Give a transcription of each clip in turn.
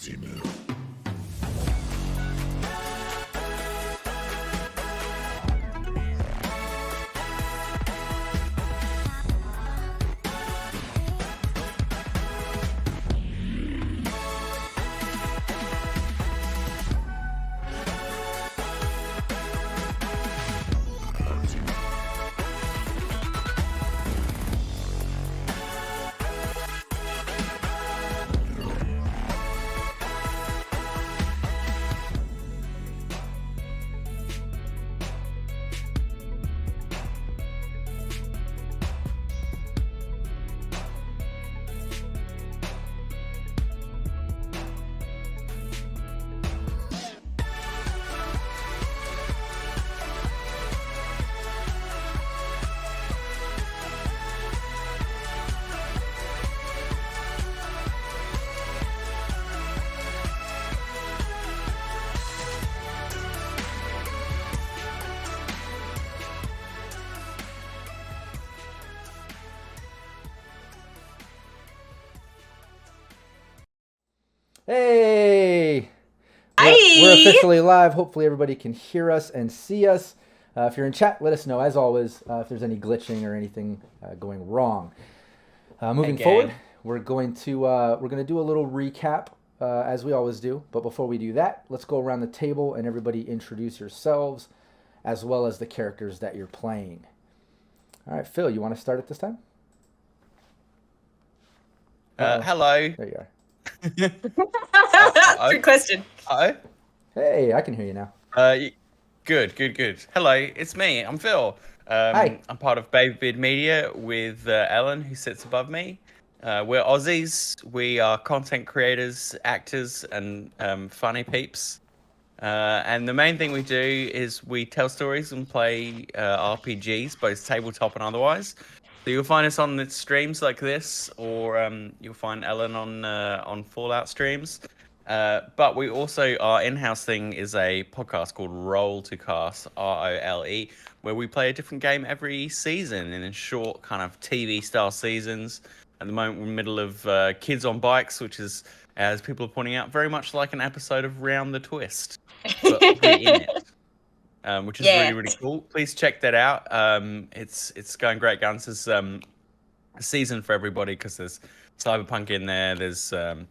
Hey! Hi! We're officially live. Hopefully everybody can hear us and see us. If you're in chat, let us know, as always, if there's any glitching or anything going wrong. Moving forward, we're going to do a little recap, as we always do. But before we do that, let's go around the table and everybody introduce yourselves, as well as the characters that you're playing. All right, Phil, you want to start at this time? Hello. There you are. Good question. Hi. Hey, I can hear you now. Good. Hello, it's me. I'm Phil. Hi. I'm part of Baby Beard Media with Ellen, who sits above me. We're Aussies. We are content creators, actors, and funny peeps. And the main thing we do is we tell stories and play RPGs, both tabletop and otherwise. So you'll find us on the streams like this, or you'll find Ellen on Fallout streams. But we also, our in-house thing is a podcast called Roll to Cast, ROLE, where we play a different game every season in short kind of TV-style seasons. At the moment, we're in the middle of Kids on Bikes, which is, as people are pointing out, very much like an episode of Round the Twist, but we're in it. Which is really cool. Please check that out. It's going great guns. There's a season for everybody because there's Cyberpunk in there. There's Pulp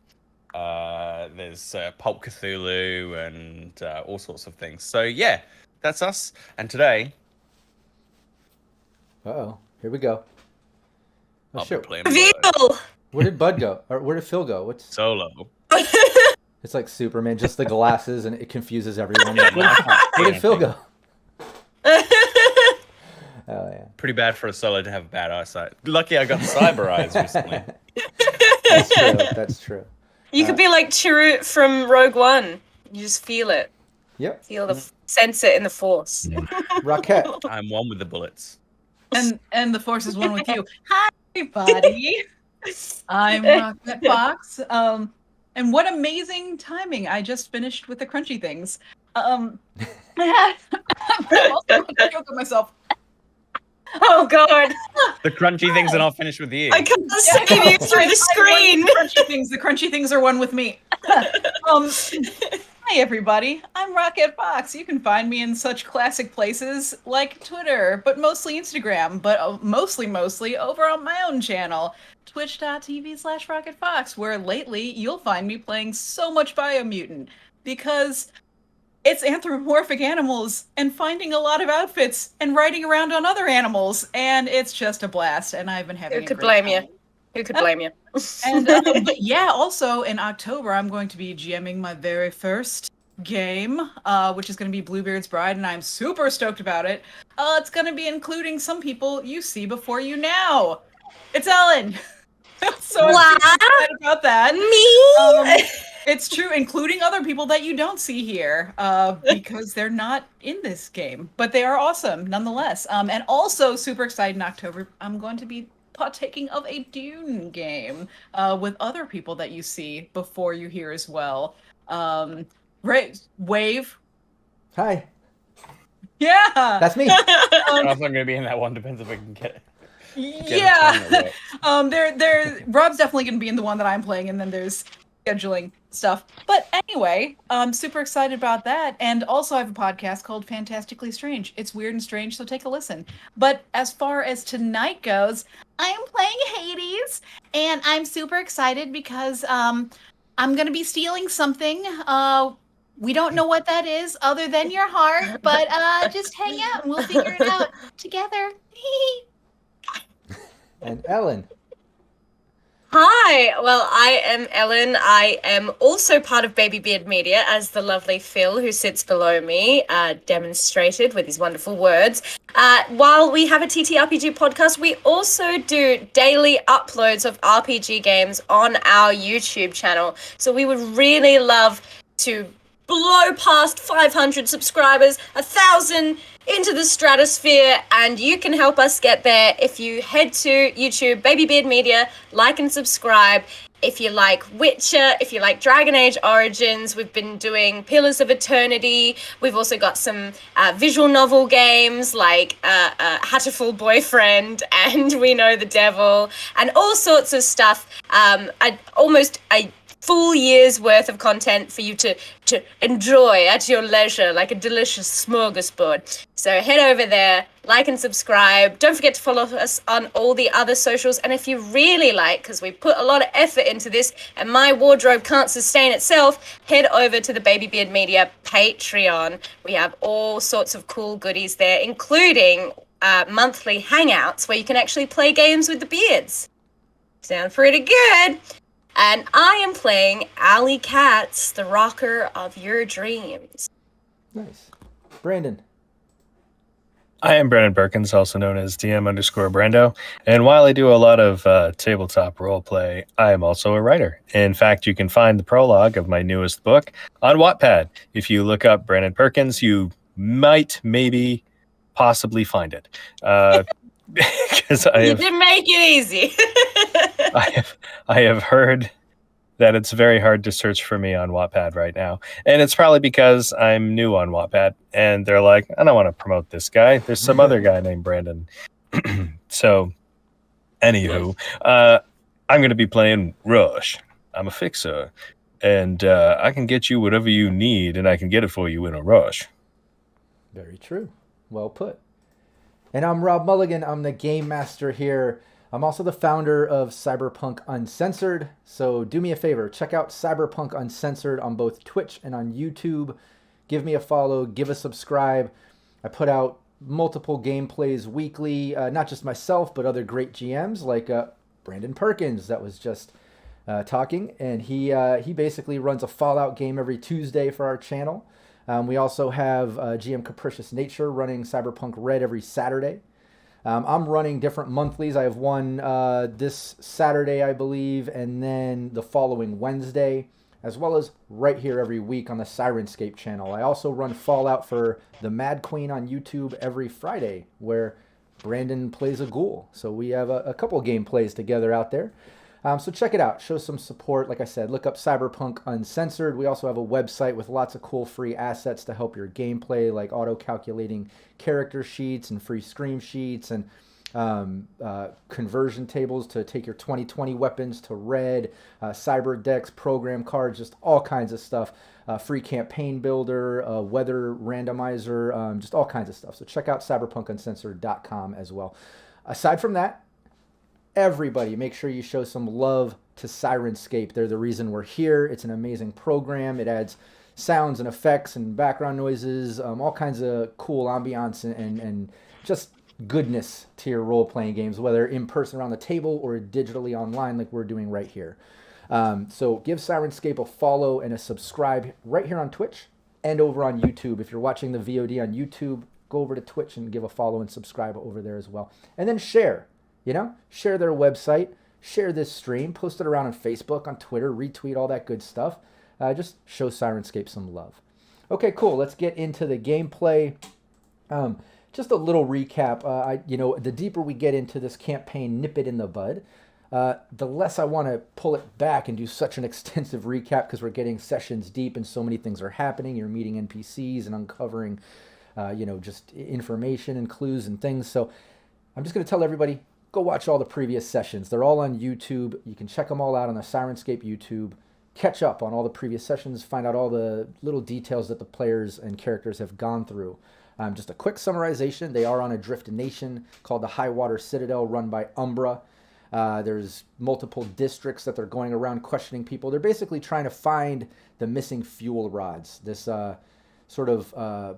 Cthulhu and all sorts of things. So yeah, that's us. And today, here we go. Oh, shit. Where did Bud go? Or where did Phil go? What's Solo? It's like Superman, just the glasses, and it confuses everyone. Like, where did Phil go? Oh yeah. Pretty bad for a solo to have bad eyesight. Lucky I got cyber eyes recently. That's true. You could be like Chirrut from Rogue One. You just feel it. Yep. Sense it in the Force. Rockette. I'm one with the bullets. And the Force is one with you. Hi, everybody. I'm Rockette Fox. And what amazing timing! I just finished with the crunchy things. I'm also going to choke on myself. Oh God! The crunchy things are not finished with you. I can't see you through the screen. The crunchy things are one with me. Hi everybody, I'm Rockette Fox. You can find me in such classic places like Twitter, but mostly Instagram, but mostly over on my own channel, twitch.tv/RocketteFox, where lately you'll find me playing so much Biomutant, because it's anthropomorphic animals and finding a lot of outfits and riding around on other animals, and it's just a blast, and I've been having Who could blame you? Who could blame you? And but yeah, also in October, I'm going to be GMing my very first game, which is going to be Bluebeard's Bride, and I'm super stoked about it. It's going to be including some people you see before you now. It's Ellen. So I'm excited about that. Me? It's true, including other people that you don't see here, because they're not in this game, but they are awesome nonetheless. And also super excited in October, I'm going to be partaking of a Dune game with other people that you see before you hear as well. Wave. Hi. Yeah. That's me. I don't know if I'm going to be in that one. Depends if I can get it. Yeah. Rob's definitely going to be in the one that I'm playing, and then there's scheduling stuff. But anyway, I'm super excited about that. And also I have a podcast called Fantastically Strange. It's weird and strange, so take a listen. But as far as tonight goes, I am playing Hades, and I'm super excited because I'm gonna be stealing something. We don't know what that is other than your heart, but just hang out and we'll figure it out together. And Ellen. Hi, well, I am Ellen. I am also part of Baby Beard Media, as the lovely Phil, who sits below me, demonstrated with his wonderful words. While we have a TTRPG podcast, we also do daily uploads of RPG games on our YouTube channel. So we would really love to blow past 500 subscribers, 1,000 into the stratosphere, and you can help us get there if you head to YouTube, Baby Beard Media, like and subscribe. If you like Witcher, if you like Dragon Age Origins, we've been doing Pillars of Eternity. We've also got some visual novel games like Hatterful Boyfriend and We Know the Devil, and all sorts of stuff. Almost a full year's worth of content for you to enjoy at your leisure, like a delicious smorgasbord. So head over there, like and subscribe. Don't forget to follow us on all the other socials. And if you really like, because we put a lot of effort into this and my wardrobe can't sustain itself, head over to the Baby Beard Media Patreon. We have all sorts of cool goodies there, including monthly hangouts where you can actually play games with the beards. Sound pretty good. And I am playing Alley Katz, the rocker of your dreams. Nice. Brandon. I am Brandon Perkins, also known as DM_Brando. And while I do a lot of tabletop roleplay, I am also a writer. In fact, you can find the prologue of my newest book on Wattpad. If you look up Brandon Perkins, you might, maybe, possibly find it. Because You didn't make it easy. I have heard that it's very hard to search for me on Wattpad right now. And it's probably because I'm new on Wattpad. And they're like, I don't want to promote this guy. There's some other guy named Brandon. So, anywho, I'm going to be playing Rush. I'm a fixer. And I can get you whatever you need, and I can get it for you in a rush. Very true. Well put. And I'm Rob Mulligan. I'm the game master here. I'm also the founder of Cyberpunk Uncensored. So do me a favor, check out Cyberpunk Uncensored on both Twitch and on YouTube. Give me a follow, give a subscribe. I put out multiple gameplays weekly, not just myself, but other great GMs like Brandon Perkins that was just talking. And he basically runs a Fallout game every Tuesday for our channel. We also have GM Capricious Nature running Cyberpunk RED every Saturday. I'm running different monthlies. I have one this Saturday, I believe, and then the following Wednesday, as well as right here every week on the Syrinscape channel. I also run Fallout for the Mad Queen on YouTube every Friday, where Brandon plays a ghoul. So we have a couple gameplays together out there. So check it out. Show some support. Like I said, look up Cyberpunk Uncensored. We also have a website with lots of cool free assets to help your gameplay, like auto-calculating character sheets and free scream sheets and conversion tables to take your 2020 weapons to red, cyber decks, program cards, just all kinds of stuff. Free campaign builder, weather randomizer, just all kinds of stuff. So check out cyberpunkuncensored.com as well. Aside from that, everybody, make sure you show some love to Syrinscape. They're the reason we're here. It's an amazing program. It adds sounds and effects and background noises, all kinds of cool ambiance and just goodness to your role-playing games, whether in person around the table or digitally online like we're doing right here. So give Syrinscape a follow and a subscribe right here on Twitch and over on YouTube. If you're watching the VOD on YouTube, go over to Twitch and give a follow and subscribe over there as well. And then share. Share their website, share this stream, post it around on Facebook, on Twitter, retweet, all that good stuff. Just show Syrinscape some love. Okay, cool. Let's get into the gameplay. Just a little recap. The deeper we get into this campaign, nip it in the bud, the less I want to pull it back and do such an extensive recap because we're getting sessions deep and so many things are happening. You're meeting NPCs and uncovering, just information and clues and things. So I'm just going to tell everybody, go watch all the previous sessions. They're all on YouTube. You can check them all out on the Syrinscape YouTube. catch up on all the previous sessions, find out all the little details that the players and characters have gone through. Just a quick summarization. They are on a drift nation called the Highwater Citadel, run by Umbra. There's multiple districts that they're going around questioning people. They're basically trying to find the missing fuel rods. This sort of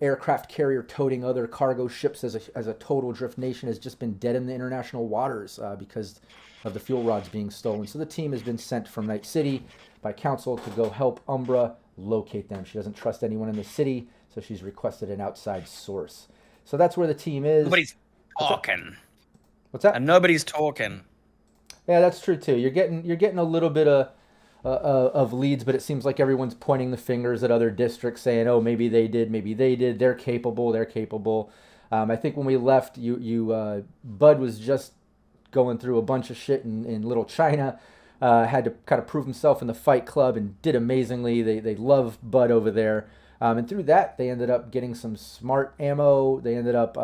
aircraft carrier toting other cargo ships as a total drift nation has just been dead in the international waters because of the fuel rods being stolen. So the team has been sent from Night City by Council to go help Umbra locate them. She doesn't trust anyone in the city, so she's requested an outside source. So that's where the team is. Nobody's talking. What's that? And nobody's talking. Yeah, that's true too. You're getting a little bit of leads, but it seems like everyone's pointing the fingers at other districts, saying, "Oh, maybe they did, maybe they did. They're capable. They're capable." I think when we left, Bud was just going through a bunch of shit in Little China. Had to kind of prove himself in the Fight Club and did amazingly. They love Bud over there. And through that, they ended up getting some smart ammo. They ended up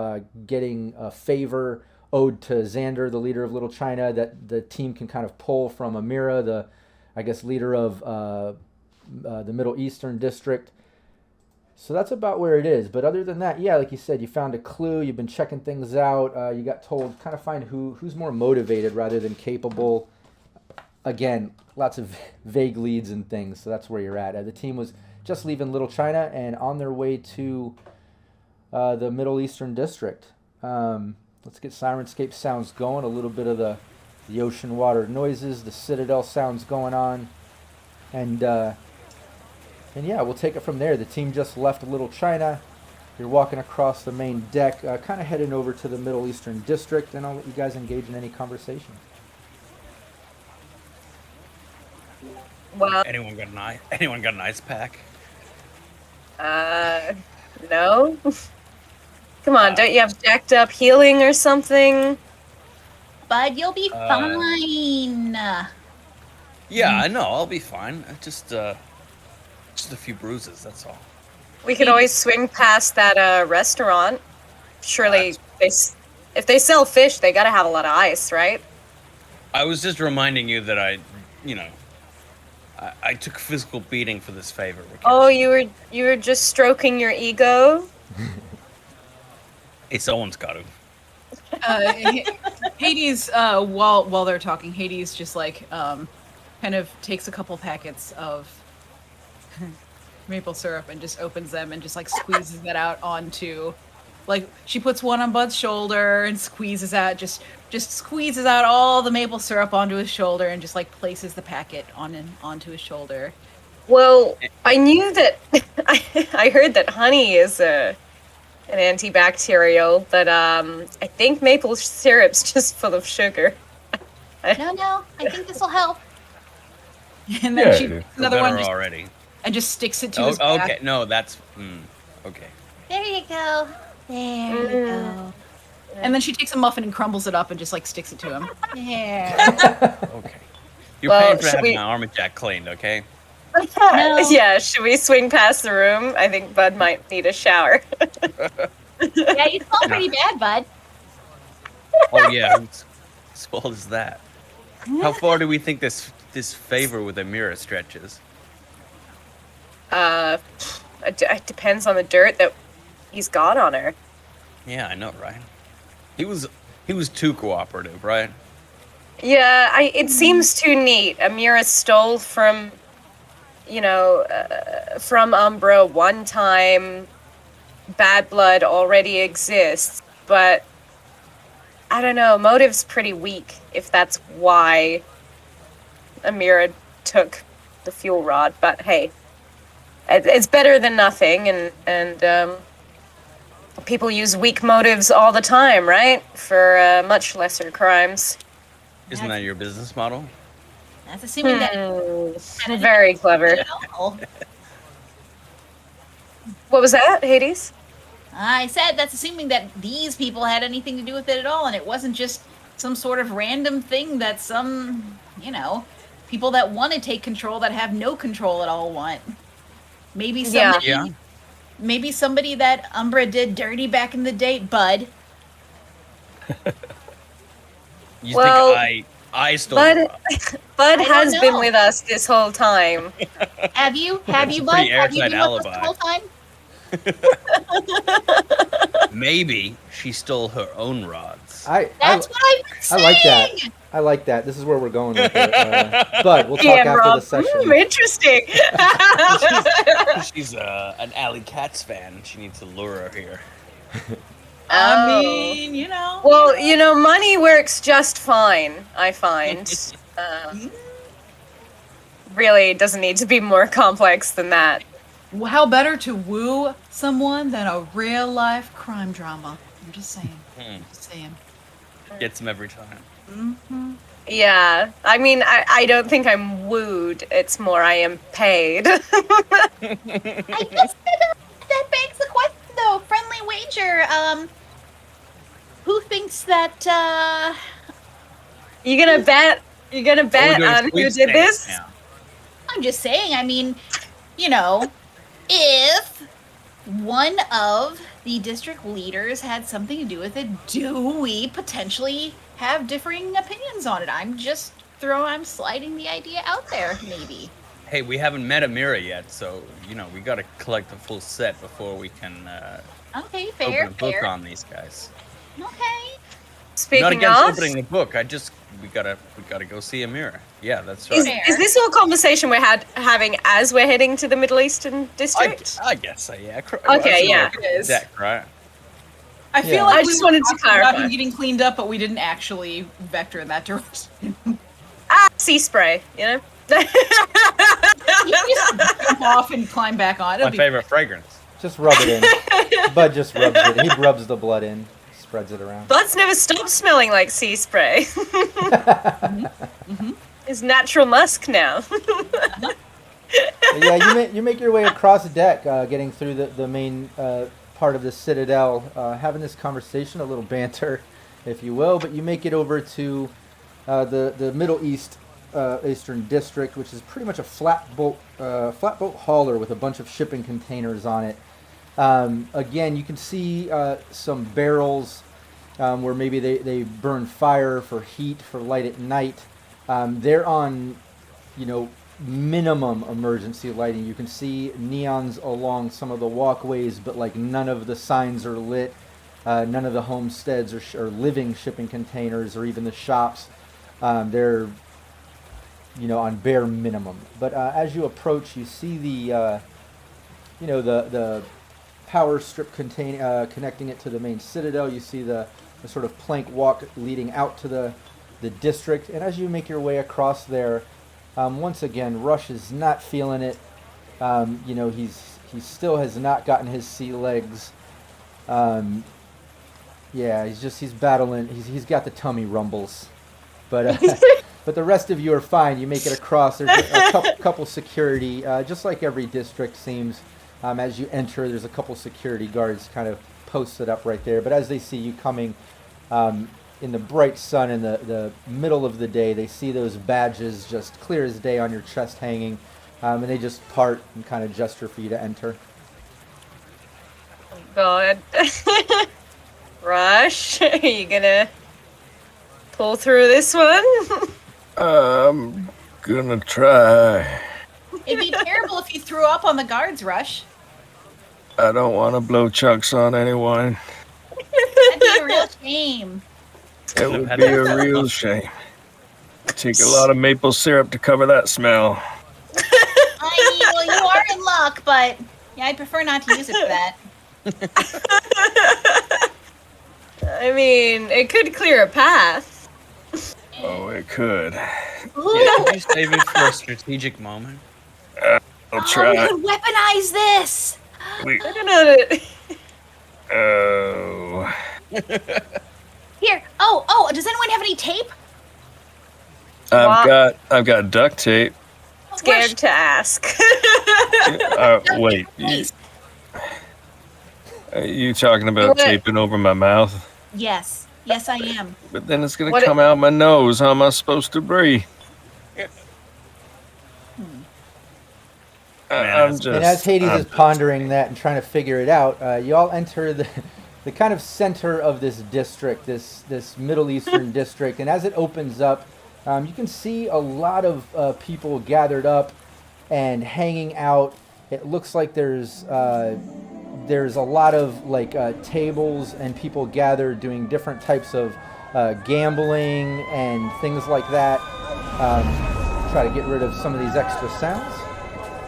getting a favor owed to Xander, the leader of Little China, that the team can kind of pull from Amira, the, I guess, leader of the Middle Eastern district. So that's about where it is. But other than that, yeah, like you said, you found a clue. You've been checking things out. You got told kind of find who's more motivated rather than capable. Again, lots of vague leads and things. So that's where you're at. The team was just leaving Little China and on their way to the Middle Eastern district. Let's get Syrinscape sounds going. A little bit of the ocean water noises, the Citadel sounds going on, and yeah, we'll take it from there. The team just left Little China. You're walking across the main deck, kind of heading over to the Middle Eastern district, and I'll let you guys engage in any conversation. Well, Anyone got an ice pack? no. Come on, don't you have jacked up healing or something? Bud, you'll be fine. Yeah, I know. I'll be fine. Just a few bruises. That's all. We could always swing past that restaurant. Surely, if they sell fish, they gotta have a lot of ice, right? I was just reminding you that I took a physical beating for this favor. Oh, you were just stroking your ego? Hey, someone's got to. Hades, while they're talking, Hades just like kind of takes a couple packets of maple syrup and just opens them and just like squeezes that out onto, like she puts one on Bud's shoulder and squeezes out, just squeezes out all the maple syrup onto his shoulder and just like places the packet onto his shoulder. Well, I knew that. I heard that honey is an antibacterial, but I think maple syrup's just full of sugar. No, I think this will help. And then she another one just, already. And just sticks it to his back. Okay, no, that's okay. There you go. There you go. And then she takes a muffin and crumbles it up and just like sticks it to him. There. Okay. You're paying for having my armor jack cleaned, okay? No. Yeah, should we swing past the room? I think Bud might need a shower. Yeah, you smell pretty bad, Bud. Oh yeah, whose fault is that? How far do we think this favor with Amira stretches? It depends on the dirt that he's got on her. Yeah, I know, right? He was too cooperative, right? Yeah, it seems too neat. Amira stole from, from Umbra one time. Bad blood already exists, but I don't know. Motive's pretty weak if that's why Amira took the fuel rod. But hey, it's better than nothing, and people use weak motives all the time, right? For much lesser crimes. Isn't that your business model? That's assuming that. Very clever. What was that, Hades? I said that's assuming that these people had anything to do with it at all, and it wasn't just some sort of random thing that some, people that want to take control that have no control at all want. Maybe somebody, Yeah. Maybe somebody that Umbra did dirty back in the day, Bud. You Well- think I stole the rod. Bud I has don't been know. with us this whole time. Have you, It's a Bud? pretty Have you airtight been with us the alibi. whole time? Maybe she stole her own rods. That's what I'm saying. I like that. I like that. This is where we're going with it. Bud, we'll talk Yeah, after Rob. the session. Interesting. She's an Alley Cats fan. She needs to lure her here. I mean, you know. Well, money works just fine, I find. Really doesn't need to be more complex than that. How better to woo someone than a real life crime drama? I'm just saying. Just saying. Gets them every time. Yeah, I mean, I don't think I'm wooed. It's more I am paid. I guess that begs the question, though. Friendly wager. Who thinks that? You gonna bet? You gonna bet doing on who did sweepstakes this? now. I'm just saying. I mean, if one of the district leaders had something to do with it, do we potentially have differing opinions on it? I'm sliding the idea out there, maybe. Hey, we haven't met Amira yet, so we gotta collect the full set before we can Okay, fair, open a book fair. on these guys. Okay. Not Speaking against of, opening the book. We gotta go see Amira. Yeah, that's is, right. is this all conversation we're having as we're heading to the Middle Eastern district? I guess so. Yeah. Okay, yeah, it is. Deck, right? I feel Yeah. like I we just were wanted to talking about clarify. him getting cleaned up, but we didn't actually vector in that direction. Sea spray, You just Jump off and climb back on. My favorite fragrance. Just rub it in. Bud just rubs it. He rubs the blood in, spreads it around. Bud's never stopped smelling like sea spray. It's natural musk now. But yeah, you make your way across the deck, getting through the main part of the Citadel, having this conversation, a little banter, if you will. But you make it over to the Middle Eastern District, which is pretty much a flatboat hauler with a bunch of shipping containers on it. Again, you can see some barrels where maybe they burn fire for heat, for light at night. They're on, minimum emergency lighting. You can see neons along some of the walkways, but like none of the signs are lit. None of the homesteads or living shipping containers or even the shops. They're, on bare minimum. But as you approach, you see the power strip connecting it to the main Citadel. You see the sort of plank walk leading out to the district. And as you make your way across there, once again, Rush is not feeling it. He still has not gotten his sea legs. He's battling. He's got the tummy rumbles, but but the rest of you are fine. You make it across. There's a couple security, just like every district seems. As you enter, there's a couple security guards kind of posted up right there. But as they see you coming in the bright sun in the middle of the day, they see those badges just clear as day on your chest hanging, and they just part and kind of gesture for you to enter. Oh, God. Rush, are you gonna pull through this one? I'm gonna try. It'd be terrible if you threw up on the guards, Rush. I don't want to blow chunks on anyone. That'd be a real shame. It would be a real shame. Take a lot of maple syrup to cover that smell. Well, you are in luck, but yeah, I'd prefer not to use it for that. I mean, it could clear a path. Oh, it could. Yeah, did you save it for a strategic moment? I'll We try. could weaponize this. We, I don't know that. oh. Here. Oh, does anyone have any tape? I've got duct tape. Scared to ask. Wait. You talking about taping over my mouth? Yes, I am. But then it's gonna come out my nose. How am I supposed to breathe? I'm just. And as Hades is pondering that and trying to figure it out, you all enter the kind of center of this district, this Middle Eastern district. And as it opens up, You can see a lot of people gathered up and hanging out. It looks like there's a lot of like tables and people gathered doing different types of gambling and things like that. Try to get rid of some of these extra sounds.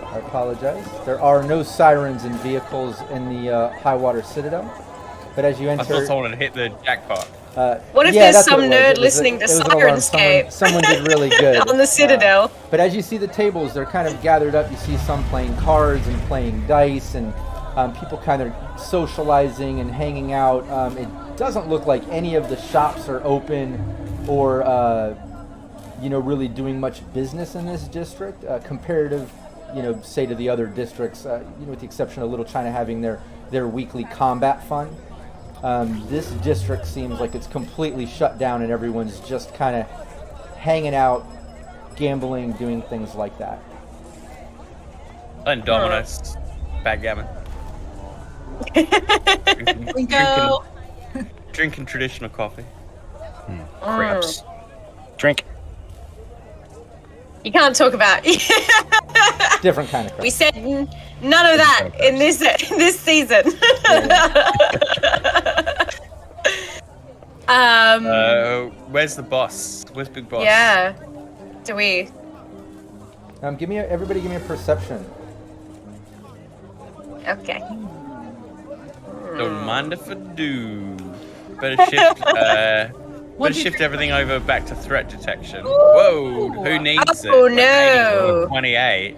I apologize. There are no sirens and vehicles in the Highwater Citadel. But as you enter... I thought someone had hit the jackpot. What if there's some nerd listening to Syrinscape? Someone did really good. On the Citadel. But as you see the tables, they're kind of gathered up. You see some playing cards and playing dice and people kind of socializing and hanging out. It doesn't look like any of the shops are open or, really doing much business in this district. Comparative, say to the other districts, with the exception of Little China having their weekly combat fund. This district seems like it's completely shut down and everyone's just kind of hanging out, gambling, doing things like that. And Domino's, backgammon. Drinking traditional coffee. Craps. Drink. You can't talk about Different kind of crap. We said none of that in this season. Where's the boss? Where's Big Boss? Yeah. Do we? Everybody give me a perception. Okay. Don't mind if I do. Better shift everything over back to threat detection. Whoa, who needs it? Oh no. 28.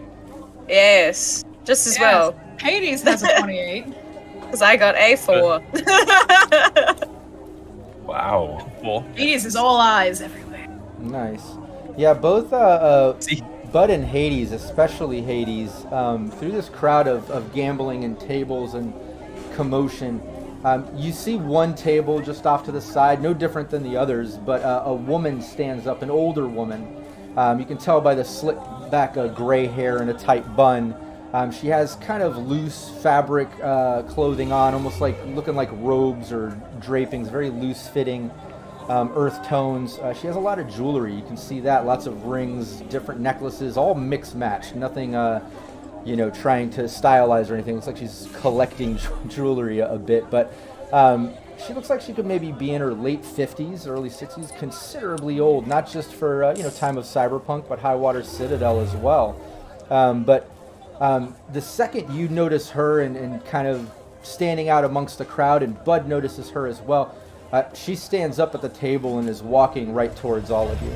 Yes, just as well. Hades has a 28. Because I got a 4. Wow. 4. Hades is all eyes everywhere. Nice. Yeah, both Bud and Hades, especially Hades, through this crowd of gambling and tables and commotion, you see one table just off to the side, no different than the others, but a woman stands up, an older woman. You can tell by the slick back gray hair and a tight bun. She has kind of loose fabric clothing on, almost looking like robes or drapings, very loose fitting, earth tones. She has a lot of jewelry. You can see that, lots of rings, different necklaces, all mixed match. Nothing, trying to stylize or anything. Looks like she's collecting jewelry a bit, but she looks like she could maybe be in her late 50s, early 60s, considerably old, not just for time of Cyberpunk, but Highwater Citadel as well. The second you notice her and kind of standing out amongst the crowd, and Bud notices her as well, she stands up at the table and is walking right towards all of you.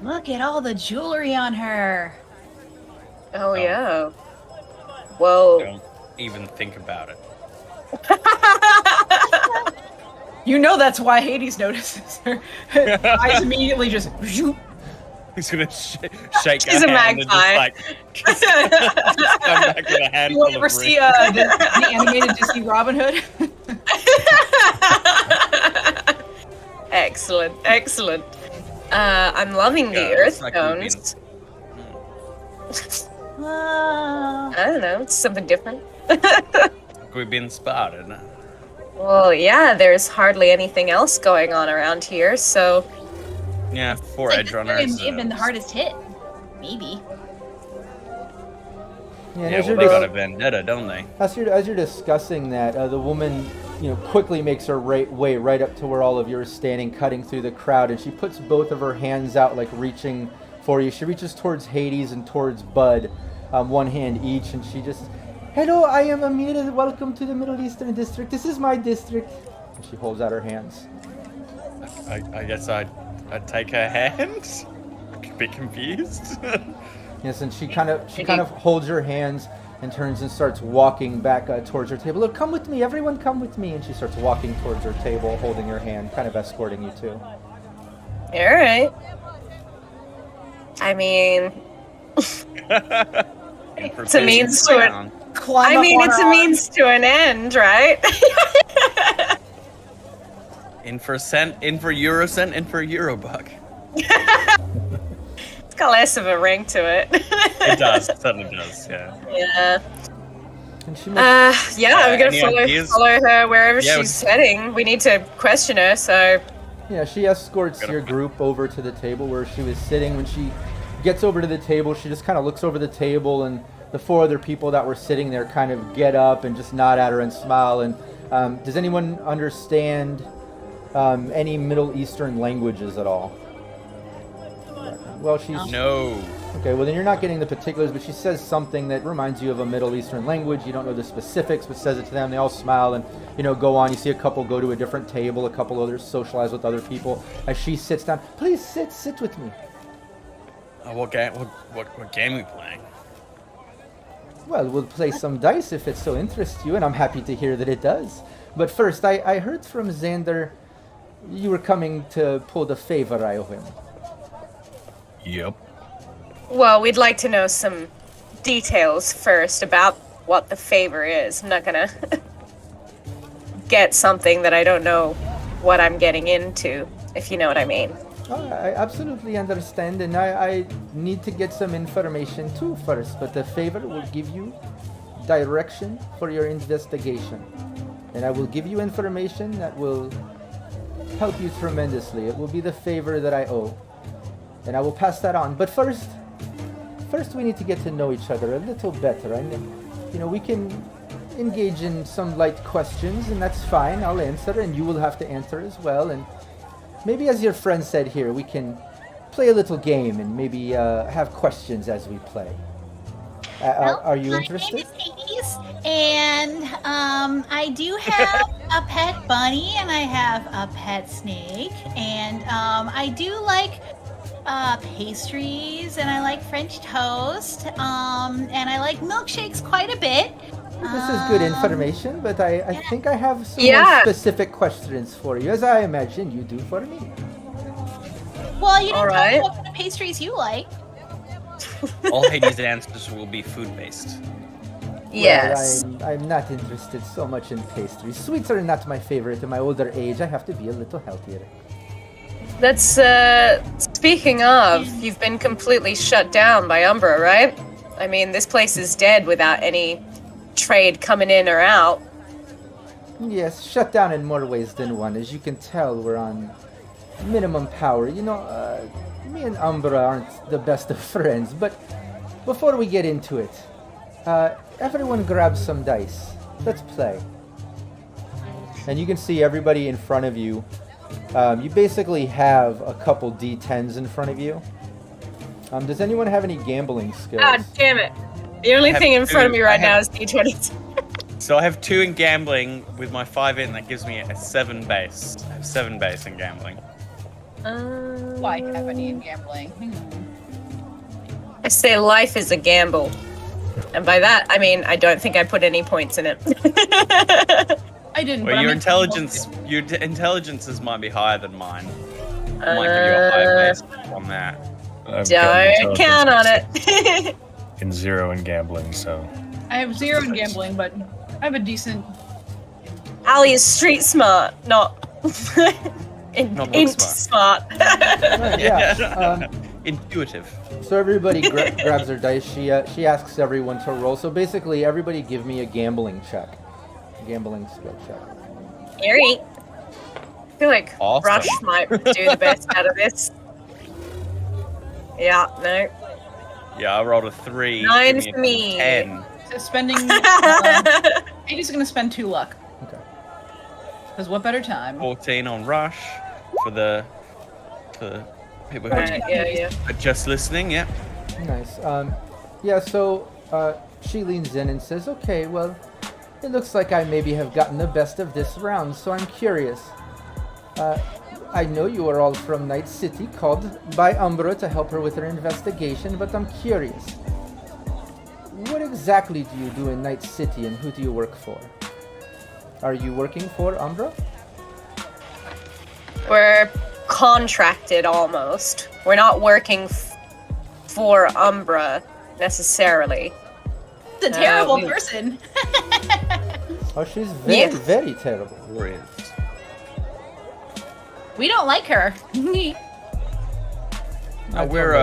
Look at all the jewelry on her. Oh yeah. Whoa. Don't even think about it. That's why Hades notices her. Eyes immediately just... He's gonna shake She's her a hand magpie. and just come back with a handful You ever of see rings. the animated Disney Robin Hood? Excellent. I'm loving the earth like tones. I don't know, it's something different. We've been spotted. Well, yeah, there's hardly anything else going on around here, so... Yeah, 4 edge runners. They've been the hardest hit. Maybe. Yeah, They got a vendetta, don't they? As you're discussing that, the woman, quickly makes her way right up to where all of you are standing, cutting through the crowd, and she puts both of her hands out, like reaching for you. She reaches towards Hades and towards Bud, one hand each, and she just, "Hello, I am Amir. Welcome to the Middle Eastern District. This is my district." And she holds out her hands. I guess I'd take her hand. Could be confused. Yes, and she kind of holds your hands and turns and starts walking back towards her table. "Look, come with me, everyone, come with me." And she starts walking towards her table, holding your hand, kind of escorting you too. All right. I mean, it's a means to an. It's a means to an end, right? In for a cent, in for a euro cent, in for a euro buck. It's got less of a ring to it. It does, it certainly does, yeah. Yeah. And she I'm gonna any ideas? follow her wherever Yeah, she's heading. We need to question her, so Yeah, she escorts your group over to the table where she was sitting. When she gets over to the table, she just kind of looks over the table, and the 4 other people that were sitting there kind of get up and just nod at her and smile. And does anyone understand any Middle Eastern languages at all? Well, she's... No. Okay, well then you're not getting the particulars, but she says something that reminds you of a Middle Eastern language. You don't know the specifics, but says it to them. They all smile and, go on. You see a couple go to a different table, a couple others socialize with other people. As she sits down, please sit with me. What game are we playing? Well, we'll play some dice if it so interests you, and I'm happy to hear that it does. But first, I heard from Xander you were coming to pull the favor I owe him. Yep. Well, we'd like to know some details first about what the favor is. I'm not gonna get something that I don't know what I'm getting into, if you know what I mean. Oh, I absolutely understand, and I need to get some information too first, but the favor will give you direction for your investigation. And I will give you information that will help you tremendously. It will be the favor that I owe. And I will pass that on. But first we need to get to know each other a little better. And, we can engage in some light questions, and that's fine. I'll answer, and you will have to answer as well. And maybe, as your friend said here, we can play a little game and maybe have questions as we play. Are you interested? My name is Hades, and I do have a pet bunny, and I have a pet snake, and I do like pastries, and I like French toast, and I like milkshakes quite a bit. This is good information, but I think I have some more specific questions for you, as I imagine you do for me. Well, you didn't tell me what kind of pastries you like. All Hades' answers will be food-based. Yes. Well, I'm not interested so much in pastries. Sweets are not my favorite. In my older age, I have to be a little healthier. That's, speaking of, you've been completely shut down by Umbra, right? I mean, this place is dead without any trade coming in or out. Yes, shut down in more ways than one. As you can tell, we're on minimum power. Me and Umbra aren't the best of friends, but before we get into it, everyone grab some dice. Let's play. And you can see everybody in front of you. You basically have a couple D10s in front of you. Does anyone have any gambling skills? God damn it. The only thing in front of me right now is D20s. So I have 2 in gambling with my 5 in. That gives me a 7 base. I have 7 base in gambling. Why have any in gambling? Hang on. I say life is a gamble. And by that, I mean, I don't think I put any points in it. I didn't. Well, but your I'm intelligences might be higher than mine. I might give you a higher base on that. Don't count on it. And 0 in gambling, so. I have 0 in gambling, but I have a decent. Ali is street smart, not int smart. Intuitive. So everybody grabs their dice. She asks everyone to roll. So basically, everybody give me a gambling check. Gambling skill check. Alright. I feel like Awesome. Rush might do the best out of this. Yeah, no. Yeah, I rolled a 3. Nine's Give a me. 10. So spending. He's just gonna spend 2 luck. Okay. Because what better time? 14 on Rush for people who are just listening. Yeah. Nice. So she leans in and says, "Okay, well, it looks like I maybe have gotten the best of this round, so I'm curious. I know you are all from Night City, called by Umbra to help her with her investigation, but I'm curious. What exactly do you do in Night City, and who do you work for? Are you working for Umbra?" We're contracted almost. We're not working for Umbra necessarily. It's a terrible person. Oh, she's very, very terrible. Brilliant. We don't like her. We're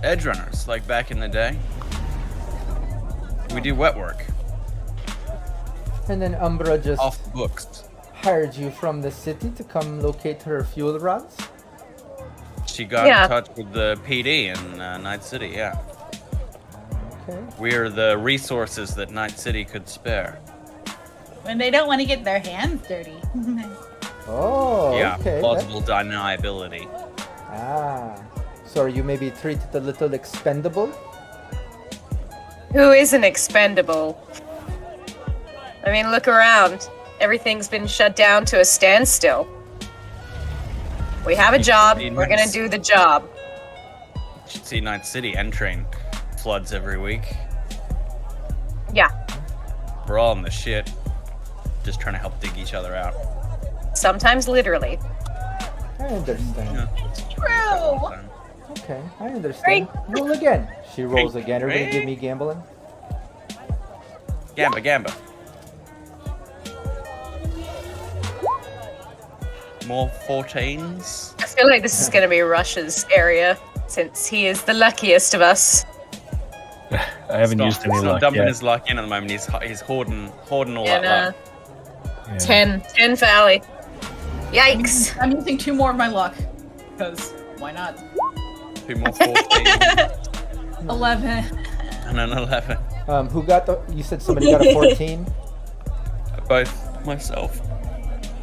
edge runners like back in the day. We do wet work And then Umbra just off the books. hired you from the city to come locate her fuel rods? She got in touch with the PD in Night City, yeah. Okay. We're the resources that Night City could spare. When they don't want to get their hands dirty. Oh, Yeah, okay. plausible deniability. So are you maybe treated a little expendable? Who isn't expendable? I mean, look around. Everything's been shut down to a standstill. We have a job. We're gonna do the job. You should see Night City entering floods every week. Yeah. We're all in the shit. Just trying to help dig each other out. Sometimes literally. I understand. Yeah. It's true. Okay, I understand. Roll again. She rolls again. Everybody give me gambling. Gamba. More 14s. I feel like this is gonna be Rush's area, since he is the luckiest of us. I haven't used any luck dumping yet. his luck in at the moment. He's hoarding all that luck. Yeah. 10 for Allie. Yikes. I'm using 2 more of my luck. Because why not? 2 more 14s 11. and an 11. Who got the? You said somebody got a 14. Both myself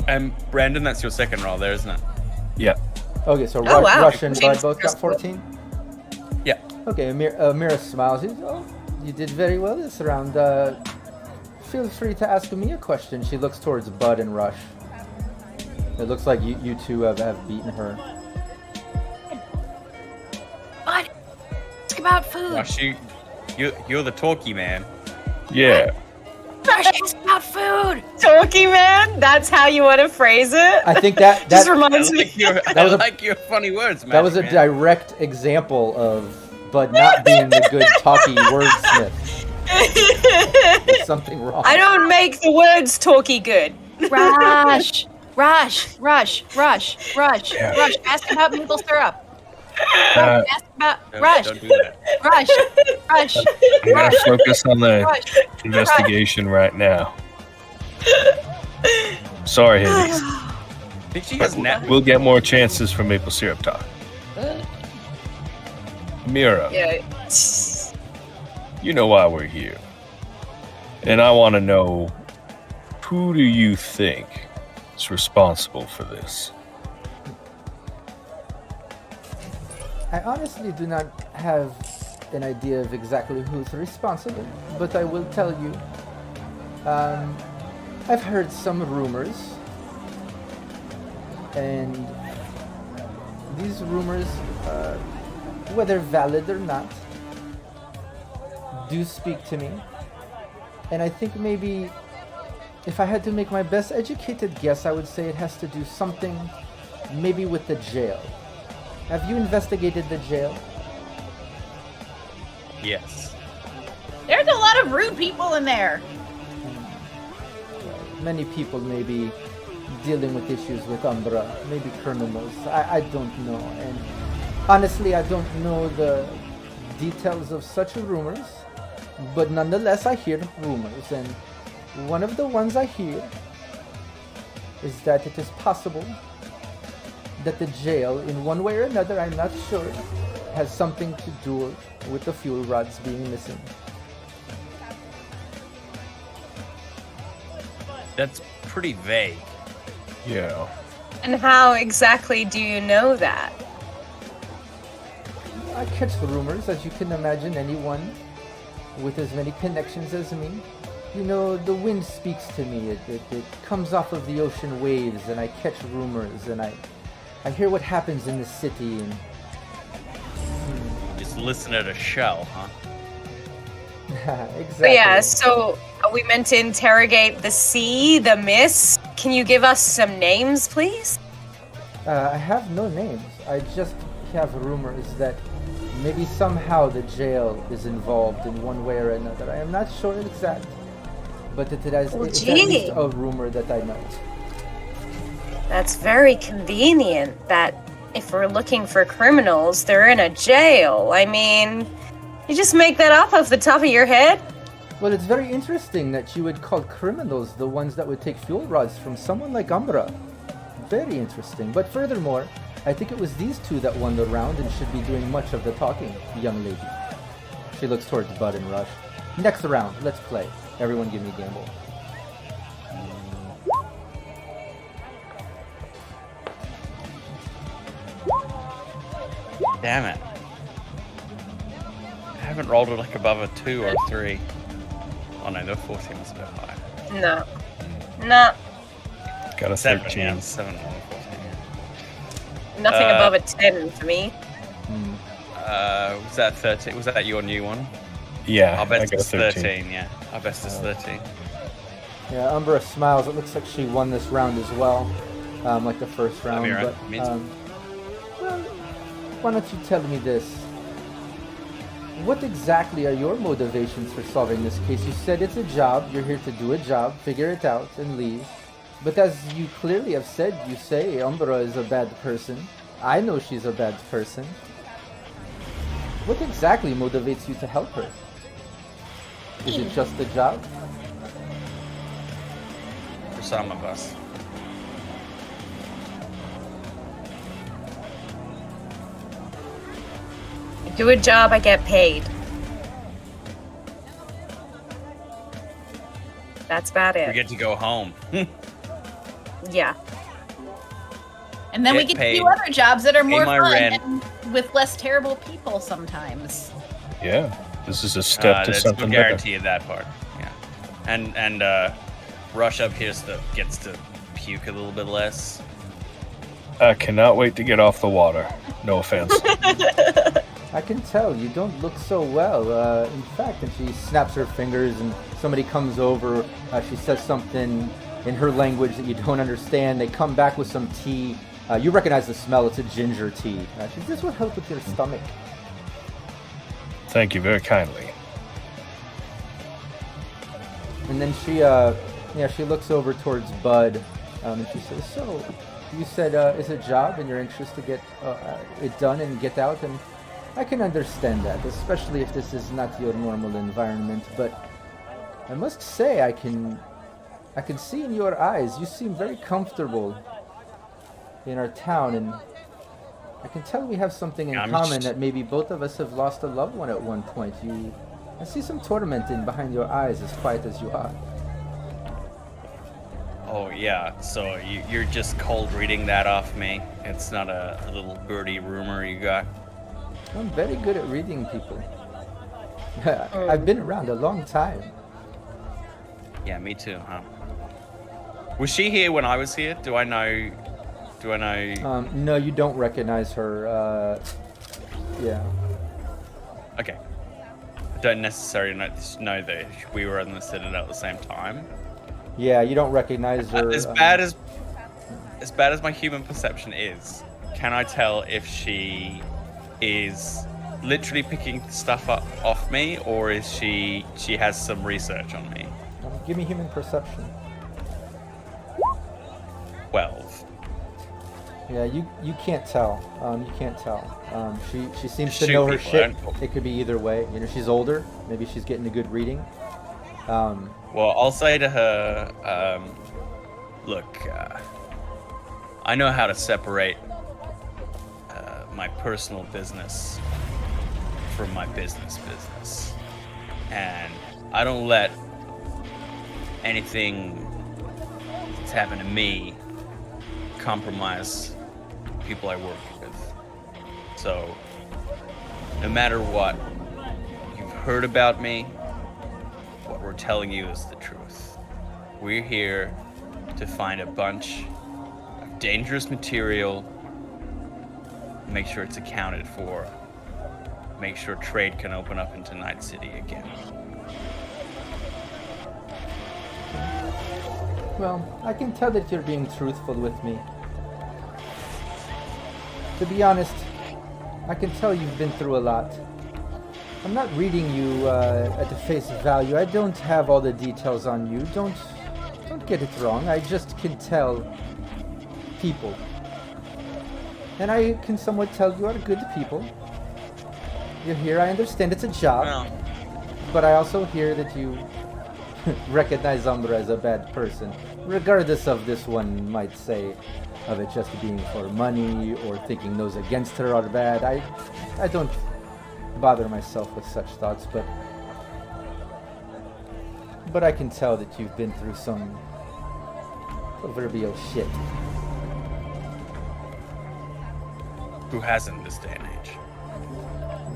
and Brandon. That's your second roll there, isn't it? Yeah. Okay, so Oh, wow. Rush and Bud James both got Crystal. 14. Yeah. Okay, Mira smiles. She says, "Oh, you did very well this round. Feel free to ask me a question." She looks towards Bud and Rush. It looks like you two have beaten her. Bud, ask about food. Rush, you're the talky man. Yeah. Rush, ask about food. Talkie man? That's how you want to phrase it? I think that Just I reminds me. like your funny words, man. that was a direct example of Bud not being the good talky wordsmith. There's something wrong. I don't make the words talky good. Rush. Ask about maple syrup. Ask about Rush. Don't do that. Rush. I'm gonna focus on the Rush. investigation right now. Sorry, Hades. I think she has net. We'll get more chances for maple syrup talk. Mira, Yeah. you know why we're here. And I want to know, who do you think is responsible for this? I honestly do not have an idea of exactly who's responsible, but I will tell you. I've heard some rumors, and these rumors, whether valid or not, do speak to me. And I think maybe, if I had to make my best educated guess, I would say it has to do something maybe with the jail. Have you investigated the jail? Yes. There's a lot of rude people in there. Many people may be dealing with issues with Umbra, maybe criminals. I don't know. And honestly, I don't know the details of such rumors, but nonetheless, I hear rumors. And one of the ones I hear is that it is possible that the jail, in one way or another, I'm not sure, has something to do with the fuel rods being missing. That's pretty vague. Yeah. And how exactly do you know that? I catch the rumors, as you can imagine, anyone with as many connections as me. You know, the wind speaks to me. It comes off of the ocean waves, and I catch rumors, and I hear what happens in the city, and Just listen at a shell, huh? exactly. But yeah, so are we meant to interrogate the sea, the mist? Can you give us some names, please? I have no names. I just have rumors that maybe somehow the jail is involved in one way or another. I am not sure exact, but it's at least a rumor that I know. That's very convenient that if we're looking for criminals, they're in a jail. I mean, you just make that up off the top of your head? Well, it's very interesting that you would call criminals the ones that would take fuel rods from someone like Umbra. Very interesting. But furthermore, I think it was these two that won the round and should be doing much of the talking, young lady. She looks towards Bud and Rush. Next round, let's play. Everyone give me a gamble. Damn it. I haven't rolled it like above a 2 or a 3. Oh no, the 14 was a bit high. No. No. Got a 7, 13. yeah, 7 or 14, yeah. Nothing above a 10 for me. Was that 13? Was that your new one? Yeah, Our best I got a is 13, yeah. Our best is 13. Yeah, Umbra smiles. It looks like she won this round as well, like the first round. be right. But, Me too. well, why don't you tell me this? What exactly are your motivations for solving this case? You said it's a job. You're here to do a job, figure it out, and leave. But as you clearly have said, you say Umbra is a bad person. I know she's a bad person. What exactly motivates you to help her? Is it just the job? For some of us. Do a job, I get paid. That's about We it. get to go home. Yeah. And then we Get get to do paid. other jobs that are more my fun rent. and with less terrible people sometimes. Yeah, this is a step to There's something no better. guarantee of that part. Yeah. And Rush up here gets to puke a little bit less. I cannot wait to get off the water. No offense. I can tell you don't look so well. In fact, and she snaps her fingers and somebody comes over. She says something in her language that you don't understand. They come back with some tea. You recognize the smell. It's a ginger tea. She says, this would help with your stomach. Thank you very kindly. And then she looks over towards Bud, and she says, so, you said it's a job and you're anxious to get it done and get out, and I can understand that, especially if this is not your normal environment, but I must say I can see in your eyes, you seem very comfortable in our town, and I can tell we have something in common that maybe both of us have lost a loved one at one point. I see some torment in behind your eyes, as quiet as you are. Oh yeah, so you're just cold reading that off me. It's not a little birdie rumor you got. I'm very good at reading people. I've been around a long time. Yeah, me too, huh? Was she here when I was here? Do I know? No, you don't recognize her. Yeah. Okay. I don't necessarily know that we were on the Citadel at the same time. Yeah, you don't recognize her. As bad as my human perception is, can I tell if she is literally picking stuff up off me, or is she has some research on me? Give me human perception. 12. Yeah, you can't tell. You can't tell. She seems to Shoot know her people, shit. right? It could be either way. You know, she's older. Maybe she's getting a good reading. Well, I'll say to her, look, I know how to separate my personal business from my business, and I don't let anything that's happened to me compromise people I work with. So, no matter what you've heard about me, what we're telling you is the truth. We're here to find a bunch of dangerous material, make sure it's accounted for, make sure trade can open up into Night City again. Well, I can tell that you're being truthful with me. To be honest, I can tell you've been through a lot. I'm not reading you at the face value. I don't have all the details on you. Don't get it wrong. I just can tell people. And I can somewhat tell you are good people. You're here. I understand it's a job. Well, But I also hear that you recognize Umbra as a bad person, regardless of this one might say of it just being for money or thinking those against her are bad. I don't bother myself with such thoughts, but I can tell that you've been through some proverbial shit. Who hasn't this day and age?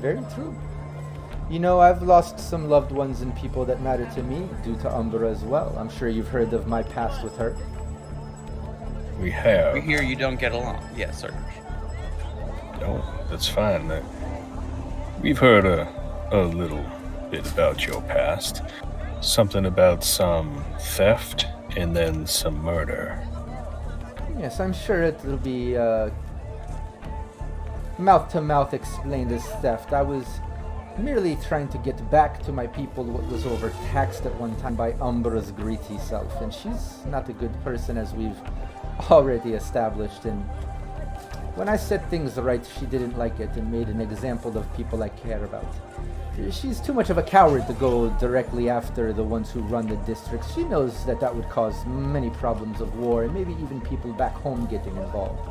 Very true. You know, I've lost some loved ones and people that matter to me due to Umbra as well. I'm sure you've heard of my past with her. We have. We hear you don't get along. Yes, sir. No, that's fine. We've heard a little bit about your past. Something about some theft and then some murder. Yes, I'm sure it'll be mouth-to-mouth explained as theft. I was merely trying to get back to my people what was overtaxed at one time by Umbra's greedy self, and she's not a good person as we've already established, and when I said things right, she didn't like it and made an example of people I care about. She's too much of a coward to go directly after the ones who run the districts. She knows that that would cause many problems of war and maybe even people back home getting involved.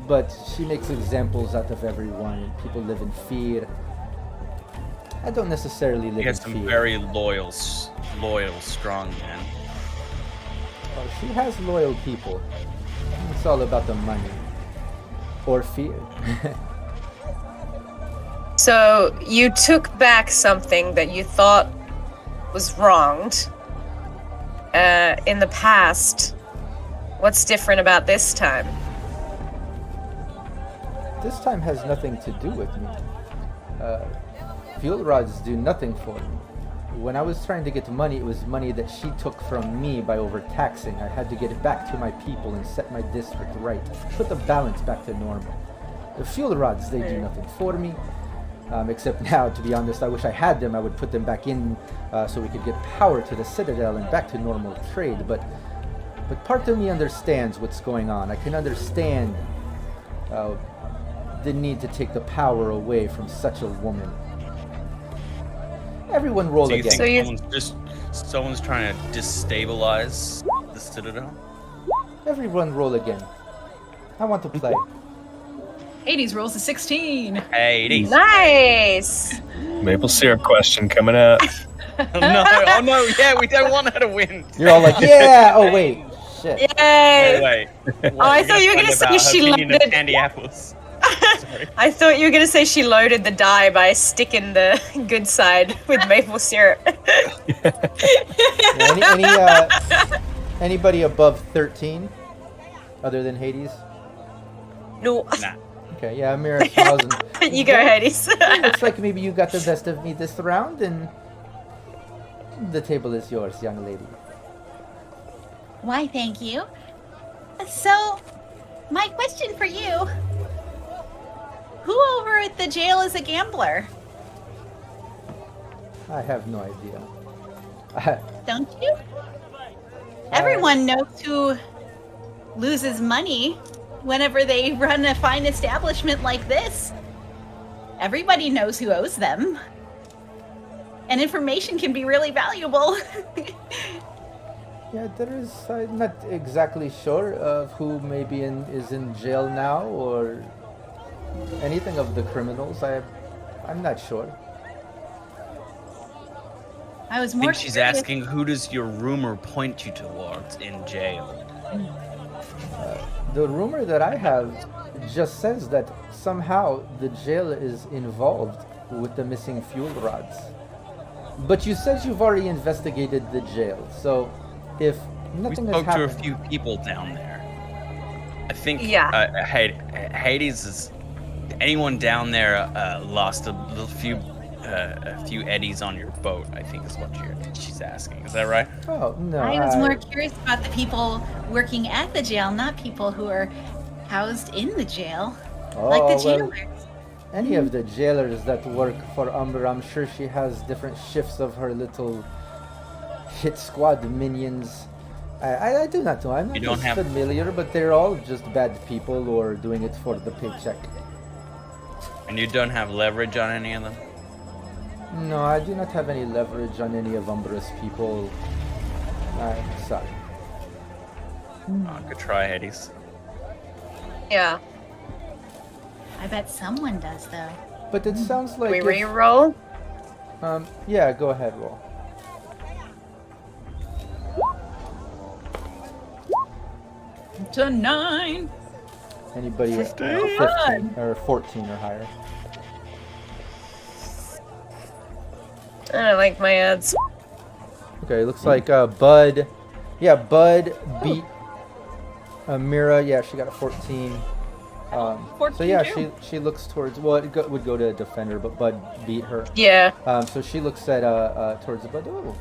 But she makes examples out of everyone and people live in fear. I don't necessarily live in fear. You got some very loyal, strong men. Well, she has loyal people. It's all about the money. Or fear. So you took back something that you thought was wronged in the past. What's different about this time? This time has nothing to do with me. Fuel rods do nothing for me. When I was trying to get money, it was money that she took from me by overtaxing. I had to get it back to my people and set my district right. Put the balance back to normal. The fuel rods, they do nothing for me. Except now, to be honest, I wish I had them. I would put them back in so we could get power to the Citadel and back to normal trade. But part of me understands what's going on. I can understand the need to take the power away from such a woman. Everyone roll Do you again. think someone's trying to destabilize the Citadel? Everyone roll again. I want to play. Hades rolls a 16. Hades. Nice! Maple syrup question coming out. Oh no, yeah, we don't want her to win. You're all like, yeah! Oh, wait. Shit. Yay! Wait. I thought you were gonna say she loaded. Candy apples. Sorry. I thought you were gonna say she loaded the die by sticking the good side with maple syrup. Anybody above 13? Other than Hades? No. Nah. Okay, yeah, Mira smiles and... You go, Hades. Looks like maybe you got the best of me this round, and the table is yours, young lady. Why, thank you. So, my question for you. Who over at the jail is a gambler? I have no idea. Don't you? Everyone knows who loses money whenever they run a fine establishment like this. Everybody knows who owes them. And information can be really valuable. Yeah, there is... I'm not exactly sure of who maybe is in jail now, or anything of the criminals. I'm not sure. I was I more think she's curious- asking, who does your rumor point you towards in jail? The rumor that I have just says that somehow the jail is involved with the missing fuel rods. But you said you've already investigated the jail, so if We nothing has spoke to a happened... few people down there. I think Yeah. Hades is... Anyone down there lost a few eddies on your boat, I think is what she's asking. Is that right? Oh, no. I was more curious about the people working at the jail, not people who are housed in the jail. Like the well, jailers. any of the jailers that work for Umber, I'm sure she has different shifts of her little hit squad minions. I do not know. I'm not just familiar, but they're all just bad people or doing it for the paycheck. And you don't have leverage on any of them? No, I do not have any leverage on any of Umbra's people. I'm sorry. Oh, good try, Hades. Yeah. I bet someone does, though. But it sounds like We if- re-roll? yeah, go ahead, roll. To 9. Anybody 15. 15 or 14 or higher. I don't like my ads. Okay, looks like Bud. Yeah, Bud beat Mira. Yeah, she got a 14. So 14 yeah, too. she looks towards. Well, it would go to a defender, but Bud beat her. Yeah. So she looks at towards the Bud. Oh,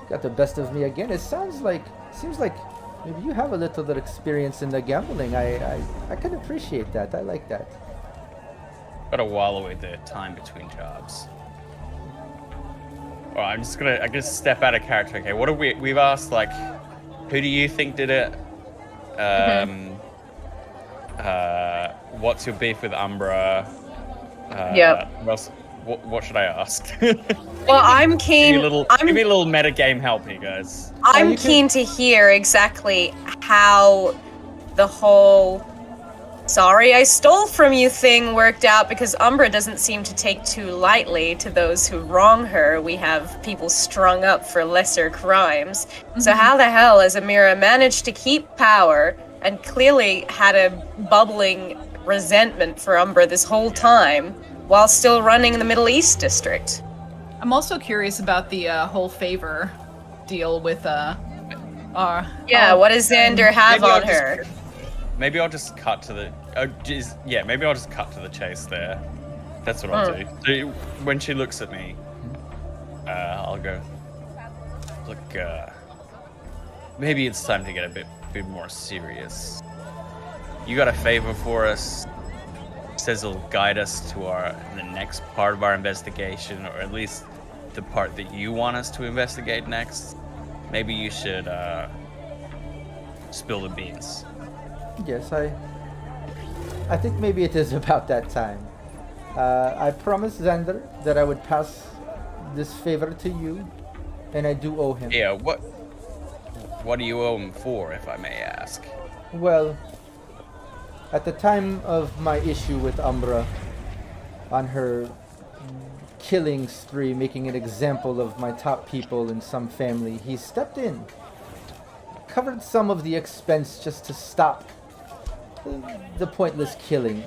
got the best of me again. It seems like maybe you have a little bit of experience in the gambling. I can appreciate that. I like that. Gotta while away the time between jobs. Well, I'm just gonna step out of character. Okay, what have we've asked, like, who do you think did it? What's your beef with Umbra? Yep. What else? What should I ask? Well, I'm keen. Give me a little metagame help here, guys. I'm you can- keen to hear exactly how the whole "sorry I stole from you" thing worked out, because Umbra doesn't seem to take too lightly to those who wrong her. We have people strung up for lesser crimes. So how the hell has Amira managed to keep power and clearly had a bubbling resentment for Umbra this whole time while still running the Middle East district? I'm also curious about the whole favor deal with Yeah, what does Xander have on her? Maybe I'll just cut to the. Maybe I'll just cut to the chase there. That's what I'll do. So when she looks at me, I'll go. Look, maybe it's time to get a bit more serious. You got a favor for us? Says it'll guide us to the next part of our investigation, or at least the part that you want us to investigate next. Maybe you should spill the beans. Yes, I think maybe it is about that time. I promised Xander that I would pass this favor to you, and I do owe him. Yeah, what do you owe him for, if I may ask? Well, at the time of my issue with Umbra, on her killing spree, making an example of my top people in some family, he stepped in, covered some of the expense just to stop the pointless killing.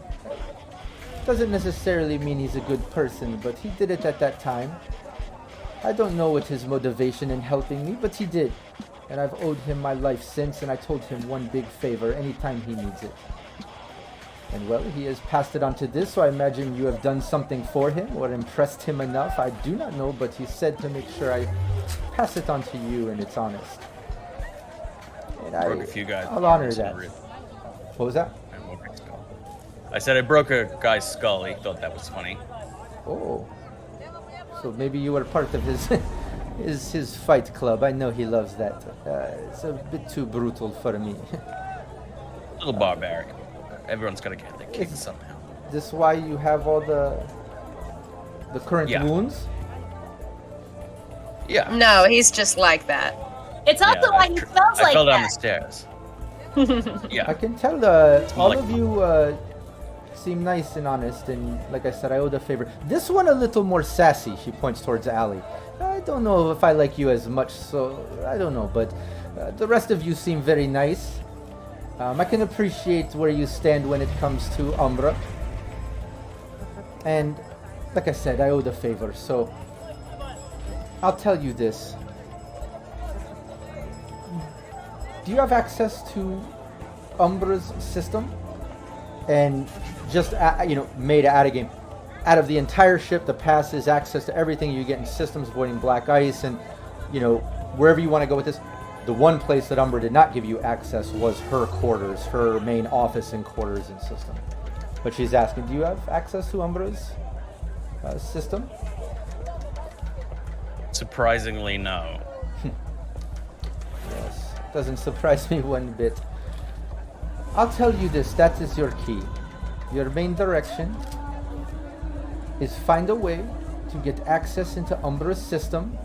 Doesn't necessarily mean he's a good person, but he did it at that time. I don't know what his motivation in helping me, but he did. And I've owed him my life since, and I told him one big favor anytime he needs it. And well, he has passed it on to this, so I imagine you have done something for him or impressed him enough. I do not know, but he said to make sure I pass it on to you and it's honest. And Broke a few guys. I'll honor that. What was that? I said I broke a guy's skull. He thought that was funny. Oh. So maybe you were part of his fight club. I know he loves that. It's a bit too brutal for me. A little barbaric. Everyone's got to get their kicks somehow. This why you have all the current wounds? Yeah. No, he's just like that. It's also why he smells I like fell down the that. stairs. Yeah. I can tell all of you seem nice and honest, and like I said, I owed a favor. This one a little more sassy. She points towards Allie. I don't know if I like you as much, so I don't know, but the rest of you seem very nice. I can appreciate where you stand when it comes to Umbra. And like I said, I owed a favor, so I'll tell you this. Do you have access to Umbra's system? And just, made out of game. Out of the entire ship, the passes, access to everything you get in systems, avoiding black ice, and, wherever you want to go with this. The one place that Umbra did not give you access was her quarters, her main office and quarters and system. But she's asking, do you have access to Umbra's system? Surprisingly, no. Yes, doesn't surprise me one bit. I'll tell you this, that is your key. Your main direction is find a way to get access into Umbra's system.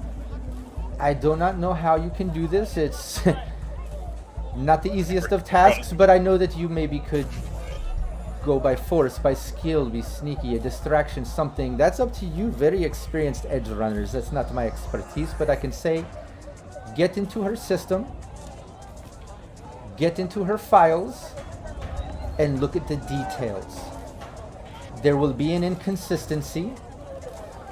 I do not know how you can do this. It's not the easiest of tasks, but I know that you maybe could go by force, by skill, be sneaky, a distraction, something. That's up to you, very experienced edge runners. That's not my expertise, but I can say, get into her system, get into her files, and look at the details. There will be an inconsistency,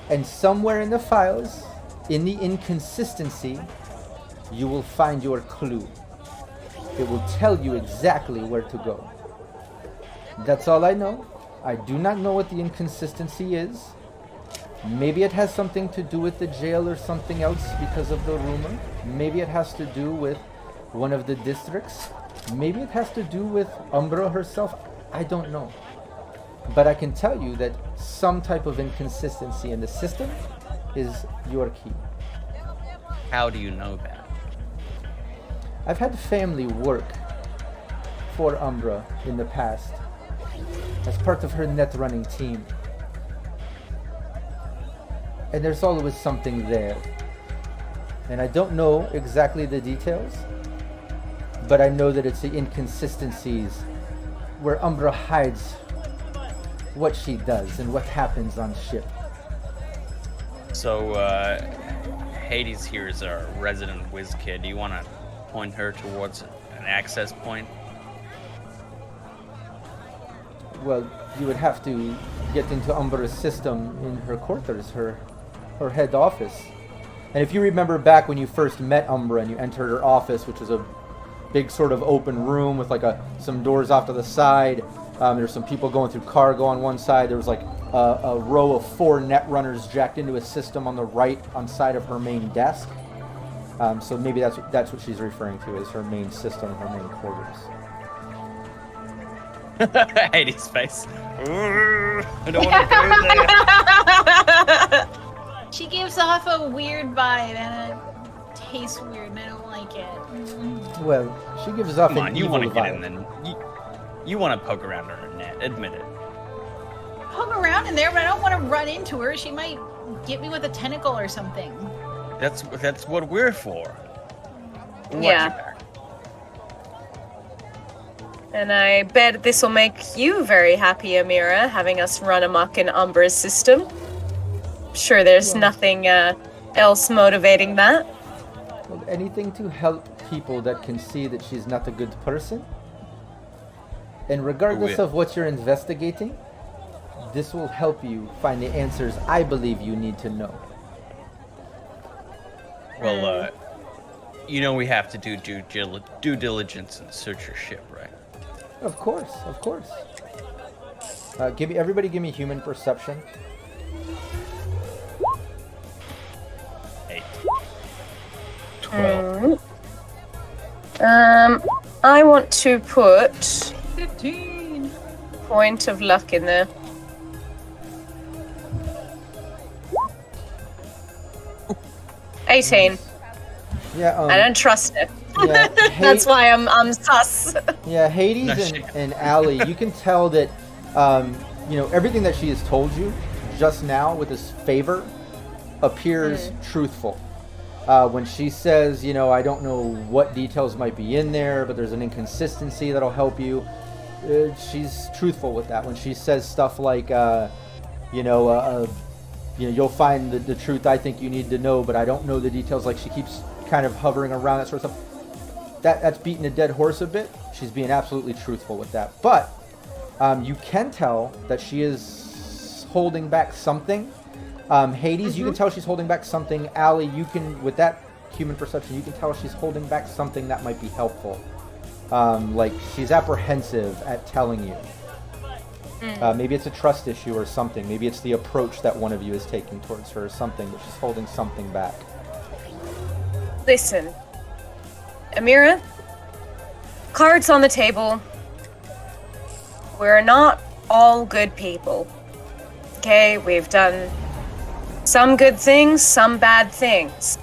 and somewhere in the files, in the inconsistency, you will find your clue. It will tell you exactly where to go. That's all I know. I do not know what the inconsistency is. Maybe it has something to do with the jail or something else because of the rumor. Maybe it has to do with one of the districts. Maybe it has to do with Umbra herself. I don't know. But I can tell you that some type of inconsistency in the system is your key. How do you know that? I've had family work for Umbra in the past as part of her net running team. And there's always something there. And I don't know exactly the details, but I know that it's the inconsistencies where Umbra hides what she does and what happens on ship. So, Hades here is our resident whiz kid. Do you want to point her towards an access point? Well, you would have to get into Umbra's system in her quarters, her head office. And if you remember back when you first met Umbra and you entered her office, which was a big sort of open room with like some doors off to the side. There's some people going through cargo on one side. There was like a row of 4 Netrunners jacked into a system on the right on side of her main desk. So maybe that's what she's referring to as her main system, her main quarters. Hades' face. I don't want to go there. She gives off a weird vibe and it tastes weird and I don't like it. Well, she gives off Come an on, you evil want to get vibe. in then. You want to poke around her net, admit it. Poke around in there, but I don't want to run into her. She might get me with a tentacle or something. That's what we're for. We'll watch Yeah. your back. And I bet this will make you very happy, Amira, having us run amok in Umbra's system. Sure, there's nothing else motivating that. Well, anything to help people that can see that she's not a good person. And regardless of what you're investigating, this will help you find the answers I believe you need to know. Well, you know we have to do due diligence and search your ship, right? Of course, of course. Everybody give me human perception. 8. 12. I want to put 15. point of luck in there. $18. Yeah, I don't trust it. yeah, That's why I'm sus. Yeah, Hades No and, shit. and Allie, you can tell that, everything that she has told you just now with this favor appears truthful. When she says, I don't know what details might be in there, but there's an inconsistency that'll help you, she's truthful with that. When she says stuff like, you'll find the truth I think you need to know, but I don't know the details, like she keeps kind of hovering around that sort of stuff. That's beating a dead horse a bit. She's being absolutely truthful with that. But you can tell that she is holding back something. Hades, you can tell she's holding back something. Allie, you can, with that human perception, you can tell she's holding back something that might be helpful. Like she's apprehensive at telling you. Maybe it's a trust issue or something. Maybe it's the approach that one of you is taking towards her or something, but she's holding something back. Listen, Amira, cards on the table. We're not all good people. Okay, we've done some good things, some bad things.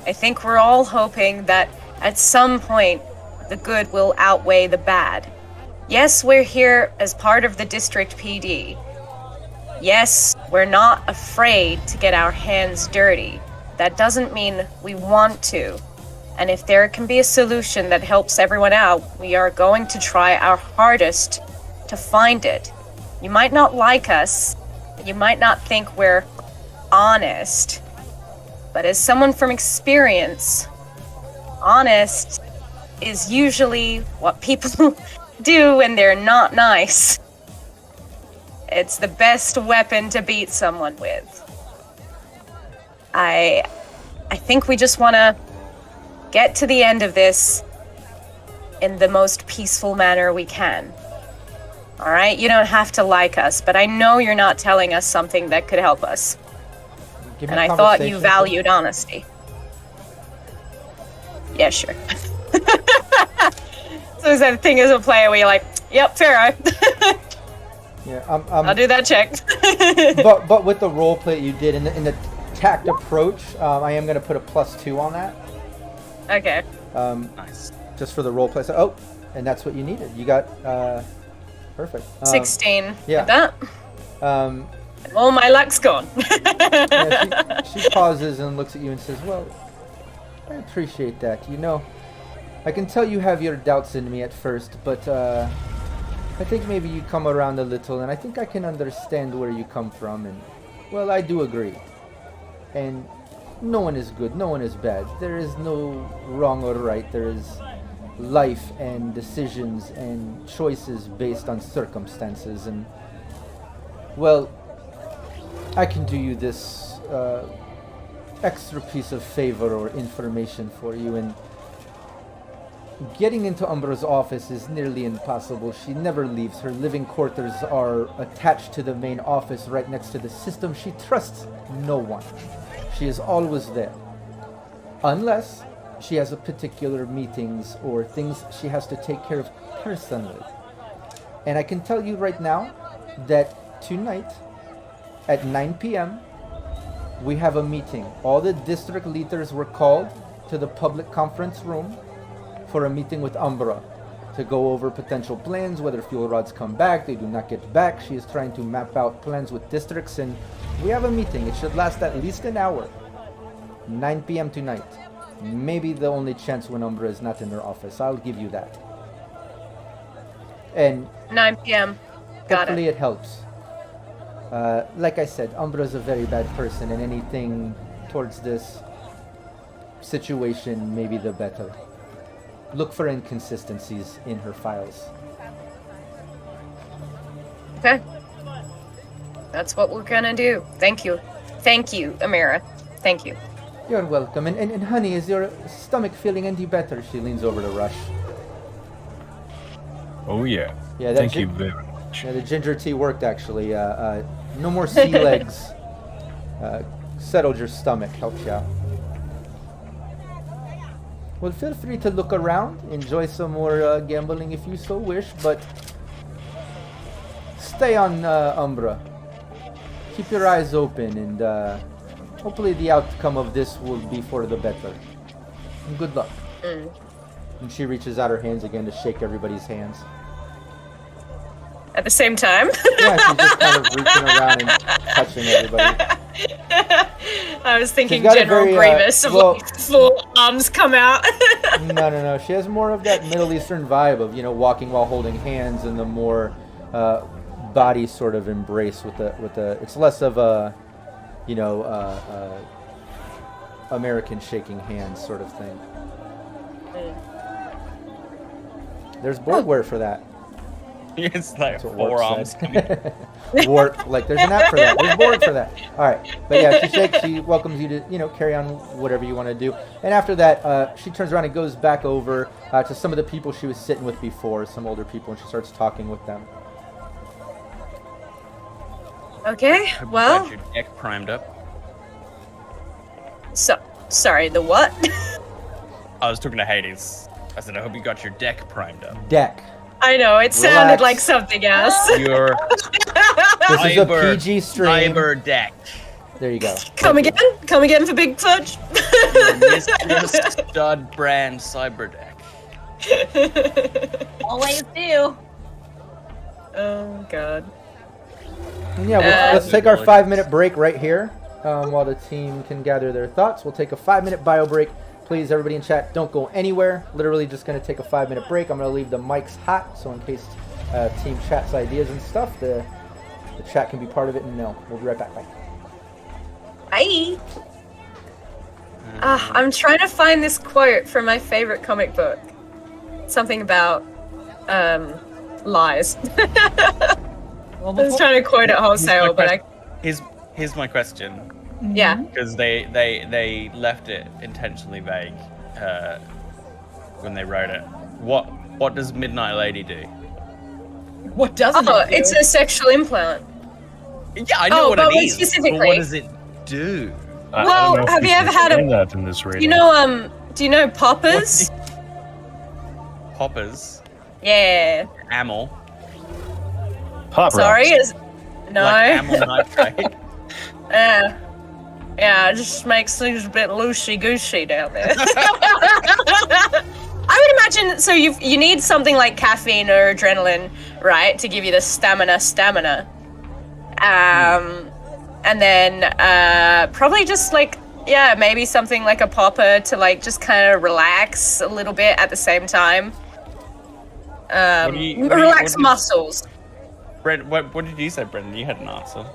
I think we're all hoping that at some point the good will outweigh the bad. Yes, we're here as part of the district PD, Yes, we're not afraid to get our hands dirty. That doesn't mean we want to. And if there can be a solution that helps everyone out, we are going to try our hardest to find it. You might not like us, you might not think we're honest, but as someone from experience, honest is usually what people do when they're not nice. It's the best weapon to beat someone with. I think we just want to get to the end of this in the most peaceful manner we can. All right? You don't have to like us, but I know you're not telling us something that could help us. And I thought you valued honesty. Yeah, sure. So is that thing as a player where you're like, yep, Pharaoh. Yeah, I'll do that check. but with the role play you did in the tact approach, I am going to put a +2 on that. Okay. Nice. Just for the role play. So, oh, and that's what you needed. You got perfect. 16. Yeah. That. All my luck's gone. Yeah, she pauses and looks at you and says, "Well, I appreciate that. You know, I can tell you have your doubts in me at first, but I think maybe you come around a little, and I think I can understand where you come from. And well, I do agree. And no one is good, no one is bad. There is no wrong or right. There is life and decisions and choices based on circumstances. And well, I can do you this extra piece of favor or information for you. And getting into Umbra's office is nearly impossible. She never leaves. Her living quarters are attached to the main office right next to the system. She trusts no one. She is always there. Unless she has a particular meetings or things she has to take care of personally. And I can tell you right now that tonight at 9 p.m. we have a meeting. All the district leaders were called to the public conference room for a meeting with Umbra to go over potential plans, whether fuel rods come back, they do not get back. She is trying to map out plans with districts, and we have a meeting. It should last at least an hour. 9 p.m. tonight. Maybe the only chance when Umbra is not in her office. I'll give you that. And 9 p.m. Got hopefully it. it helps. Like I said, Umbra is a very bad person, and anything towards this situation, maybe the better. Look for inconsistencies in her files. Okay. That's what we're gonna do. Thank you. Thank you, Amira. Thank you. You're welcome. And honey, is your stomach feeling any better? She leans over to Rush. Oh yeah. Yeah, Thank you very much. Yeah, the ginger tea worked actually. No more sea legs. Settled your stomach, helped you out. Well, feel free to look around, enjoy some more gambling if you so wish, but stay on Umbra. Keep your eyes open, and hopefully the outcome of this will be for the better. And good luck. And she reaches out her hands again to shake everybody's hands. At the same time? Yeah, she's just kind of reaching around and touching everybody. I was thinking She's got a General very, Grievous of well- like full arms come out. No. She has more of that Middle Eastern vibe of, walking while holding hands, and the more body sort of embrace with the. It's less of a, American shaking hands sort of thing. There's boardware for that. It's like That's what Warp forearms. said. Warp, like there's an app for that. There's board for that. All right, but yeah, she shakes. She welcomes you to carry on whatever you want to do. And after that, she turns around and goes back over to some of the people she was sitting with before, some older people, and she starts talking with them. Okay, Hope you well, got your deck primed up. sorry, the what? I was talking to Hades. I said, I hope you got your deck primed up. Deck. I know, it sounded Relax. like something else. Your This is a PG stream. cyber deck. There you go. Come again for Big Fudge. Your Mistress Stud brand cyber deck. Always do. Oh, God. And yeah, let's take our 5-minute break right here while the team can gather their thoughts. We'll take a 5-minute bio break. Please, everybody in chat, don't go anywhere. Literally just going to take a 5-minute break. I'm going to leave the mics hot, so in case team chats ideas and stuff, the chat can be part of it and know. We'll be right back. Bye. Bye. I'm trying to find this quote from my favorite comic book. Something about lies. I was trying to quote it wholesale, but Here's my question. Yeah. Because they left it intentionally vague when they wrote it. What does Midnight Lady do? What doesn't it do? It's a sexual implant. Yeah, I know what it is. Specifically. But what does it do? Well, have you ever had that in this radio? Do you know poppers? Poppers? Yeah. Amyl? Pop Sorry, rocks. no. Like amyl nitrate? Yeah, it just makes things a bit loosey-goosey down there. I would imagine, so you need something like caffeine or adrenaline, right, to give you the stamina. And then probably just maybe something like a popper to just kind of relax a little bit at the same time. Relax muscles. Brent, what did you say, Brendan? You had an answer.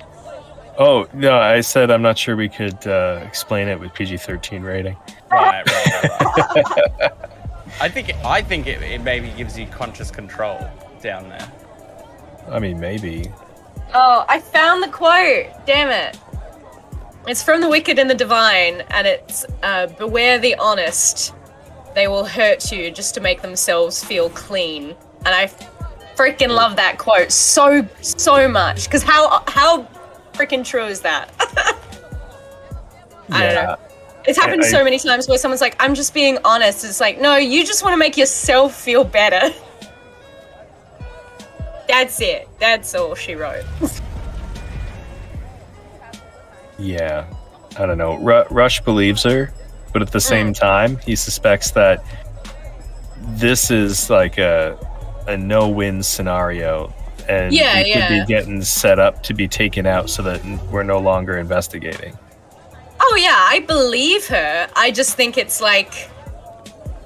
Oh, no, I said I'm not sure we could explain it with PG-13 rating. Right. I think it maybe gives you conscious control down there. I mean, maybe. Oh, I found the quote. Damn it. It's from The Wicked and the Divine, and it's, beware the honest. They will hurt you just to make themselves feel clean. And I freaking love that quote so much. Because how freaking true is that? I don't know. It's happened so many times where someone's like, I'm just being honest. It's like, no, you just want to make yourself feel better. That's it. That's all she wrote. Yeah. I don't know. Rush believes her, but at the same time, he suspects that this is like a no-win scenario. And we could be getting set up to be taken out so that we're no longer investigating. Oh yeah, I believe her. I just think it's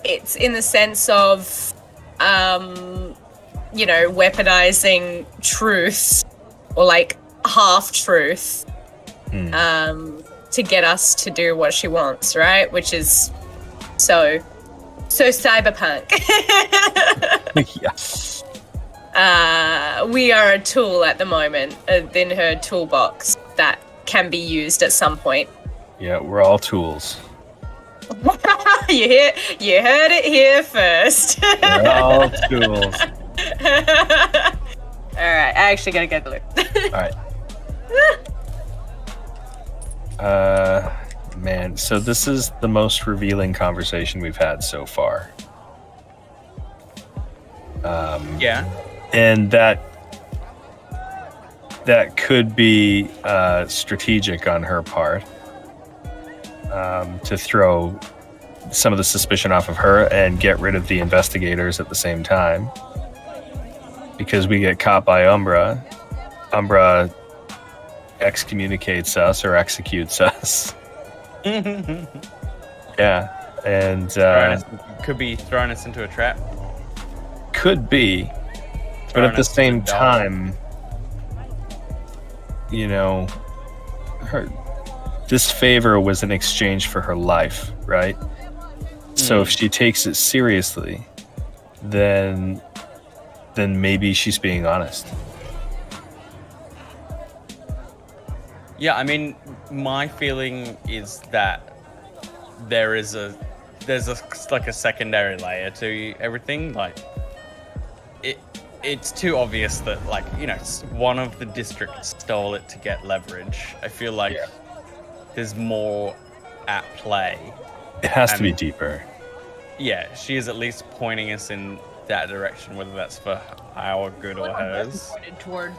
it's in the sense of, weaponizing truth or half-truth to get us to do what she wants, right? Which is so cyberpunk. Yeah. We are a tool at the moment in her toolbox that can be used at some point. Yeah, we're all tools. You heard it here first. We're all tools. Alright, I actually gotta get the loop. Alright. Man, so this is the most revealing conversation we've had so far. Yeah. And that could be strategic on her part, to throw some of the suspicion off of her and get rid of the investigators at the same time. Because we get caught by Umbra. Umbra excommunicates us or executes us. Yeah. And could be throwing us into a trap. Could be. But at the same time, this favor was in exchange for her life, right? So if she takes it seriously, then maybe she's being honest. Yeah, I mean, my feeling is that there's a secondary layer to everything. It's too obvious that one of the districts stole it to get leverage. I feel like there's more at play. It has to be deeper. Yeah, she is at least pointing us in that direction, whether that's for our good or hers.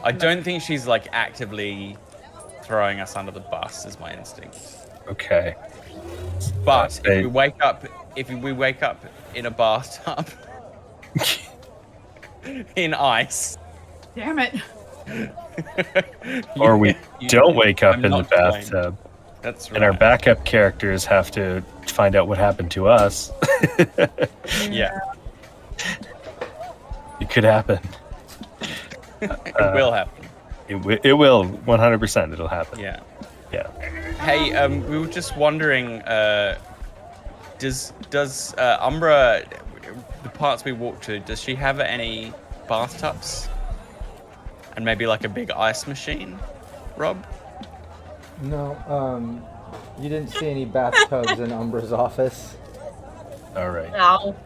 I don't think she's actively throwing us under the bus, is my instinct. Okay. But if we wake up in a bathtub in ice, damn it, Or we don't wake up I'm in the not to blame. bathtub, That's right. and our backup characters have to find out what happened to us. Yeah, It could happen. it will happen. It will 100%. It'll happen. Yeah. Yeah. Hey, we were just wondering, does Umbra, the parts we walked to, does she have any bathtubs? And maybe like a big ice machine, Rob? No, you didn't see any bathtubs in Umbra's office. All right. No.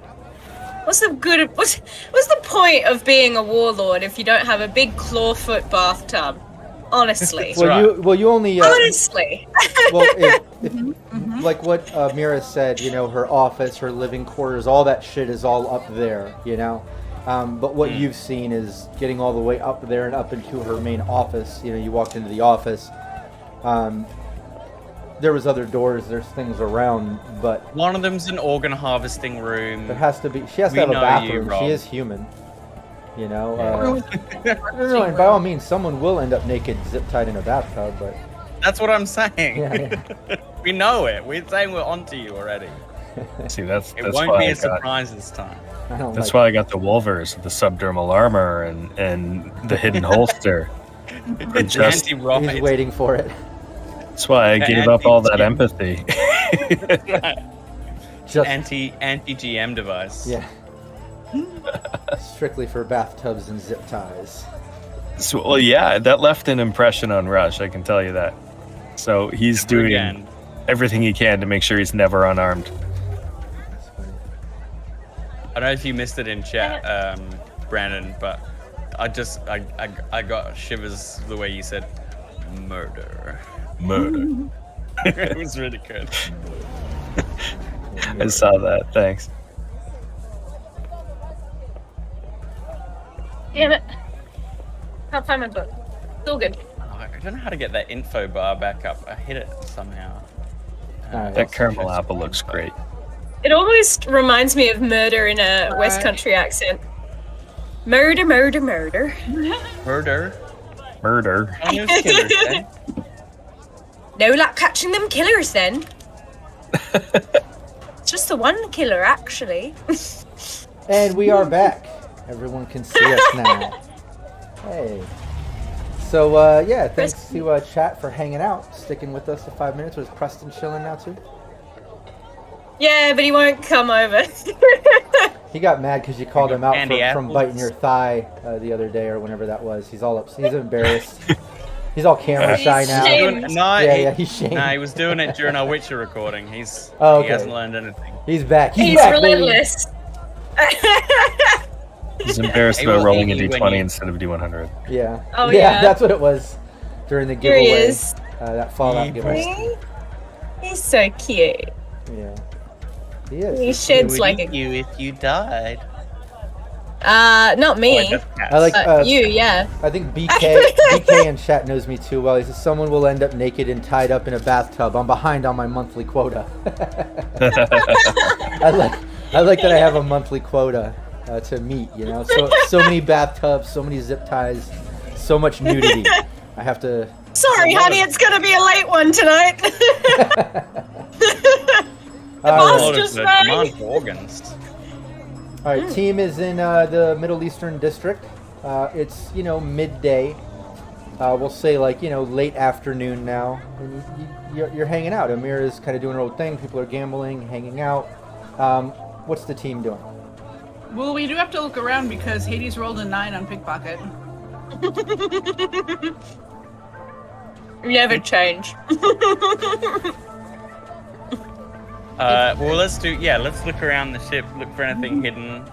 What's the point of being a warlord if you don't have a big clawfoot bathtub? Honestly. Well, you only. Honestly. Well, like what Mira said, her office, her living quarters, all that shit is all up there, But what you've seen is getting all the way up there and up into her main office. You walked into the office. There was other doors. There's things around, but One of them's an organ harvesting room. there has to be. She has to We have a know bathroom. you, Rob. She is human. No, and by all means, someone will end up naked, zip tied in a bathtub. But That's what I'm saying. Yeah. We know it. We're saying we're onto you already. See, that's It that's won't why be I a got. surprise this time. I don't That's like. why I got the Wolvers, the subdermal armor, and the hidden holster. It's just- He's anti-rocket. waiting for it. That's why I gave up all that empathy. Just Anti-GM device. yeah. Strictly for bathtubs and zip ties. So, well, yeah, that left an impression on Rush. I can tell you that. So he's doing Again. everything he can to make sure he's never unarmed. That's funny. I don't know if you missed it in chat, Brandon, but I got shivers the way you said murder. Murder. It was really good. I saw that. Thanks. Damn it. Can't find my book. It's all good. I don't know how to get that info bar back up. I hit it somehow. Alright. That caramel apple looks great. It almost reminds me of murder in a West Country accent. Murder, murder, murder. Murder. Murder. On those killers, eh? No luck catching them killers then. It's just the one killer, actually. And we are back. Everyone can see us now. Hey. So, yeah, thanks to chat for hanging out, sticking with us for 5 minutes. Was Preston chilling now, too? Yeah, but he won't come over. He got mad because you called him out Candy from apples. biting your thigh the other day or whenever that was. He's all He's embarrassed. He's all camera shy He's now. shamed. He's shamed. No, he was doing it during our Witcher recording. Oh, He okay. hasn't learned anything. He's back. He's back, baby. relentless. He's embarrassed He about will rolling a hate you when d20 you- instead of d100. Yeah. Oh, yeah, yeah. that's what it was during the Here he giveaway. is. That Fallout giveaway. He's so cute. Yeah. He is. He sheds like a... you if you died. Not me. I like. You, yeah. I think BK in chat knows me too well. He says someone will end up naked and tied up in a bathtub. I'm behind on my monthly quota. I like that I have a monthly quota to meet. So many bathtubs, so many zip ties, so much nudity. I have to. Sorry, honey, it's gonna be a late one tonight. All just Demand ready. for organs. right, team is in the Middle Eastern District. It's midday. We'll say late afternoon now. And you're hanging out. Amira's kind of doing her own thing. People are gambling, hanging out. What's the team doing? Well, we do have to look around because Hades rolled a 9 on pickpocket. Never change. Well, let's look around the ship, look for anything hidden.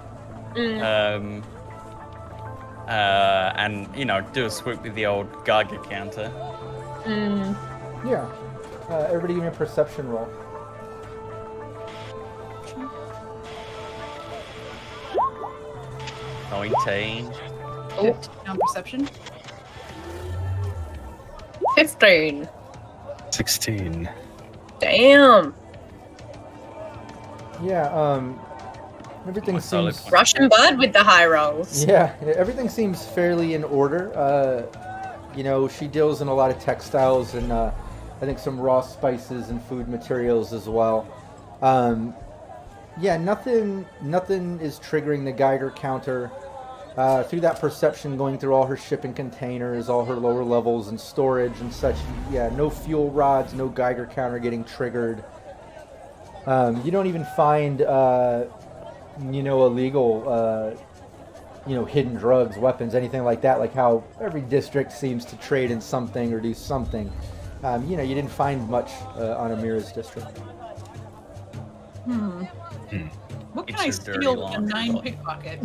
And do a swoop with the old Geiger counter. Yeah. Everybody give me a perception roll. $19. 15 on perception. 15. 16. Damn. Yeah, everything solid seems... point. Russian bud with the high rolls. Yeah, everything seems fairly in order. You know, she deals in a lot of textiles and I think some raw spices and food materials as well. Yeah, nothing is triggering the Geiger counter. Through that perception, going through all her shipping containers, all her lower levels and storage and such, yeah, no fuel rods, no Geiger counter getting triggered. You don't even find, you know, illegal, you know, hidden drugs, weapons, anything like that, like how every district seems to trade in something or do something. You know, you didn't find much on Amira's district. What can It's I your dirty steal with a laundry 9 boy. pickpocket?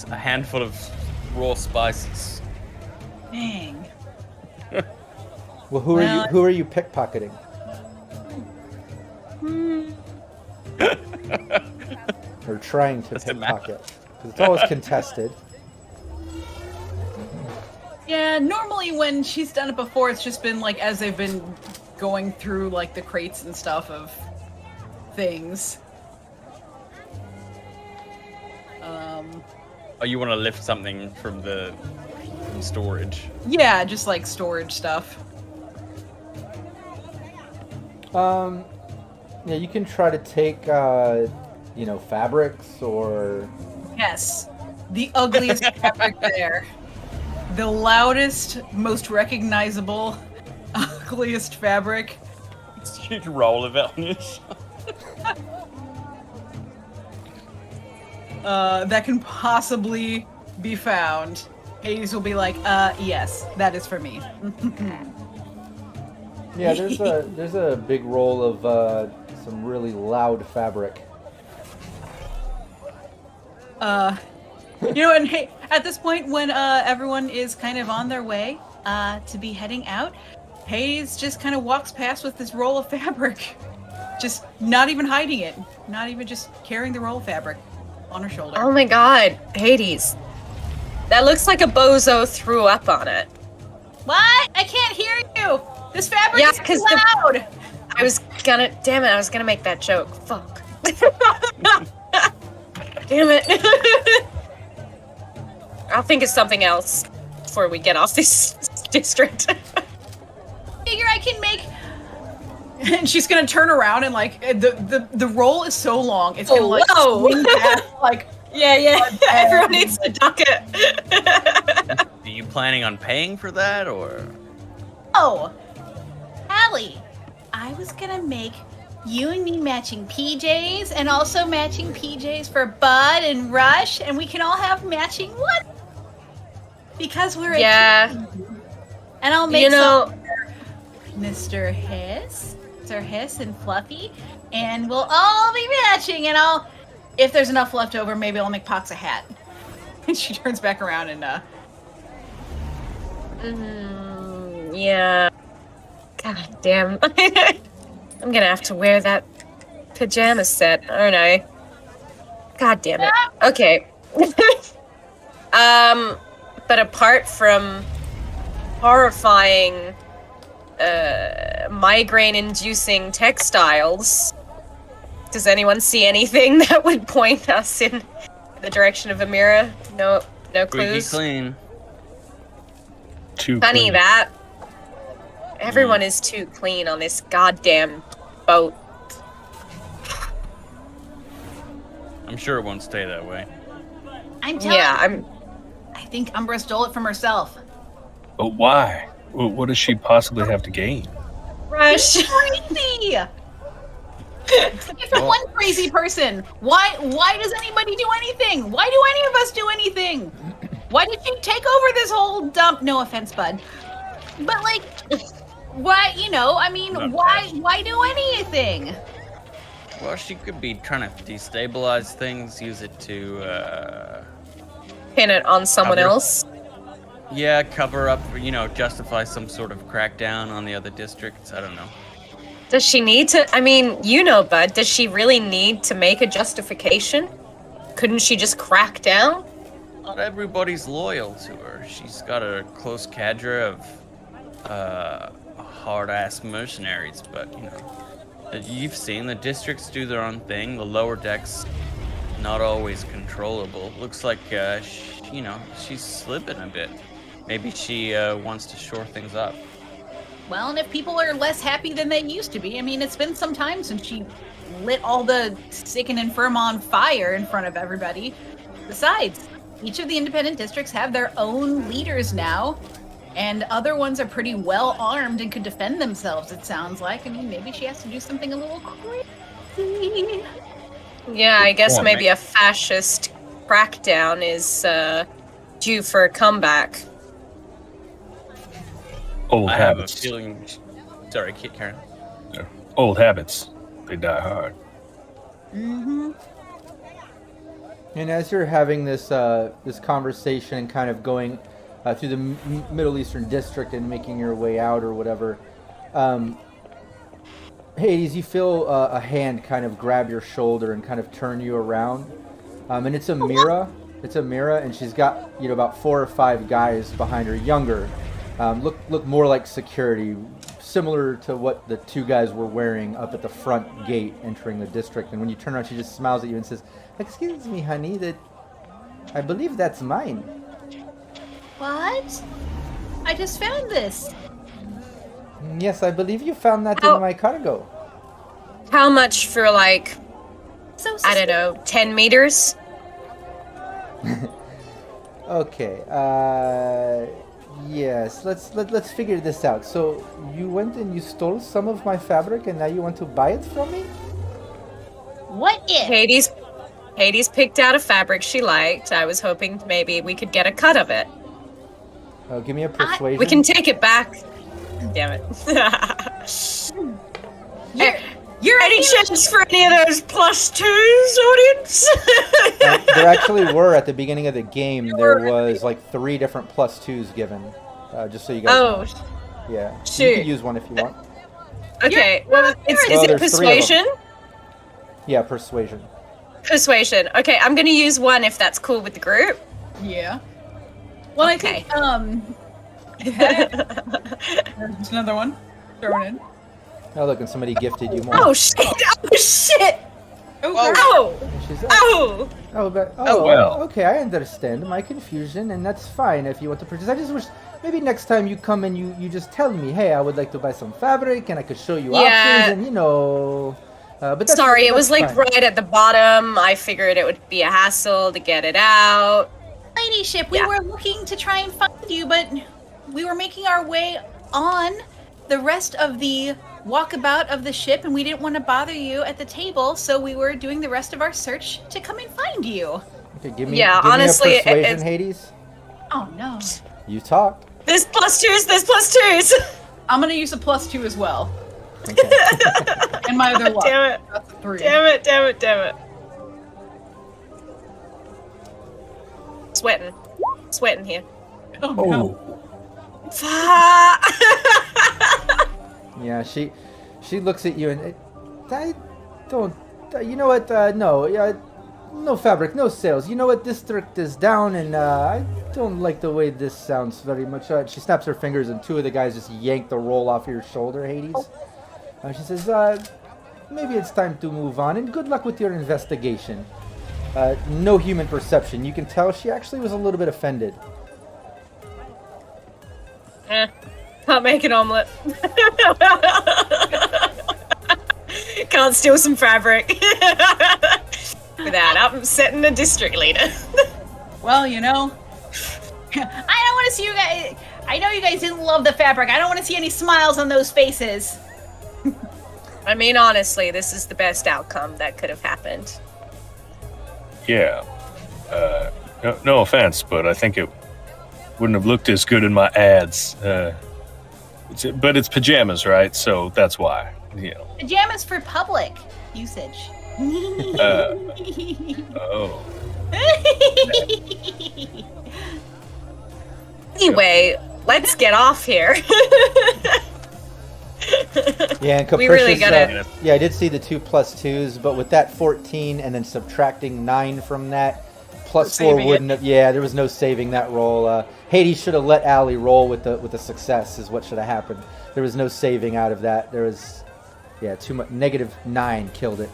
A handful of raw spices. Dang. Well, who are you pickpocketing? Or trying to Doesn't matter. pickpocket? Because it's always contested. Yeah, normally when she's done it before, it's just been like as they've been going through like the crates and stuff of things. Oh, you want to lift something from storage? Yeah, just like storage stuff. Yeah, you can try to take, you know, fabrics or... Yes, the ugliest fabric there. The loudest, most recognizable, ugliest fabric. It's a huge roll of Elnish. That can possibly be found. Hades will be like, yes, that is for me. Yeah, there's a big roll of some really loud fabric. You know, and hey, at this point when everyone is kind of on their way to be heading out, Hades just kind of walks past with this roll of fabric. Just not even hiding it. Not even just carrying the roll of fabric on her shoulder. Oh my god, Hades. That looks like a bozo threw up on it. What? I can't hear you. This fabric Yeah, is 'cause too loud. I was gonna make that joke. Fuck. Damn it. I'll think of something else before we get off this district. Figure I can make. And she's gonna turn around and like the roll is so long, it's gonna like whoa. swing past, like Yeah. Everyone needs to duck it. Are you planning on paying for that, or? Oh, Allie, I was gonna make you and me matching PJs and also matching PJs for Bud and Rush, and we can all have matching what? Because we're Yeah. a team. And I'll make You know, some for Mr. Hiss, Sir Hiss and Fluffy, and we'll all be matching. And I'll, if there's enough left over, maybe I'll make Pox a hat. and she turns back around and yeah. God damn. I'm gonna have to wear that pajama set, aren't I? God damn it. Okay. But apart from horrifying, migraine-inducing textiles, does anyone see anything that would point us in the direction of Amira? No Squeaky clues? clean. Too Funny clean. that. Everyone is too clean on this goddamn boat. I'm sure it won't stay that way. I'm telling Yeah, you, I think Umbra stole it from herself. But why? What does she possibly have to gain? Rush. Crazy! If for one crazy person, why does anybody do anything? Why do any of us do anything? Why did you take over this whole dump? No offense, bud. But like, why, you know, I mean, Not why do anything? Well, she could be trying to destabilize things, use it to, Pin it on someone Cover. else. yeah, cover up, justify some sort of crackdown on the other districts. I don't know. Does she need to? I mean, you know, Bud, does she really need to make a justification? Couldn't she just crack down? Not everybody's loyal to her. She's got a close cadre of hard-ass mercenaries, but, you've seen the districts do their own thing. The lower decks not always controllable. Looks like, she's slipping a bit. Maybe she wants to shore things up. Well, and if people are less happy than they used to be, I mean, it's been some time since she lit all the sick and infirm on fire in front of everybody. Besides, each of the independent districts have their own leaders now, and other ones are pretty well armed and could defend themselves, it sounds like. I mean, maybe she has to do something a little crazy. Yeah, I guess maybe a fascist crackdown is due for a comeback. Old I habits. have a feeling. Sorry, Karen. Old habits. They die hard. Mm-hmm. And as you're having this this conversation and kind of going through the Middle Eastern district and making your way out or whatever, Hades, you feel a hand kind of grab your shoulder and kind of turn you around, and it's Amira. It's Amira, and she's got about 4 or 5 guys behind her, younger. Look more like security, similar to what the 2 guys were wearing up at the front gate entering the district. And when you turn around, she just smiles at you and says, "Excuse me, honey, I believe that's mine." What? I just found this. Yes, I believe you found that in my cargo. How much for, like, So I don't know, 10 meters? Okay. Yes. Let's figure this out. So you went and you stole some of my fabric, and now you want to buy it from me? What if? Hades picked out a fabric she liked. I was hoping maybe we could get a cut of it. Oh, give me a persuasion. We can take it back. Damn it. You're any chance for any of those +2s, audience? There actually were at the beginning of the game. There was like 3 different +2s given, just so you guys know. Yeah. Shoot. You can use one if you want. Okay. Well, is it there's 3 of them. persuasion? Yeah, persuasion. Persuasion. Okay, I'm gonna use 1 if that's cool with the group. Yeah. Well, Okay. I think, there's another one. Throw it in. Oh, look, and somebody gifted you more. Oh shit! Oh shit! Oh, Oh! And she's Oh! well. Okay, I understand my confusion, and that's fine if you want to purchase. I just wish maybe next time you come and you just tell me, hey, I would like to buy some fabric, and I could show you options, and but that's, Sorry, it that's was like fine. right at the bottom. I figured it would be a hassle to get it out. Ladyship, we Yeah. were looking to try and find you, but we were making our way on the rest of the walkabout of the ship, and we didn't want to bother you at the table, so we were doing the rest of our search to come and find you. Okay, give me honestly, a persuasion, it's- Hades. Oh no. You talked. There's +2s, there's +2s! I'm gonna use a +2 as well. Okay. And my other luck. Damn it. That's a 3. Damn it, damn it, damn it. Sweating here. Oh no. Yeah, she looks at you and I don't. You know what? No, no fabric, no sales. You know what? District is down, and I don't like the way this sounds very much. She snaps her fingers, and 2 of the guys just yank the roll off your shoulder, Hades. She says, maybe it's time to move on, and good luck with your investigation. No human perception. You can tell she actually was a little bit offended. Can't make an omelet. Can't steal some fabric without upsetting the district leader. Well, I don't want to see you guys. I know you guys didn't love the fabric. I don't want to see any smiles on those faces. I mean, honestly, this is the best outcome that could have happened. Yeah. No offense, but I think it wouldn't have looked as good in my ads. But it's pajamas, right? So that's why. Pajamas for public usage. Oh. Anyway, let's get off here. Yeah, and Capricious, We really gotta- yeah, I did see the 2 +2s, but with that 14 and then subtracting 9 from that, +4 saving wouldn't have. Yeah, there was no saving that roll. Hades should have let Allie roll with the success. Is what should have happened. There was no saving out of that. There was, too much. -9 killed it.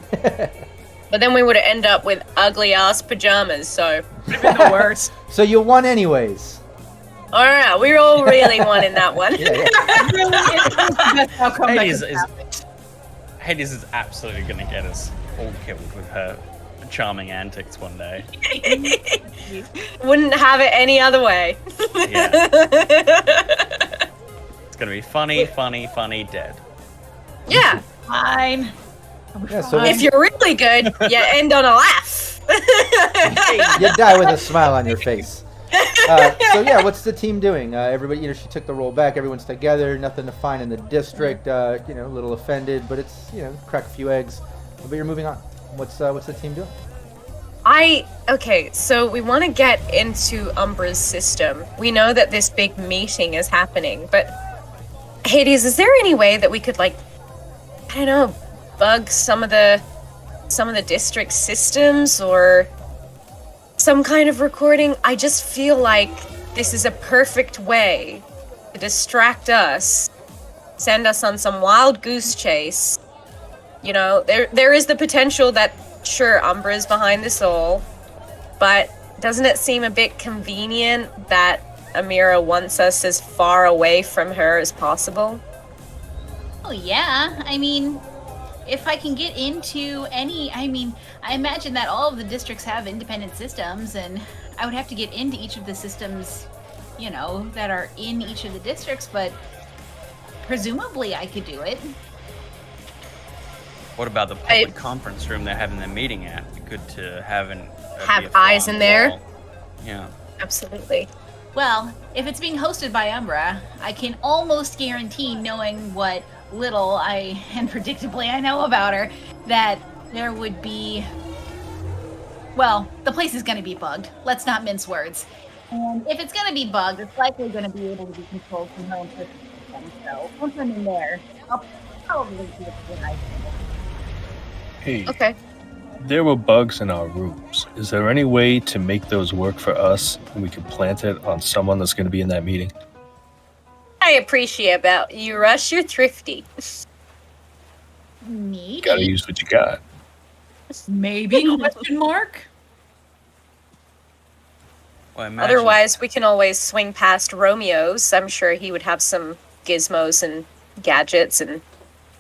But then we would end up with ugly ass pajamas, so. The worst. So you won anyways. Alright, we all really won in that one. Yeah. Really, it's the best outcome that Hades could is, happen. Hades is absolutely going to get us all killed with her charming antics one day. Wouldn't have it any other way. Yeah. It's going to be funny, dead. Yeah. Fine. Yeah, so If you're really good, you end on a laugh. you die with a smile on your face. So yeah, what's the team doing? Everybody, she took the roll back. Everyone's together. Nothing to find in the district. A little offended, but it's crack a few eggs. But you're moving on. What's the team doing? Okay, so we want to get into Umbra's system. We know that this big meeting is happening, but Hades, is there any way that we could bug some of the district systems or some kind of recording? I just feel like this is a perfect way to distract us, send us on some wild goose chase. There is the potential that, sure, Umbra's behind this all, but doesn't it seem a bit convenient that Amira wants us as far away from her as possible? Oh, yeah. I mean, if I can get into I imagine that all of the districts have independent systems, and I would have to get into each of the systems, that are in each of the districts, but presumably I could do it. What about the public conference room they're having their meeting at? It'd be good to have eyes in there. Wall. Yeah. Absolutely. Well, if it's being hosted by Umbra, I can almost guarantee, knowing what little and predictably I know about her, that there would be... Well, the place is going to be bugged. Let's not mince words. And if it's going to be bugged, it's likely going to be able to be controlled from her own system. So once I'm in there, I'll probably do it with I Hey, Okay. there were bugs in our rooms. Is there any way to make those work for us and we can plant it on someone that's going to be in that meeting? I appreciate about you, Rush. You're thrifty. Maybe. Gotta use what you got. Maybe? Question mark? Well, imagine, Otherwise, we can always swing past Romeo's. I'm sure he would have some gizmos and gadgets and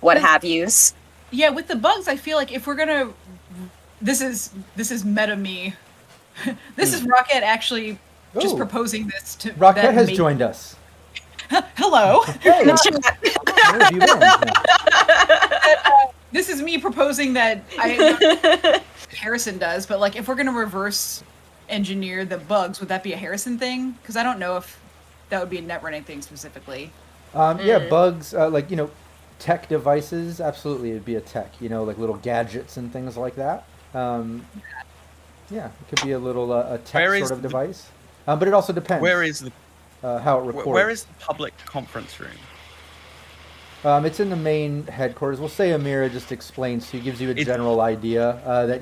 what have yous. Yeah, with the bugs, I feel like if we're gonna... This is meta me. This is Rockette actually just Ooh. proposing this to... Rockette has joined us. Hello. Hey, where have you been? This is me proposing that Harrison does, but if we're gonna reverse engineer the bugs, would that be a Harrison thing? Because I don't know if that would be a net running thing specifically. Yeah, bugs, tech devices, absolutely, it'd be a tech, little gadgets and things like that. Yeah, it could be a little a tech sort of device. But it also depends. Where is the how it records. Where is the public conference room? It's in the main headquarters. We'll say Amira just explains, so he gives you a general idea that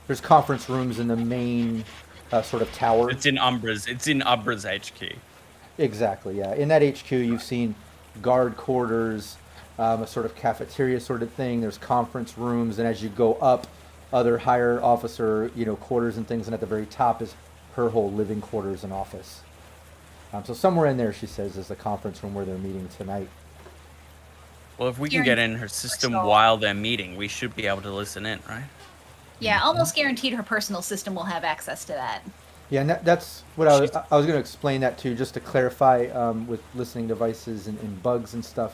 there's conference rooms in the main sort of tower. It's in Umbra's HQ. Exactly, yeah. In that HQ, you've seen guard quarters, a sort of cafeteria sort of thing. There's conference rooms, and as you go up, other higher officer, quarters and things. And at the very top is her whole living quarters and office. So somewhere in there, she says, is the conference room where they're meeting tonight. Well, if we can get in her system while they're meeting, we should be able to listen in, right? Yeah, almost guaranteed her personal system will have access to that. Yeah, and that's what I was going to explain that too, just to clarify with listening devices and bugs and stuff.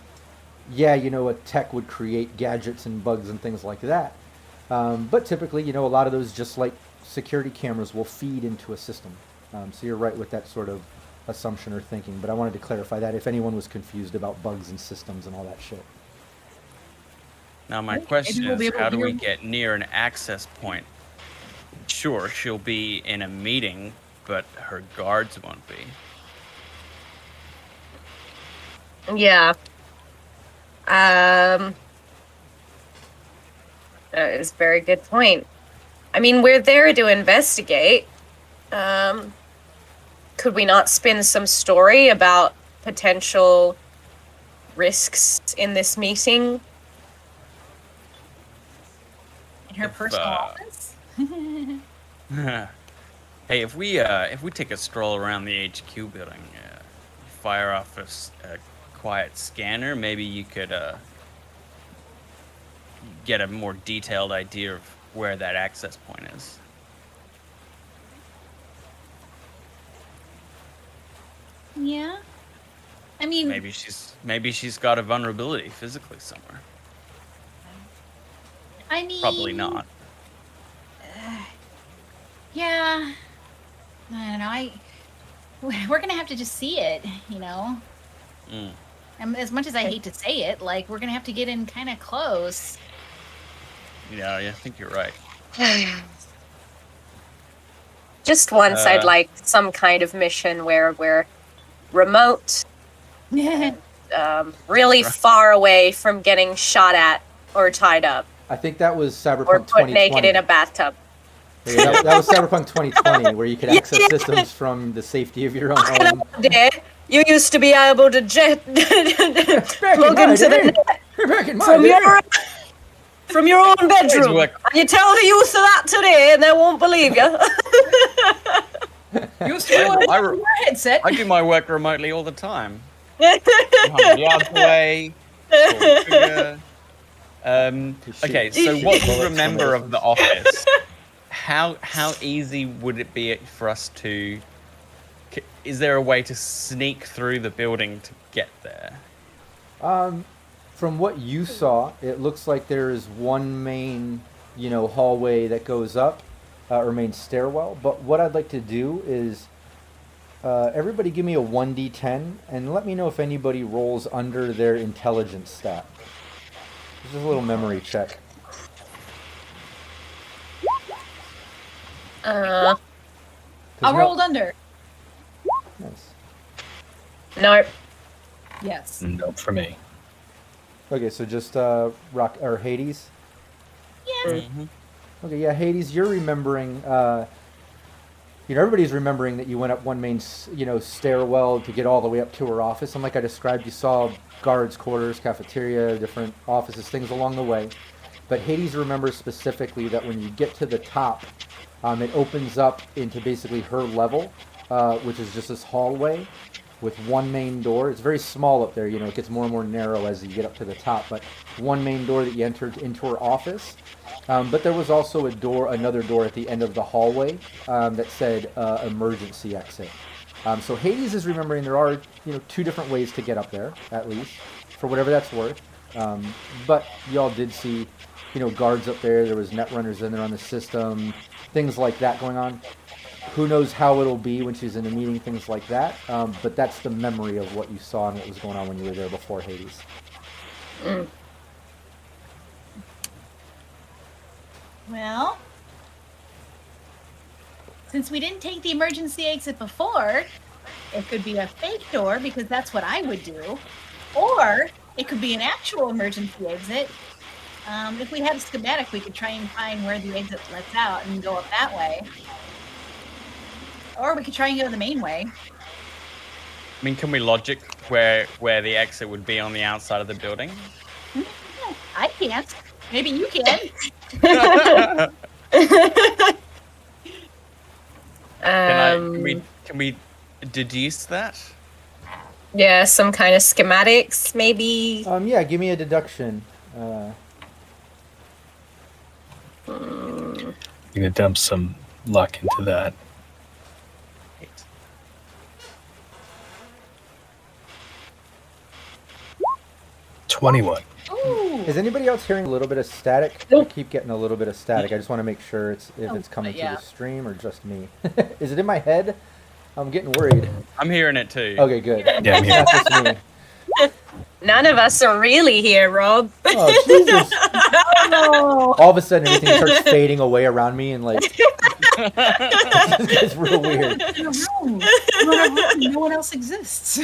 Yeah, a tech would create gadgets and bugs and things like that. But typically, a lot of those, just like security cameras, will feed into a system. So you're right with that sort of assumption or thinking. But I wanted to clarify that if anyone was confused about bugs and systems and all that shit. Now, my question is, how do we get near an access point? Sure, she'll be in a meeting, but her guards won't be. Yeah. That is a very good point. I mean, we're there to investigate. Could we not spin some story about potential risks in this meeting? her personal office. Hey, if we take a stroll around the HQ building, fire off a quiet scanner, maybe you could get a more detailed idea of where that access point is. Yeah. I mean, Maybe she's got a vulnerability physically somewhere. I mean, Probably not. Yeah. I don't know. We're gonna have to just see it, you know. And as much as I hate to say it, like we're gonna have to get in kind of close. Yeah, I think you're right. Just once, I'd like some kind of mission where we're remote, really far away from getting shot at or tied up. I think that was Cyberpunk Or 2020. put naked in a bathtub. Yeah, that was Cyberpunk 2020, where you could access systems from the safety of your own home. You used to be able to plug into the net from your own bedroom. And you tell the youth of that today, and they won't believe you. You used to do it on your headset. I do my work remotely all the time. 100 yards away. Okay, so what we remember of the office? How easy would it be for us to? Is there a way to sneak through the building to get there? From what you saw, it looks like there is one main, hallway that goes up, or main stairwell. But what I'd like to do is, everybody give me a 1d10 and let me know if anybody rolls under their intelligence stat. This is a little memory check. I rolled under. Nice. No. Yes. Nope for me. Okay, so just Rock or Hades. Yeah. Mm-hmm. Okay, yeah, Hades, you're remembering. Everybody's remembering that you went up one main, stairwell to get all the way up to her office. And like I described, you saw guards' quarters, cafeteria, different offices, things along the way. But Hades remembers specifically that when you get to the top, it opens up into basically her level, which is just this hallway with one main door. It's very small up there, it gets more and more narrow as you get up to the top, but one main door that you entered into her office. But there was also another door at the end of the hallway that said emergency exit. So Hades is remembering there are, two different ways to get up there, at least, for whatever that's worth. But y'all did see, guards up there. There was Netrunners in there on the system, things like that going on. Who knows how it'll be when she's in a meeting, things like that. But that's the memory of what you saw and what was going on when you were there before Hades. Well, since we didn't take the emergency exit before, it could be a fake door because that's what I would do. Or it could be an actual emergency exit. If we had a schematic, we could try and find where the exit lets out and go up that way. Or we could try and go the main way. I mean, can we logic where the exit would be on the outside of the building? I can't. Maybe you can. Can we deduce that? Yeah, some kind of schematics, maybe. Yeah, give me a deduction. I'm gonna dump some luck into that. 21. Ooh. Is anybody else hearing a little bit of static? I keep getting a little bit of static. I just want to make sure it's coming through the stream or just me. Is it in my head? I'm getting worried. I'm hearing it too. Okay, good. Yeah, I'm Not just me. None of us are really here, Rob. Oh, Jesus. No. All of a sudden, everything starts fading away around me, and it's real weird. In a room. No one else exists.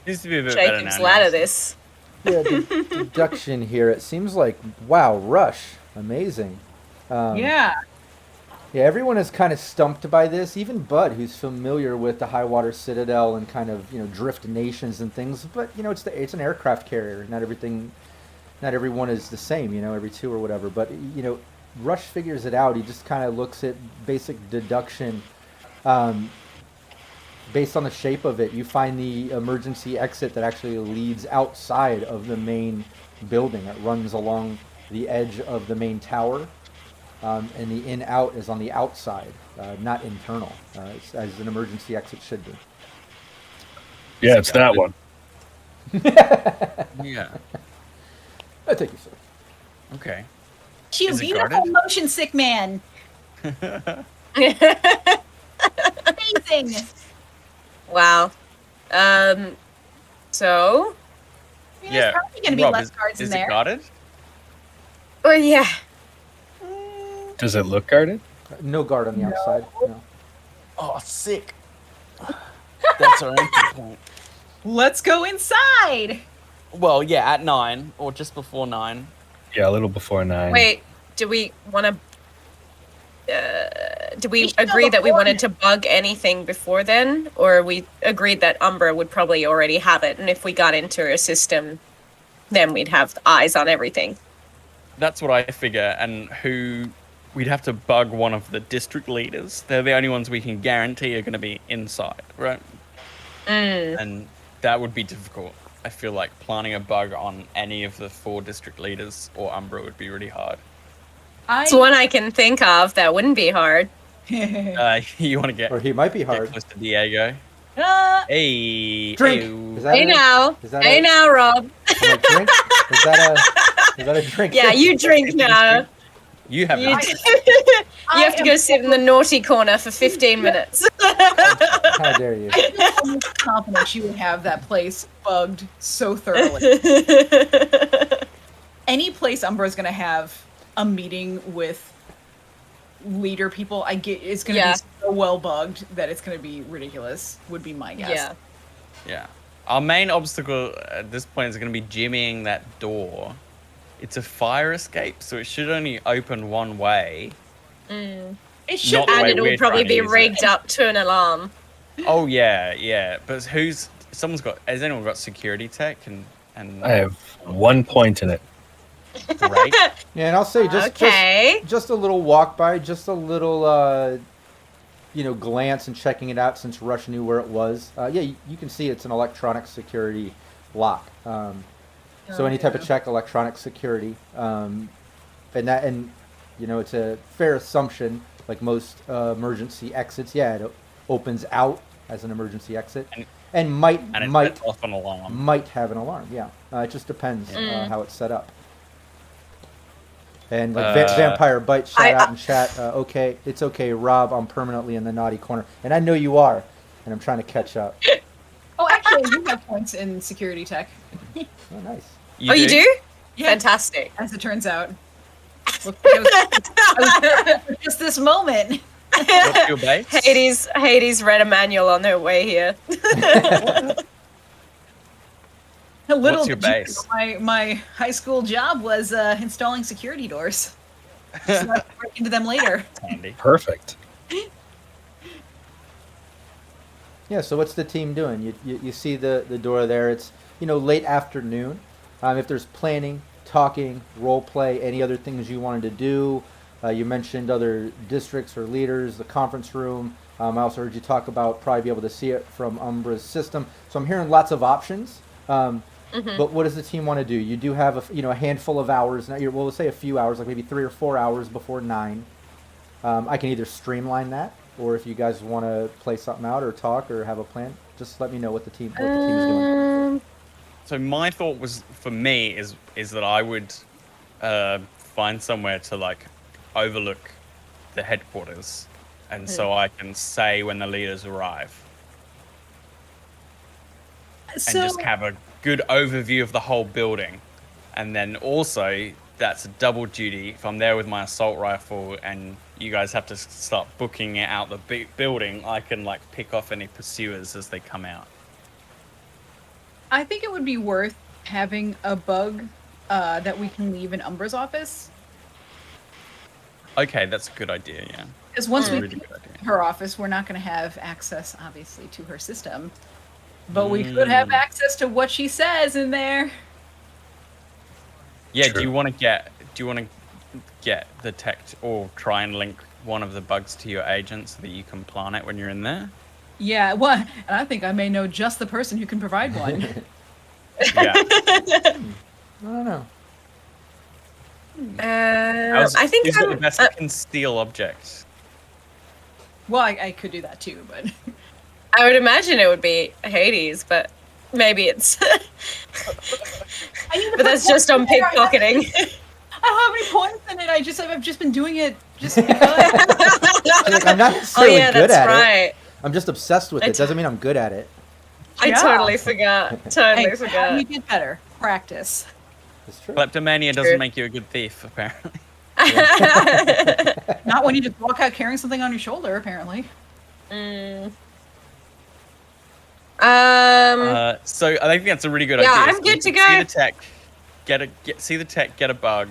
Used to be a bit better Jacob's now. glad of this. Yeah, deduction here. It seems like, wow, Rush. Amazing. Yeah. Yeah, everyone is kind of stumped by this. Even Bud, who's familiar with the Highwater Citadel and kind of, drift nations and things. But, it's an aircraft carrier. Not everything, not everyone is the same, every two or whatever. But Rush figures it out. He just kind of looks at basic deduction. Based on the shape of it, you find the emergency exit that actually leads outside of the main building. It runs along the edge of the main tower, and the in-out is on the outside, not internal, as an emergency exit should be. Yeah, it's that one. Yeah. I take you, sir. Okay. You Is it beautiful guarded? motion sick man. Amazing. Wow. So. I mean, Yeah. there's probably going to be Rob, less guards in is there. it guarded? Oh yeah. Does it look guarded? No guard on the outside. No. Oh, sick. That's our entry point. Let's go inside. Well, yeah, at 9 or just before 9. Yeah, a little before 9. Wait. Do we want to? Did we We should know agree that we wanted beforehand. to bug anything before then, or we agreed that Umbra would probably already have it, and if we got into her system, then we'd have eyes on everything. That's what I figure, and we'd have to bug one of the district leaders. They're the only ones we can guarantee are going to be inside, right? And that would be difficult. I feel like planning a bug on any of the 4 district leaders or Umbra would be really hard. It's one I can think of that wouldn't be hard. You want to get Or he might be hard. close to Diego? Hey, Drink. ew. Is that Hey a- now. is that Hey a- now, Rob. is that a drink? Is that a drink? Yeah, you drink now. You have You, not. you have to go sit in the naughty corner for 15 minutes. How dare you? I feel almost confident you would have that place bugged so thoroughly. Any place Umbra's going to have a meeting with leader people, I get it's going to Yeah. be so well bugged that it's going to be ridiculous, would be my guess. Yeah. Yeah. Our main obstacle at this point is going to be jimmying that door. It's a fire escape, so it should only open one way. It should Not the And way it we're will probably trying to be use it. rigged up to an alarm. Oh yeah. But has anyone got security tech and I have 1 point in it. great? Yeah, and I'll say just a little walk by, just a little glance and checking it out since Rush knew where it was. You can see it's an electronic security lock. So any type of check, electronic security, and it's a fair assumption. Like most emergency exits, it opens out as an emergency exit, and might sets off an alarm. might have an alarm. Yeah, it just depends how it's set up. And like Vampire Bite shout out in chat. Okay, it's okay, Rob. I'm permanently in the naughty corner, and I know you are, and I'm trying to catch up. Oh, actually, you have points in security tech, Oh, nice. You do? Yeah. Fantastic. as it turns out. Look, I was just this moment. What's your base? Hades read a manual on her way here. A little What's your did you base? know, my high school job was installing security doors. So I can break into them later. Handy. Perfect. Yeah. So what's the team doing? You see the door there. It's late afternoon. If there's planning, talking, role play, any other things you wanted to do, you mentioned other districts or leaders, the conference room. I also heard you talk about probably be able to see it from Umbra's system. So I'm hearing lots of options. But what does the team want to do? You do have a handful of hours. Now, we'll say a few hours, like maybe 3 or 4 hours before 9. I can either streamline that, or if you guys want to play something out or talk or have a plan, just let me know what the team is doing. So my thought was for me is that I would find somewhere to like overlook the headquarters, and so I can say when the leaders arrive, and just have a good overview of the whole building. And then also that's a double duty. If I'm there with my assault rifle and you guys have to start booking it out the building, I can like pick off any pursuers as they come out. I think it would be worth having a bug that we can leave in Umbra's office. Okay, that's a good idea, yeah. Because once we Really leave good idea. her office, we're not going to have access, obviously, to her system. But we could have access to what she says in there. Yeah. True. Do you want to get the tech or try and link one of the bugs to your agent so that you can plant it when you're in there? Yeah, well, and I think I may know just the person who can provide one. Yeah. I don't know. I think who's got the I'm. best conceal objects? Well, I could do that too, but I would imagine it would be Hades, but maybe it's. I need to But that's put just on points in there. pickpocketing. I don't have any points in it. I've just been doing it just because. Like, I'm not Oh necessarily yeah, good that's at it. right. I'm just obsessed with it. Doesn't mean I'm good at it. I Yeah. totally forgot. Totally Hey, how do forgot. you get better? Practice. It's true. Kleptomania True. doesn't make you a good thief, apparently. Not when you just walk out carrying something on your shoulder, apparently. So I think that's a really good Yeah, idea. I'm So good you to can go. See the tech, see the tech, get a bug,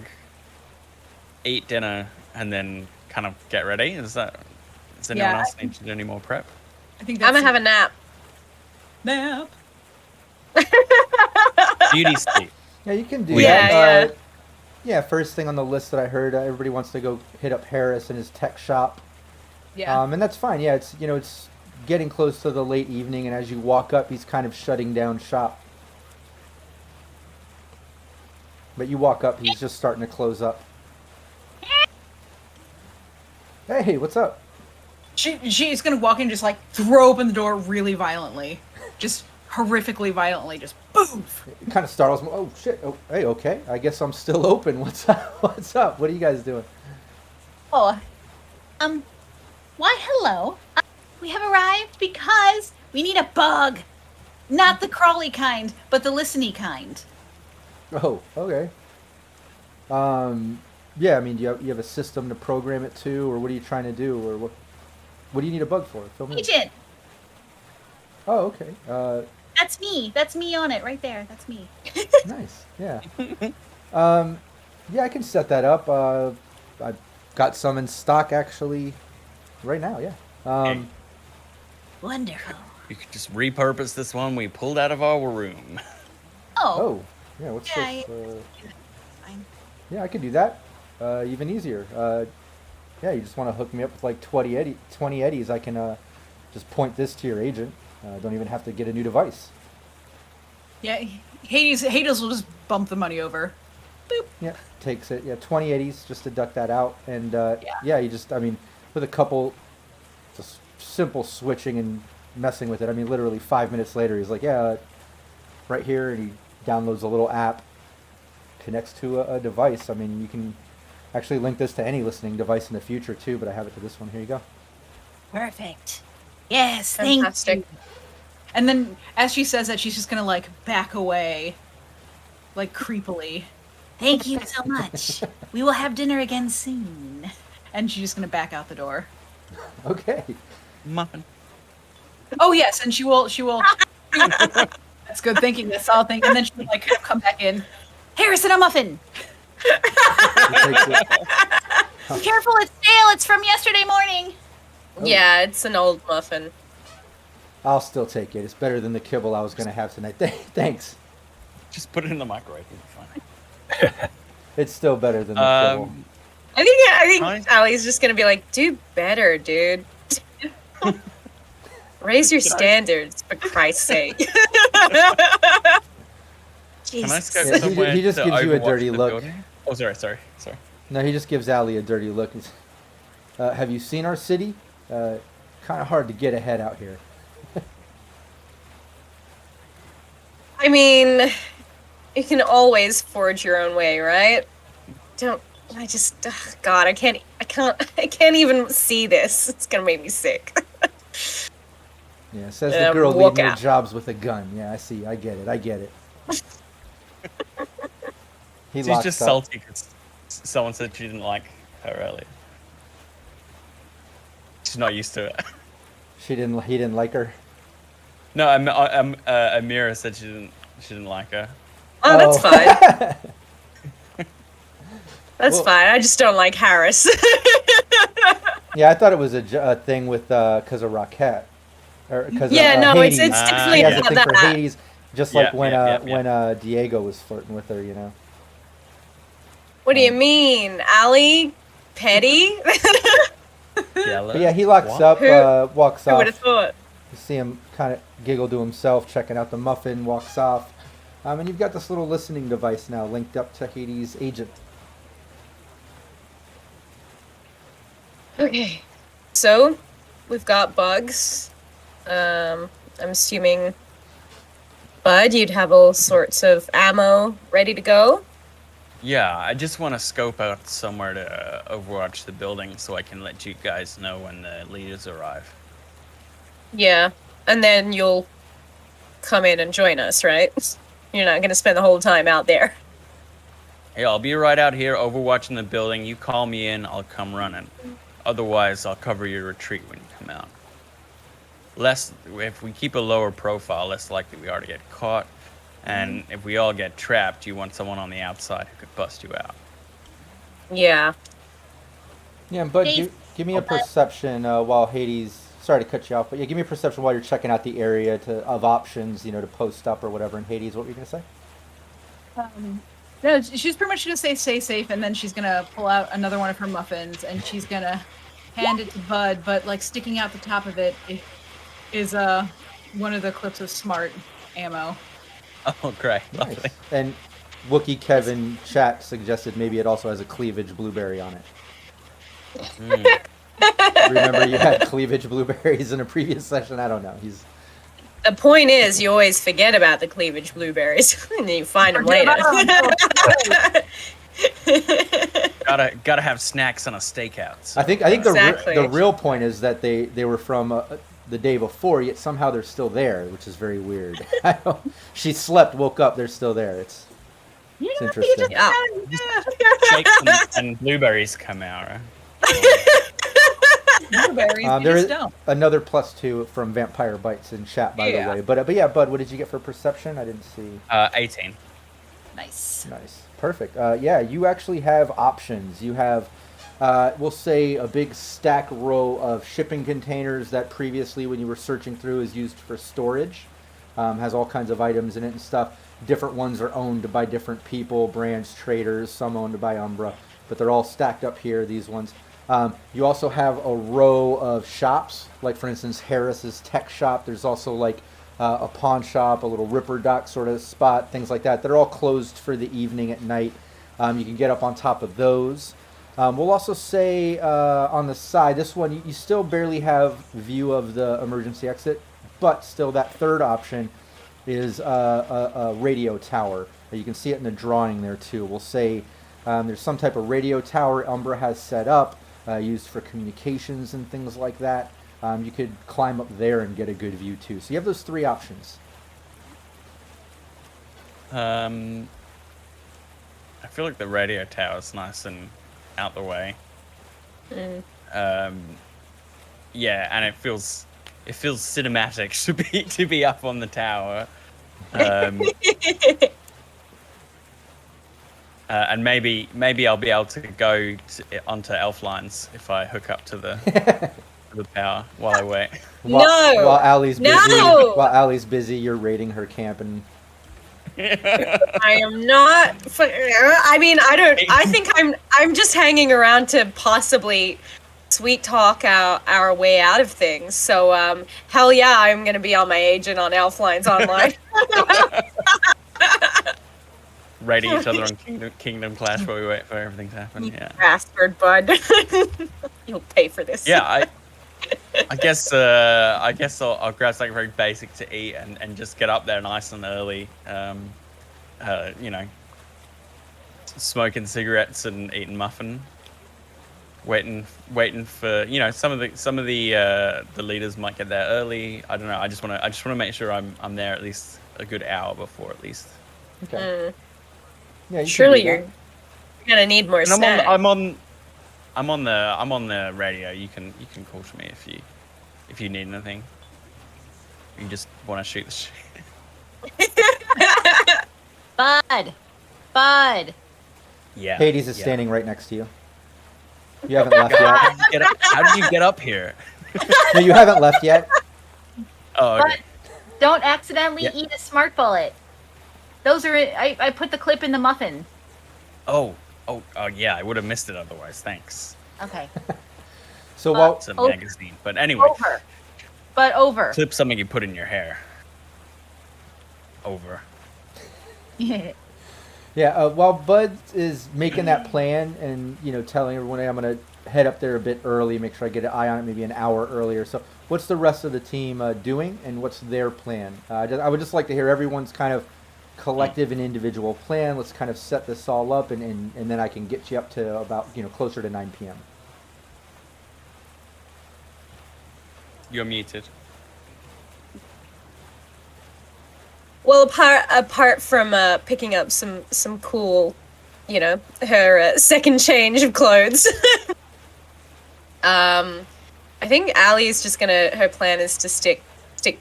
eat dinner, and then kind of get ready. Does anyone Yeah, else need to do any more prep? I think that's I'm gonna have a nap. nap. Beauty sleep. Yeah, you can do Yeah, that. yeah. Yeah, first thing on the list that I heard, everybody wants to go hit up Harris in his tech shop. Yeah. And that's fine. Yeah, it's getting close to the late evening, and as you walk up, he's kind of shutting down shop. But you walk up, he's just starting to close up. Hey, what's up? She's gonna walk in and just like throw open the door really violently. Just horrifically violently, just boom. It kind of startles me. Oh shit! Oh, hey, okay. I guess I'm still open. What's up? What's up? What are you guys doing? Oh, why hello. We have arrived because we need a bug. Not the crawly kind, but the listeny kind. Oh, okay. Yeah. I mean, do you have a system to program it to, or what are you trying to do, or what do you need a bug for? Fill me in. Agent, Oh, okay. that's me. That's me on it right there. That's me. Nice. Yeah. Yeah, I can set that up. I've got some in stock actually, right now. Yeah. Okay. Wonderful. You could just repurpose this one we pulled out of our room. Oh, Oh, yeah. What's Yeah, this? fine. Yeah, I can do that. Even easier. Yeah, you just want to hook me up with like 20 eddies. I can just point this to your agent. Don't even have to get a new device. Yeah, Hades will just bump the money over. Boop. Yeah, takes it. Yeah, 20 eddies. Just deduct that out, and Yeah. yeah, you just. I mean, with a couple, just simple switching and messing with it. I mean, literally 5 minutes later, he's like, yeah, right here, and he downloads a little app, connects to a device. I mean, you can actually link this to any listening device in the future too, but I have it to this one. Here you go. perfect. Yes, thank Fantastic. you. And then as she says that, she's just gonna like back away, like creepily, Thank you so much. We will have dinner again soon. and she's just gonna back out the door. Okay. Muffin. Oh yes, and she will. That's good thinking. That's solid thinking. And then she'll like come back in. Harrison, a muffin. He takes it. Be careful, it's stale. It's from yesterday morning. Yeah, it's an old muffin. I'll still take it. It's better than the kibble I was going to have tonight. Thanks. Just put it in the microwave. It'll be fine. It's still better than the kibble. I think Nice. Allie's just gonna be like, do better, dude. Raise your standards, for Christ's sake. Can I Jesus. scope Yeah, he- somewhere he just to gives you a overwatch dirty the look. building? Oh, sorry. No, he just gives Allie a dirty look. He's, have you seen our city? Kind of hard to get ahead out here. I mean, you can always forge your own way, right? God, I can't even see this. It's gonna make me sick. Yeah, says Yeah, the girl walk leaving her out. jobs with a gun. Yeah, I see. I get it. He She's locks just up. salty because someone said she didn't like her earlier. She's not used to it. He didn't like her. No, Amira said she didn't like her. Oh, that's fine. fine. That's Well- fine. I just don't like Harris. Yeah, I thought it was a thing with because of Rockette. Or because Yeah, of, no, Hades. it's Ah, definitely He has a not thing for that. Hades, just like Yeah, when yeah. when Diego was flirting with her, you know. What do you mean, Allie? Petty? Jealous. But yeah, he locks What? up, walks Who would off. have thought? You see him kind of giggle to himself, checking out the muffin, walks off. And you've got this little listening device now linked up to Hades' agent. Okay. So, we've got bugs. I'm assuming, Bud, you'd have all sorts of ammo ready to go. Yeah, I just want to scope out somewhere to overwatch the building so I can let you guys know when the leaders arrive. Yeah. And then you'll come in and join us, right? You're not going to spend the whole time out there. Yeah, I'll be right out here overwatching the building. You call me in, I'll come running. Otherwise, I'll cover your retreat when you come out. If we keep a lower profile, less likely we are to get caught. And if we all get trapped, you want someone on the outside who could bust you out. Yeah. Yeah, Bud, Hades- give me a perception while Hades... Sorry to cut you off, but yeah, give me a perception while you're checking out the area of options, to post up or whatever. And Hades, what were you going to say? No, she's pretty much gonna say stay safe, and then she's gonna pull out another one of her muffins, and she's gonna hand it to Bud. But like sticking out the top of it is one of the clips of smart ammo. Oh, great. Lovely. Nice. And Wookie Kevin chat suggested maybe it also has a cleavage blueberry on it. Remember you had cleavage blueberries in a previous session? I don't know. The point is, you always forget about the cleavage blueberries, and then you find them later. Gotta have snacks on a stakeout. So. I think Exactly. the real point is that they were from the day before, yet somehow they're still there, which is very weird. She slept, woke up, they're still there. It's interesting. Yeah. Shakes and blueberries come out, right? Blueberries, you There just is don't. another +2 from Vampire Bites in chat, by the way. But yeah, Bud, what did you get for perception? I didn't see. 18. Nice. Nice. Perfect. Yeah, you actually have options. You have, we'll say, a big stack row of shipping containers that previously, when you were searching through, is used for storage. Has all kinds of items in it and stuff. Different ones are owned by different people, brands, traders, some owned by Umbra. But they're all stacked up here, these ones. You also have a row of shops, like, for instance, Harris's Tech Shop. There's also, like, a pawn shop, a little Ripper Dock sort of spot, things like that. They're all closed for the evening at night. You can get up on top of those. We'll also say on the side, this one, you still barely have view of the emergency exit, but still that third option is a radio tower. You can see it in the drawing there too. We'll say there's some type of radio tower Umbra has set up, used for communications and things like that. You could climb up there and get a good view too. So you have those three options. I feel like the radio tower is nice and out the way. Yeah, and it feels cinematic to be up on the tower. And maybe I'll be able to go onto elf lines if I hook up to the the power while I wait. While Allie's busy, No! while Allie's busy, you're raiding her camp and. I am not. I mean, I think I'm just hanging around to possibly sweet talk our way out of things. So, hell yeah, I'm gonna be on my agent on Elf Lines Online. Raiding each other on Kingdom Clash while we wait for everything to happen. You Yeah. bastard, bud. You'll pay for this. Yeah, I guess I'll grab something very basic to eat and just get up there nice and early. Smoking cigarettes and eating muffin. Waiting for some of the leaders might get there early. I don't know. I just want to make sure I'm there at least a good hour before at least. Okay. Yeah, you Surely can do you're gonna need more And snacks. I'm on the radio. You can call to me if you need anything. You just want to shoot the shit. Bud. Yeah. Hades is yeah. standing right next to you. You haven't left yet. How did you get up here? No, you haven't left yet. Oh, okay. Don't accidentally Yeah. eat a smart bullet. Those are I put the clip in the muffin. Oh, Oh, yeah, I would have missed it otherwise. Thanks. Okay. So while It's a magazine. But anyway, over. clip something you put in your hair. Over. Yeah, while Bud is making that plan and telling everyone, hey, I'm gonna head up there a bit early, make sure I get an eye on it maybe an hour earlier. So what's the rest of the team doing, and what's their plan? I would just like to hear everyone's kind of collective and individual plan. Let's kind of set this all up, and then I can get you up to about closer to 9 p.m. You're muted. Well, apart from picking up some cool, her second change of clothes, I think Allie's just her plan is to stick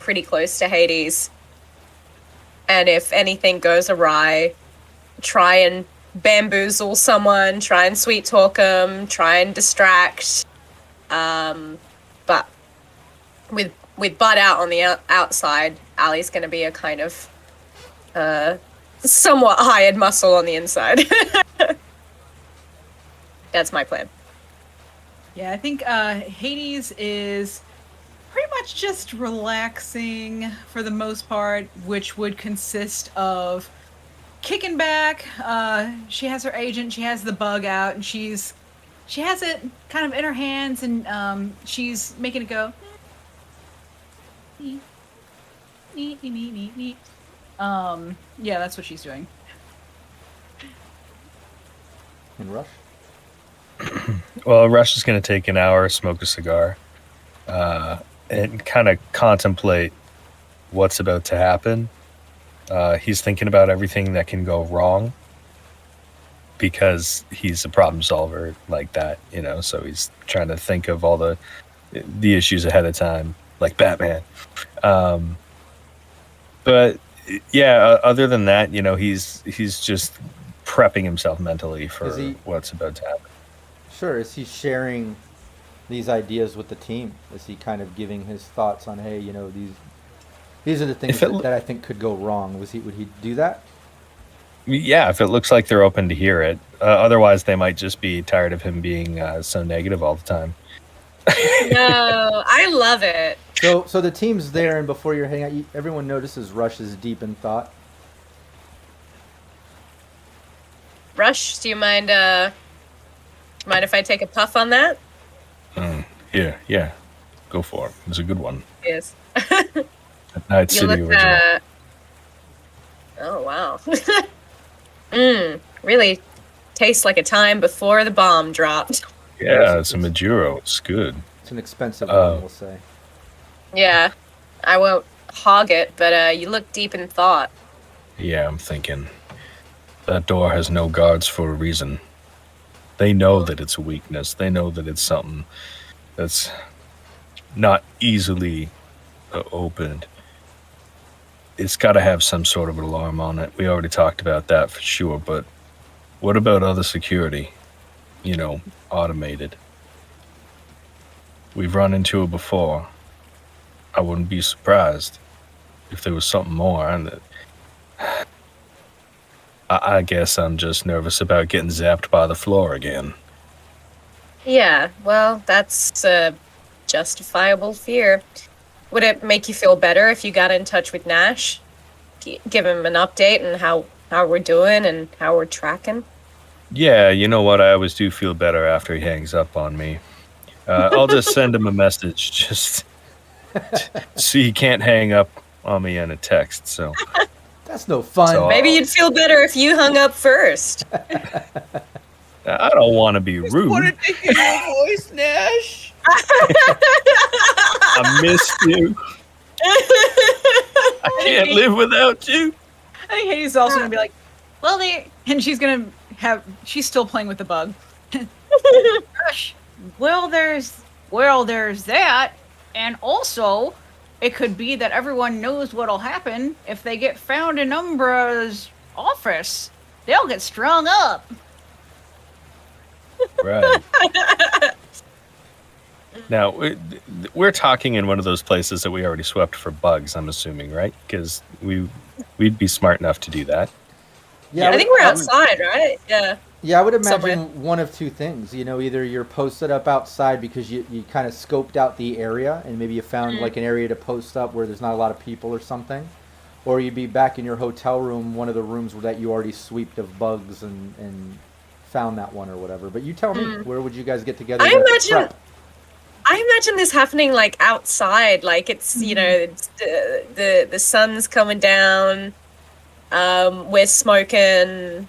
pretty close to Hades, and if anything goes awry, try and bamboozle someone, try and sweet talk them, try and distract, but with Bud out on the outside, Allie's going to be a kind of somewhat hired muscle on the inside. That's my plan. Yeah, I think Hades is pretty much just relaxing for the most part, which would consist of kicking back. She has her agent, she has the bug out, and she has it kind of in her hands, and she's making it go. Neat. Yeah, that's what she's doing. And Rush? Well, Rush is going to take an hour, smoke a cigar, and kind of contemplate what's about to happen. He's thinking about everything that can go wrong because he's a problem solver like that, so he's trying to think of all the issues ahead of time, like Batman. But yeah, other than that, he's just prepping himself mentally for what's about to happen. Sure. Is he sharing these ideas with the team? Is he kind of giving his thoughts on, hey, these are the things that I think could go wrong? Would he do that? Yeah, if it looks like they're open to hear it. Otherwise, they might just be tired of him being so negative all the time. No, I love it. So the team's there, and before you're heading out, everyone notices Rush is deep in thought. Rush, do you mind if I take a puff on that? Yeah. Go for it. It's a good one. Yes. Night City original. Oh, wow. Really tastes like a time before the bomb dropped. Yeah, it's a Maduro. It's good. It's an expensive one, we'll say. Yeah, I won't hog it, but you look deep in thought. Yeah, I'm thinking. That door has no guards for a reason. They know that it's a weakness. They know that it's something that's not easily opened. It's got to have some sort of alarm on it. We already talked about that for sure, but what about other security? Automated. We've run into it before. I wouldn't be surprised if there was something more. And I guess I'm just nervous about getting zapped by the floor again. Yeah, well, that's a justifiable fear. Would it make you feel better if you got in touch with Nash? Give him an update on how we're doing and how we're tracking? Yeah, you know what? I always do feel better after he hangs up on me. I'll just send him a message just so he can't hang up on me in a text. So that's no fun. So, maybe you'd feel better if you hung up first. I don't want to be rude. Just wanted to hear your voice, Nash. I missed you. I can't live without you. I think Hades also gonna be like, well, and she's still playing with the bug. Gosh, well, there's that, and also, it could be that everyone knows what'll happen if they get found in Umbra's office. They'll get strung up. Right. Now, we're talking in one of those places that we already swept for bugs, I'm assuming, right? Because we'd be smart enough to do that. Yeah, I think we're outside, right? Yeah. Yeah, I would imagine somewhere. one of two things. Either you're posted up outside because you kind of scoped out the area and maybe you found like an area to post up where there's not a lot of people or something. Or you'd be back in your hotel room, one of the rooms that you already sweeped of bugs and found that one or whatever. But you tell me, where would you guys get together? I imagine this happening like outside, like it's it's the sun's coming down, we're smoking.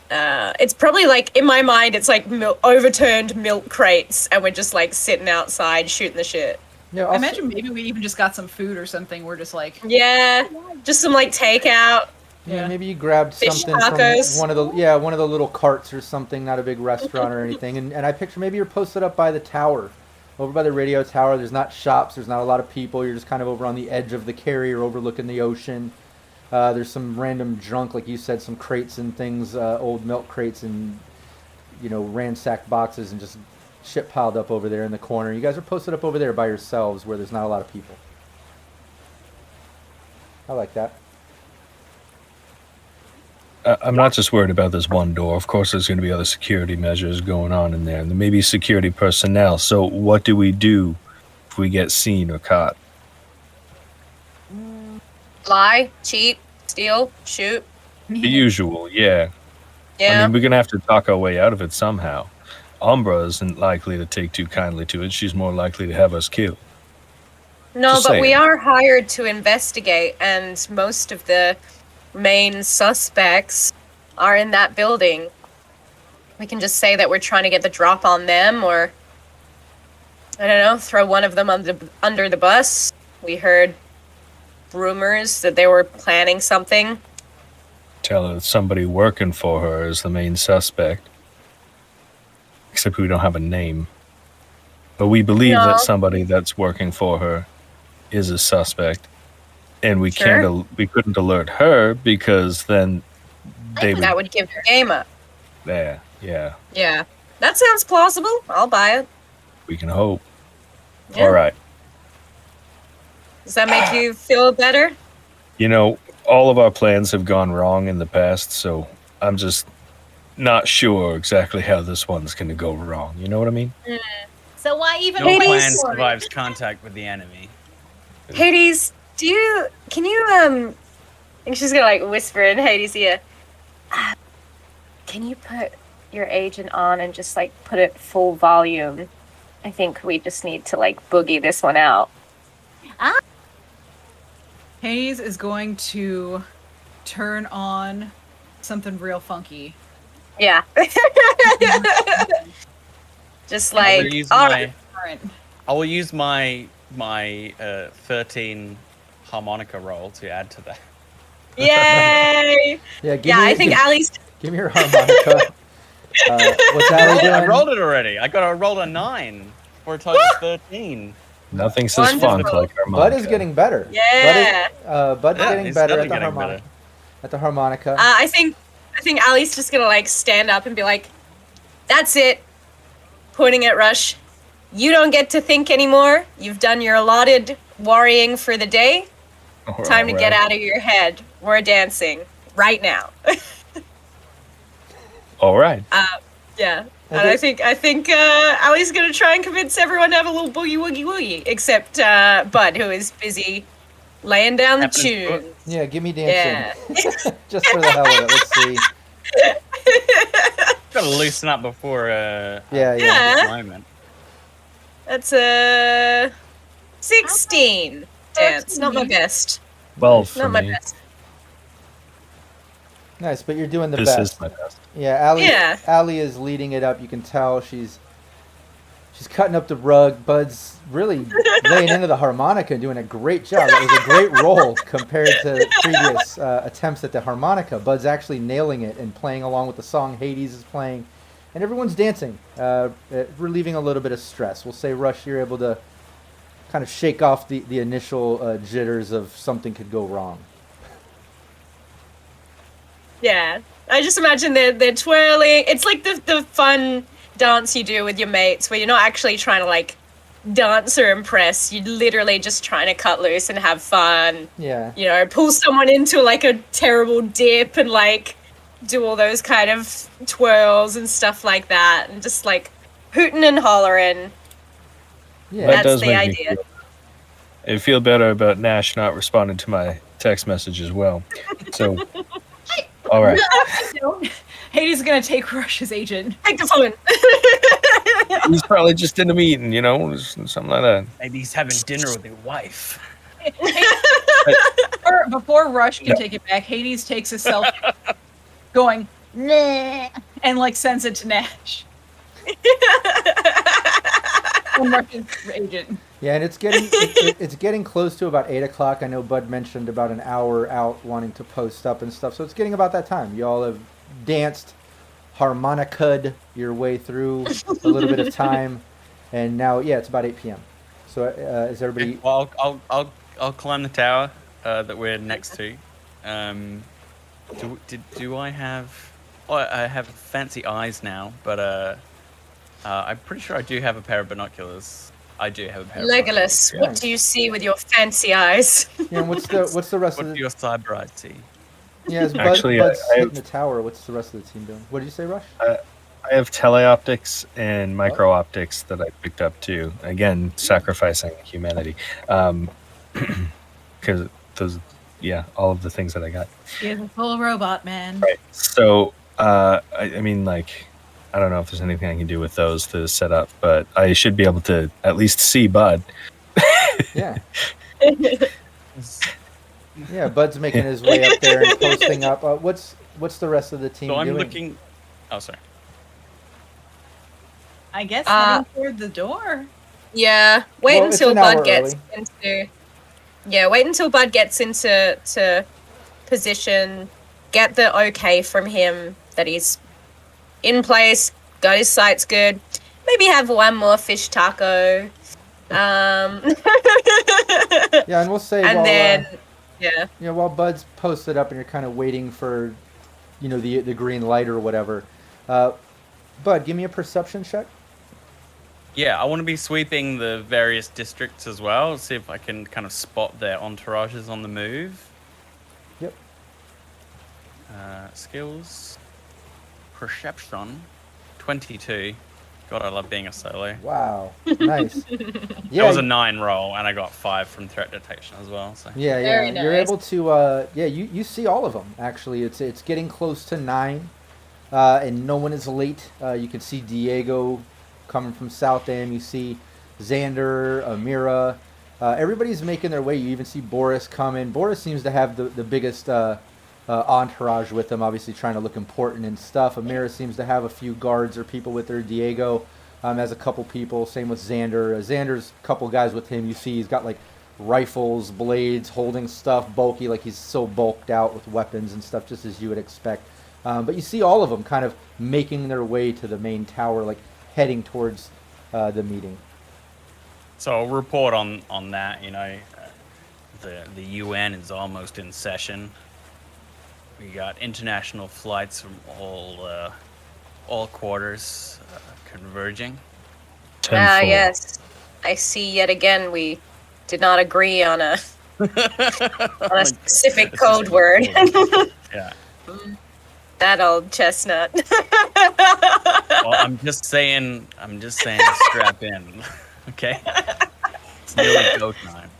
It's probably like in my mind, it's like overturned milk crates, and we're just like sitting outside shooting the shit. Yeah, I imagine maybe we even just got some food or something. We're just like just some like takeout. Yeah, maybe you grabbed Fish something tacos. from one of the little carts or something, not a big restaurant or anything. And I picture maybe you're posted up by the tower, over by the radio tower. There's not shops, there's not a lot of people. You're just kind of over on the edge of the carrier, overlooking the ocean. There's some random junk, like you said, some crates and things, old milk crates and ransacked boxes and just shit piled up over there in the corner. You guys are posted up over there by yourselves, where there's not a lot of people. I like that. I'm not just worried about this one door. Of course, there's going to be other security measures going on in there, and there may be security personnel. So what do we do if we get seen or caught? Lie, cheat, steal, shoot. The usual, yeah. Yeah. I mean, we're going to have to talk our way out of it somehow. Umbra isn't likely to take too kindly to it. She's more likely to have us killed. No, Just but we saying. are hired to investigate, and most of the main suspects are in that building. We can just say that we're trying to get the drop on them, or I don't know, throw one of them under the bus. We heard rumors that they were planning something. Tell her that somebody working for her is the main suspect. Except we don't have a name. But we believe No. that somebody that's working for her is a suspect. And we Sure. we couldn't alert her because then they That would give her game up. yeah, Yeah. That sounds plausible. I'll buy it. we can hope. Yeah. All right. Does that make you feel better? All of our plans have gone wrong in the past, so I'm just not sure exactly how this one's going to go wrong. You know what I mean? So why even No wait plan for it? survives contact with the enemy. Hades, can you I think she's gonna like whisper in Hades' ear. Can you put your agent on and just like put it full volume? I think we just need to like boogie this one out. Hayes is going to turn on something real funky. Yeah. Just I like will use all my right. Current. I will use my 13 harmonica roll to add to that. Yay! Yeah, give Yeah, me, I think Ali's give me your harmonica. What's Ali doing? I rolled it already. I rolled a 9 for a total of 13. Nothing says funk Wonderful. like harmonica. Bud is getting better. Yeah. Bud's Yeah, getting he's better at definitely the getting harmonica. better. At the harmonica. I think Ali's just gonna like stand up and be like, "That's it," pointing at Rush. You don't get to think anymore. You've done your allotted worrying for the day. Time to get out of your head. We're dancing right now. All right. Yeah. And I think Ali's gonna try and convince everyone to have a little boogie woogie woogie, except Bud, who is busy laying down the Happens tune. Yeah, give me dancing. Yeah. Just for the hell of it. Let's see. Gotta loosen up before Yeah. Yeah. moment. That's a 16 dance. Not my best. Well, for Not my me, best. Nice, but you're doing the this best. is my best. Yeah, Yeah. Ali is leading it up. You can tell she's cutting up the rug. Bud's really laying into the harmonica and doing a great job. That was a great roll compared to previous attempts at the harmonica. Bud's actually nailing it and playing along with the song Hades is playing. And everyone's dancing, relieving a little bit of stress. We'll say, Rush, you're able to kind of shake off the initial jitters of something could go wrong. Yeah. I just imagine they're twirling. It's like the fun dance you do with your mates where you're not actually trying to like dance or impress. You're literally just trying to cut loose and have fun. Yeah. You know, pull someone into like a terrible dip and like do all those kind of twirls and stuff like that, and just like hooting and hollering. Yeah, That That's does the make idea. I feel better about Nash not responding to my text message as well. So, all right. Hades is gonna take Rush as agent. Take the phone. He's probably just in a meeting, something like that. Maybe he's having dinner with his wife. Before Rush can take it back, Hades takes a selfie, going nah, and like sends it to Nash. And Rush is agent. Yeah, and it's getting close to about 8 o'clock. I know Bud mentioned about an hour out wanting to post up and stuff, so it's getting about that time. You all have danced, harmonica'd your way through a little bit of time, and now it's about 8 p.m. So is everybody? Well, I'll climb the tower that we're next to. Do I have? Well, I have fancy eyes now, but I'm pretty sure I do have a pair of binoculars. I do have a pair of binoculars. Legolas, what do you see with your fancy eyes? Yeah, and what's the rest What of do the? your cyber eyes see? Yeah, as Actually, Bud's I hitting have- the tower. What's the rest of the team doing? What did you say, Rush? I have teleoptics and micro-optics that I picked up too. Again, sacrificing humanity. Because those, all of the things that I got. He's a full robot, man. Right. So, I mean, like, I don't know if there's anything I can do with those to set up, but I should be able to at least see Bud. Yeah. Yeah, Bud's making his way up there and posting up. What's the rest of the team So I'm doing? looking. Oh, sorry. I guess heading toward the door. Yeah, wait Well, it's until an hour Bud gets early. into. Yeah, wait until Bud gets into position. Get the okay from him that he's in place. Got his sights good. Maybe have one more fish taco. Yeah, and we'll say And while, then yeah. while Bud's posted up and you're kind of waiting for, the green light or whatever. Bud, give me a perception check. Yeah, I want to be sweeping the various districts as well. See if I can kind of spot their entourages on the move. Yep. Skills. Perception. 22. God, I love being a solo. Wow, nice. That was a 9 roll, and I got 5 from threat detection as well. So. Yeah, Very You're nice. able to. You see all of them. Actually, it's getting close to 9, and no one is late. You can see Diego coming from South End. You see Xander, Amira. Everybody's making their way. You even see Boris coming. Boris seems to have the biggest entourage with them, obviously trying to look important and stuff. Amira seems to have a few guards or people with her. Diego has a couple people. Same with Xander. Xander's a couple guys with him. You see he's got like rifles, blades, holding stuff, bulky, like he's so bulked out with weapons and stuff, just as you would expect. But you see all of them kind of making their way to the main tower, like heading towards the meeting. So I'll report on that. The UN is almost in session. We got international flights from all quarters converging. Tenfold. Yes. I see yet again we did not agree on a specific code word. Yeah. That old chestnut. Well, I'm just saying, strap in. Okay. It's nearly go time.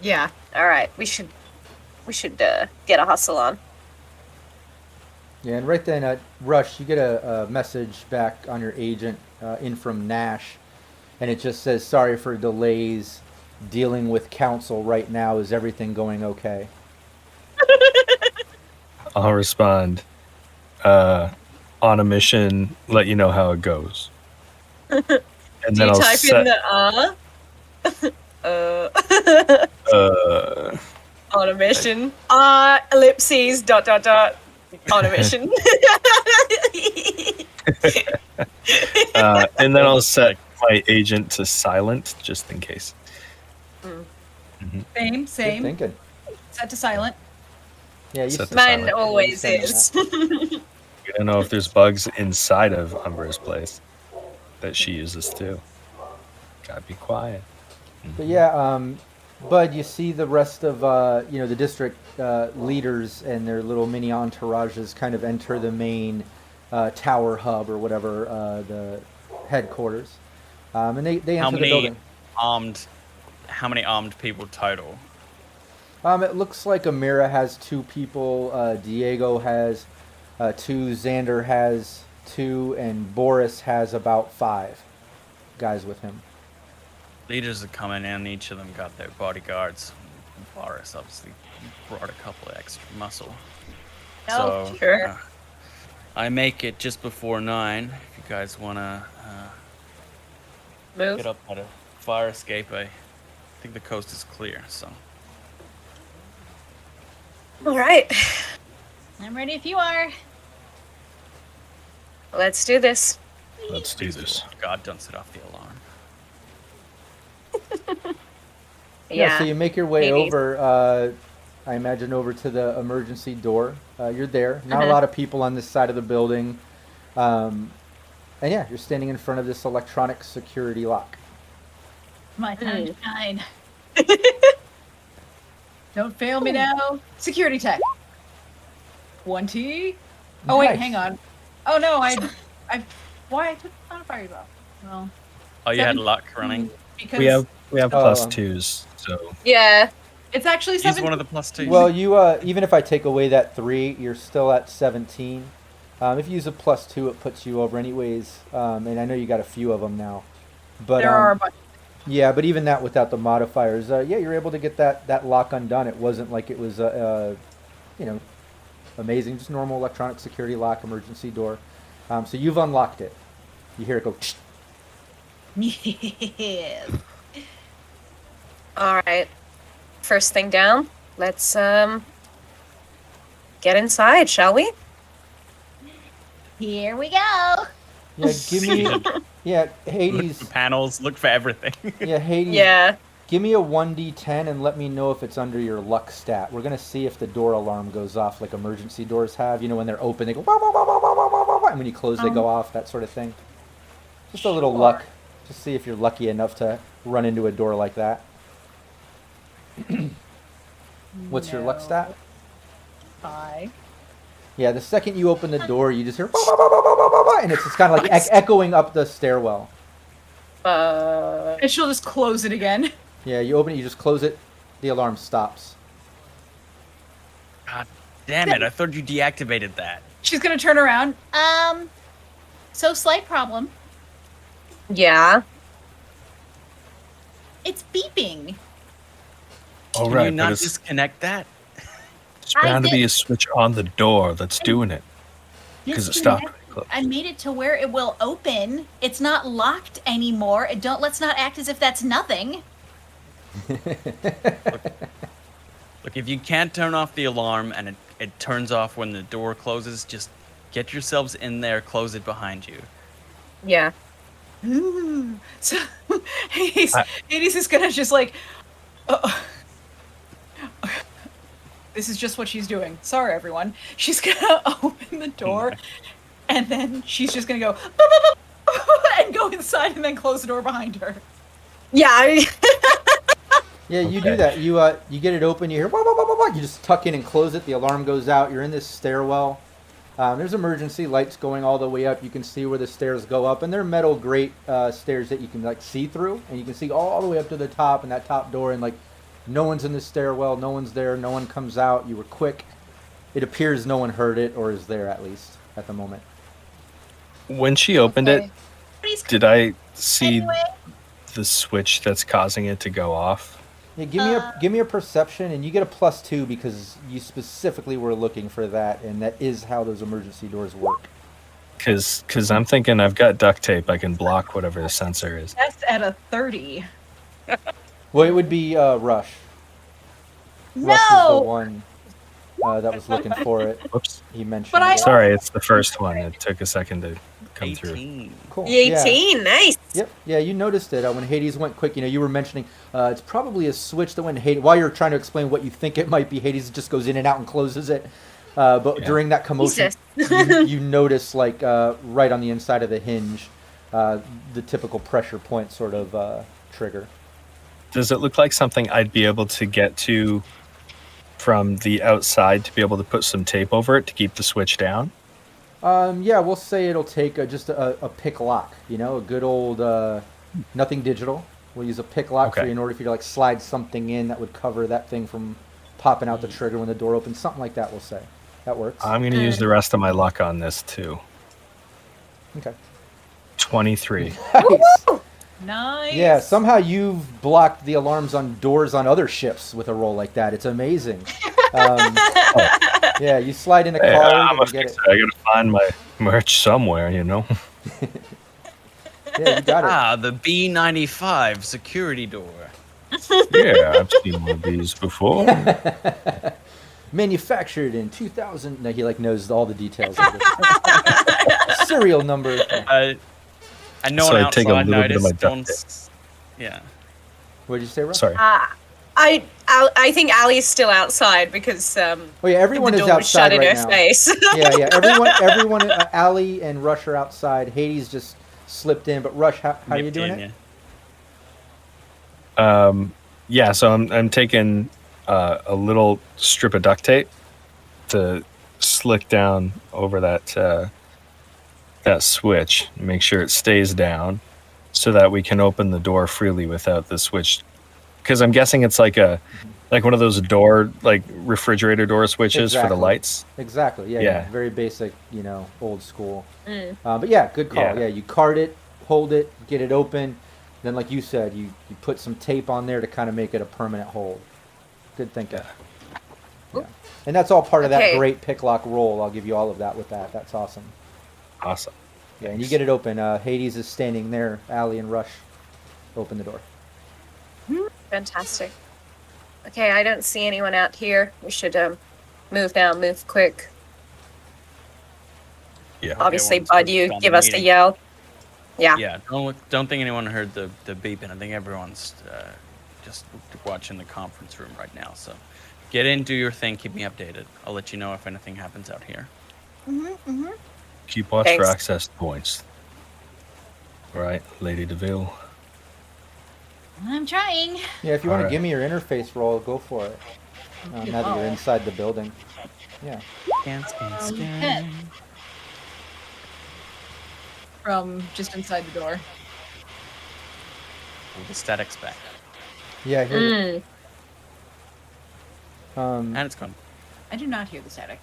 Yeah. All right. We should get a hustle on. Yeah, and right then, Rush, you get a message back on your agent in from Nash, and it just says, sorry for delays, dealing with council right now. Is everything going okay? I'll respond. On a mission, let you know how it goes. And Do you I'll type in the on a mission. Ellipses ... on a mission. and then I'll set my agent to silent just in case. Same. Good thinking. Set to silent. Yeah, you Set said- to Mine silent. always Saying is. You don't know if there's bugs inside of Umbra's place that she uses too. Gotta be quiet. But yeah, Bud, you see the rest of the district leaders and their little mini entourages kind of enter the main tower hub or whatever, the headquarters, and they enter the building. How many armed people total? It looks like Amira has 2 people, Diego has 2, Xander has 2, and Boris has about 5 guys with him. Leaders are coming in, each of them got their bodyguards. Boris obviously brought a couple of extra muscle. Oh, So, sure. I make it just before 9. If you guys want to Move. get up at a fire escape, I think the coast is clear, so. All right, I'm ready if you are. let's do this. Let's do this. God, don't set off the alarm. So you make your way maybe. over, I imagine, over to the emergency door. You're there. Not a lot of people on this side of the building. And yeah, you're standing in front of this electronic security lock. My time to shine. Don't fail me now. Security tech. 20. Oh wait, Nice. hang on. Oh no, why I took the modifiers off? Well, Oh, you had 17. luck running? because We have plus Oh. 2s, so Yeah. it's actually Use 17. one of the plus 2s. Well, you even if I take away that 3, you're still at 17. If you use a plus 2, it puts you over anyways. And I know you got a few of them now. But There are a bunch. yeah, but even that without the modifiers, yeah, you're able to get that lock undone. It wasn't like it was amazing, just normal electronic security lock, emergency door. So you've unlocked it. You hear it go. Yes. All right. First thing down. Let's get inside, shall we? Here we go. Yeah, give me. Yeah, Look Hades. for panels, look for everything. Yeah, Hades. Yeah. Give me a 1d10 and let me know if it's under your luck stat. We're gonna see if the door alarm goes off like emergency doors have. You know, when they're open, they go wah, wah, wah, wah, wah, wah, wah, wah, and when you close, they go off. That sort of thing. Just a little luck. Just see if you're lucky enough to run into a door like that. What's your luck No. stat? 5. Yeah, the second you open the door, you just hear wah, wah, wah, wah, wah, wah, wah, and it's just kind of like echoing up the stairwell. And she'll just close it again. Yeah, you open it, you just close it, the alarm stops. God damn it, I thought you deactivated that. She's gonna turn around. So slight problem. Yeah. It's beeping. all Can right, you but not it's disconnect that? bound to did- be a switch on the door that's doing it because it stopped. I made it to where it will open. It's not locked anymore. Let's not act as if that's nothing. Look, if you can't turn off the alarm and it turns off when the door closes, just get yourselves in there, close it behind you. Yeah. Ooh. So Hades is gonna just like, this is just what she's doing. Sorry, everyone. She's gonna open the door, and then she's just gonna go and go inside, and then close the door behind her. Yeah. Yeah, you do that. You get it open. You hear wah, wah, wah, wah, wah. You just tuck in and close it. The alarm goes out. You're in this stairwell. There's emergency lights going all the way up. You can see where the stairs go up, and they're metal grate stairs that you can like see through, and you can see all the way up to the top and that top door. And like, no one's in the stairwell. No one's there. No one comes out. You were quick. It appears no one heard it or is there at least at the moment. When she opened it, Please, did I see anyway. the switch that's causing it to go off? Yeah, give me a perception, and you get a +2 because you specifically were looking for that, and that is how those emergency doors work. Because I'm thinking I've got duct tape. I can block whatever the sensor is. That's at a 30. Well, it would be Rush. Rush is the No! one that was looking for it. Whoops. He mentioned. But I- it. Sorry, it's the first one. It took a second to come through. 18. Cool. Yeah. 18. Nice. Yep. Yeah, you noticed it when Hades went quick. You know, you were mentioning it's probably a switch that when Hades, while you're trying to explain what you think it might be, Hades just goes in and out and closes it. But Yeah. during that commotion, you notice like right on the inside of the hinge, the typical pressure point sort of trigger. Does it look like something I'd be able to get to from the outside to be able to put some tape over it to keep the switch down? Yeah, we'll say it'll take just a pick lock, a good old nothing digital. We'll use a pick lock for you in order for you to like slide something in that would cover that thing from popping out the trigger when the door opens, something like that, we'll say. That works. I'm going to use the rest of my luck on this too. Okay. 23. Nice. Nice. Yeah, somehow you've blocked the alarms on doors on other ships with a roll like that. It's amazing. Yeah, you slide in a card and get it. I got to find my merch somewhere, Yeah, you got it. Ah, the B95 security door. Yeah, I've seen one of these before. Manufactured in 2000. No, he like knows all the details of it. Serial number. And no So one I take a outside little bit of my noticed. duct Yeah. What did you say, Rob? Sorry. I think Ali's still outside because Oh yeah, everyone the is door was shut outside in right her now. face. Yeah. Everyone. Allie and Rush are outside. Hades just slipped in, but Rush, how are you Nipped doing in, it? yeah. Yeah, so I'm taking a little strip of duct tape to slick down over that switch, make sure it stays down, so that we can open the door freely without the switch. Because I'm guessing it's like one of those refrigerator door switches for the Exactly. lights. Exactly. Yeah. Yeah. Very basic, old school. But yeah, good call. Yeah. Yeah, you card it, hold it, get it open. Then, like you said, you put some tape on there to kind of make it a permanent hold. Good thinking. Yeah. And that's all part of that Okay. great pick lock roll. I'll give you all of that with that. That's awesome. Awesome. Yeah, and you get it open. Hades is standing there. Allie and Rush open the door. Fantastic. Okay, I don't see anyone out here. We should move now, move quick. Yeah. Obviously, once Bud, we're you done give the us a meeting. yell. Yeah. Yeah, don't think anyone heard the beeping. I think everyone's just watching the conference room right now. So get in, do your thing, keep me updated. I'll let you know if anything happens out here. Keep watch Thanks. for access points. Right, Lady DeVille. I'm trying. Yeah, if you want to Alright. give me your interface roll, go for it. Now that you're inside the building. Yeah. Okay. From just inside the door. Oh, the static's back. Yeah, I hear it. And it's gone. I do not hear the static.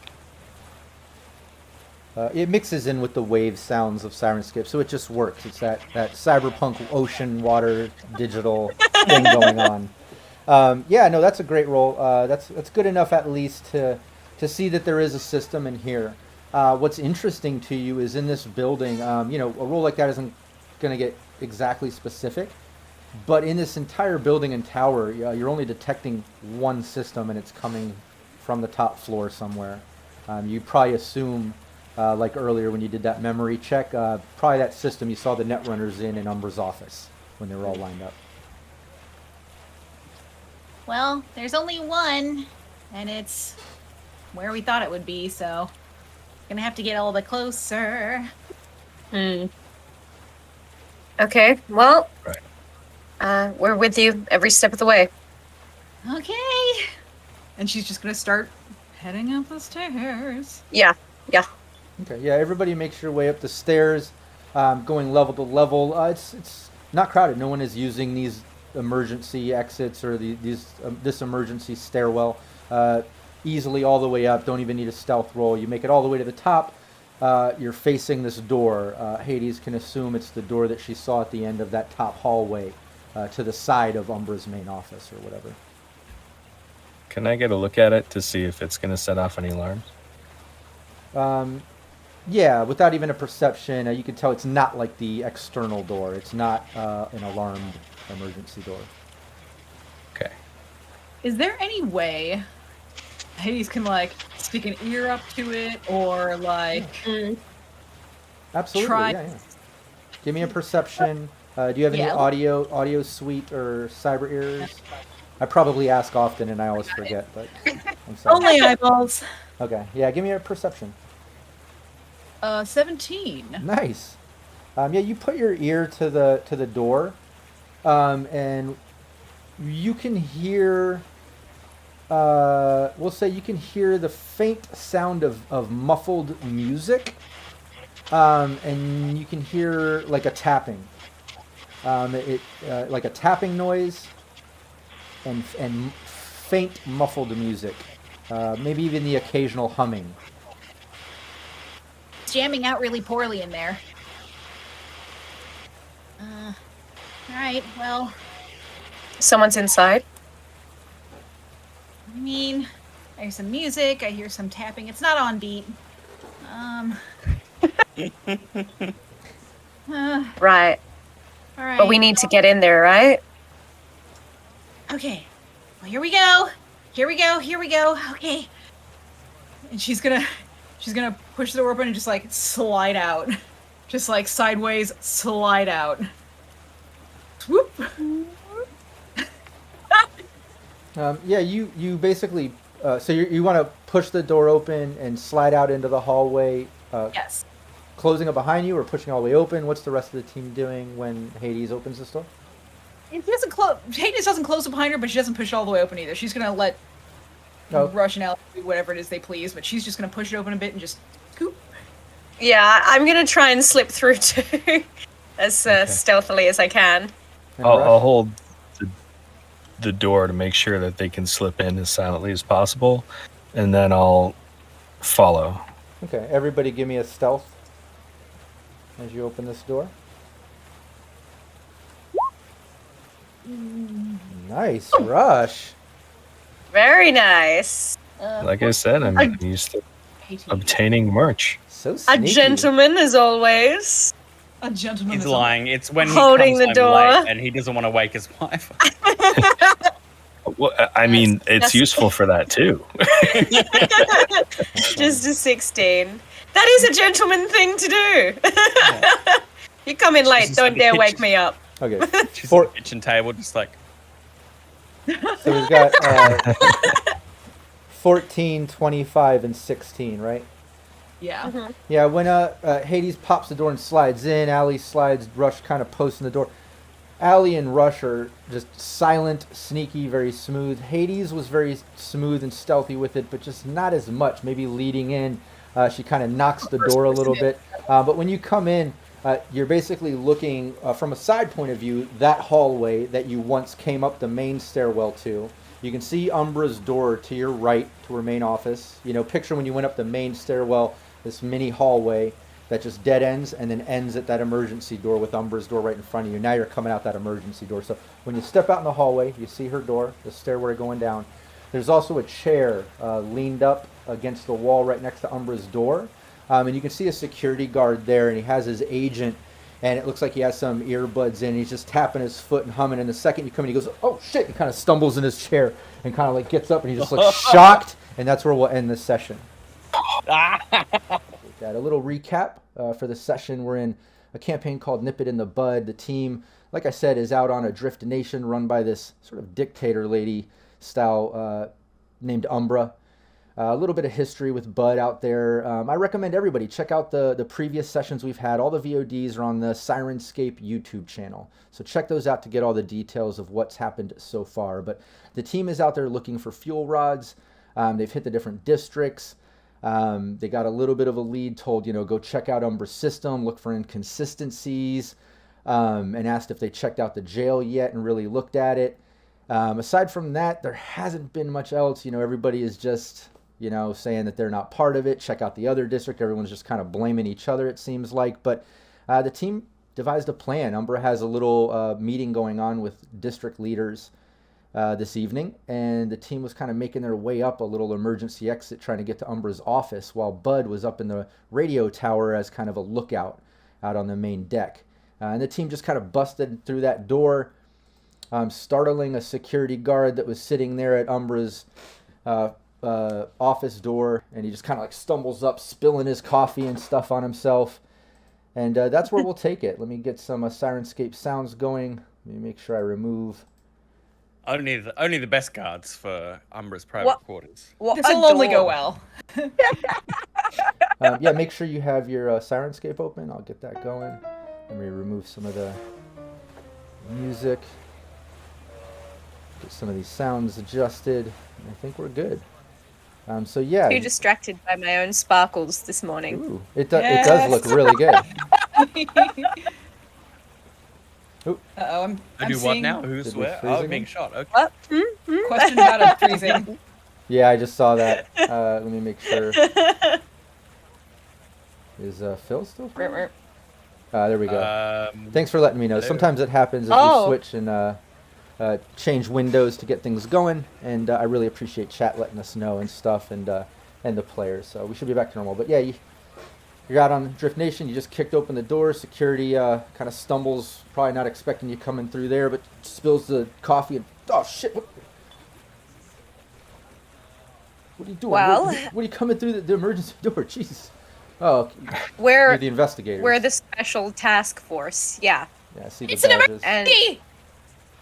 It mixes in with the wave sounds of Syrinscape, so it just works. It's that cyberpunk ocean water digital thing going on. Yeah, no, that's a great roll. That's good enough at least to see that there is a system in here. What's interesting to you is in this building, a roll like that isn't going to get exactly specific, but in this entire building and tower, you're only detecting one system, and it's coming from the top floor somewhere. You probably assume, like earlier when you did that memory check, probably that system you saw the Netrunners in Umbra's office when they were all lined up. Well, there's only one, and it's where we thought it would be, so gonna have to get a little bit closer. Okay, well, Right. we're with you every step of the way. Okay. And she's just gonna start heading up the stairs. Yeah. Okay, yeah, everybody makes your way up the stairs, going level to level. It's not crowded. No one is using these emergency exits or this emergency stairwell. Easily all the way up. Don't even need a stealth roll. You make it all the way to the top. You're facing this door. Hades can assume it's the door that she saw at the end of that top hallway, to the side of Umbra's main office or whatever. Can I get a look at it to see if it's going to set off any alarms? Yeah, without even a perception, you can tell it's not like the external door. It's not an alarmed emergency door. Okay. Is there any way Hades can stick an ear up to it or Absolutely, try? yeah. Give me a perception. Do you have any Yeah. audio suite or cyber ears? I probably ask often and I always forget, but I'm sorry. Only eyeballs. Okay, yeah, give me a perception. 17. Nice. Yeah, you put your ear to the door, and you can hear, we'll say you can hear the faint sound of muffled music, and you can hear like a tapping, like a tapping noise, and faint muffled music, maybe even the occasional humming. It's jamming out really poorly in there. All right, well, Someone's inside. I mean, I hear some music, I hear some tapping. It's not on beat. Right. All right. But we need to get in there, right? Okay. Well, here we go. Here we go. Here we go. Okay. And she's gonna push the door open and just like slide out. Just like sideways slide out. Swoop. Yeah, you basically, so you want to push the door open and slide out into the hallway, Yes. closing it behind you or pushing all the way open? What's the rest of the team doing when Hades opens this door? It doesn't close. Hades doesn't close it behind her, but she doesn't push it all the way open either. She's gonna let Rush and Alex do whatever it is they please, but she's just gonna push it open a bit and just scoop. Yeah, I'm gonna try and slip through too, as stealthily as I can. And I'll Rush? hold the door to make sure that they can slip in as silently as possible, and then I'll follow. Okay, everybody give me a stealth as you open this door. Nice, Rush. Very nice. Like I said, I'm used to obtaining merch. So A sneaky. gentleman, as always. A gentleman. He's is lying. It's when he Holding comes the home door. late and he doesn't want to wake his wife. Well, I mean, it's that's- useful for that too. Just a 16. That is a gentleman thing to do. You come in late, She's don't like a dare kitchen- wake me up. Okay, She's For- at the kitchen table, just like, so we've got 14, 25, and 16, right? Yeah. Yeah, when Hades pops the door and slides in, Allie slides, Rush kind of posts in the door. Allie and Rush are just silent, sneaky, very smooth. Hades was very smooth and stealthy with it, but just not as much. Maybe leading in, she kind of knocks the door a little bit. But when you come in, you're basically looking from a side point of view, that hallway that you once came up the main stairwell to. You can see Umbra's door to your right, to her main office. You know, picture when you went up the main stairwell, this mini hallway that just dead ends and then ends at that emergency door with Umbra's door right in front of you. Now you're coming out that emergency door. So when you step out in the hallway, you see her door, the stairway going down. There's also a chair leaned up against the wall right next to Umbra's door. And you can see a security guard there, and he has his agent, and it looks like he has some earbuds in. He's just tapping his foot and humming. And the second you come in, he goes, "Oh shit!" He kind of stumbles in his chair and kind of like gets up, and he just looks shocked. And that's where we'll end this session. Got a little recap for the session. We're in a campaign called Nip It in the Bud. The team, like I said, is out on a drift nation run by this sort of dictator lady style named Umbra. A little bit of history with Bud out there. I recommend everybody check out the previous sessions we've had. All the VODs are on the Syrinscape YouTube channel. So check those out to get all the details of what's happened so far. But the team is out there looking for fuel rods. They've hit the different districts. They got a little bit of a lead, told, go check out Umbra's system, look for inconsistencies, and asked if they checked out the jail yet and really looked at it. Aside from that, there hasn't been much else. Everybody is just, saying that they're not part of it. Check out the other district. Everyone's just kind of blaming each other, it seems like. But the team devised a plan. Umbra has a little meeting going on with district leaders this evening, and the team was kind of making their way up a little emergency exit trying to get to Umbra's office while Bud was up in the radio tower as kind of a lookout out on the main deck. And the team just kind of busted through that door, startling a security guard that was sitting there at Umbra's office door, and he just kind of like stumbles up, spilling his coffee and stuff on himself. And that's where we'll take it. Let me get some Syrinscape sounds going. Let me make sure I remove... only the best guards for Umbra's private quarters. This will only go well. Yeah, make sure you have your Syrinscape open. I'll get that going. Let me remove some of the music. Get some of these sounds adjusted. I think we're good. So yeah. Too distracted by my own sparkles this morning. Ooh, it does look really good. I'm do seeing what now? Who's Did we where? freeze Oh, again? being shot. Okay. What? question about him freezing. Yeah, I just saw that. Let me make sure. Is Phil still free? There we go. Thanks for letting me know. hello. Sometimes it happens as Oh. we switch and change windows to get things going, and I really appreciate chat letting us know and stuff, and the players. So we should be back to normal. But yeah, you're out on Drift Nation. You just kicked open the door. Security kind of stumbles, probably not expecting you coming through there, but spills the coffee and oh shit! What are you doing? Well- what are you coming through the emergency door? Jesus. Oh, We're you're the investigators. we're the special task force. Yeah. Yeah, I see It's the an badges. And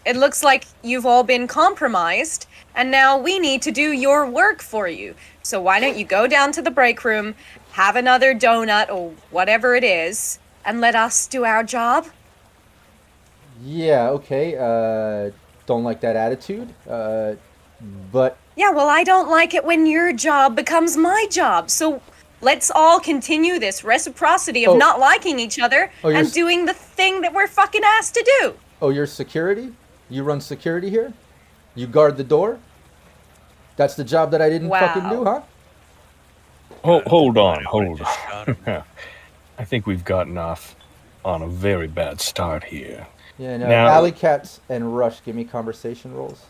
it looks like you've all been compromised, and now we need to do your work for you. So why don't you go down to the break room, have another donut or whatever it is, and let us do our job? Yeah, okay. Don't like that attitude. But Yeah, well, I don't like it when your job becomes my job. So let's all continue this reciprocity of Oh. not liking each other Oh, you're and s- doing the thing that we're fucking asked to do. oh, you're security? You run security here? You guard the door? That's the job that I didn't fucking do, huh? Hold on. Just shot him. I think we've gotten off on a very bad start here. Yeah, no. Now- Alley Cats and Rush, give me conversation rolls.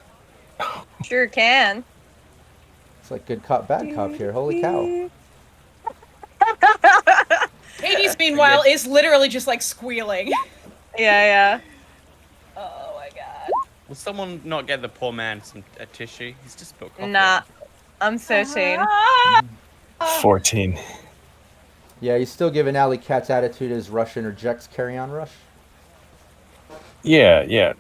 Sure can. It's like good cop, bad cop here. Holy cow. Hades, meanwhile, is literally just like squealing. Yeah. Oh my god. Will someone not get the poor man a tissue? He's just spilled coffee. Nah. I'm 13. 14. Yeah, you still give an Alley Cat's attitude as Rush interjects carry on, Rush? Yeah.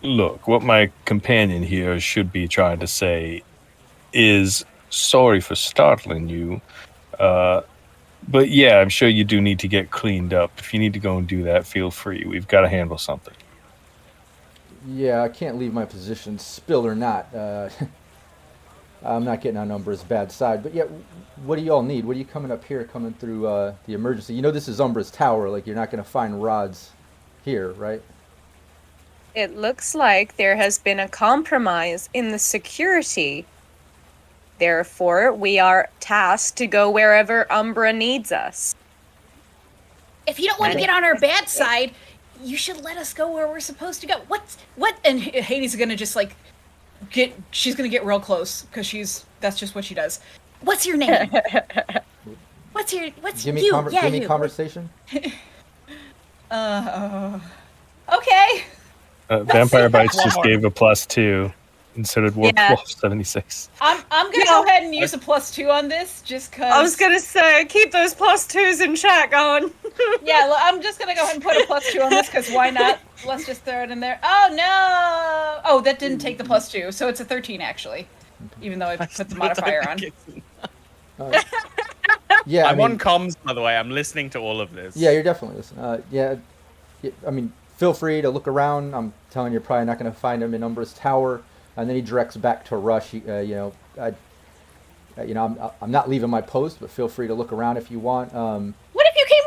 Look, what my companion here should be trying to say is sorry for startling you. But yeah, I'm sure you do need to get cleaned up. If you need to go and do that, feel free. We've got to handle something. Yeah, I can't leave my position, spill or not. I'm not getting on Umbra's bad side. But yeah, what do you all need? What are you coming up here, coming through the emergency? You know this is Umbra's tower. Like, you're not going to find rods here, right? It looks like there has been a compromise in the security. Therefore, we are tasked to go wherever Umbra needs us. If you don't want to get on our bad side, you should let us go where we're supposed to go. What? And Hades is gonna just like she's gonna get real close because that's just what she does. What's your name? What's Give me, you? give me you. conversation. Okay. Vampire Bites just gave a +2, and so did Wolf 76. I'm gonna go ahead and use a +2 on this just cause I was gonna say, keep those +2s in chat going. yeah, I'm just gonna go ahead and put a +2 on this because why not? Let's just throw it in there. Oh no! Oh, that didn't take the +2, so it's a 13 actually. Even though I put the modifier on. Yeah, I'm on comms, by the way. I'm listening to all of this. Yeah, you're definitely listening. Yeah, I mean, feel free to look around. I'm telling you, you're probably not going to find him in Umbra's tower. And then he directs back to Rush. I'm not leaving my post, but feel free to look around if you want. What if you came?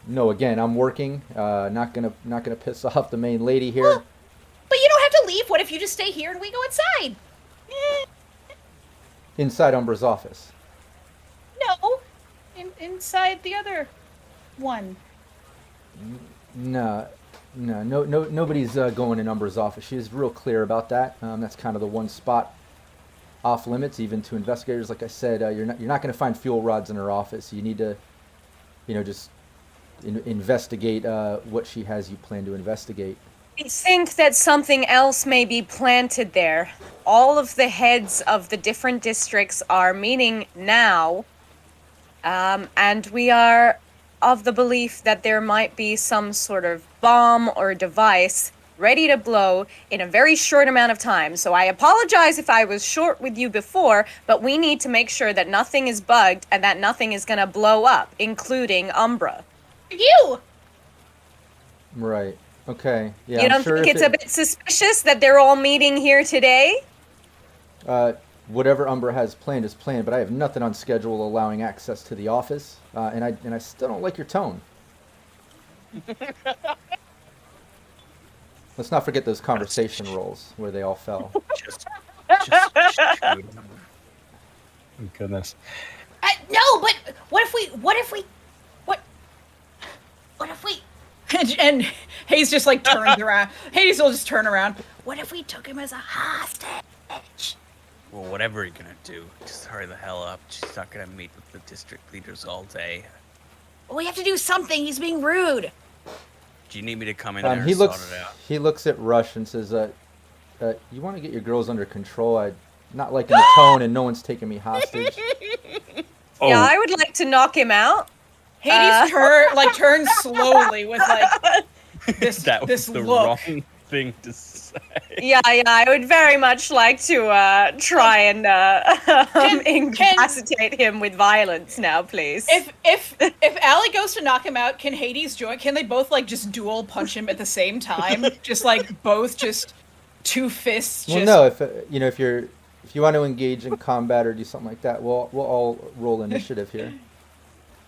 No, again, I'm working. Not gonna piss off the main lady here. Well, but you don't have to leave. What if you just stay here and we go inside? Inside Umbra's office. No, inside the other one. No, nobody's going in Umbra's office. She is real clear about that. That's kind of the one spot off limits, even to investigators. Like I said, you're not going to find fuel rods in her office. You need to, just investigate what she has you plan to investigate. I think that something else may be planted there. All of the heads of the different districts are meeting now, and we are of the belief that there might be some sort of bomb or device ready to blow in a very short amount of time. So I apologize if I was short with you before, but we need to make sure that nothing is bugged and that nothing is going to blow up, including Umbra. You. Right. Okay. Yeah. You don't think it's a bit suspicious that they're all meeting here today? Whatever Umbra has planned is planned, but I have nothing on schedule allowing access to the office, and I still don't like your tone. Let's not forget those conversation rolls where they all fell. Just shoot him. Oh, goodness. No, but what if we And Hayes just like turns around. Hades will just turn around. what if we took him as a hostage? Well, whatever you're gonna do, just hurry the hell up. She's not gonna meet with the district leaders all day. Well, we have to do something. He's being rude. Do you need me to come in there and He sort looks. it out? He looks at Rush and says, "You want to get your girls under control? I'm not liking the tone, and no one's taking me hostage." Oh, Yeah, I would like to knock him out. Hades turns slowly with like this That was this the look. wrong thing to say. Yeah, I would very much like to try and incapacitate him with violence now, please. If Allie goes to knock him out, can Hades join? Can they both like just dual punch him at the same time? Just like both, just two fists. Well, no. If you want to engage in combat or do something like that, we'll all roll initiative here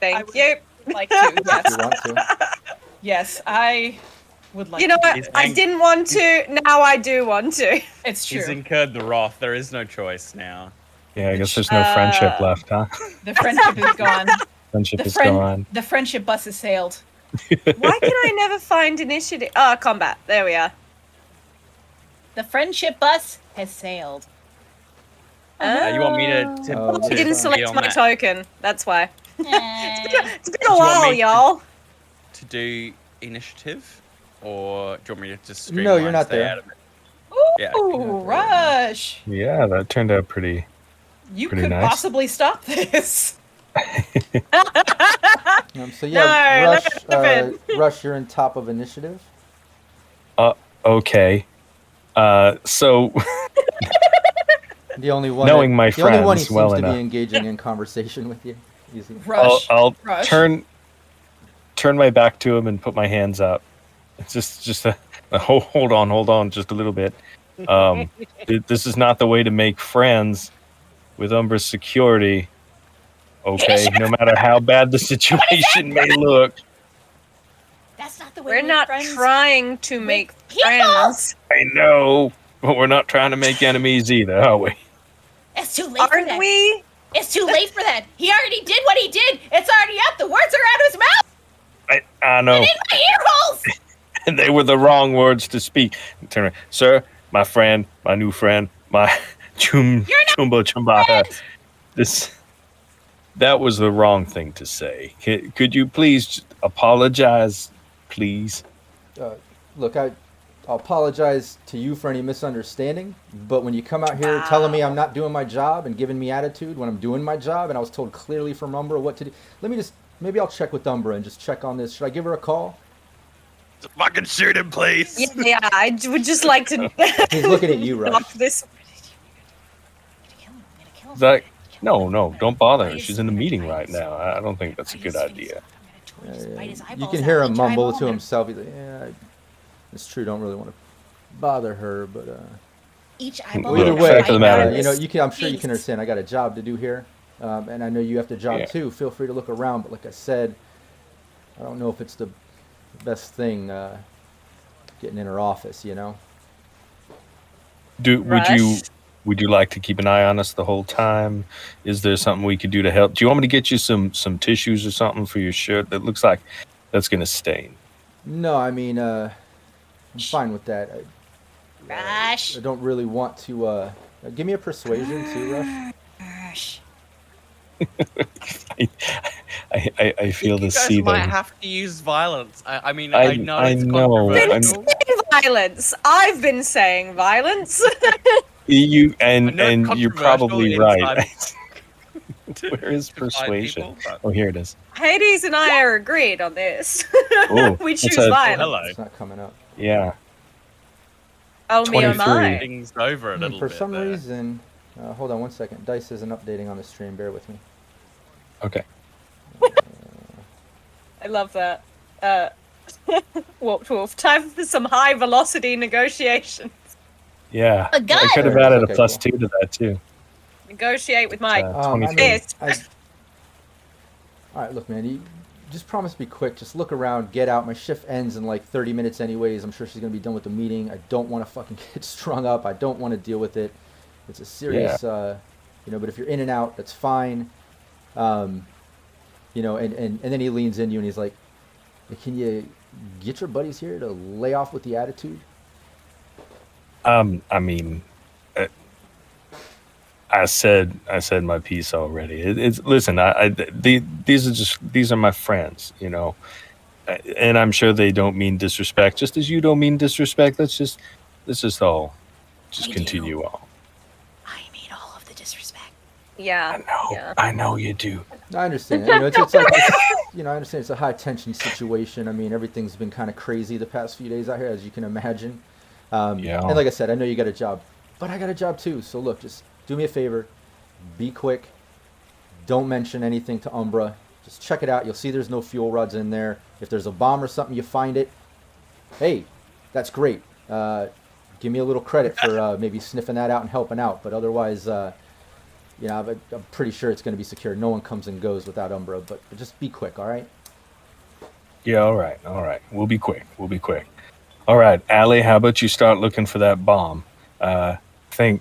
Thank you. Like to, if yes, you want to. yes, I would like. You know to. what? I didn't want to. Now I do want to. It's true. He's incurred the wrath. There is no choice now. yeah, I guess there's no friendship left, huh? The friendship is gone. Friendship is gone. The friendship bus has sailed. Why can I never find initiative? Combat. There we are. The friendship bus has sailed. You want me to Oh, I to didn't be select on my that, token. That's why. Eh. It's been you a want while, me to- y'all. to do initiative, or do you want me to just No, streamline, you're not stay there. out of it? Ooh, Yeah. Rush! Yeah, that turned out pretty. You Pretty could nice. possibly stop this. So yeah, No, let Rush, you're in top of initiative. Okay. So The only one. Knowing my the only one he friends seems well to enough. be engaging in conversation with you. Easy. Rush. I'll Rush. turn my back to him and put my hands up. It's just a hold on, just a little bit. This is not the way to make friends with Umbra's security. Okay, no matter how bad the situation may look. That's not the way We're we make not friends. trying to make people. friends. I know, but we're not trying to make enemies either, are we? It's too late for Aren't that. we? It's too late for that. He already did what he did. It's already up. The words are out of his mouth I know. and in my ear holes. And they were the wrong words to speak. Turn around. Sir, my friend, my new friend, my chumba chumbata. That was the wrong thing to say. Could you please apologize, please? Look, I'll apologize to you for any misunderstanding, but when you come out here telling me I'm not doing my job and giving me attitude when I'm doing my job, and I was told clearly from Umbra what to do, maybe I'll check with Umbra and just check on this. Should I give her a call? Fucking shoot him, please. Yeah, I would just like to He's looking at you, Rush. knock this. Zach, no, don't bother her. She's in a meeting right now. I don't think that's a good idea. You can hear him mumble to himself. He's like, "Yeah, it's true. Don't really want to bother her, but Each Well, eyeball. either Look, way, fact of the matter you know, I'm sure you Beast. can understand. I got a job to do here, and I know you have a job Yeah. too. Feel free to look around, but like I said, I don't know if it's the best thing getting in her office. You know. Would you like to keep an eye on us the whole time? Is there something we could do to help? Do you want me to get you some tissues or something for your shirt? That looks like that's gonna stain. No, I mean, I'm fine with that. Rush. I don't really want to. Give me a persuasion too, Rush. Rush. I feel the You guys seething. might have to use violence. I mean, I I know it's know. Been controversial. saying violence. I've been saying violence. You I know and it's you're controversial probably right. to- Where is to fight persuasion? people, but- Oh, here it is. Hades and I are agreed on this. Oh, We what's choose that? violence. Hello. It's not coming up. Yeah. Oh, me oh 23. my. Things over a little For bit some there. reason, hold on one second. Dice isn't updating on the stream. Bear with me. Okay. I love that. Wolf. Time for some high velocity negotiation. Yeah, A gun! I could have There it is. added Okay, a +2 cool. to that too. Negotiate with my 23. fist. All right, look, man. You just promise to be quick. Just look around, get out. My shift ends in like 30 minutes, anyways. I'm sure she's gonna be done with the meeting. I don't want to fucking get strung up. I don't want to deal with it. It's a serious, But if you're in and out, that's fine. And then he leans in you and he's like, "Can you get your buddies here to lay off with the attitude?" I mean, I said my piece already. Listen. These are my friends, and I'm sure they don't mean disrespect, just as you don't mean disrespect. Let's just all just continue on. I mean all of the disrespect. Yeah. I know you do. I understand. It's like I understand it's a high tension situation. I mean, everything's been kind of crazy the past few days out here, as you can imagine. Yeah. And like I said, I know you got a job, but I got a job too. So look, just do me a favor, be quick. Don't mention anything to Umbra. Just check it out. You'll see there's no fuel rods in there. If there's a bomb or something, you find it. Hey, that's great. Give me a little credit for maybe sniffing that out and helping out. But otherwise, I'm pretty sure it's going to be secure. No one comes and goes without Umbra. But just be quick, all right? Yeah, all right. We'll be quick. All right, Allie, how about you start looking for that bomb? Think,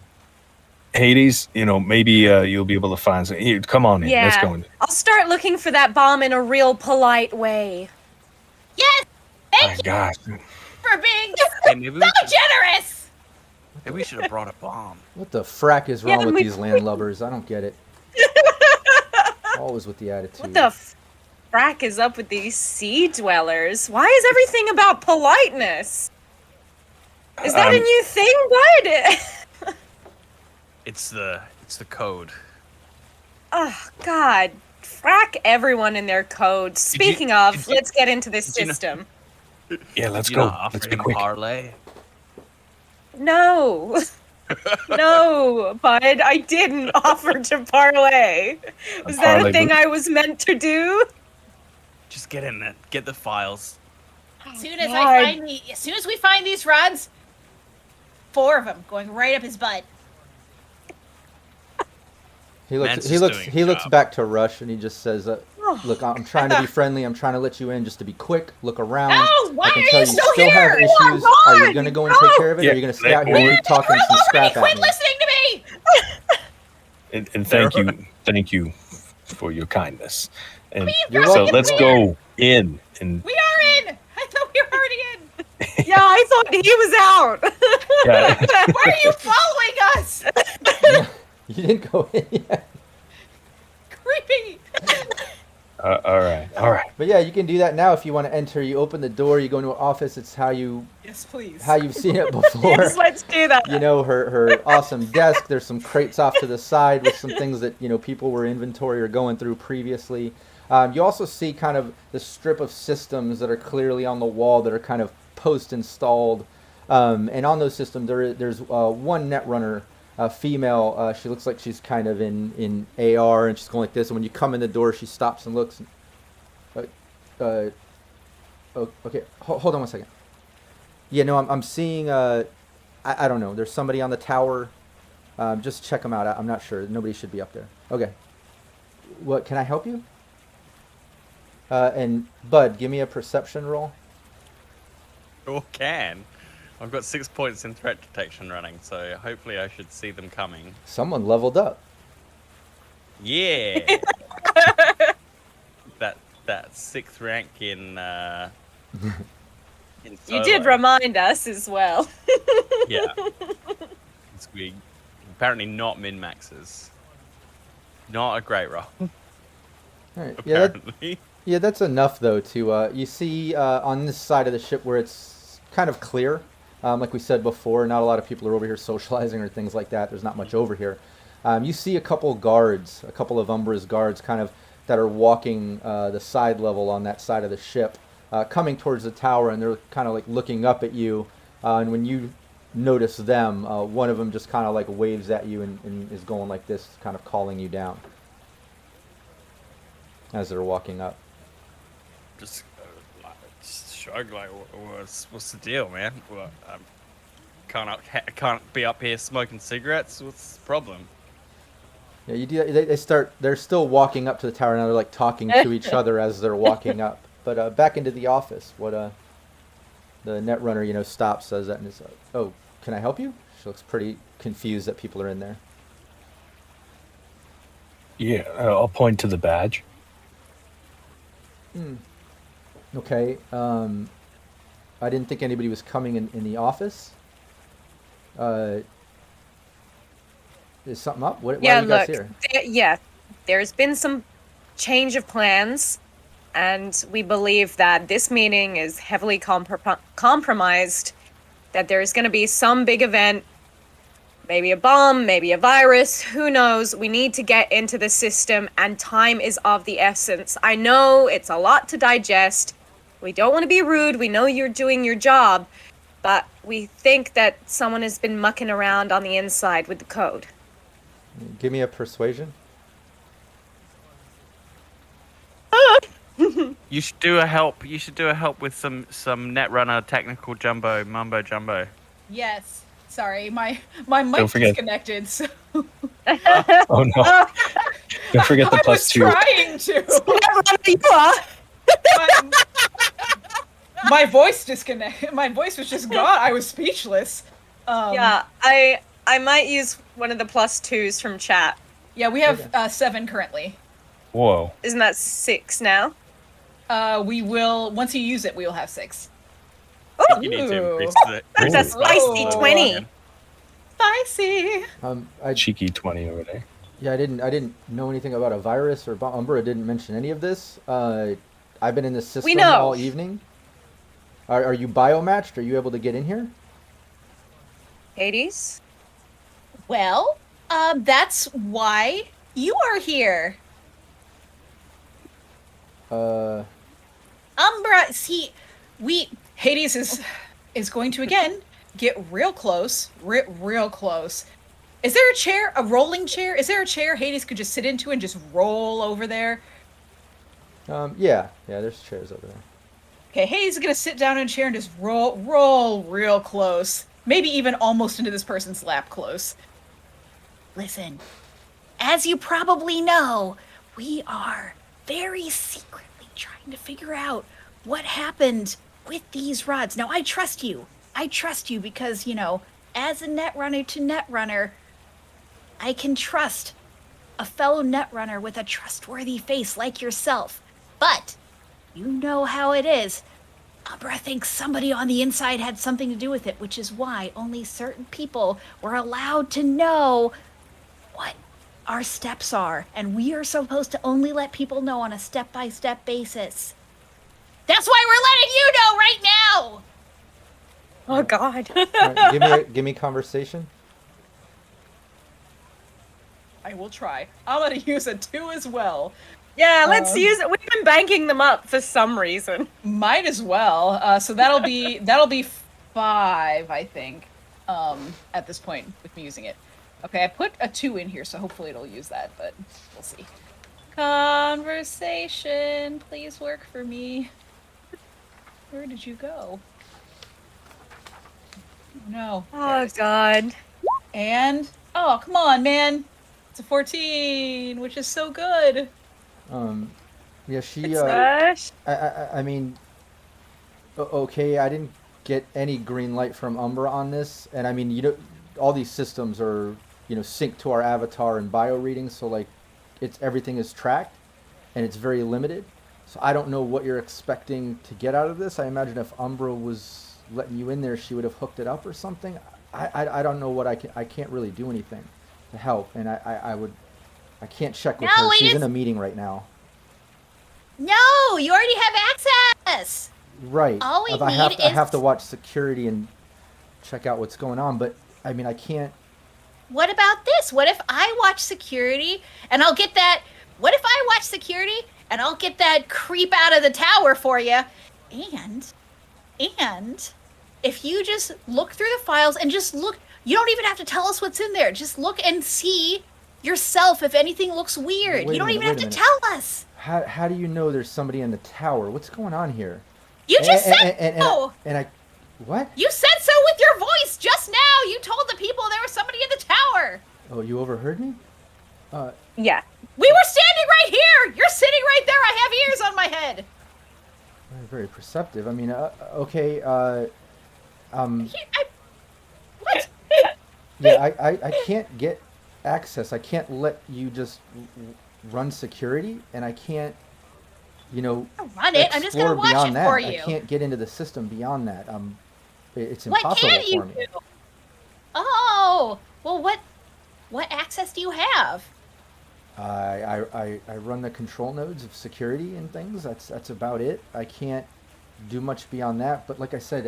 Hades, maybe you'll be able to find some. Here, come on in. Yeah. Let's go in. I'll start looking for that bomb in a real polite way. Yes! Thank My gosh. you for being Hey, maybe so generous! we should have brought a bomb. What the frack is wrong Yeah, with we- these landlubbers? I don't get it. Always with the attitude. What the frack is up with these sea dwellers? Why is everything about politeness? Is that a new thing, bud? It's the code. Oh, God. Frack everyone in their code. Speaking of, let's get into this did you know- system. Yeah, let's Did go. you not offer Let's be him quick. parlay? No. No, bud, I didn't offer to parlay. Was that a parlay thing booth? I was meant to do? Just get in there. Get the files. As soon as God. as soon as we find these rods, 4 of them going right up his butt. He Man's looks just doing he a looks job. back to Rush and he just says, "Look, I'm trying to be friendly. I'm trying to let you in. Just to be quick. Look around. No, why I can are tell you you still still here? have issues. Are you gonna go and take care of it, or are you gonna stay out here and We're- keep talking some scrap Quit at me?" listening to me! And thank you for your kindness. And You're so welcome. let's go in. And We are in! I thought we were already in! Yeah, I thought he was out. yeah, Why are you following us? You didn't go in yet. Creepy! all right. But yeah, you can do that now if you want to enter. You open the door. You go into an office. It's how you've seen it before. Yes, let's do that. Her awesome desk. There's some crates off to the side with some things that people were inventory or going through previously. You also see kind of the strip of systems that are clearly on the wall that are kind of post-installed. And on those systems, there's one Netrunner, female. She looks like she's kind of in AR, and she's going like this. And when you come in the door, she stops and looks. Okay, hold on one second. Yeah, no, I'm seeing. I don't know. There's somebody on the tower. Just check them out. I'm not sure. Nobody should be up there. Okay. What? Can I help you? And Bud, give me a perception roll. Sure can. I've got 6 points in threat detection running, so hopefully I should see them coming. Someone leveled up. Yeah. that 6th rank in You did solo. remind us as well. Yeah. It's we apparently not min maxes. Not a great roll. All right. Apparently. Yeah, that's enough though to you see on this side of the ship where it's kind of clear. Like we said before, not a lot of people are over here socializing or things like that. There's not much over here. You see a couple of Umbra's guards kind of that are walking the side level on that side of the ship, coming towards the tower, and they're kind of like looking up at you. And when you notice them, one of them just kind of like waves at you and is going like this, kind of calling you down as they're walking up. Just shrug, like, what's the deal, man? Well, can't be up here smoking cigarettes. What's the problem? Yeah, you do. They're still walking up to the tower now. They're like talking to each other as they're walking up. But back into the office. The Netrunner, stops, says that, and is like, "Oh, can I help you?" She looks pretty confused that people are in there. Yeah, I'll point to the badge. Okay. I didn't think anybody was coming in the office. Is something up? Why are you guys here? There's been some change of plans, and we believe that this meeting is heavily compromised, that there's going to be some big event, maybe a bomb, maybe a virus, who knows. We need to get into the system, and time is of the essence. I know it's a lot to digest. We don't want to be rude. We know you're doing your job, but we think that someone has been mucking around on the inside with the code. Give me a persuasion. You should do a help. You should do a help with some Netrunner technical mumbo jumbo. Yes. Sorry, my mic disconnected. So. Oh no! Don't forget the +2. I was trying to. My voice disconnected. My voice was just gone. I was speechless. I might use one of the +2s from chat. Yeah, we have 7 currently. Whoa! Isn't that 6 now? We will once you use it, we will have 6. Oh, you need to increase it. That's a spicy 20. Spicy. Cheeky 20 over there. Yeah, I didn't know anything about a virus or Umbra didn't mention any of this. I've been in this system all evening. Are you biomatched? Are you able to get in here? Hades? Well, that's why you are here. Umbra, see, Hades is going to again get real close, real close. Is there a chair, a rolling chair? Is there a chair Hades could just sit into and just roll over there? Yeah, there's chairs over there. Okay, Hades is gonna sit down in a chair and just roll real close. Maybe even almost into this person's lap close. Listen, as you probably know, we are very secretly trying to figure out what happened with these rods. Now, I trust you. I trust you because, as a Netrunner to Netrunner, I can trust a fellow Netrunner with a trustworthy face like yourself. But, you know how it is. Umbra thinks somebody on the inside had something to do with it, which is why only certain people were allowed to know what our steps are. And we are supposed to only let people know on a step-by-step basis. That's why we're letting you know right now! Oh, God. Right, give me conversation. I will try. I'm gonna use a 2 as well. Yeah, let's use it. We've been banking them up for some reason. Might as well. So that'll be 5, I think, at this point with me using it. Okay, I put a 2 in here, so hopefully it'll use that, but we'll see. Conversation, please work for me. Where did you go? No. Oh, God. And, oh, come on, man. It's a 14, which is so good. Yeah, she, I mean, okay, I didn't get any green light from Umbra on this, and I mean, all these systems are, synced to our avatar and bio readings, so like, everything is tracked, and it's very limited, so I don't know what you're expecting to get out of this. I imagine if Umbra was letting you in there, she would have hooked it up or something. I don't know what I can't really do anything to help, and I can't check with her. She's in a meeting right now. No, you already have access. Right. All we I need is... have to watch security and check out what's going on, but I mean, I can't. What about this? What if I watch security and I'll get that? What if I watch security and I'll get that creep out of the tower for you? And if you just look through the files and just look, you don't even have to tell us what's in there. Just look and see yourself if anything looks weird. You don't even have to tell us. How do you know there's somebody in the tower? What's going on here? You just said so. And I, what? You said so with your voice just now. You told the people there was somebody in the tower. Oh, you overheard me? Yeah. We were standing right here. You're sitting right there. I have ears on my head. Very perceptive. I mean, okay. What? Yeah, I can't get access. I can't let you just run security, and I can't, run it. I'm just gonna watch it that. for you. I can't get into the system beyond that. It's What impossible can you for me. do? Oh, well, what access do you have? I run the control nodes of security and things. That's about it. I can't do much beyond that. But like I said,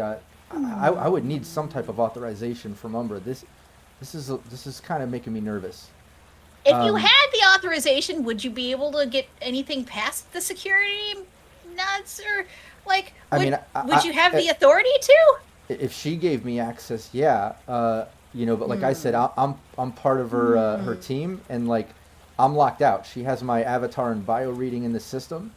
I would need some type of authorization from Umbra. This is kind of making me nervous. If you had the authorization, would you be able to get anything past the security nuts, or like? Would you have the authority to? If she gave me access, yeah. But like I said, I'm part of her team, and like I'm locked out. She has my avatar and bio reading in the system,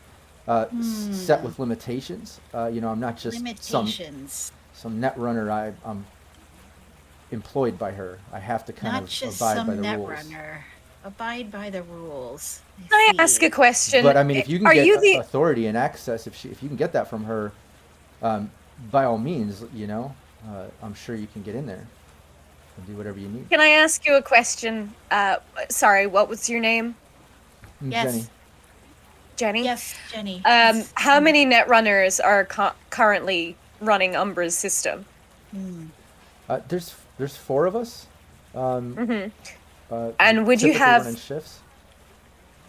set with limitations. I'm not just some Netrunner. I'm employed by her. I have to kind of abide by the rules. Abide by the rules. Can I ask a question? But I mean, if you can get authority and access, if you can get that from her, by all means, I'm sure you can get in there and do whatever you need. Can I ask you a question? Sorry, what was your name? Yes. Jenny? Yes, Jenny. How many Netrunners are currently running Umbra's system? There's 4 of us. And would you have running shifts.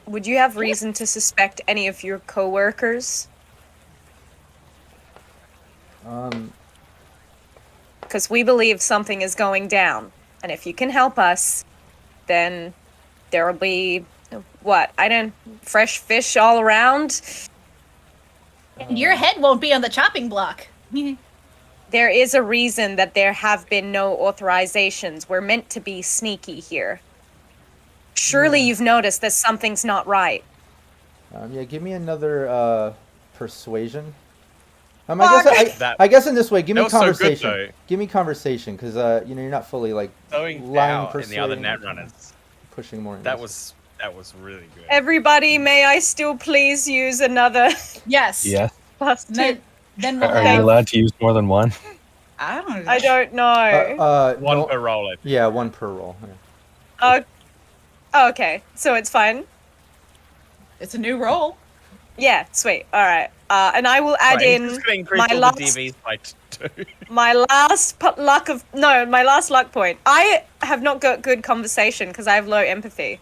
Would you have reason to suspect any of your coworkers? Because we believe something is going down, and if you can help us, then there will be fresh fish all around. And your head won't be on the chopping block. There is a reason that there have been no authorizations. We're meant to be sneaky here. Surely you've noticed that something's not right. Yeah, give me another persuasion. I guess in this way, give me conversation. So good, give me conversation, because you're not fully like going lying, in the other Netrunners. Pushing more. That was really good. Everybody, may I still please use another? Yes. Yes. +2. Then we'll Are you allowed to use more than one? I don't know. One per roll. I think. Yeah, 1 per roll. Yeah. Okay, so it's fine. It's a new roll. Yeah, sweet. All right. And I will add in my last DVs by 2. my last luck point. I have not got good conversation because I have low empathy.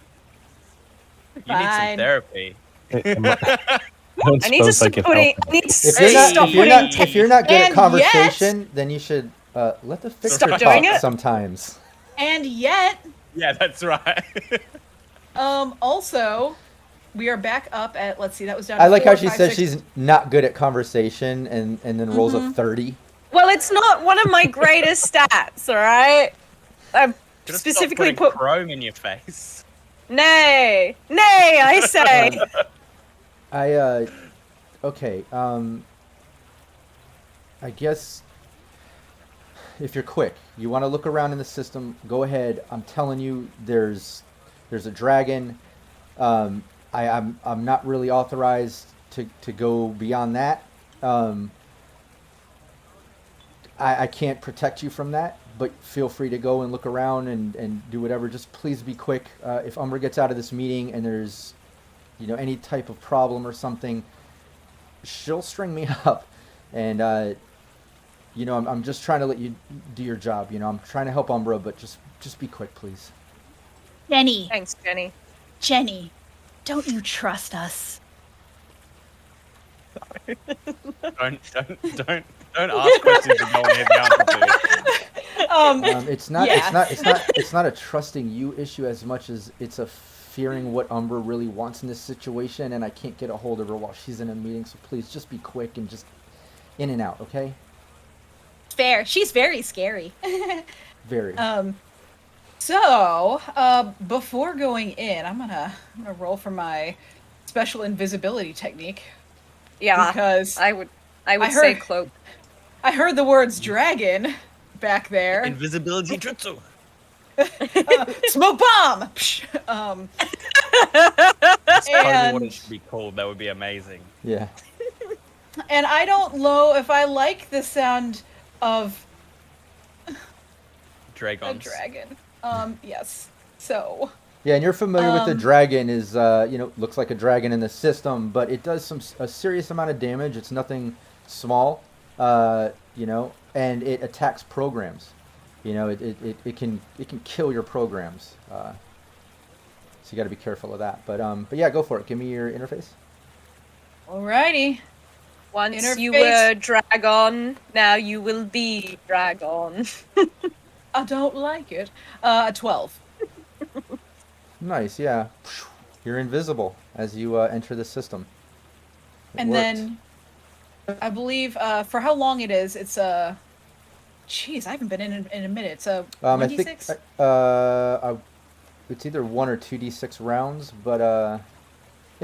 You need some therapy. I need to stop putting. If you're not good at conversation, then you should let the fixer talk sometimes. And yet. Yeah, that's right. Also, we are back up at, let's see, that was down. I like how she says she's not good at conversation and then rolls a 30. Well, it's not one of my greatest stats, all right? I Just specifically put chrome in your face. Nay, I say. Okay. I guess if you're quick, you want to look around in the system, go ahead. I'm telling you, there's a dragon. I'm not really authorized to go beyond that. I can't protect you from that, but feel free to go and look around and do whatever. Just please be quick. If Umbra gets out of this meeting and there's any type of problem or something, she'll string me up. And I'm just trying to let you do your job. I'm trying to help Umbra, but just be quick, please. Jenny. Thanks, Jenny. Jenny, don't you trust us? Don't ask questions you don't have the answer to. It's not a trusting you issue as much as it's a fearing what Umbra really wants in this situation, and I can't get a hold of her while she's in a meeting. So please, just be quick and just in and out, okay? Fair. She's very scary. Very. So, before going in, I'm gonna roll for my special invisibility technique. Yeah, because I I would I say heard- cloak. I heard the words dragon back there. Invisibility jutsu. Smoke bomb. Psh, That's probably what it And- should be called. That would be amazing. Yeah. and I don't know if I like the sound of a Dragons. dragon. Yes. So. Yeah, and you're familiar with the Um, dragon is, looks like a dragon in the system, but it does a serious amount of damage. It's nothing small, and it attacks programs. It can kill your programs. So you got to be careful of that. But yeah, go for it. Give me your interface. Alrighty. Once you Interface. were dragon, now you will be dragon. I don't like it. 12. Nice, yeah. You're invisible as you enter the system. It And worked. then I believe for how long it is, it's Jeez, I haven't been in a minute. It's a I 1d6? think it's either 1 or 2d6 rounds, but yeah,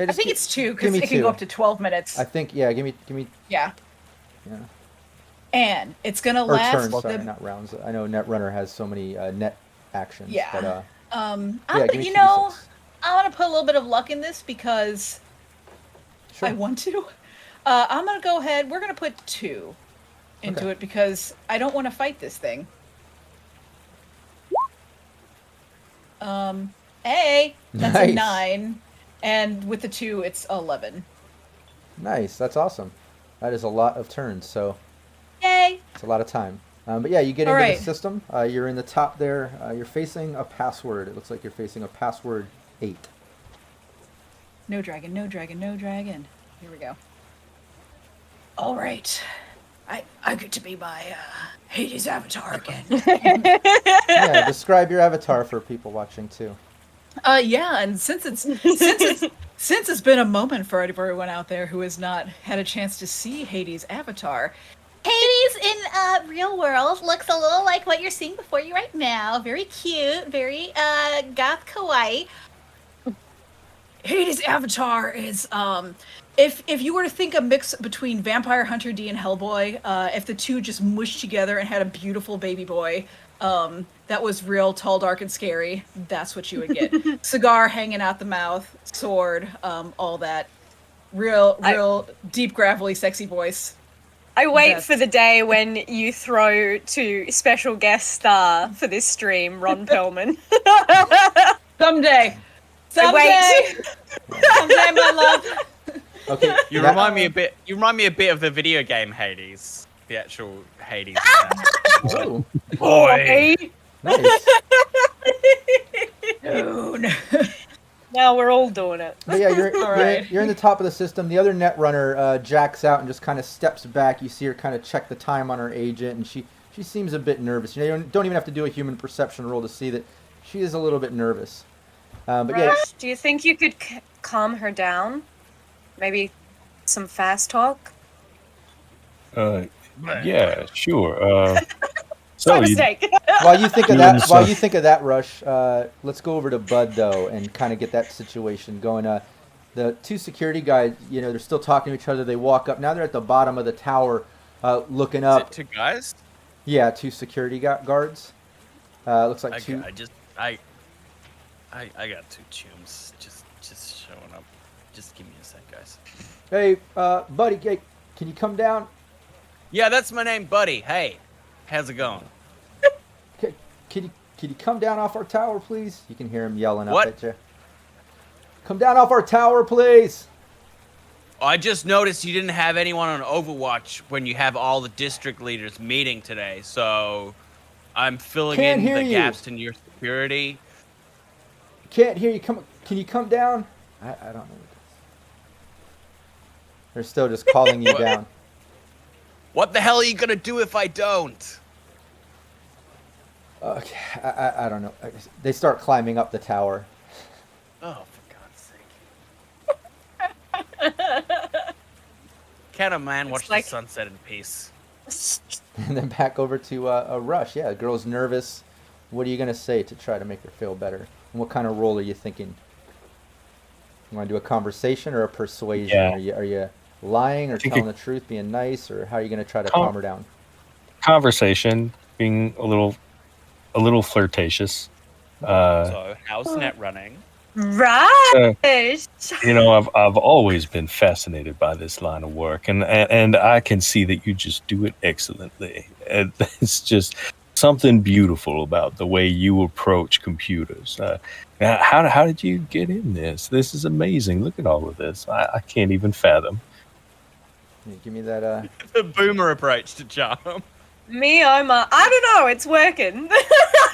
I just think gi- it's 2 give because me it can go 2. up to 12 minutes. I think yeah. Give me Yeah. yeah. And it's gonna Or last. turns, sorry, the- not rounds. I know Netrunner has so many net actions. Yeah. But yeah, give me you know, 2d6. I want to put a little bit of luck in this because Sure. I want to. I'm gonna go ahead. We're gonna put 2 into Okay. it because I don't want to fight this thing. Hey, that's a Nice. 9, and with the 2, it's 11. Nice. That's awesome. That is a lot of turns. So Yay! it's a lot of time. But yeah, you get All into right. the system. You're in the top there. You're facing a password. It looks like you're facing a password 8. No dragon, no dragon, no dragon. Here we go. All right. I get to be my Hades avatar again. Yeah. Describe your avatar for people watching too. Yeah, and since it's been a moment for everyone out there who has not had a chance to see Hades' avatar, Hades in real world looks a little like what you're seeing before you right now. Very cute, very goth kawaii. Hades' avatar is if you were to think a mix between Vampire Hunter D and Hellboy, if the two just mushed together and had a beautiful baby boy, that was real tall, dark, and scary, that's what you would get. Cigar hanging out the mouth, sword, all that. Real deep, gravelly, sexy voice. I wait Yes. for the day when you throw to special guest star for this stream, Ron Perlman. Someday. I wait. Someday, my love. Okay. You that- remind me a bit. You remind me a bit of the video game Hades, the actual Hades. Oh, Boy. nice. Dude. Now we're all doing it. But yeah, you're, All right. you're in the top of the system. The other Netrunner jacks out and just kind of steps back. You see her kind of check the time on her agent, and she seems a bit nervous. You don't even have to do a human perception roll to see that she is a little bit nervous. But yeah, Do you think you could calm her down? Maybe some fast talk? Yeah, sure. My So you, mistake. while you think of You're in that, while some- you think of that, Rush, let's go over to Bud though and kind of get that situation going. The two security guys, they're still talking to each other. They walk up. Now they're at the bottom of the tower, looking Is it up. two guys? Yeah, two security guards. Looks like I two. got two chums just showing up. Just give me a sec, guys. Hey, buddy, hey, can you come down? Yeah, that's my name, Buddy. Hey, how's it going? Can you come down off our tower, please? You can hear him yelling What? up at you. Come down off our tower, please. I just noticed you didn't have anyone on Overwatch when you have all the district leaders meeting today, so I'm filling Can't in hear the you. gaps in your security. Can't hear you. Can you come down? I don't know. They're still just calling you What? down. What the hell are you gonna do if I don't? Okay, I don't know. They start climbing up the tower. Oh, for God's sake. Can a man watch like- the sunset in peace? And then back over to a Rush. Yeah, the girl's nervous. What are you going to say to try to make her feel better? And what kind of role are you thinking? You want to do a conversation or a persuasion? Yeah. Are you lying or telling the truth, being nice, or how are you going to try to calm her down? Conversation, being a little flirtatious. So how's net running? Right. I've always been fascinated by this line of work, and I can see that you just do it excellently. It's just something beautiful about the way you approach computers. How did you get in this? This is amazing. Look at all of this. I can't even fathom. Give me that. The boomer approach to charm. Me, I don't know. It's working.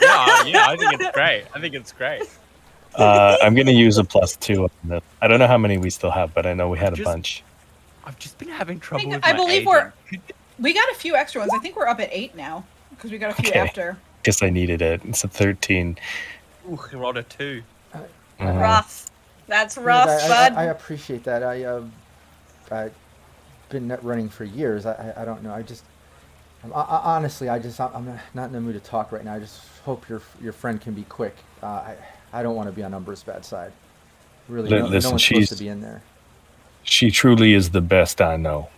Yeah, I think it's great. I'm going to use a +2 on this. I don't know how many we still have, but I know we had a bunch. I've just been having trouble with I my believe aging. we got a few extra ones. I think we're up at 8 now because we got a few after. Guess I needed it. It's a 13. Ooh, I rolled a 2. Rough. That's rough, bud. I appreciate that. I've been net running for years. I don't know. Honestly, I'm not in the mood to talk right now. I just hope your friend can be quick. I don't want to be on Umbra's bad side. Really, no one's supposed to be in there. She truly is the best I know.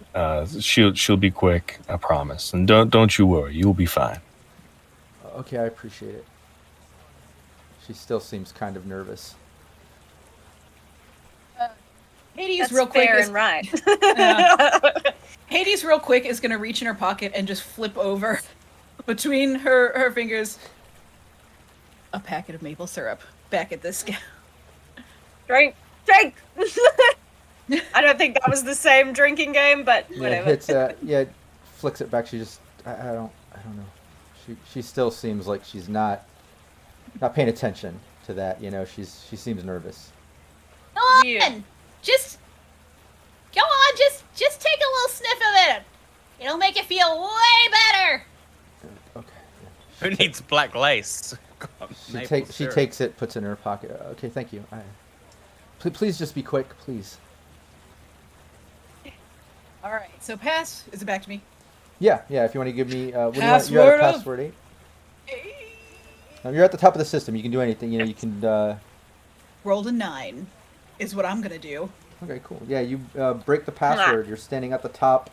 She'll be quick, I promise. And don't you worry, you'll be fine. Okay, I appreciate it. She still seems kind of nervous. Hades, That's real quick, fair and right. Hades, real quick, is gonna reach in her pocket and just flip over between her fingers a packet of maple syrup back at this guy. Drink. I don't think that was the same drinking game, but whatever. It flicks it back. She just, I don't know. She still seems like she's not paying attention to that. She seems nervous. Go on! Just take a little sniff of it. It'll make you feel way better. Okay. Who needs black lace? She takes it, puts it in her pocket. Okay, thank you. Please just be quick, please. All right. So pass. Is it back to me? Yeah. If you want to give me, you're Password at password 8. You're at the top of the system. You can do anything. You can. Rolled a 9, is what I'm gonna do. Okay, cool. Yeah, you break the password. You're standing at the top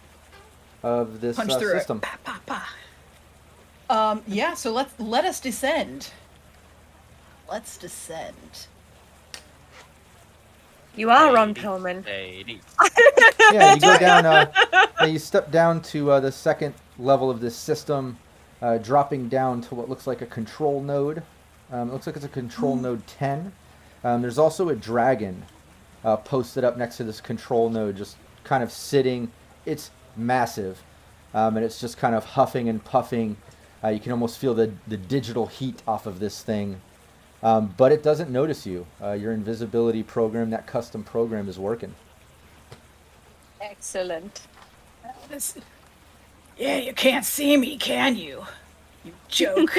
of this Punch through system. it. Pa, pa, pa. Yeah. So let us descend. Let's descend. You are Ron Perlman. Yeah, you go down. You step down to the second level of this system, dropping down to what looks like a control node. It looks like it's a control node 10. There's also a dragon posted up next to this control node, just kind of sitting. It's massive, and it's just kind of huffing and puffing. You can almost feel the digital heat off of this thing. But it doesn't notice you. Your invisibility program, that custom program, is working. Excellent. Yeah, you can't see me, can you? You joke.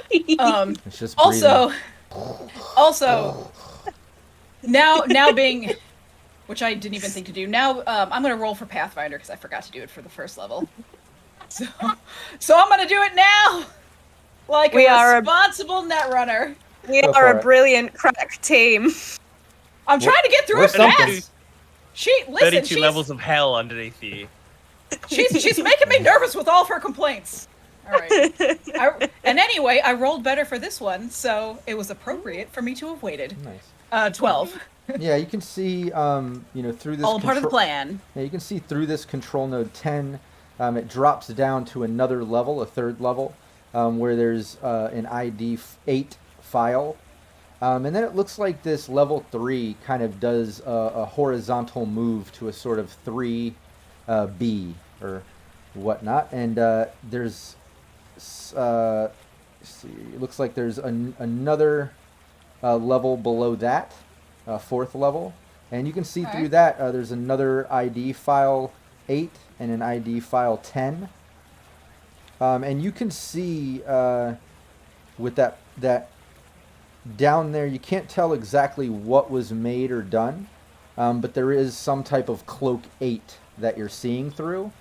It's just also, now being, which I didn't even think to do. Now I'm gonna roll for Pathfinder because I forgot to do it for the first level. So I'm gonna do it now. Like we are responsible Netrunner. We are a brilliant crack team. I'm trying to get through it fast. Listen, 32 levels of hell underneath you. She's making me nervous with all of her complaints. All right. And anyway, I rolled better for this one, so it was appropriate for me to have waited. Nice. 12. Yeah, you can see, through this. All part of the plan. Yeah, you can see through this control node 10. It drops down to another level, a third level, where there's an ID 8 file. And then it looks like this level 3 kind of does a horizontal move to a sort of 3B or whatnot. And there's, it looks like there's another level below that, fourth level. And you can see through that there's another ID file 8 and an ID file 10. And you can see with that down there, you can't tell exactly what was made or done, but there is some type of cloak 8 that you're seeing through.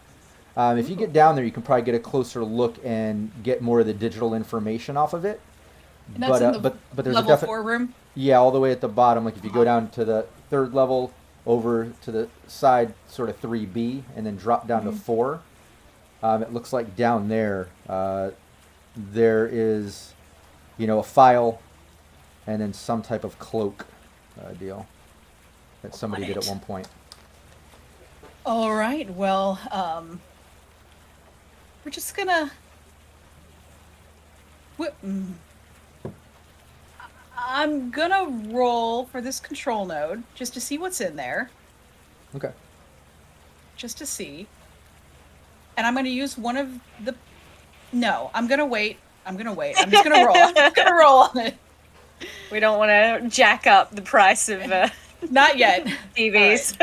If you get down there, you can probably get a closer look and get more of the digital information off of it. And that's in the but there's level a definite 4 room? Yeah, all the way at the bottom. Like if you go down to the third level, over to the side, sort of 3B, and then drop down to 4. It looks like down there, there is, a file, and then some type of cloak deal that somebody did at one point. All right. Well, we're just gonna. I'm gonna roll for this control node just to see what's in there. Okay. Just to see. And I'm gonna use one of the. No, I'm gonna wait. I'm just gonna roll. I'm just gonna roll on it. We don't want to jack up the price of Not yet. TVs.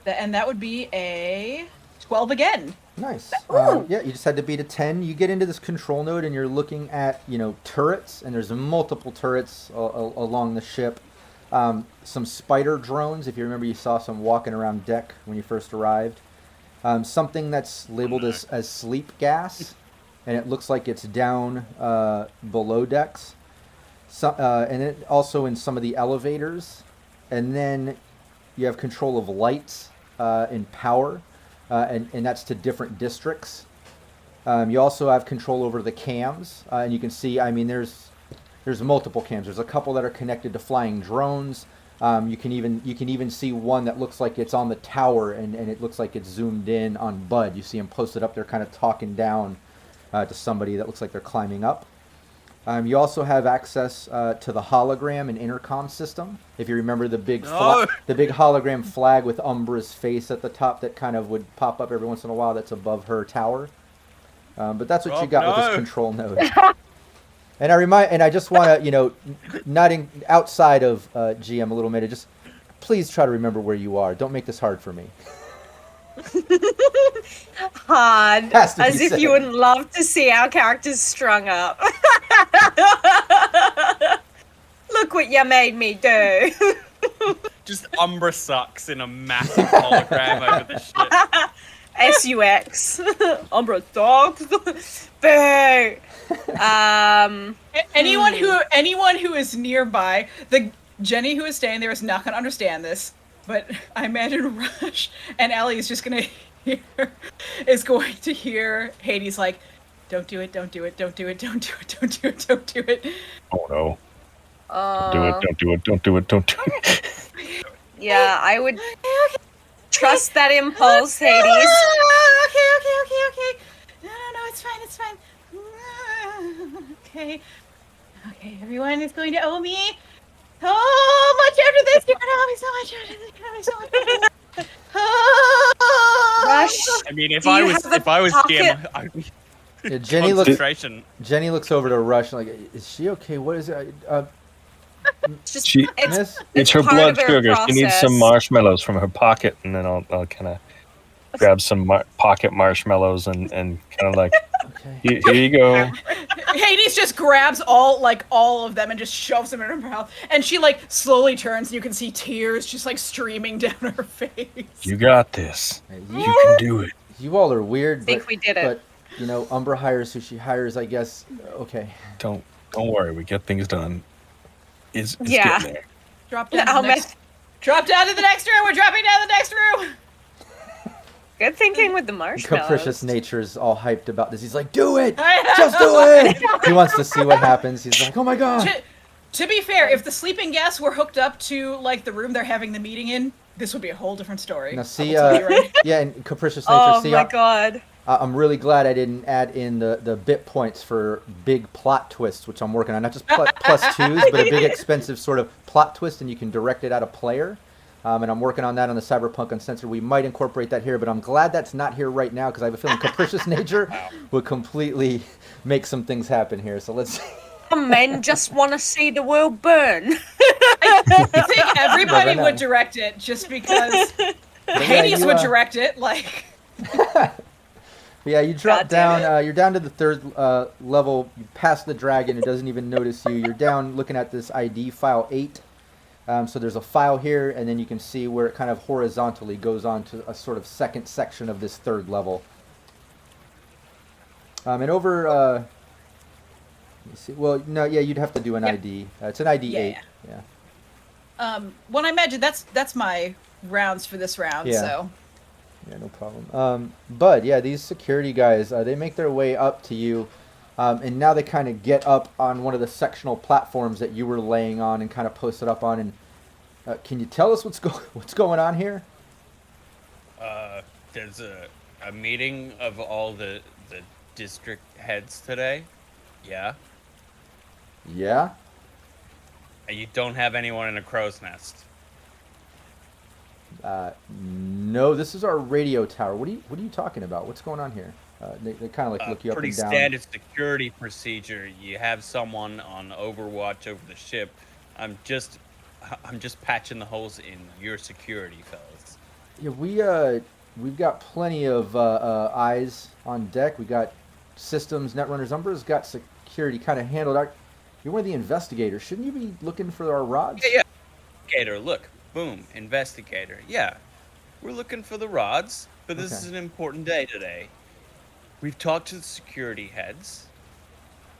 And that would be a 12 again. Nice. Yeah, you just had to beat a 10. You get into this control node and you're looking at, turrets, and there's multiple turrets along the ship. Some spider drones, if you remember, you saw some walking around deck when you first arrived. Something that's labeled as sleep gas, and it looks like it's down below decks. And it also in some of the elevators. And then you have control of lights and power. And that's to different districts. You also have control over the cams, and you can see, there's multiple cams. There's a couple that are connected to flying drones. You can even see one that looks like it's on the tower, and it looks like it's zoomed in on Bud. You see him posted up there, kind of talking down to somebody that looks like they're climbing up. You also have access to the hologram and intercom system. If you remember the big hologram flag with Umbra's face at the top that kind of would pop up every once in a while, that's above her tower. But that's what you got with this control node. And I just want to, not outside of GM a little minute, just please try to remember where you are. Don't make this hard for me. Hard, as if you wouldn't love to see our characters strung up. Look what you made me do. Just Umbra sucks in a massive hologram over the ship. SUX. Umbra sucks. Boo. Anyone who is nearby, the Jenny who is staying there is not going to understand this. But I imagine Rush and Ellie is just going to hear Hades like, don't do it, don't do it, don't do it, don't do it, don't do it, don't do it. Oh no. Don't do it, don't do it, don't do it. Yeah, I would trust that impulse, Hades. Okay. No, it's fine. Okay, everyone is going to owe me so much after this. You're going to owe me so much after this. You're going to owe me so much after this. Rush, if I was GM, I'd be Jenny looks over to Rush like, is she okay? What is it? It's her blood sugar. She needs some marshmallows from her pocket, and then I'll kind of grab some pocket marshmallows and kind of like, here you go. Hades just grabs all of them and just shoves them in her mouth, and she slowly turns, and you can see tears just streaming down her face. You got this. You can do it. You all are weird. I think we did it. But Umbra hires who she hires. I guess. Okay. Don't worry. We get things done. It's getting there. Drop down to the next room. We're dropping down the next room. Good thinking with the marshmallows. Capricious Nature's all hyped about this. He's like, do it! Just do it! He wants to see what happens. He's like, oh my god! To be fair, if the sleeping gas were hooked up to the room they're having the meeting in, this would be a whole different story. Now see, yeah, and Capricious Nature, oh my god. I'm really glad I didn't add in the bit points for big plot twists, which I'm working on. Not just plus twos, but a big expensive sort of plot twist, and you can direct it at a player. And I'm working on that on the Cyberpunk Uncensored. We might incorporate that here, but I'm glad that's not here right now because I have a feeling Capricious Nature would completely make some things happen here. So let's see. Some men just want to see the world burn. I think everybody would direct it just because Hades would direct it. Yeah, you drop down. You're down to the third level. You pass the dragon. It doesn't even notice you. You're down looking at this ID file 8. So there's a file here, and then you can see where it kind of horizontally goes on to a sort of second section of this third level. And over Let me see. Well, no, yeah, you'd have to do an ID. It's an ID 8. Yeah. Well, I imagine that's my rounds for this round. Yeah. So. Yeah, no problem. But yeah, these security guys, they make their way up to you, and now they kind of get up on one of the sectional platforms that you were laying on and kind of posted up on. And can you tell us what's going on here? There's a meeting of all the district heads today. Yeah. Yeah. And you don't have anyone in a crow's nest. No, this is our radio tower. What are you talking about? What's going on here? They kind of like look you up and Pretty down. standard security procedure. You have someone on overwatch over the ship. I'm just patching the holes in your security, fellas. Yeah, we've got plenty of eyes on deck. We got systems, Netrunners, Umbra's got security kind of handled. You're one of the investigators. Shouldn't you be looking for our rods? Yeah. Investigator, look. Boom. Investigator. Yeah. We're looking for the rods, but this is an important day today. We've talked to the security heads.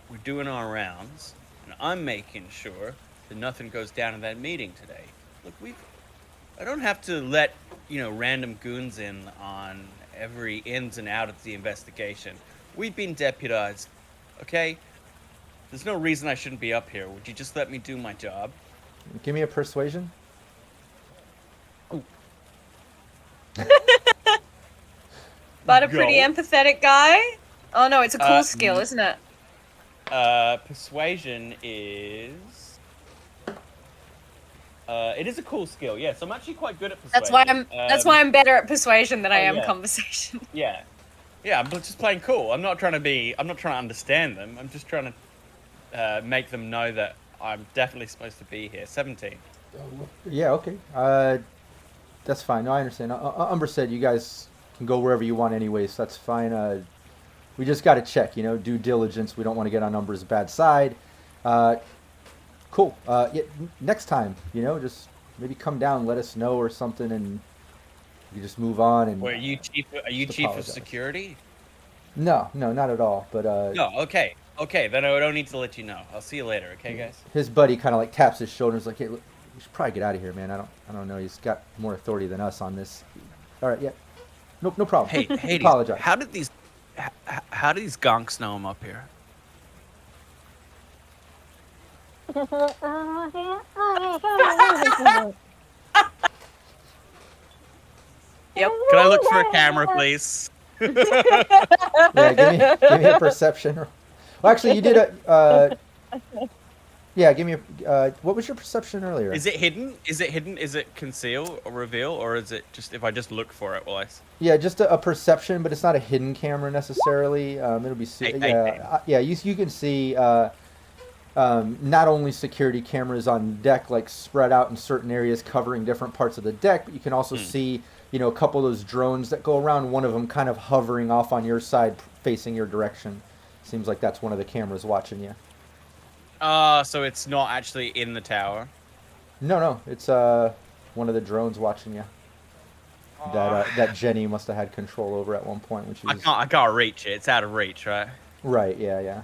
We're doing our rounds, and I'm making sure that nothing goes down in that meeting today. Look, I don't have to let, random goons in on every ins and out of the investigation. We've been deputized, okay? There's no reason I shouldn't be up here. Would you just let me do my job? Give me a persuasion. But a pretty empathetic guy. Oh no, it's a cool skill, isn't it? Persuasion is. It is a cool skill. Yes, I'm actually quite good at persuasion. That's why I'm better at persuasion than I am conversation. Yeah, I'm just playing cool. I'm not trying to understand them. I'm just trying to make them know that I'm definitely supposed to be here. 17. Yeah. Okay. That's fine. No, I understand. Umber said you guys can go wherever you want anyways. So that's fine. We just got to check, due diligence. We don't want to get on Umber's bad side. Cool. Yeah, next time, just maybe come down, let us know or something, and you just move on. And Are you chief of security? No, not at all. But no. Okay. Then I don't need to let you know. I'll see you later. Okay, guys. His buddy kind of like taps his shoulder and is like, "Hey, look, we should probably get out of here, man. I don't know. He's got more authority than us on this." All right. Yeah. No problem. Hey, apologize. How did these gonks know I'm up here? Yep. Can I look for a camera, please? Yeah, give me a perception. Well, actually, you did a. Yeah, give me a. What was your perception earlier? Is it hidden? Is it conceal or reveal, or is it just if I just look for it? Yeah, just a perception, but it's not a hidden camera necessarily. It'll be. You can see. Not only security cameras on deck, like spread out in certain areas, covering different parts of the deck, but you can also see, a couple of those drones that go around. One of them kind of hovering off on your side, facing your direction. Seems like that's one of the cameras watching you. So it's not actually in the tower? No, it's one of the drones watching you. That Jenny must have had control over at one point when she was. I can't reach it. It's out of reach, right? Right. Yeah.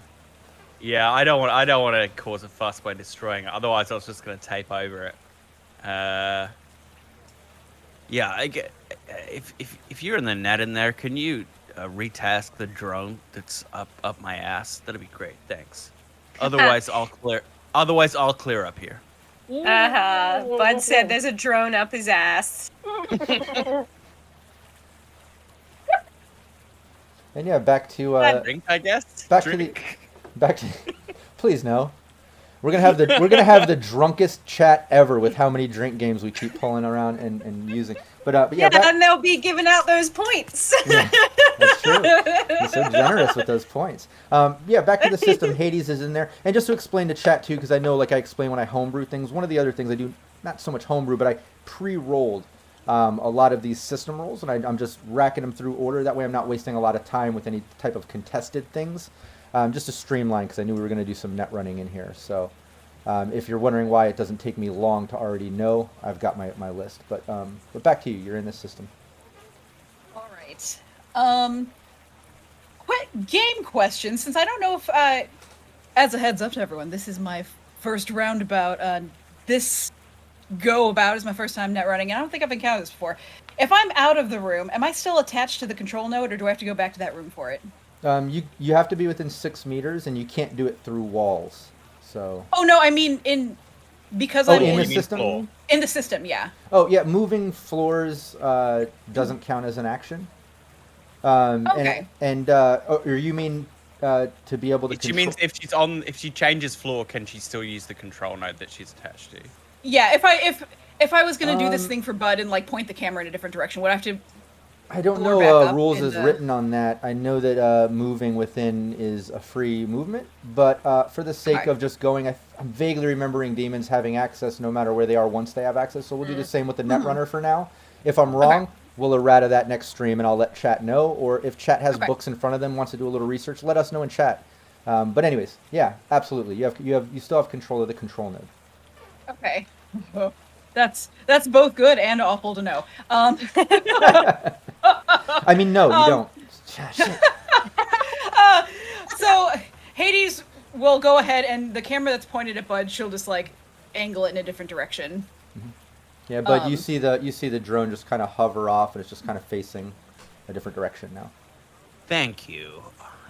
Yeah, I don't want to cause a fuss by destroying it. Otherwise, I was just going to tape over it. If you're in the net in there, can you retask the drone that's up my ass? That'd be great. Thanks. Otherwise, I'll clear up here. Bud said there's a drone up his ass. And yeah, back to drink, I guess. Back to please no. We're gonna have the drunkest chat ever with how many drink games we keep pulling around and using. But yeah, and they'll be giving out those points. Yeah, that's true. You're so generous with those points. Back to the system. Hades is in there, and just to explain to chat too, because I know, like I explain when I homebrew things. One of the other things I do, not so much homebrew, but I pre-rolled a lot of these system rolls, and I'm just racking them through order. That way, I'm not wasting a lot of time with any type of contested things. Just to streamline, because I knew we were going to do some net running in here. So if you're wondering why it doesn't take me long to already know, I've got my list. But back to you. You're in this system. All right. Quick game question, since I don't know as a heads up to everyone, this is my first roundabout. This go about is my first time net running, and I don't think I've encountered this before. If I'm out of the room, am I still attached to the control node, or do I have to go back to that room for it? You have to be within 6 meters, and you can't do it through walls. So. Oh no, I mean because Oh, I'm in the mean system. floor. in the system, yeah. Oh yeah, moving floors doesn't count as an action. Okay. Or you mean to be able to? She means if she changes floor, can she still use the control node that she's attached to? Yeah, if I was gonna do this thing for Bud and like point the camera in a different direction, would I have to? I don't Floor back know up rules in is the- written on that. I know that moving within is a free movement, but for the sake Okay. of just going, I'm vaguely remembering demons having access no matter where they are once they have access. So we'll do the same with the Netrunner for now. If I'm wrong, we'll errata that next stream, and I'll let chat know. Or if chat has Okay. books in front of them, wants to do a little research, let us know in chat. But anyways, yeah, absolutely. You still have control of the control node. Okay. That's both good and awful to know. I mean, no, you don't. Shit. So Hades will go ahead, and the camera that's pointed at Bud, she'll just like angle it in a different direction. Yeah, but you see the drone just kind of hover off, and it's just kind of facing a different direction now. Thank you.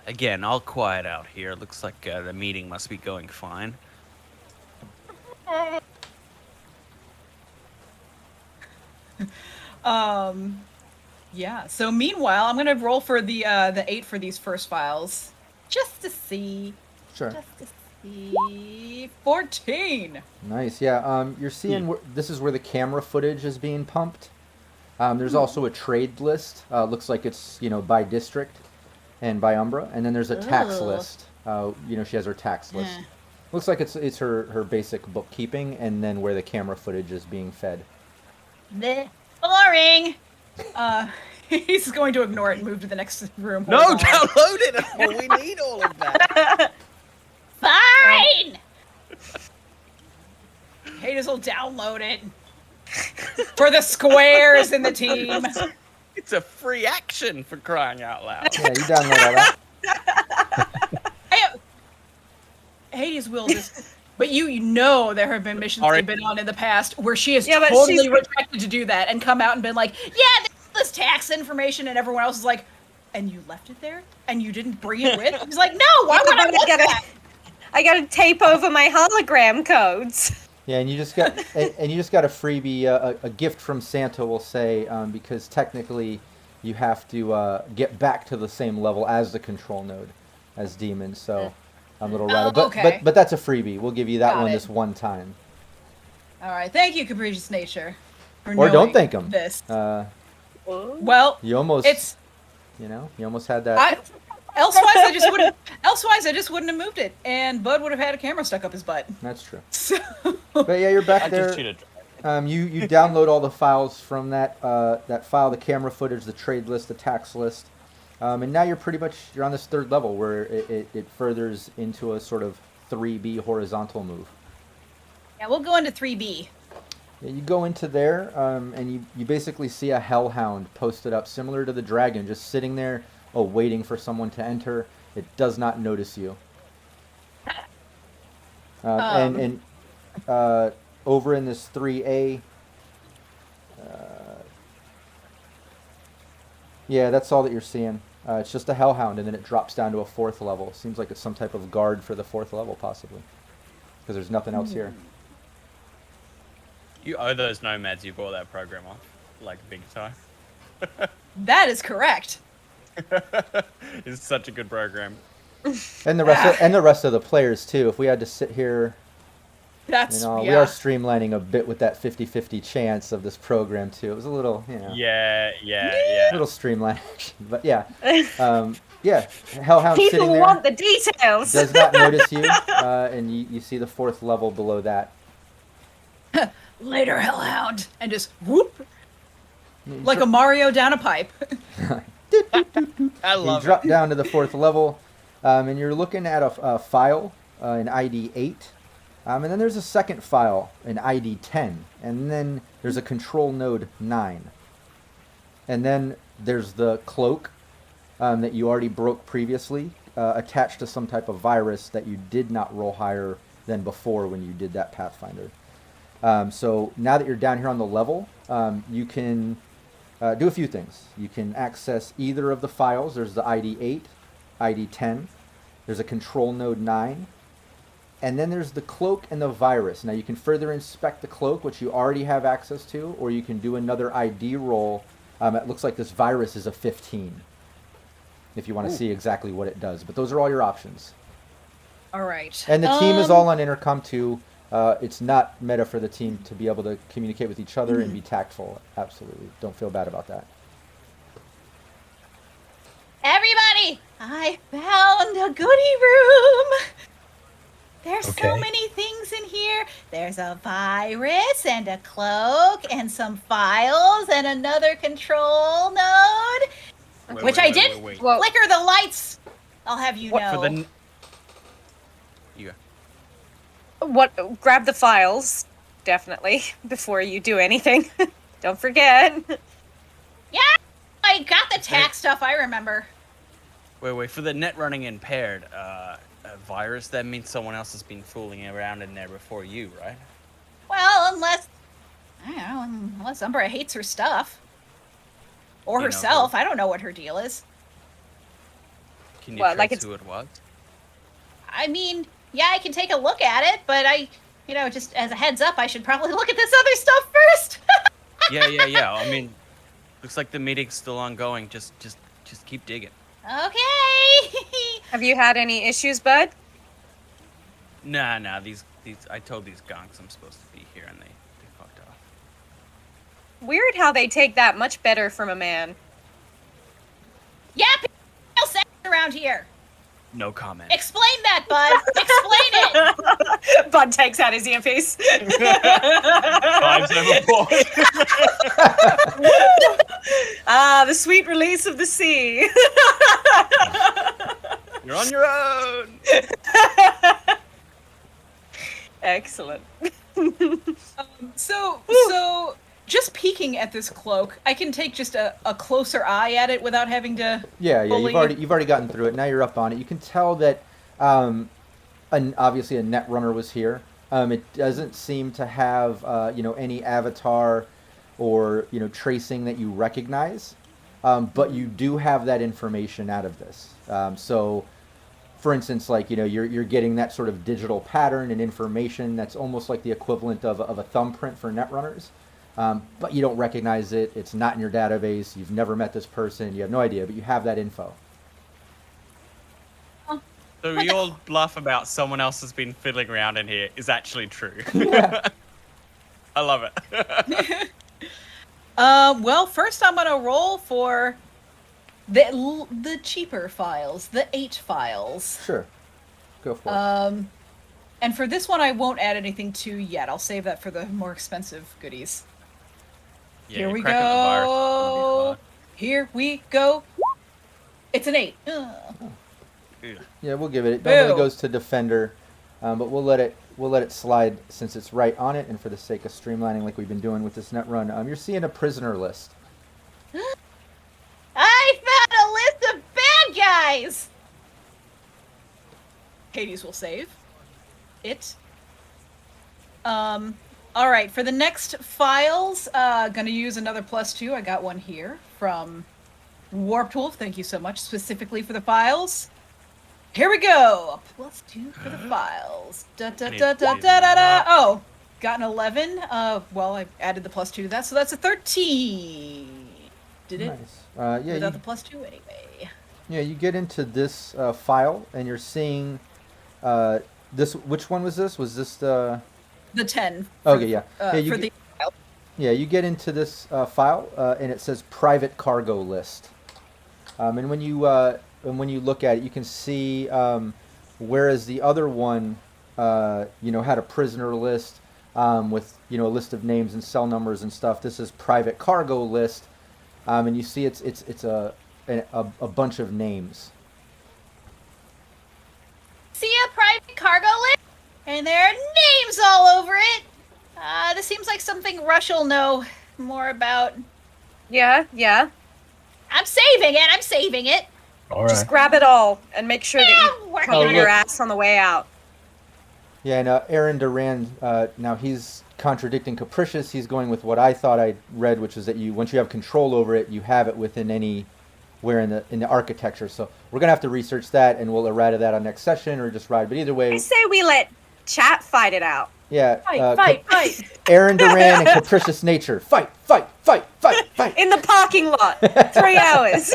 Again, I'll quiet out here. Looks like the meeting must be going fine. Yeah. So meanwhile, I'm gonna roll for the 8 for these first files, just to see. Sure. Just to see. 14. Nice. Yeah. You're seeing this is where the camera footage is being pumped. There's also a trade list. Looks like it's by district and by Umbra, and then there's a tax list. She has her tax list. Yeah. Looks like it's her basic bookkeeping, and then where the camera footage is being fed. Bleh. Boring. He's going to ignore it and move to the next room. No, Hold on. download it! Oh, we need all of that. Fine. Hades will download it for the squares in the team. It's a free action, for crying out loud. Yeah, you download all that. Hades will just. But you know there have been missions Sorry. they've been on in the past where she has Yeah, but totally she's- rejected to do that and come out and been like, yeah, this tax information, and everyone else is like, and you left it there? And you didn't bring it with? He's like, no, why would I want that? I gotta tape over my hologram codes. Yeah, and you just got a freebie, a gift from Santa, will say, because technically you have to get back to the same level as the control node, as demons. So I'm a little rattled, but okay. but that's a freebie. We'll give you that Got one it. this one time. All right, thank you, Capricious Nature. For Or don't knowing thank him. This. Well, You almost It's you almost had that. elsewise I just wouldn't have moved it, and Bud would have had a camera stuck up his butt. That's true. So, But yeah, you're back I there. just shoot a You download all the files from that file, the camera footage, the trade list, the tax list, and now you're on this third level where it furthers into a sort of 3B horizontal move. Yeah, we'll go into 3B. Yeah, you go into there, and you basically see a hellhound posted up, similar to the dragon, just sitting there, waiting for someone to enter. It does not notice you. And over in this 3A, yeah, that's all that you're seeing. It's just a hellhound, and then it drops down to a 4th level. Seems like it's some type of guard for the 4th level, possibly, because there's nothing else here. You owe those nomads you bought that program off, like big time. that is correct. It's such a good program. And the rest of the players too. If we had to sit here, That's we are streamlining a bit with that 50-50 chance of this program too. It was a little, Yeah. little streamlined action, but yeah, hellhound sitting people there want the details. does not notice you, and you see the 4th level below that. Later, hellhound, and just whoop, like a Mario down a pipe. I You love drop down to the 4th level, and you're looking at a file, an ID 8, and then there's a second file, an ID 10, and then there's a control node 9. And then there's the cloak that you already broke previously, attached to some type of virus that you did not roll higher than before when you did that Pathfinder. So now that you're down here on the level, you can do a few things. You can access either of the files. There's the ID 8, ID 10. There's a control node 9. And then there's the cloak and the virus. Now you can further inspect the cloak, which you already have access to, or you can do another ID roll. It looks like this virus is a 15, if you want to see exactly what it does. But those are all your options. All right. And the team is all on intercom too. It's not meta for the team to be able to communicate with each other and be tactful. Absolutely. Don't feel bad about that. Everybody, I found a goodie room. There's so many things in here. There's a virus and a cloak and some files and another control node, which I did flicker the lights. I'll have you know. What? Grab the files, definitely, before you do anything. Don't forget. Yeah, I got the tax stuff. I remember. Wait. For the net running impaired, a virus, that means someone else has been fooling around in there before you, right? Well, unless Umbra hates her stuff. Or herself. I don't know what her deal is. Can you trace who it was? I mean, yeah, I can take a look at it, but just as a heads up, I should probably look at this other stuff first. Yeah. I mean, looks like the meeting's still ongoing. Just keep digging. Okay. Have you had any issues, bud? Nah. These. I told these gonks I'm supposed to be here, and they fucked off. Weird how they take that much better from a man. Yeah, sex around here. No comment. Explain that, Bud. Explain it. Bud takes out his earpiece. 574. The sweet release of the sea. You're on your own. Excellent. So just peeking at this cloak, I can take just a closer eye at it without having to. Yeah. You've already gotten through it. Now you're up on it. You can tell that, obviously a Netrunner was here. It doesn't seem to have any avatar or tracing that you recognize, but you do have that information out of this. So, for instance, you're getting that sort of digital pattern and information that's almost like the equivalent of a thumbprint for Netrunners. But you don't recognize it. It's not in your database. You've never met this person. You have no idea, but you have that info. So your bluff about someone else has been fiddling around in here is actually true. Yeah. I love it. Well, first I'm gonna roll for the cheaper files, the 8 files. Sure. Go for it. And for this one, I won't add anything to yet. I'll save that for the more expensive goodies. Yeah, Here we go. Here we go. It's an 8. Yeah, we'll give it. It normally goes to Defender, but we'll let it slide since it's right on it, and for the sake of streamlining, like we've been doing with this net run. You're seeing a prisoner list. I found a list of bad guys. Hades will save it. All right, for the next files, gonna use another +2. I got one here from Warped Wolf. Thank you so much, specifically for the files. Here we go. A +2 for the files. Oh, got an 11. Well, I added the +2 to that, so that's a 13. Did it? Nice. Yeah. Without the +2 anyway. Yeah, you get into this file, and you're seeing this. Which one was this? Was this the 10. Okay, yeah. Yeah, you get into this file, and it says private cargo list. And when you look at it, you can see, whereas the other one, had a prisoner list with a list of names and cell numbers and stuff. This is private cargo list, and you see it's a bunch of names. See a private cargo list? And there are names all over it. This seems like something Rush will know more about. Yeah. I'm saving it. All Just right. grab it all and make sure that you work cover it your out. ass on the way out. Yeah, and Aaron Duran, now he's contradicting Capricious. He's going with what I thought I read, which is that once you have control over it, you have it within anywhere in the architecture. So we're gonna have to research that, and we'll errata that on next session or just ride. But either I way, say we let chat fight it out. yeah. Fight. Aaron Duran and Capricious Nature, fight. In the parking lot. 3 hours.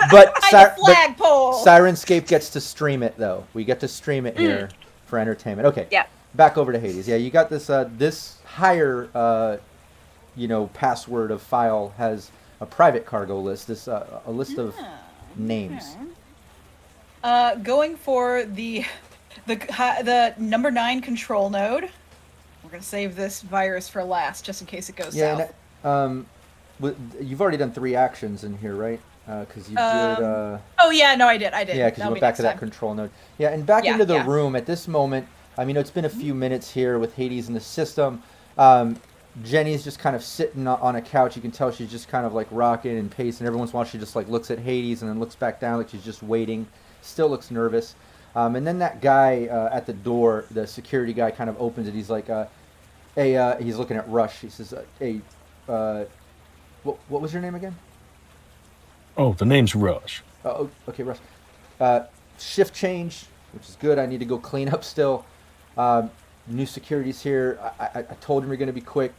But, By the flagpole. Syrinscape gets to stream it though. We get to stream it here for entertainment. Okay. Yeah. Back over to Hades. Yeah, you got this. This higher, password of file has a private cargo list. This a list of names. Going for the number 9 control node. We're gonna save this virus for last, just in case it goes south. And, you've already done 3 actions in here, right? Because you did. Oh yeah, no, I did. Yeah, because you That'll went be back next to that time. control node. Yeah, and back Yeah, into the yeah. room at this moment. I mean, it's been a few minutes here with Hades in the system. Jenny's just kind of sitting on a couch. You can tell she's just kind of like rocking and pacing. Every once in a while, she just like looks at Hades and then looks back down like she's just waiting. Still looks nervous. And then that guy at the door, the security guy, kind of opens it. He's like, "Hey," he's looking at Rush. He says, "Hey, what was your name again?" Oh, the name's Rush. Oh, okay, Rush. Shift change, which is good. I need to go clean up still. New security's here. I told him you're going to be quick.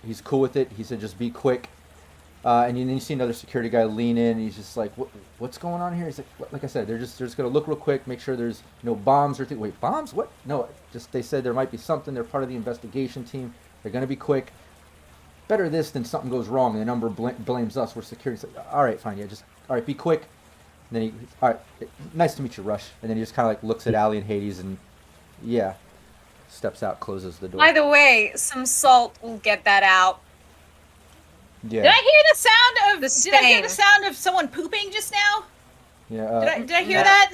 He's cool with it. He said just be quick. And then you see another security guy lean in. And he's just like, what's going on here? He's like I said, they're just going to look real quick, make sure there's no bombs or things. Wait, bombs? What? No, just they said there might be something. They're part of the investigation team. They're going to be quick. Better this than something goes wrong and the number blames us. We're security. Like, all right, fine. Yeah, all right, be quick. And then all right, nice to meet you, Rush. And then he just kind of like looks at Allie and Hades and yeah, steps out, closes the door. By the way, some salt will get that out. Yeah. Did I hear the sound of? The Did I hear the stain. sound of someone pooping just now? Yeah. Did I hear that?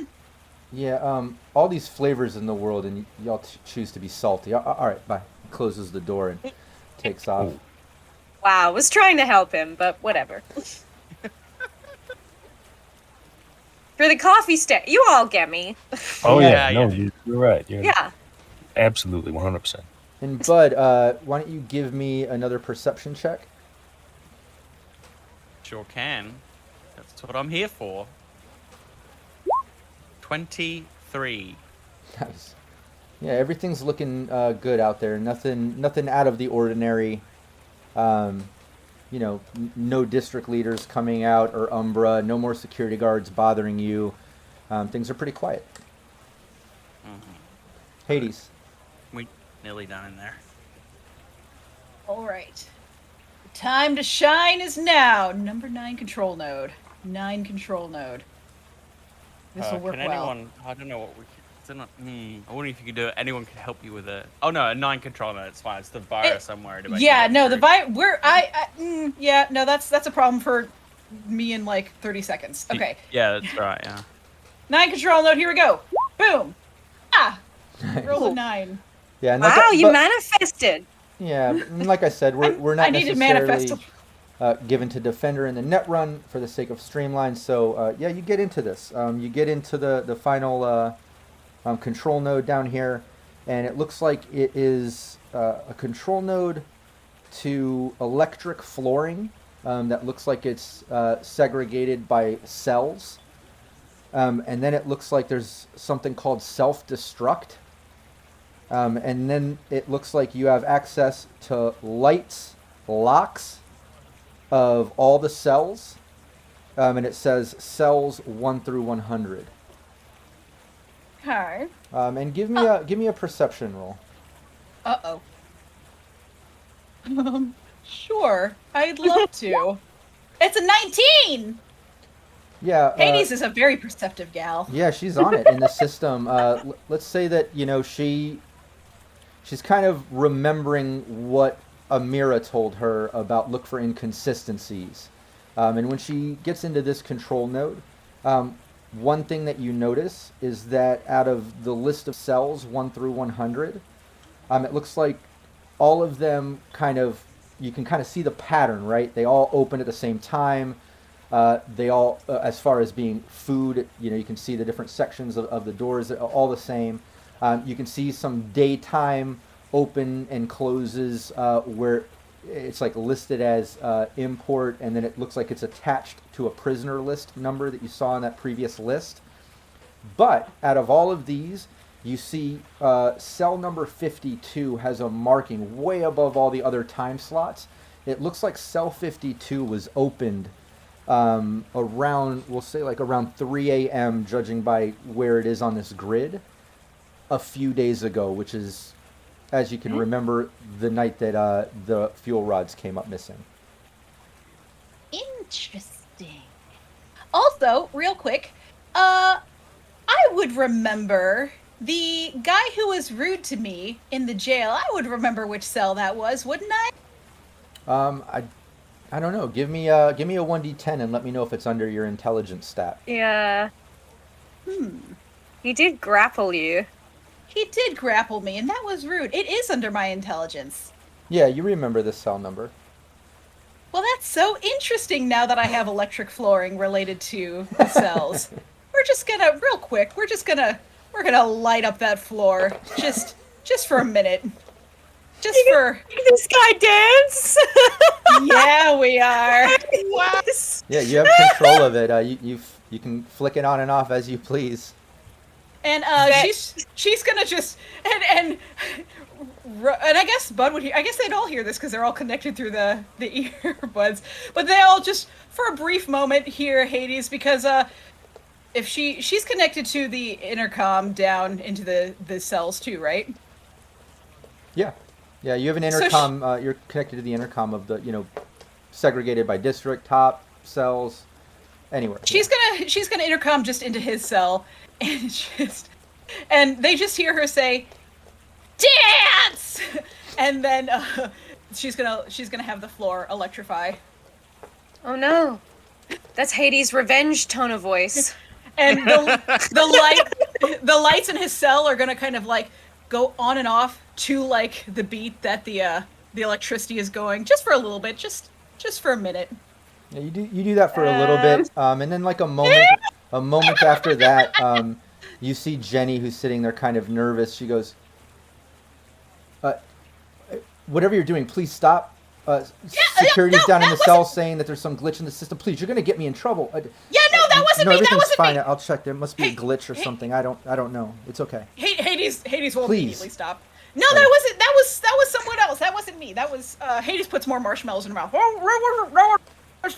Yeah. All these flavors in the world, and y'all choose to be salty. All right, bye. He closes the door and takes off. Wow, was trying to help him, but whatever. For the coffee stand, you all get me. Oh Yeah, yeah, no, yeah. you're right. You're Yeah. absolutely 100%. And Bud, why don't you give me another perception check? Sure can. That's what I'm here for. 23. Nice. Yeah, everything's looking good out there. Nothing out of the ordinary. No district leaders coming out or Umbra. No more security guards bothering you. Things are pretty quiet. Hades. We nearly done in there. All right. The time to shine is now. Number 9 control node. 9 control node. This will work Can well. anyone? I don't know what we. Is it not, I wonder if you could do it. Anyone could help you with it. Oh no, a 9 controller. It's fine. It's the virus I'm worried about. Yeah, no, the yeah, no, that's a problem for me in like 30 seconds. Okay. Yeah, that's right. Yeah. 9 control node. Here we go. Boom. Ah. Roll a 9. Yeah. and Wow, you but- manifested. Yeah, and like I said, we're not I needed necessarily manifest. given to Defender in the net run for the sake of streamline. So yeah, you get into this. You get into the final control node down here, and it looks like it is a control node to electric flooring that looks like it's segregated by cells. And then it looks like there's something called self-destruct. And then it looks like you have access to lights, locks of all the cells. And it says cells 1 through 100. Okay. And give me a perception roll. Uh-oh. Sure. I'd love to. It's a 19! Yeah. Hades is a very perceptive gal. Yeah, she's on it in the system. Let's say that she's kind of remembering what Amira told her about look for inconsistencies. And when she gets into this control node, one thing that you notice is that out of the list of cells 1 through 100, it looks like all of them you can kind of see the pattern, right? They all open at the same time. They all, as far as being food, you can see the different sections of the doors, all the same. You can see some daytime open and closes where it's like listed as import, and then it looks like it's attached to a prisoner list number that you saw in that previous list. But out of all of these, you see cell number 52 has a marking way above all the other time slots. It looks like cell 52 was opened around, we'll say like around 3 a.m., judging by where it is on this grid, a few days ago, which is, as you can remember, the night that the fuel rods came up missing. Interesting. Also, real quick, I would remember the guy who was rude to me in the jail. I would remember which cell that was, wouldn't I? I don't know. Give me a 1d10 and let me know if it's under your intelligence stat. Yeah. He did grapple you. He did grapple me, and that was rude. It is under my intelligence. Yeah, you remember this cell number. Well, that's so interesting now that I have electric flooring related to the cells. We're just gonna, real quick, we're gonna light up that floor. Just for a minute. Just for... This guy dance? Yeah, we are. Wow. Yeah, you have control of it. You can flick it on and off as you please. And she's gonna just and I guess Bud would hear. I guess they'd all hear this because they're all connected through the earbuds. But they all just for a brief moment hear Hades because if she's connected to the intercom down into the cells too, right? Yeah, you have an intercom. You're connected to the intercom of the segregated by district, top cells, anywhere. She's gonna intercom just into his cell. And they just hear her say, "Dance!" And then she's gonna have the floor electrify. Oh no, that's Hades' revenge tone of voice. And the lights in his cell are gonna kind of like go on and off to like the beat that the electricity is going, just for a little bit, just for a minute. Yeah, you do that for a little bit, and then like a moment after that, you see Jenny, who's sitting there kind of nervous. She goes, whatever you're doing, please stop. Security's down in the cell saying that there's some glitch in the system. Please, you're going to get me in trouble. That wasn't me. That wasn't fine. me. I'll check. There must be a glitch or something. I don't know. It's okay. Hades will Please. Immediately stop. No, that wasn't. That was someone else. That wasn't me. That was Hades puts more marshmallows in her mouth. Virus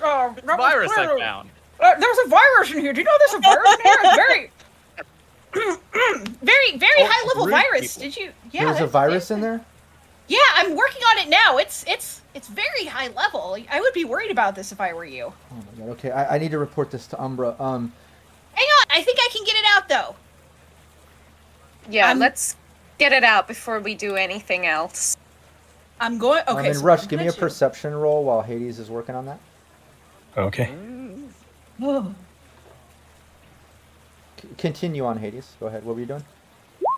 I found. There's a virus in here. Do you know there's a virus in here? It's very high level virus. People. Did you? Yeah. There's a virus in there? Yeah, I'm working on it now. It's very high level. I would be worried about this if I were you. Oh my god. Okay, I need to report this to Umbra. Hang on. I think I can get it out though. Yeah, let's get it out before we do anything else. I'm going. Okay. And Rush, give me a perception roll while Hades is working on that. Okay. Continue on, Hades. Go ahead. What were you doing?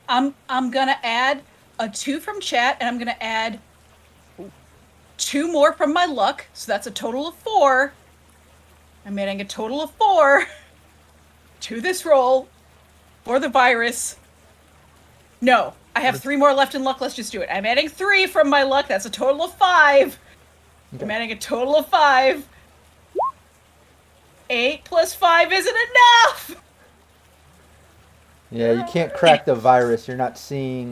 I'm gonna add a 2 from chat, and I'm gonna add 2 more from my luck, so that's a total of 4. I'm adding a total of 4 to this roll for the virus. No, I have 3 more left in luck. Let's just do it. I'm adding 3 from my luck. That's a total of 5. Okay. I'm adding a total of 5. 8 plus 5 isn't enough. Yeah, you can't crack the virus. You're not seeing.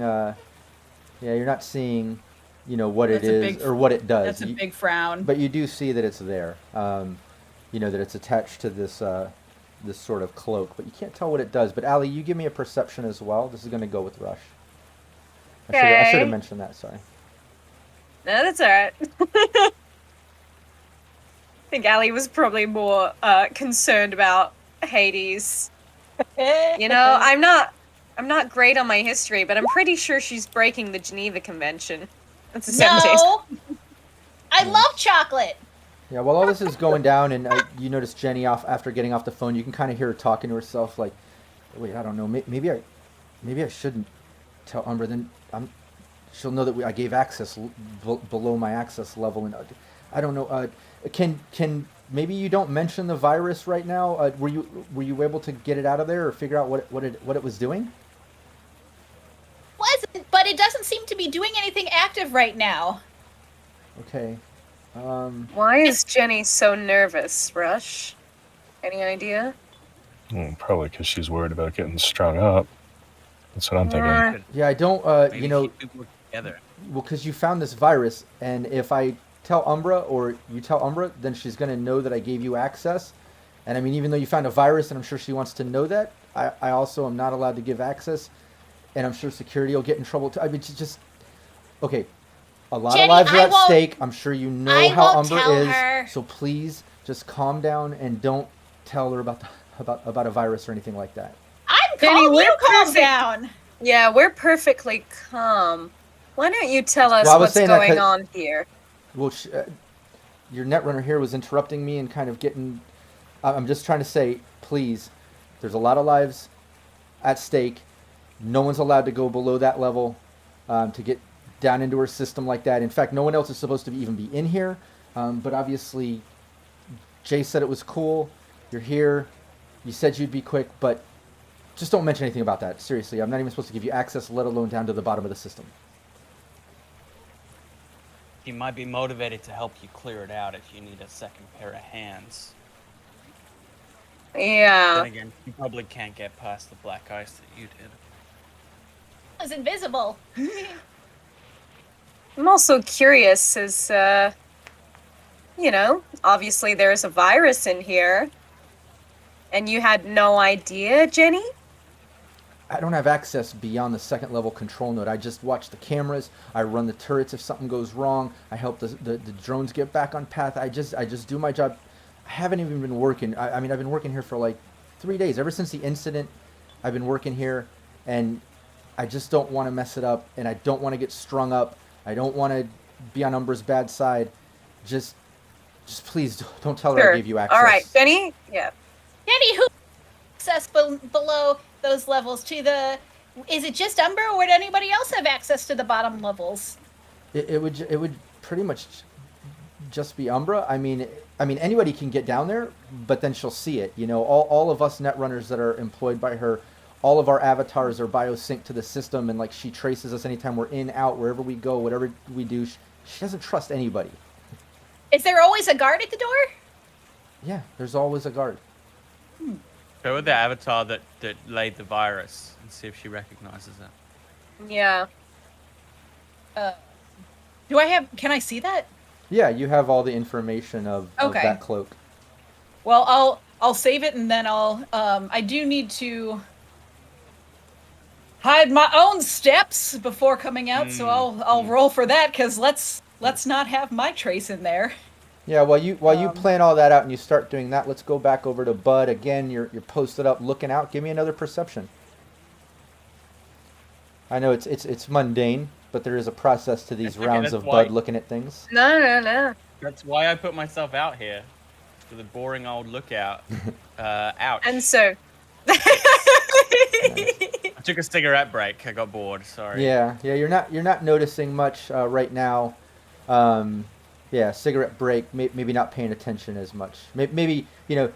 You're not seeing, what it is or what it does. That's a big frown. But you do see that it's there. That it's attached to this this sort of cloak, but you can't tell what it does. But Allie, you give me a perception as well. This is going to go with Rush. Okay. I should have mentioned that. Sorry. No, that's all right. I think Allie was probably more concerned about Hades. I'm not great on my history, but I'm pretty sure she's breaking the Geneva Convention. That's a 17. No, I love chocolate. Yeah, while all this is going down, and you notice Jenny after getting off the phone, you can kind of hear her talking to herself, like, "Wait, I don't know. Maybe I shouldn't tell Umbra. Then she'll know that I gave access below my access level, and I don't know. Can maybe you don't mention the virus right now? Were you able to get it out of there or figure out what it was doing? Wasn't, but it doesn't seem to be doing anything active right now. Okay. Why is Jenny so nervous, Rush? Any idea? Probably because she's worried about getting strung up. That's what I'm thinking. Yeah, I don't. Maybe You know, keep it together. well, because you found this virus, and if I tell Umbra or you tell Umbra, then she's gonna know that I gave you access. And I mean, even though you found a virus, and I'm sure she wants to know that, I also am not allowed to give access, and I'm sure security will get in trouble too. I mean, just okay. A lot Jenny, of lives are I at won't- stake. I'm sure you know I how won't Umbra tell is. her. So please, just calm down and don't tell her about a virus or anything like that. I'm Jenny, calm. we're You calm perfect. down. Yeah, we're perfectly calm. Why don't you tell us Well, I was what's saying that going 'cause- on here? Well, your Netrunner here was interrupting me and kind of getting. I'm just trying to say, please. There's a lot of lives at stake. No one's allowed to go below that level to get down into her system like that. In fact, no one else is supposed to even be in here. But obviously, Jay said it was cool. You're here. You said you'd be quick, but just don't mention anything about that. Seriously, I'm not even supposed to give you access, let alone down to the bottom of the system. She might be motivated to help you clear it out if you need a second pair of hands. Yeah. Then again, you probably can't get past the black ice that you did. I was invisible. I'm also curious as, obviously there's a virus in here. And you had no idea, Jenny? I don't have access beyond the second level control node. I just watch the cameras. I run the turrets if something goes wrong. I help the drones get back on path. I just do my job. I haven't even been working. I mean, I've been working here for like 3 days. Ever since the incident, I've been working here, and I just don't want to mess it up, and I don't want to get strung up. I don't want to be on Umbra's bad side. Just please don't tell her Sure. I gave you access. All right, Jenny? Yeah. Jenny, who access below those levels to the? Is it just Umber, or would anybody else have access to the bottom levels? It would pretty much just be Umbra. I mean anybody can get down there, but then she'll see it. You know, all of us Netrunners that are employed by her, all of our avatars are biosynced to the system, and like she traces us anytime we're in, out, wherever we go, whatever we do. She doesn't trust anybody. Is there always a guard at the door? Yeah, there's always a guard. Go with the avatar that laid the virus and see if she recognizes it. Yeah. Do I have? Can I see that? Yeah, you have all the information of Okay. that cloak. Well, I'll save it, and then I'll. I do need to hide my own steps before coming out, so I'll roll for that. Because let's not have my trace in there. Yeah, while you plan all that out and you start doing that, let's go back over to Bud again. You're posted up, looking out. Give me another perception. I know it's mundane, but there is a process to these It's okay, rounds that's of why- Bud looking at things. No. That's why I put myself out here. For the boring old lookout. Ouch. And so... I took a cigarette break. I got bored. Sorry. Yeah, you're not noticing much right now. Yeah, cigarette break. Maybe not paying attention as much. Maybe you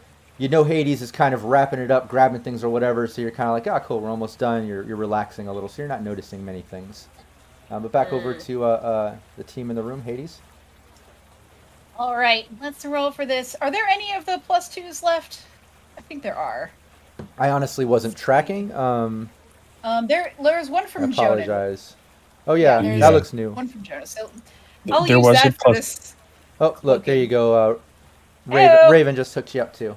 know Hades is kind of wrapping it up, grabbing things or whatever. So you're kind of like, oh, cool, we're almost done. You're relaxing a little, so you're not noticing many things. But back over to the team in the room, Hades. All right, let's roll for this. Are there any of the +2s left? I think there are. I honestly wasn't tracking. There's one I from Jonah. apologize. Oh yeah, there's that looks new. One from Jonah. So I'll There use was a that for plus- this. Oh, look, there you go. Heyo. Raven just hooked you up too.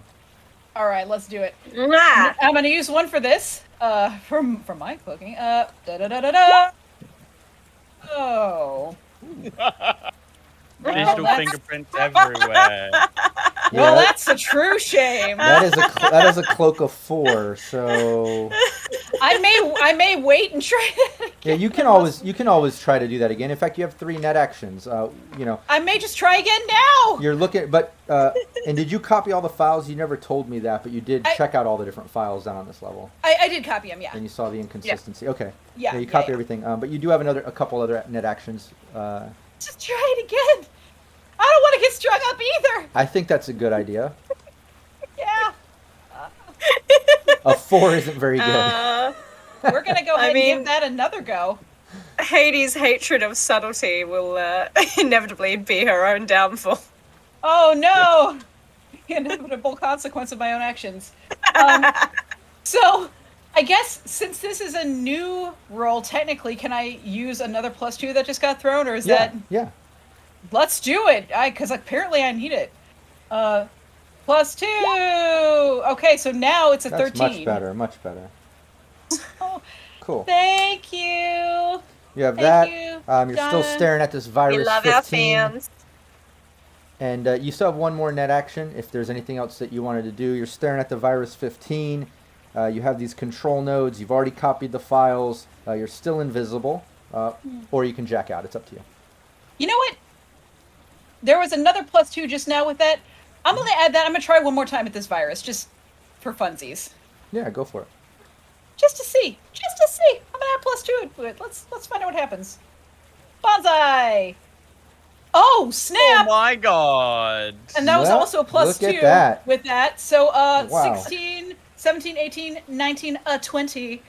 All right, let's do it. Mwah! I'm gonna use one for this. For my cooking. Da da da da da. Oh. Digital that's- fingerprints everywhere. Well, Yeah, that's a true shame. that is a cloak of 4. So I may wait and try it. yeah, you can always try to do that again. In fact, you have 3 net actions. I may just try again now. You're looking, but and did you copy all the files? You never told me that, but you did check out all the different files down on this level, I did copy them, yeah. and you saw the inconsistency. Okay. Yeah, you yeah, copy yeah. everything, but you do have a couple other net actions. Just try it again. I don't want to get strung up either. I think that's a good idea. Yeah. A 4 isn't very good. We're going to go ahead and give that another go. Hades' hatred of subtlety will inevitably be her own downfall. Oh no! The inevitable consequence of my own actions. So, I guess since this is a new roll, technically, can I use another +2 that just got thrown, or is that? Yeah. Let's do it. Because apparently I need it. +2. Okay, so now it's a That's 13. Much better. Oh, Cool. thank you. You have Thank that. you, You're still Donna. staring at this virus We love 15. our fans. And you still have one more net action if there's anything else that you wanted to do. You're staring at the virus 15. You have these control nodes. You've already copied the files. You're still invisible. Or you can jack out. It's up to you. You know what? There was another +2 just now with that. I'm going to add that. I'm going to try one more time at this virus, just for funsies. Yeah, go for it. Just to see. I'm going to add +2 to it. Let's find out what happens. Bonsai! Oh, snap! Oh my god. And that was Well, also a look +2 at that. with that. So, Wow. 16, 17, 18, 19, 20.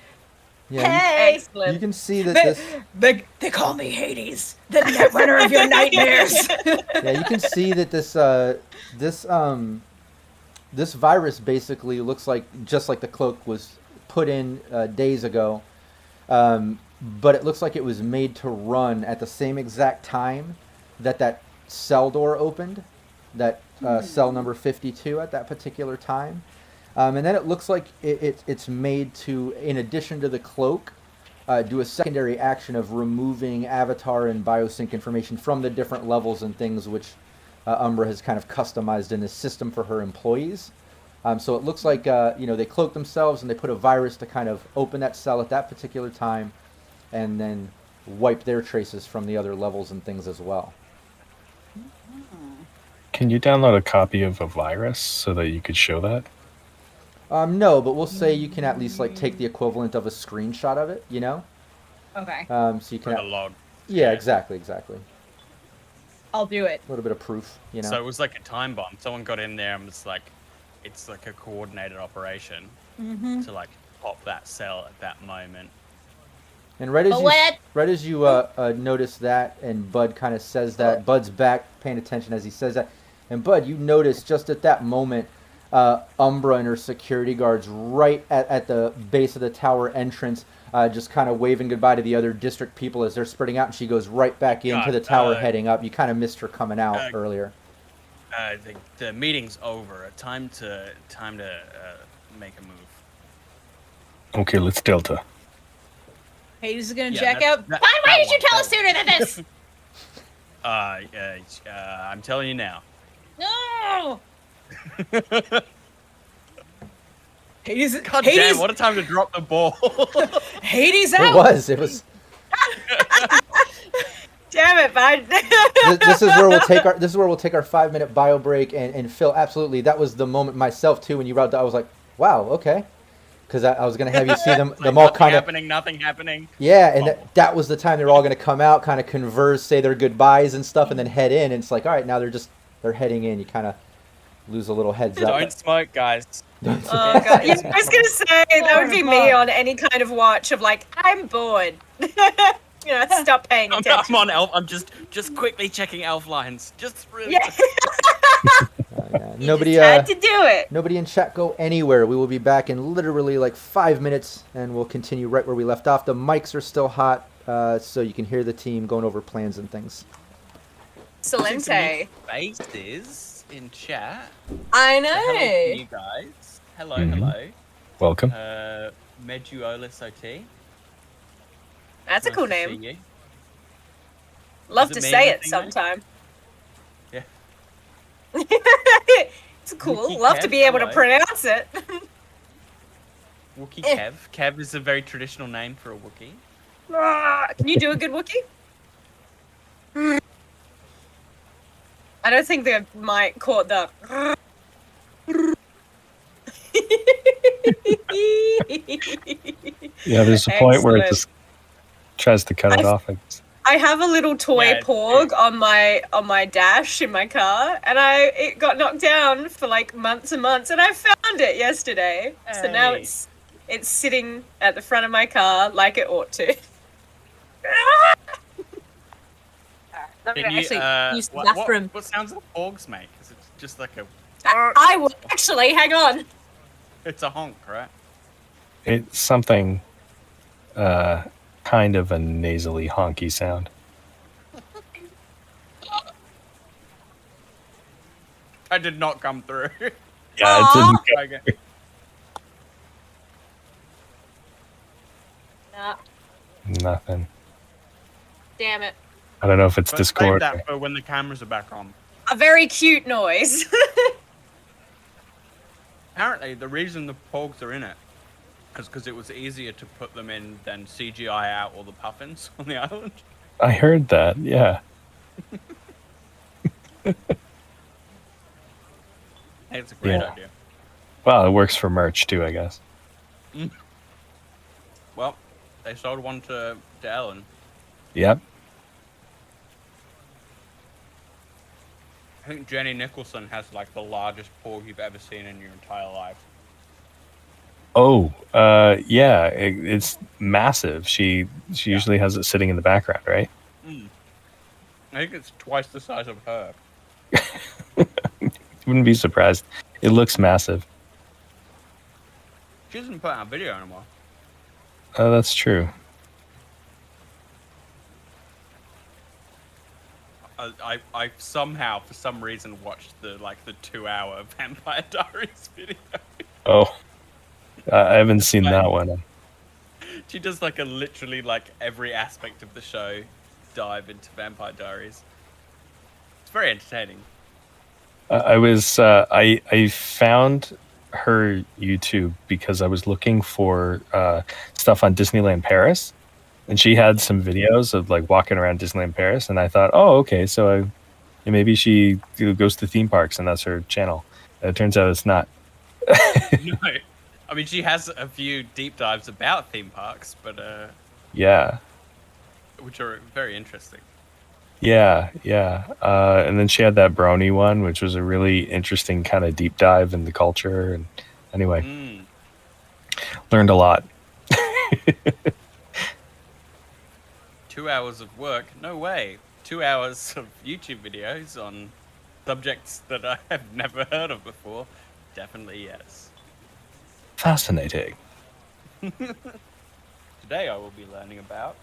Yeah, Hey! Excellent. you can see that They call me Hades, the netrunner of your nightmares. you can see that this virus basically looks like just like the cloak was put in days ago, but it looks like it was made to run at the same exact time that cell door opened, that cell number 52 at that particular time. And then it looks like it's made to, in addition to the cloak, do a secondary action of removing avatar and biosync information from the different levels and things which Umbra has kind of customized in this system for her employees. So it looks like they cloak themselves and they put a virus to kind of open that cell at that particular time and then wipe their traces from the other levels and things as well. Can you download a copy of a virus so that you could show that? No, but we'll say you can at least like take the equivalent of a screenshot of it, you know? Okay, So you For can. the log. Yeah, exactly. I'll do it. A little bit of proof, you know? So it was like a time bomb. Someone got in there and was like, it's like a coordinated operation to like pop that cell at that moment. And right as But you, what? right as you notice that, and Bud kind of says that, Bud's back paying attention as he says that, and Bud, you notice just at that moment, Umbra and her security guards right at the base of the tower entrance, just kind of waving goodbye to the other district people as they're spreading out, and she goes right back into the tower heading up. You kind of missed her coming out earlier. The meeting's over. Time to make a move. Okay, let's Delta. Hades is gonna Yeah, jack that- out. that- Fine, why that did you one, tell us that sooner than this? I'm telling you now. No! Hades, God Hades, damn! What a time to drop the ball. Hades It out. was. Damn it, Bud. This is where we'll take our 5-minute bio break, and Phil, absolutely, that was the moment myself too when you brought that. I was like, wow, okay, because I was gonna have you see them all kind of nothing happening. yeah, and that was the time they were all gonna come out, kind of converse, say their goodbyes and stuff, and then head in. And it's like, all right, now they're heading in. You kind of lose a little heads up. Don't smoke, guys. Oh god! Yeah, I was gonna say that would be me on any kind of watch of like I'm bored. Stop paying attention. I'm on Elf. I'm just quickly checking Elf lines. Just really. Yeah. Nobody Had to do it. nobody in chat go anywhere. We will be back in literally like 5 minutes, and we'll continue right where we left off. The mics are still hot, so you can hear the team going over plans and things. Excelente. Faces in chat. I So hello to you know. guys. Hello, Mhm. hello. Welcome. Meduolis OT. That's a Nice cool to see name. you. Love Does to it say mean it anything, though? sometime. Yeah. It's cool. Wookie Love to Kev, be able to hello. pronounce it. Wookie Kev. Kev is a very traditional name for a Wookie. Can you do a good Wookiee? I don't think the mic caught the. Yeah, there's a point where it Excellent. just tries to cut it off. I have a little toy Yeah, porg on my dash in my car, and it got knocked down for like months and months, and I found it yesterday. So now Hey. it's sitting at the front of my car like it ought to. I'm gonna actually use the bathroom. What sounds do porgs make? Is it just like a? I will actually hang on. It's a honk, right? It's something, kind of a nasally honky sound. I did not come through. Yeah, it didn't. Okay. Nah, Nothing. damn it. I don't know if it's But save Discord. that for when the cameras are back on. A very cute noise. Apparently, the reason the porgs are in it is because it was easier to put them in than CGI out all the puffins on the island. I heard that. Yeah. Hey, it's a great Yeah. idea. Well, it works for merch too, I guess. Well, they sold one to Ellen. Yep. I think Jenny Nicholson has like the largest porg you've ever seen in your entire life. Oh, yeah. It's massive. She usually has it sitting in the background, right? I think it's twice the size of her. Wouldn't be surprised. It looks massive. She doesn't put out video anymore. Oh, that's true. I somehow, for some reason, watched the 2-hour Vampire Diaries video. Oh, I haven't seen that one. She does literally every aspect of the show dive into Vampire Diaries. It's very entertaining. I found her YouTube because I was looking for stuff on Disneyland Paris, and she had some videos of walking around Disneyland Paris, and I thought, oh, okay, so maybe she goes to theme parks and that's her channel. It turns out it's not. No, I mean she has a few deep dives about theme parks, but Yeah. which are very interesting. Yeah. And then she had that brony one, which was a really interesting kind of deep dive in the culture. And anyway, learned a lot. 2 hours of work? No way. 2 hours of YouTube videos on subjects that I have never heard of before? Definitely yes. Fascinating. Today I will be learning about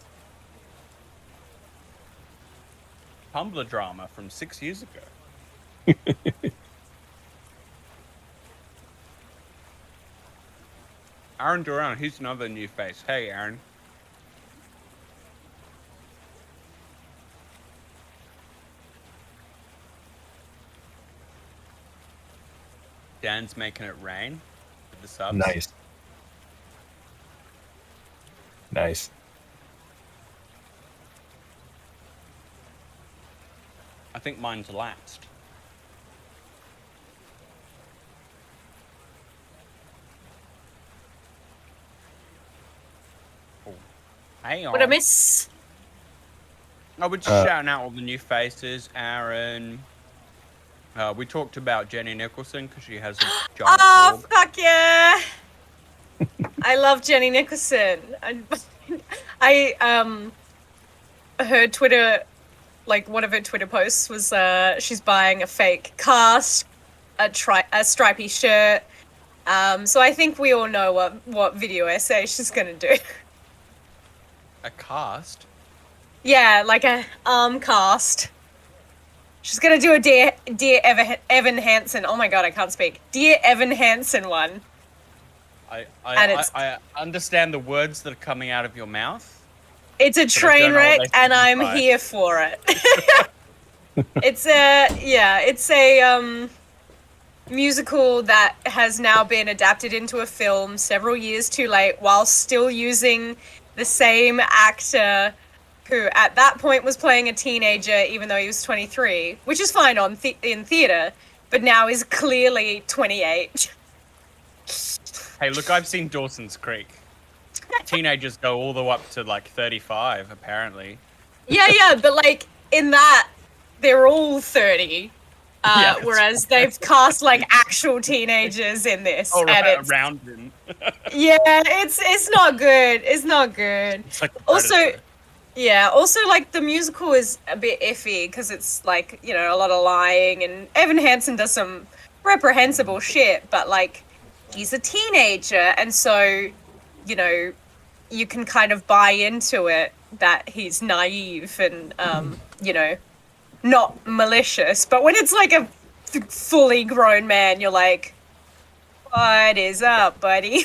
Tumblr drama from 6 years ago. Aaron Duran, he's another new face. Hey, Aaron. Dan's making it rain with the subs. Nice. I think mine's lapsed. Oh. Hey, What I miss? I was just shouting out all the new faces. Aaron. We talked about Jenny Nicholson because she has a giant Oh, orb. fuck yeah! I love Jenny Nicholson. I her Twitter, one of her Twitter posts was she's buying a fake cast, a stripy shirt. So I think we all know what video essay she's gonna do. A cast? Yeah, like a arm cast. She's gonna do a Dear Evan Hansen. Oh my god, I can't speak. Dear Evan Hansen one. I understand the words that are coming out of your mouth. It's a train wreck, and I'm here for it. It's a musical that has now been adapted into a film several years too late, while still using the same actor who at that point was playing a teenager even though he was 23, which is fine in theater, but now is clearly 28. Hey, look, I've seen Dawson's Creek. Teenagers go all the way up to 35, apparently. Yeah, but like in that, they're all 30. Yeah, that's Whereas they've cast like actual teenagers in this, all and right, it's around him. yeah, it's not good. It's not good. It's like the Also, Predator. yeah, also like the musical is a bit iffy because it's like, you know, a lot of lying, and Evan Hansen does some reprehensible shit, but like he's a teenager, and so, you know, you can kind of buy into it that he's naive and you know, not malicious. But when it's like a fully grown man, you're like, what is up, buddy?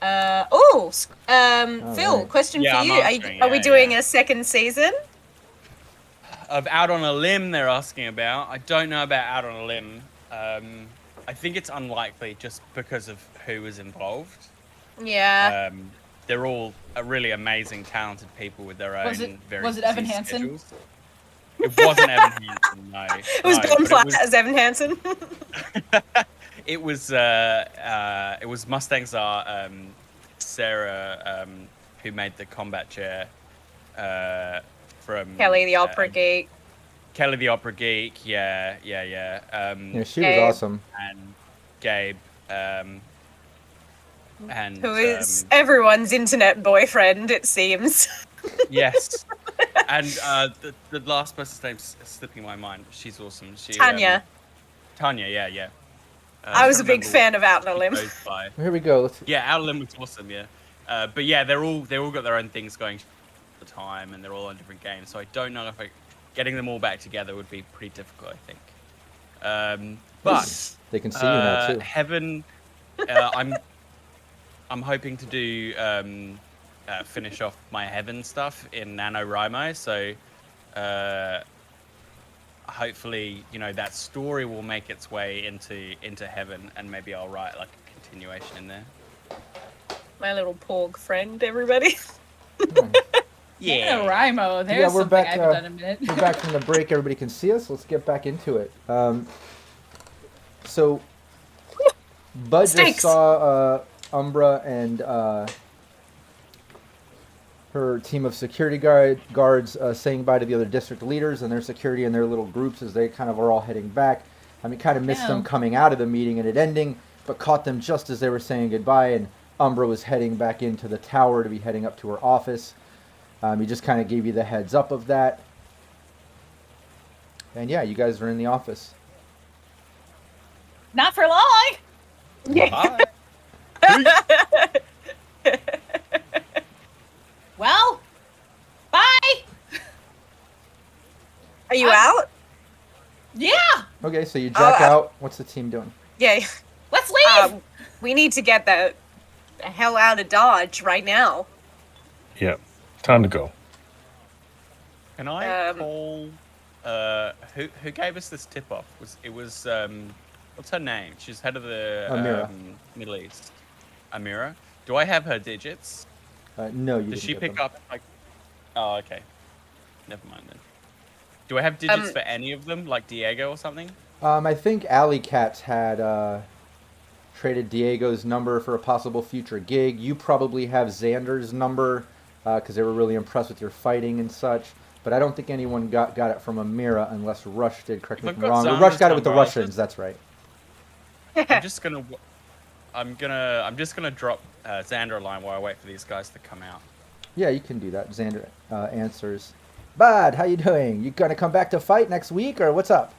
Phil, right. question Yeah, for I'm you. answering, Are we yeah, doing yeah. a second season? Of Out on a Limb, they're asking about. I don't know about Out on a Limb. I think it's unlikely just because of who was involved. Yeah. They're all really amazing, talented people with their own very was it Evan busy Hansen? schedules. It wasn't Evan Hansen, no. It was no, Ben but Platt as Evan Hansen. it was Mustang Czar, Sarah, who made the combat chair from Kelly the Opera Geek. Kelly the Opera Geek, yeah. Yeah, she was Gabe. awesome. And Gabe, and Who is everyone's internet boyfriend, it seems. yes, and the last person's name's slipping my mind. She's awesome. She Tanya. Tanya, yeah. I was a big can't fan of Out on a remember Limb. what she goes by. Here we go. Let's, Yeah, Out on a Limb was awesome. Yeah, but yeah, they all got their own things going at the time, and they're all on different games. So I don't know if getting them all back together would be pretty difficult. I think. But they can see you now too. Heaven, I'm hoping to do finish off my Heaven stuff in NaNoWriMo, so hopefully, you know, that story will make its way into Heaven, and maybe I'll write like a continuation in there. My little porg friend, everybody. Yeah. Rimo. There's Yeah, we're something back, I haven't done in a minute. We're back from the break. Everybody can see us. Let's get back into it. So, Bud just Stinks. saw Umbra and her team of security guards saying bye to the other district leaders and their security and their little groups as they kind of are all heading back. I mean, kind of missed them coming out of the meeting and it ending, but caught them just as they were saying goodbye, and Umbra was heading back into the tower to be heading up to her office. He just kind of gave you the heads up of that. And yeah, you guys are in the office. Not for long. Bye. Well, bye. Are you out? Yeah, Okay, so you jack out. What's the team doing? Yeah. let's leave. We need to get the hell out of Dodge right now. Yeah, time to go. Can I call? Who gave us this tip off? Was what's her name? She's head of the Amira. Middle East. Amira. Do I have her digits? No, you Does didn't she get pick them. up like? Oh, okay. Never mind then. Do I have digits for any of them, like Diego or something? I think Alley Cats had traded Diego's number for a possible future gig. You probably have Xander's number because they were really impressed with your fighting and such. But I don't think anyone got it from Amira unless Rush did. Correct me if I've I'm got wrong. Rush Xander's got it with the number. Russians. That's right. I'm just gonna drop Xander a line while I wait for these guys to come out. Yeah, you can do that. Xander answers. Bud, how you doing? You gonna come back to fight next week, or what's up?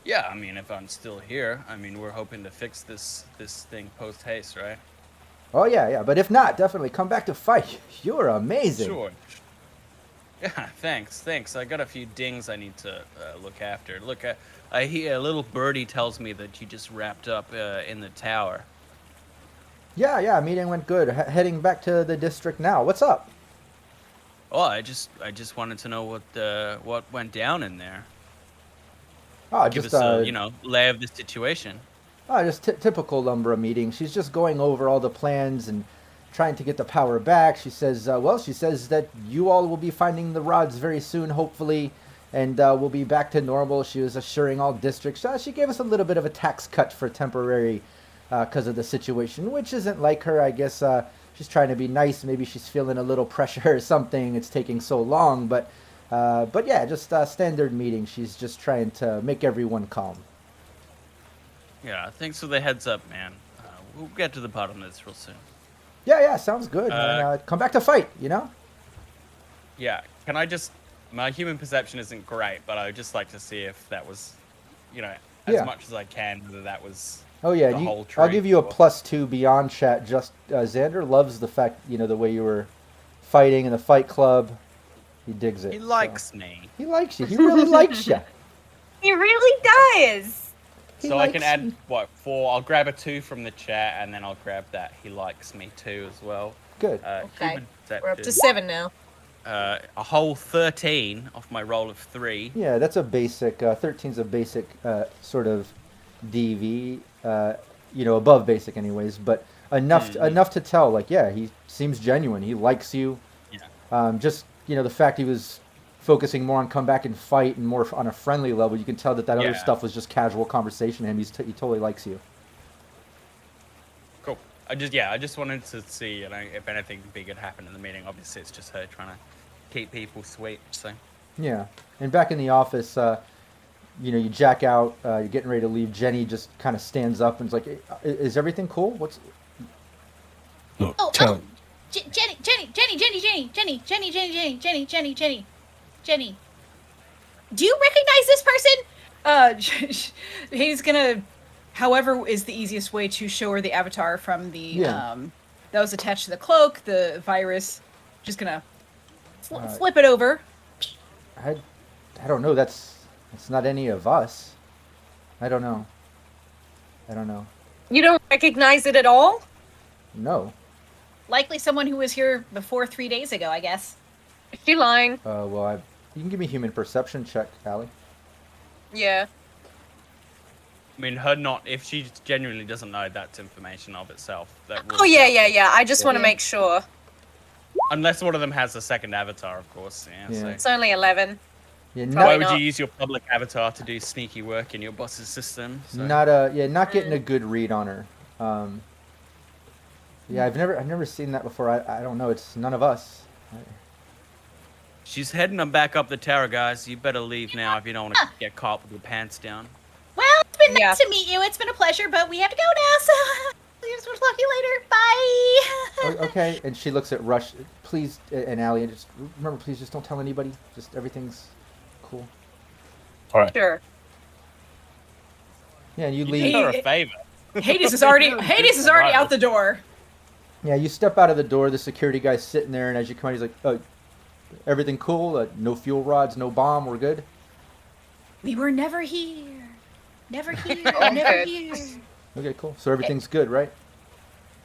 Yeah, I mean, if I'm still here, I mean, we're hoping to fix this thing post haste, right? Oh yeah. But if not, definitely come back to fight. You're amazing. Sure. Yeah, thanks. I got a few dings I need to look after. I hear a little birdie tells me that you just wrapped up in the tower. Yeah. Meeting went good. Heading back to the district now. What's up? Oh, I just wanted to know what went down in there. Oh, Give just us a lay of the situation. just typical Umbra meeting. She's just going over all the plans and trying to get the power back. She says, that you all will be finding the rods very soon, hopefully, and we'll be back to normal. She was assuring all districts. She gave us a little bit of a tax cut for temporary because of the situation, which isn't like her. I guess she's trying to be nice. Maybe she's feeling a little pressure or something. It's taking so long, but yeah, just standard meeting. She's just trying to make everyone calm. Yeah, thanks for the heads up, man. We'll get to the bottom of this real soon. Yeah, sounds good. Man. Come back to fight, you know? Yeah, can I just... My human perception isn't great, but I would just like to see if that was, as much as I can, whether that was the whole truth. I'll give you a +2 beyond chat. Just Xander loves the fact, the way you were fighting in the Fight Club. He digs it. He likes me. He likes you. He really likes you. He really does. So I can add, 4? I'll grab a 2 from the chat, and then I'll grab that he likes me too as well. Good. Okay, we're up to 7 now. A whole 13 off my roll of 3. Yeah, that's a basic. 13's a basic sort of DV. Above basic, anyways. But enough to tell. Like, yeah, he seems genuine. He likes you. Yeah. Just the fact he was focusing more on come back and fight and more on a friendly level. You can tell that other stuff was just casual conversation. To him, he totally likes you. Cool. I just wanted to see if anything big had happened in the meeting. Obviously, it's just her trying to keep people sweet. So. Yeah, and back in the office, you jack out. You're getting ready to leave. Jenny just kind of stands up and is like, "Is everything cool? What's?" Look, Jenny. Do you recognize this person? He's gonna, however, is the easiest way to show her the avatar from the that was attached to the cloak, the virus. Just gonna flip it over. I don't know. That's not any of us. I don't know. You don't recognize it at all? No. Likely someone who was here before 3 days ago, I guess. Is she lying? Well, you can give me human perception check, Allie. Yeah. I mean, if she genuinely doesn't know that's information of itself. Yeah. I just want to make sure. Unless one of them has a second avatar, of course. Yeah. So. It's only 11. Yeah, Why would you use your public avatar to do sneaky work in your boss's system? So. Not getting a good read on her. I've never seen that before. I don't know. It's none of us. She's heading back up the tower, guys. You better leave now if you don't want to get caught with your pants down. Well, it's been nice to meet you. It's been a pleasure, but we have to go now, so we'll talk to you later. Bye. Okay, and she looks at Rush. Please, and Allie, and just remember, please, just don't tell anybody. Just everything's cool. All right. Sure. Yeah, and you You leave. did her a favor. Hades is already out the door. Yeah, you step out of the door. The security guy's sitting there, and as you come out, he's like, everything cool? No fuel rods, no bomb, we're good? We were never here. Never here. Okay, cool. So everything's good, right?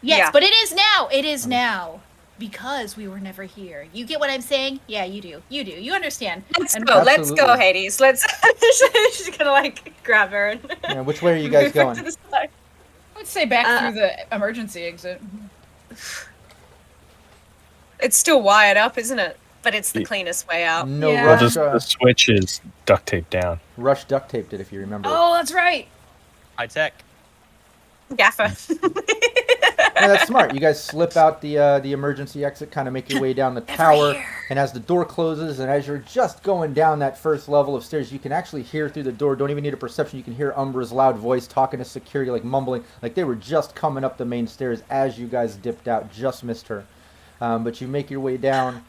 Yes, but it is now. It is now. Because we were never here. You get what I'm saying? Yeah, you do. You understand. Let's go. Let's go, Hades. Let's... She's gonna, grab her. Yeah, which way are you guys going? I would say back through the emergency exit. It's still wired up, isn't it? But it's the cleanest way out. No, Yeah. Rush. The switch is duct taped down. Rush duct taped it, if you remember. Oh, that's right. High tech. Gaffer. Yeah, that's smart. You guys slip out the emergency exit, kind of make your way down the tower, and as the door closes, and as you're just going down that first level of stairs, you can actually hear through the door. Don't even need a perception. You can hear Umbra's loud voice talking to security, mumbling, like they were just coming up the main stairs as you guys dipped out. Just missed her, but you make your way down.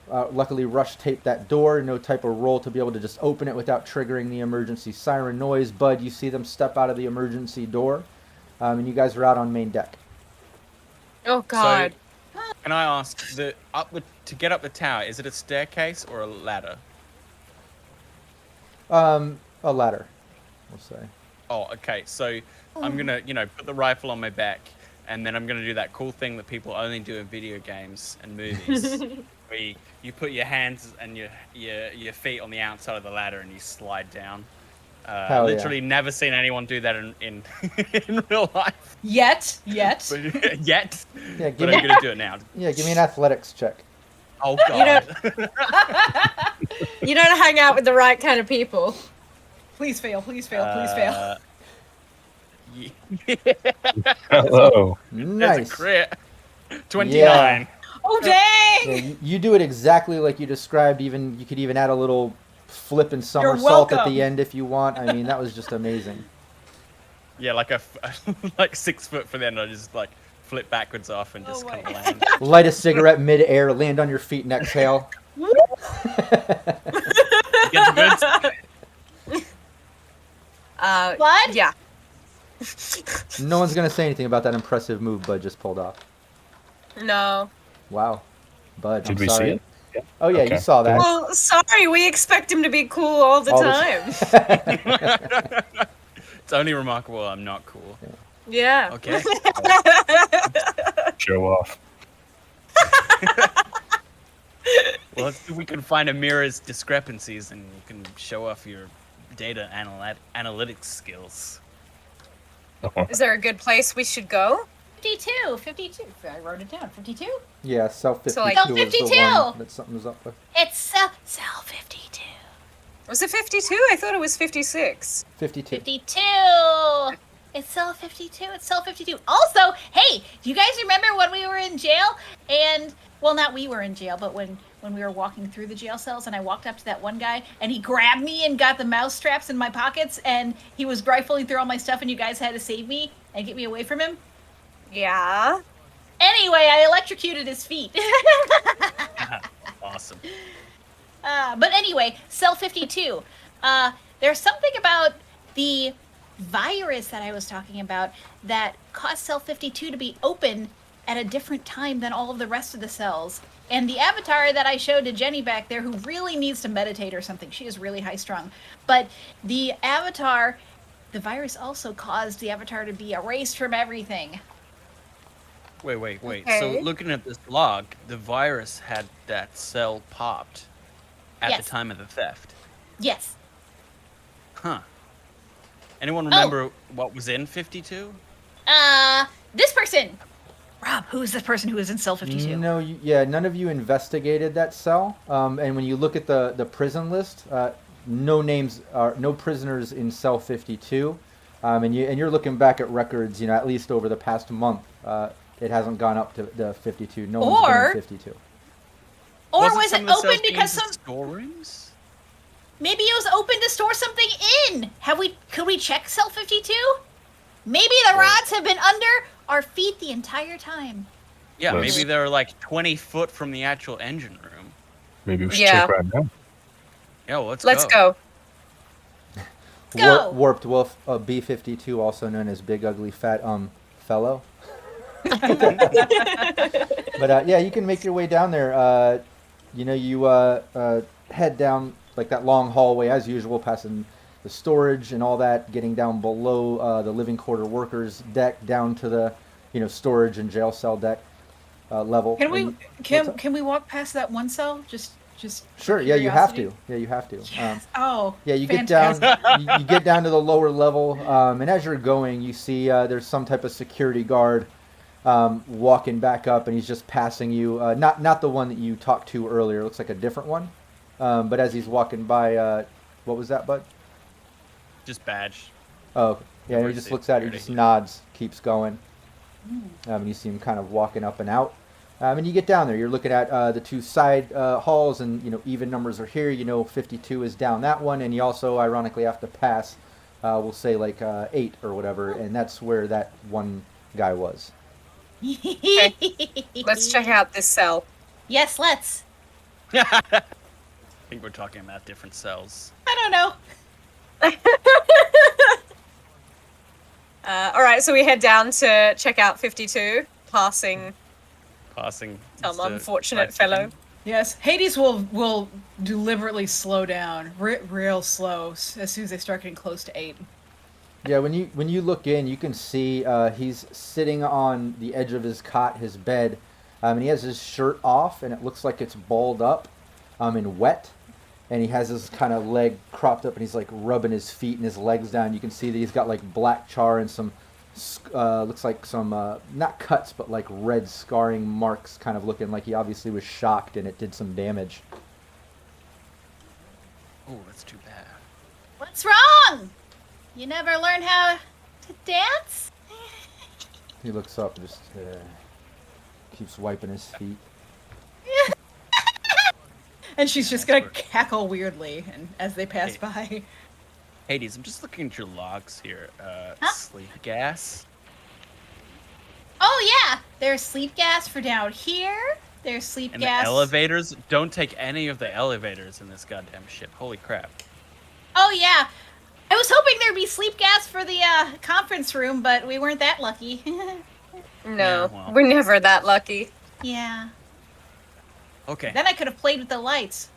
Luckily, Rush taped that door. No type of roll to be able to just open it without triggering the emergency siren noise. Bud, you see them step out of the emergency door, and you guys are out on main deck. Oh, God. So, can I ask, to get up the tower, is it a staircase or a ladder? A ladder, we'll say. Oh, okay. So I'm gonna, put the rifle on my back, and then I'm gonna do that cool thing that people only do in video games and movies, where you put your hands and your feet on the outside of the ladder and you slide down. Literally never seen anyone do that in in real life. Yet. But, Yeah, but I'm gonna do it now. Yeah, give me an athletics check. Oh God. You don't hang out with the right kind of people. Please fail. Hello. Nice. There's a crit. 29. Yeah. Oh dang! Yeah, you do it exactly like you described. Even you could even add a little flip and somersault at welcome. the end if you want. I mean, that was just amazing. Yeah, like like 6 foot for then I just like flip backwards off and just Oh kind my. of land. Light a cigarette mid-air, land on your feet, and exhale. Get the goods. Blood? Yeah. No one's gonna say anything about that impressive move Bud just pulled off. No. Wow, Bud. Did I'm we sorry. see it? Yeah. Oh yeah, Okay. you saw that. Well, sorry, we expect him to be cool all the All time. It's only remarkable I'm not cool. Yeah. Okay. Show off. Well, let's see if we can find a mirror's discrepancies and you can show off your data analytics skills. Is there a good place we should go? 52. I wrote it down. 52. Yeah, Self 52 So, like- was the 52! one that something was up with. It's cell 52. Was it 52? I thought it was 56. 52. 52. It's cell 52. It's cell 52. Also, hey, do you guys remember when we were in jail? And well, not we were in jail, but when we were walking through the jail cells, and I walked up to that one guy, and he grabbed me and got the mouse straps in my pockets, and he was rifling through all my stuff, and you guys had to save me and get me away from him. Yeah. Anyway, I electrocuted his feet. Awesome. But anyway, Cell 52. There's something about the virus that I was talking about that caused Cell 52 to be open at a different time than all of the rest of the cells. And the avatar that I showed to Jenny back there, who really needs to meditate or something, she is really high strung. But the avatar, the virus also caused the avatar to be erased from everything. Wait. Okay. So looking at this log, the virus had that cell popped at Yes. the time of the theft. Yes. Huh. Anyone remember what was in 52? This person. Rob, who is this person who is in Cell 52? No, none of you investigated that cell. And when you look at the prison list, no prisoners in Cell 52. And you're looking back at records, at least over the past month. It hasn't gone up to the 52. No one's been in 52. Or Wasn't was some it of the cells open because used as some... storerooms? Maybe it was open to store something in. Could we check Cell 52? Maybe the rods have been under our feet the entire time. Yeah, Let's- maybe they're like 20 foot from the actual engine room. Maybe we should Yeah. check right now. Yeah, well, Let's go. Go. Warped Wolf, B-52, also known as Big Ugly Fat Fellow. But yeah, you can make your way down there. You head down like that long hallway as usual, passing the storage and all that, getting down below the living quarter workers deck down to the storage and jail cell deck level. Can we And- what's up? can we walk past that one cell? Just Sure. Yeah, you have curiosity? to. Yeah, you have to. Oh. Yeah, you fantastic. get down. you get down to the lower level, and as you're going, you see there's some type of security guard walking back up, and he's just passing you. Not the one that you talked to earlier. It looks like a different one. But as he's walking by, what was that, Bud? Just badge. Oh, okay. Yeah. He Emergency just looks at it. He just nods, keeps going. And you see him kind of walking up and out. And you get down there. You're looking at the two side halls, and even numbers are here. 52 is down that one, and you also ironically have to pass. We'll say like 8 or whatever, and that's where that one guy was. Let's check out this cell. Yes, let's. I think we're talking about different cells. I don't know. All right, so we head down to check out 52, passing Passing. some just a unfortunate fried fellow. chicken. Yes, Hades will deliberately slow down, real slow, as soon as they start getting close to 8. Yeah, when you look in, you can see he's sitting on the edge of his cot, his bed, and he has his shirt off, and it looks like it's balled up and wet. And he has his kind of leg cropped up, and he's like rubbing his feet and his legs down. You can see that he's got like black char and some, looks like some, not cuts, but like red scarring marks, kind of looking like he obviously was shocked and it did some damage. Oh, that's too bad. What's wrong? You never learn how To dance? He looks up and just keeps wiping his feet. And she's just gonna cackle weirdly and as they pass by. Hades, I'm just looking at your logs here. Huh? Sleep gas. Oh yeah, there's sleep gas for down here. There's sleep And gas. the elevators. Don't take any of the elevators in this goddamn ship. Holy crap. Oh yeah, I was hoping there'd be sleep gas for the conference room, but we weren't that lucky. No, Yeah, well. we're never that lucky. Yeah. Okay. Then I could have played with the lights.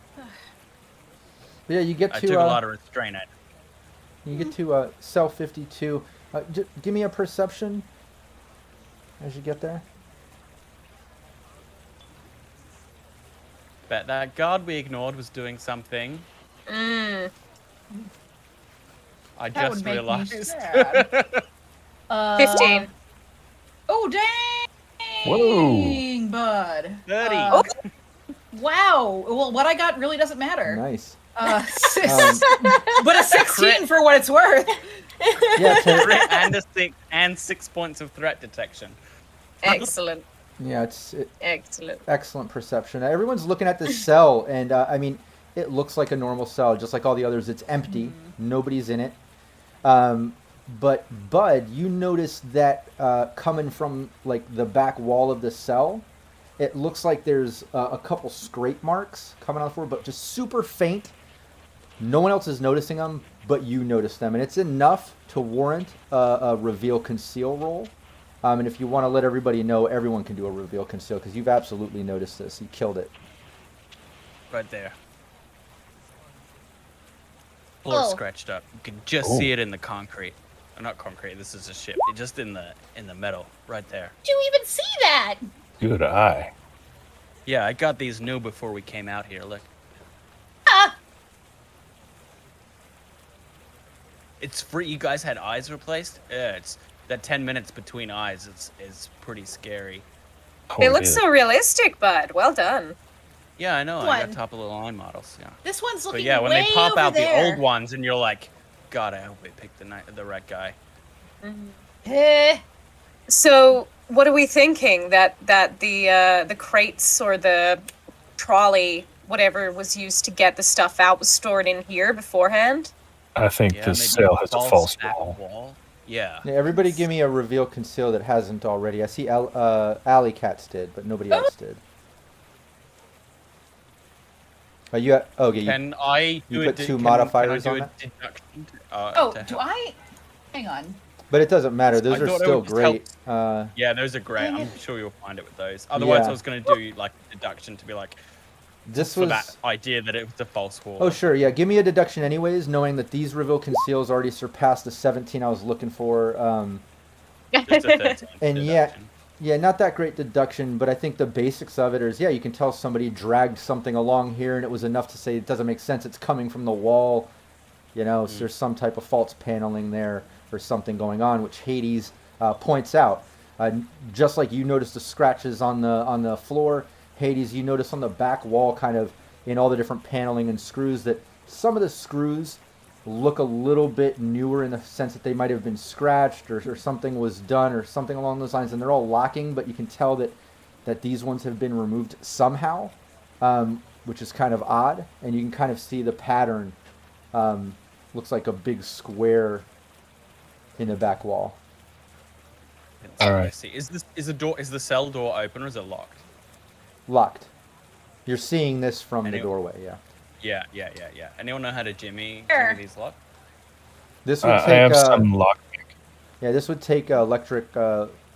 Yeah, you get I to took a lot of restraint. you get to cell 52. Give me a perception as you get there. Bet that guard we ignored was doing something. Mm. I That just would make me realized. sad. 15. Oh dang! Whoa. Bud. 30. Wow. Well, what I got really doesn't matter. Nice. But a 16 for what it's worth. Yeah, Crit and 6 points of threat detection. Excellent. yeah, it's Excellent. excellent perception. Everyone's looking at this cell, and I mean, it looks like a normal cell, just like all the others. It's empty. Nobody's in it. But Bud, you notice that coming from like the back wall of the cell, it looks like there's a couple scrape marks coming on the floor, but just super faint. No one else is noticing them, but you notice them, and it's enough to warrant a reveal conceal roll. And if you want to let everybody know, everyone can do a reveal conceal because you've absolutely noticed this. You killed it. Right there. Floor Oh. scratched up. You can just see it in the concrete. Not concrete. This is a ship. Just in the metal, right there. Did you even see that? Good eye. Yeah, I got these new before we came out here. Look. Ah. It's free. You guys had eyes replaced? Yeah, it's that 10 minutes between eyes is pretty scary. They look so realistic, Bud. Well done. Yeah, I know. I One. got top of the line models. Yeah. This one's looking But yeah, when way they pop over out there. the old ones, and you're like, God, I hope they picked the right guy. Eh. So, what are we thinking? That the crates or the trolley, whatever was used to get the stuff out, was stored in here beforehand? I think Yeah, this maybe cell has a false back wall. Yeah. Yeah, everybody give me a reveal conceal that hasn't already. I see Alley Cats did, but nobody else did. Are you at, okay, Can I do you a put de- two can modifiers I on do that? a deduction? Oh, to do help? I? Hang on. but it doesn't matter. Those I are thought it still would just help. great. Yeah, those are great. Dang I'm it. sure you'll find it with those. Otherwise, Yeah. I was going to do like a deduction to be like This for was. that idea that it was a false wall. Oh sure, yeah. Give me a deduction anyways, knowing that these reveal conceals already surpassed the 17 I was looking for. Just a 13 And deduction. Yeah, not that great deduction, but I think the basics of it is, yeah, you can tell somebody dragged something along here, and it was enough to say it doesn't make sense. It's coming from the wall, so there's some type of false paneling there or something going on, which Hades points out. Just like you noticed the scratches on the floor, Hades, you notice on the back wall, kind of in all the different paneling and screws, that some of the screws look a little bit newer in the sense that they might have been scratched or something was done or something along those lines, and they're all locking, but you can tell that these ones have been removed somehow, which is kind of odd, and you can kind of see the pattern. Looks like a big square in the back wall. All I right. see. Is the cell door open or is it locked? Locked. You're seeing this from the Any- doorway, yeah. Yeah. Anyone know how to jimmy Sure. these lock? This would I take have some lockpick. yeah, this would take electric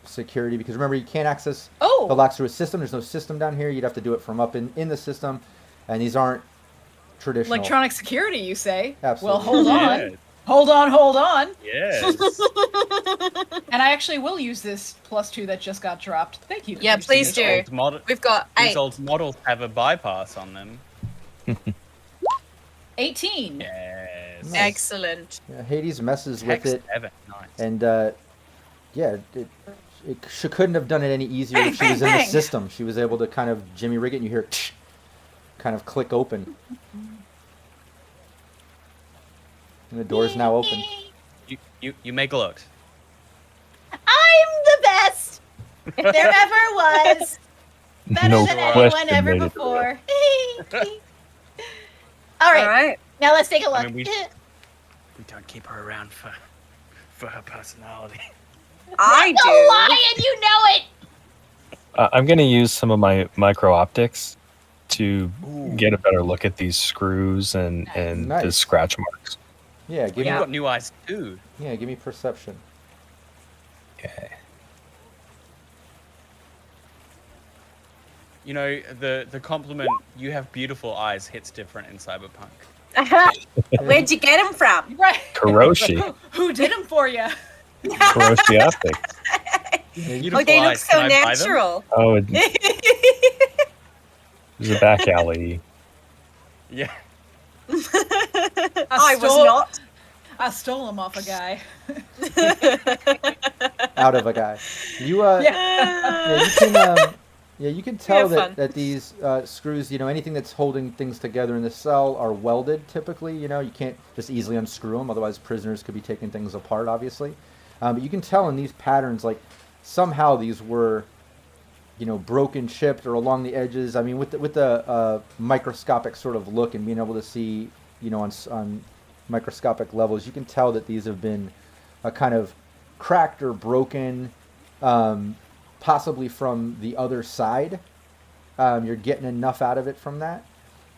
security, because remember, you can't access the Oh. locks through a system. There's no system down here. You'd have to do it from up in the system, and these aren't traditional. Electronic security, you say? Absolutely. Well, hold on. Yes. Hold on. Yes. And I actually will use this +2 that just got dropped. Thank you. Yeah, please These do. old mod- We've got These 8. old models have a bypass on them. 18. Yes. Nice. Excellent. Yeah, Hades messes with Hex it, 7. Nice. and yeah, she couldn't have done it any easier Bang, if she was bang, in the bang. system. She was able to kind of jimmy rig it, and you hear it kind of click open. And the door is now open. You make it look. best. If there ever was. Better No than question anyone ever made it before. All right. Now let's take a look. I mean, we don't keep her around for her personality. I Don't do. lie, and you know it. I'm going to use some of my micro optics to Ooh. get a better look at these screws and the Nice. scratch marks. Yeah, give You've me. got new eyes too. Yeah, give me perception. Okay. You know, the compliment, you have beautiful eyes, hits different in Cyberpunk. Where'd you get him from? Right. Karoshi. Who did them for you? Karoshi optics. Beautiful Oh, they look eyes. so Can I buy them? natural. Oh, there's a back alley. Yeah. I was not. I stole them off a guy. Out of a guy. You you can tell have fun. that these screws, anything that's holding things together in the cell are welded typically. You can't just easily unscrew them, otherwise prisoners could be taking things apart, obviously. But you can tell in these patterns, like somehow these were, broken, chipped, or along the edges. I mean, with the microscopic sort of look and being able to see, on microscopic levels, you can tell that these have been kind of cracked or broken, possibly from the other side. You're getting enough out of it from that,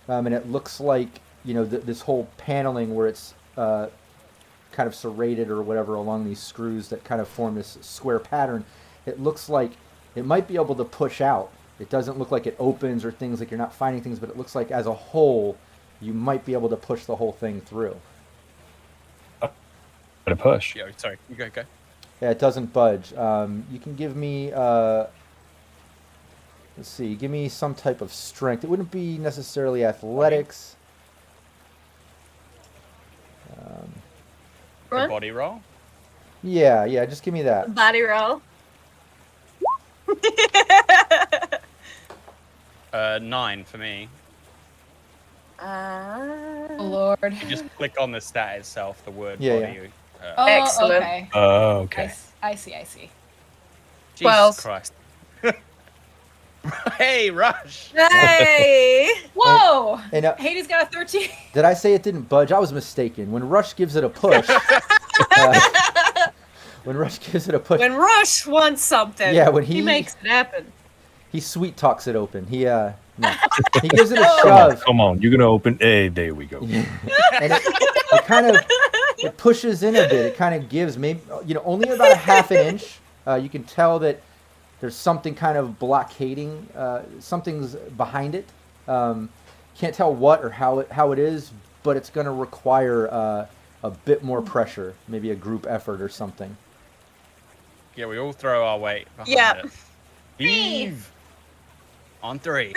and it looks like this whole paneling where it's kind of serrated or whatever along these screws that kind of form this square pattern. It looks like it might be able to push out. It doesn't look like it opens or things like you're not finding things, but it looks like as a whole you might be able to push the whole thing through. But a push. Yeah, sorry. You go. Yeah, it doesn't budge. You can give me, let's see, give me some type of strength. It wouldn't be necessarily athletics. The body roll. Yeah, just give me that. Body roll. 9 for me. Oh, Lord. You just click on the stat itself, the word Yeah, body. Oh, Excellent. Okay. Oh, okay. I see. Jesus 12. Christ. Hey, Rush! Hey! Whoa! And Hades got a 13. did I say it didn't budge? I was mistaken. When Rush gives it a push, when Rush When Rush wants something, Yeah, when he he- makes it happen. he sweet talks it open. He gives it a Come on, shove. come on. You're gonna open. Hey, there we go. And it kind of it pushes in a bit. It kind of gives maybe only about a half an inch. You can tell that there's something kind of blockading. Something's behind it. Can't tell what or how it is, but it's going to require a bit more pressure, maybe a group effort or something. Yeah, we all throw our weight behind Yeah. it. Heave! On 3.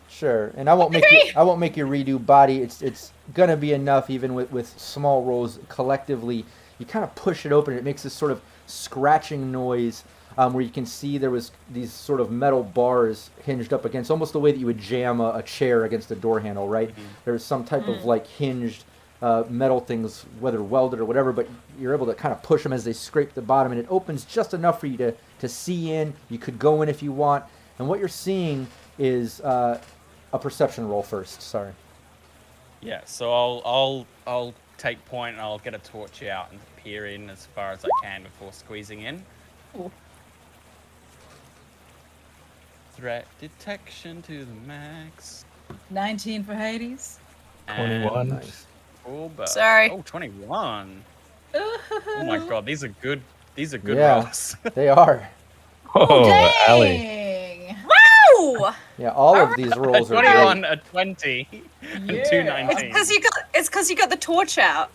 Sure, and I won't make you redo body. It's gonna be enough even with small rolls collectively. You kind of push it open. And it makes this sort of scratching noise where you can see there was these sort of metal bars hinged up against, almost the way that you would jam a chair against a door handle, right? Mm-hmm. There's some type of like hinged metal things, whether welded or whatever, but you're able to kind of push them as they scrape the bottom, and it opens just enough for you to see in. You could go in if you want. And what you're seeing is a perception roll first. Sorry. Yeah, so I'll take point and I'll get a torch out and peer in as far as I can before squeezing in. Ooh. Threat detection to the max. 19 for Hades. 21. Nice. Sorry. Oh, 21. Oh my god, these are good. These are good Yeah. rolls. They are. Oh, Allie. Dang. Woo! Yeah, all of these A rolls are 21, great. a 20, and Yeah. 2 19. It's because you got the torch out.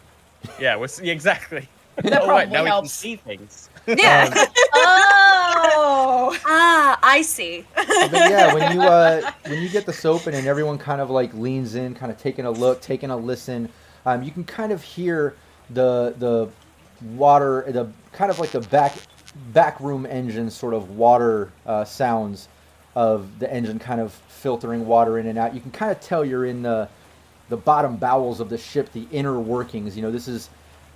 Yeah, exactly. That Oh, wait, probably now we can helps. see things. Yeah. Oh! I see. But yeah, when you get this open and everyone kind of like leans in, kind of taking a look, taking a listen, you can kind of hear the water, the kind of like the back room engine sort of water sounds of the engine kind of filtering water in and out. You can kind of tell you're in the bottom bowels of the ship, the inner workings. This is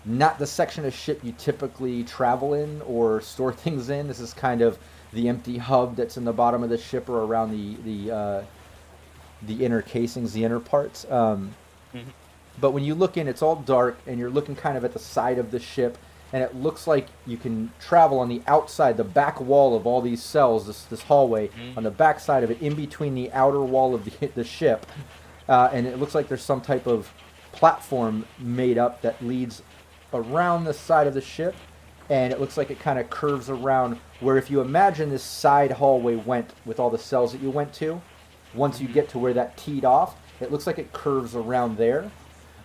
not the section of ship you typically travel in or store things in. This is kind of the empty hub that's in the bottom of the ship or around the inner casings, the inner parts. But when you look in, it's all dark, and you're looking kind of at the side of the ship, and it looks like you can travel on the outside, the back wall of all these cells, this hallway, on the back side of it, in between the outer wall of the ship. And it looks like there's some type of platform made up that leads around the side of the ship, and it looks like it kind of curves around where, if you imagine this side hallway went with all the cells that you went to, once you get to where that teed off, it looks like it curves around there.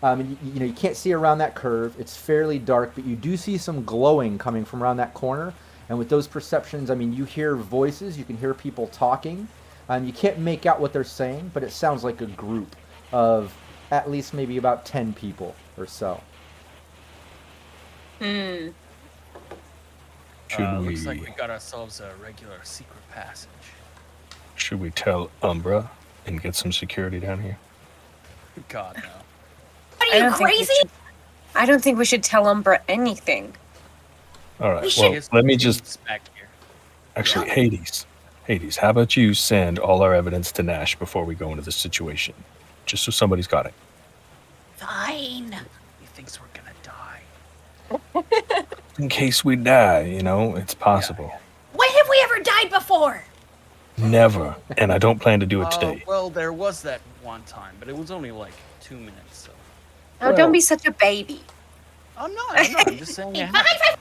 And you can't see around that curve. It's fairly dark, but you do see some glowing coming from around that corner. And with those perceptions, I mean, you hear voices, you can hear people talking. You can't make out what they're saying, but it sounds like a group of at least maybe about 10 people or so. Should Looks like we got ourselves a regular secret passage. Should we tell Umbra and get some security down here? God, no. What are you, crazy? I don't think we should tell Umbra anything. All right, well, let me just... Back here. Actually, Hades, how about you send all our evidence to Nash before we go into this situation? Just so somebody's got it. Fine. He thinks we're gonna die. In case we die, it's possible. When have we ever died before? Never, and I don't plan to do it today. Well, there was that one time, but it was only like 2 minutes, so... Oh, don't be such a baby. I'm not. I'm just saying it happened.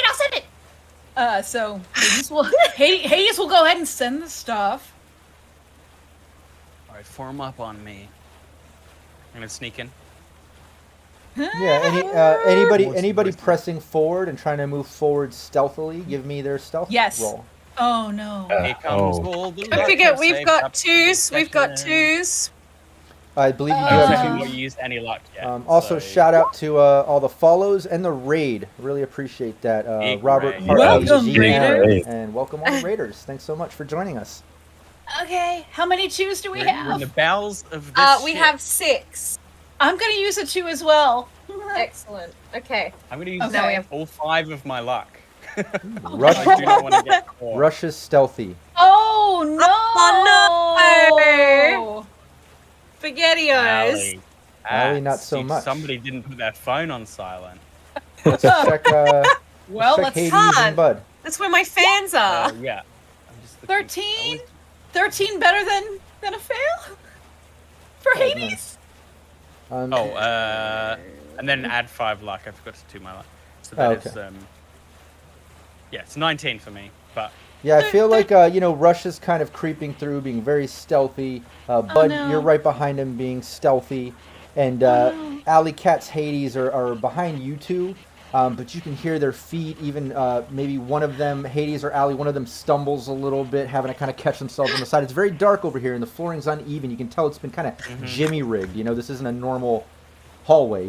I'll send it. So Hades will go ahead and send the stuff. Alright, form up on me. I'm gonna sneak in. Yeah, anybody pressing forward and trying to move forward stealthily, give me their stealth roll. Oh no. Here comes all the Don't forget, we've got twos. We've got twos. I believe you do I have haven't twos. used any luck yet. Also, shout out to all the follows and the raid. Really appreciate that. Robert, raid. Welcome, Raiders. And welcome all the raiders. Thanks so much for joining us. Okay, how many twos do we We're in have? the bowels of this We ship. have 6. I'm gonna use a 2 as well. Excellent. Okay. I'm gonna use Now we have all 5 of my luck. Rush, I do not want to get caught. Rush is stealthy. Oh no! Oh, no! SpaghettiOs. Allie, not so much. Somebody didn't put their phone on silent. Let's check, Well, check let's Hades Hard. and Bud. That's where my fans are. Yeah. I'm just looking. 13? 13 better than a fail? For Oh, Hades? And then add 5 luck. I forgot to do my luck. So that is yeah, it's 19 for me. But Yeah, I feel like Rush is kind of creeping through, being very stealthy. Bud, no. you're right behind him, being stealthy, and Alley Cat's Hades are behind you two. But you can hear their feet. Even maybe one of them, Hades or Alley, one of them stumbles a little bit, having to kind of catch themselves on the side. It's very dark over here, and the flooring's uneven. You can tell it's been kind of jimmy rigged. This isn't a normal hallway.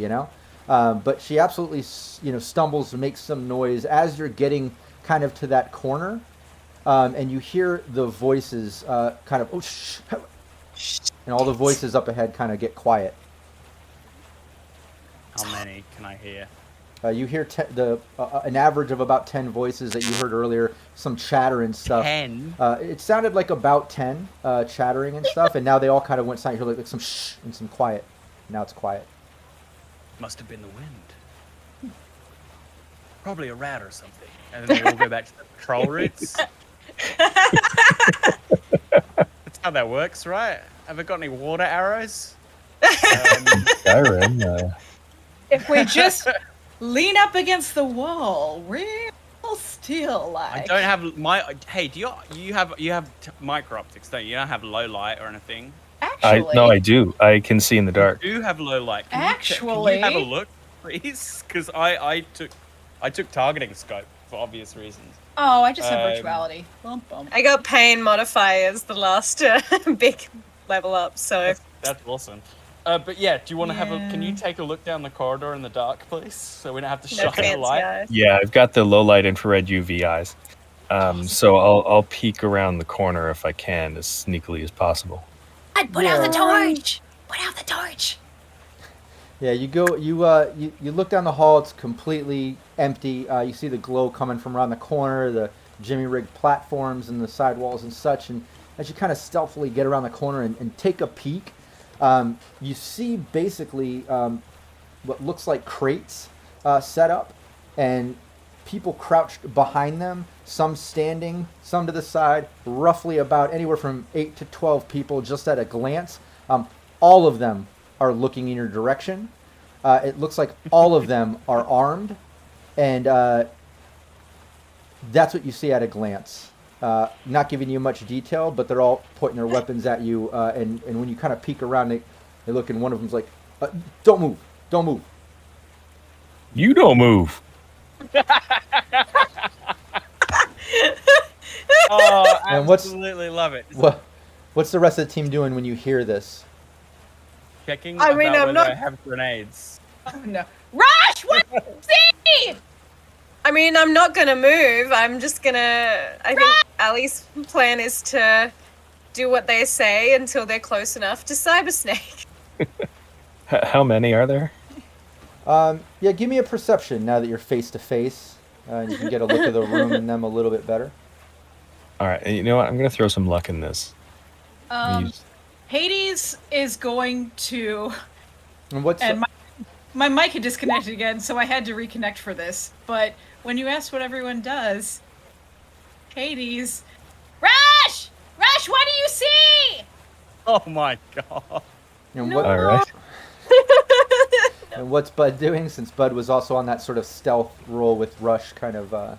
But she absolutely stumbles and makes some noise as you're getting kind of to that corner. And you hear the voices kind of, oh, shh, and all the voices up ahead kind of get quiet. how many can I hear? You hear an average of about 10 voices that you heard earlier, some chatter and stuff. 10? It sounded like about 10 chattering and stuff, and now they all kind of went silent. You heard like some shh and some quiet. Now it's quiet. Must have been the wind. Probably a rat or something. And then they all go back to the patrol routes. That's how that works, right? Have I got any water arrows? Skyrim. If we just lean up against the wall, real still, I like. don't have my. Hey, do you have micro optics? Don't you? You don't have low light or anything. Actually. I do. I can see in the dark. You do have low light. Can Actually. you have a look, please? Because I took targeting scope for obvious reasons. Oh, I just have virtuality. Bum, bum. I got pain modifiers the last big level up, so. That's awesome. But yeah, do you want to have a? Can you take a look down the corridor in the dark, please, so we don't have to No shine the fancy light? eyes. Yeah, I've got the low light infrared UV eyes. So I'll peek around the corner if I can, as sneakily as possible. I'd put out the torch. Put out the torch. Yeah, you go. You look down the hall. It's completely empty. You see the glow coming from around the corner, the Jimmy rigged platforms and the sidewalls and such. And as you kind of stealthily get around the corner and take a peek, you see basically what looks like crates set up, and people crouched behind them. Some standing, some to the side. Roughly about anywhere from 8 to 12 people just at a glance. All of them are looking in your direction. It looks like all of them are armed, and that's what you see at a glance. Not giving you much detail, but they're all pointing their weapons at you, and when you kind of peek around, they look, and one of them's like, don't move, don't move. You don't move. Oh, And absolutely love it. What's the rest of the team doing when you hear this? Checking I mean, about I'm whether not- I have grenades. Oh no. Rush! What do you see? I mean, I'm not gonna move. I'm just gonna. I think Ali's plan is to do what they say until they're close enough to Cybersnake. How many are there? Yeah, give me a perception now that you're face to face, and you can get a look of the room and them a little bit better. All right, and you know what? I'm gonna throw some luck in this. Hades is going to, And what's and my mic had disconnected again, so I had to reconnect for this. But when you asked what everyone does, Hades, Rush! Rush, what do you see? Oh my god. and No. what? All right. And what's Bud doing? Since Bud was also on that sort of stealth roll with Rush, kind of.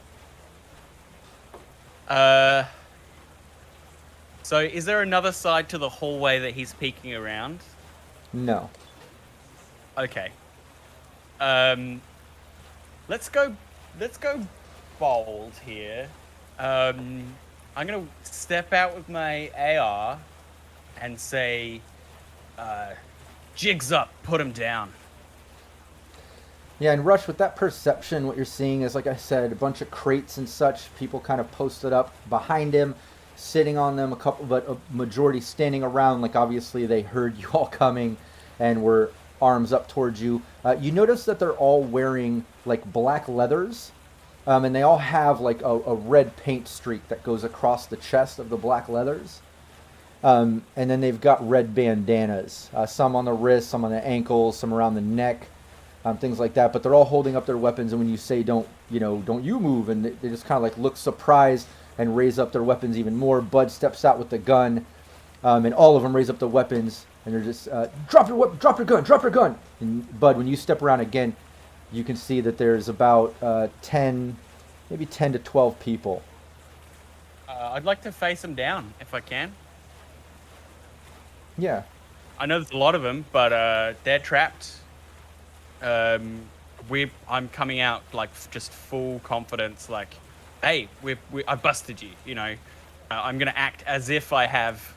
So is there another side to the hallway that he's peeking around? No. Okay. Let's go bold here. I'm gonna step out with my AR and say, jigs up, put him down. Yeah, and Rush, with that perception, what you're seeing is, like I said, a bunch of crates and such. People kind of posted up behind him, sitting on them. A couple, but a majority standing around. Like obviously they heard you all coming, and were arms up towards you. You notice that they're all wearing like black leathers, and they all have like a red paint streak that goes across the chest of the black leathers. And then they've got red bandanas, some on the wrists, some on the ankles, some around the neck, things like that. But they're all holding up their weapons, and when you say don't you move, and they just kind of like look surprised and raise up their weapons even more. Bud steps out with the gun, and all of them raise up the weapons, and they're just drop your weapon, drop your gun. And Bud, when you step around again, you can see that there's about 10 to 12 people. I'd like to face them down if I can. Yeah. I know there's a lot of them, but they're trapped. I'm coming out like just full confidence, like, hey, I busted you. You know, I'm gonna act as if I have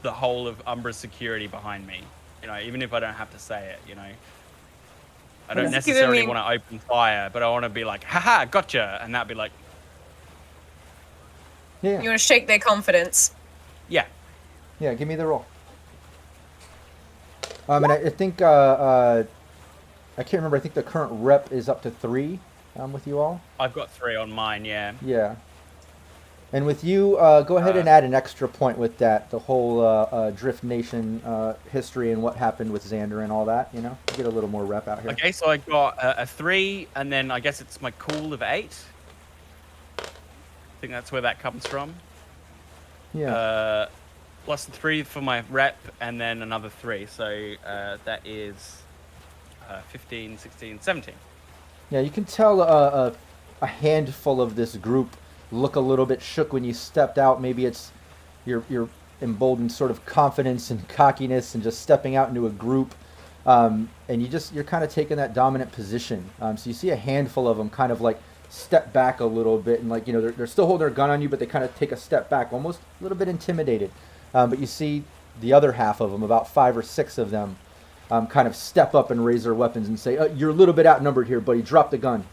the whole of Umbra's security behind me. You know, even if I don't have to say it. You know, I don't Just necessarily giving me- want to open fire, but I want to be like, haha, gotcha, and that'd be like, Yeah. You want to shake their confidence. yeah. Yeah, give me the roll. And I think I can't remember. I think the current rep is up to 3 with you all. I've got 3 on mine. Yeah. Yeah. And with you, go ahead and add an extra point with that. The whole Drift Nation history and what happened with Xander and all that. You know, get a little more rep out here. Okay, so I got a 3, and then I guess it's my cool of 8. I think that's where that comes from. Yeah. Plus the 3 for my rep, and then another 3. So that is 15, 16, 17. Yeah, you can tell a handful of this group look a little bit shook when you stepped out. Maybe it's your emboldened sort of confidence and cockiness and just stepping out into a group. And you're kind of taking that dominant position. So you see a handful of them kind of like step back a little bit, and like, you know, they're still holding their gun on you, but they kind of take a step back, almost a little bit intimidated. But you see the other half of them, about 5 or 6 of them, kind of step up and raise their weapons and say, you're a little bit outnumbered here, buddy. Drop the gun.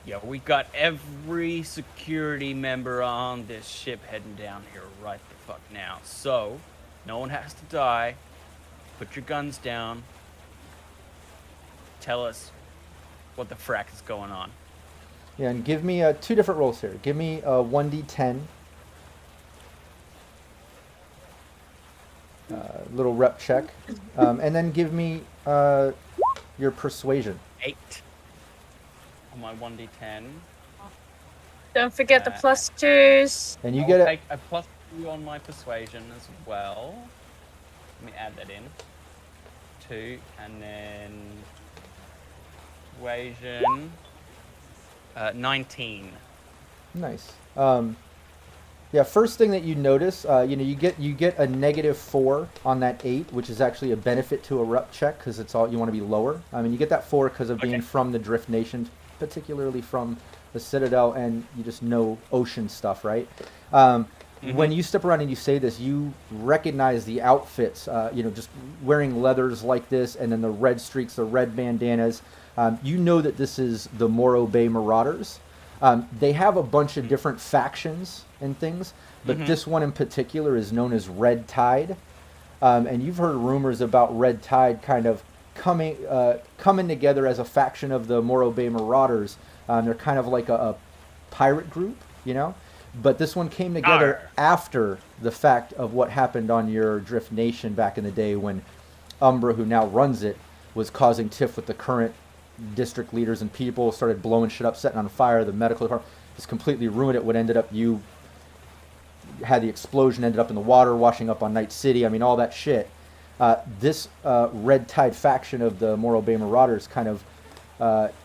Yeah, we got every security member on this ship heading down here right the fuck now. So, no one has to die. Put your guns down. tell us what the frack is going on. Yeah, and give me 2 different rolls here. Give me a 1d10. Little rep check. And then give me your persuasion. 8 on my 1d10. Don't forget the +2s. And you I'll get take a +2 on my persuasion as well. Let me add that in. 2, and then persuasion 19. Nice. Yeah, first thing that you notice, you get a -4 on that 8, which is actually a benefit to a rep check because it's all you want to be lower. I mean, you get that 4 because of being from the Drift Nation, particularly from the Citadel, and you just know ocean stuff, right? When you step around and you say this, you recognize the outfits, just wearing leathers like this, and then the red streaks, the red bandanas. You know that this is the Morro Bay Marauders. They have a bunch of different factions and things, but this one in particular is known as Red Tide. And you've heard rumors about Red Tide kind of coming together as a faction of the Morro Bay Marauders. They're kind of like a pirate group, But this one came together after the fact of what happened on your Drift Nation back in the day when Umbra, who now runs it, was causing tiff with the current district leaders and people, started blowing shit up, setting on fire. The medical department just completely ruined it. What ended up, you had the explosion, ended up in the water, washing up on Night City. I mean, all that shit. This Red Tide faction of the Morro Bay Marauders kind of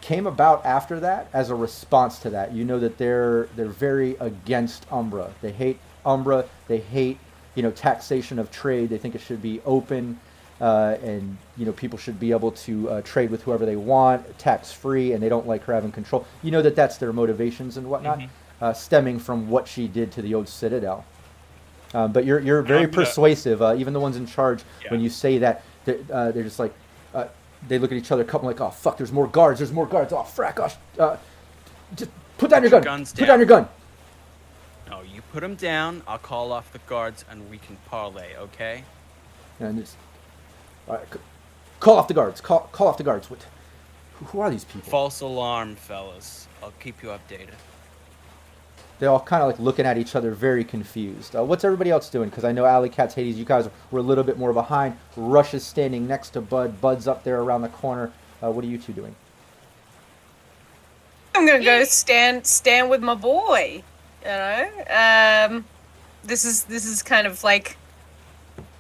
came about after that as a response to that. You know that they're very against Umbra. They hate Umbra. They hate taxation of trade. They think it should be open, and people should be able to trade with whoever they want, tax free, and they don't like her having control. You know that that's their motivations and whatnot, stemming from what she did to the old Citadel. But you're very persuasive. Even the ones in charge, when you say that, they're just like. They look at each other, couple like, oh fuck, there's more guards. Oh frack, just put down your gun. Put down your gun. No, you put them down. I'll call off the guards and we can parlay, okay? And it's all right. Call off the guards. Call off the guards. What? Who are these people? False alarm, fellas. I'll keep you updated. They all kind of like looking at each other, very confused. What's everybody else doing? Because I know Alley Cats, Hades, you guys were a little bit more behind. Rush is standing next to Bud. Bud's up there around the corner. What are you two doing? I'm gonna go stand with my boy. This is kind of like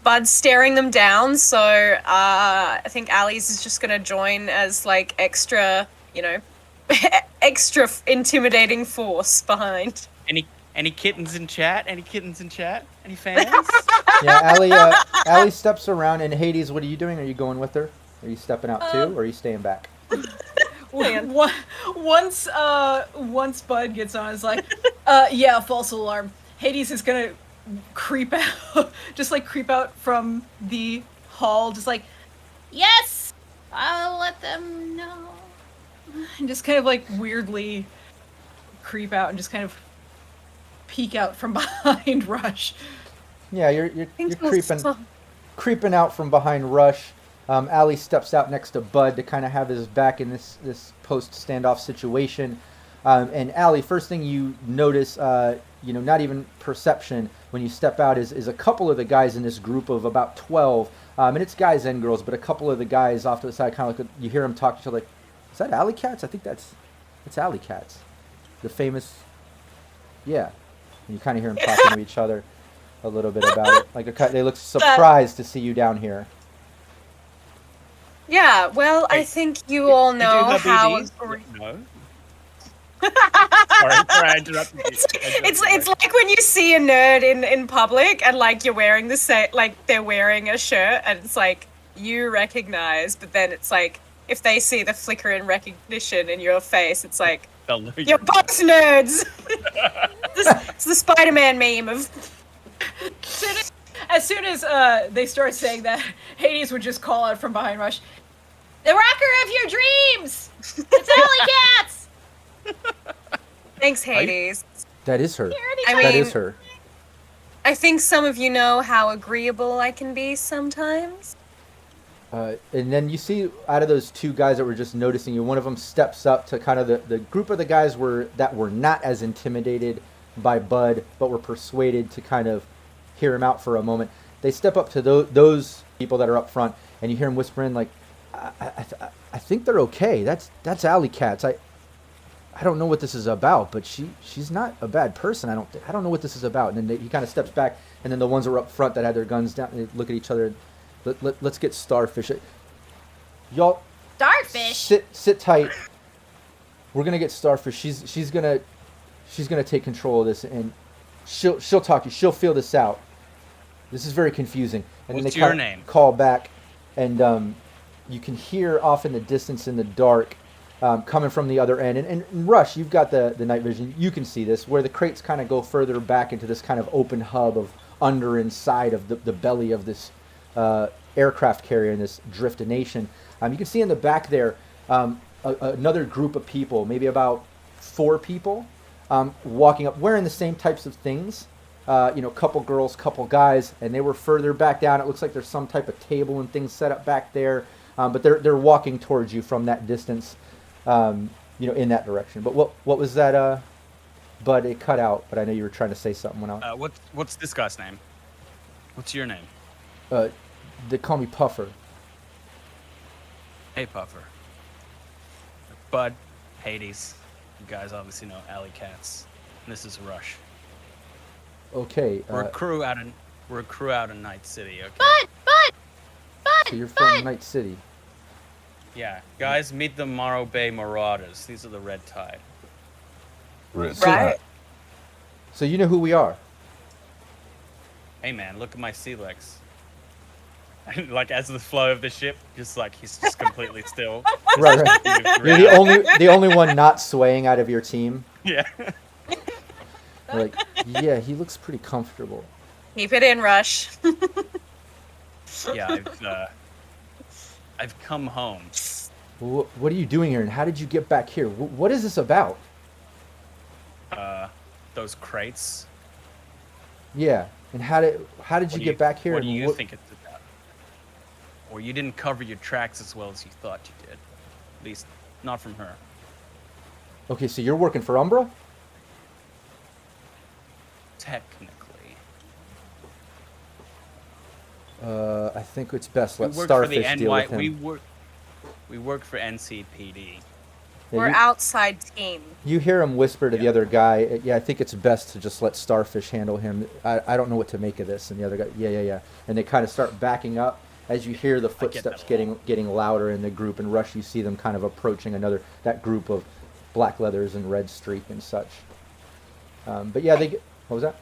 Bud's staring them down. So I think Allie's is just gonna join as like extra, extra intimidating force behind. Any kittens in chat? Any fans? Yeah, Allie steps around, and Hades, what are you doing? Are you going with her? Are you stepping out too, or are you staying back? Once Bud gets on, it's like, false alarm. Hades is gonna creep out, just like creep out from the hall, just like, Yes, I'll let them know. and just kind of like weirdly creep out and just kind of peek out from behind Rush. Yeah, you're creeping out from behind Rush. Allie steps out next to Bud to kind of have his back in this post-standoff situation. And Allie, first thing you notice, not even perception, when you step out is a couple of the guys in this group of about 12. And it's guys and girls, but a couple of the guys off to the side kind of you hear them talk to each other like, is that Alley Cats? I think it's Alley Cats. The famous, yeah. And you kind of hear them talking to each other a little bit about it. Like they look surprised to see you down here. Yeah, well, I think you all know how. No. Sorry, I interrupted you. It's like when you see a nerd in public and like you're wearing the same, like they're wearing a shirt and it's like you recognize, but then it's like if they see the flicker in recognition in your face, it's like you're both nerds. It's the Spider-Man meme of. As soon as they start saying that, Hades would just call out from behind Rush, "The rocker of your dreams! It's Alley Cats!" Thanks, Hades. That is her. I That mean, is her. I think some of you know how agreeable I can be sometimes. And then you see out of those two guys that were just noticing you, one of them steps up to kind of the group of the guys that were not as intimidated by Bud, but were persuaded to kind of hear him out for a moment. They step up to those people that are up front, and you hear him whispering like, I think they're okay. That's Alley Cats. I don't know what this is about, but she's not a bad person. I don't know what this is about. And then he kind of steps back, and then the ones that were up front that had their guns down, they look at each other. Let's get Starfish. Y'all, Starfish. Sit tight. We're gonna get Starfish. She's gonna take control of this, and she'll talk to you. She'll feel this out. This is very confusing. And What's then they your name? Call back, and you can hear off in the distance in the dark, coming from the other end. And Rush, you've got the night vision. You can see this, where the crates kind of go further back into this kind of open hub of inside of the belly of this aircraft carrier in this Driftination. You can see in the back there another group of people, maybe about 4 people, walking up, wearing the same types of things. Couple girls, couple guys, and they were further back down. It looks like there's some type of table and things set up back there, but they're walking towards you from that distance, in that direction. But what was that? Bud, it cut out. But I know you were trying to say something. What's this guy's name? What's your name? They call me Puffer. Hey, Puffer. Bud, Hades. You guys obviously know Alley Cats. And this is Rush. Okay. We're a crew out in Night City. Okay. Bud. So you're from Night City. Yeah, guys, meet the Morrow Bay Marauders. These are the Red Tide. Right. So you know who we are. Hey, man, look at my sea legs. And like as the flow of the ship, he's just completely still. Right. You're the only one not swaying out of your team. Yeah. Like, yeah, he looks pretty comfortable. Keep it in, Rush. Yeah, I've come home. What are you doing here, and how did you get back here? What is this about? Those crates. Yeah, and how did you get back here? What do you think it's about? Or you didn't cover your tracks as well as you thought you did. At least, not from her. Okay, so you're working for Umbra? Technically. I think it's best let We work Starfish for the deal with him. We work for NCPD. Yeah, We're outside team. You hear him whisper to the other guy, yeah, I think it's best to just let Starfish handle him. I don't know what to make of this. And the other guy, yeah. And they kind of start backing up as you hear the footsteps getting louder in the group. And Rush, you see them kind of approaching that group of black leathers and red streak and such. But yeah, what was that?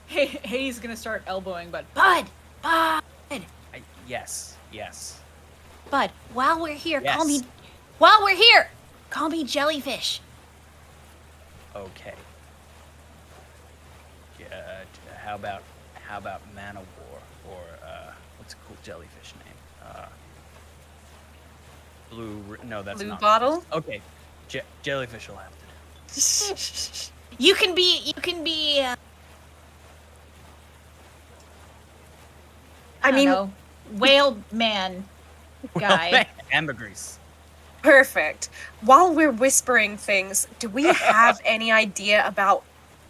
Hades is gonna start elbowing, but Bud. Yes. Bud. While we're here, Yes. call me Jellyfish. Okay. Yeah. How about Man of War or what's a cool jellyfish name? Blue. No, that's Blue not. bottle? Okay. Jellyfish will have to do. You can be. I mean, don't know, whale man guy. Ambergris. perfect. While we're whispering things, do we have any idea about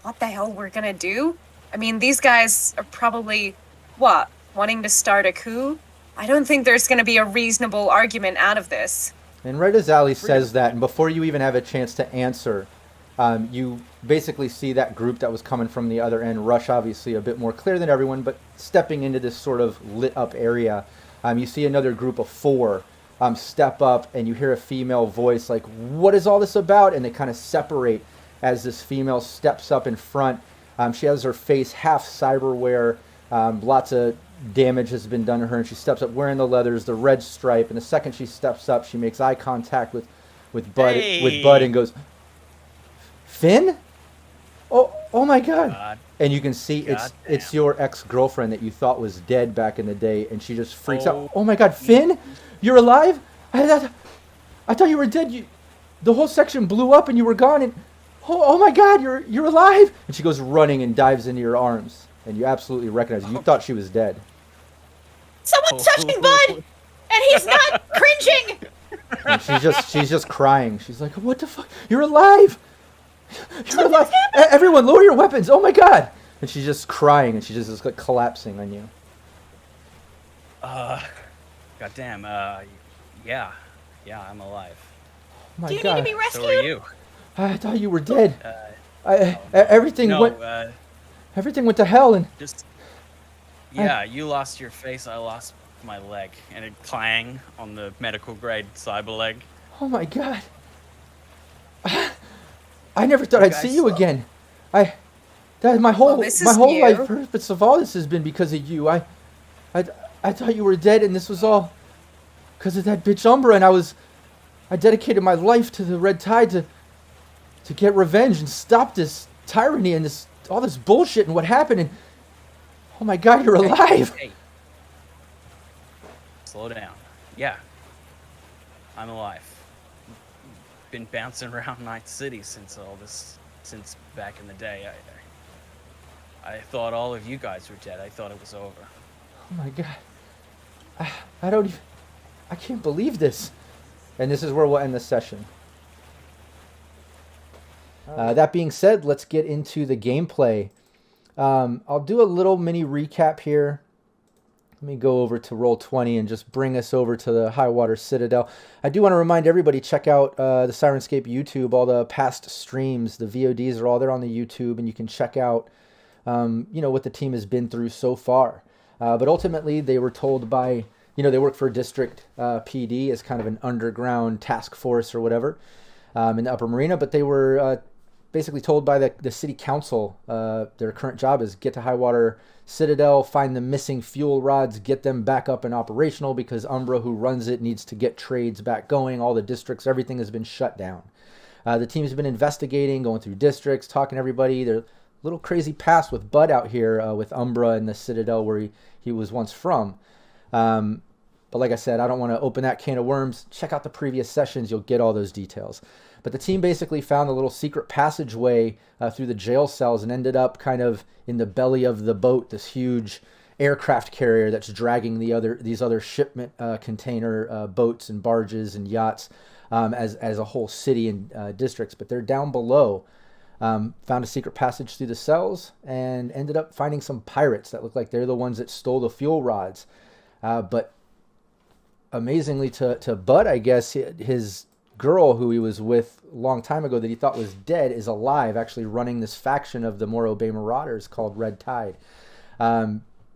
what the hell we're gonna do? I mean, these guys are probably, wanting to start a coup? I don't think there's gonna be a reasonable argument out of this. And right as Ali says that, and before you even have a chance to answer, you basically see that group that was coming from the other end, Rush obviously a bit more clear than everyone, but stepping into this sort of lit up area, you see another group of 4 step up, and you hear a female voice like, what is all this about? And they kind of separate as this female steps up in front. She has her face half cyberware, lots of damage has been done to her, and she steps up wearing the leathers, the red stripe, and the second she steps up, she makes eye contact with Bud and goes, Finn? Oh my God. And you can see it's your ex-girlfriend that you thought was dead back in the day, and she just freaks out. Oh my God, Finn? You're alive? I thought you were dead. The whole section blew up and you were gone, and oh my God, you're alive? And she goes running and dives into your arms, and you absolutely recognize her. You thought she was dead. Someone's touching Bud, and he's not cringing. And she's just crying. She's like, "What the fuck? You're alive! You're alive! Everyone, lower your weapons! Oh my god!" And she's just crying, and she's just like collapsing on you. Goddamn. Yeah, I'm alive. Oh my Do you god! need to be rescued? So are you. I thought you were dead. Everything No, went to hell, and just. Yeah, you lost your face. I lost my leg, and it clang on the medical grade cyber leg. oh my god! I never thought I'd see you again. My whole this is life new. purpose of all this has been because of you. I thought you were dead, and this was all because of that bitch Umbra, and I dedicated my life to the Red Tide to get revenge and stop this tyranny and all this bullshit and what happened. And oh my god, you're alive! Hey. Slow down. Yeah, I'm alive. Been bouncing around Night City since back in the day. I thought all of you guys were dead. I thought it was over. Oh my god, I can't believe this. And this is where we'll end the session. That being said, let's get into the gameplay. I'll do a little mini recap here. Let me go over to Roll20 and just bring us over to the Highwater Citadel. I do want to remind everybody, check out the Syrinscape YouTube. All the past streams, the VODs are all there on the YouTube, and you can check out what the team has been through so far. But ultimately, they were told by, they work for District PD as kind of an underground task force or whatever in the Upper Marina, but they were basically told by the city council their current job is get to Highwater Citadel, find the missing fuel rods, get them back up and operational because Umbra, who runs it, needs to get trades back going. All the districts, everything has been shut down. The team's been investigating, going through districts, talking to everybody. They're a little crazy past with Bud out here with Umbra and the Citadel where he was once from. But like I said, I don't want to open that can of worms. Check out the previous sessions. You'll get all those details. But the team basically found a little secret passageway through the jail cells and ended up kind of in the belly of the boat, this huge aircraft carrier that's dragging these other shipment container boats and barges and yachts as a whole city and districts. But they're down below. Found a secret passage through the cells and ended up finding some pirates that look like they're the ones that stole the fuel rods. But amazingly to Bud, I guess, his girl who he was with a long time ago that he thought was dead is alive, actually running this faction of the Morro Bay Marauders called Red Tide.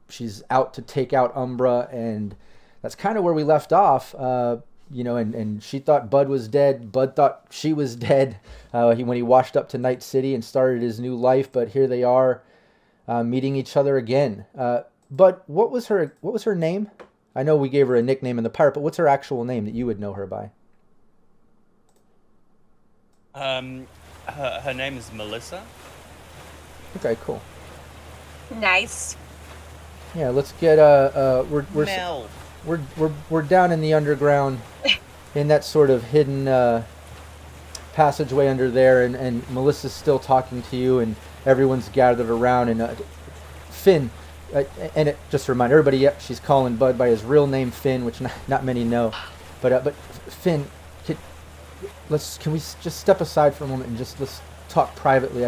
She's out to take out Umbra, and that's kind of where we left off. And she thought Bud was dead. Bud thought she was dead when he washed up to Night City and started his new life. But here they are, meeting each other again. But what was her name? I know we gave her a nickname in the pirate, but what's her actual name that you would know her by? Her name is Melissa. Okay, cool. Nice. Yeah, let's get Mel. we're down in the underground, in that sort of hidden passageway under there, and Melissa's still talking to you, and everyone's gathered around, and Finn, and it just to remind everybody, yep, she's calling Bud by his real name, Finn, which not many know, but Finn, can we just step aside for a moment and let's talk privately?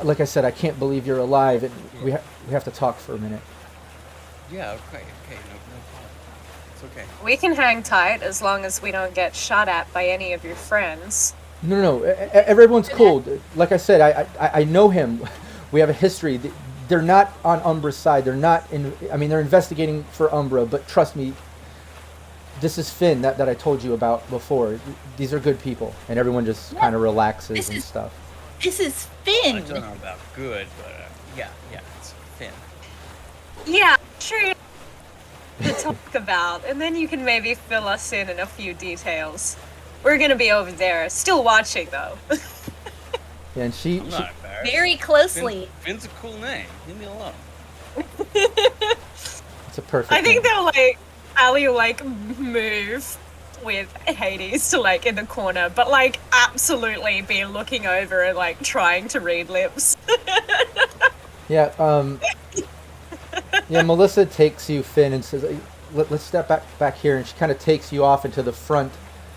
Like I said, I can't believe you're alive, and we have to talk for a minute. Yeah, okay, no problem. It's okay. We can hang tight as long as we don't get shot at by any of your friends. No, everyone's cool. Like I said, I know him. We have a history. They're not on Umbra's side. They're not they're investigating for Umbra, but trust me, this is Finn that I told you about before. These are good people, and everyone just kind of relaxes and stuff. This is Finn. I don't know about good, but yeah, it's Finn. Yeah, sure. To talk about, and then you can maybe fill us in a few details. We're gonna be over there, still watching though. Yeah, and I'm not embarrassed. Very closely. Finn's a cool name. Leave me alone. It's a perfect. I think name. they'll Ali will move with Hades to in the corner, but absolutely be looking over and trying to read lips. Yeah. Yeah, Melissa takes you, Finn, and says, let's step back here. And she kind of takes you off into the front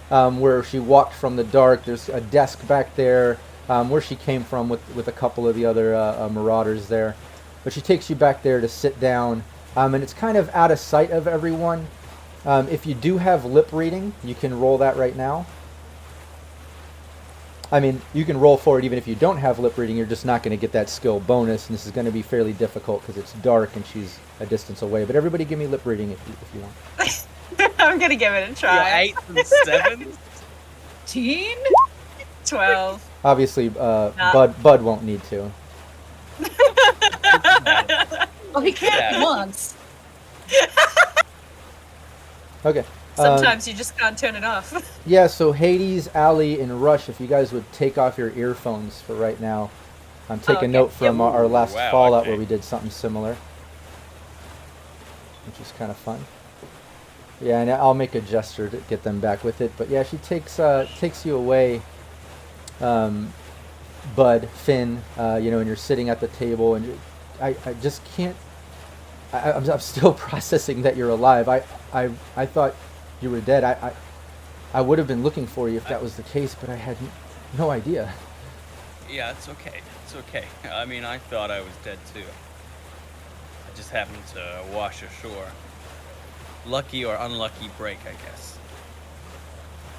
where she walked from the dark. There's a desk back there where she came from with a couple of the other marauders there. But she takes you back there to sit down. And it's kind of out of sight of everyone. If you do have lip reading, you can roll that right now. I mean, you can roll for it even if you don't have lip reading. You're just not going to get that skill bonus, and this is going to be fairly difficult because it's dark and she's a distance away. But everybody give me lip reading if you want. I'm going to give it a try. 8 and 7. 12. Obviously, Bud won't need to. Oh, he can't once. Okay. Sometimes you just can't turn it off. Yeah, so Hades, Allie, and Rush, if you guys would take off your earphones for right now. Take a note from our last Fallout where we did something similar. Which is kind of fun. Yeah, and I'll make a gesture to get them back with it. But yeah, she takes you away, Bud, Finn, and you're sitting at the table, and I just can't. I'm still processing that you're alive. I thought you were dead. I would have been looking for you if that was the case, but I had no idea. Yeah, it's okay. It's okay. I mean, I thought I was dead too. I just happened to wash ashore. Lucky or unlucky break, I guess.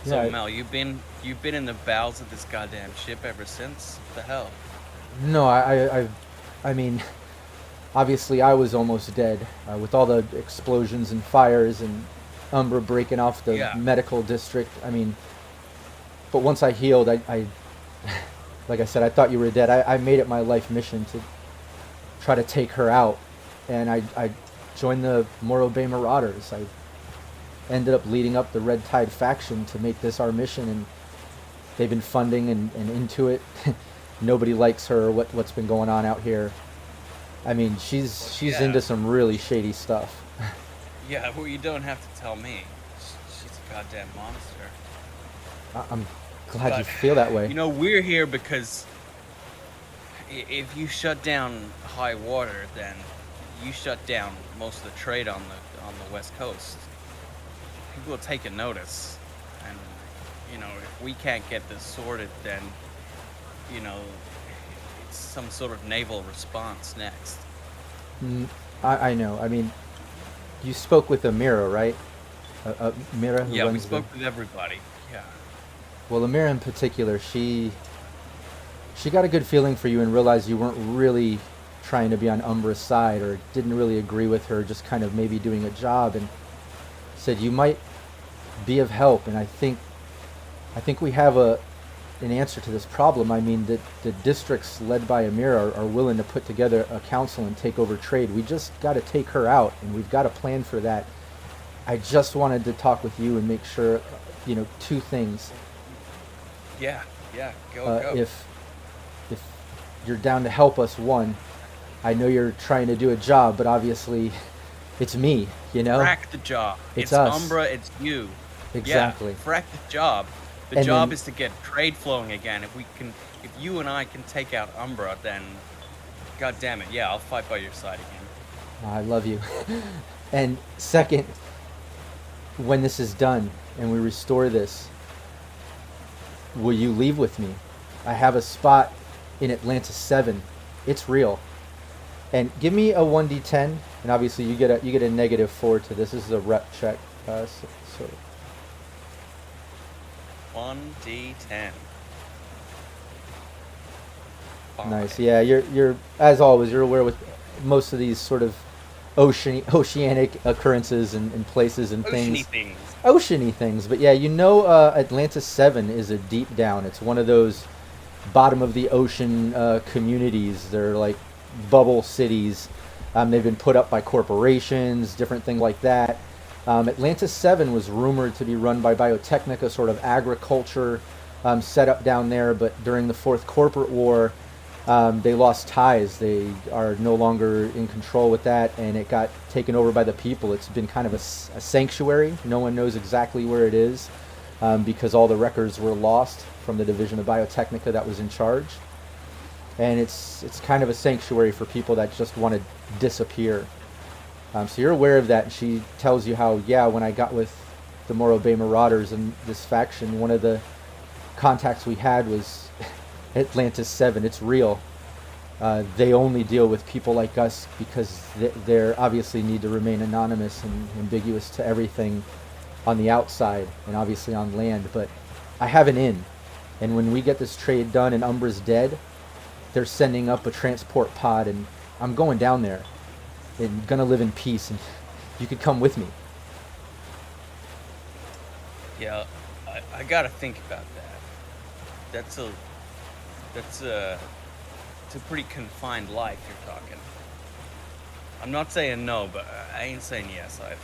So Yeah, Mel, you've been in the bowels of this goddamn ship ever since? What the hell? No, I mean, obviously I was almost dead with all the explosions and fires and Umbra breaking off the medical district. I mean, but once I healed, I like I said, I thought you were dead. I made it my life mission to try to take her out, and I joined the Morro Bay Marauders. I ended up leading up the Red Tide faction to make this our mission, and they've been funding and into it. Nobody likes her. What's been going on out here? I mean, she's into some really shady stuff. Yeah, well, you don't have to tell me. She's a goddamn monster. I'm glad you feel that way. You know, we're here because if you shut down high water, then you shut down most of the trade on the west coast. People will take a notice, and if we can't get this sorted, then it's some sort of naval response next. I know. I mean, you spoke with Amira, right? Amira, who Yeah, we runs spoke with everybody. Yeah. Well, Amira in particular, she got a good feeling for you and realized you weren't really trying to be on Umbra's side or didn't really agree with her, just kind of maybe doing a job, and said you might be of help. And I think we have an answer to this problem. I mean, the districts led by Amira are willing to put together a council and take over trade. We just got to take her out, and we've got a plan for that. I just wanted to talk with you and make sure, two things. Yeah, go. If you're down to help us, one, I know you're trying to do a job, but obviously it's me, Frack the job. It's It's us. Umbra, it's you. Exactly. Yeah, frack the job. The And job then- is to get trade flowing again. If you and I can take out Umbra, then god damn it, yeah, I'll fight by your side again. I love you. And second, when this is done and we restore this, will you leave with me? I have a spot in Atlantis 7. It's real. And give me a 1d10, and obviously you get a -4 to this. This is a rep check. So 1d10. nice. Yeah, you're as always. You're aware with most of these sort of oceanic occurrences and places and Oceany things. things. Oceany things. But yeah, Atlantis 7 is a deep down. It's one of those bottom of the ocean communities. They're like bubble cities. They've been put up by corporations, different things like that. Atlantis 7 was rumored to be run by Biotechnica, sort of agriculture set up down there, but during the Fourth Corporate War, they lost ties. They are no longer in control with that, and it got taken over by the people. It's been kind of a sanctuary. No one knows exactly where it is because all the records were lost from the division of Biotechnica that was in charge. And it's kind of a sanctuary for people that just want to disappear. So you're aware of that, and she tells you how, yeah, when I got with the Morro Bay Marauders and this faction, one of the contacts we had was Atlantis 7. It's real. They only deal with people like us because they obviously need to remain anonymous and ambiguous to everything on the outside and obviously on land. But I have an in, and when we get this trade done and Umbra's dead, they're sending up a transport pod, and I'm going down there and gonna live in peace, and you could come with me. Yeah, I gotta think about that. It's a pretty confined life you're talking. I'm not saying no, but I ain't saying yes either.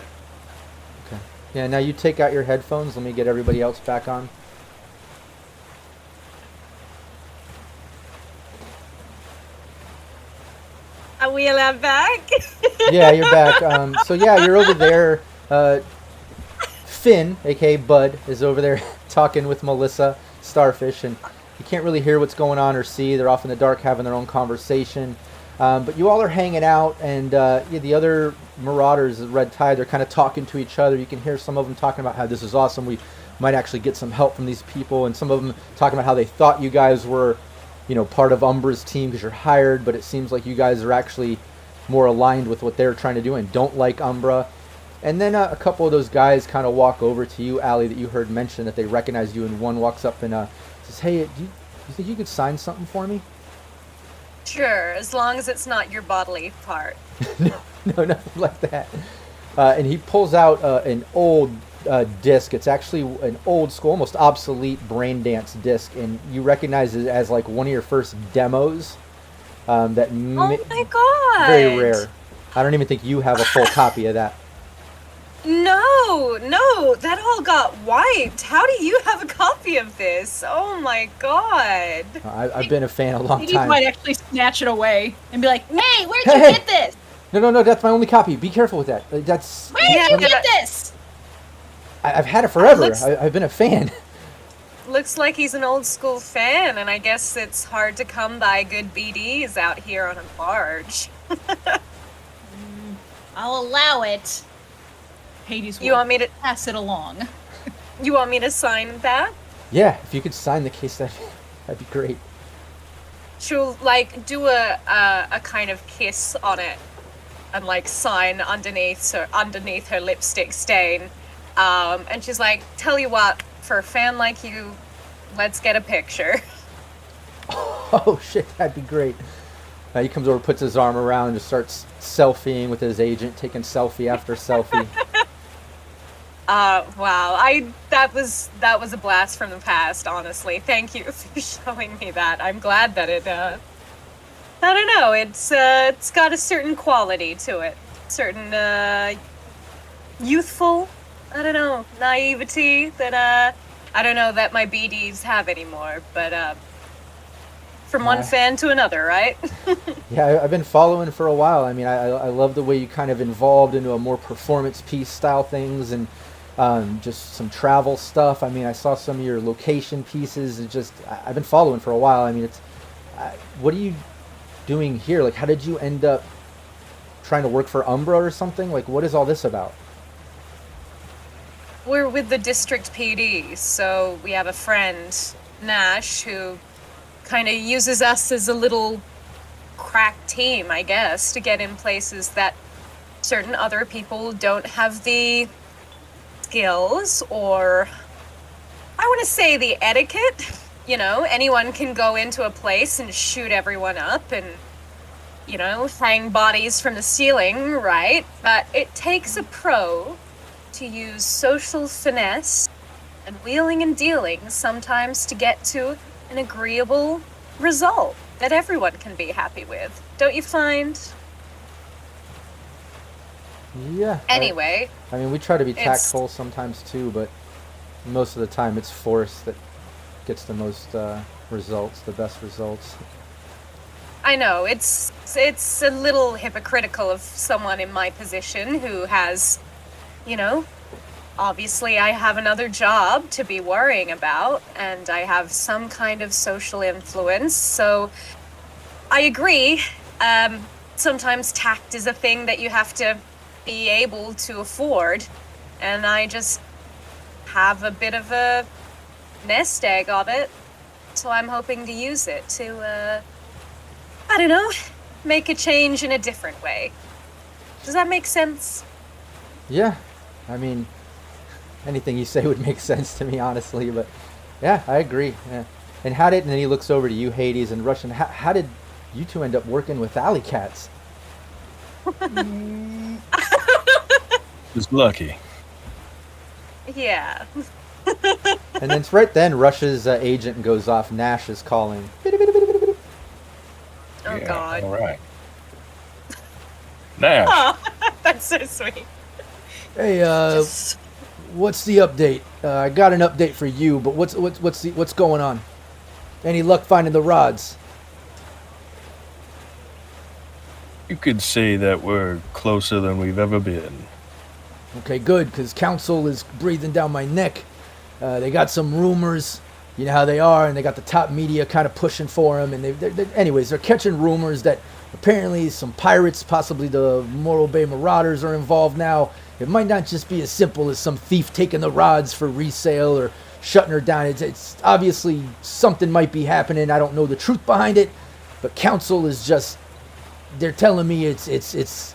Okay. Yeah, now you take out your headphones. Let me get everybody else back on. Are we allowed back? Yeah, you're back. So yeah, you're over there. Finn, aka Bud, is over there talking with Melissa Starfish, and you can't really hear what's going on or see. They're off in the dark having their own conversation. But you all are hanging out, and the other Marauders, the Red Tide, they're kind of talking to each other. You can hear some of them talking about how this is awesome. We might actually get some help from these people, and some of them talking about how they thought you guys were, part of Umbra's team because you're hired, but it seems like you guys are actually more aligned with what they're trying to do and don't like Umbra. And then a couple of those guys kind of walk over to you, Allie, that you heard mention that they recognize you, and one walks up and says, "Hey, do you think you could sign something for me?" Sure, as long as it's not your bodily part. No, nothing like that. And he pulls out an old disc. It's actually an old school, almost obsolete brain dance disc, and you recognize it as like one of your first demos. Oh my god! Very rare. I don't even think you have a full copy of that. No, that all got wiped. How do you have a copy of this? Oh my god. I've been a fan a long Maybe time. you might actually snatch it away and be like, "Hey, where'd you Hey! get this? No, that's my only copy. Be careful with that. That's. Where'd you get this?" I've had it forever. Looks- I've been a fan. Looks like he's an old school fan, and I guess it's hard to come by good BDs out here on a barge. I'll allow it. Hades will You want me to pass it along. sign that? Yeah, if you could sign the case, that'd be great. She'll do a kind of kiss on it and sign underneath her lipstick stain. And she's like, "Tell you what, for a fan like you, let's get a picture." Oh shit, that'd be great. He comes over, puts his arm around, and just starts selfieing with his agent, taking selfie after selfie. Wow. That was a blast from the past, honestly. Thank you for showing me that. I'm glad that it I don't know, it's got a certain quality to it. Certain youthful, I don't know, naivety that I don't know that my BDs have anymore, but from one fan to another, right? Yeah, I've been following for a while. I mean, I love the way you kind of evolved into a more performance piece style things, and just some travel stuff. I mean, I saw some of your location pieces. I've been following for a while. I mean, what are you doing here? Like, how did you end up trying to work for Umbra or something? Like, what is all this about? We're with the district PD, so we have a friend, Nash, who kind of uses us as a little crack team, I guess, to get in places that certain other people don't have the skills or, I want to say, the etiquette. Anyone can go into a place and shoot everyone up and, hang bodies from the ceiling, right? But it takes a pro to use social finesse and wheeling and dealing sometimes to get to an agreeable result that everyone can be happy with. Don't you find? Yeah. Anyway. I mean, we try to be tactful sometimes too, but most of the time it's force that gets the most results, the best results. I know, it's a little hypocritical of someone in my position who has, obviously I have another job to be worrying about, and I have some kind of social influence, so I agree. Sometimes tact is a thing that you have to be able to afford, and I just have a bit of a nest egg of it, so I'm hoping to use it to, I don't know, make a change in a different way. Does that make sense? Yeah, I mean, anything you say would make sense to me, honestly, but yeah, I agree. Yeah. And and then he looks over to you, Hades, and Russian, how did you two end up working with alley cats? Just lucky. Yeah. And then it's right then, Russia's agent goes off. Nash is calling. Oh, Yeah, God. all right. Nash, Oh, that's so sweet. Hey, Just- what's the update? I got an update for you, but what's going on? Any luck finding the rods? you could say that we're closer than we've ever been. Okay, good, because Council is breathing down my neck. They got some rumors, you know how they are, and they got the top media kind of pushing for them. And anyways, they're catching rumors that apparently some pirates, possibly the Morro Bay Marauders, are involved now. It might not just be as simple as some thief taking the rods for resale or shutting her down. It's obviously something might be happening. I don't know the truth behind it, but Council is just, they're telling me it's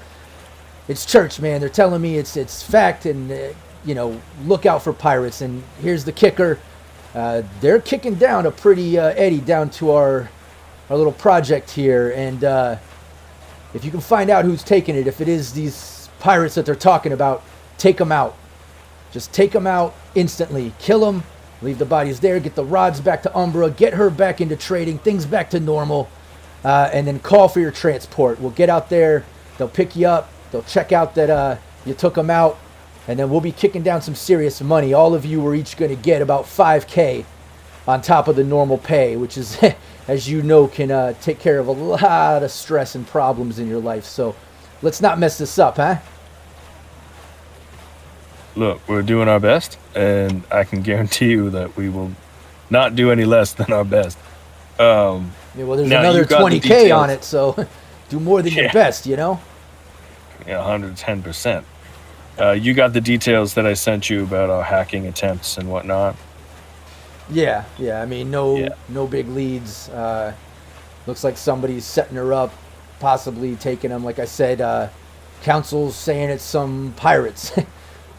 church, man. They're telling me it's fact, and you know, look out for pirates. And here's the kicker: they're kicking down a pretty eddy down to our little project here. And if you can find out who's taking it, if it is these pirates that they're talking about, take them out. Just take them out instantly. Kill them. Leave the bodies there. Get the rods back to Umbra. Get her back into trading. Things back to normal. And then call for your transport. We'll get out there. They'll pick you up. They'll check out that you took them out. And then we'll be kicking down some serious money. All of you are each going to get about $5,000 on top of the normal pay, which is, as you know, can take care of a lot of stress and problems in your life. So let's not mess this up, huh? Look, we're doing our best, and I can guarantee you that we will not do any less than our best. Yeah, well, there's Now, another you got the $20,000 on details. it, so do more than your Yeah. best, you know? Yeah, 110%. You got the details that I sent you about our hacking attempts and whatnot. Yeah. I mean, Yeah. no big leads. Looks like somebody's setting her up, possibly taking them. Like I said, Council's saying it's some pirates,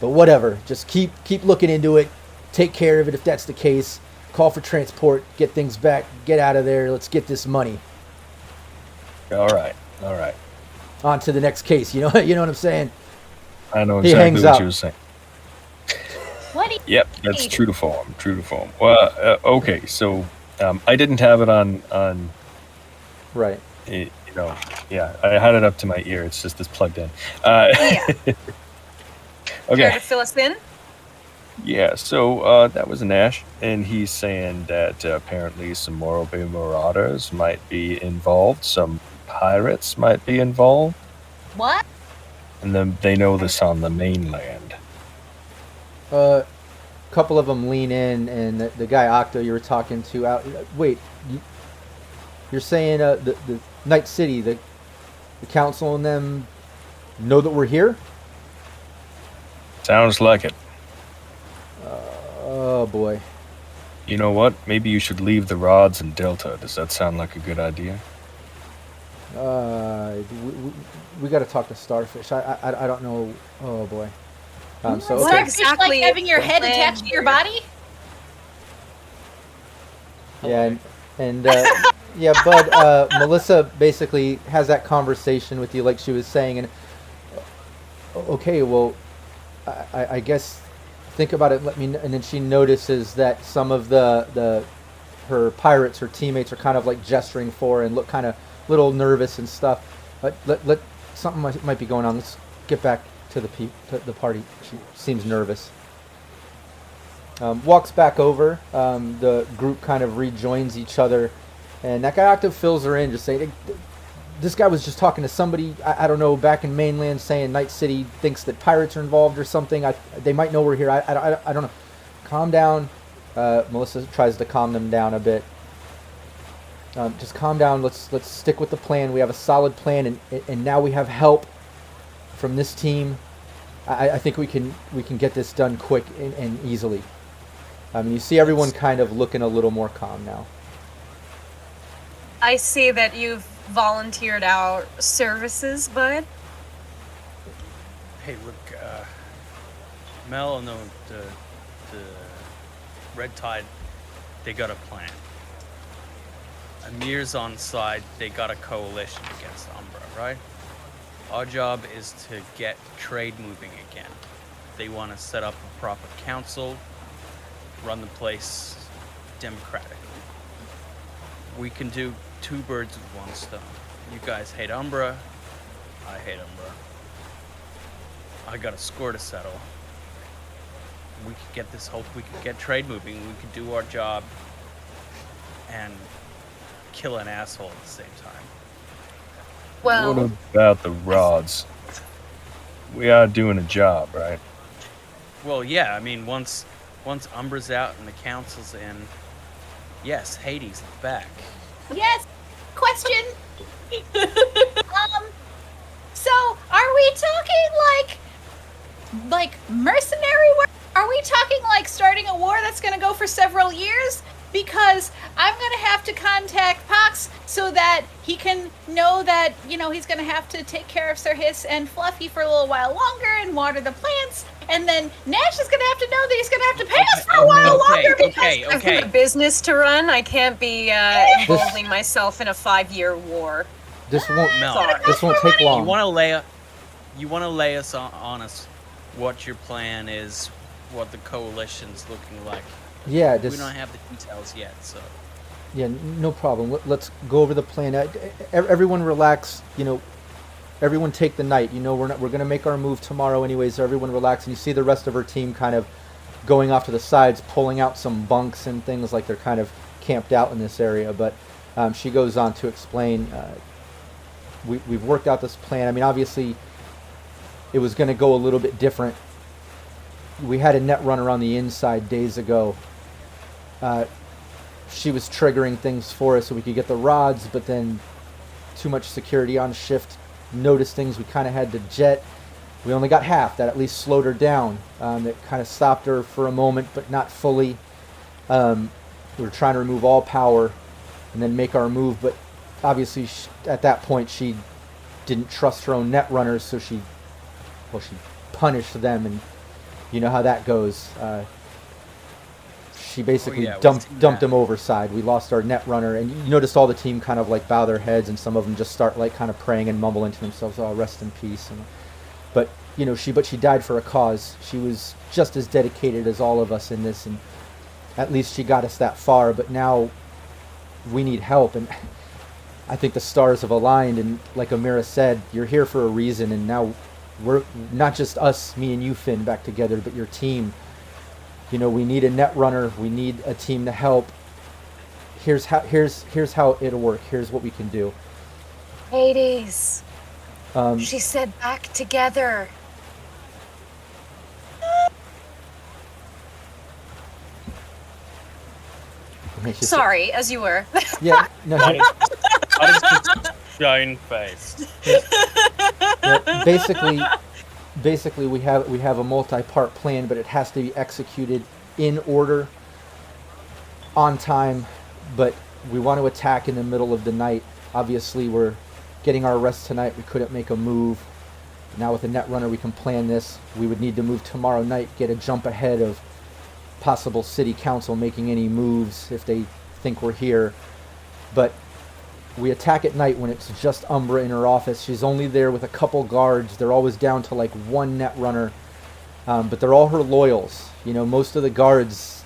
but whatever. Just keep looking into it. Take care of it if that's the case. Call for transport. Get things back. Get out of there. Let's get this money. All right. On to the next case. You know what I'm saying? I know He exactly hangs what up. you were saying. What do you Yep, that's true to form. Well, okay, so I didn't have it on Right. you know, yeah, I had it up to my ear. It's just this plugged in. Yeah. Care Okay, to fill us in? yeah. So that was Nash, and he's saying that apparently some Morro Bay Marauders might be involved. Some pirates might be involved, what? and then they know this on the mainland. A couple of them lean in, and the guy Octo you were talking to out. Wait, you're saying the Night City, the council and them know that we're here? Sounds like it. Oh boy. You know what? Maybe you should leave the rods in Delta. Does that sound like a good idea? We got to talk to Starfish. I don't know. Oh boy. So What okay. exactly like having your is the head plan attached to your here? body? Yeah, and yeah, Bud. Melissa basically has that conversation with you, like she was saying, and okay, well, I guess think about it. Let me. And then she notices that some of her pirates, her teammates, are kind of like gesturing for her and look kind of little nervous and stuff. Let something might be going on. Let's get back to the party. She seems nervous. Walks back over. The group kind of rejoins each other, and that guy Octave fills her in, just saying, "This guy was just talking to somebody. I don't know, back in mainland, saying Night City thinks that pirates are involved or something. They might know we're here. I don't know. Calm down." Melissa tries to calm them down a bit. Just calm down. Let's stick with the plan. We have a solid plan, and now we have help from this team, I think we can get this done quick and easily. I mean, you see everyone kind of looking a little more calm now. I see that you've volunteered our services, bud. Hey, look, Mel and the Red Tide, they got a plan. Amir's on side, they got a coalition against Umbra, right? Our job is to get trade moving again. They want to set up a proper council, run the place democratically. We can do two birds with one stone. You guys hate Umbra, I hate Umbra. I got a score to settle. We could get we could get trade moving, we could do our job and kill an asshole at the same time. Well, What about the rods? We are doing a job, right? Well, yeah, I mean, once Umbra's out and the council's in, yes, Hades is back. Yes. Question. So are we talking like mercenary work? Are we talking like starting a war that's going to go for several years? Because I'm going to have to contact Pox so that he can know that, you know, he's going to have to take care of Sir Hiss and Fluffy for a little while longer and water the plants. And then Nash is going to have to know that he's going to have to pay us for a while longer because I've got a business to run. I can't be involving myself in a 5-year war. This won't Mel, this won't take long. you want to lay us on us what your plan is, what the coalition's looking like. Yeah, We don't have the details yet, so. Yeah, no problem. Let's go over the plan. Everyone relax. You know, everyone take the night. You know, we're going to make our move tomorrow anyways. So everyone relax. And you see the rest of her team kind of going off to the sides, pulling out some bunks and things like they're kind of camped out in this area. But she goes on to explain. We've worked out this plan. I mean, obviously, it was going to go a little bit different. We had a Netrunner on the inside days ago. She was triggering things for us so we could get the rods, but then too much security on shift noticed things we kind of had to jet. We only got half. That at least slowed her down. It kind of stopped her for a moment, but not fully. We were trying to remove all power and then make our move, but obviously at that point she didn't trust her own Netrunners, so she punished them, and you know how that goes. She basically dumped them overside. We lost our Netrunner, and you noticed all the team kind of like bow their heads, and some of them just start like kind of praying and mumbling to themselves, "Oh, rest in peace." But you know, she died for a cause. She was just as dedicated as all of us in this, and at least she got us that far. But now we need help, and I think the stars have aligned. And like Amira said, you're here for a reason, and now we're not just us, me and you, Finn, back together, but your team. You know, we need a Netrunner. We need a team to help. Here's how it'll work. Here's what we can do. Hades. She said back together. Sorry, as you were. Yeah, no. I just shine faced. Yeah, basically, we have a multi-part plan, but it has to be executed in order, on time. But we want to attack in the middle of the night. Obviously, we're getting our rest tonight. We couldn't make a move. Now with a Netrunner, we can plan this. We would need to move tomorrow night, get a jump ahead of possible city council making any moves if they think we're here. But we attack at night when it's just Umbra in her office. She's only there with a couple guards. They're always down to like one Netrunner, but they're all her loyals. You know, most of the guards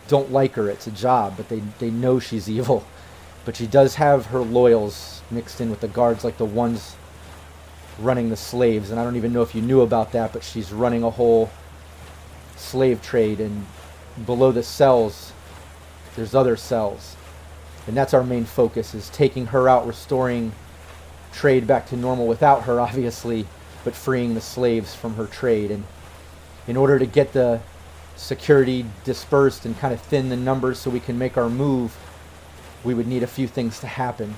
don't like her. It's a job, but they know she's evil. But she does have her loyals mixed in with the guards, like the ones running the slaves. And I don't even know if you knew about that, but she's running a whole slave trade. And below the cells, there's other cells. And that's our main focus, is taking her out, restoring trade back to normal without her, obviously, but freeing the slaves from her trade. And in order to get the security dispersed and kind of thin the numbers so we can make our move, we would need a few things to happen.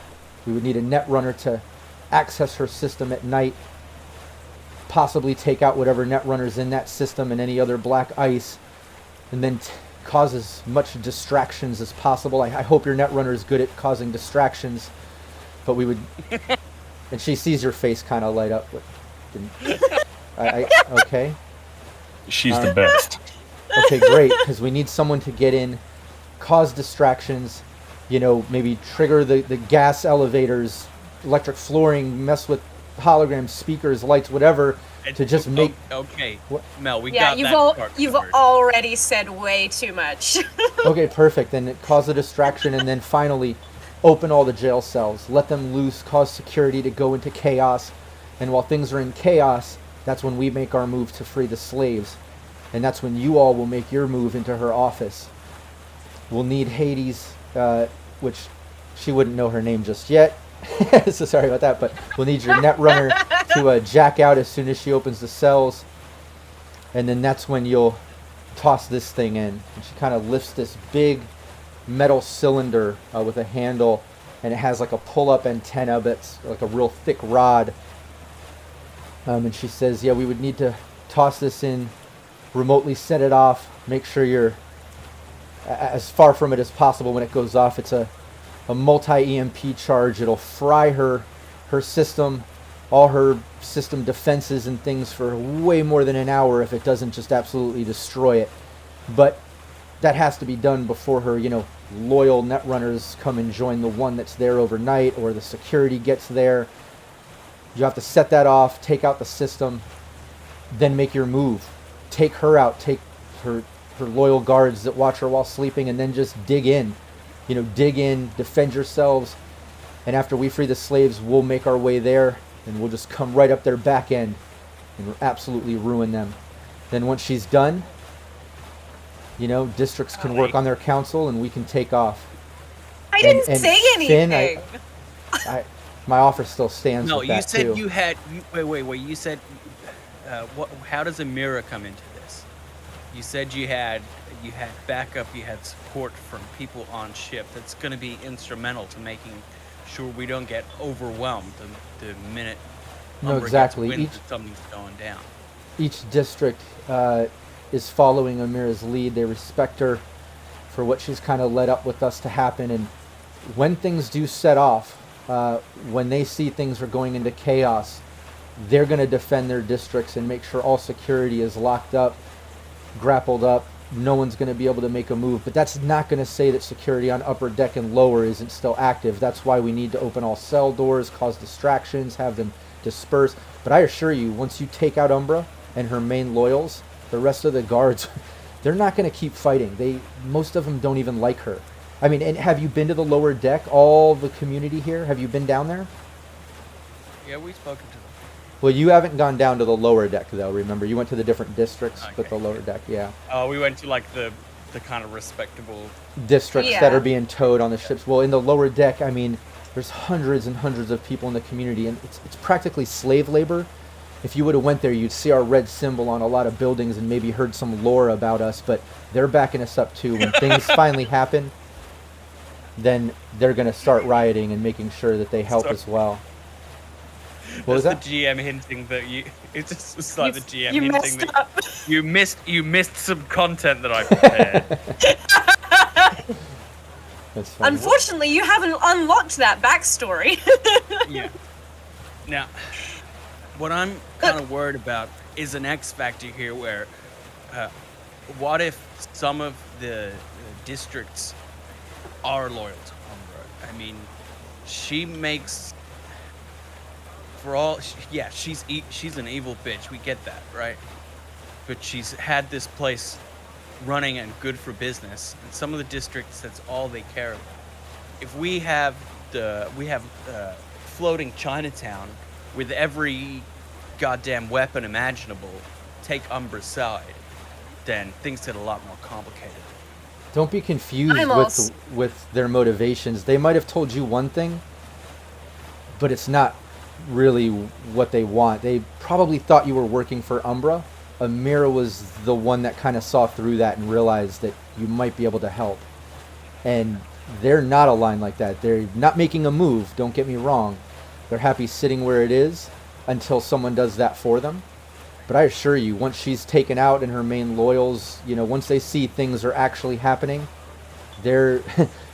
We would need a Netrunner to access her system at night. possibly take out whatever Netrunner's in that system and any other black ice, and then cause as much distractions as possible. I hope your Netrunner is good at causing distractions, but we would... And she sees your face kind of light up. Okay. She's the best. Okay, great, because we need someone to get in, cause distractions, maybe trigger the gas elevators, electric flooring, mess with holograms, speakers, lights, whatever, to just make... Okay, what? Mel, we got that part you've covered. already said way too much. Okay, perfect. Then cause a distraction, and then finally open all the jail cells, let them loose, cause security to go into chaos, and while things are in chaos, that's when we make our move to free the slaves, and that's when you all will make your move into her office. We'll need Hades, which she wouldn't know her name just yet, so sorry about that, but we'll need your Netrunner to jack out as soon as she opens the cells, and then that's when you'll toss this thing in. And she kind of lifts this big metal cylinder with a handle, and it has like a pull-up antenna that's like a real thick rod. And she says, yeah, we would need to toss this in, remotely set it off, make sure you're as far from it as possible when it goes off. It's a multi-EMP charge. It'll fry her system, all her system defenses and things for way more than an hour if it doesn't just absolutely destroy it. But that has to be done before her, loyal Netrunners come and join the one that's there overnight, or the security gets there. You have to set that off, take out the system, then make your move. Take her out, take her loyal guards that watch her while sleeping, and then just dig in. Dig in, defend yourselves, and after we free the slaves, we'll make our way there, and we'll just come right up their back end and absolutely ruin them. Then once she's done, districts can work on their council, and we can take off. I didn't say anything. Finn, my offer still stands. No, with that you said too. you had. Wait. You said, how does a mirror come into this? You said you had backup, you had support from people on ship. That's going to be instrumental to making sure we don't get overwhelmed the minute. No, Umbra exactly. gets wind that something's going down. Each district is following Amira's lead. They respect her for what she's kind of led up with us to happen. And when things do set off, when they see things are going into chaos, they're going to defend their districts and make sure all security is locked up, grappled up. No one's going to be able to make a move. But that's not going to say that security on upper deck and lower isn't still active. That's why we need to open all cell doors, cause distractions, have them disperse. But I assure you, once you take out Umbra and her main loyals, the rest of the guards, they're not going to keep fighting. Most of them don't even like her. I mean, and have you been to the lower deck? All the community here? Have you been down there? Yeah, we've spoken to them. Well, you haven't gone down to the lower deck, though, remember? You went to the different districts, Okay. but the lower deck, yeah. Oh, we went to like the kind of respectable. Districts Yeah. that are being towed on the ships. Well, in the lower deck, I mean, there's hundreds and hundreds of people in the community, and it's practically slave labor. If you would have went there, you'd see our red symbol on a lot of buildings and maybe heard some lore about us, but they're backing us up, too. When things finally happen, then they're going to start rioting and making sure that they help as well. What was That's that? the GM hinting that you. It's just it's like the GM you hinting messed that up. you missed some content that I prepared. That's funny. Unfortunately, you haven't unlocked that backstory. Yeah. Now, what I'm kind of worried about is an X factor here, where what if some of the districts are loyal to Umbra? I mean, she makes. For all, yeah, she's an evil bitch. We get that, right? But she's had this place running and good for business. And some of the districts, that's all they care about. If we have floating Chinatown with every goddamn weapon imaginable, take Umbra's side, then things get a lot more complicated. Don't be confused with their motivations. They might have told you one thing, but it's not really what they want. They probably thought you were working for Umbra. Amira was the one that kind of saw through that and realized that you might be able to help. And they're not aligned like that. They're not making a move, don't get me wrong. They're happy sitting where it is until someone does that for them. But I assure you, once she's taken out and her main loyals, once they see things are actually happening, they're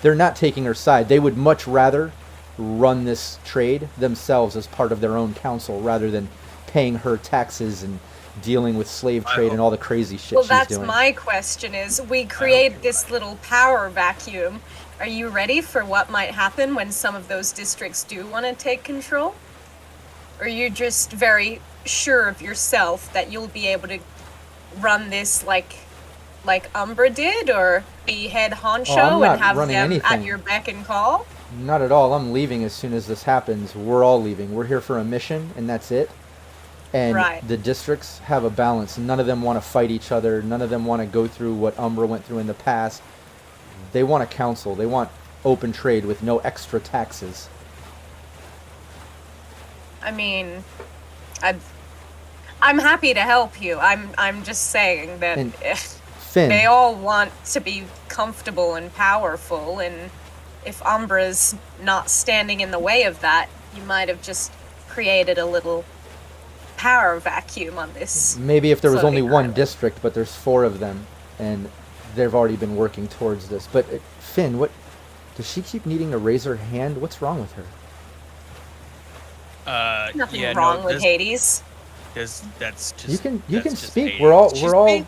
they're not taking her side. They would much rather run this trade themselves as part of their own council rather than paying her taxes and dealing with slave trade and all the crazy shit she's doing. Well, that's my question is, we create this little power vacuum. Are you ready for what might happen when some of those districts do want to take control? Or are you just very sure of yourself that you'll be able to run this like Umbra did, or be head honcho and have them at your beck and call? Not at all. I'm leaving as soon as this happens. We're all leaving. We're here for a mission, and that's it. And the districts have a balance. None of them want to fight each other. None of them want to go through what Umbra went through in the past. They want a council. They want open trade with no extra taxes. I mean, I'm happy to help you. I'm just saying that Finn, they all want to be comfortable and powerful, and if Umbra's not standing in the way of that, you might have just created a little power vacuum on this. Maybe if there was only one district, but there's 4 of them, and they've already been working towards this. But Finn, what does she keep needing to raise her hand? What's wrong with her? Nothing wrong with Hades. That's just you can just speak. Hades. We're all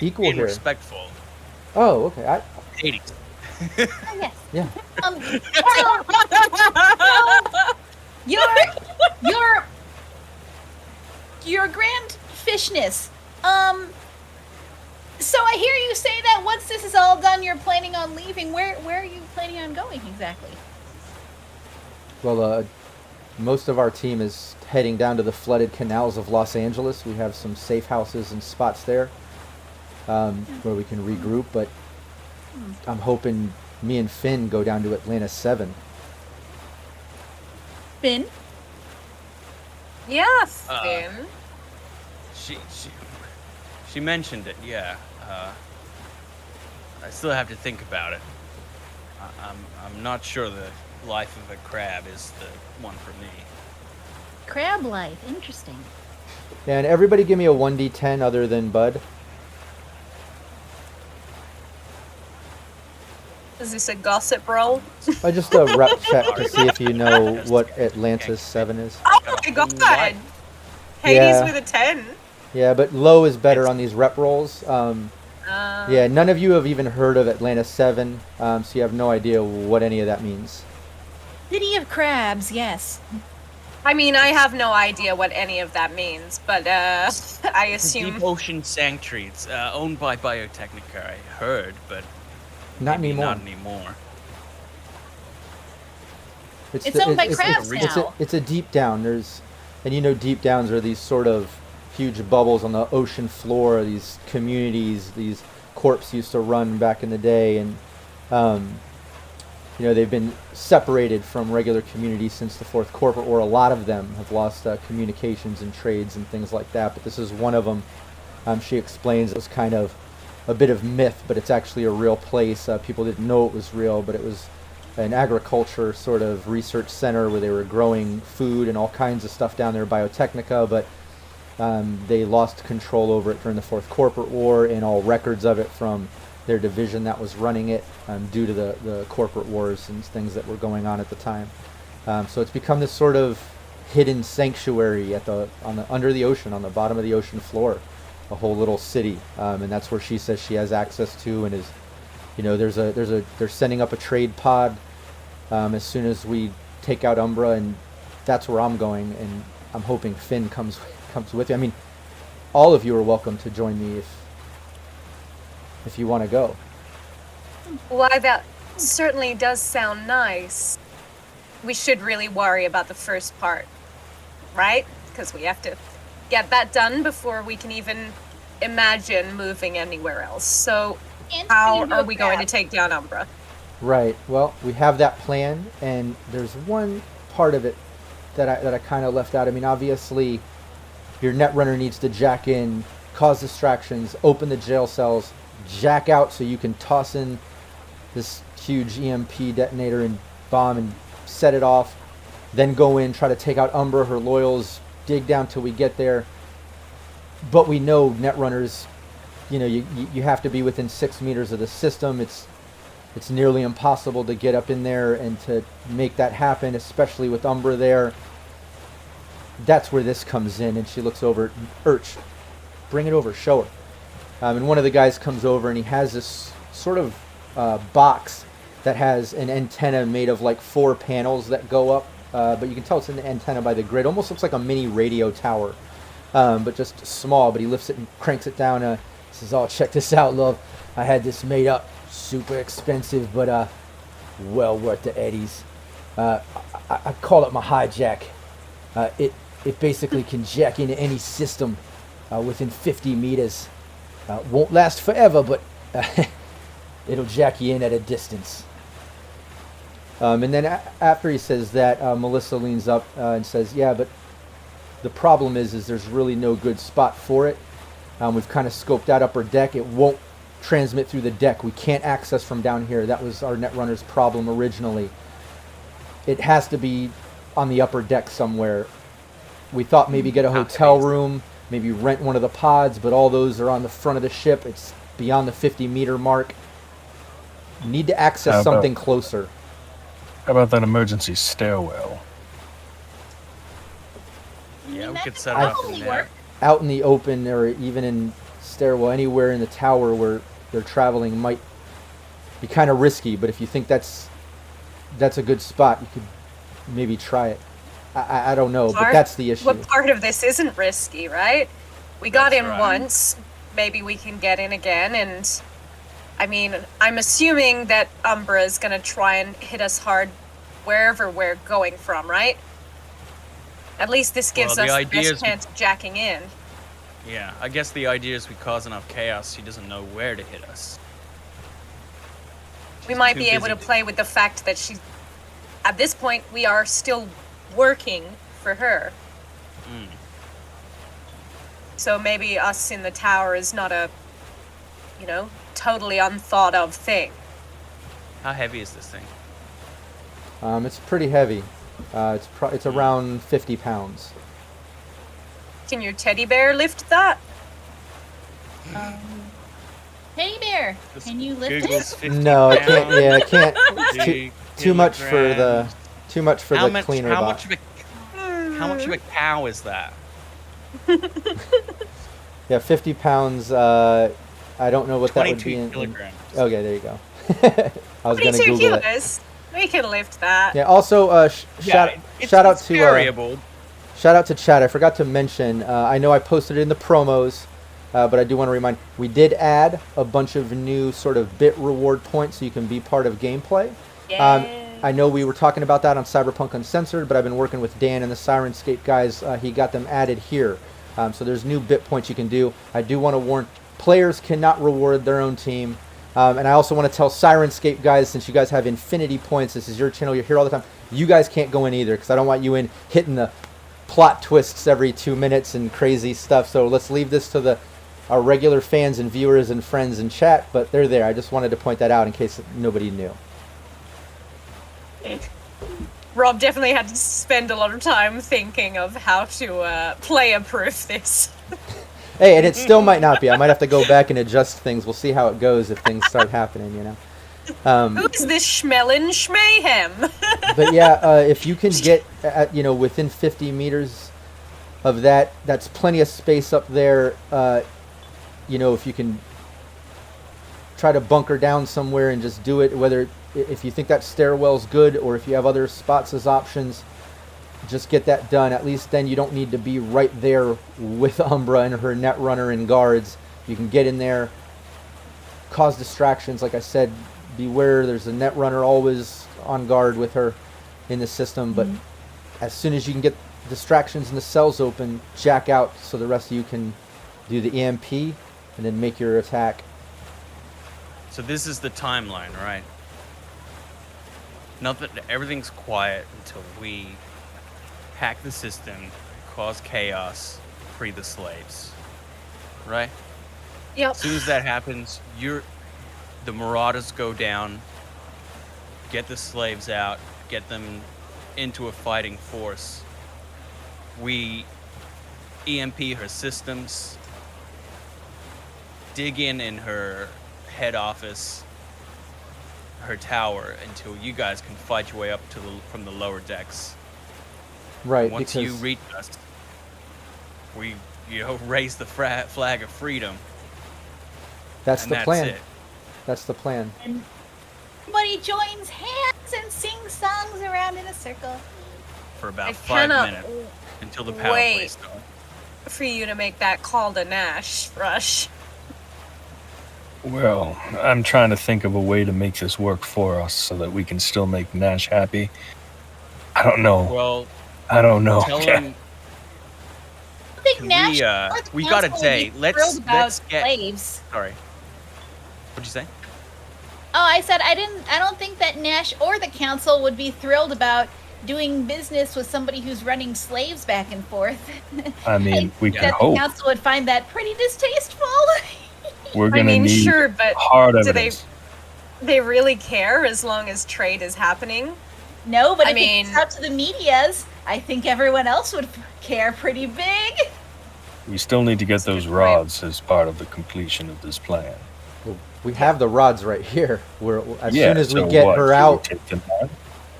equal being here. Respectful. Oh, okay. Hades. Oh, yes. Yeah. Your grand fishness. So I hear you say that once this is all done, you're planning on leaving. Where are you planning on going exactly? Well, most of our team is heading down to the flooded canals of Los Angeles. We have some safe houses and spots there where we can regroup, but I'm hoping me and Finn go down to Atlanta 7. Finn? Yeah, Finn. She mentioned it, yeah. I still have to think about it. I'm not sure the life of a crab is the one for me. Crab life, interesting. And everybody give me a 1d10 other than Bud. Is this a gossip roll? Just a rep check to see if you know what Atlantis 7 is. Oh my god! Hades with a 10. Yeah, but low is better on these rep rolls. Yeah, none of you have even heard of Atlanta 7, so you have no idea what any of that means. City of Crabs, yes. I mean, I have no idea what any of that means, but I assume... Deep Ocean Sanctuary. It's owned by Biotechnica, I heard, but not anymore. Not anymore. It's owned by crabs now. It's a deep down. And deep downs are these sort of huge bubbles on the ocean floor, these communities, these corps used to run back in the day, and they've been separated from regular communities since the Fourth Corporate War. A lot of them have lost communications and trades and things like that, but this is one of them. She explains it was kind of a bit of myth, but it's actually a real place. People didn't know it was real, but it was an agriculture sort of research center where they were growing food and all kinds of stuff down there, Biotechnica, but they lost control over it during the Fourth Corporate War, and all records of it from their division that was running it due to the corporate wars and things that were going on at the time. So it's become this sort of hidden sanctuary under the ocean, on the bottom of the ocean floor, a whole little city, and that's where she says she has access to, and is, they're sending up a trade pod as soon as we take out Umbra, and that's where I'm going, and I'm hoping Finn comes with you. I mean, all of you are welcome to join me if you want to go. Why, that certainly does sound nice. We should really worry about the first part, right? Because we have to get that done before we can even imagine moving anywhere else. So how are we going to take down Umbra? Right. Well, we have that plan, and there's one part of it that I kind of left out. I mean, obviously, your Netrunner needs to jack in, cause distractions, open the jail cells, jack out so you can toss in this huge EMP detonator and bomb and set it off, then go in, try to take out Umbra, her loyals, dig down till we get there. but we know Netrunners, you have to be within 6 meters of the system. It's nearly impossible to get up in there and to make that happen, especially with Umbra there. That's where this comes in, and she looks over. Urch, bring it over, show her. And one of the guys comes over, and he has this sort of box that has an antenna made of like 4 panels that go up, but you can tell it's an antenna by the grid. Almost looks like a mini radio tower, but just small. But he lifts it and cranks it down. He says, "Oh, check this out, love. I had this made up. Super expensive, but well worth the eddies. I call it my hijack. It basically can jack into any system within 50 meters. Won't last forever, but it'll jack you in at a distance." And then after he says that, Melissa leans up and says, "Yeah, but the problem is there's really no good spot for it. We've kind of scoped out upper deck. It won't transmit through the deck. We can't access from down here. That was our Netrunner's problem originally. It has to be on the upper deck somewhere. We thought maybe get a hotel room, maybe rent one of the pods, but all those are on the front of the ship. It's beyond the 50-meter mark. Need to access something closer." How about that emergency stairwell? Yeah, we could set up in there. Out in the open, or even in stairwell, anywhere in the tower where they're traveling might be kind of risky, but if you think that's a good spot, you could maybe try it. I don't know, but that's the issue. What part of this isn't risky, right? We got in once, maybe we can get in again, and I mean, I'm assuming that Umbra is going to try and hit us hard wherever we're going from, right? At least this gives us the best chance of jacking in. Yeah, I guess the idea is we cause enough chaos, she doesn't know where to hit us. We might be able to play with the fact that she's... At this point, we are still working for her. So maybe us in the tower is not a, totally unthought of thing. How heavy is this thing? It's pretty heavy. It's around 50 pounds. Can your teddy bear lift that? Teddy bear, can you lift it? No, I can't. Yeah, I can't. Too much for the cleaner box. How much of a cow is that? Yeah, 50 pounds. I don't know what that would be in kilograms. Okay, there you go. I was going to Google kilos. We can lift that. Yeah. Also, shout out to Chad. I forgot to mention. I know I posted it in the promos, but I do want to remind. We did add a bunch of new sort of bit reward points, so you can be part of gameplay. Yeah. I know we were talking about that on Cyberpunk Uncensored, but I've been working with Dan and the Syrinscape guys. He got them added here. So there's new bit points you can do. I do want to warn, players cannot reward their own team. And I also want to tell Syrinscape guys, since you guys have infinity points, this is your channel, you're here all the time, you guys can't go in either, because I don't want you in hitting the plot twists every 2 minutes and crazy stuff. So let's leave this to our regular fans and viewers and friends in chat, but they're there. I just wanted to point that out in case nobody knew. Rob definitely had to spend a lot of time thinking of how to player-proof this. Hey, and it still might not be. I might have to go back and adjust things. We'll see how it goes if things start happening, Who's this Schmelin Schmayhem? But yeah, if you can get within 50 meters of that, that's plenty of space up there. If you can try to bunker down somewhere and just do it, whether if you think that stairwell's good or if you have other spots as options, just get that done. At least then you don't need to be right there with Umbra and her Netrunner and guards. You can get in there, cause distractions. Like I said, beware, there's a Netrunner always on guard with her in the system, but as soon as you can get distractions and the cells open, jack out so the rest of you can do the EMP and then make your attack. So this is the timeline, right? Not that everything's quiet until we hack the system, cause chaos, free the slaves. Right? Yep. As soon as that happens, the Marauders go down, get the slaves out, get them into a fighting force. We EMP her systems, dig in her head office, her tower, until you guys can fight your way up to from the lower decks. Right. And once because you reach us, we raise the flag of freedom. that's the plan. It. That's the plan. And everybody joins hands and sings songs around in a circle. For about I 5 cannot minutes until the power wait plays start. for you to make that call to Nash, Rush. Well, I'm trying to think of a way to make this work for us so that we can still make Nash happy. I don't know. Well, I don't know. tell him. I think Nash We got a day. Let's get. Slaves. Sorry. What'd you say? Oh, I said I don't think that Nash or the council would be thrilled about doing business with somebody who's running slaves back and forth. I mean, we can that hope. The council would find that pretty distasteful. We're gonna need sure, but hard do evidence. they really care as long as trade is happening? No, but I if mean- it's up to the medias, I think everyone else would care pretty big. We still need to get those good point. rods as part of the completion of this plan. Well, we have the rods right here. As Yeah, soon as we so get what, her should we out, take them on?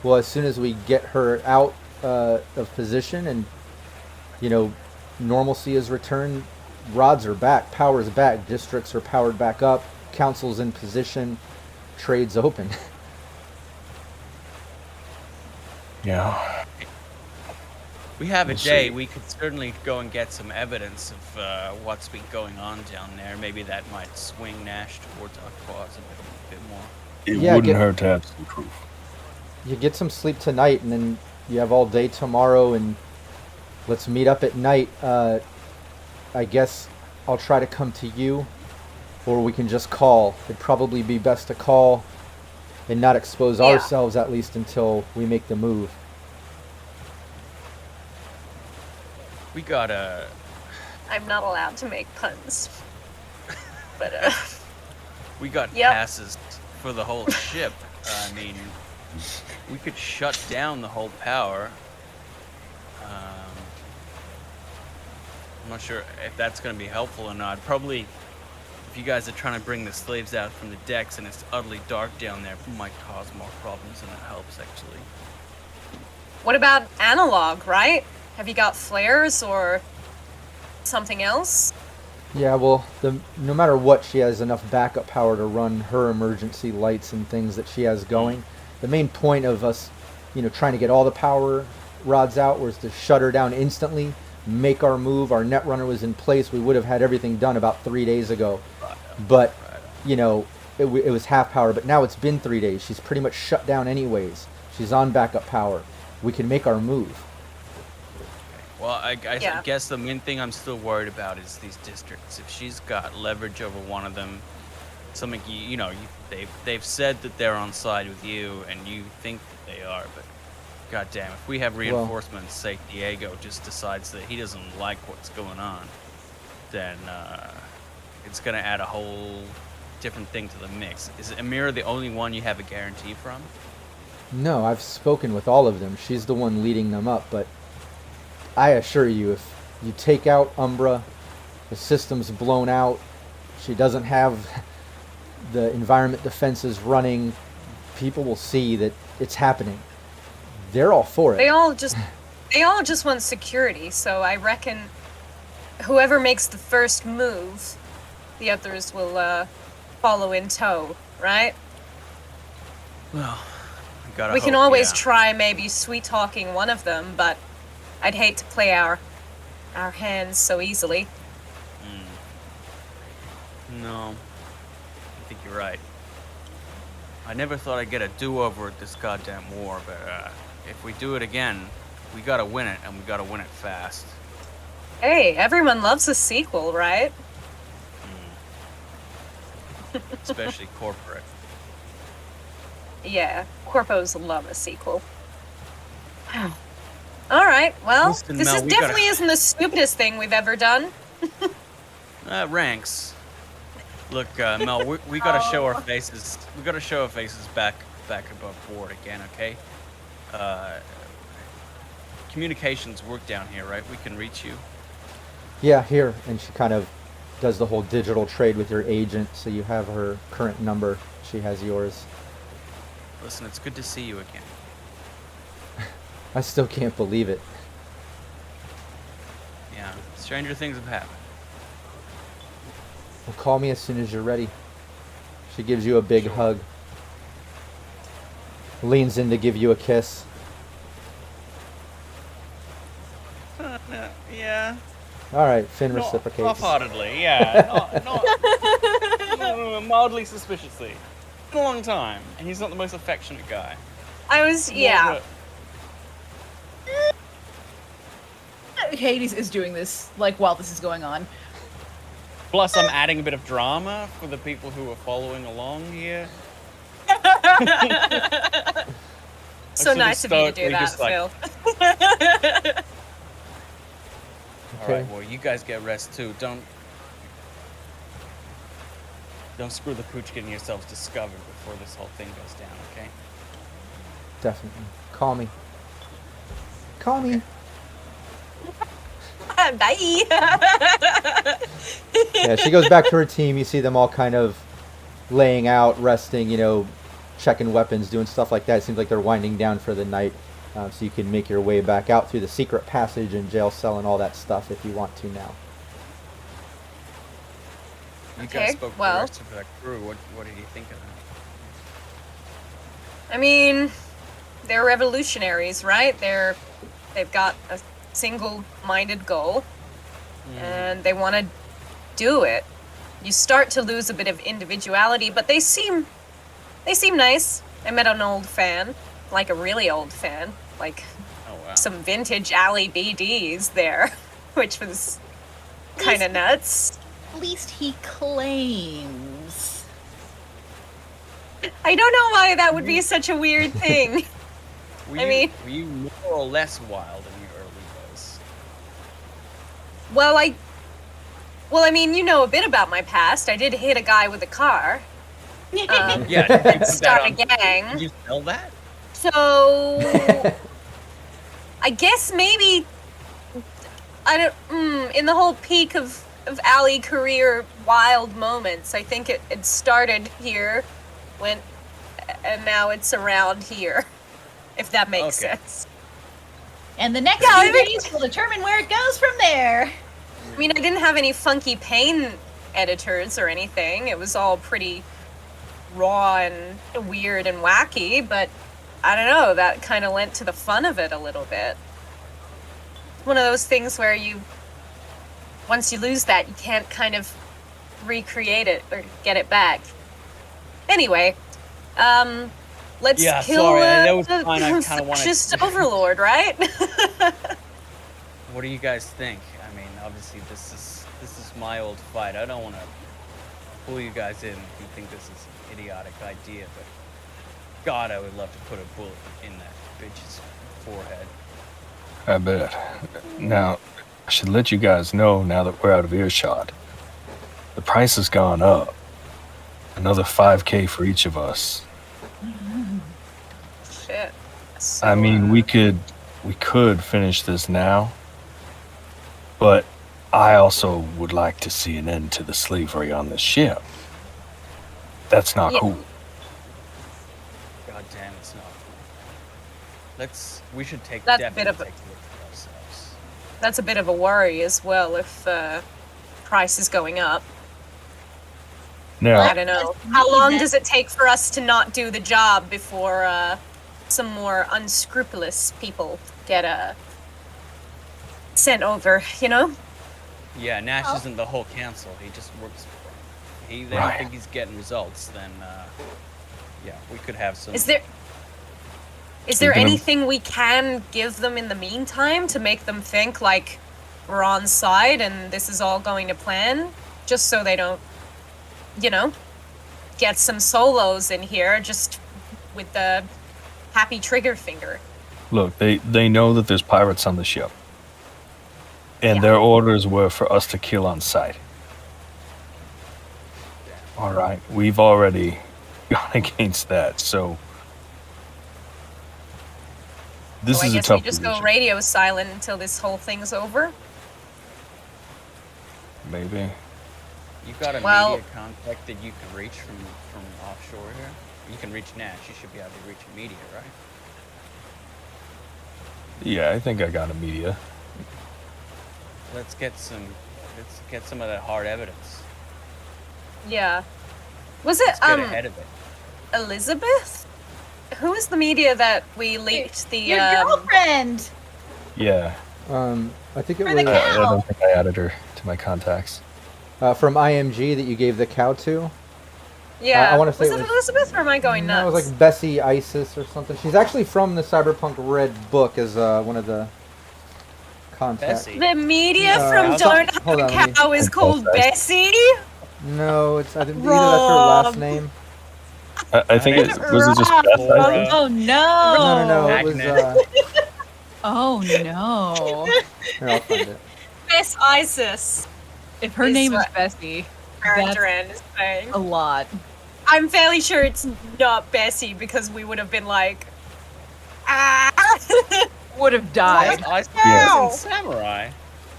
well, as soon as we get her out of position and normalcy is returned, rods are back, power's back, districts are powered back up, council's in position, trade's open. Yeah. We have a We'll day. see. We could certainly go and get some evidence of what's been going on down there. Maybe that might swing Nash towards our cause a bit more. It Yeah, wouldn't get- hurt to have some proof. You get some sleep tonight, and then you have all day tomorrow, and let's meet up at night. I guess I'll try to come to you, or we can just call. It'd probably be best to call and not expose Yeah. ourselves, at least until we make the move. We got a. I'm not allowed to make puns. But We got Yep. passes for the whole ship. I mean, we could shut down the whole power. I'm not sure if that's going to be helpful or not. Probably, if you guys are trying to bring the slaves out from the decks and it's utterly dark down there, it might cause more problems than it helps, actually. what about analog, right? Have you got flares or something else? Yeah, well, no matter what, she has enough backup power to run her emergency lights and things that she has going. The main point of us, trying to get all the power rods out was to shut her down instantly, make our move. Our Netrunner was in place. We would have had everything done about 3 days ago. But, it was half power. But now it's been 3 days. She's pretty much shut down anyways. She's on backup power. We can make our move. Well, I Yeah. guess the main thing I'm still worried about is these districts. If she's got leverage over one of them, something they've said that they're on side with you, and you think that they are, but goddamn, if we have reinforcements, say Diego just decides that he doesn't like what's going on, then it's gonna add a whole different thing to the mix. Is Amira the only one you have a guarantee from? No, I've spoken with all of them. She's the one leading them up, but I assure you, if you take out Umbra, the system's blown out, she doesn't have the environment defenses running, people will see that it's happening. They're all for it. They all just want security, so I reckon whoever makes the first move, the others will follow in tow, right? Well, We can always try maybe sweet talking one of them, but I'd hate to play our hands so easily. No, I think you're right. I never thought I'd get a do-over at this goddamn war, but if we do it again, we gotta win it, and we gotta win it fast. Hey, everyone loves a sequel, right? Especially corporate. Yeah, corpos love a sequel. All right, well, Listen, this Mel, is we definitely gotta- isn't the stupidest thing we've ever done. Ranks. Look, Mel, we gotta show our faces. We gotta show our faces back above board again, okay? Communications work down here, right? We can reach you. Yeah, here. And she kind of does the whole digital trade with your agent, so you have her current number. She has yours. Listen, it's good to see you again. I still can't believe it. Yeah, stranger things have happened. Well, call me as soon as you're ready. She gives you a big hug. Leans in to give you a kiss. Yeah. All right, Finn reciprocates. Half-heartedly, yeah. not mildly suspiciously. It's been a long time, and he's not the most affectionate guy. Yeah. Hades is doing this, like, while this is going on. Plus, I'm adding a bit of drama for the people who are following along here. So nice of you to do that, Phil. Alright, well, you guys get rest too. Don't screw the pooch getting yourselves discovered before this whole thing goes down, okay? Definitely. Call me. Call me. Bye. Yeah, she goes back to her team. You see them all kind of laying out, resting, you know, checking weapons, doing stuff like that. It seems like they're winding down for the night. So you can make your way back out through the secret passage and jail cell and all that stuff if you want to now. You guys spoke to the rest of that crew. What did you think of that? I mean, they're revolutionaries, right? They've got a single-minded goal, and they want to do it. You start to lose a bit of individuality, but they seem nice. I met an old fan, like a really old fan, like some vintage Alley BDs there, which was kind of nuts. At least he claims. I don't know why that would be such a weird thing. Were you more or less wild in your early days? Well, I mean, you know a bit about my past. I did hit a guy with a car. Yeah, start a gang. Did you sell that? So, I guess maybe in the whole peak of Alley career wild moments, I think it started here, and now it's around here, if that makes sense. And the next few days will determine where it goes from there. I mean, I didn't have any funky pain editors or anything. It was all pretty raw and weird and wacky, but I don't know, that kind of lent to the fun of it a little bit. One of those things where once you lose that, you can't kind of recreate it or get it back. Anyway, let's kill the fascist overlord, right? What do you guys think? I mean, obviously this is my old fight. I don't want to pull you guys in if you think this is an idiotic idea, but God, I would love to put a bullet in that bitch's forehead. I bet. Now, I should let you guys know now that we're out of earshot. The price has gone up. Another $5,000 for each of us. Shit. So, I mean, we could finish this now, but I also would like to see an end to the slavery on this ship. That's not cool. God damn, it's not. We should take That's definitely a bit of take a look at ourselves. That's a bit of a worry as well if price is going up. No. I don't know. How long does it take for us to not do the job before some more unscrupulous people get sent over, you know? Yeah, Nash isn't the whole council. He just works for them. They don't think he's getting results, then we could have some... Is there anything we can give them in the meantime to make them think like we're on side and this is all going to plan? Just so they don't, you know, get some solos in here just with the happy trigger finger. Look, they know that there's pirates on the ship. And their orders were for us to kill on sight. All right, we've already gone against that, so this is a tough we just position. go radio silent until this whole thing's over. Maybe. You've got a Well- media contact that you can reach from offshore here. You can reach Nash. You should be able to reach a media, right? Yeah, I think I got a media. Let's get some of that hard evidence. Yeah. Was it Let's get ahead of it. Elizabeth? Who was the media that we leaked the Your girlfriend. Yeah. I think it For the was I don't think I added her to my contacts. from IMG that you gave the cow to. Yeah. I wanna say was it it was- Elizabeth or am I going No, nuts? it was like Bessie Isis or something. She's actually from the Cyberpunk RED book as one of the contacts. Bessie. The media Uh, from hold Don't on, let Have me- a Cow is called Bessie? No, it's I think either that's her last Rob. name. I think it was it just Beth. Laura. Oh Oh. No, it was. Agnes. Oh no. Here, I'll find it. Bess Isis. If her Is name is what- Bessie, Aaron That's- Duran is saying. a lot. I'm fairly sure it's not Bessie because we would have been like, ah. Would have died. Ice Ow. and Samurai.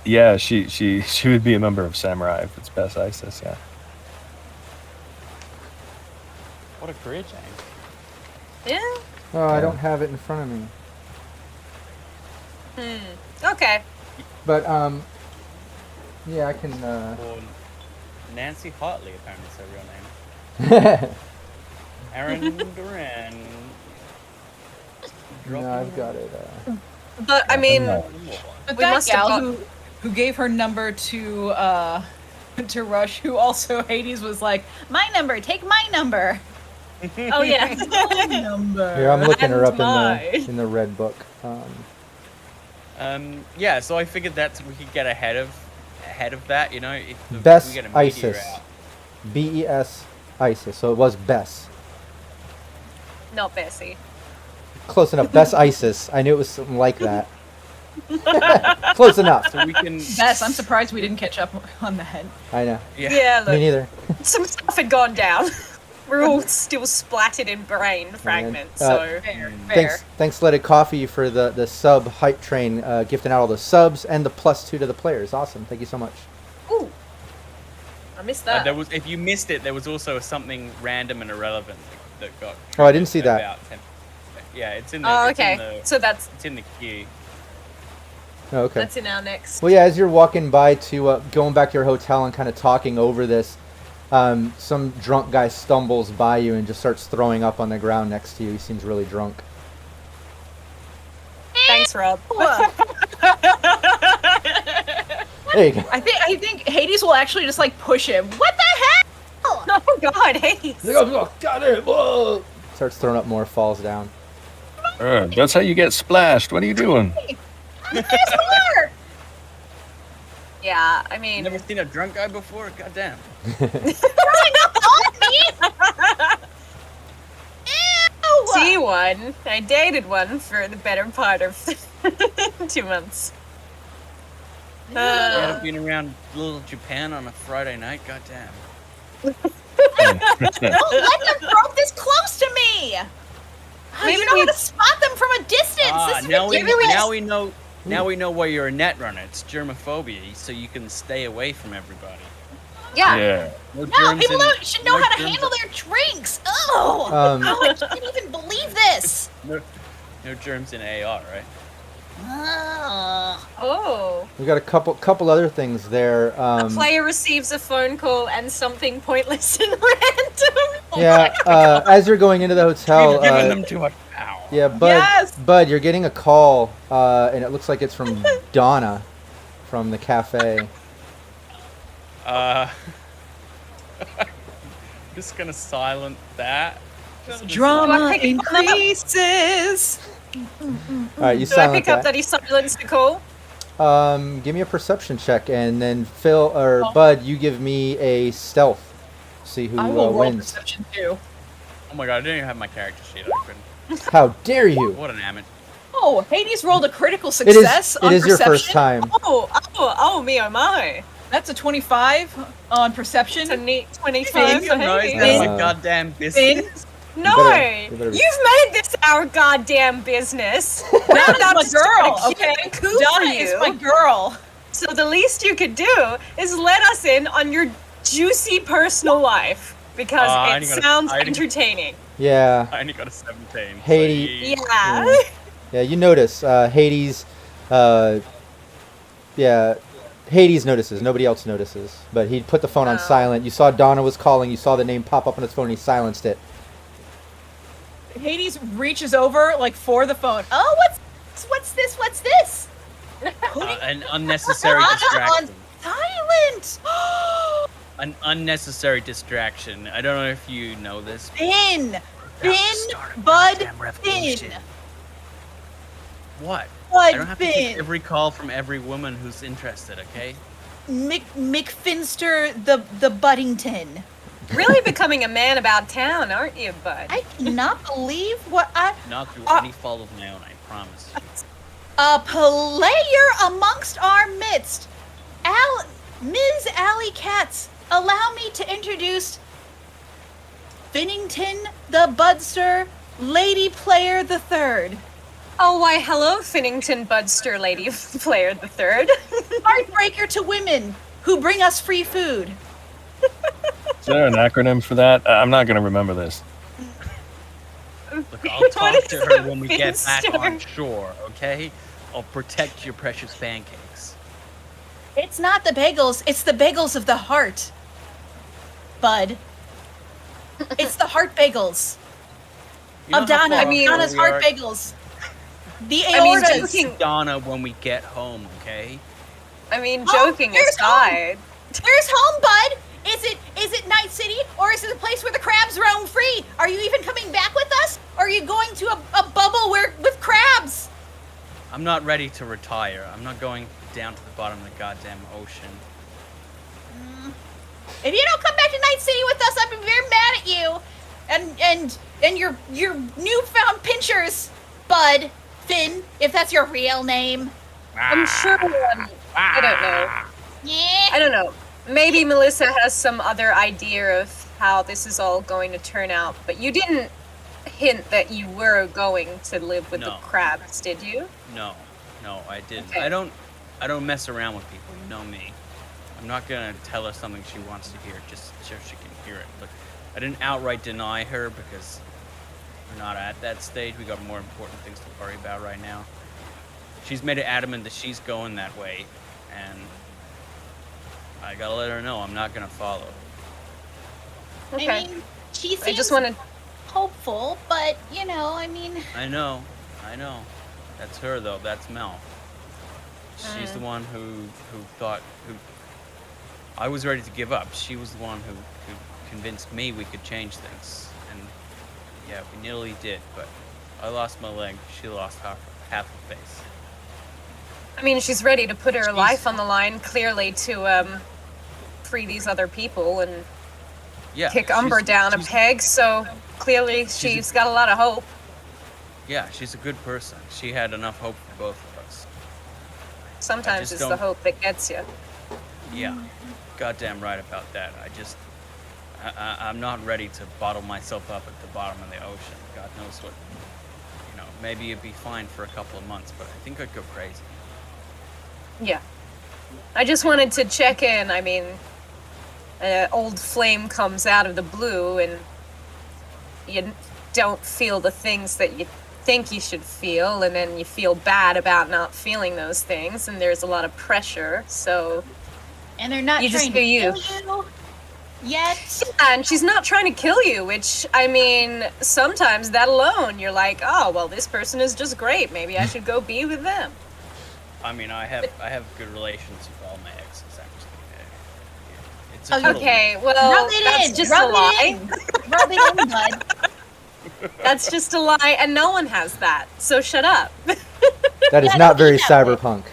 Yeah, she would be a member of Samurai if it's Beth Isis. Yeah. What a career change. Yeah. Oh, I don't have it in front of me. Okay. But yeah, I can. Well, Nancy Hartley apparently is her real name. Aaron Duran. No, I've got it. But I mean, But We that must have gal who gave her number to Rush, who also Hades was like, My number. Take my number. oh yeah. number. Here, I'm looking her up And in the red book. Yeah, so I figured that we could get ahead of that, you know, if we Bess get a meteor Isis. out. BES Isis. So it was Bess. Not Bessie. Close enough. Bess Isis. I knew it was something like that. Close enough. So we can. Bess, I'm surprised we didn't catch up on that. I know. Yeah, Me look, neither. some stuff had gone down. We're all still splattered in brain fragments, so Fair. Thanks, Leaded Coffee, for the sub hype train, gifting out all the subs and the +2 to the players. Awesome. Thank you so much. ooh, I missed that. There was, if you missed it, there was also something random and irrelevant that got. Oh, I didn't see that. about 10. Yeah, it's in the. Oh, it's in okay. the- So that's It's in the queue. Oh, okay. that's in our next. Well, yeah, as you're walking by to going back to your hotel and kind of talking over this, some drunk guy stumbles by you and just starts throwing up on the ground next to you. He seems really drunk. Thanks, Rob. There you go. I think Hades will actually just like push him. What the hell? Oh God, hey. He's like, oh, got it. Whoa. Starts throwing up more, falls down. That's how you get splashed. What are you doing? Yeah, I mean, Never seen a drunk guy before. Goddamn. see one. I dated one for the better part of 2 months. Yeah, been around little Japan on a Friday night. Goddamn. Don't let them throw this close to me. Oh, Maybe you know we- how to spot them from a distance. This is ridiculous. Now we know why you're a Netrunner. It's germophobia, so you can stay away from everybody. Yeah. Yeah. No, germs people in- should know no how to germs handle in- their drinks. Oh, I can't even believe this. No germs in AR, right? Oh. We got a couple other things there. A player receives a phone call and something pointless and random. Yeah, as you're going into the hotel, We've given them too much power. yeah, Bud, you're getting a call, and it looks like it's from Donna, from the cafe. Just gonna silence that. Drama Do I pick up on that? increases. All right, you Do I silence pick up that. that he silenced the call? Give me a perception check, and then Phil or Bud, you give me a stealth. See who I will roll wins. perception too. Oh my god, I didn't even have my character sheet open. How dare you! What an amateur. Oh, Hades rolled a critical It is. success on It is your perception. first time. Oh, me, oh my. That's a 25 on perception. It's a neat Hey, 25 you for know it's Hades. none of Uh, my goddamn business. No, you better be- you've made this our goddamn business. That is my girl. Okay, Okay, coup for Donna is you. my girl. So the least you could do is let us in on your juicy personal life because it sounds I only- entertaining. Yeah. I only got a 17. Hades. So Yeah. Yeah, you notice Hades. Yeah, Hades notices. Nobody else notices. But he put the phone on silent. You saw Donna was calling. You saw the name pop up on his phone. He silenced it. Hades reaches over like for the phone. Oh, what's this? What's this? an unnecessary distraction. Silent. An unnecessary distraction. I don't know if you know this. Finn, Start a Bud, goddamn revolution. Finn. What? I don't Bud, have to take Finn. every call from every woman who's interested, okay? McFinster the Buddington. Really becoming a man about town, aren't you, bud? I cannot believe what Not through any fault of my own, I promise. a player amongst our midst. Ms. Alley Katz, allow me to introduce Finnington the Budster, Lady Player the Third. Oh, why, hello, Finnington Budster Lady Player the Third. Heartbreaker to women who bring us free food. Is there an acronym for that? I'm not going to remember this. Look, I'll What talk is to her a when we get back finster? on shore, okay? I'll protect your precious pancakes. It's not the bagels, it's the bagels of the heart. Bud. It's the heart bagels. You know Of how Donna. far I mean- off Donna's we heart are? bagels. The I mean, aortas. joking- Donna when we get home, okay? I mean, Oh, joking here's aside. Where's home, Bud? Is it Night City, or is it the place where the crabs roam free? Are you even coming back with us? Or are you going to a bubble with crabs? I'm not ready to retire. I'm not going down to the bottom of the goddamn ocean. If you don't come back to Night City with us, I'll be very mad at you. And your newfound pinchers, Bud, Finn, if that's your real name. I'm sure. I don't know. Yeah. I don't know. Maybe Melissa has some other idea of how this is all going to turn out, but you didn't hint that you were going to live with the No. crabs, did you? No, I didn't. Okay. I don't mess around with people. You know me. I'm not gonna tell her something she wants to hear just so she can hear it. Look, I didn't outright deny her because we're not at that stage. We got more important things to worry about right now. She's made it adamant that she's going that way, and I gotta let her know I'm not gonna follow. Okay. I mean, she I seems just wanted. hopeful, but you know, I mean, I know. That's her though. That's Mel. She's the one who thought I was ready to give up. She was the one who convinced me we could change things, and yeah, we nearly did. But I lost my leg. She lost half her face. I mean, she's ready to put her life on the line, clearly, to free these other people and Yeah. kick Umber down a she's- peg. So clearly, she's got a lot of hope. Yeah, she's a good person. She had enough hope for both of us. Sometimes just it's the don't- hope that gets you. Yeah, goddamn right about that. I'm not ready to bottle myself up at the bottom of the ocean. God knows what. Maybe it'd be fine for a couple of months, but I think I'd go crazy. Yeah. I just wanted to check in. I mean, an old flame comes out of the blue, and you don't feel the things that you think you should feel, and then you feel bad about not feeling those things, and there's a lot of pressure. So, and they're not You just trying do to you. kill you yet. and she's not trying to kill you, which, I mean, sometimes that alone, you're like, oh, well, this person is just great. Maybe I should go be with them. I mean, I have good relations with all my exes, actually. It's a Oh, total- Okay, well, Rub it that's in. just Rub a lie. it in. Rub it in, Bud. That's just a lie, and no one has that. So shut up. That is Yeah, not don't very be that way. cyberpunk.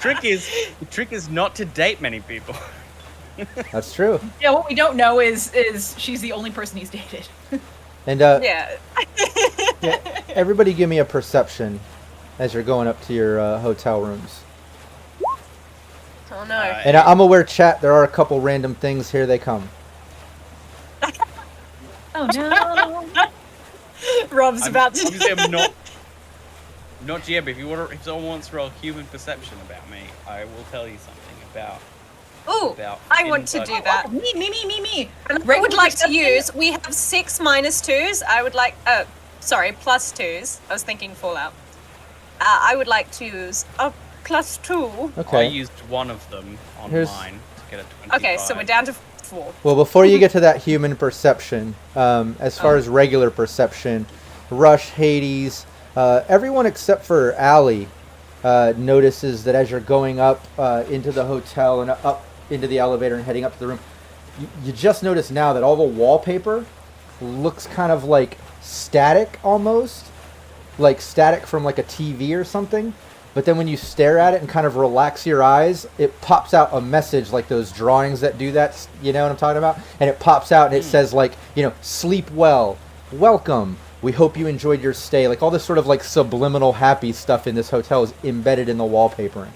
The trick is not to date many people. That's true. Yeah, what we don't know is she's the only person he's dated. And Yeah. everybody give me a perception as you're going up to your hotel rooms. Oh no. And I'm aware, chat, there are a couple random things. Here they come. Oh no. Rob's about to. I'm not. Not GM, but if someone wants to roll human perception about me, I will tell you something about. Ooh, I want to do that. Me. I would like to use. We have 6 -2s. I would like. +2s. I was thinking Fallout. I would like to use a +2. Okay. I used one of them on mine to get a 25. Okay, so we're down to 4. Well, before you get to that human perception, as far as regular perception, Rush, Hades, everyone except for Allie notices that as you're going up into the hotel and up into the elevator and heading up to the room, you just notice now that all the wallpaper looks kind of like static almost, like static from like a TV or something. But then when you stare at it and kind of relax your eyes, it pops out a message like those drawings that do that, you know what I'm talking about? And it pops out and it says like, sleep well, welcome, we hope you enjoyed your stay. Like all this sort of like subliminal happy stuff in this hotel is embedded in the wallpapering.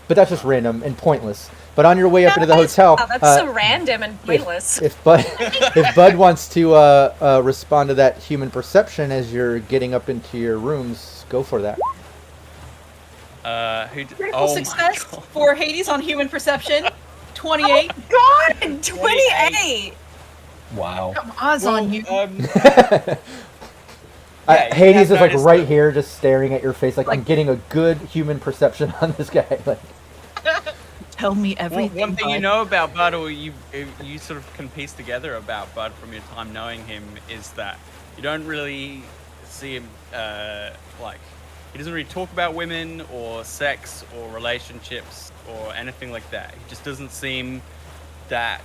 But that's just random and pointless. But on your way up into the hotel, that's so random and pointless. If Bud wants to respond to that human perception as you're getting up into your rooms, go for that. Critical success for Hades on human perception. 28. Oh God, 28. Wow. Come on you. Hades is like right here, just staring at your face. Like I'm getting a good human perception on this guy. Like. Tell me everything. One thing you know about Bud, or you sort of can piece together about Bud from your time knowing him, is that you don't really see him he doesn't really talk about women or sex or relationships or anything like that. He just doesn't seem that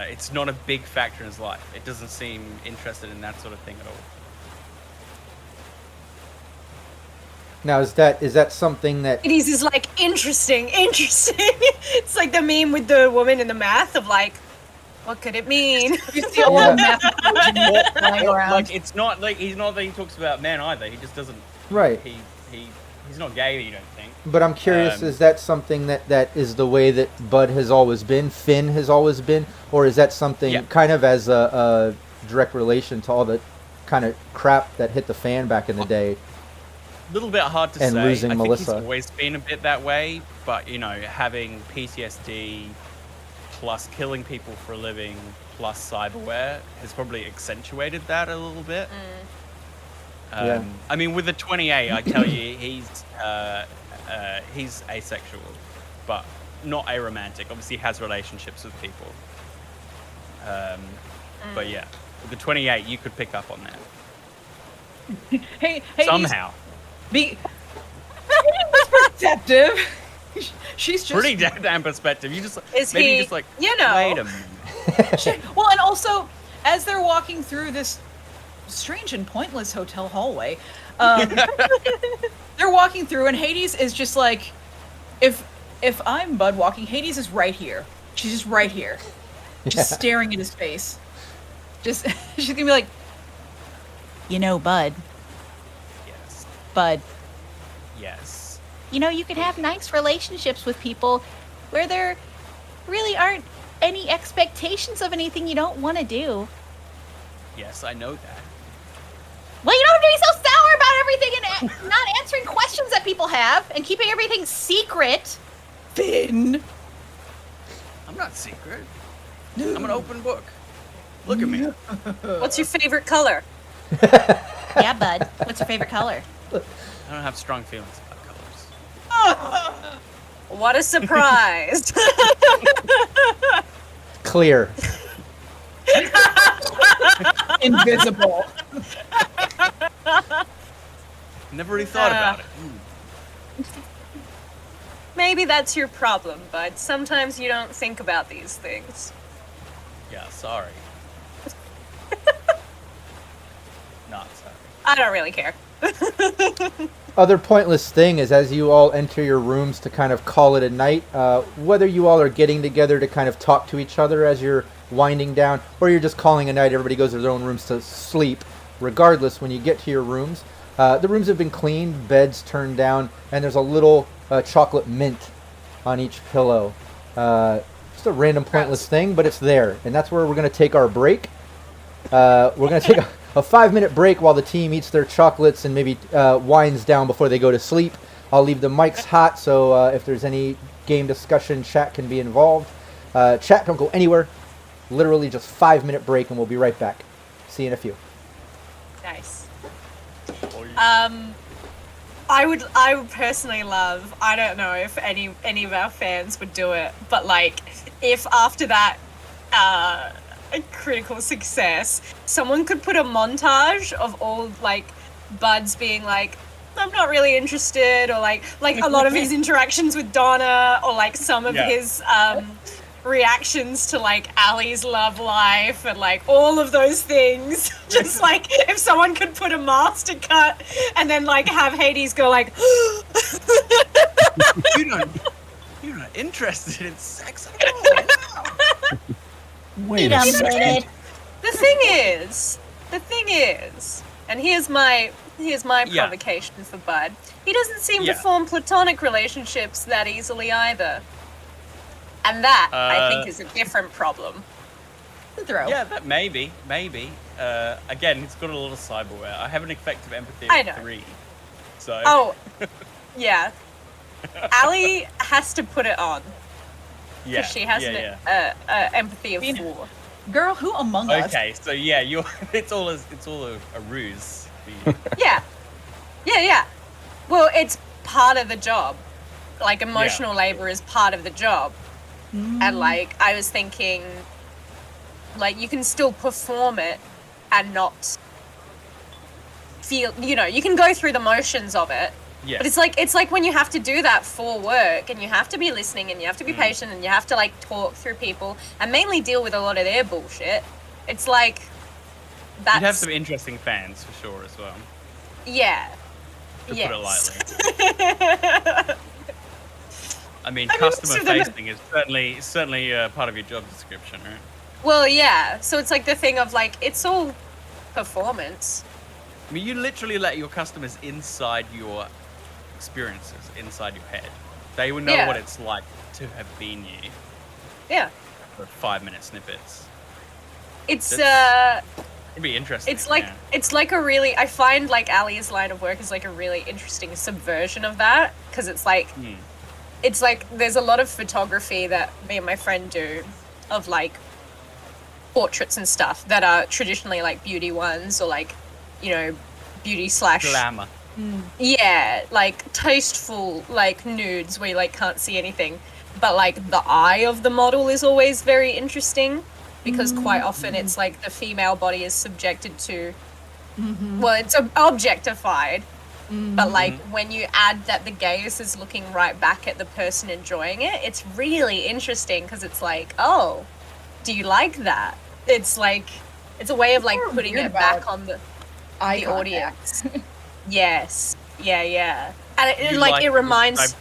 it's not a big factor in his life. It doesn't seem interested in that sort of thing at all. Now, is that something that... Hades is like, interesting. It's like the meme with the woman in the math of like, what could it mean? You see a lot of math flying around. Like, it's not like, he's not that he talks about men either. He just doesn't... Right. He's not gay, you don't think. But I'm curious, is that something that is the way that Bud has always been, Finn has always been? Or is that something kind of as a direct relation to all the kind of crap that hit the fan back in the day? Little bit hard to and say. Losing I think Melissa. he's always been a bit that way, but having PTSD plus killing people for a living plus cyberware has probably accentuated that a little bit. Yeah. I mean, with the 28, I tell you, he's asexual, but not aromantic. Obviously, he has relationships with people. But yeah, with the 28, you could pick up on that. Hey, somehow. Be perceptive. She's just pretty damn perspective. You just is maybe he, just like you know. Wait a minute. Well, and also as they're walking through this strange and pointless hotel hallway, they're walking through, and Hades is just like, if I'm Bud walking, Hades is right here. She's just right here, just staring at his face. Just she's gonna be like, Bud. Bud. Yes. You could have nice relationships with people where there really aren't any expectations of anything you don't want to do. Yes, I know that. Well, you don't have to be so sour about everything and not answering questions that people have and keeping everything secret. Finn. I'm not secret. I'm an open book. Look at me. What's your favorite color? Yeah, Bud. What's your favorite color? I don't have strong feelings about colors. What a surprise. Clear. Invisible. Never really thought about it. Maybe that's your problem, bud. Sometimes you don't think about these things. Yeah, sorry. Not sorry. I don't really care. Other pointless thing is, as you all enter your rooms to kind of call it a night, whether you all are getting together to kind of talk to each other as you're winding down, or you're just calling a night, everybody goes to their own rooms to sleep. Regardless, when you get to your rooms, the rooms have been cleaned, beds turned down, and there's a little chocolate mint on each pillow. Just a random pointless thing, but it's there, and that's where we're going to take our break. We're going to a 5-minute break while the team eats their chocolates and maybe winds down before they go to sleep. I'll leave the mics hot, so if there's any game discussion, chat can be involved. Chat, don't go anywhere. Literally just 5-minute break, and we'll be right back. See you in a few. Nice. I would personally love, I don't know if any of our fans would do it, but like if after that critical success, someone could put a montage of all like Bud's being like, I'm not really interested, or like a lot of his interactions with Donna, or like some of his reactions to like Ali's love life and like all of those things. Just like if someone could put a master cut and then like have Hades go like you're not interested in sex at all. Wow. Wait a second. The thing is, and here's my provocation for Bud. He doesn't seem to form platonic relationships that easily either. And that, I think, is a different problem. Yeah, that maybe. Again, it's got a lot of cyberware. I have an effective empathy of 3. So. Oh, yeah. Ali has to put it on. Yeah. Because she has an empathy of 4. Girl, who among us? Okay, so yeah, it's all a ruse. Yeah. Well, it's part of the job. Like, emotional labor is part of the job. And, like, I was thinking, like, you can still perform it and not feel, you can go through the motions of it. Yeah. But it's like when you have to do that for work, and you have to be listening, and you have to be patient, and you have to, like, talk through people, and mainly deal with a lot of their bullshit. It's like, that's... You'd have some interesting fans, for sure, as well. Yeah. To put it lightly. I mean, customer facing is certainly part of your job description, right? Well, yeah. So it's like the thing of like, it's all performance. I mean, you literally let your customers inside your experiences, inside your head. They will know what it's like to have been you. Yeah. For 5-minute snippets. It's it'd be interesting. It's like a really, I find like Ali's line of work is like a really interesting subversion of that, because it's like. It's like, there's a lot of photography that me and my friend do of, like, portraits and stuff that are traditionally, like, beauty ones, or, like, beauty / glamour. Yeah, like, tasteful, like, nudes where you, like, can't see anything. But, like, the eye of the model is always very interesting, because quite often it's, like, the female body is subjected to... Well, it's objectified. But, like, when you add that the gaze is looking right back at the person enjoying it, it's really interesting, because it's like, oh, do you like that? It's like, it's a way of, like, putting it back on the audience. Yes. Yeah. And it reminds...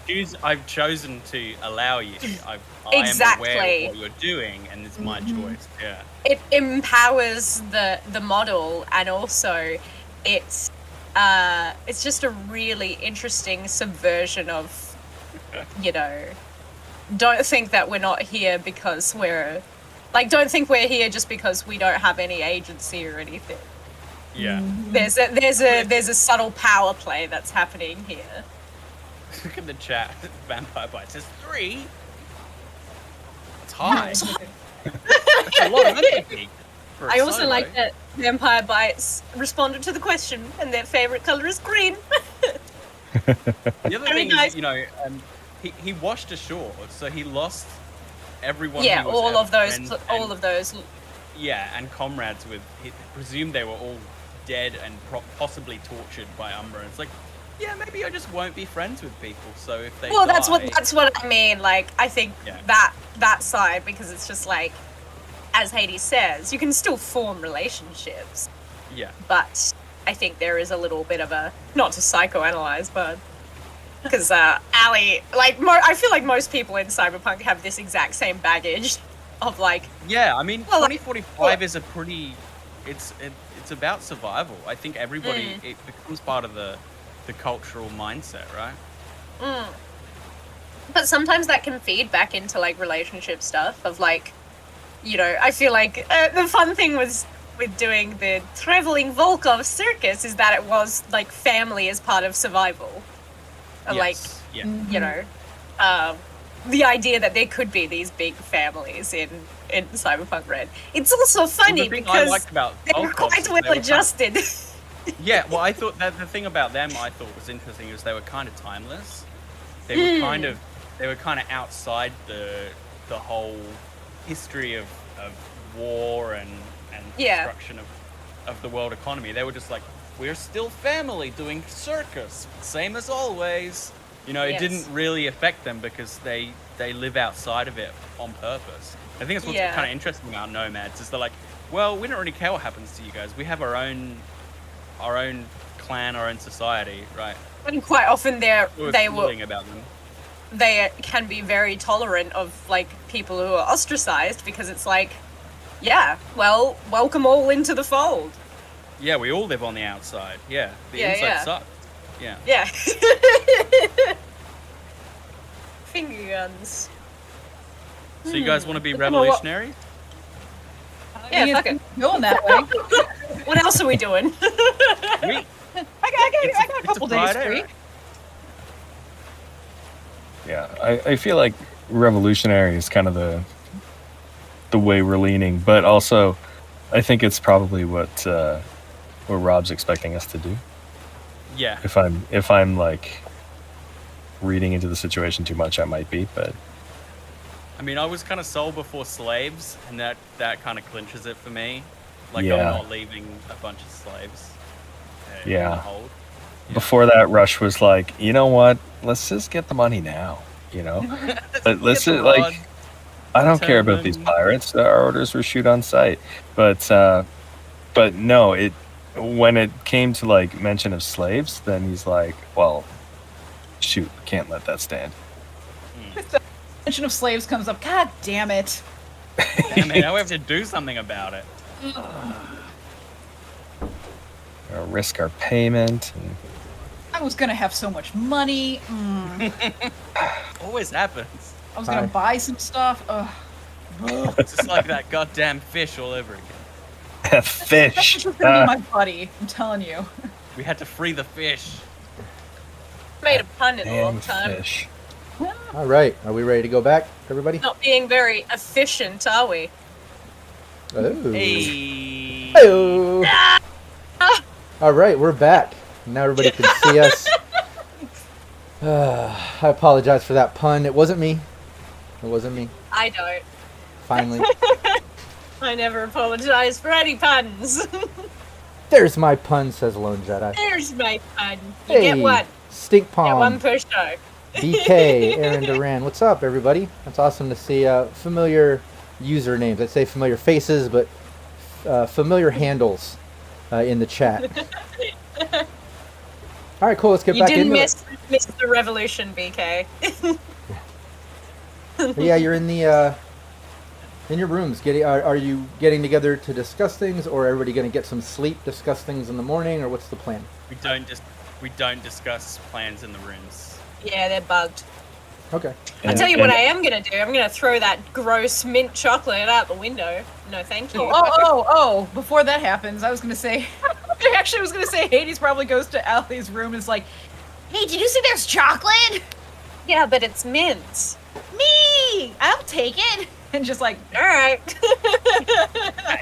I've chosen to allow you. I exactly. am aware of what you're doing, and it's my choice. Yeah. It empowers the model, and also it's just a really interesting subversion of, don't think that we're not here because don't think we're here just because we don't have any agency or anything. Yeah. There's a subtle power play that's happening here. Look at the chat. Vampire Bites is 3. It's high. That's a lot of empathy. I also like that Vampire Bites responded to the question, and their favorite color is green. The other thing is, he washed ashore, so he lost everyone. Yeah, who was all of those. Yeah, and comrades with. He presumed they were all dead and possibly tortured by Umbra. It's like, yeah, maybe I just won't be friends with people. So if they that's what I mean. Like, I think that side, because it's just like, as Hades says, you can still form relationships. Yeah. But I think there is a little bit of a, not to psychoanalyze, but because Ali, like, I feel like most people in Cyberpunk have this exact same baggage of like. Yeah, I mean, 2045 is a pretty. It's about survival. I think everybody it becomes part of the cultural mindset, right? But sometimes that can feed back into like relationship stuff of like. I feel like the fun thing with with doing the traveling Volkov circus is that it was like family as part of survival. Like, yeah. you know, the idea that there could be these big families in Cyberpunk Red. It's also funny because I liked about they're Volkovs quite is well they were adjusted. Yeah, well, I thought that the thing about them I thought was interesting is they were kind of timeless. They were kind of outside the whole history of war and destruction of the world economy. They were just like, we're still family doing circus, same as always. You know, it didn't really affect them because they live outside of it on purpose. I think that's what's kind of interesting about nomads is they're like, well, we don't really care what happens to you guys. We have our own clan, our own society, right? And quite often they can be very tolerant of like people who are ostracized because it's like, yeah, well, welcome all into the fold. Yeah, we all live on the outside. Yeah, the inside sucks. Yeah. Yeah. Finger guns. So you guys want to be revolutionary? Yeah, fuck it. Going that way. What else are we doing? I got a couple days free. Right? Yeah, I feel like revolutionary is kind of the way we're leaning, but also I think it's probably what Rob's expecting us to do. Yeah. If I'm like reading into the situation too much, I might be, but I mean, I was kind of sold before slaves, and that kind of clinches it for me. Like, Yeah. I'm not leaving a bunch of slaves. In Yeah. the hold. before that, Rush was like, you know what? Let's just get the money now. You know, but let's just, like, I don't care about these pirates. Our orders were shoot on sight, but no, when it came to like mention of slaves, then he's like, well, shoot, can't let that stand. Mention of slaves comes up. God damn it! Damn it, now we have to do something about it. Risk our payment. And... I was gonna have so much money. Always happens. I was gonna buy some stuff. Ugh. It's just like that goddamn fish all over again. Fish. This is gonna be my buddy. I'm telling you. We had to free the fish. Made a pun in a long time. Fish. All right, are we ready to go back, everybody? Not being very efficient, are we? Oh. Hey. Hey-o. All right, we're back. Now everybody can see us. I apologize for that pun. It wasn't me. It wasn't me. I don't. Finally. I never apologize for any puns. There's my pun, says Lone Jedi. There's my pun. You Hey, get one. Stink Get Palm, one per show. BK, Aaron Duran. What's up, everybody? That's awesome to see familiar usernames. I'd say familiar faces, but familiar handles in the chat. All right, cool. Let's get back into it. You didn't miss the revolution, BK. Yeah, you're in the in your rooms. Are you getting together to discuss things, or everybody going to get some sleep, discuss things in the morning, or what's the plan? We don't discuss plans in the rooms. Yeah, they're bugged. Okay. I'll tell you what I am going to do. I'm going to throw that gross mint chocolate out the window. No, thank you. Oh! Before that happens, I was gonna say. I was gonna say Hades probably goes to Allie's room and is like, "Hey, did you see there's chocolate? Yeah, but it's mint. Me! I'll take it." And just like, all right.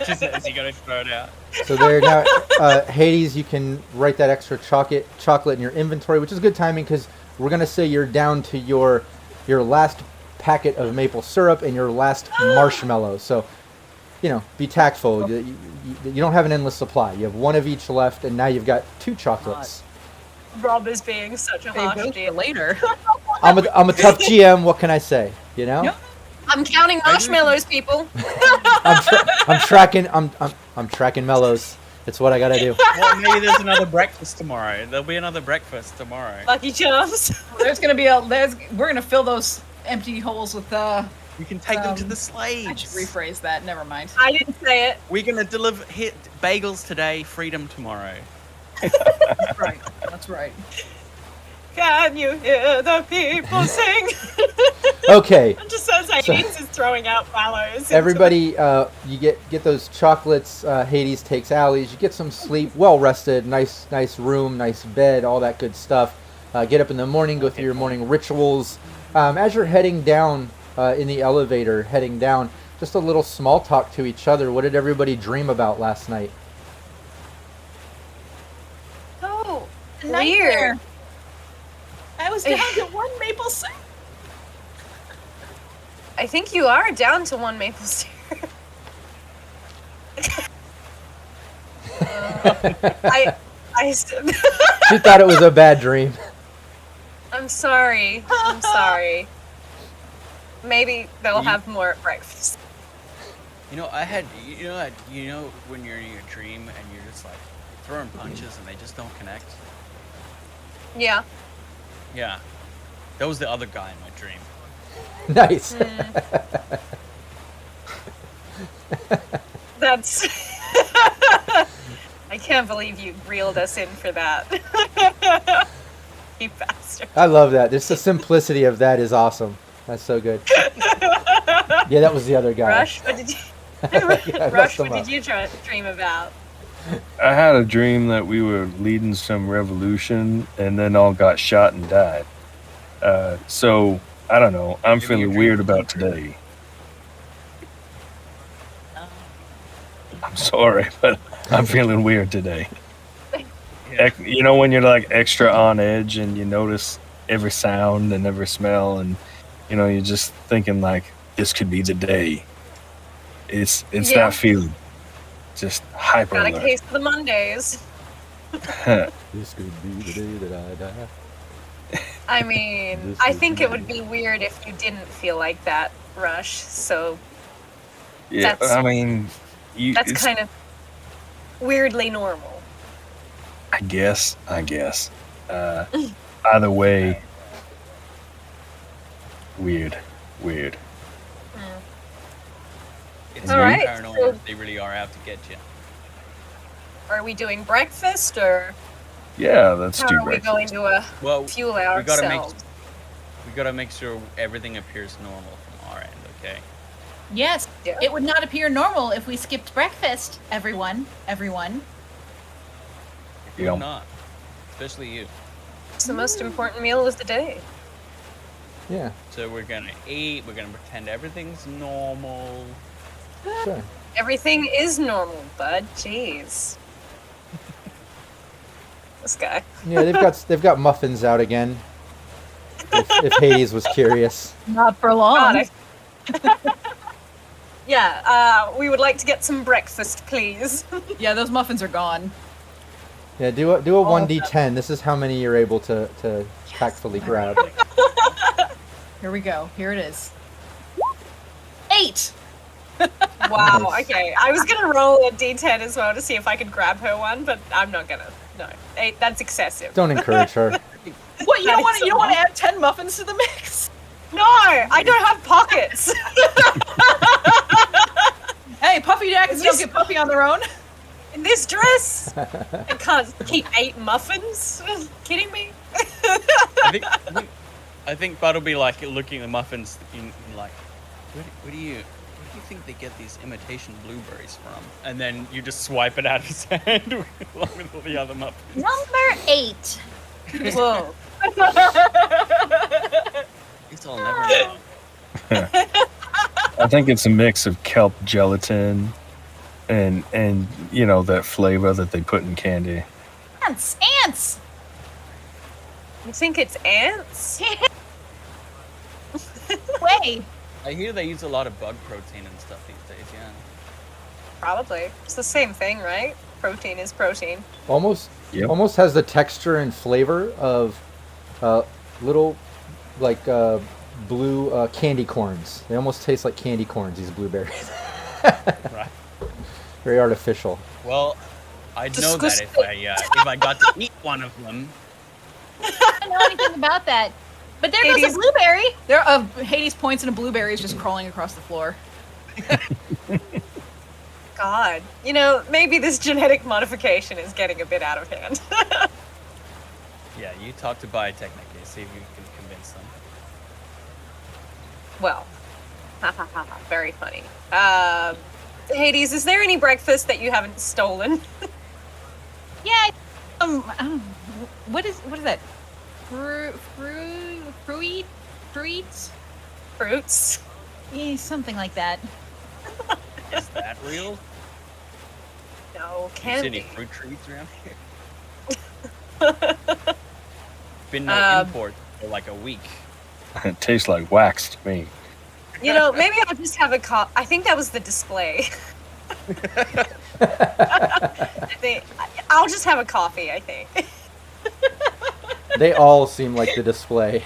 Just as you gotta throw it out. So there now, Hades, you can write that extra chocolate in your inventory, which is good timing because we're gonna say you're down to your last packet of maple syrup and your last marshmallow. So, you know, be tactful. You don't have an endless supply. You have one of each left, and now you've got 2 chocolates. Rob is being such a harsh deal. later. I'm a tough GM. What can I say? You know. Yep. I'm counting marshmallows, people. I'm tracking mellows. It's what I gotta do. Well, maybe there's another breakfast tomorrow. There'll be another breakfast tomorrow. Lucky charms. There's gonna be we're gonna fill those empty holes with We can take them to the I slaves. should rephrase that. Never mind. I didn't say it. We're gonna hit bagels today, freedom tomorrow. That's right. That's right. Can you hear the people sing? Okay. It just sounds like Hades is throwing out mallows. Everybody, you get those chocolates. Hades takes Allie's. You get some sleep, well rested, nice room, nice bed, all that good stuff. Get up in the morning, go through your morning rituals. As you're heading down in the elevator, heading down, just a little small talk to each other. What did everybody dream about last night? Oh, Nightmare. weird. I was down to 1 maple syrup. I think you are down to 1 maple syrup. She thought it was a bad dream. I'm sorry. I'm sorry. Maybe they'll have more at breakfast. You know, when you're in your dream and you're just like throwing punches and they just don't connect. Yeah. Yeah, that was the other guy in my dream. Nice. That's. I can't believe you reeled us in for that. You bastard. I love that. Just the simplicity of that is awesome. That's so good. Yeah, that was the other guy. Rush, what did you? Yeah, Rush, what did you dream about? I had a dream that we were leading some revolution and then all got shot and died. So, I don't know. I'm feeling weird about today. I'm sorry, but I'm feeling weird today. You know when you're like extra on edge and you notice every sound and every smell and you're just thinking like this could be the day. It's that feeling. Just hyper Got a alert. case of the Mondays. This could be the day that I die. I mean, I think it would be weird if you didn't feel like that, Rush. So Yeah, I mean, that's kind of weirdly normal. I guess. Either way, weird. It's All very right, paranoid. so- They really are out to get you. Are we doing breakfast or Yeah, let's how do are we breakfast. going to Well, fuel we ourselves? gotta make sure everything appears normal from our end. Okay. Yes, Yeah. it would not appear normal if we skipped breakfast. Everyone. If Yeah. you're not, especially you. It's the most important meal of the day. Yeah, So we're gonna eat. We're gonna pretend everything's normal. sure. Everything is normal, bud. Jeez. This guy. Yeah, they've got muffins out again. If Hades was curious. Not for long. God, yeah, we would like to get some breakfast, please. Yeah, those muffins are gone. Yeah, do a 1d10. This is how many you're able to tactfully grab. Here we go. Here it is. 8. Wow, Nice. okay. I was gonna roll a d10 as well to see if I could grab her one, but I'm not gonna. No, 8, that's excessive. Don't encourage her. What, you That don't is want so to much. add 10 muffins to the mix? No, I don't have pockets. Hey, Puffy Jackets don't get puffy on their own. In this dress, I can't keep 8 muffins. Kidding me? I think Bud will be like looking at the muffins in like, where do you think they get these imitation blueberries from? And then you just swipe it out of his hand along with all the other muffins. Number 8. Whoa. It's all never know. I think it's a mix of kelp gelatin and that flavor that they put in candy. Ants. You think it's ants? Way. I hear they use a lot of bug protein and stuff these days. Yeah. Probably. It's the same thing, right? Protein is protein. Almost Yep. almost has the texture and flavor of little like blue candy corns. They almost taste like candy corns, these blueberries. Right. Very artificial. Well, I'd know that Disgusting. if I got to eat one of them. I don't know anything about that. But there goes Hades. a blueberry. There are Hades points and a blueberry is just crawling across the floor. God. You know, maybe this genetic modification is getting a bit out of hand. Yeah, you talk to Biotechnic and see if you can convince them. Well, Ha ha ha ha. Very funny. Hades, is there any breakfast that you haven't stolen? Yeah. What is that? Fruits? Yeah, something like that. Is that real? No, Is can't any be. fruit trees around here? Been no import for like a week. It tastes like wax to me. You know, maybe I'll just have a I think that was the display. I'll just have a coffee, I think. They all seem like the display.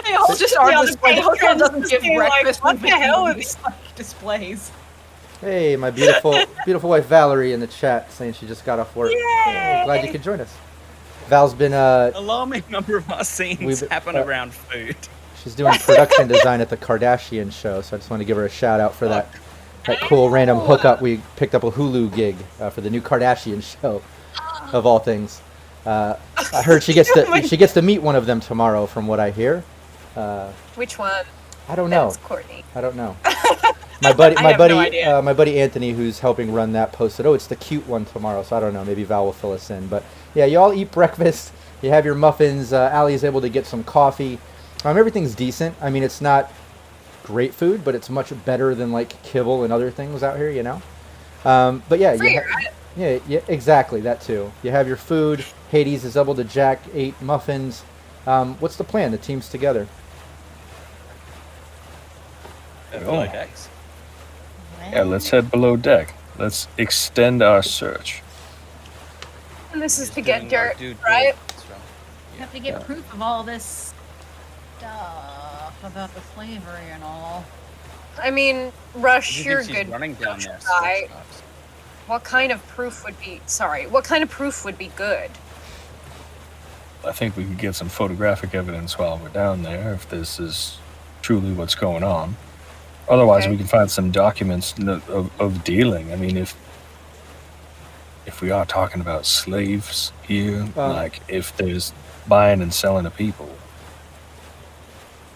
They all just are display. Hotel doesn't give breakfast. What the hell are these displays? Hey, my beautiful wife Valerie in the chat saying she just got off work. Hey, glad you could join us. Val's been Alarming number of our scenes happen around food. she's doing production design at the Kardashian show, so I just want to give her a shout out for that cool random hookup. We picked up a Hulu gig for the new Kardashian show, of all things. I heard she gets to meet one of them tomorrow, from what I hear. Which one? I don't know. That's Courtney. I don't know. My buddy idea. Anthony, who's helping run that, posted, "Oh, it's the cute one tomorrow." So I don't know. Maybe Val will fill us in. But yeah, you all eat breakfast. You have your muffins. Allie's able to get some coffee. Everything's decent. I mean, it's not great food, but it's much better than like kibble and other things out here, you know. But yeah, Free, right? yeah, exactly that too. You have your food. Hades is able to jack 8 muffins. What's the plan? The team's together. Like eggs. Yeah, let's head below deck. Let's extend our search. And this is to Doing get our dirt, due right? diligence, right? You have to get proof of all this stuff about the slavery and all. I mean, Rush, You you're think a she's good running down there. guy. What kind of proof would be good? I think we could get some photographic evidence while we're down there if this is truly what's going on. Otherwise, Okay. we can find some documents of dealing. I mean, if we are talking about slaves here, like if there's buying and selling of people.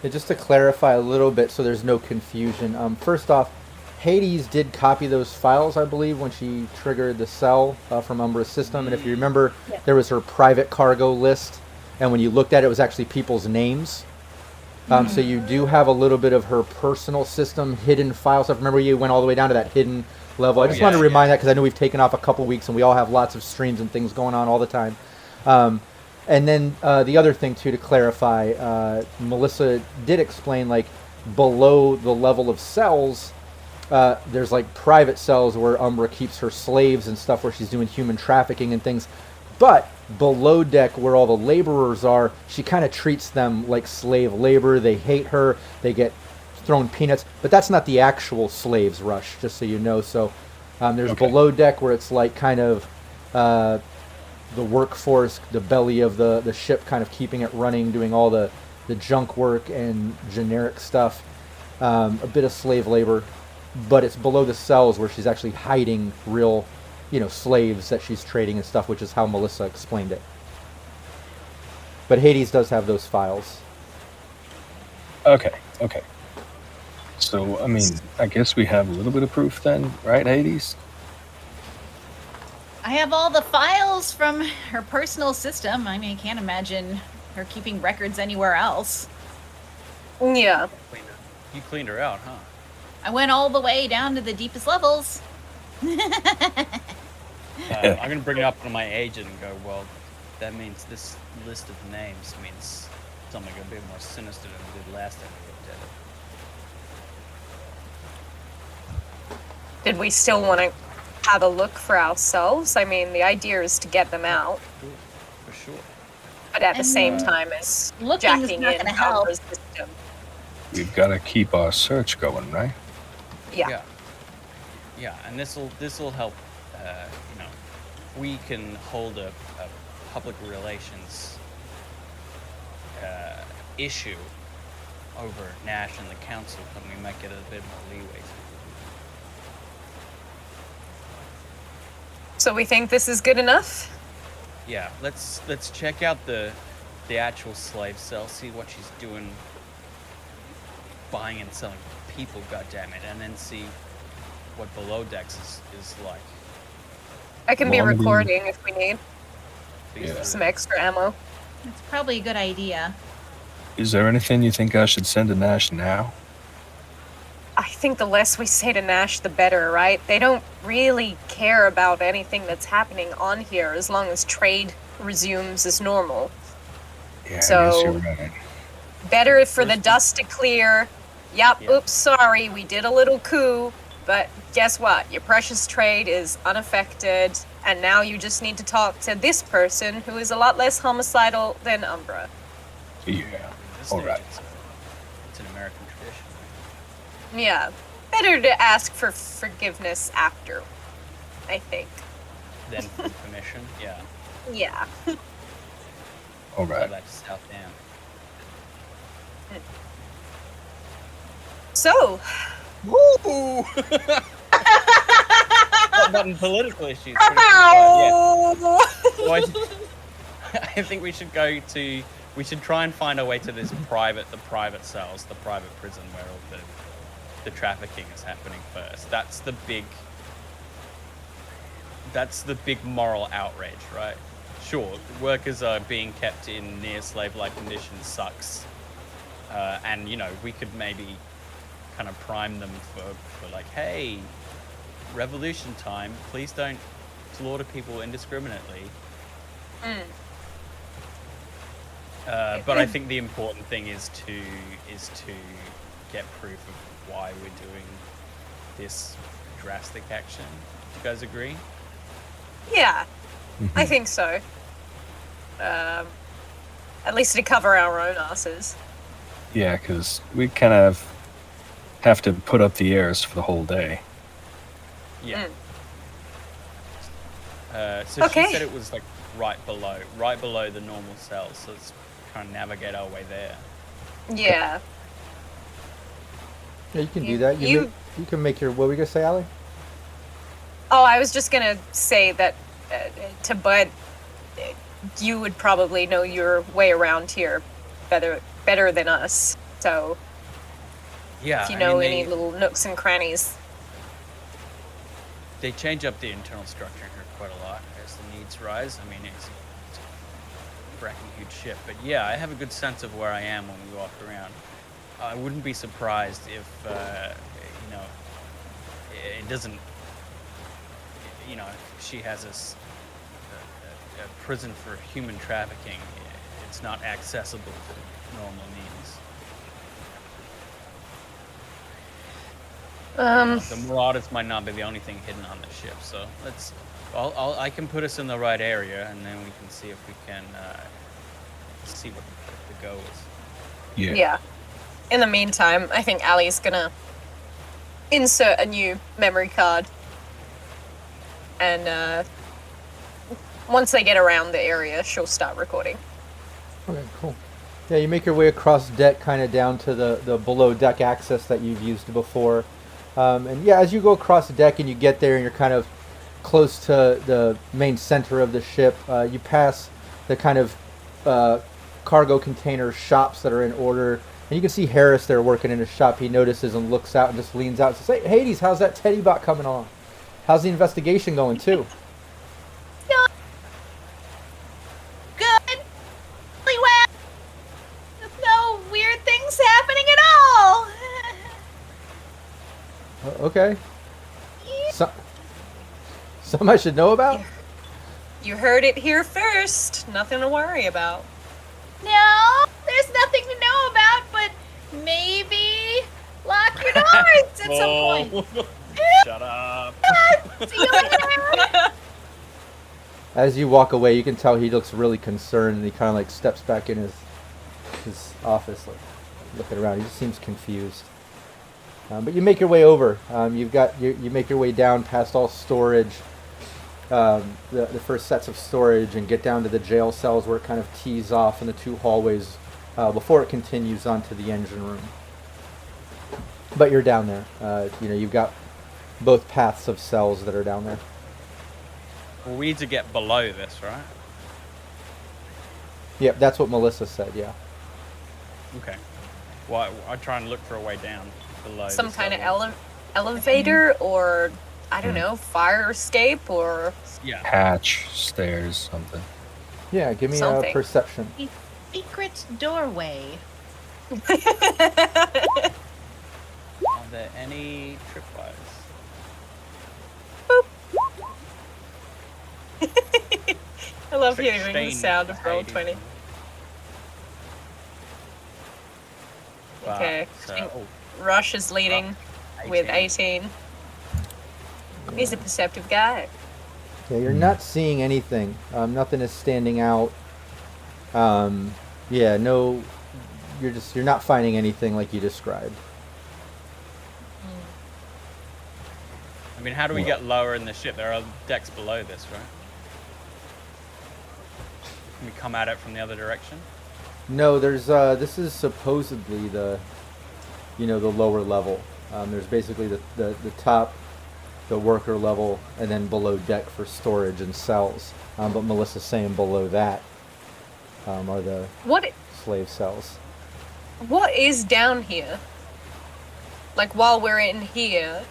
Yeah, just to clarify a little bit so there's no confusion. First off, Hades did copy those files, I believe, when she triggered the cell from Umbra's system. And if you remember, there was her private cargo list. And when you looked at it, it was actually people's names. So you do have a little bit of her personal system hidden file stuff. Remember, you went all the way down to that hidden level. I just wanted to remind that because I know we've taken off a couple weeks and we all have lots of streams and things going on all the time. And then the other thing, too, to clarify, Melissa did explain, like, below the level of cells, there's, like, private cells where Umbra keeps her slaves and stuff where she's doing human trafficking and things. But below deck, where all the laborers are, she kind of treats them like slave labor. They hate her. They get thrown peanuts. But that's not the actual slaves, Rush, just so you know. So there's below deck where it's like kind of the workforce, the belly of the ship, kind of keeping it running, doing all the junk work and generic stuff. A bit of slave labor. But it's below the cells where she's actually hiding real, slaves that she's trading and stuff, which is how Melissa explained it. But Hades does have those files. Okay. So, I mean, I guess we have a little bit of proof then, right, Hades? I have all the files from her personal system. I mean, I can't imagine her keeping records anywhere else. Yeah. You cleaned her out, huh? I went all the way down to the deepest levels. I'm going to bring it up to my agent and go, well, that means this list of names means something a bit more sinister than we did last time we looked at it. Did we still want to have a look for ourselves? I mean, the idea is to get them out, For sure. but at the same time as Looking is jacking not in gonna help. Umbra's system. We've got to keep our search going, right? Yeah. Yeah, and this'll help. We can hold a public relations issue over Nash and the council, and we might get a bit more leeway. So we think this is good enough? Yeah, let's check out the the actual slave cell, see what she's doing, buying and selling people, goddammit, and then see what below decks is like. I can be Normandy. recording if we need Yeah. some extra ammo. It's probably a good idea. Is there anything you think I should send to Nash now? I think the less we say to Nash, the better, right? They don't really care about anything that's happening on here as long as trade resumes as normal. Yeah, So- I guess you're right. Better for the dust to clear. Yep, Yeah. oops, sorry, we did a little coup, but guess what? Your precious trade is unaffected, and now you just need to talk to this person who is a lot less homicidal than Umbra. Yeah. This All stage, right. it's an American tradition. Yeah, better to ask for forgiveness after, I think. Then for permission, yeah. Yeah. All Go right. back to South Dam. So, Woo! Button political issues. Pretty yeah. So I think we should go to. We should try and find a way to the private cells, the private prison where all the trafficking is happening first. That's the big moral outrage, right? Sure, workers are being kept in near slave-like conditions, sucks, and we could maybe kind of prime them for like, hey, revolution time, please don't slaughter people indiscriminately. But I think the important thing is to get proof of why we're doing this drastic action. Do you guys agree? yeah, I think so. At least to cover our own asses. Yeah, because we kind of have to put up the airs for the whole day. Yeah. So Okay. she said it was like right below the normal cells, so let's try and navigate our way there. Yeah. Yeah, you can do You- that. you- You can make your. What were we gonna say, Allie? Oh, I was just gonna say that to Bud, you would probably know your way around here better than us. So Yeah, if you I know mean, any little nooks and crannies. they change up the internal structure here quite a lot as the needs rise. I mean, it's a fracking huge ship, but yeah, I have a good sense of where I am when we walk around. I wouldn't be surprised if it doesn't. If she has a prison for human trafficking, it's not accessible to normal means. The Marauders might not be the only thing hidden on the ship, so I can put us in the right area, and then we can see if we can see what the go is. Yeah. In the meantime, I think Allie's gonna insert a new memory card. And once they get around the area, she'll start recording. Okay, cool. Yeah, you make your way across deck, kind of down to the below deck access that you've used before. And yeah, as you go across the deck and you get there and you're kind of close to the main center of the ship, you pass the kind of cargo container shops that are in order. And you can see Harris there working in his shop. He notices and looks out and just leans out and says, "Hey, Hades, how's that Teddy bot coming along? How's the investigation going, too?" Good. Really well. No weird things happening at all. Okay. Some I should know about? You heard it here first. Nothing to worry about. No, there's nothing to know about, but maybe lock your doors at some point. Shut up. See you later. As you walk away, you can tell he looks really concerned, and he kind of like steps back in his office, like looking around. He just seems confused. But you make your way over. You make your way down past all storage, the first sets of storage, and get down to the jail cells where it kind of tees off in the two hallways before it continues onto the engine room. But you're down there. You've got both paths of cells that are down there. Well, we need to get below this, right? Yep, that's what Melissa said. Yeah. Okay. Well, I try and look for a way down below. Some kind of elevator, or I don't know, fire escape, or Hatch, stairs, something. Yeah, give me Something. a perception. Secret doorway. Are there any tripwires? I love hearing the 16 sound of roll 80. 20. But, Okay. oh, Rush is leading with 18. He's a perceptive guy. Yeah, you're not seeing anything. Nothing is standing out. Yeah, no. You're not finding anything like you described. I mean, how do we get lower in the ship? There are decks below this, right? Can we come at it from the other direction? No, there's this is supposedly the lower level. There's basically the top, the worker level, and then below deck for storage and cells. But Melissa's saying below that are the slave cells. What is down here? Like, while we're in here,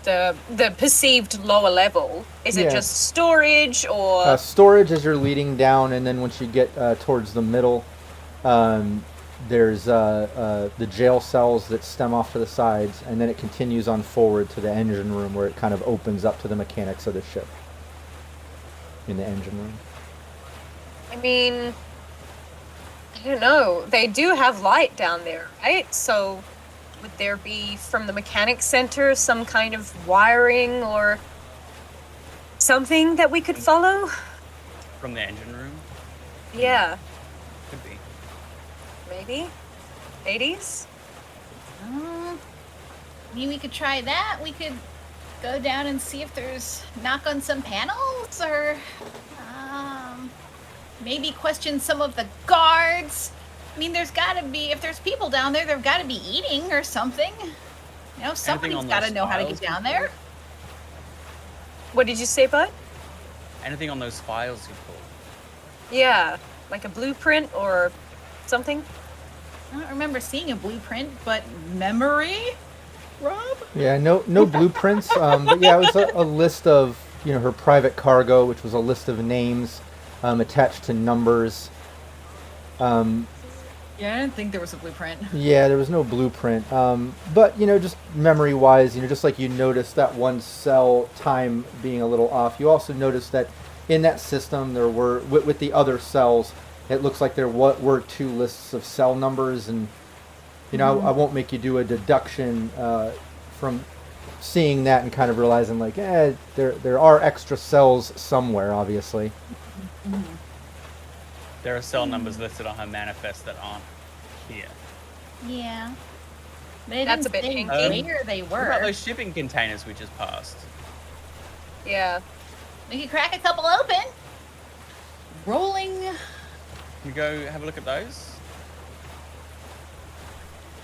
the perceived lower level, is it just storage, or storage as you're leading down, and then once you get towards the middle, there's the jail cells that stem off to the sides, and then it continues on forward to the engine room, where it kind of opens up to the mechanics of the ship in the engine room. I mean, I don't know. They do have light down there, right? So would there be, from the mechanics center, some kind of wiring or something that we could follow? From the engine room? Yeah, Could be. maybe. 80s? I mean, we could try that. We could go down and see if there's knock on some panels, or maybe question some of the guards. I mean, there's got to be, if there's people down there, they've got to be eating or something. You know, somebody's got to know how to get down there. What did you say, bud? Anything on those files you pulled? Yeah, like a blueprint or something? I don't remember seeing a blueprint, but memory, Rob? Yeah, no blueprints. But yeah, it was a list of her private cargo, which was a list of names attached to numbers. Yeah, I didn't think there was a blueprint. Yeah, there was no blueprint. But, just memory-wise, just like you noticed that one cell time being a little off, you also noticed that in that system there were, with the other cells, it looks like there were two lists of cell numbers, and, I won't make you do a deduction from seeing that and kind of realizing, like, there are extra cells somewhere, obviously. Mm-hmm. There are cell numbers listed on her manifest that aren't here. Yeah. They That's didn't a bit say hinky. where they What about were. those shipping containers we just passed? Yeah. We could crack a couple open. Rolling. Can we go have a look at those?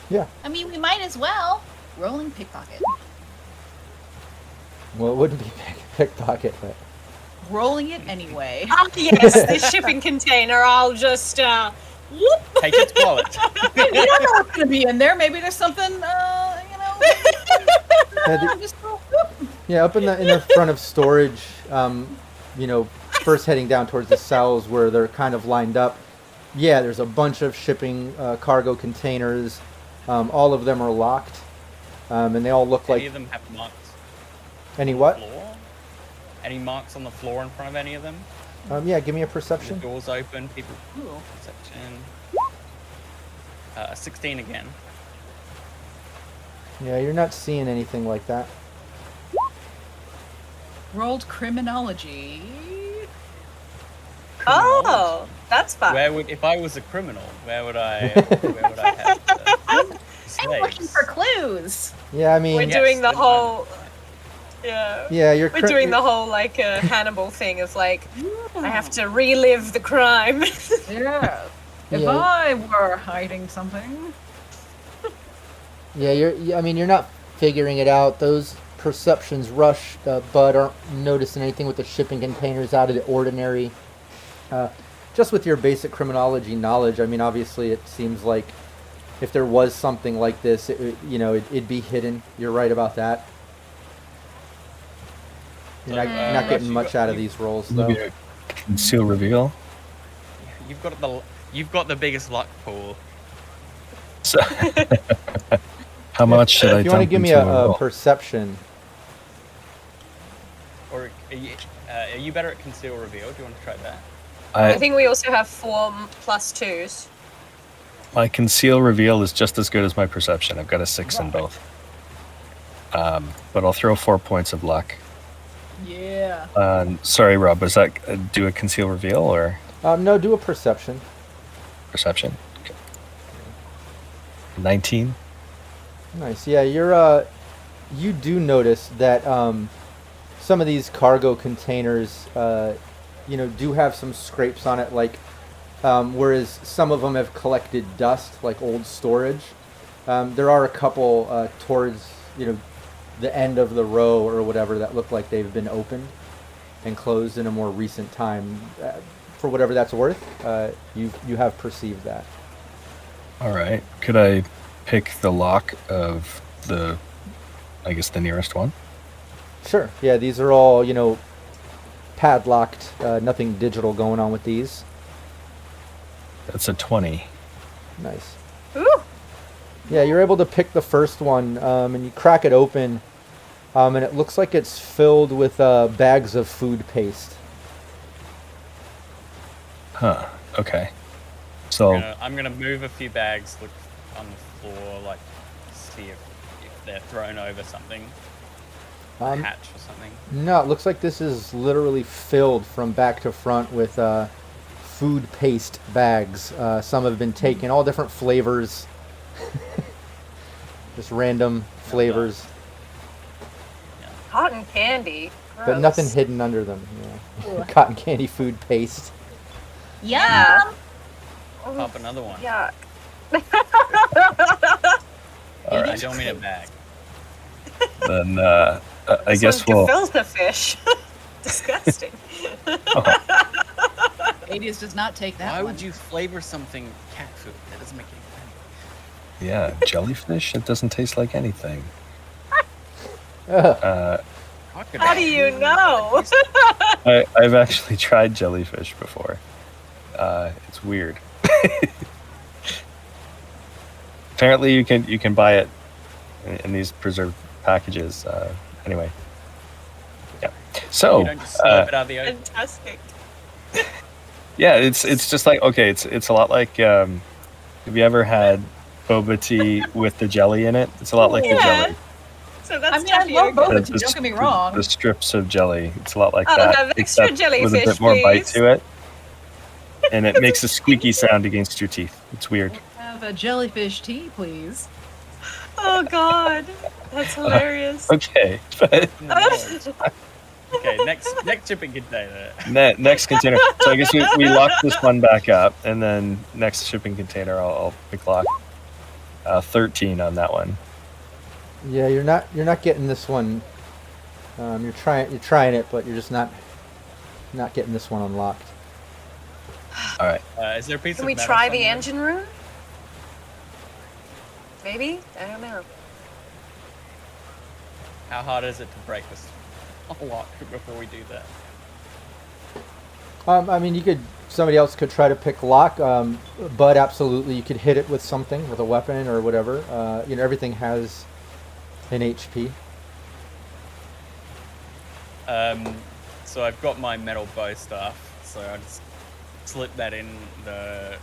Yeah. I mean, we might as well. Rolling pickpocket. Well, it wouldn't be pickpocket, but... Rolling it anyway. Ah, yes, this shipping container, I'll just, whoop. Take its wallet. You don't know what's going to be in there. Maybe there's something, just Yeah, up in the front of storage, first heading down towards the cells where they're kind of lined up. Yeah, there's a bunch of shipping cargo containers. All of them are locked, and they all look like... Any of them have marks? Any what? Floor? Any marks on the floor in front of any of them? Yeah, give me a The perception. doors open, people... Perception. 16 again. Yeah, you're not seeing anything like that. rolled criminology. Oh, that's fun. If I was a criminal, where would I have I'm looking slaves? for clues. Yeah, I mean... We're Yes, doing the then whole... Yeah. Yeah, you're... We're doing the whole, like, Hannibal thing of, like, I have to relive the crime. Yeah. If Yeah. I were hiding something. Yeah, you're not figuring it out. Those perceptions Bud aren't noticing anything with the shipping containers out of the ordinary. just with your basic criminology knowledge, I mean, obviously it seems like if there was something like this, it'd be hidden. You're right about that. You're not getting much out of these rolls, though. Maybe a conceal reveal. You've got the biggest luck pool. So, how much should I? If you want to give me a perception. Or are you better at conceal reveal? Do you want to try that? I think we also have 4 +2s. My conceal reveal is just as good as my perception. I've got a 6 in both. But I'll throw 4 points of luck. Yeah. Sorry, Rob. Was that do a conceal reveal or? No, do a perception. Perception. Okay. 19. Nice. Yeah, you do notice that some of these cargo containers, do have some scrapes on it, like whereas some of them have collected dust, like old storage. There are a couple towards the end of the row or whatever that look like they've been opened and closed in a more recent time. For whatever that's worth, you have perceived that. All right. Could I pick the lock of the nearest one? Sure. Yeah, these are all, padlocked. Nothing digital going on with these. That's a 20. Nice. Ooh. Yeah, you're able to pick the first one, and you crack it open, and it looks like it's filled with bags of food paste. Huh. Okay. So I'm gonna move a few bags, look on the floor, like see if they're thrown over something, a hatch or something. No, it looks like this is literally filled from back to front with food paste bags. Some have been taken, all different flavors. Just random flavors. Cotton candy. But Gross. nothing hidden under them. Yeah. Cotton candy food paste. Yeah. Pop another one. Yeah. all I right. don't mean a bag. Then I guess we'll. Gefilte fish. Disgusting. Hades does not take that Why one. would you flavor something cat food? That doesn't make any sense. Yeah, jellyfish. It doesn't taste like anything. How do you know? I've actually tried jellyfish before. It's weird. Apparently, you can buy it in these preserved packages. Anyway, yeah. So You don't just slurp it out of the ocean. Fantastic. yeah, it's just like it's a lot like. Have you ever had boba tea with the jelly in it? It's a lot like the jelly. So that's I love boba The- tea, the don't get me st- wrong. The strips of jelly. It's a lot like I'll that, have extra except with a jellyfish, bit more bite please. to it, and it makes a squeaky sound against your teeth. It's weird. Have a jellyfish tea, please. Oh god. That's hilarious. Okay, but Okay, next shipping container. next container. So I guess we lock this one back up, and then next shipping container, I'll pick lock 13 on that one. Yeah, you're not getting this one. You're trying it, but you're just not getting this one unlocked. All right. Is there a piece Can of we metal try the somewhere? engine room? Maybe? I don't know. How hard is it to break this lock before we do that? I mean, somebody else could try to pick lock, but absolutely, you could hit it with something, with a weapon or whatever. Everything has an HP. So I've got my metal bow staff, so I just slip that in the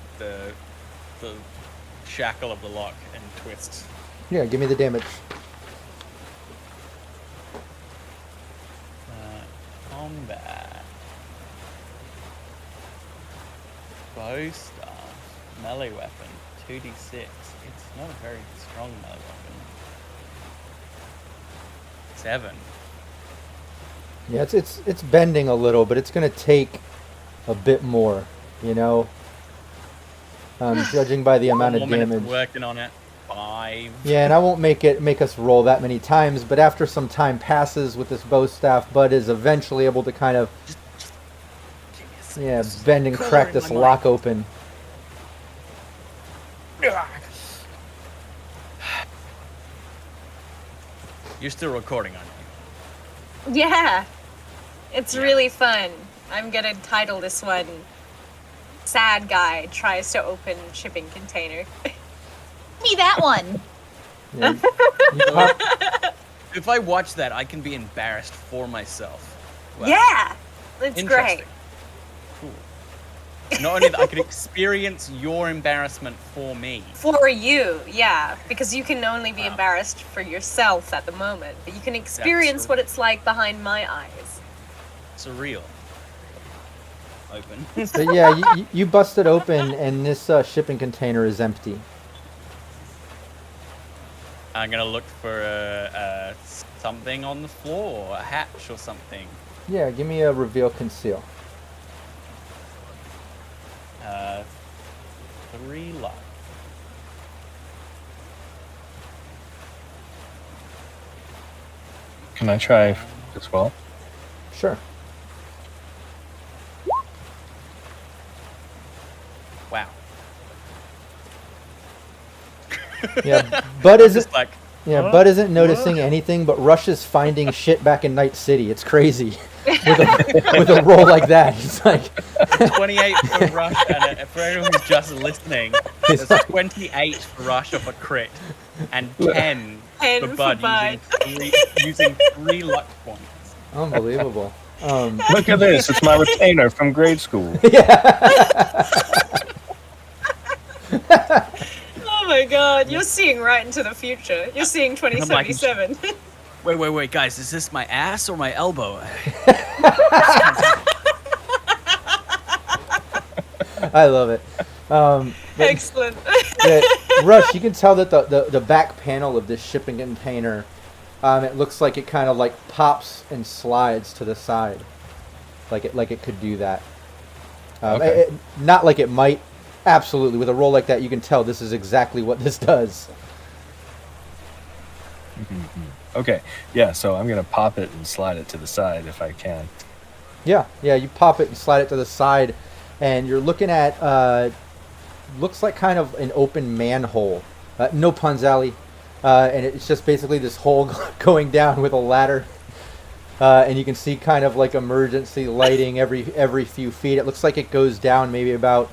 shackle of the lock and twist. Yeah, give me the damage. Combat. Bow staff. Melee weapon. 2d6. It's not a very strong melee weapon. 7. Yeah, it's bending a little, but it's gonna take a bit more, judging by the amount of 4 minutes damage. working on it. 5. Yeah, and I won't make us roll that many times, but after some time passes with this bow staff, Bud is eventually able to kind of Give me a Yeah, bend and crack this lock open. You're still recording, aren't you? Yeah. It's really fun. I'm gonna title this one Sad Guy Tries to Open Shipping Container. Me that one. Yeah, you pop- If I watch that, I can be embarrassed for myself. Wow. Yeah! It's great. Interesting. Cool. Not only that, I can experience your embarrassment for me. For you, yeah. Because you can only be embarrassed for yourself at the moment. But you can experience what it's like behind my eyes. Surreal. Open. But yeah, you bust it open, and this shipping container is empty. I'm gonna look for something on the floor, a hatch or something. Yeah, give me a reveal conceal. 3 luck. Can I try as well? Sure. Wow. Yeah, Bud isn't. Just like, Yeah, Bud isn't noticing anything, but Rush is finding shit back in Night City. It's crazy. With a roll like that, he's like 28 for Rush, and for anyone who's just listening, there's 28 for Rush off a crit, and 10 for Bud using 3 luck points. unbelievable. Look at this. It's my retainer from grade school. Oh my god, you're seeing right into the future. You're seeing 2077. Wait, guys, is this my ass or my elbow? I love it. Excellent. Yeah, Rush, you can tell that the back panel of this shipping container, it looks like it kind of like pops and slides to the side, like it could do that. Okay. Not like it might. Absolutely, with a roll like that, you can tell this is exactly what this does. Okay, yeah, so I'm going to pop it and slide it to the side if I can. Yeah, you pop it and slide it to the side, and you're looking at, looks like kind of an open manhole. No puns, Allie. And it's just basically this hole going down with a ladder. And you can see kind of like emergency lighting every few feet. It looks like it goes down maybe about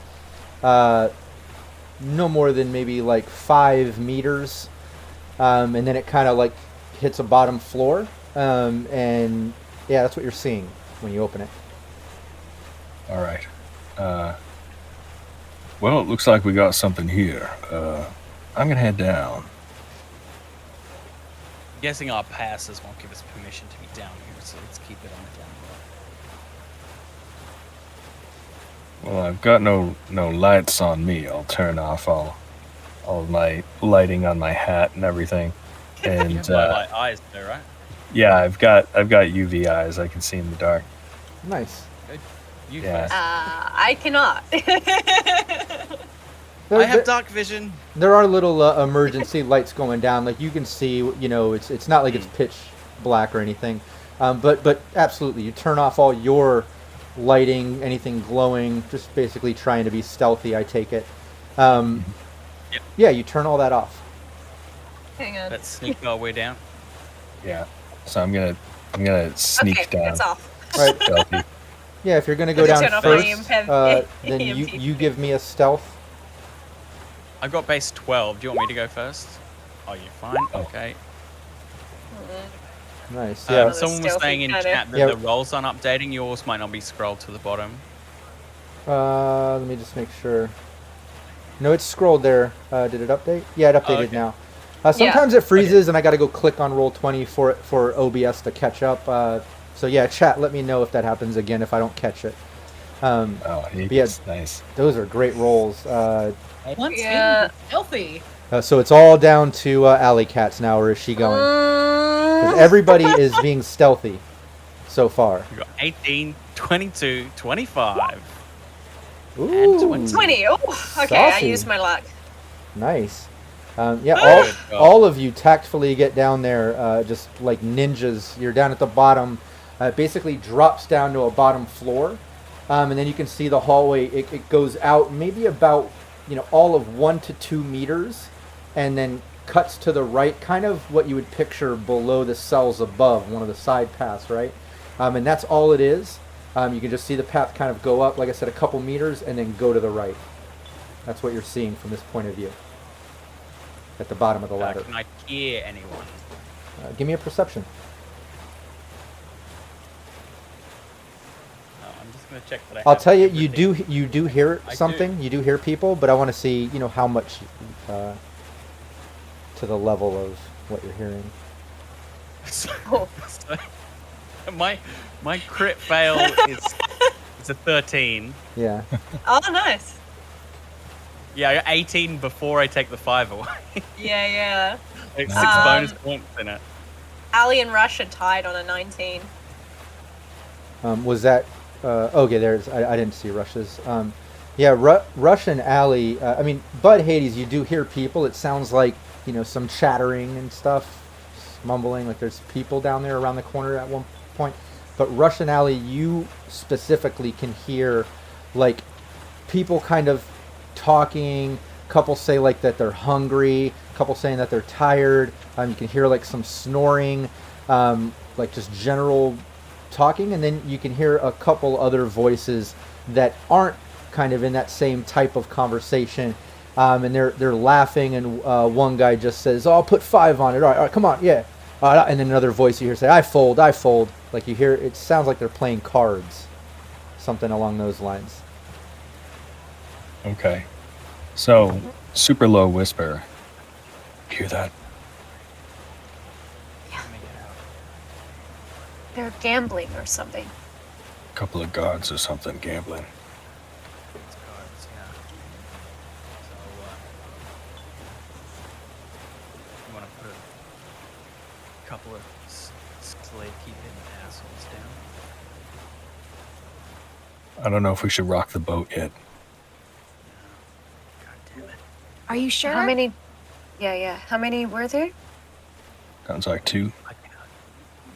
no more than maybe like 5 meters. And then it kind of like hits a bottom floor. And yeah, that's what you're seeing when you open it. All right. Well, it looks like we got something here. I'm going to head down. Guessing our passes won't give us permission to be down here, so let's keep it on the down low. Well, I've got no lights on me. I'll turn off all of my lighting on my hat and everything. And You have light eyes there, right? yeah, I've got UV eyes. I can see in the dark. Nice. You Yeah. first. I cannot. I have dark vision. There are little emergency lights going down. Like you can see, it's not like it's pitch black or anything. But absolutely, you turn off all your lighting, anything glowing, just basically trying to be stealthy, I take it. Yep. Yeah, you turn all that off. Hang on. Let's sneak our way down. Yeah. So I'm gonna sneak Okay, down. it's off. Right. Stealthy. Yeah, if you're gonna go Turn down off my first, EMP. then you give me a stealth. I've got base 12. Do you want me to go first? Oh, you're fine. Okay. Nice. Yeah. Someone was saying in stealthy chat that Yeah. the rolls aren't updating. Yours might not be scrolled to the bottom. Let me just make sure. No, it's scrolled there. Did it update? Yeah, it updated okay. now. Sometimes it freezes, and I got to go click on Roll20 for OBS to catch up. So yeah, chat. Let me know if that happens again if I don't catch it. Oh, yeah. nice. Those are great rolls. Once Yeah. healthy. So it's all down to Alley Cats now, or is she going? 'Cause everybody is being stealthy so far. We've got 18, 22, 25. Ooh, 20. Oh, okay, I Saucy. used my luck. Nice. Yeah, Good job. all of you tactfully get down there, just like ninjas. You're down at the bottom. It basically drops down to a bottom floor, and then you can see the hallway. It goes out maybe about all of 1 to 2 meters, and then cuts to the right, kind of what you would picture below the cells above, one of the side paths, right? And that's all it is. You can just see the path kind of go up, like I said, a couple meters, and then go to the right. That's what you're seeing from this point of view. At the bottom of the ladder. Can I hear anyone? Give me a perception. I'm just gonna check that. I'll tell you, you do hear something. You do hear people, but I want to see, how much to the level of what you're hearing. My crit fail is it's a 13. Yeah. Oh, nice. Yeah, I got 18 before I take the 5 away. Yeah. Like 6 bonus points in it. Ali and Rush are tied on a 19. Was that okay? There's I didn't see Rush's. Yeah, Rush and Ali. Bud Hades, you do hear people. It sounds like some chattering and stuff, mumbling. Like there's people down there around the corner at one point. But Rush and Ali, you specifically can hear like people kind of talking. Couple say like that they're hungry. Couple saying that they're tired. You can hear like some snoring, like just general talking, and then you can hear a couple other voices that aren't kind of in that same type of conversation, and they're laughing, and one guy just says, "Oh, I'll put 5 on it. All right, come on, yeah." And then another voice you hear say, I fold." Like you hear, it sounds like they're playing cards, something along those lines. Okay, so super low whisper. Hear that? They're gambling or something. A couple of guards or something gambling. It's cards, yeah. So, you want to put a couple of slave-keeping assholes down? I don't know if we should rock the boat yet. God damn it. Are you sure? How many? Yeah. How many were there? Sounds like 2. You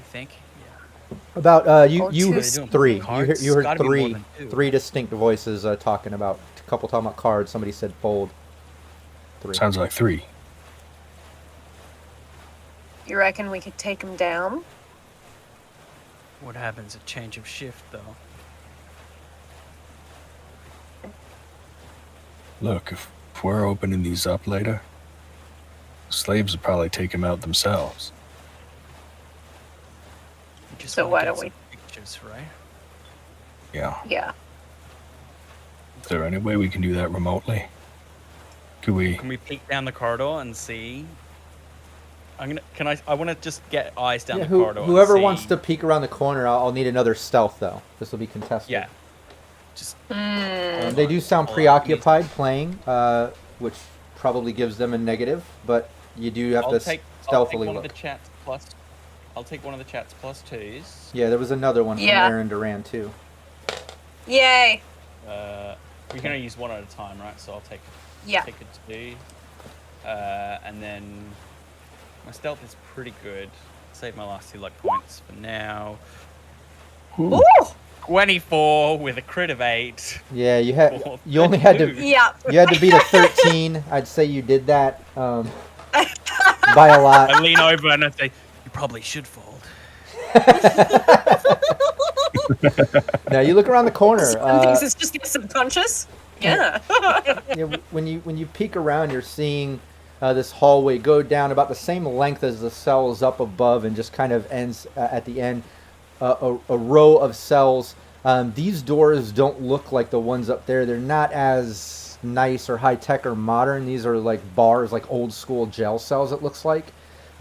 think? Yeah. About you two. heard Doing 3. cards? You heard Gotta be more three than 2. 3 distinct voices talking about, a couple talking about cards. Somebody said fold. 3. Sounds like 3. You reckon we could take them down? What happens at change of shift, though? Look, if we're opening these up later, slaves will probably take them out themselves. We just So wanna why get don't some we- Pictures, right? Yeah. Yeah. Is there any way we can do that remotely? Could we? Can we peek down the corridor and see? I want to just get eyes down the corridor. and Whoever see- wants to peek around the corner, I'll need another stealth though. This will be contested. Yeah. Just They do sound preoccupied playing, which probably gives them a negative, but you do have to stealthily I'll take one look. of the chats plus. I'll take one of the chats plus 2s. Yeah, there was another one from Yeah. Aaron Duran too. Yay. We can only use one at a time, right? So I'll take Yeah. take a 2, and then my stealth is pretty good. Save my last 2 luck points for now. Ooh. 24 with a crit of 8. Yeah, you Oh, only had to dude. Yeah. you had to beat a 13. I'd say you did that by a lot. I lean over and I say, "You probably should fold." Now you look around the corner. Some things is just get subconscious. Yeah. When you peek around, you're seeing this hallway go down about the same length as the cells up above, and just kind of ends at the end. A row of cells. These doors don't look like the ones up there. They're not as nice or high tech or modern. These are like bars, like old school jail cells. It looks like,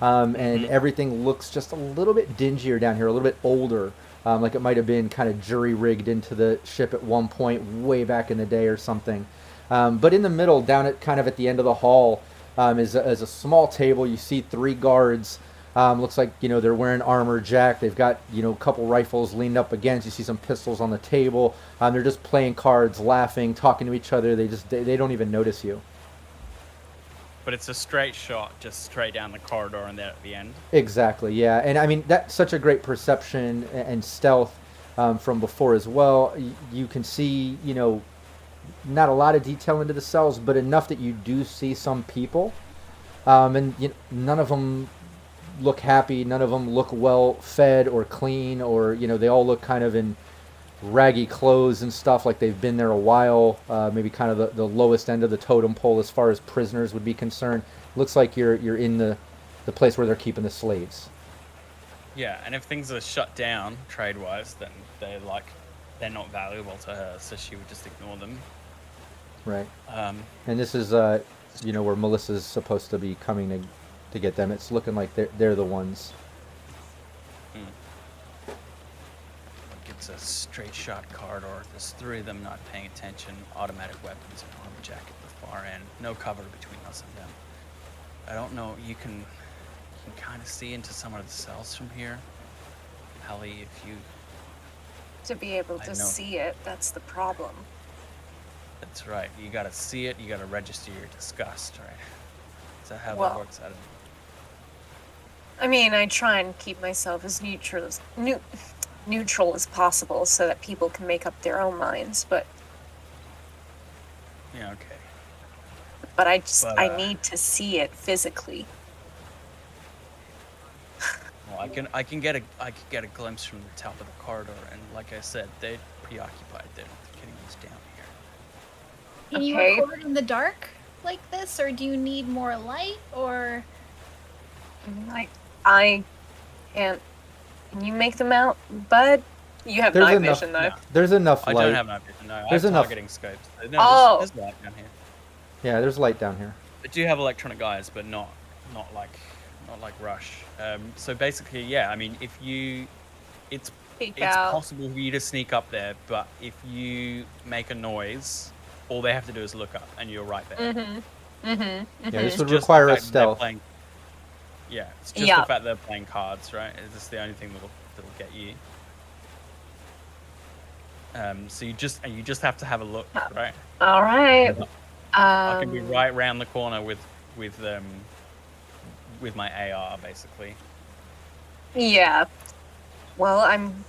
and everything looks just a little bit dingier down here, a little bit older. Like it might have been kind of jury rigged into the ship at one point, way back in the day or something. But in the middle, down at kind of at the end of the hall, is a small table. You see 3 guards. Looks like they're wearing armor jack. They've got a couple rifles leaned up against. You see some pistols on the table. They're just playing cards, laughing, talking to each other. They don't even notice you. But it's a straight shot, just straight down the corridor and there at the end. Exactly, yeah. And I mean, that's such a great perception and stealth. from before as well. You can see, not a lot of detail into the cells, but enough that you do see some people. And none of them look happy. None of them look well fed or clean, or they all look kind of in raggy clothes and stuff, like they've been there a while. Maybe kind of the lowest end of the totem pole as far as prisoners would be concerned. Looks like you're in the place where they're keeping the slaves. Yeah, and if things are shut down trade-wise, then they're not valuable to her, so she would just ignore them. Right. And this is where Melissa's supposed to be coming to get them. It's looking like they're the ones. It's a straight shot corridor. There's 3 of them not paying attention. Automatic weapons and armor jack at the far end. No cover between us and them. I don't know. You can kind of see into some of the cells from here. Hallie, if you... To be able to see it, that's the problem. That's right. You gotta see it. You gotta register your disgust, right? Is that how that works? I don't know. I mean, I try and keep myself as neutral as possible so that people can make up their own minds, but... Yeah, okay. But I need to see it physically. Well, I can get a glimpse from the top of the corridor, and like I said, they're preoccupied. They're not getting us down here. Can you record in the dark like this, or do you need more light, or? I can't. Can you make them out, bud? You have night vision, though. No. There's enough light. I don't have night vision, no. There's I have enough targeting scopes. No, there's light down here. Yeah, there's light down here. I do have electronic eyes, but not like Rush. So basically, yeah. I mean, it's possible for you to sneak up there, but if you make a noise, all they have to do is look up, and you're right there. Yeah, this would require a stealth. Yeah, it's just the fact they're playing cards, right? It's the only thing that'll get you. So you just have to have a look, right? All right. I can be right round the corner with my AR, basically. Yeah. Well, I'm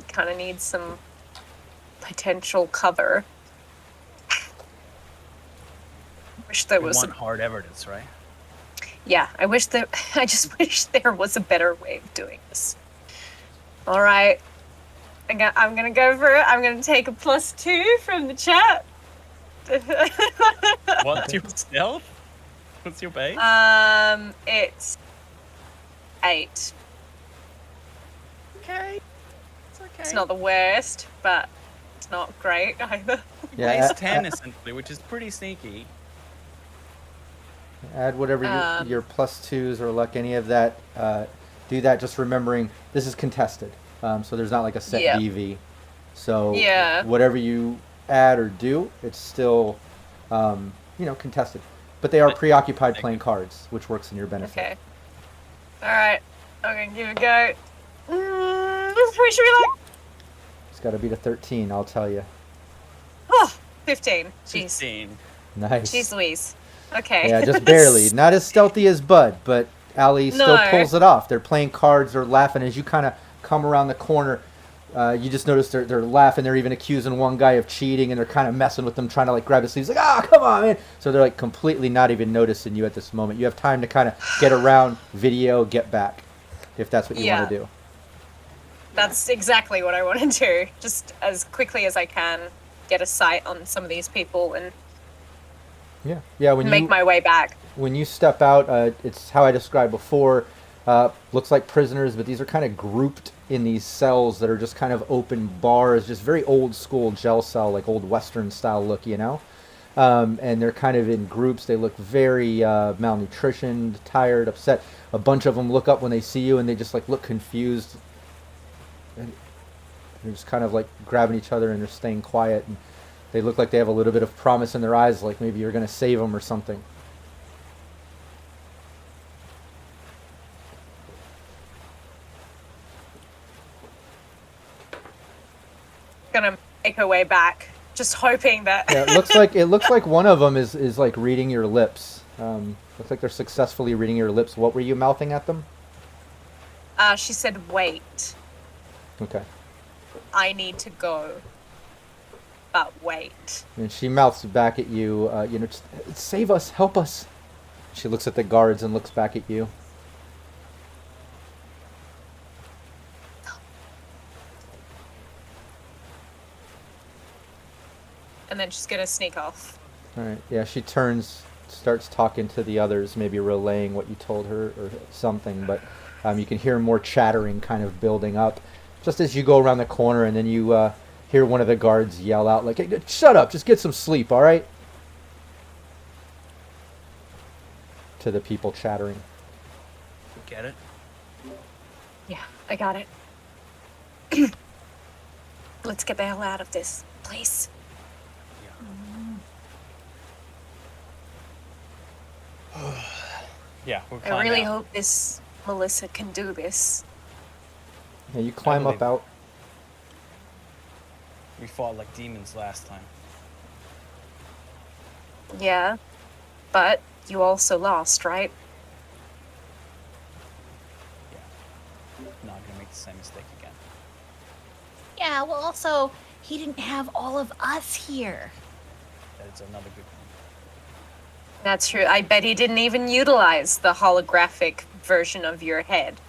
kind of need some potential cover. Wish there was some hard evidence, right? Yeah, I just wish there was a better way of doing this. All right. I'm gonna go for it. I'm gonna take a +2 from the chat. What's your stealth? What's your base? It's 8. Okay. It's okay. It's not the worst, but it's not great either. Yeah, base 10 essentially, which is pretty sneaky. Add whatever your +2s or luck, any of that. Do that, just remembering this is contested. So there's not like a set DV. So whatever you add or do, it's still, contested. But they are preoccupied playing cards, which works in your benefit. Okay. All right. I'm going to give it a go. Who should we like? It's got to beat a 13, I'll tell you. Oh, 15. Jeez. 15. Nice. Jeez Louise. Okay. Yeah, just barely. Not as stealthy as Bud, but Allie still pulls it off. They're playing cards, they're laughing. As you kind of come around the corner, you just notice they're laughing. They're even accusing one guy of cheating, and they're kind of messing with them, trying to grab his sleeves, come on, man. So they're completely not even noticing you at this moment. You have time to kind of get around, video, get back, if that's what you want to do. That's exactly what I want to do. Just as quickly as I can, get a sight on some of these people and make my way back. When you step out, it's how I described before. Looks like prisoners, but these are kind of grouped in these cells that are just kind of open bars, just very old school jail cell, like old Western style look, and they're kind of in groups. They look very malnutritioned, tired, upset. A bunch of them look up when they see you, and they just look confused. And they're just kind of grabbing each other, and they're staying quiet. And they look like they have a little bit of promise in their eyes, like maybe you're going to save them or something. Gonna make her way back, just hoping that. It looks like one of them is reading your lips. Looks like they're successfully reading your lips. What were you mouthing at them? She said, "Wait." Okay. I need to go. But wait. And she mouths back at you, just, save us, help us. She looks at the guards and looks back at you. And then she's gonna sneak off. All right. Yeah, she turns, starts talking to the others, maybe relaying what you told her or something. But you can hear more chattering kind of building up, just as you go around the corner, and then you hear one of the guards yell out, like, "Hey, shut up! Just get some sleep, all right?" To the people chattering. Get it? Yeah, I got it. Let's get the hell out of this place. Yeah, we'll I really hope this Melissa can do this. Yeah, you climb up out. We fought like demons last time. Yeah, but you also lost, right? Yeah. Not gonna make the same mistake again. Yeah, well, also, he didn't have all of us here. That's another good one. That's true. I bet he didn't even utilize the holographic version of your head.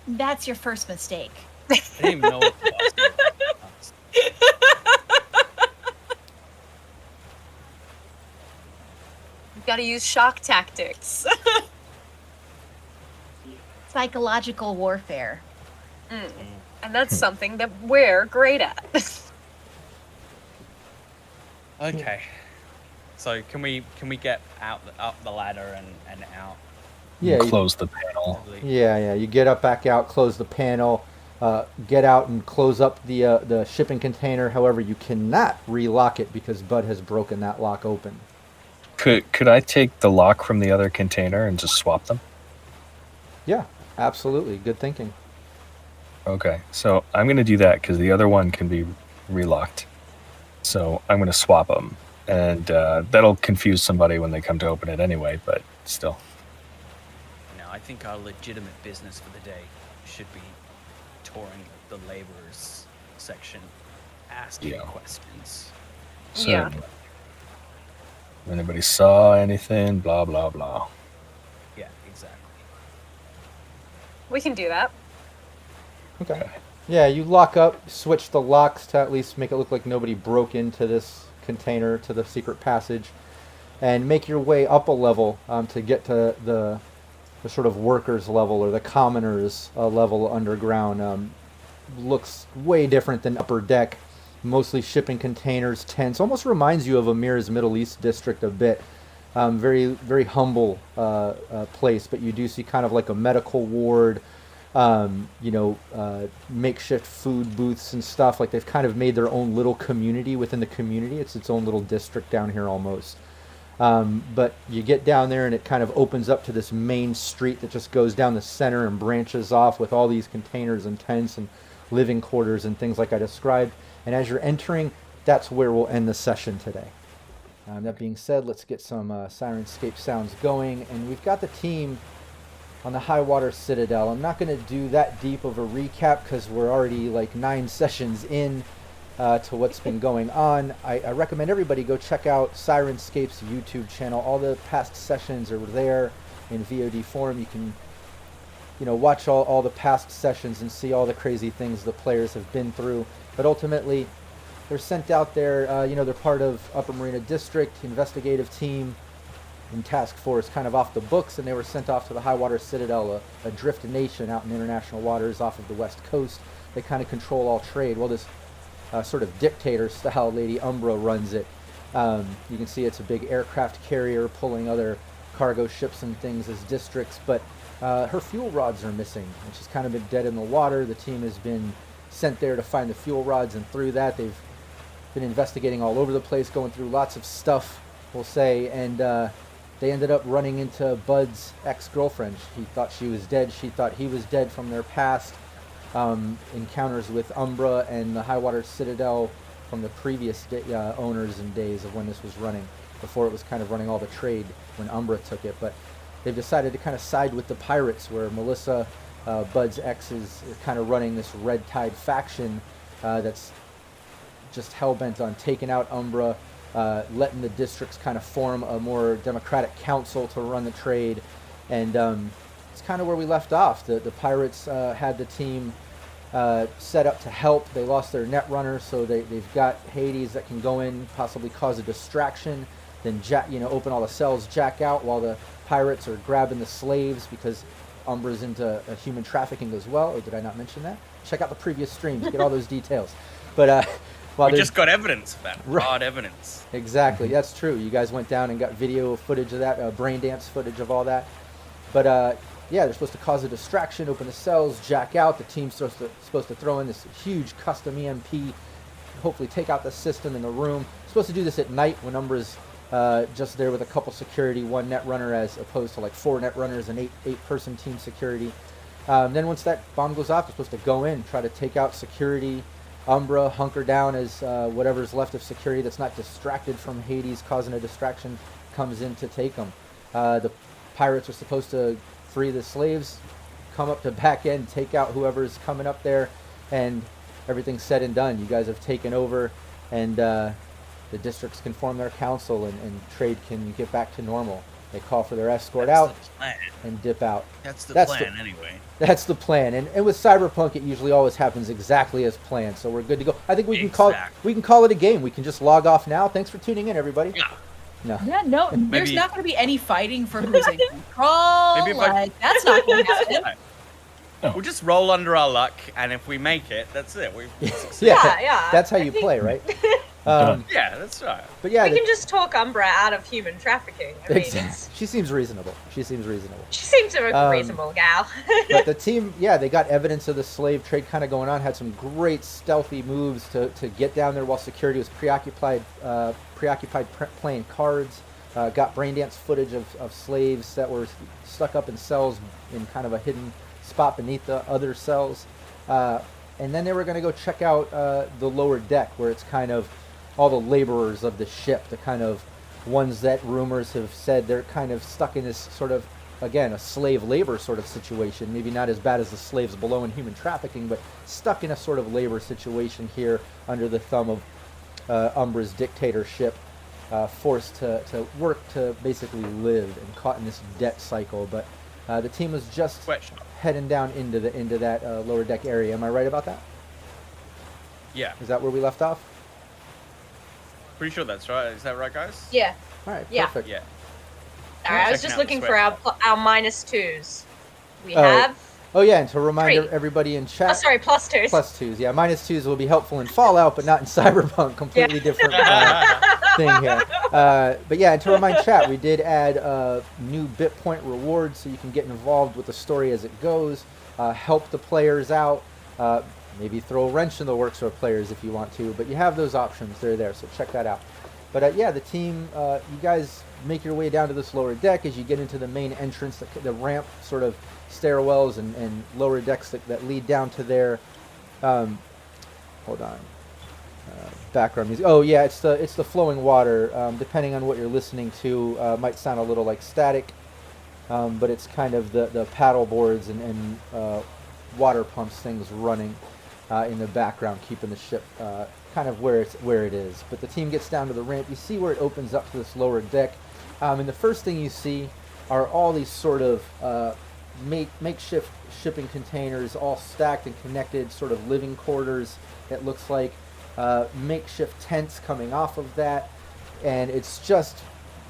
That's your first mistake. I didn't even know what it was. You've got to use shock tactics. Psychological warfare. And that's something that we're great at. Okay. So can we get out up the ladder and out? Yeah. Close the panel. Yeah. You get up, back out, close the panel, get out and close up the shipping container. However, you cannot relock it because Bud has broken that lock open. Could I take the lock from the other container and just swap them? Yeah, absolutely. Good thinking. Okay, so I'm going to do that because the other one can be relocked. So I'm going to swap them. And that'll confuse somebody when they come to open it anyway, but still. No, I think our legitimate business for the day should be touring the laborers section, asking questions. So, Yeah. anybody saw anything? Blah, blah, blah. Yeah, exactly. We can do that. Okay. Yeah, you lock up, switch the locks to at least make it look like nobody broke into this container to the secret passage, and make your way up a level to get to the sort of workers level or the commoners level underground. Looks way different than upper deck. Mostly shipping containers, tents. Almost reminds you of Amir's Middle East district a bit. Very, very humble place, but you do see kind of like a medical ward, makeshift food booths and stuff. Like they've kind of made their own little community within the community. It's its own little district down here almost. But you get down there and it kind of opens up to this main street that just goes down the center and branches off with all these containers and tents and living quarters and things like I described. And as you're entering, that's where we'll end the session today. That being said, let's get some Syrinscape sounds going. And we've got the team on the High Water Citadel. I'm not going to do that deep of a recap because we're already like 9 sessions in to what's been going on. I recommend everybody go check out Syrinscape's YouTube channel. All the past sessions are there in VOD form. You can watch all the past sessions and see all the crazy things the players have been through. But ultimately, they're sent out there, they're part of Upper Marina District, investigative team, and task force kind of off the books, and they were sent off to the High Water Citadel, a drift nation out in international waters off of the west coast. They kind of control all trade. Well, this sort of dictator-style Lady Umbra runs it. You can see it's a big aircraft carrier pulling other cargo ships and things as districts, but her fuel rods are missing, and she's kind of been dead in the water. The team has been sent there to find the fuel rods, and through that they've been investigating all over the place, going through lots of stuff, we'll say, and they ended up running into Bud's ex-girlfriend. He thought she was dead. She thought he was dead from their past encounters with Umbra and the High Water Citadel from the previous owners and days of when this was running, before it was kind of running all the trade when Umbra took it. But they've decided to kind of side with the pirates, where Melissa Bud's X is kind of running this Red Tide faction that's just hell-bent on taking out Umbra, letting the districts kind of form a more democratic council to run the trade. And it's kind of where we left off. The Pirates had the team set up to help. They lost their Netrunner, so they've got Hades that can go in, possibly cause a distraction, then open all the cells, jack out while the Pirates are grabbing the slaves, because Umbra's into human trafficking as well. Or did I not mention that? Check out the previous streams, get all those details. But we just got evidence of that. Hard evidence. Exactly, that's true. You guys went down and got video footage of that, brain dance footage of all that. But yeah, they're supposed to cause a distraction, open the cells, jack out. The team's supposed to throw in this huge custom EMP, hopefully take out the system in the room. Supposed to do this at night when Umbra's just there with a couple security, 1 Netrunner, as opposed to like 4 Netrunners and 8-person team security. Then once that bomb goes off, they're supposed to go in, try to take out security, Umbra, hunker down as whatever's left of security that's not distracted from Hades causing a distraction comes in to take them. The Pirates are supposed to free the slaves, come up to back end, take out whoever's coming up there, and everything's said and done. You guys have taken over, and the districts can form their council, and trade can get back to normal. They call for their escort out and dip out. That's the plan, anyway. That's the plan, and with Cyberpunk, it usually always happens exactly as planned. So we're good to go. I think we can call it a game. We can just log off now. Thanks for tuning in, everybody. Yeah. No. Yeah, no. There's not going to be any fighting for who's in control. That's not going to happen. We'll just roll under our luck, and if we make it, that's it. Yeah. That's how you play, right? Yeah, that's right. But yeah, we can just talk Umbra out of human trafficking. I mean, she seems reasonable. She seems a reasonable gal. But the team, they got evidence of the slave trade kind of going on. Had some great stealthy moves to get down there while security was preoccupied playing cards. Got brain dance footage of slaves that were stuck up in cells in kind of a hidden spot beneath the other cells. And then they were going to go check out the lower deck, where it's kind of all the laborers of the ship, the kind of ones that rumors have said they're kind of stuck in this sort of, again, a slave labor sort of situation. Maybe not as bad as the slaves below in human trafficking, but stuck in a sort of labor situation here under the thumb of Umbra's dictatorship, forced to work to basically live and caught in this debt cycle. But the team was just heading down into that lower deck area. Am I right about that? Yeah. Is that where we left off? Pretty sure that's right. Is that right, guys? Yeah. All right. Yeah. Perfect. Yeah. All right. I was just looking for our -2s. We have. Oh yeah, and to remind everybody in chat. Oh, sorry, +2s. +2s. Yeah, -2s will be helpful in Fallout, but not in Cyberpunk. Completely different thing here. But yeah, and to remind chat, we did add new bit point rewards, so you can get involved with the story as it goes, help the players out, maybe throw a wrench in the works for players if you want to. But you have those options; they're there, so check that out. But yeah, the team, you guys make your way down to this lower deck as you get into the main entrance, the ramp sort of stairwells and lower decks that lead down to there. Hold on. Background music. Oh yeah, it's the flowing water. Depending on what you're listening to, might sound a little like static, but it's kind of the paddle boards and water pumps things running in the background, keeping the ship kind of where it is. But the team gets down to the ramp. You see where it opens up to this lower deck, and the first thing you see are all these sort of makeshift shipping containers, all stacked and connected, sort of living quarters. It looks like makeshift tents coming off of that, and it's just,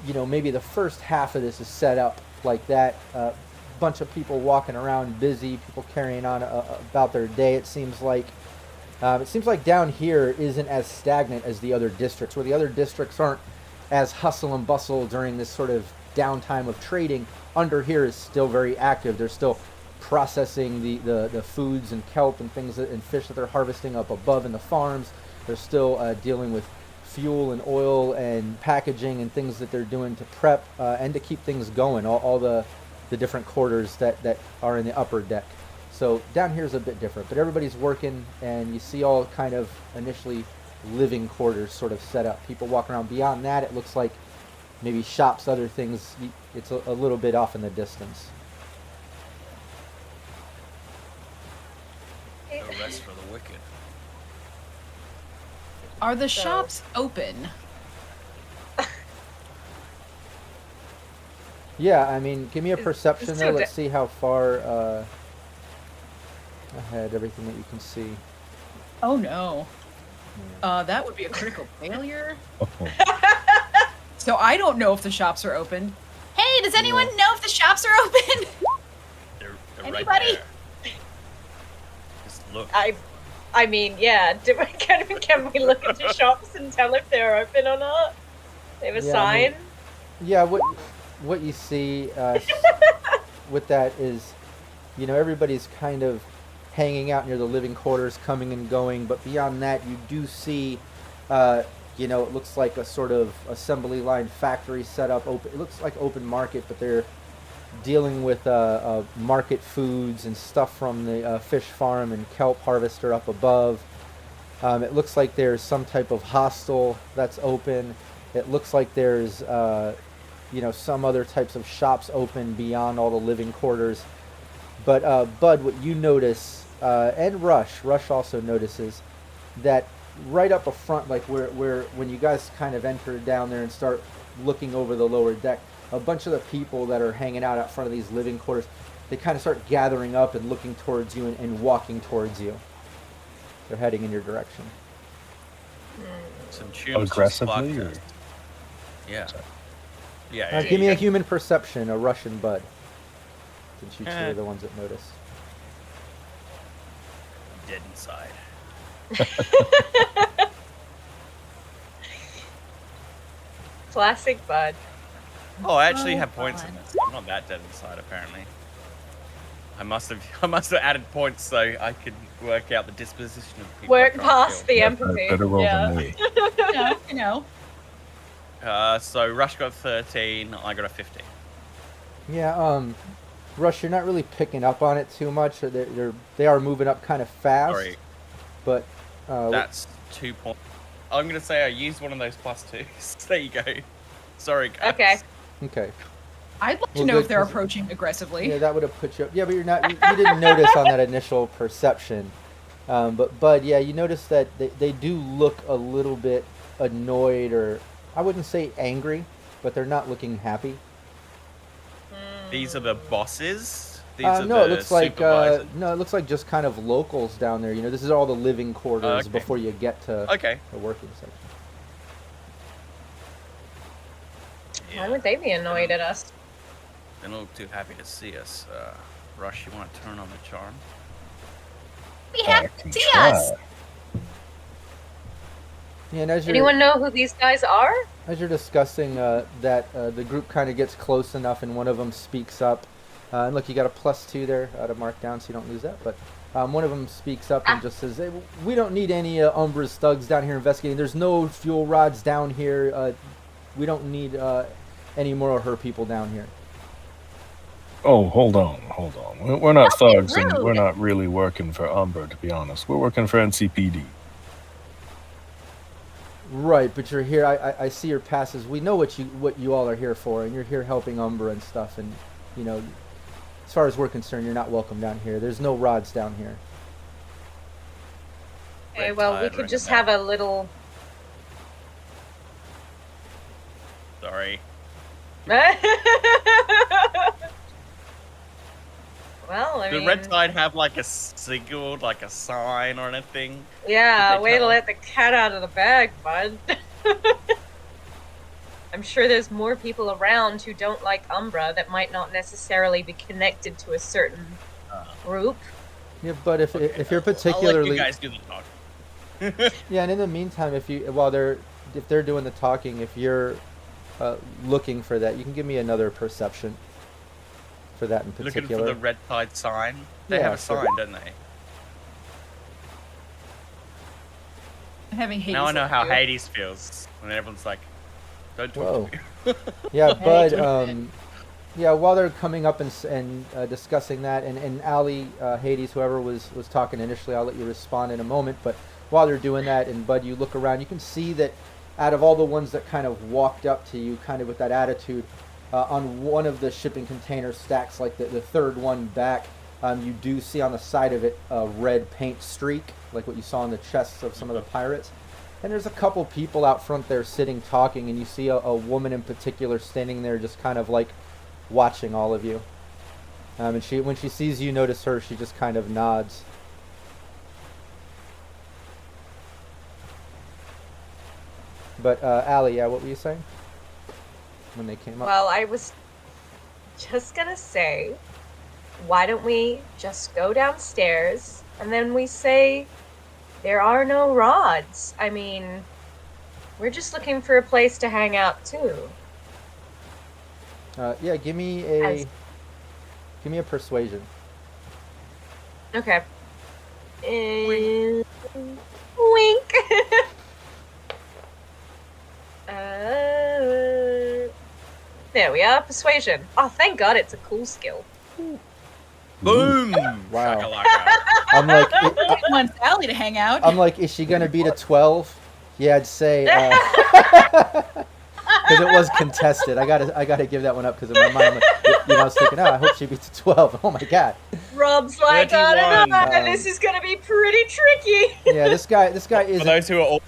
maybe the first half of this is set up like that. Bunch of people walking around, busy, people carrying on about their day. It seems like down here isn't as stagnant as the other districts, where the other districts aren't as hustle and bustle during this sort of downtime of trading. Under here is still very active. They're still processing the foods and kelp and things and fish that they're harvesting up above in the farms. They're still dealing with fuel and oil and packaging and things that they're doing to prep and to keep things going. All the different quarters that are in the upper deck. So down here is a bit different, but everybody's working, and you see all kind of initially living quarters sort of set up. People walking around. Beyond that, it looks like maybe shops, other things. It's a little bit off in the distance. wicked. Are the shops open? Yeah, I mean, give me a perception though. Let's see how far ahead, everything that you can see. Oh no. That would be a critical failure. So I don't know if the shops are open. Hey, does anyone know if the shops are open? They're Anybody? Right there. Just look. I mean, yeah. Can we look into shops and tell if they're open or not? They have a sign. Yeah, what you see with that is, you know, everybody's kind of hanging out near the living quarters, coming and going. But beyond that, you do see, you know, it looks like a sort of assembly line factory setup. Open. It looks like open market, but they're dealing with market foods and stuff from the fish farm and kelp harvester up above. It looks like there's some type of hostel that's open. It looks like there's you know, some other types of shops open beyond all the living quarters. But Bud, what you notice, and Rush also notices that right up a front, like where when you guys kind of enter down there and start looking over the lower deck, a bunch of the people that are hanging out front of these living quarters, they kind of start gathering up and looking towards you and walking towards you. They're heading in your direction. Some tunes aggressively? Or? Yeah. Yeah. Give me a human perception, a Russian Bud. Since you two are the ones that notice. Dead inside. Classic Bud. Oh, I actually have points in this. I'm not that dead inside, apparently. I must have added points so I could work out the disposition of people. Work past the empathy. Better roll than me. You know. So Rush got 13, I got a 15. Yeah, Rush, you're not really picking up on it too much. They are moving up kind of fast. Sorry. But that's 2 points. I'm gonna say I used one of those +2s. There you go. Sorry, guys. Okay. I'd like to know if they're approaching aggressively. Yeah, that would have put you up. Yeah, but you're not. You didn't notice on that initial perception. But Bud, yeah, you notice that they do look a little bit annoyed, or I wouldn't say angry, but they're not looking happy. These are the bosses. No, it looks like it looks like just kind of locals down there. You know, this is all the living quarters before you get to the working section. Why would they be annoyed at us? They don't look too happy to see us. Rush, you want to turn on the charm? We have to see us. Yeah, and as anyone know who these guys are? As you're discussing that, the group kind of gets close enough, and one of them speaks up. And look, you got a +2 there to mark down, so you don't lose that. But one of them speaks up and just says, "Hey, we don't need any Umbra's thugs down here investigating. There's no fuel rods down here. We don't need any more of her people down here." Oh, hold on. We're not thugs, and we're not really working for Umbra, to be honest. We're working for NCPD. Right, but you're here. I see your passes. We know what you all are here for, and you're here helping Umbra and stuff. And you know, as far as we're concerned, you're not welcome down here. There's no rods down here. Okay, well, we could just have a little. Sorry. Well, I mean... Did Red Tide have like a signal, like a sign or anything? Yeah, way to let the cat out of the bag, bud. I'm sure there's more people around who don't like Umbra that might not necessarily be connected to a certain group. Yeah, but if you're particularly... I'll let you guys do the talking. Yeah, and in the meantime, if they're doing the talking, if you're looking for that, you can give me another perception for that in particular. Looking for the Red Tide sign. They have a sign, don't they? Having Hades. Now I know how Hades feels when everyone's like, "Don't talk to me." Yeah, Bud. Yeah, while they're coming up and discussing that, and Ali, Hades, whoever was talking initially, I'll let you respond in a moment. But while they're doing that, and Bud, you look around, you can see that out of all the ones that kind of walked up to you, kind of with that attitude, on one of the shipping container stacks, like the third one back, you do see on the side of it a red paint streak, like what you saw on the chests of some of the pirates. And there's a couple people out front there sitting talking, and you see a woman in particular standing there just kind of like watching all of you. And when she sees you notice her, she just kind of nods. But Allie, yeah, what were you saying when they came up? Well, I was just gonna say, why don't we just go downstairs and then we say there are no rods? I mean, we're just looking for a place to hang out too. Yeah, give me a persuasion. Okay. Wink. There we are, persuasion. Oh, thank God, it's a cool skill. Boom! Wow. Shakalaka. I'm like, I want Sally to hang out. I'm like, is she gonna beat a 12? Yeah, I'd say. Because it was contested. I gotta give that one up because in my mind, I'm like, I was thinking, I hope she beats a 12. Oh my God. Rob's like, I don't know, 31. this is gonna be pretty tricky. Yeah, this guy is. For those who are all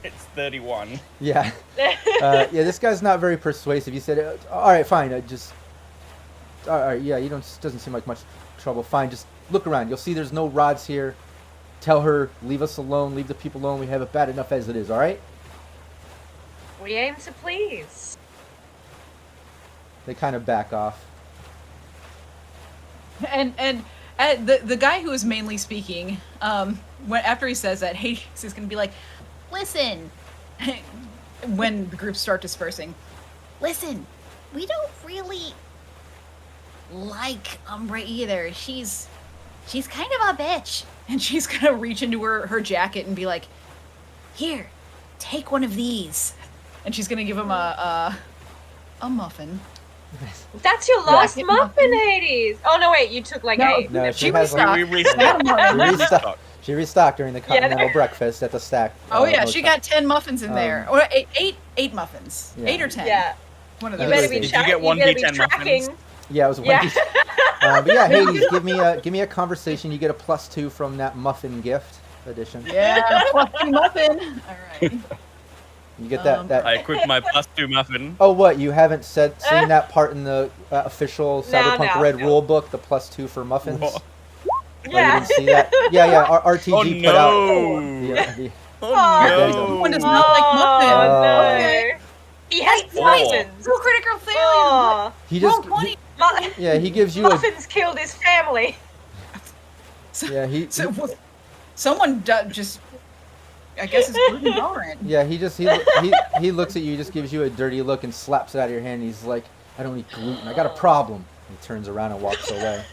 it's 31. Yeah. Yeah, this guy's not very persuasive. You said, all right, fine. All right, yeah, doesn't seem like much trouble. Fine, just look around. You'll see there's no rods here. Tell her, leave us alone, leave the people alone. We have it bad enough as it is, all right? We aim to please. They kind of back off. And the guy who is mainly speaking, after he says that, Hades is going to be like, Listen, when the groups start dispersing, listen, we don't really like Umbra either. She's kind of a bitch. and she's going to reach into her jacket and be like, here, take one of these. And she's going to give him a muffin. That's your last muffin, Hades. Oh no, wait, you took like 8. No, she has restocked. She restocked during the continental breakfast at the stack. Oh yeah, she got 10 muffins in there, or eight muffins, Yeah. 8 or 10. Yeah. One of You those. better be Did you tracking. get one You better be D10 tracking. muffins? Yeah, it was one. Yeah. But yeah, Hades, give me a conversation. You get a +2 from that muffin gift edition. Yeah, fluffy muffin. All right. You get that. I equipped my +2 muffin. Oh, what? You haven't seen that part in the official Cyberpunk RED rule book, the +2 for muffins? Whoa. Oh, Yeah. you didn't see that? Yeah. RTG Oh, put out. no. Oh, One does not like muffin. Oh, no. Okay. He has Oh. poisons. So critical failure. Oh, he just Roll 20. he gives you a muffins killed his family. Someone just, I guess, is gluten intolerant. yeah he looks at you, just gives you a dirty look and slaps it out of your hand. He's like, I don't eat gluten. I got a problem. He turns around and walks away.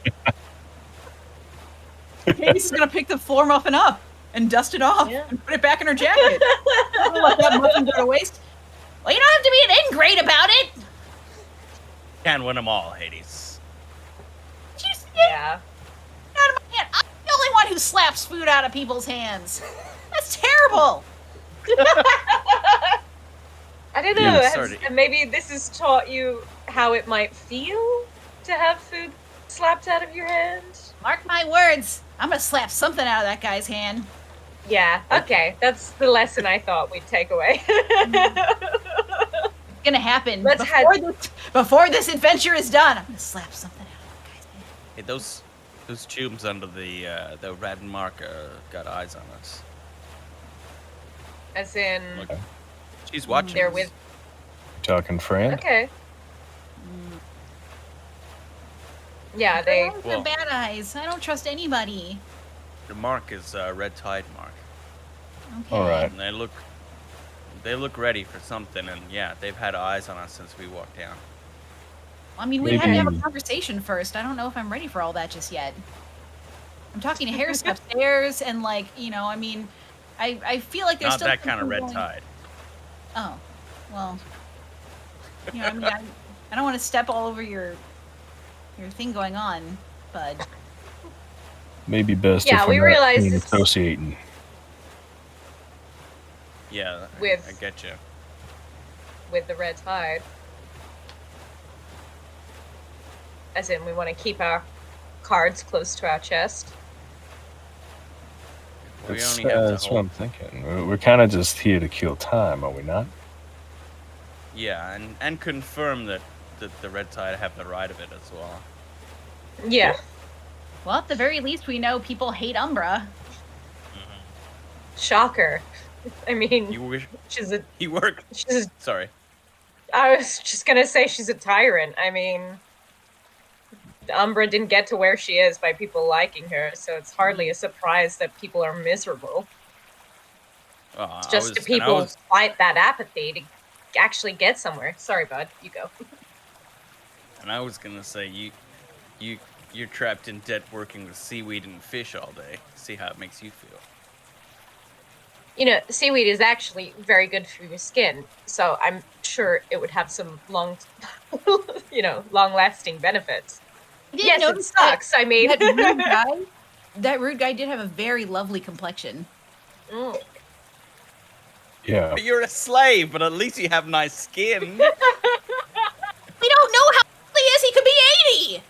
Hades is gonna pick the floor muffin up and dust it off and put it back in her jacket. Don't let that muffin go to waste. well, you don't have to be an ingrate about it. Can win them all, Hades. Just Yeah. out of my hand. I'm the only one who slaps food out of people's hands. That's terrible. I don't know. Yeah, sorry. Maybe this has taught you how it might feel to have food slapped out of your hand. Mark my words. I'm gonna slap something out of that guy's hand. Yeah. Okay. That's the lesson I thought we'd take away. It's gonna happen Let's before this adventure is done. I'm gonna slap something out of that guy's hand. Hey, those tubes under the red marker got eyes on us. As in, Look, she's watching. they're us. with. Talking friend. Okay. Yeah, They're they. Well- bad eyes. I don't trust anybody. The mark is red tide mark. Okay. All right. And they look ready for something, and yeah, they've had eyes on us since we walked down. I mean, we had to have a Maybe- conversation first. I don't know if I'm ready for all that just yet. I'm talking to Harris upstairs, and I feel like there's Not still that kind of something red going- tide. Oh, well, I don't want to step all over your thing going on, bud. Maybe best Yeah, if we we're not realized being it's- associating. Yeah, With- I get you. with the red tide. As in, we want to keep our cards close to our chest. We only have to That's what I'm thinking. We're kind of just here to kill time, are we not? Yeah, and confirm that the Red Tide have the right of it as well. Yeah. Well, at the very least, we know people hate Umbra. Shocker. I mean, You wish she's a. he worked. She's. Sorry. I was just gonna say she's a tyrant. I mean, Umbra didn't get to where she is by people liking her, so it's hardly a surprise that people are miserable. It's just to people fight that apathy to actually get somewhere. Sorry, bud. You go. And I was gonna say you're trapped in debt working with seaweed and fish all day. See how it makes you feel. You know, seaweed is actually very good for your skin, so I'm sure it would have some long-lasting benefits. Yes, it sucks. I mean, that rude guy did have a very lovely complexion. Mm. Yeah. But you're a slave, but at least you have nice skin. We don't know how old he is. He could be 80.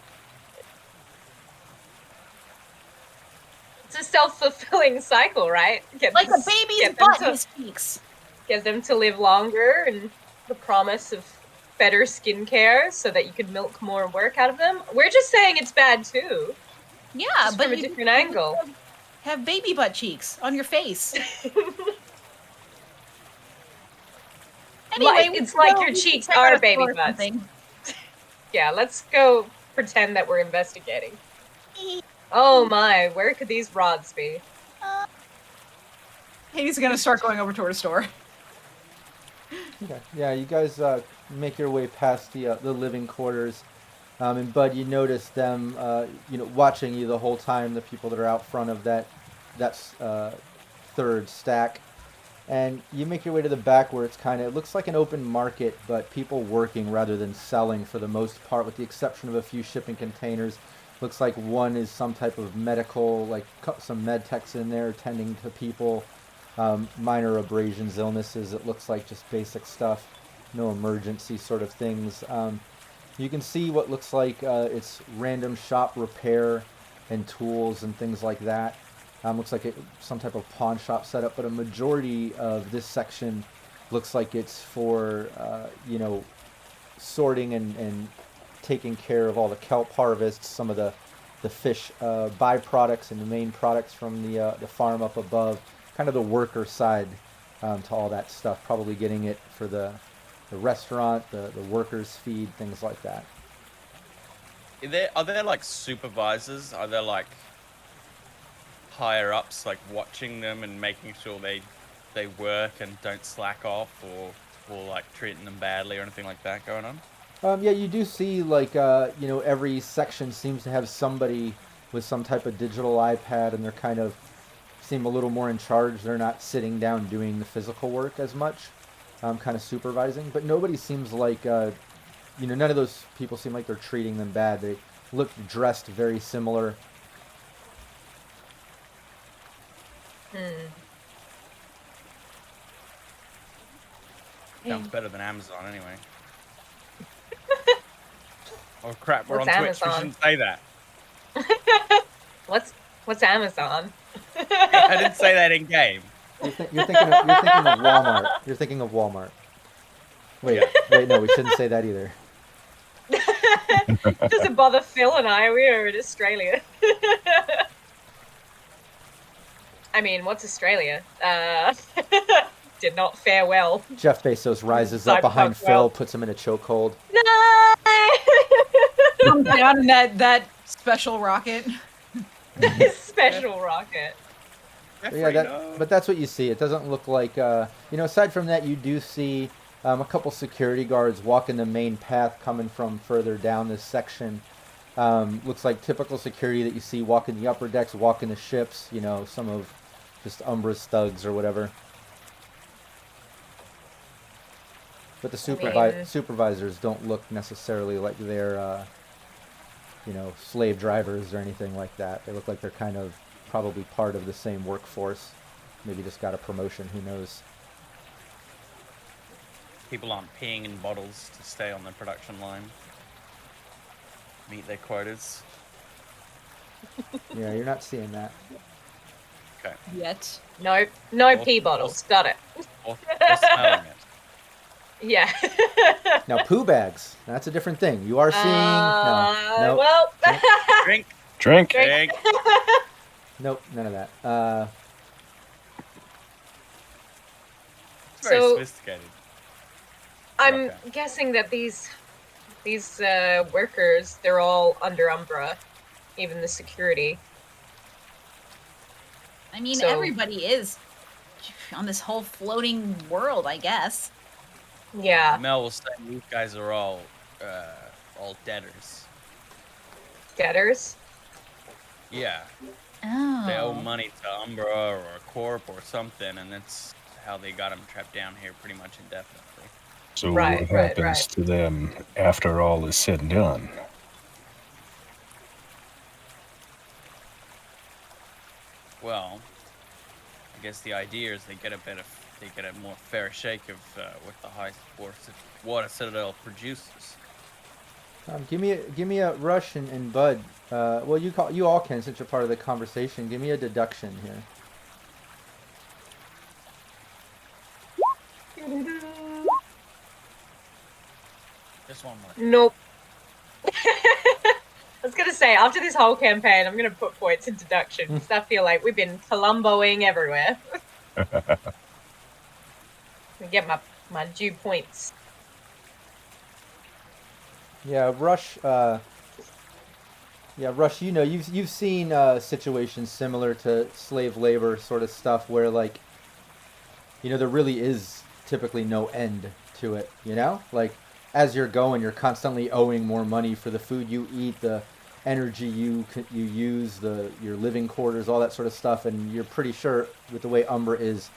It's a self-fulfilling cycle, right? Like a baby's butt in his cheeks. Get them to live longer and the promise of better skincare so that you could milk more work out of them. We're just saying it's bad too. Yeah, just but from a different angle. Have baby butt cheeks on your face. Anyway, it's like your cheeks are baby butts. Yeah, let's go pretend that we're investigating. Oh my, where could these rods be? Hades is gonna start going over toward a store. Okay. Yeah, you guys make your way past the living quarters, and Bud, you notice them, watching you the whole time. The people that are out front of that third stack, and you make your way to the back where it looks like an open market, but people working rather than selling for the most part, with the exception of a few shipping containers. Looks like one is some type of medical, like some med techs in there tending to people. Minor abrasions, illnesses. It looks like just basic stuff, no emergency sort of things. You can see what looks like it's random shop repair and tools and things like that. Looks like some type of pawn shop setup, but a majority of this section looks like it's for sorting and taking care of all the kelp harvests, some of the fish byproducts and the main products from the farm up above. Kind of the worker side to all that stuff, probably getting it for the restaurant, the workers' feed, things like that. Are there like supervisors? Are there like higher ups like watching them and making sure they work and don't slack off or like treating them badly or anything like that going on? Yeah, you do see like every section seems to have somebody with some type of digital iPad, and they're kind of seem a little more in charge. They're not sitting down doing the physical work as much, kind of supervising. But nobody seems like, none of those people seem like they're treating them bad. They look dressed very similar. Sounds better than Amazon anyway. Oh crap, we're What's on Twitch. Amazon? We shouldn't say that. What's Amazon? I didn't say that in game. You're thinking of Walmart. You're thinking of Walmart. Wait, no, we shouldn't say that either. Doesn't bother Phil and I. We are in Australia. I mean, what's Australia? Did not fare well. Jeff Bezos rises up behind Phil, puts him in a chokehold. No! Comes down in that special rocket. Special rocket. Yeah, but that's what you see. It doesn't look like, aside from that, you do see a couple security guards walking the main path coming from further down this section. Looks like typical security that you see walking the upper decks, walking the ships, some of just Umbra's thugs or whatever. But the supervisors don't look necessarily like they're, slave drivers or anything like that. They look like they're kind of probably part of the same workforce. Maybe just got a promotion, who knows. People aren't peeing in bottles to stay on the production line. Meet their quotas. Yeah, you're not seeing that. Okay. Yet. No pee bottles. Got it. Or smelling it. Yeah. Now, poo bags. That's a different thing. You are seeing... no. Well. Drink. Drink. Drink. Nope, none of that. It's very So- sophisticated. I'm Okay. guessing that these workers, they're all under Umbra, even the security. I mean, So- everybody is on this whole floating world, I guess. Yeah, Mel will say these guys are all debtors. debtors. Yeah. Oh. They owe money to Umbra or a corp or something, and that's how they got them trapped down here pretty much indefinitely. So Right, what right, happens right. to them after all is said and done? Well, I guess the idea is they get a more fair shake of what the high water citadel produces. Give me a Rush and Bud. Well, you all can since you're part of the conversation. Give me a deduction here. Just one more. Nope. I was gonna say, after this whole campaign, I'm gonna put points in deduction because I feel like we've been Columboing everywhere. I get my due points. Yeah, Rush. Rush. You know, you've seen situations similar to slave labor sort of stuff where, like, you know, there really is typically no end to it. You know, like as you're going, you're constantly owing more money for the food you eat, the energy you use, your living quarters, all that sort of stuff, and you're pretty sure with the way Umbra is,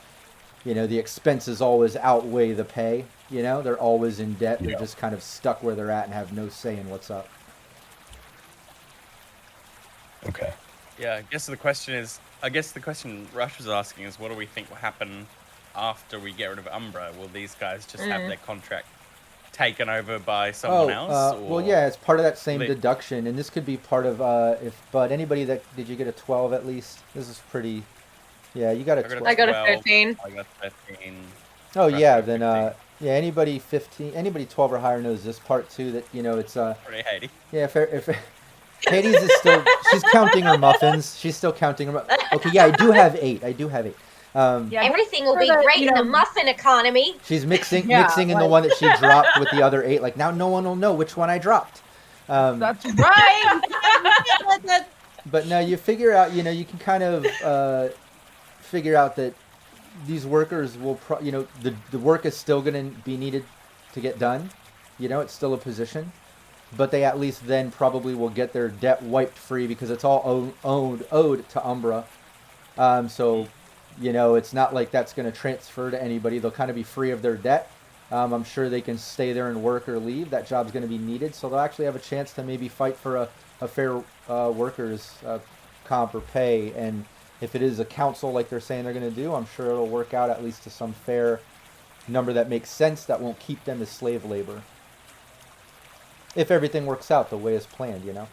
you know, the expenses always outweigh the pay. You know, they're always in debt. They're Yeah. just kind of stuck where they're at and have no say in what's up. Okay. Yeah, I guess the question Rush was asking is, what do we think will happen after we get rid of Umbra? Will these guys just have their contract taken over by someone else? Well, yeah, it's part of that same they- deduction, and this could be part of anybody that did you get a 12 at least? This is pretty. Yeah, you got a 12. I got a 12. 13. I got 13. Oh Rush yeah, got then 15. anybody 15, anybody 12 or higher knows this part too. That you know it's Pretty Haiti. yeah. If Hades is still, she's counting her muffins. She's still counting her. Okay, yeah, I do have 8. Yeah, Everything will for be the, great you in the know- muffin economy. She's mixing Yeah, in the like- one that she dropped with the other 8. Like now, no one will know which one I dropped. That's right. But now you figure out, you know, you can kind of figure out that these workers will, the work is still going to be needed to get done. You know, it's still a position. But they at least then probably will get their debt wiped free because it's all owed to Umbra. So, you know, it's not like that's going to transfer to anybody. They'll kind of be free of their debt. I'm sure they can stay there and work or leave. That job's going to be needed. So they'll actually have a chance to maybe fight for a fair workers' comp or pay. And if it is a council like they're saying they're going to do, I'm sure it'll work out at least to some fair number that makes sense that won't keep them as slave labor. If everything works out the way it's planned, you know?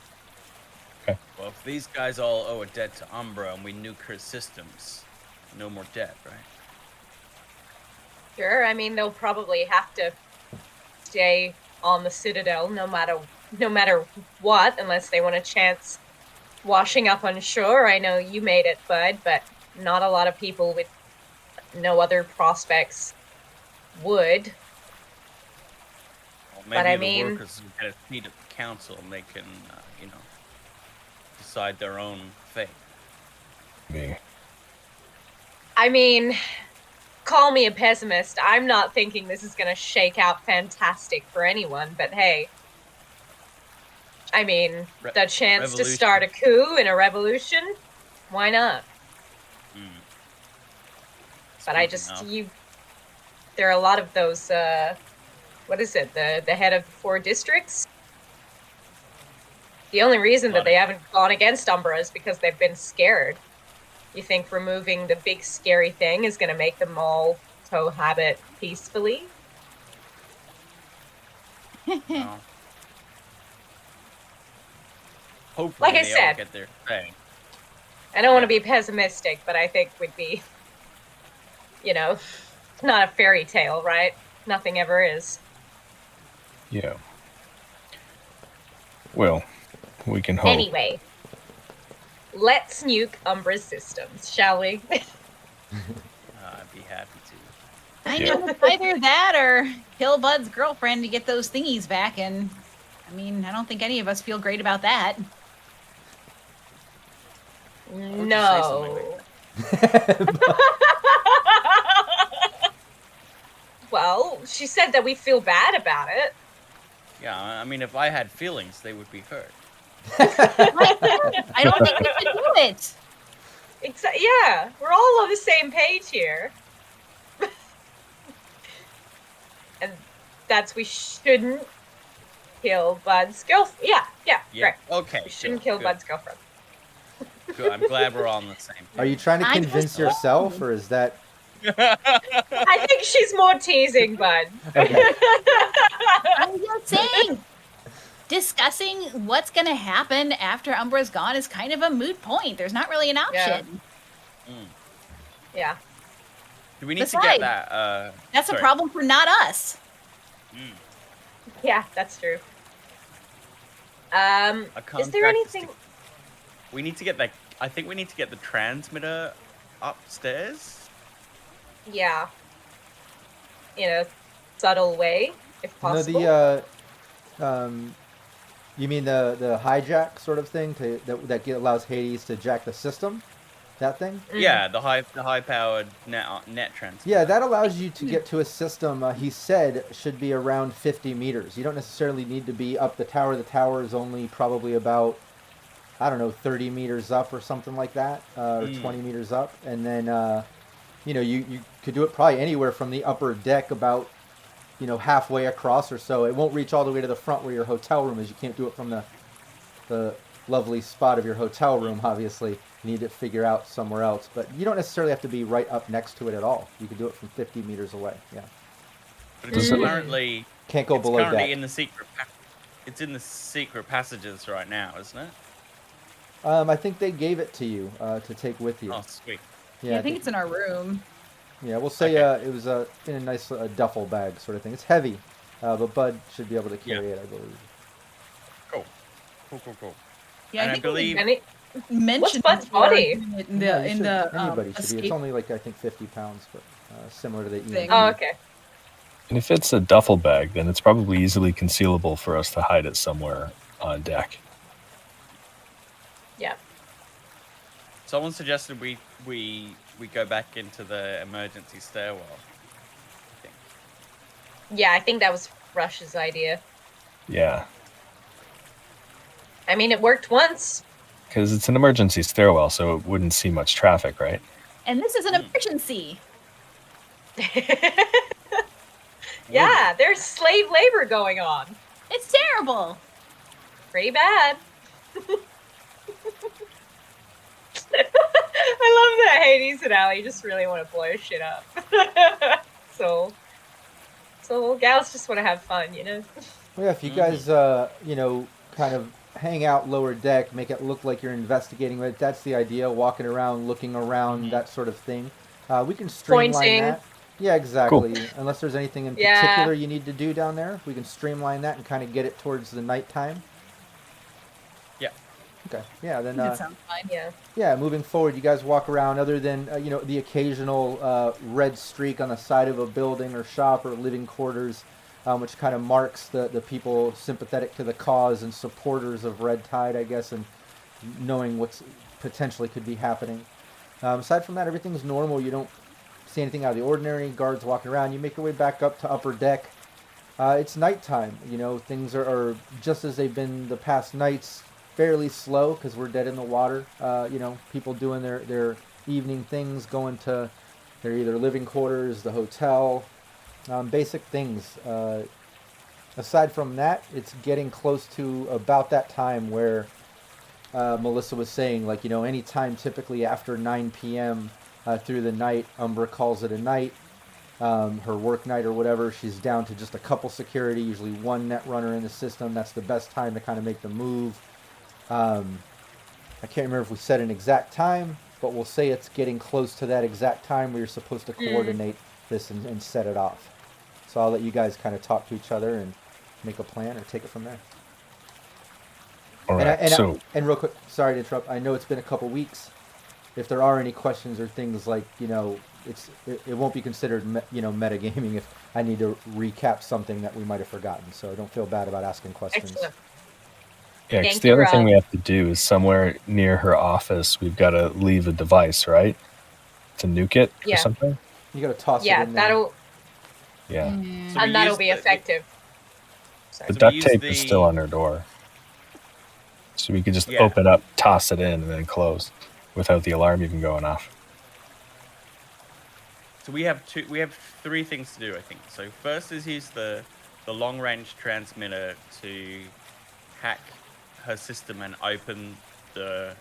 Well, if these guys all owe a debt to Umbra and we nuke her systems, no more debt, right? Sure, I mean they'll probably have to stay on the Citadel no matter what, unless they want a chance washing up on shore. I know you made it, Bud, but not a lot of people with no other prospects would. Well, But maybe I the mean- workers will get a seat at the council and they can, decide their own fate. Me. I mean, call me a pessimist. I'm not thinking this is going to shake out fantastic for anyone, but hey. I mean, the chance to start a coup and a revolution, why not? But I just, there are a lot of those, what is it, the head of 4 districts? The only reason that they haven't gone against Umbra is because they've been scared. You think removing the big scary thing is going to make them all cohabit peacefully? No. hopefully Like I they said. all get their thing. I don't want to be pessimistic, but I think we'd be, it's not a fairy tale, right? Nothing ever is. Yeah. Well, we can hope. Anyway, let's nuke Umbra's systems, shall we? I'd be happy to. I know it's either that or kill Bud's girlfriend to get those thingies back, and I mean, I don't think any of us feel great about that. No. Well, she said that we feel bad about it. Yeah, I mean, if I had feelings, they would be hurt. I don't think we should do it. Yeah, we're all on the same page here. And that's we shouldn't kill Bud's girlfriend. Yeah, right. Okay. We shouldn't kill Bud's girlfriend. Good. I'm glad we're on the same page. Are you trying to convince yourself, or is that? I think she's more teasing Bud. Okay. I'm just saying, discussing what's going to happen after Umbra's gone is kind of a moot point. There's not really an option. Yeah. Do we need to get that? That's a problem for not us. Yeah, that's true. Is there anything? We need to get that. I think we need to get the transmitter upstairs. Yeah. In a subtle way, if possible. No, you mean the hijack sort of thing that allows Hades to jack the system? That thing? Yeah, the high powered net transmitter. Yeah, that allows you to get to a system. He said should be around 50 meters. You don't necessarily need to be up the tower. The tower is only probably about, I don't know, 30 meters up or something like that, or 20 meters up, and then you could do it probably anywhere from the upper deck about halfway across or so. It won't reach all the way to the front where your hotel room is. You can't do it from the lovely spot of your hotel room, obviously. You need to figure out somewhere else. But you don't necessarily have to be right up next to it at all. You can do it from 50 meters away. Yeah. But it's currently can't go below currently that. In the secret. It's in the secret passages right now, isn't it? I think they gave it to you to take with you. Oh, sweet. Yeah, I think it's in our room. Yeah, we'll say it was in a nice duffel bag sort of thing. It's heavy, but Bud should be able to carry it, I believe. Cool. Yeah, And I I think believe. What's Bud's body? Anybody should be. It's only like, I think, 50 pounds, but similar to the thing. Oh, okay. And if it's a duffel bag, then it's probably easily concealable for us to hide it somewhere on deck. Yeah. Someone suggested we go back into the emergency stairwell. Yeah, I think that was Rush's idea. Yeah. I mean, it worked once. Because it's an emergency stairwell, so it wouldn't see much traffic, right? And this is an emergency. Yeah, there's slave labor going on. It's terrible. Pretty bad. I love that Hades and Allie just really want to blow shit up. So gals just want to have fun, Well, yeah, if you guys, kind of hang out lower deck, make it look like you're investigating it. That's the idea, walking around, looking around, that sort of thing. We can streamline Pointing. that. Yeah, exactly. Cool. Unless there's anything in particular you need to do down there, we can streamline that and kind of get it towards the nighttime. Yeah. Okay. Yeah, then That sounds fine. Yeah. moving forward, you guys walk around other than, the occasional red streak on the side of a building or shop or living quarters, which kind of marks the people sympathetic to the cause and supporters of Red Tide, I guess, and knowing what's potentially could be happening. Aside from that, everything's normal. You don't see anything out of the ordinary. Guards walking around. You make your way back up to upper deck. It's nighttime. Things are just as they've been the past nights, fairly slow because we're dead in the water. People doing their evening things, going to their either living quarters, the hotel, basic things. Aside from that, it's getting close to about that time where Melissa was saying, any time typically after 9 p.m. Through the night, Umbra calls it a night. Her work night or whatever, she's down to just a couple security, usually one Netrunner in the system. That's the best time to kind of make the move. I can't remember if we set an exact time, but we'll say it's getting close to that exact time where you're supposed to coordinate this and set it off. So I'll let you guys kind of talk to each other and make a plan or take it from there. All right. And real quick, sorry to interrupt. I know it's been a couple weeks. If there are any questions or things like, it won't be considered, metagaming if I need to recap something that we might have forgotten. So don't feel bad about asking questions. Excellent. Yeah, because the other thing we have to do is somewhere near her office, we've got to leave a device, right? To nuke it or something? You got to toss it in there. That'll... Yeah. So and that'll be effective. The duct tape is still on her door. So we could just open up, toss it in, and then close without the alarm even going off. So we have three things to do, I think. So first is use the long-range transmitter to hack her system and open the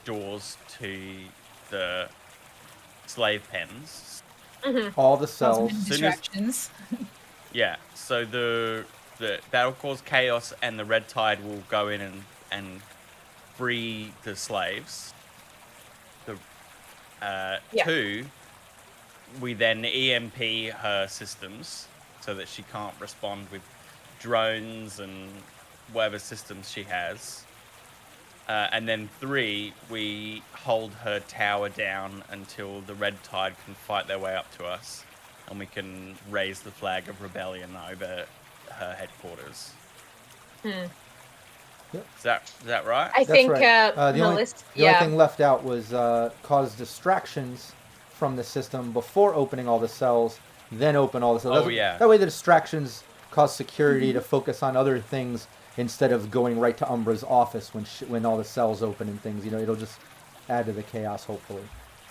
doors to the slave pens. Mm-hmm. All the cells. Distractions. Yeah. So that'll cause chaos, and the red tide will go in and free the slaves. Two, we then EMP her systems so that she can't respond with drones and whatever systems she has. And then 3, we hold her tower down until the red tide can fight their way up to us, and we can raise the flag of rebellion over her headquarters. Yep. Is that right? I think right. The only list. thing left out was cause distractions from the system before opening all the cells, then open all the cells. That way the distractions cause security to focus on other things instead of going right to Umbra's office when all the cells open and things. It'll just add to the chaos, hopefully.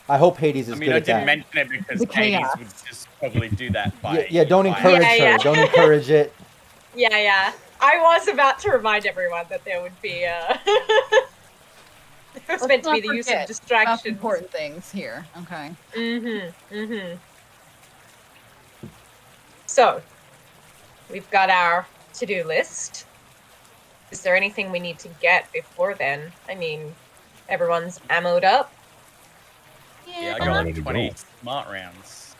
I hope Hades is good at that. I didn't mention it because Hades would just probably do that by... Don't encourage her. Don't encourage it. Yeah. I was about to remind everyone that there would be there was meant to be the use of distractions. Important things here. Okay. Mm-hmm. So, we've got our to-do list. Is there anything we need to get before then? I mean, everyone's ammoed up. Yeah, I got like 20 smart rounds.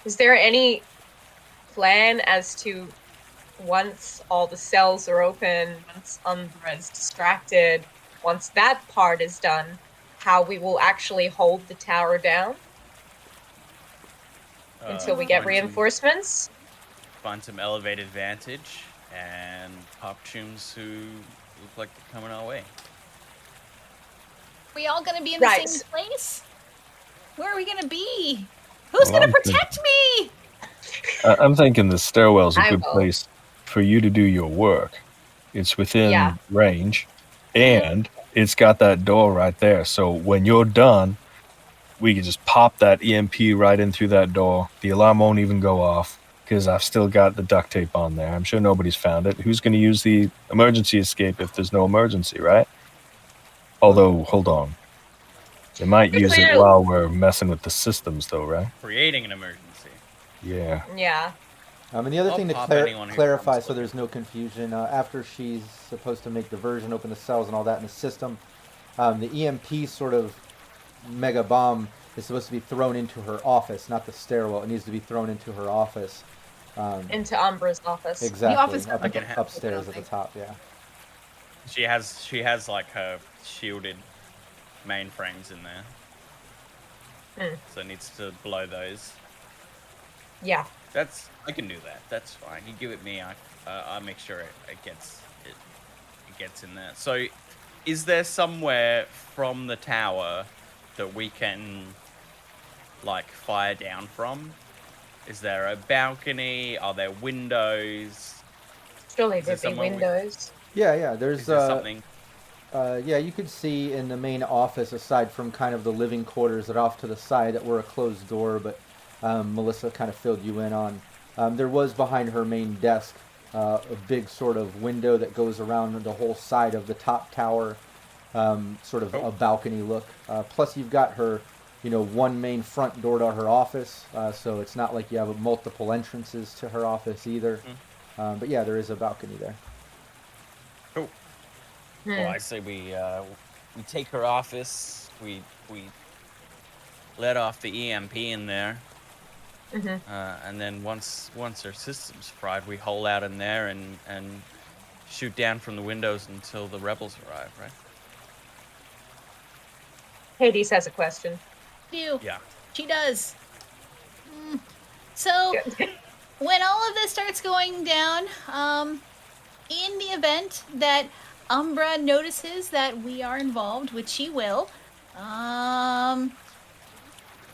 Is there any plan as to once all the cells are open, once Umbra's distracted, once that part is done, how we will actually hold the tower down until we get reinforcements? Find some elevated vantage and pop chums who look like they're coming our way. We all gonna be in the same place? Where are we gonna be? Who's gonna protect me? I'm thinking the stairwell's a good place for you to do your work. It's within range, and it's got that door right there. So when you're done, we can just pop that EMP right in through that door. The alarm won't even go off because I've still got the duct tape on there. I'm sure nobody's found it. Who's going to use the emergency escape if there's no emergency, right? Although, hold on. They might use it while we're messing with the systems, though, right? Creating an emergency. Yeah. Yeah. And the other thing to clarify so there's no confusion, after she's supposed to make diversion, open the cells and all that in the system, the EMP sort of mega bomb is supposed to be thrown into her office, not the stairwell. It needs to be thrown into her office. Into Umbra's office. Exactly. The office upstairs at the top, yeah. She has like her shielded mainframes in there. So it needs to blow those. Yeah. I can do that. That's fine. You give it me. I'll make sure it gets in there. So, is there somewhere from the tower that we can fire down from? Is there a balcony? Are there windows? Surely there'd be windows. Yeah. There's something. You could see in the main office, aside from kind of the living quarters that are off to the side that were a closed door, but Melissa kind of filled you in on. There was behind her main desk a big sort of window that goes around the whole side of the top tower, sort of a balcony look. Plus you've got her, one main front door to her office, so it's not like you have multiple entrances to her office either. But yeah, there is a balcony there. Cool. Well, I say we take her office. We let off the EMP in there, and then once her system's fried, we hole out in there and shoot down from the windows until the rebels arrive. Right? Hades has a question. Yeah, she does. So, when all of this starts going down, in the event that Umbra notices that we are involved, which she will,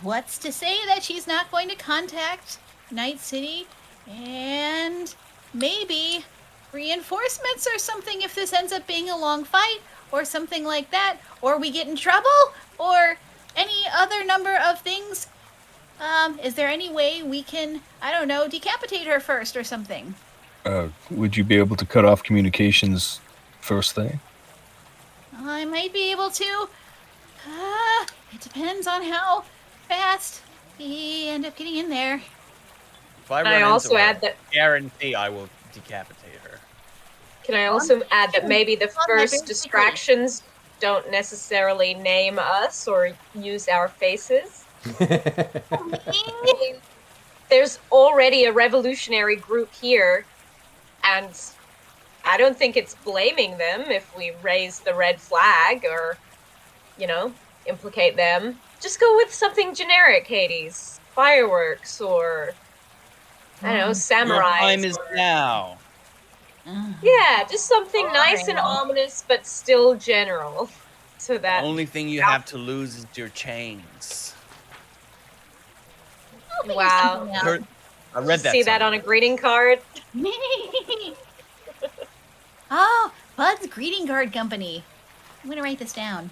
what's to say that she's not going to contact Night City and maybe reinforcements or something if this ends up being a long fight or something like that, or we get in trouble or any other number of things. Is there any way we can, I don't know, decapitate her first or something? Would you be able to cut off communications first thing? I might be able to. It depends on how fast we end up getting in there. If I Can I also add that? Guarantee I will decapitate her. Can I also add that maybe the first distractions don't necessarily name us or use our faces? There's already a revolutionary group here, and I don't think it's blaming them if we raise the red flag or, implicate them. Just go with something generic, Hades. Fireworks or, I don't know, samurais. Your time is now. Yeah, just something nice and ominous, but still general. So that The only thing you have to lose is your chains. Wow. I read that. See that on a greeting card? Oh, Bud's Greeting Card Company. I'm going to write this down.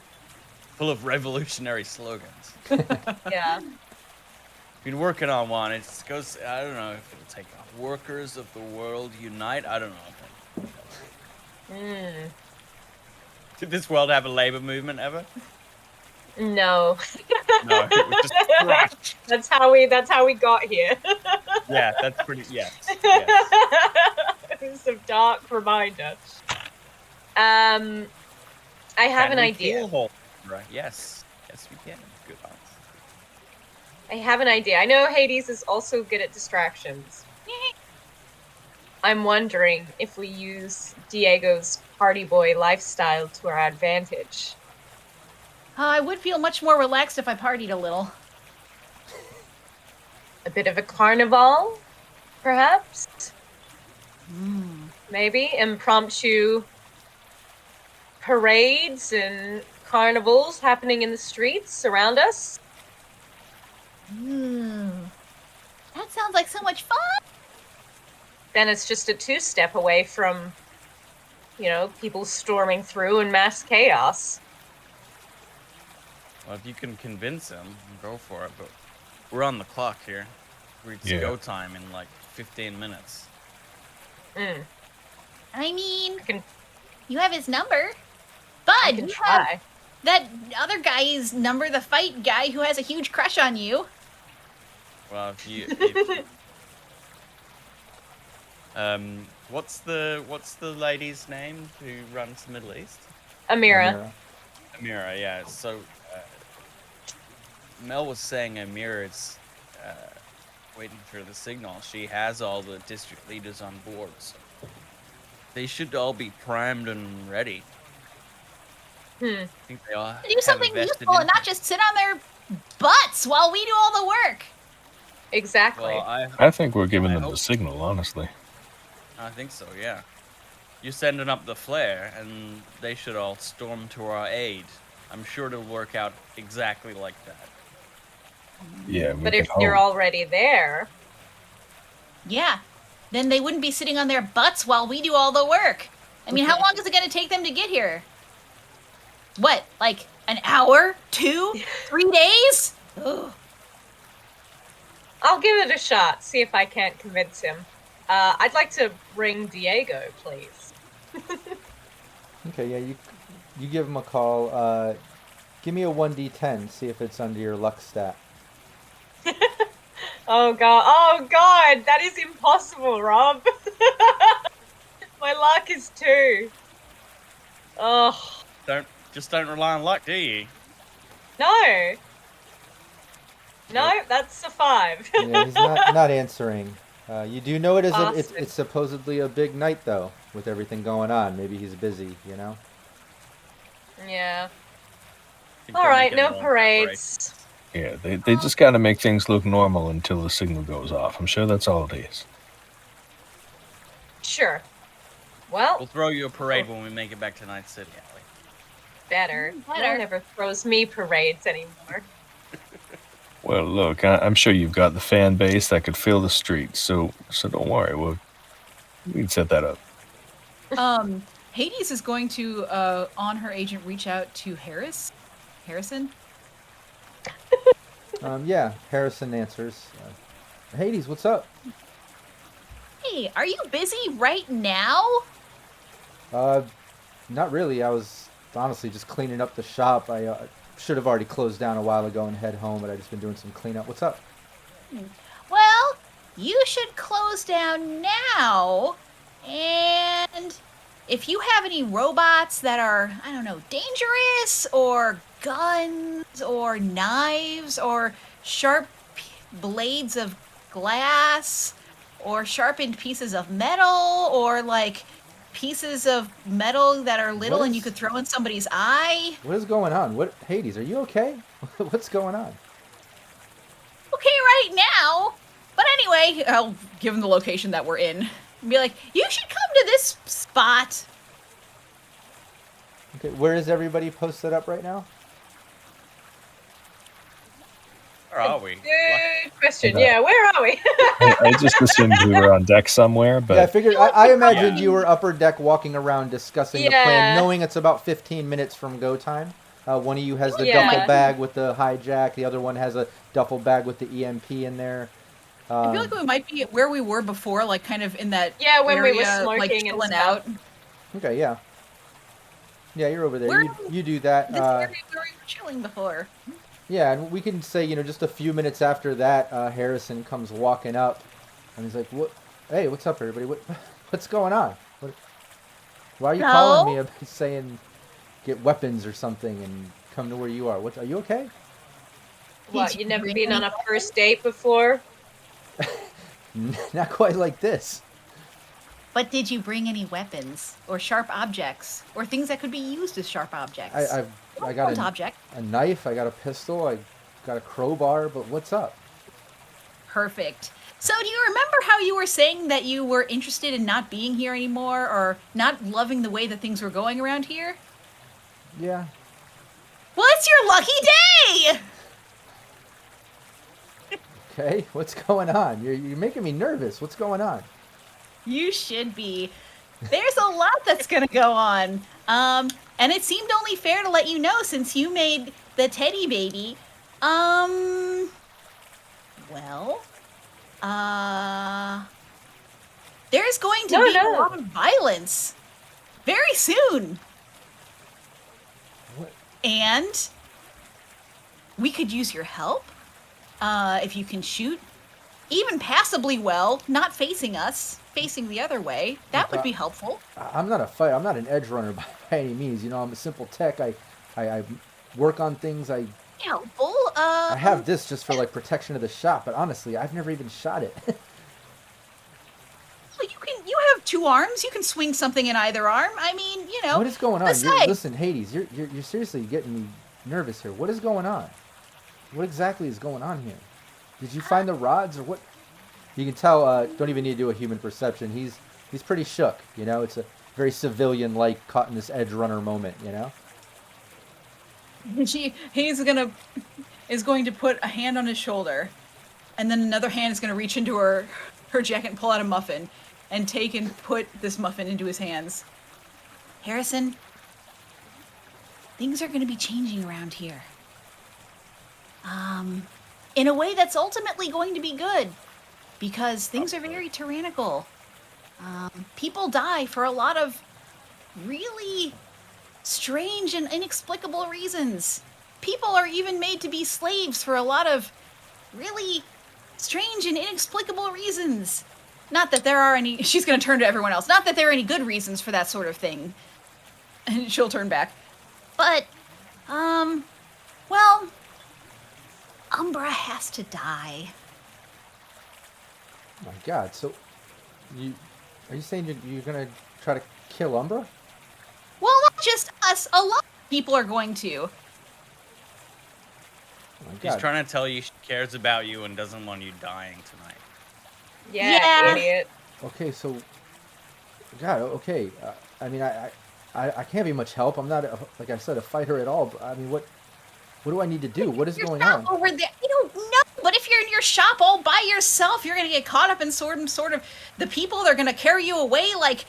Full of revolutionary slogans. Yeah. Been working on one. It goes. I don't know if it'll take off. Workers of the world unite. I don't know. Did this world have a labor movement ever? No. No, it was just crushed. That's how we got here. Yeah, that's pretty. Yes. It was a dark reminder. I have an idea. Right. Yes, we can. Good answer. I have an idea. I know Hades is also good at distractions. I'm wondering if we use Diego's party boy lifestyle to our advantage. I would feel much more relaxed if I partied a little. A bit of a carnival, perhaps? Maybe impromptu parades and carnivals happening in the streets around us. That sounds like so much fun! Then it's just a two-step away from, people storming through and mass chaos. Well, if you can convince him, go for it. But we're on the clock here. It's go time in like 15 minutes. I mean, you have his number. Bud, you try. have that other guy's number, the fight guy who has a huge crush on you. Well, what's the lady's name who runs the Middle East? Amira, yeah. So Mel was saying Amira's waiting for the signal. She has all the district leaders on board, so they should all be primed and ready. I think they all do something useful and not just sit on their butts while we do all the work. Exactly. Well, I think we're giving them the signal, honestly. I think so, yeah. You're sending up the flare, and they should all storm to our aid. I'm sure it'll work out exactly like that. Yeah, but if you're already there... Yeah, then they wouldn't be sitting on their butts while we do all the work. I mean, how long is it going to take them to get here? What, like an hour? 2? 3 days? Ugh. I'll give it a shot, see if I can't convince him. I'd like to bring Diego, please. Okay, yeah, you give him a call. Give me a 1d10, see if it's under your luck stat. Oh god, that is impossible, Rob. My luck is 2. Oh. Don't rely on luck, do you? No. No, that's a 5. Yeah, he's not answering. You do know it is Bastard. it's supposedly a big night though, with everything going on. Maybe he's busy, you know. Yeah. Think All they'll right, make it no more parades. Yeah, they just got to make things look normal until the signal goes off. I'm sure that's all it is. Sure. Well, We'll throw you a parade when we make it back to Night City, Allie. better. No Better. one ever throws me parades anymore. Well, look, I'm sure you've got the fan base that could fill the streets, so don't worry. We can set that up. Hades is going to, on her agent, reach out to Harrison? Yeah, Harrison answers. Hades, what's up? Hey, are you busy right now? Not really. I was honestly just cleaning up the shop. I should have already closed down a while ago and head home, but I just been doing some cleanup. What's up? Well, you should close down now. And if you have any robots that are, I don't know, dangerous, or guns, or knives, or sharp blades of glass, or sharpened pieces of metal, or like pieces of metal that are little What and is- you could throw in somebody's eye. What is going on? What, Hades? Are you okay? What's going on? Okay, right now. But anyway, I'll give them the location that we're in. And be like, you should come to this spot. Okay, where is everybody posted up right now? Where are we? Good question. Yeah, where are we? I just assumed we were on deck somewhere, but Yeah, I figured. I imagined you were upper deck walking around discussing the plan, Yeah. knowing it's about 15 minutes from go time. One of you has the Yeah. duffel bag with the hijack. The other one has a duffel bag with the EMP in there. I feel like we might be where we were before, like kind of in that Yeah, when we area, were smoking like and chilling stuff. out. Okay, yeah. Yeah, you're over there. Where- You do that. This area where we were chilling before. Yeah, and we can say, just a few minutes after that, Harrison comes walking up, and he's like, "What? Hey, what's up, everybody? What's going on? Why are you calling me about saying get weapons or something and come to where you are? Are you okay?" What, you never been on a first date before? Not quite like this. But did you bring any weapons or sharp objects or things that could be used as sharp objects? I got Blunt object. a knife. I got a pistol. I got a crowbar. But what's up? Perfect. So do you remember how you were saying that you were interested in not being here anymore or not loving the way that things were going around here? Yeah. Well, it's your lucky day! Okay. What's going on? You're making me nervous. What's going on? You should be. There's a lot that's gonna go on. And it seemed only fair to let you know since you made the teddy baby. There's going to be a lot of violence very soon. What? And we could use your help. If you can shoot even passably well, not facing us, facing the other way, that would be helpful. I'm not a fighter. I'm not an edge runner by any means. I'm a simple tech. I work on things. I Helpful. have this just for like protection of the shop. But honestly, I've never even shot it. Well, you have two arms. You can swing something in either arm. I mean, What is going on? besides- Listen, Hades, you're seriously getting me nervous here. What is going on? What exactly is going on here? Did you find the rods or what? You can tell. Don't even need to do a human perception. He's pretty shook. It's a very civilian-like, caught in this edge runner moment. He's is going to put a hand on his shoulder, and then another hand is going to reach into her jacket and pull out a muffin, and take and put this muffin into his hands. Harrison, things are going to be changing around here. In a way that's ultimately going to be good, because things are very tyrannical. People die for a lot of really strange and inexplicable reasons. People are even made to be slaves for a lot of really strange and inexplicable reasons. Not that there are any... She's going to turn to everyone else. Not that there are any good reasons for that sort of thing. And she'll turn back. But, well, Umbra has to die. Oh my God! So, are you saying you're gonna try to kill Umbra? Well, not just us. A lot of people are going to. Oh my He's God. trying to tell you she cares about you and doesn't want you dying tonight. Yeah, idiot. Okay, so, God, okay. I mean, I can't be much help. I'm not, like I said, a fighter at all. But, I mean, what do I need to do? What is You're going not on? over there. I don't know. But if you're in your shop all by yourself, you're gonna get caught up in sort of the people that are gonna carry you away like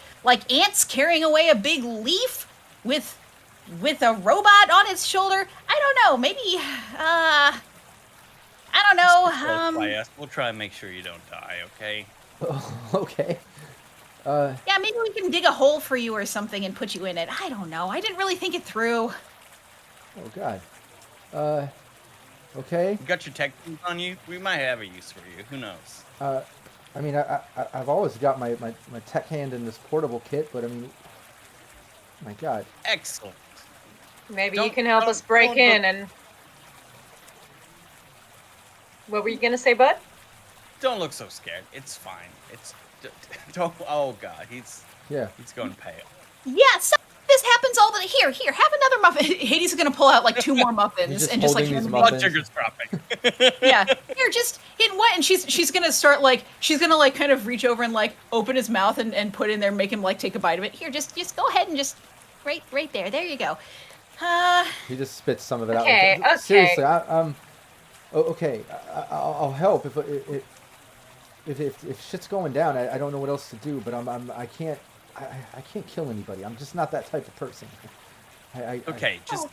ants carrying away a big leaf with a robot on its shoulder. I don't know. Maybe I don't know. We'll try and make sure you don't die, okay? Okay. Yeah, maybe we can dig a hole for you or something and put you in it. I don't know. I didn't really think it through. Oh God. Okay. You got your tech boots on you? We might have a use for you. Who knows? I mean, I've always got my tech hand in this portable kit, but I mean, my God. Excellent. Maybe you Don't- can help don't- us break don't in look- and... What were you gonna say, bud? Don't look so scared. It's fine. Don't. Oh God, he's Yeah. going pale. Yeah, so this happens all the here. Have another muffin. Hades is gonna pull out like 2 more muffins just and just like holding these Blood muffins. sugar's dropping. yeah. Here, just in what? And she's gonna start like kind of reach over and like open his mouth and put in there, make him like take a bite of it. Here, just go ahead and just right there. There you go. He just spits some of it Okay, out. okay. Seriously, okay. I'll help if shit's going down. I don't know what else to do, but I can't kill anybody. I'm just not that type of person. Okay, just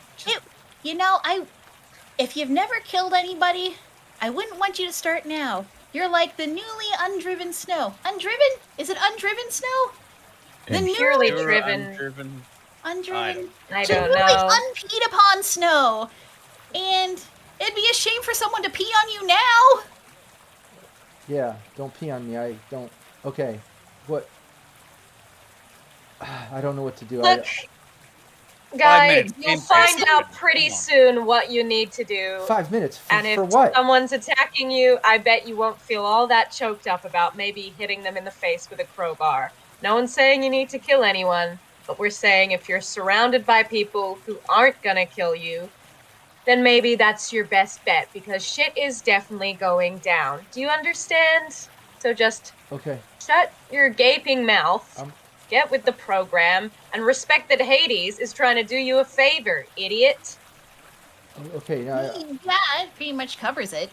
If you've never killed anybody, I wouldn't want you to start now. You're like the newly undriven snow. Undriven? Is it undriven snow? The Purely newly driven. undriven. I So don't newly know. unpeed upon snow. And it'd be a shame for someone to pee on you now. Yeah, don't pee on me. I don't. Okay, what? I don't know what to do. Look, 5 guys, minutes. you'll Game find face. out pretty Come on. soon what you need to do. 5 minutes And for if what? someone's attacking you, I bet you won't feel all that choked up about maybe hitting them in the face with a crowbar. No one's saying you need to kill anyone, but we're saying if you're surrounded by people who aren't gonna kill you, then maybe that's your best bet, because shit is definitely going down. Do you understand? So just Okay. shut your gaping mouth, get with the program, and respect that Hades is trying to do you a favor, idiot. Okay. Now, Yeah, it pretty much covers it.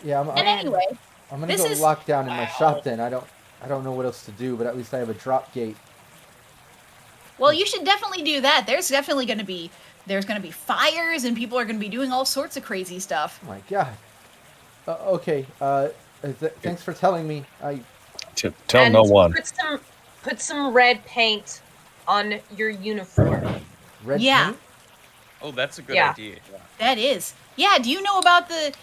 yeah. And anyway, I'm gonna this go is- lock down in my shop then. I don't know what else to do, but at least I have a drop gate. Well, you should definitely do that. There's definitely going to be fires and people are going to be doing all sorts of crazy stuff. Oh my God. Okay. Thanks for telling me. Tell And no one. Put some red paint on your uniform. Red Yeah. paint? Oh, that's a good Yeah. idea. That is. Yeah, do you know about the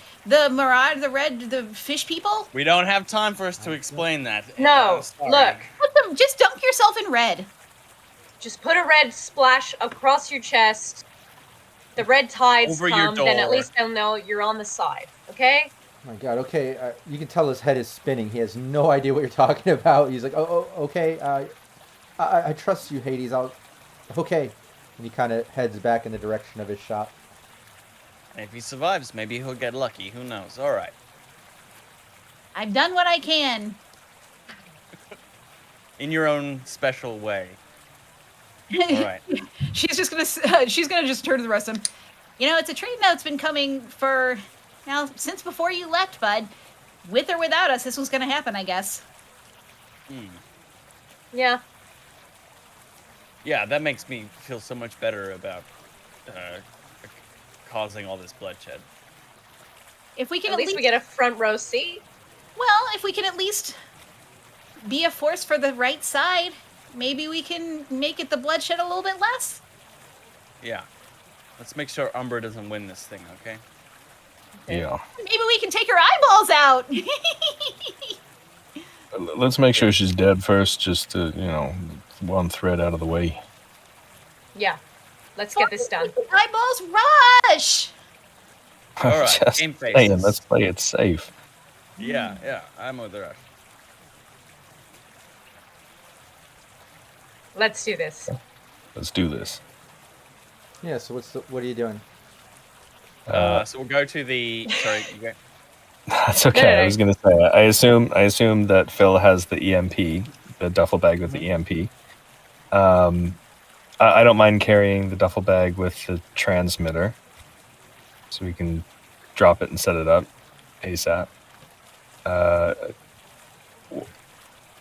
Mirage, the fish people? We don't have time for us to explain that. No, Sorry. look, Just dunk yourself in red. just put a red splash across your chest. The red tides Over your come, then at door. least they'll know you're on the side. Okay? Oh my God. Okay. You can tell his head is spinning. He has no idea what you're talking about. He's like, oh, okay. I trust you, Hades. Okay. And he kind of heads back in the direction of his shop. And if he survives, maybe he'll get lucky. Who knows? All right. I've done what I can. In your own special way. All right. she's gonna just turn to the rest of them. You know, it's a trade note's been coming for now since before you left, bud. With or without us, this was gonna happen, I guess. Yeah. Yeah, that makes me feel so much better about causing all this bloodshed. If we can At least we get a front row seat. well, if we can at least be a force for the right side, maybe we can make it the bloodshed a little bit less. Yeah. Let's make sure Umbra doesn't win this thing, okay? Yeah. Maybe we can take her eyeballs out. Let's make sure she's dead first, just to, one thread out of the way. Yeah. Let's get this done. Eyeballs rush! All right, Just game saying, faces. let's play it safe. Yeah, I'm with the rush. Let's do this. Let's do this. Yeah. So what are you doing? So we'll go to the. Sorry, you go. That's okay. No. I was gonna say. I assume that Phil has the EMP, the duffel bag with the EMP. I don't mind carrying the duffel bag with the transmitter, so we can drop it and set it up ASAP.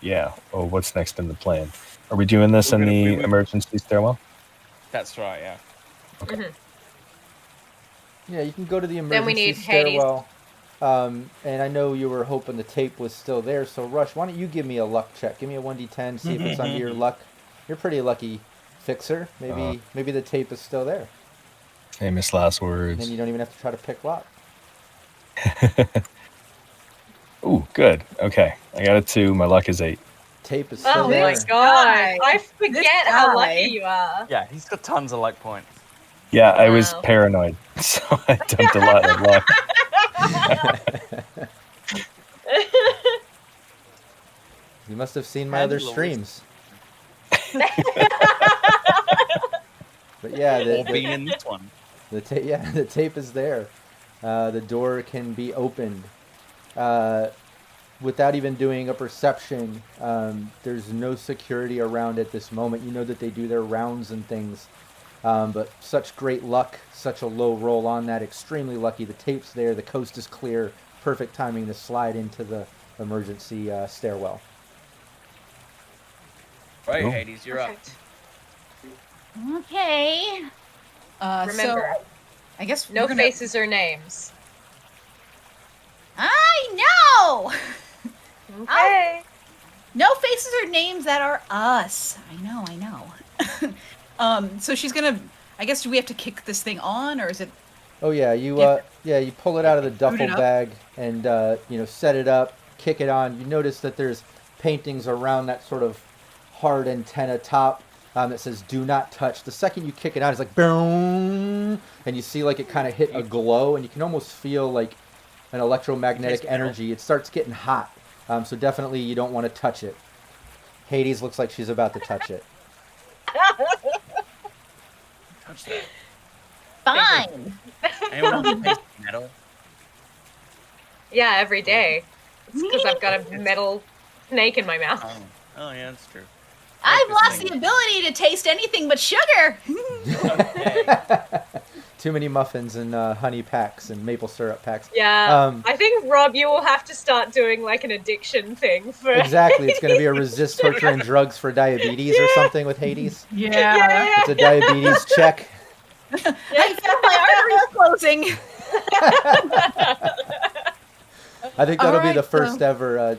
Yeah. Oh, what's next in the plan? Are we doing this in the emergency stairwell? That's right. Yeah. Okay. Mhm. Yeah, you can go to the Then we emergency need Hades. stairwell. And I know you were hoping the tape was still there, so Rush, why don't you give me a luck check? Give me a 1d10, see if it's under your luck. You're pretty lucky, Fixer. Maybe the tape is still there. Famous last words. Then you don't even have to try to pick lock. Ooh, good. Okay, I got a 2. My luck is 8. Tape is still Oh there. my god. I forget This how guy. lucky you are. Yeah, he's got tons of luck points. Yeah, I was Wow. paranoid, so I dumped a lot of luck. You must have seen my other Handle streams. But yeah, Or being in this one. the tape is there. The door can be opened without even doing a perception. There's no security around at this moment. You know that they do their rounds and things, but such great luck, such a low roll on that. Extremely lucky. The tape's there. The coast is clear. Perfect timing to slide into the emergency stairwell. Right, Cool. Hades, you're up. Perfect. Okay. Remember, So, I guess no we're gonna... faces or names. I know! Okay. No faces or names that are us. I know. So she's gonna. I guess do we have to kick this thing on, or is it? Oh yeah, you you pull it out of the duffel it up. bag and set it up, kick it on. You notice that there's paintings around that sort of hard antenna top that says "Do not touch." The second you kick it out, it's like boom, and you see like it kind of hit a glow, and you can almost feel like an electromagnetic energy. It starts getting hot, so definitely you don't want to touch it. Hades looks like she's about to touch it. Touch that. Fine. Anyone want to taste metal? Yeah, every day. It's because I've got a metal snake in my mouth. Oh yeah, that's true. I've this lost thing. the ability to taste anything but sugar. Okay. Too many muffins and honey packs and maple syrup packs. Yeah. I think, Rob, you will have to start doing like an addiction thing for. Exactly, it's going to be a resist torture and drugs for diabetes or something with Hades. Yeah. It's a diabetes check. I felt my arteries closing. I think that'll be Alright, the first ever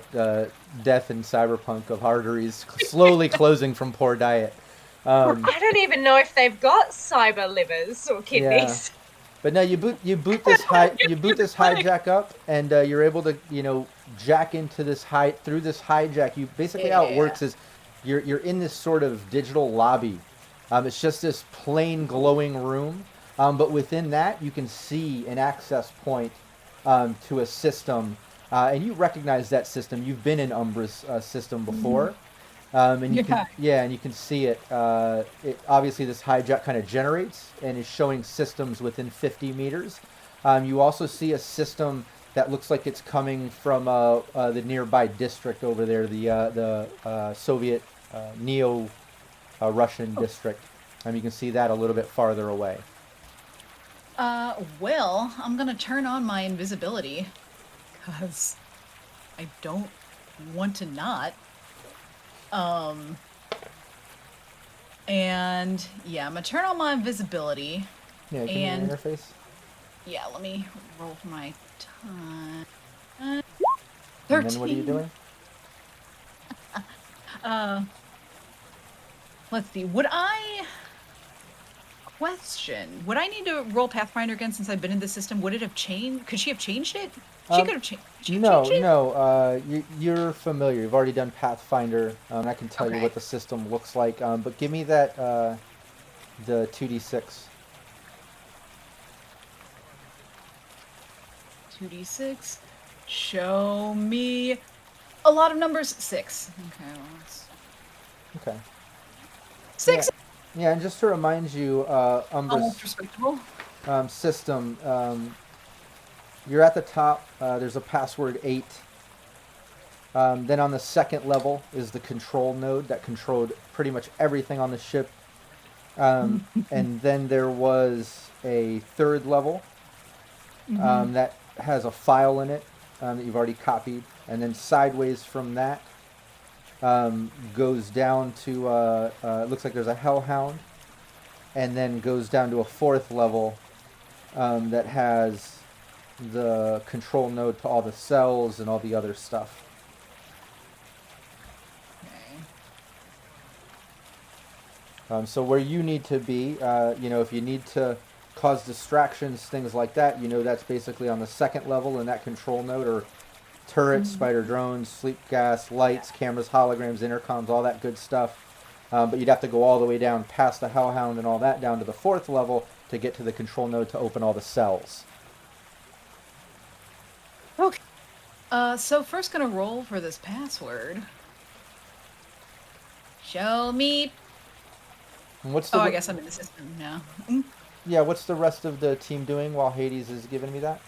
death in Cyberpunk of arteries slowly closing from poor diet. I don't even know if they've got cyber livers or kidneys. But no, you boot this hijack up, and you're able to jack into this through this hijack. You basically how it works is you're in this sort of digital lobby. It's just this plain glowing room, but within that you can see an access point to a system, and you recognize that system. You've been in Umbra's system before. And you can see it. It obviously this hijack kind of generates and is showing systems within 50 meters. You also see a system that looks like it's coming from the nearby district over there, the Soviet Neo-Russian district. You can see that a little bit farther away. Well, I'm gonna turn on my invisibility because I don't want to not. And yeah, I'm gonna turn on my invisibility. Yeah, give me your And- interface. Yeah, let me roll for my time. And 13. then what are you doing? Let's see. Would I need to roll Pathfinder again since I've been in the system? Would it have changed? Could she have changed it? She could have changed. No. You're familiar. You've already done Pathfinder, and I can tell you Okay. what the system looks like. But give me that the 2d6. 2d6. Show me a lot of numbers. 6. Okay, well, Okay. 6. Yeah, and just to remind you, Almost Umbra's respectable. system, you're at the top. There's a password 8. Then on the second level is the control node that controlled pretty much everything on the ship. And then there was a third level that has a file in it that you've already copied. And then sideways from that goes down to, it looks like there's a hellhound. And then goes down to a fourth level that has the control node to all the cells and all the other stuff. So where you need to be, if you need to cause distractions, things like that, that's basically on the second level in that control node, or turrets, spider drones, sleep gas, lights, cameras, holograms, intercoms, all that good stuff. But you'd have to go all the way down past the hellhound and all that down to the fourth level to get to the control node to open all the cells. Okay. So first gonna roll for this password. Show me. And what's the I guess I'm in the system now. Yeah, what's the rest of the team doing while Hades is giving me that?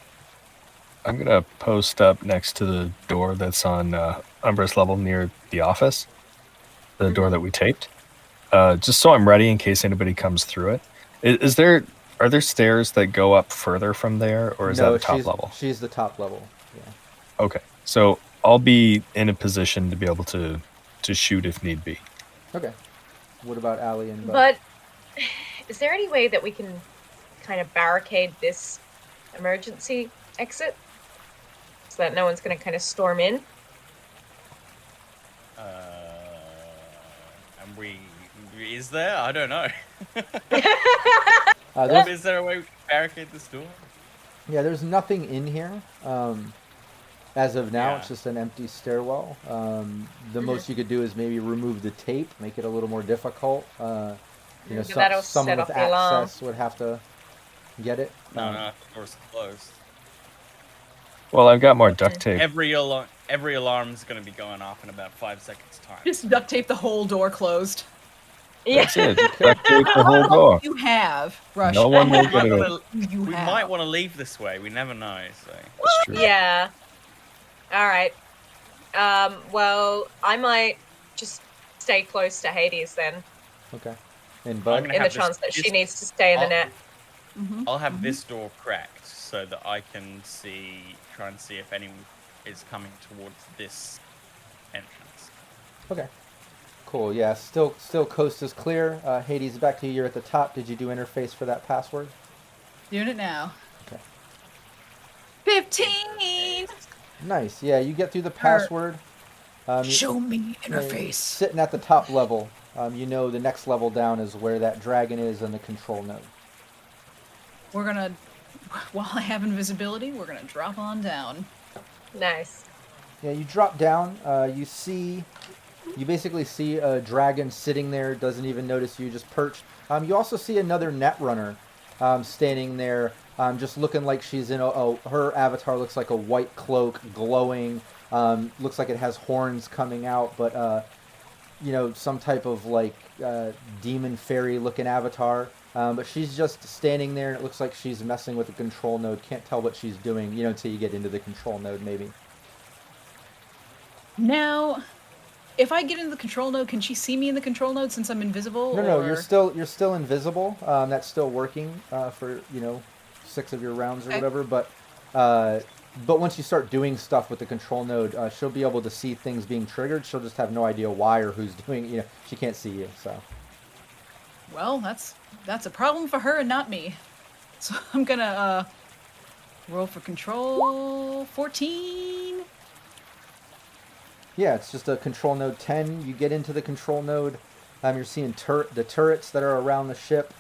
I'm going to post up next to the door that's on Umbra's level near the office. The door that we taped. Just so I'm ready in case anybody comes through it. Are there stairs that go up further from there, or is that the top level? She's the top level, yeah. Okay, so I'll be in a position to be able to shoot if need be. Okay. What about Allie and Bud? But is there any way that we can kind of barricade this emergency exit so that no one's going to kind of storm in? Is there? I don't know. Is there a way we can barricade this door? Yeah, there's nothing in here. As of now, Yeah. It's just an empty stairwell. The most you could do is maybe remove the tape, make it a little more difficult. That'll someone set with off the alarm. access would have to get it. No, the door's closed. Well, I've got more duct tape. Every alarm is going to be going off in about 5 seconds' time. Just duct tape the whole door closed. Yeah. That's it. Duct tape the whole door. You have, Rush. No one will get it. You We have. might want to leave this way. We never know. So. That's true. Yeah. All right. Well, I might just stay close to Hades then, Okay. And I'm Bud? gonna in the have chance that this- she needs to stay in the I'll- net. I'll have this door cracked so that I can try and see if anyone is coming towards this entrance. Okay. Cool. Yeah. Still coast is clear. Hades, back to you. You're at the top. Did you do interface for that password? Doing it now. Okay. 15. Nice. Yeah. You get through the password. Show me You're interface. sitting at the top level. The next level down is where that dragon is and the control node. We're gonna, while I have invisibility, we're gonna drop on down. Nice. Yeah, you drop down. You basically see a dragon sitting there. Doesn't even notice you. Just perched. You also see another Netrunner standing there, just looking like she's in her avatar looks like a white cloak, glowing. Looks like it has horns coming out, but some type of like demon fairy looking avatar. But she's just standing there, and it looks like she's messing with the control node. Can't tell what she's doing, until you get into the control node, maybe. Now, if I get into the control node, can she see me in the control node since I'm invisible? No, or... you're still invisible. That's still working for 6 of your rounds or Okay. whatever. But once you start doing stuff with the control node, she'll be able to see things being triggered. She'll just have no idea why or who's doing. She can't see you. So. Well, that's a problem for her and not me. So I'm gonna roll for control. 14. Yeah, it's just a control node 10. You get into the control node. You're seeing the turrets that are around the ship.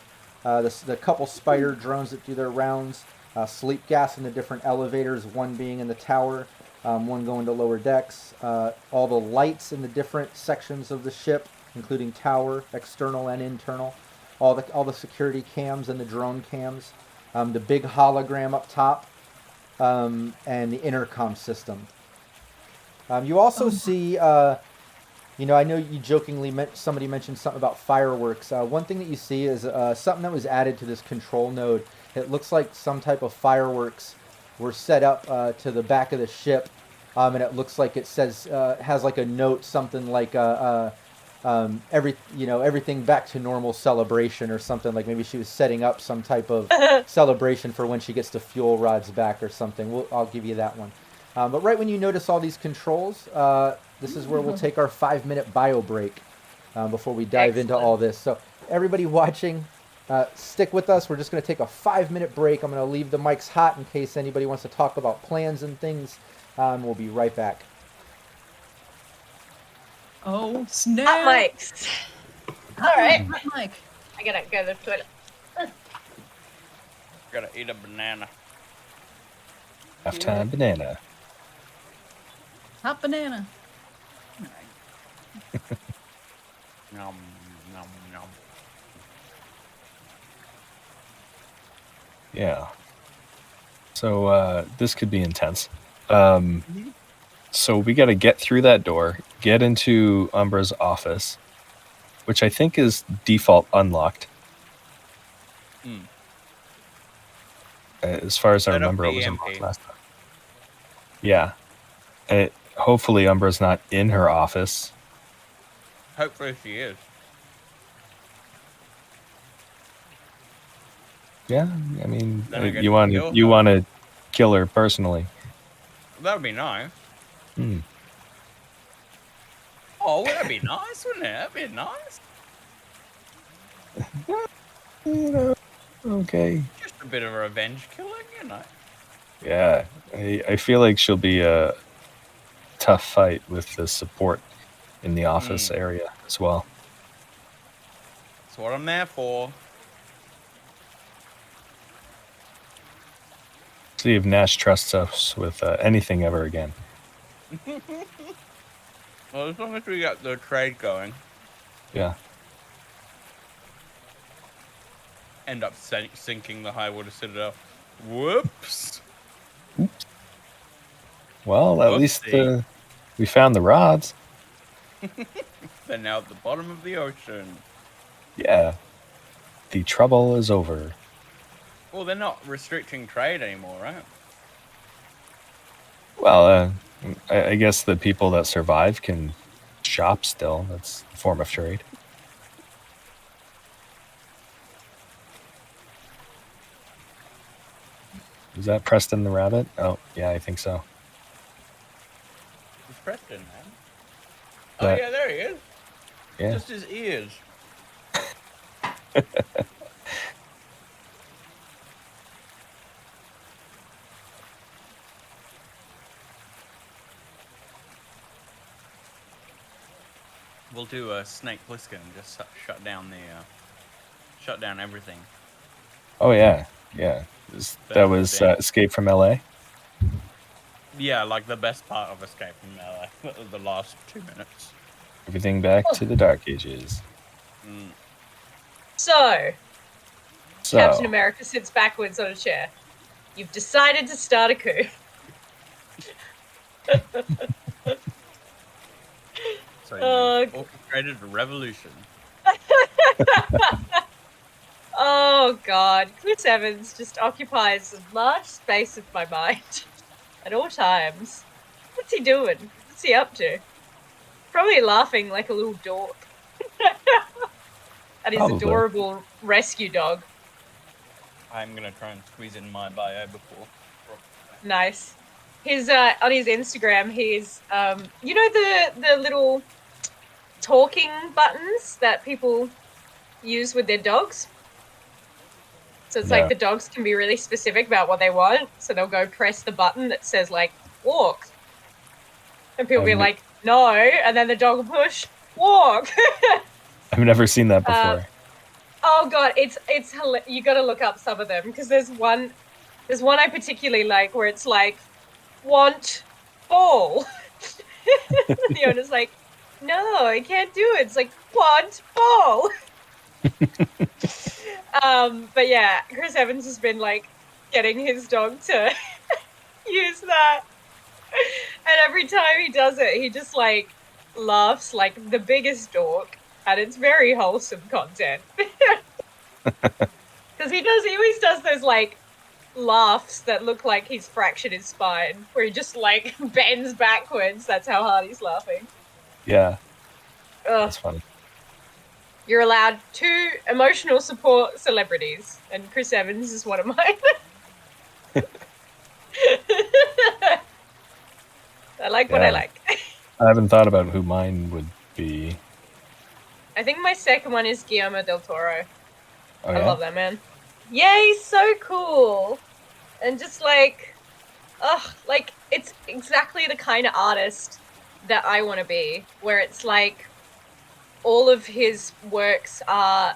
The couple spider drones that do their rounds. Sleep gas in the different elevators, one being in the tower, one going to lower decks. All the lights in the different sections of the ship, including tower, external and internal. all the security cams and the drone cams, the big hologram up top, and the intercom system. You also see, I know you jokingly somebody mentioned something about fireworks. One thing that you see is something that was added to this control node. It looks like some type of fireworks were set up to the back of the ship, and it looks like it says has like a note, something like everything back to normal celebration or something. Like maybe she was setting up some type of celebration for when she gets the fuel rods back or something. I'll give you that one. But right when you notice all these controls, this is where we'll take our 5-minute bio break before we dive into all this. So everybody watching, stick with us. We're just going to take a 5-minute break. I'm going to leave the mics hot in case anybody wants to talk about plans and things. We'll be right back. Oh, snap. Hot mics. All right. Hot mic. I gotta go to the toilet. Gotta eat a banana. Halftime banana. Hot banana. Nom, nom, nom. Yeah. So this could be intense. So we got to get through that door, get into Umbra's office, which I think is default unlocked. As far as I remember, it was unlocked last time. Yeah. Hopefully Umbra's not in her office. Hopefully she is. Yeah, I mean, Then I get you to want kill you her. want to kill her personally. That would be nice. Hmm. Oh, that'd be nice, wouldn't it? That'd be nice. Okay. Just a bit of a revenge killing, you know. Yeah, I feel like she'll be a tough fight with the support in the office area as well. That's what I'm there for. See if Nash trusts us with anything ever again. Well, as long as we got the trade going, Yeah. end up sinking the high water citadel. Whoops. Well, at least Whoopsie. we found the rods. They're now at the bottom of the ocean. Yeah. The trouble is over. Well, they're not restricting trade anymore, right? Well, I guess the people that survive can shop still. That's a form of trade. Is that Preston the rabbit? Oh, yeah, I think so. It's Preston, man. That- Oh, yeah, there he is. Yeah. Just his ears. We'll do a Snake Plissken and just shut down everything. Oh, yeah. Yeah. That was Escape from LA? Yeah, like the best part of Escape from LA, the last 2 minutes. Everything back to the Dark Ages. So, So, Captain America sits backwards on a chair. You've decided to start a coup. So Oh, you orchestrated a revolution. Oh god, Chris Evans just occupies a large space of my mind at all times. What's he doing? What's he up to? Probably laughing like a little dork at his Probably. adorable rescue dog. I'm gonna try and squeeze in my bio before. Nice. His on his Instagram, he's you know the little talking buttons that people use with their dogs. So it's Yeah. like the dogs can be really specific about what they want. So they'll go press the button that says like walk, and people will be like no, and then the dog will push walk. I've never seen that before. Oh god, it's you got to look up some of them because there's one I particularly like where it's like want ball. The owner's like, no, I can't do it. It's like want ball. But yeah, Chris Evans has been like getting his dog to use that, and every time he does it, he just like laughs like the biggest dork, and it's very wholesome content. Because he always does those like laughs that look like he's fractured his spine, where he just like bends backwards. That's how hard he's laughing. Yeah, Ugh. that's funny. You're allowed 2 emotional support celebrities, and Chris Evans is one of mine. I like what I like. I haven't thought about who mine would be. I think my second one is Guillermo del Toro. Oh, I yeah? love that man. Yeah, he's so cool. And just like, like it's exactly the kind of artist that I want to be, where it's like all of his works are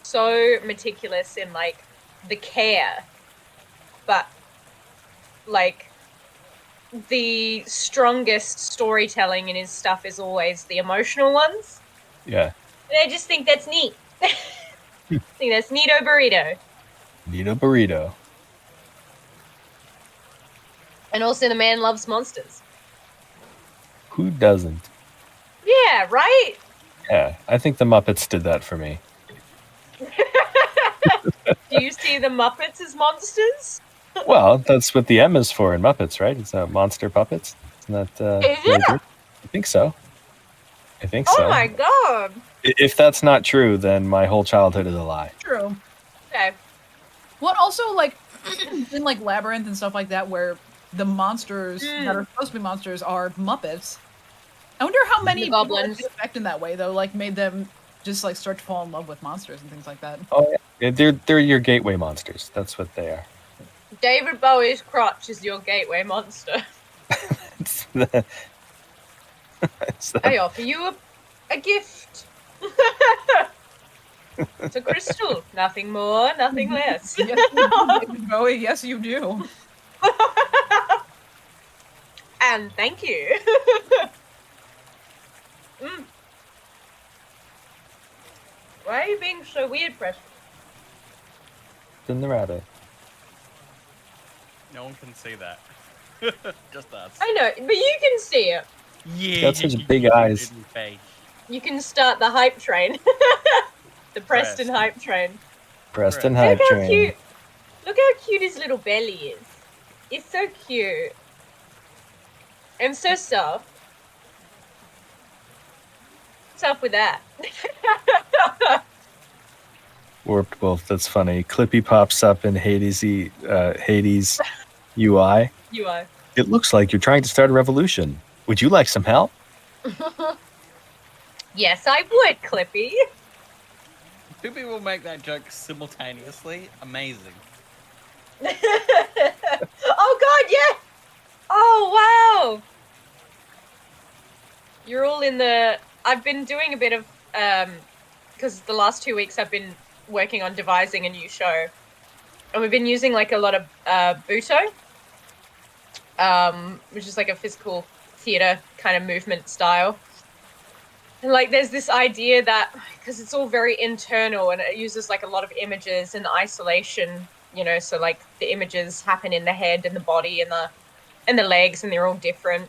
so meticulous in like the care, but like the strongest storytelling in his stuff is always the emotional ones. Yeah. And I just think that's neat. I think that's neato burrito. Neato burrito. And also the man loves monsters. Who doesn't? Yeah, right? Yeah, I think the Muppets did that for me. Do you see the Muppets as monsters? Well, that's what the M is for in Muppets, right? It's monster puppets. Isn't that? Is it? I think so. Oh so. my god. If that's not true, then my whole childhood is a lie. True. Okay. Well, also, like, in, like, Labyrinth and stuff like that, where the monsters that are supposed to be monsters are Muppets. I wonder how many people goblins did affect in that way, though, like, made them just, like, start to fall in love with monsters and things like that. Oh, yeah. They're your gateway monsters. That's what they are. David Bowie's crotch is your gateway monster. I offer you a gift. It's a crystal. Nothing more, nothing less. Yes, you do, David Bowie. Yes, you do. And thank you. Why are you being so weird, Preston? Than the rabbit. No one can see that. Just us. I know, but you can see it. Yeah. Got such big eyes. You can start the hype train. The Preston hype train. Preston Look Hype how Train. cute. Look how cute his little belly is. It's so cute. And so soft. What's up with that? Warped Wolf, that's funny. Clippy pops up in Hades UI. UI. It looks like you're trying to start a revolution. Would you like some help? Yes, I would, Clippy. 2 people make that joke simultaneously. Amazing. Oh god, yeah! Oh wow! You're all in the... I've been doing a bit of... because the last 2 weeks I've been working on devising a new show. And we've been using like a lot of Buto. Which is like a physical theater kind of movement style. And like there's this idea that, because it's all very internal and it uses like a lot of images and isolation, you know, so like the images happen in the head and the body and the legs, and they're all different.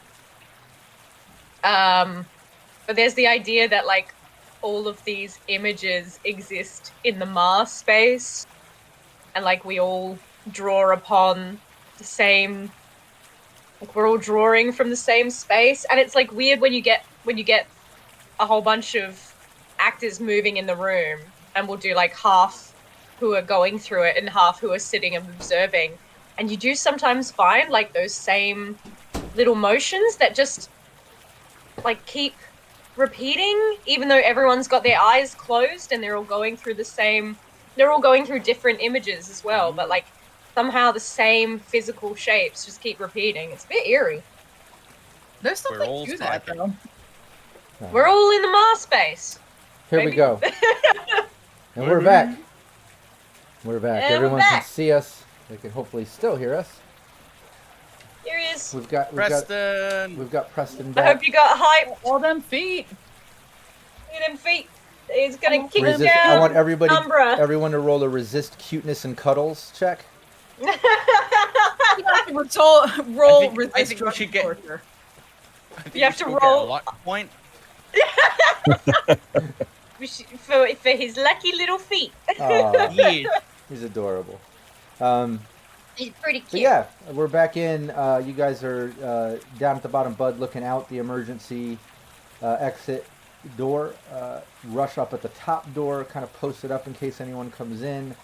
But there's the idea that like all of these images exist in the Mars space, and like we all draw upon the same, like we're all drawing from the same space. And it's like weird when you get a whole bunch of actors moving in the room, and we'll do like half who are going through it and half who are sitting and observing, and you do sometimes find like those same little motions that just like keep repeating, even though everyone's got their eyes closed and they're all going through different images as well, but like somehow the same physical shapes just keep repeating. It's a bit eerie. There's something all to that, psychic. though. We're all in the Mars space. Here we Maybe. go. And we're back. We're back. And we're Everyone can back. see us. They can hopefully still hear us. Here he is. We've got Preston. Preston I back. hope you got hype. All them feet. Look at them feet. He's gonna kick Resist. down I want Umbra. everyone to roll a resist cuteness and cuddles check. You have to roll I resist think we drug should get- torture. I think You have we to should get roll- a luck point. for his lucky little feet. Aw, Yeah. he's adorable. He's pretty But cute. yeah, we're back in. You guys are down at the bottom, Bud, looking out the emergency exit door. Rush up at the top door, kind of posted up in case anyone comes in.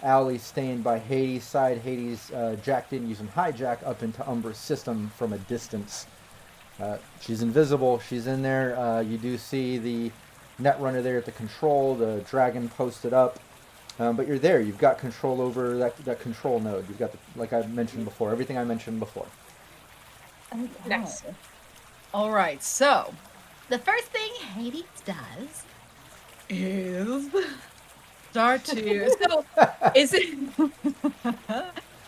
Allie's staying by Hades' side. Hades jacked in using hijack up into Umbra's system from a distance. She's invisible. She's in there. You do see the Netrunner there at the control, the dragon posted up. But you're there. You've got control over that control node. You've got, like I mentioned before, everything I mentioned before. Nice. All right, so The first thing Hades does. is start to. So, is it?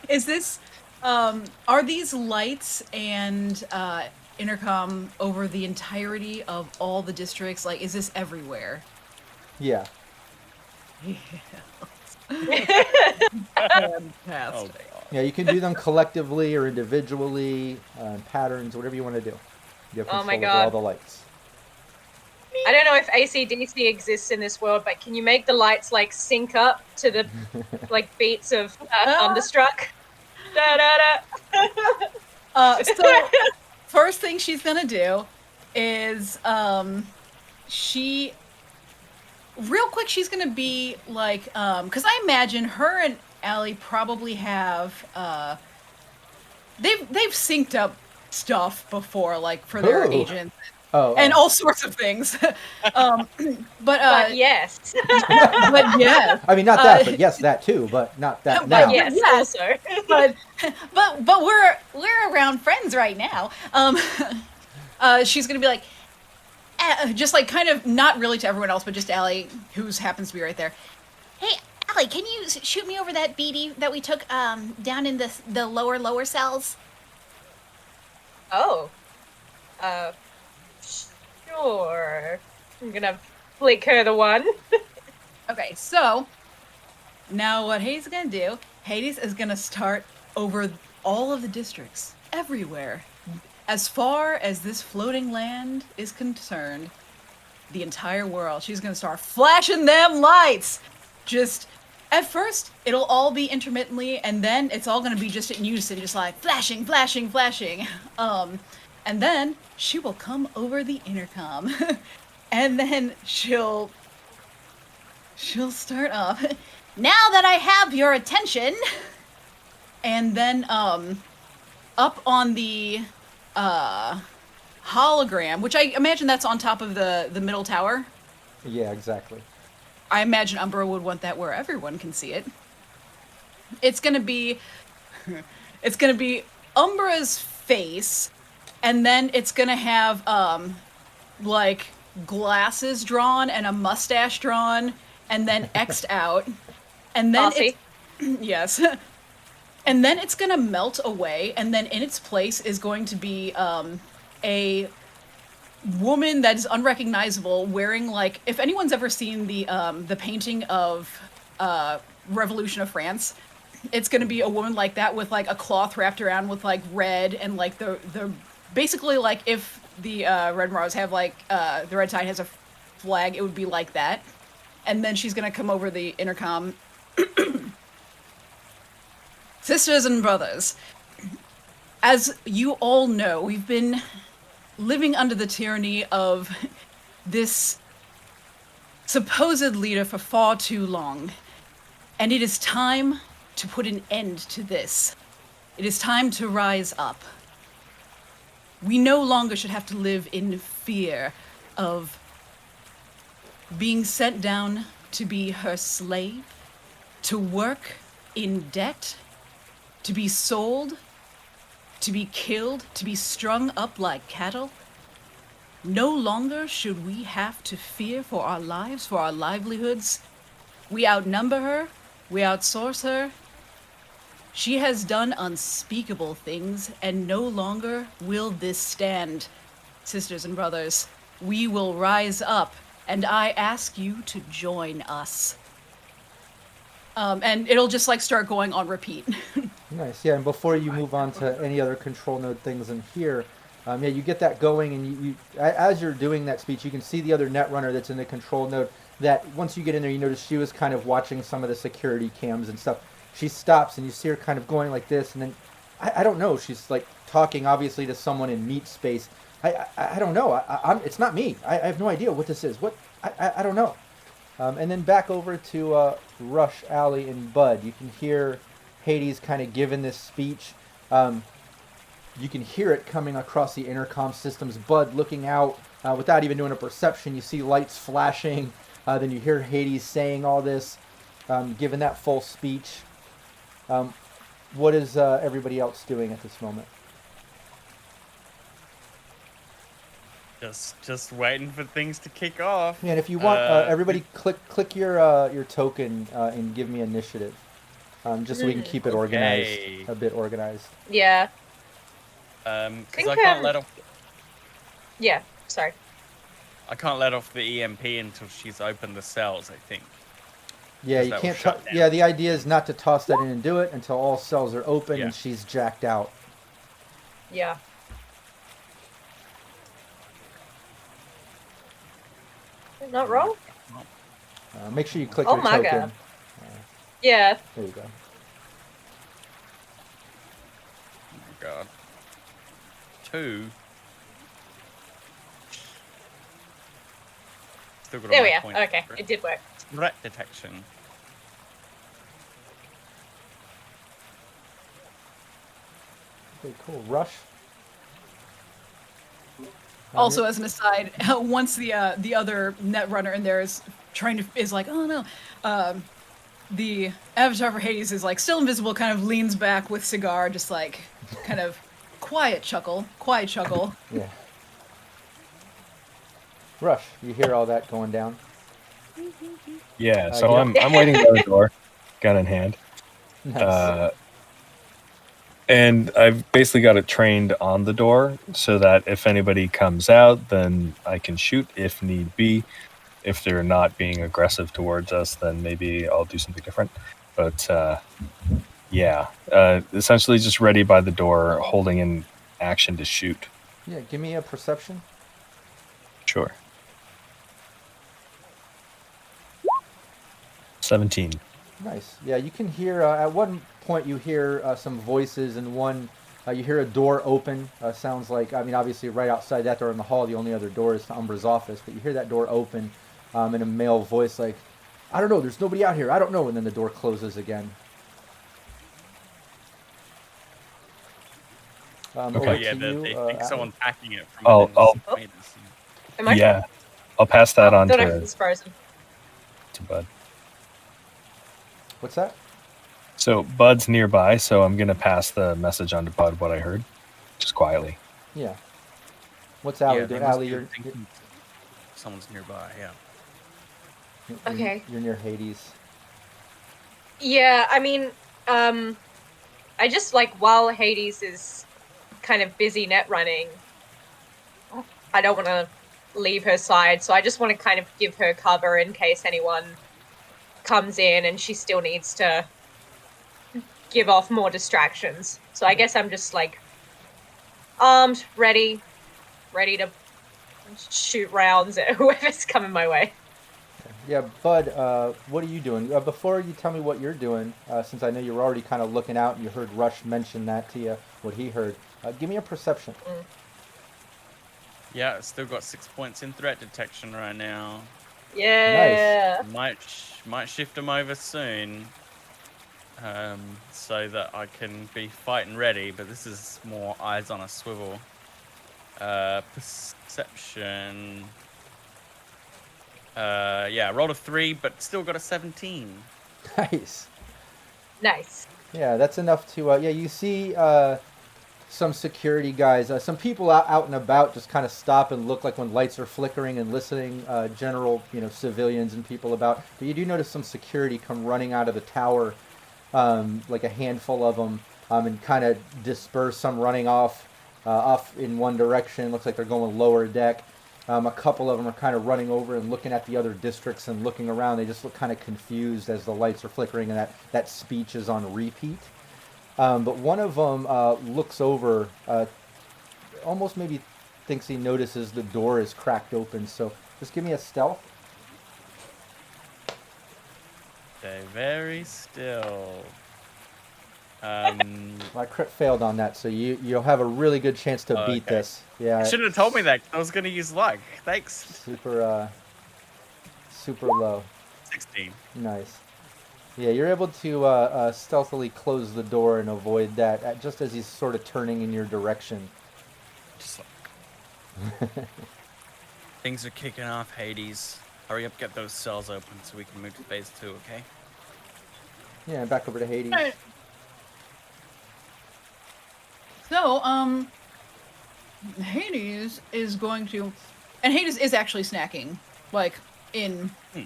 Is this? Are these lights and intercom over the entirety of all the districts? Like, is this everywhere? Yeah. Fantastic. Oh, God. Yeah, you can do them collectively or individually, patterns, whatever you want to do. You have Oh control my over God. all the lights. I don't know if AC/DC exists in this world, but can you make the lights like sync up to the like beats of Thunderstruck? Da da da. So first thing she's gonna do is real quick she's gonna be like because I imagine her and Allie probably have they've synced up stuff before, like for their Ooh. agents Oh, and all sorts of things. But But yes. but yeah. I mean, not that, but yes, that too, but not that now. But yes, Yes. also. but we're around friends right now. She's gonna be like, just like kind of not really to everyone else, but just to Allie, who happens to be right there. Hey, Allie, can you shoot me over that BD that we took down in the lower cells? Oh. Sure. I'm gonna flick her the one. Okay, so now what Hades is gonna do? Hades is gonna start over all of the districts, everywhere, as far as this floating land is concerned. The entire world. She's gonna start flashing them lights. Just at first, it'll all be intermittently, and then it's all gonna be just in unison, just like flashing, flashing, flashing. And then she will come over the intercom, and then she'll start up. Now that I have your attention, And then up on the hologram, which I imagine that's on top of the middle tower. Yeah, exactly. I imagine Umbra would want that where everyone can see it. It's gonna be Umbra's face, and then it's gonna have like glasses drawn and a mustache drawn, and then X'd out, and then Bossy. yes, and then it's gonna melt away, and then in its place is going to be a woman that is unrecognizable, wearing like, if anyone's ever seen the painting of Revolution of France, it's gonna be a woman like that with like a cloth wrapped around with like red and like the basically like if the Red Mars have like the Red Tide has a flag, it would be like that. And then she's gonna come over the intercom. Sisters and brothers, as you all know, we've been living under the tyranny of this supposed leader for far too long. And it is time to put an end to this. It is time to rise up. We no longer should have to live in fear of being sent down to be her slave, to work in debt, to be sold, to be killed, to be strung up like cattle. No longer should we have to fear for our lives, for our livelihoods. We outnumber her, we outsource her. She has done unspeakable things, and no longer will this stand. Sisters and brothers, we will rise up and I ask you to join us. And it'll just like start going on repeat. Nice, yeah. And before you move on to any other control node things in here, yeah, you get that going, and as you're doing that speech, you can see the other Netrunner that's in the control node. That once you get in there, you notice she was kind of watching some of the security cams and stuff. She stops, and you see her kind of going like this, and then I don't know. She's like talking obviously to someone in meat space. I don't know. It's not me. I have no idea what this is. What I don't know. And then back over to Rush, Allie, and Bud. You can hear Hades kind of giving this speech. You can hear it coming across the intercom systems. Bud looking out without even doing a perception. You see lights flashing. Then you hear Hades saying all this, giving that full speech. What is everybody else doing at this moment? Just waiting for things to kick off. Yeah, and if you want, everybody click your token and give me initiative, just so we can keep it organized, a bit organized. Yeah. Because I can't let off. Yeah. Sorry. I can't let off the EMP until she's opened the cells, I think. Yeah, you can't. Yeah, the idea is not to toss that in and do it until all cells are open and she's jacked out. Yeah. Not wrong. Make sure you click your token. God. Yeah. There you go. Oh my god. 2. Still got there we are. Okay, it did work. Threat detection. Okay, cool. Rush. Also, as an aside, once the other Netrunner in there is like, oh no, the avatar for Hades is like still invisible, kind of leans back with cigar, just like kind of quiet chuckle. Yeah. Rush, you hear all that going down? Yeah, so I'm waiting by the door, gun in hand. Nice. And I've basically got it trained on the door so that if anybody comes out, then I can shoot if need be. If they're not being aggressive towards us, then maybe I'll do something different. But essentially just ready by the door, holding in action to shoot. Yeah, give me a perception. Sure. 17. Nice. Yeah, you can hear, at one point you hear some voices, and one, you hear a door open. Sounds like, I mean, obviously right outside that door in the hall, the only other door is to Umbra's office, but you hear that door open in a male voice like, I don't know, there's nobody out here, I don't know, and then the door closes again. Okay. They think someone's hacking it from Am I? Yeah, I'll pass that on to Bud. What's that? So Bud's nearby, so I'm gonna pass the message on to Bud what I heard, just quietly. Yeah. What's Allie doing? Allie, you're someone's nearby. Yeah. Okay. You're near Hades. Yeah, I mean, I just like while Hades is kind of busy net running, I don't want to leave her side, so I just want to kind of give her cover in case anyone comes in and she still needs to give off more distractions. So I guess I'm just like armed, ready to shoot rounds at whoever's coming my way. Yeah, Bud, what are you doing? Before you tell me what you're doing, since I know you were already kind of looking out and you heard Rush mention that to you, what he heard, give me a perception. Yeah, it's still got 6 points in threat detection right now. Yeah. Nice. Might shift them over soon, so that I can be fighting ready. But this is more eyes on a swivel. Perception. Rolled a 3, but still got a 17. Nice. Nice. Yeah, that's enough to. You see some security guys, some people out and about, just kind of stop and look like when lights are flickering and listening. General, civilians and people about. But you do notice some security come running out of the tower, like a handful of them, and kind of disperse. Some running off in one direction. Looks like they're going lower deck. A couple of them are kind of running over and looking at the other districts and looking around. They just look kind of confused as the lights are flickering and that speech is on repeat. But one of them looks over, almost maybe thinks he notices the door is cracked open. So just give me a stealth. Stay very still. My crit failed on that, so you'll have a really good chance to beat this. Yeah. You shouldn't have told me that. I was going to use luck. Thanks. Super low. 16. Nice. Yeah, you're able to stealthily close the door and avoid that just as he's sort of turning in your direction. Just like... Things are kicking off, Hades. Hurry up, get those cells open so we can move to phase 2, okay? Yeah, back over to Hades. Alright. So, Hades is going to, and Hades is actually snacking, like,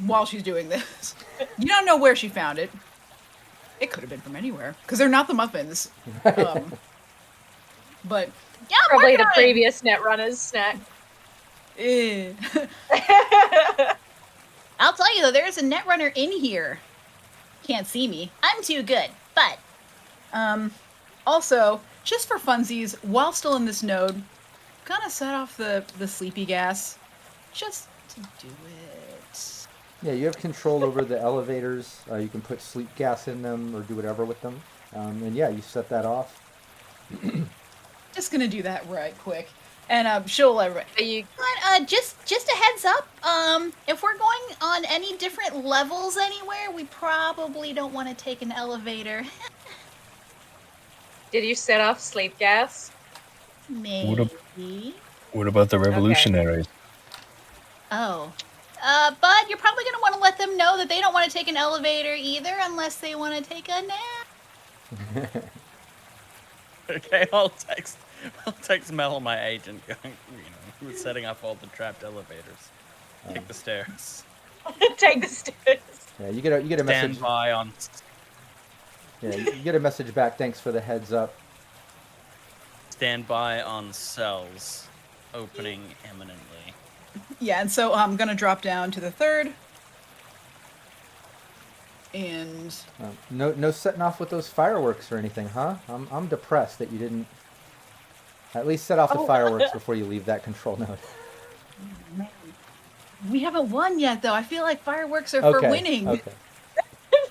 while she's doing this. You don't know where she found it. It could have been from anywhere, because they're not the muffins. But, yeah, Probably the previous Netrunner's snack. I'll tell you though, there's a Netrunner in here. Can't see me. I'm too good, but... Also, just for funsies, while still in this node, gonna set off the sleepy gas, just to do it. Yeah, you have control over the elevators. You can put sleep gas in them or do whatever with them. And yeah, you set that off. Just gonna do that right quick. And she'll But, just a heads up, if we're going on any different levels anywhere, we probably don't want to take an elevator. Did you set off sleep gas? Maybe. What about the revolutionaries? Oh. Bud, you're probably going to want to let them know that they don't want to take an elevator either unless they want to take a nap. Okay, I'll text Mel, my agent, going, we're setting up all the trapped elevators. Take the stairs. Take the stairs. Yeah, you get a message. Stand by on... Yeah, you get a message back. Thanks for the heads up. Stand by on cells. Opening imminently. Yeah, and so I'm gonna drop down to the third. And no setting off with those fireworks or anything, huh? I'm depressed that you didn't at least set off the fireworks before you leave that control node. Man. We haven't won yet, though. I feel like fireworks are for winning. Okay.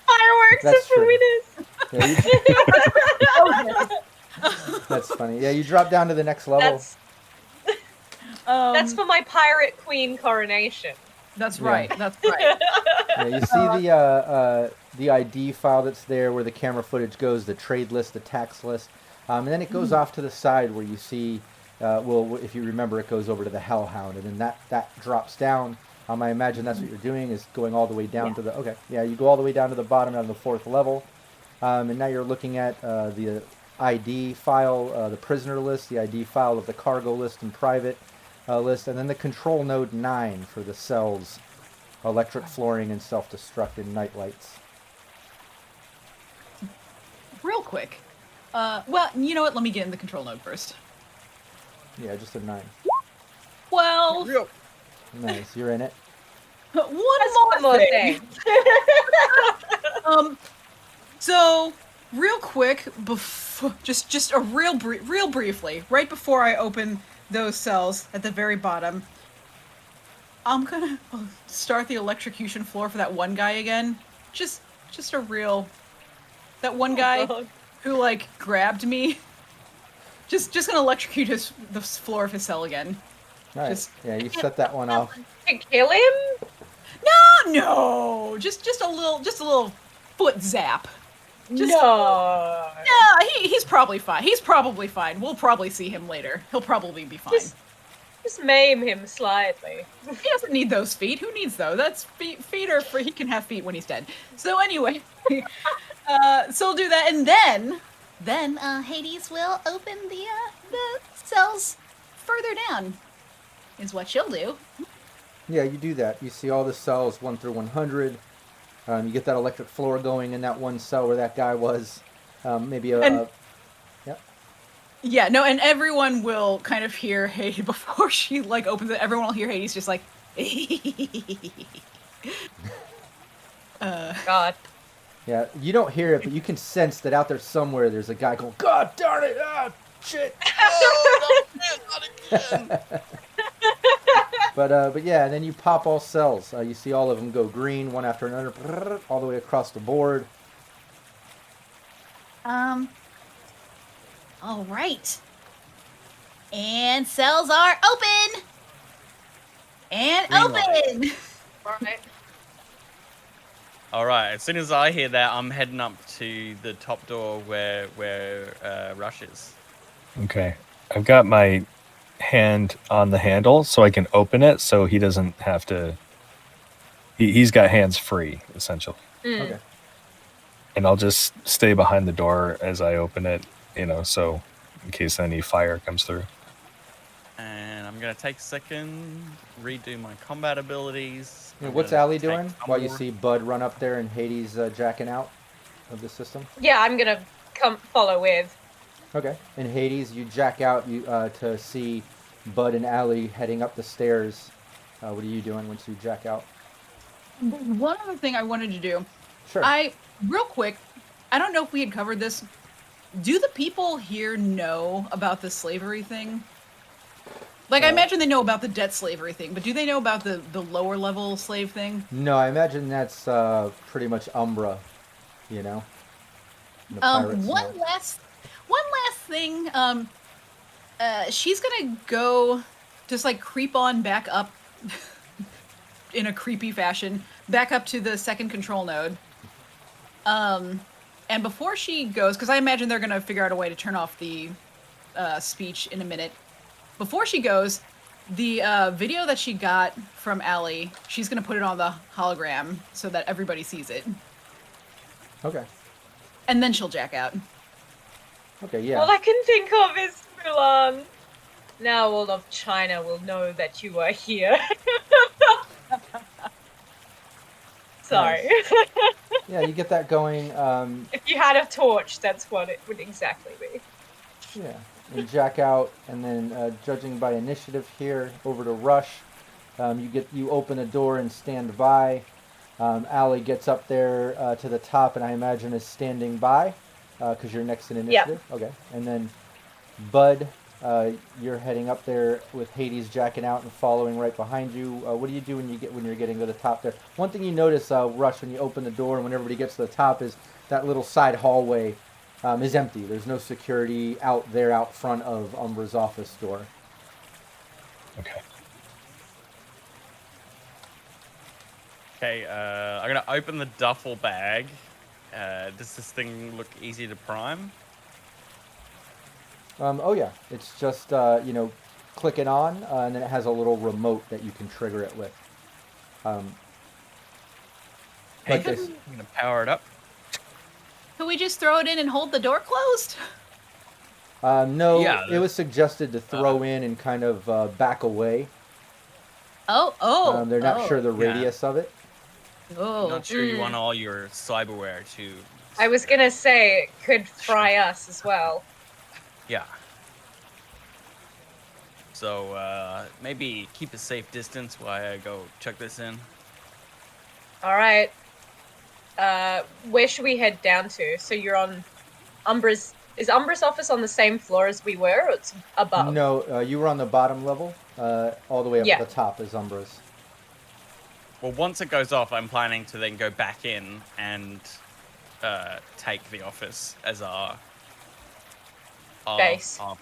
Fireworks That's are for true. winners. Yeah, that's funny. Yeah, you drop down to the next level. That's for my pirate queen coronation. That's right. That's right. Yeah, you see the ID file that's there where the camera footage goes, the trade list, the tax list, and then it goes off to the side where you see, if you remember, it goes over to the Hellhound, and then that drops down. I imagine that's what you're doing, is going all the way down to the... Okay, yeah, you go all the way down to the bottom on the 4th level, and now you're looking at the ID file, the prisoner list, the ID file of the cargo list and private list, and then the control node 9 for the cells, electric flooring and self-destruct and night lights. Real quick. Well, you know what? Let me get in the control node first. Yeah, just a 9. 12. Nice, you're in it. One more thing. So real quick, before just a real briefly, right before I open those cells at the very bottom, I'm gonna start the electrocution floor for that one guy again. Just a real, that one guy who like grabbed me. Just gonna electrocute the floor of his cell again. Nice. Yeah, you set that one off. To kill him? No. Just a little foot zap. No. He's probably fine. He's probably fine. We'll probably see him later. He'll probably be fine. Just maim him slightly. He doesn't need those feet. Who needs those? That's feet are for, he can have feet when he's dead. So anyway, so we'll do that, and then Hades will open the cells further down. Is what she'll do. Yeah, you do that. You see all the cells 1 through 100. You get that electric floor going in that one cell where that guy was. Maybe a... Yeah, Yeah, no, and everyone will kind of hear Hades before she like opens it. Everyone will hear Hades just like. God. Yeah, you don't hear it, but you can sense that out there somewhere there's a guy going, God darn it! Ah, shit! Oh, not again! But yeah, and then you pop all cells. You see all of them go green, one after another, all the way across the board. All right. And cells are open. And Green open. Alright. All right. As soon as I hear that, I'm heading up to the top door where Rush is. Okay. I've got my hand on the handle so I can open it so he doesn't have to... He's got hands free, essentially. Okay. And I'll just stay behind the door as I open it, so in case any fire comes through. And I'm going to take a second, redo my combat abilities. Yeah, what's Allie doing while you see Bud run up there and Hades jacking out of the system? Yeah, I'm gonna come follow with. Okay. And Hades, you jack out to see Bud and Allie heading up the stairs. What are you doing once you jack out? One other thing I wanted to do. Sure. Real quick, I don't know if we had covered this. Do the people here know about the slavery thing? Like, I imagine they know about the debt slavery thing, but do they know about the lower level slave thing? No, I imagine that's pretty much Umbra, The pirates One know. last Thing, she's gonna go just like creep on back up in a creepy fashion, back up to the second control node. And before she goes, because I imagine they're gonna figure out a way to turn off the speech in a minute. Before she goes, the video that she got from Allie, she's gonna put it on the hologram so that everybody sees it. Okay. And then she'll jack out. Okay, yeah. All I can think of is Mulan. Now all of China will know that you are here. Sorry. Yeah, you get that going. If you had a torch, that's what it would exactly be. Yeah, and jack out, and then judging by initiative here, over to Rush. You open a door and stand by. Allie gets up there to the top, and I imagine is standing by, because you're next in initiative. Yeah. Okay, and then Bud, you're heading up there with Hades jacking out and following right behind you. What do you do when you're getting to the top there? One thing you notice, Rush, when you open the door and when everybody gets to the top is that little side hallway is empty. There's no security out there out front of Umbra's office door. Okay. Okay, I'm going to open the duffel bag. Does this thing look easy to prime? Oh yeah, it's just click it on, and then it has a little remote that you can trigger it with. Like this. I'm going to power it up. Can we just throw it in and hold the door closed? No, Yeah, it was suggested to throw in and kind of back away. They're not sure the radius of it. Oh. Not sure you want all your cyberware to... I was gonna say it could fry us as well. Yeah. So, maybe keep a safe distance while I go check this in. Alright. Where should we head down to? So you're on Umbra's... Is Umbra's office on the same floor as we were, or it's above? No, you were on the bottom level. All the way up Yeah. to the top is Umbra's. Well, once it goes off, I'm planning to then go back in and take the office as our Base. Our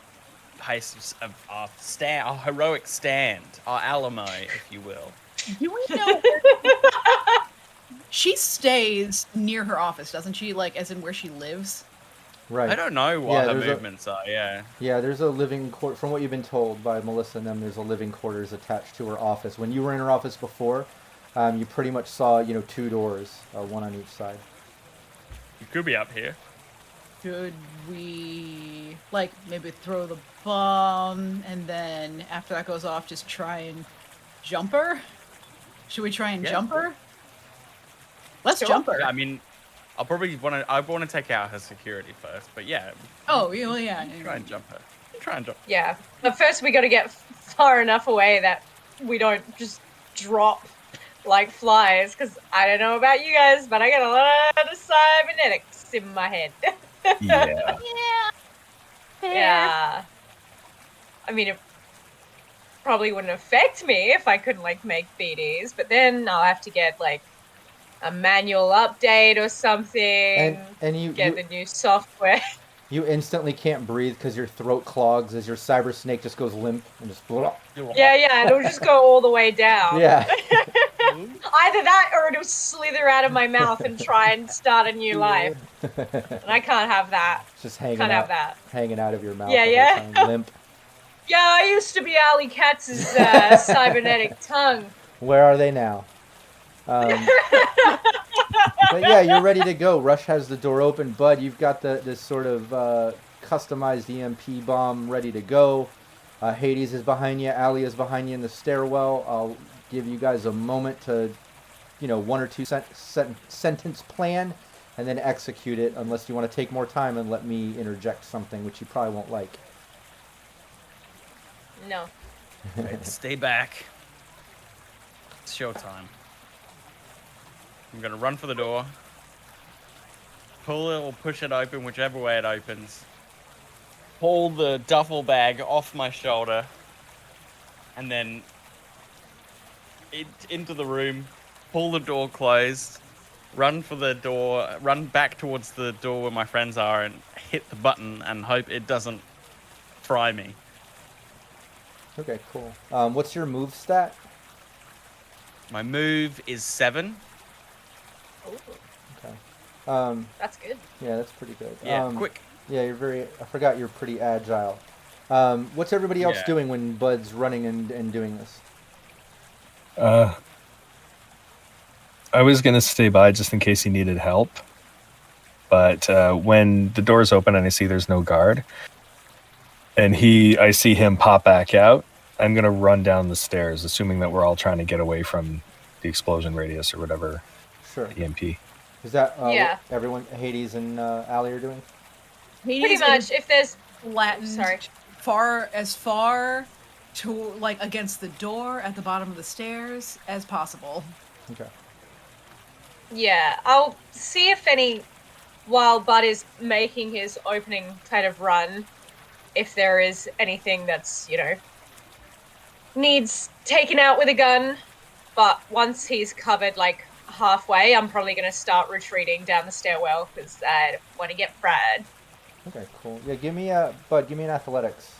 heroic stand, our Alamo, if you will. Do we know? She stays near her office, doesn't she? Like, as in where she lives? Right. I don't know what her there's movements are. Yeah. Yeah, there's a living quarter. From what you've been told by Melissa and them, there's a living quarters attached to her office. When you were in her office before, you pretty much saw, two doors, one on each side. You could be up here. Should we, like, maybe throw the bomb, and then after that goes off, just try and jump her? Should we try and jump her? Let's Sure. jump her. I mean, I'll probably I want to take out her security first, but yeah. Oh, well, yeah. Try and jump her. Try and jump. Yeah, but first we got to get far enough away that we don't just drop like flies. Because I don't know about you guys, but I got a lot of cybernetics in my head. Yeah. Yeah. I mean, it probably wouldn't affect me if I couldn't like make BDs, but then I'll have to get like a manual update or something. And you get the new software. You instantly can't breathe because your throat clogs as your cyber snake just goes limp and just. Yeah, it'll just go all the way down. Yeah. Either that or it'll slither out of my mouth and try and start a new life. And I can't have that. It's just hanging Can't out, have that. hanging out of your mouth. Yeah, the yeah. whole time, limp. Yeah, I used to be Alley Katz's cybernetic tongue. Where are they now? But yeah, you're ready to go. Rush has the door open. Bud, you've got this sort of customized EMP bomb ready to go. Hades is behind you. Allie is behind you in the stairwell. I'll give you guys a moment to, 1 or 2 sentence plan, and then execute it, unless you want to take more time and let me interject something, which you probably won't like. No. Right, stay back. It's showtime. I'm gonna run for the door. Pull it or push it open, whichever way it opens. Pull the duffel bag off my shoulder. And then into the room. Pull the door closed. Run for the door. Run back towards the door where my friends are and hit the button and hope it doesn't fry me. Okay, cool. What's your move stat? My move is 7. Okay. That's good. Yeah, that's pretty good. Yeah, quick. Yeah, I forgot you're pretty agile. What's everybody else doing when Bud's running and doing this? I was going to stay by just in case he needed help. But when the door's open and I see there's no guard, and I see him pop back out, I'm going to run down the stairs, assuming that we're all trying to get away from the explosion radius or whatever. Sure. EMP. Is that Yeah. everyone, Hades and Allie are doing? Pretty much. If there's flattened Sorry. far to like against the door at the bottom of the stairs as possible. Okay. Yeah, I'll see if while Bud is making his opening kind of run, if there is anything that's, needs taken out with a gun. But once he's covered like halfway, I'm probably going to start retreating down the stairwell because I don't want to get fried. Okay, cool. Yeah, give me Bud, give me an athletics.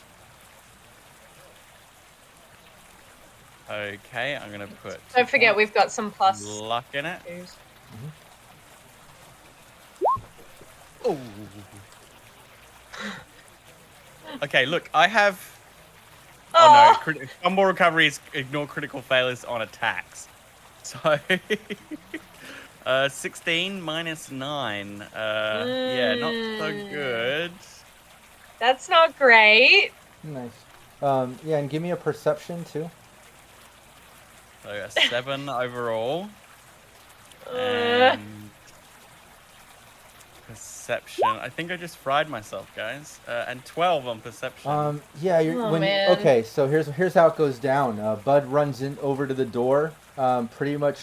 Okay, I'm gonna put. Don't forget we've got some plus luck in it. twos. Oh. Okay, look, I have. Oh no! Fumble recoveries ignore critical failures on attacks. So, 16 minus 9. Yeah, not so good. That's not great. Nice. Yeah, and give me a perception too. So a 7 overall. And perception. I think I just fried myself, guys. And 12 on perception. Yeah, man. Okay, so here's how it goes down. Bud runs over to the door, pretty much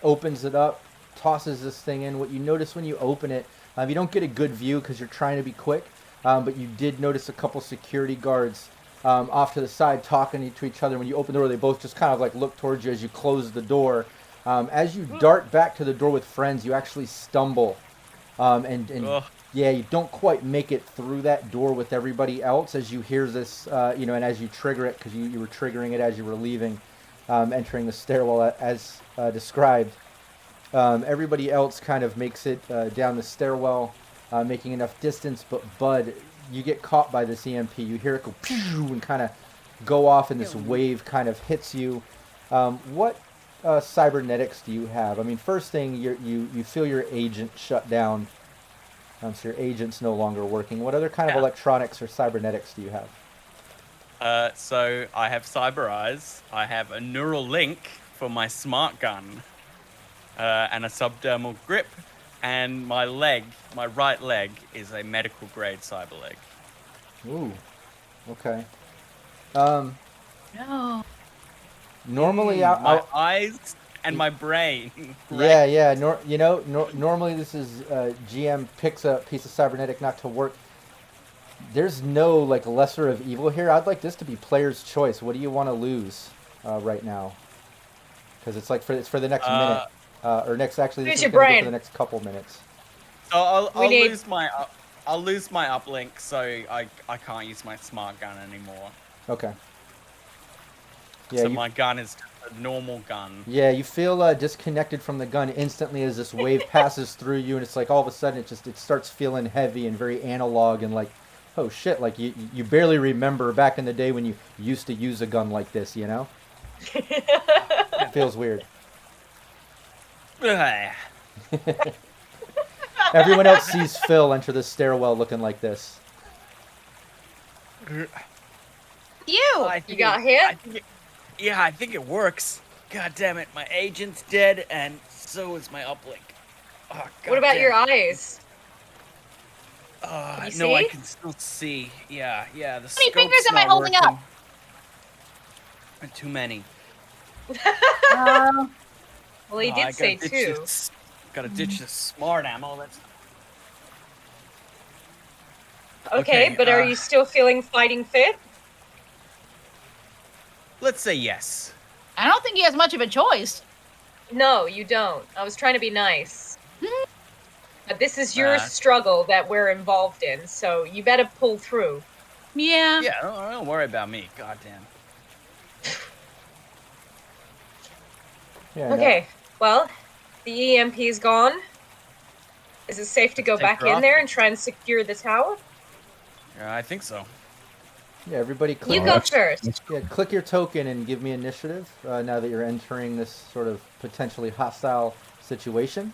opens it up, tosses this thing in. What you notice when you open it, you don't get a good view because you're trying to be quick, but you did notice a couple security guards off to the side talking to each other. When you open the door, they both just kind of like look towards you as you close the door. As you dart back to the door with friends, you actually stumble. And yeah, you don't quite make it through that door with everybody else as you hear this, and as you trigger it, because you were triggering it as you were leaving, entering the stairwell as described. Everybody else kind of makes it down the stairwell, making enough distance, but Bud, you get caught by this EMP. You hear it go pew and kind of go off, and this wave kind of hits you. What cybernetics do you have? I mean, first thing, you feel your agent shut down, so your agent's no longer working. What other kind of electronics or cybernetics do you have? So I have Cyber Eyes. I have a neural link for my smart gun, and a subdermal grip, and my right leg, is a medical grade cyber leg. Ooh. Okay. No. Normally, my eyes and my brain. Yeah. Normally this is GM picks a piece of cybernetic not to work. There's no like lesser of evil here. I'd like this to be player's choice. What do you want to lose right now? Because it's like it's for the next minute or next. Actually, this is going to go for the next couple minutes. So I'll lose my uplink, so I can't use my smart gun anymore. Okay. Yeah, so my gun is a normal gun. Yeah, you feel disconnected from the gun instantly as this wave passes through you, and it's like all of a sudden it starts feeling heavy and very analog and like, oh shit, like you barely remember back in the day when you used to use a gun like this, you know? It feels weird. Everyone else sees Phil enter the stairwell looking like this. You got hit? I think it works. God damn it, my agent's dead, and so is my uplink. Oh, God what about damn your it. eyes? No, see? I can still see. Yeah. The How many scope's fingers am I not holding working. up? Too many. Well, he I did say gotta two. Gotta ditch the smart ammo. That's Okay, but are you still feeling fighting fit? Let's say yes. I don't think he has much of a choice. No, you don't. I was trying to be nice. But this is your struggle that we're involved in, so you better pull through. Yeah. Yeah, don't worry about me. Goddamn. Yeah, Okay, well, the EMP is gone. Is it safe to go back in there and try and secure the tower? Yeah, I think so. Yeah, everybody click. You go first. Yeah, click your token and give me initiative now that you're entering this sort of potentially hostile situation.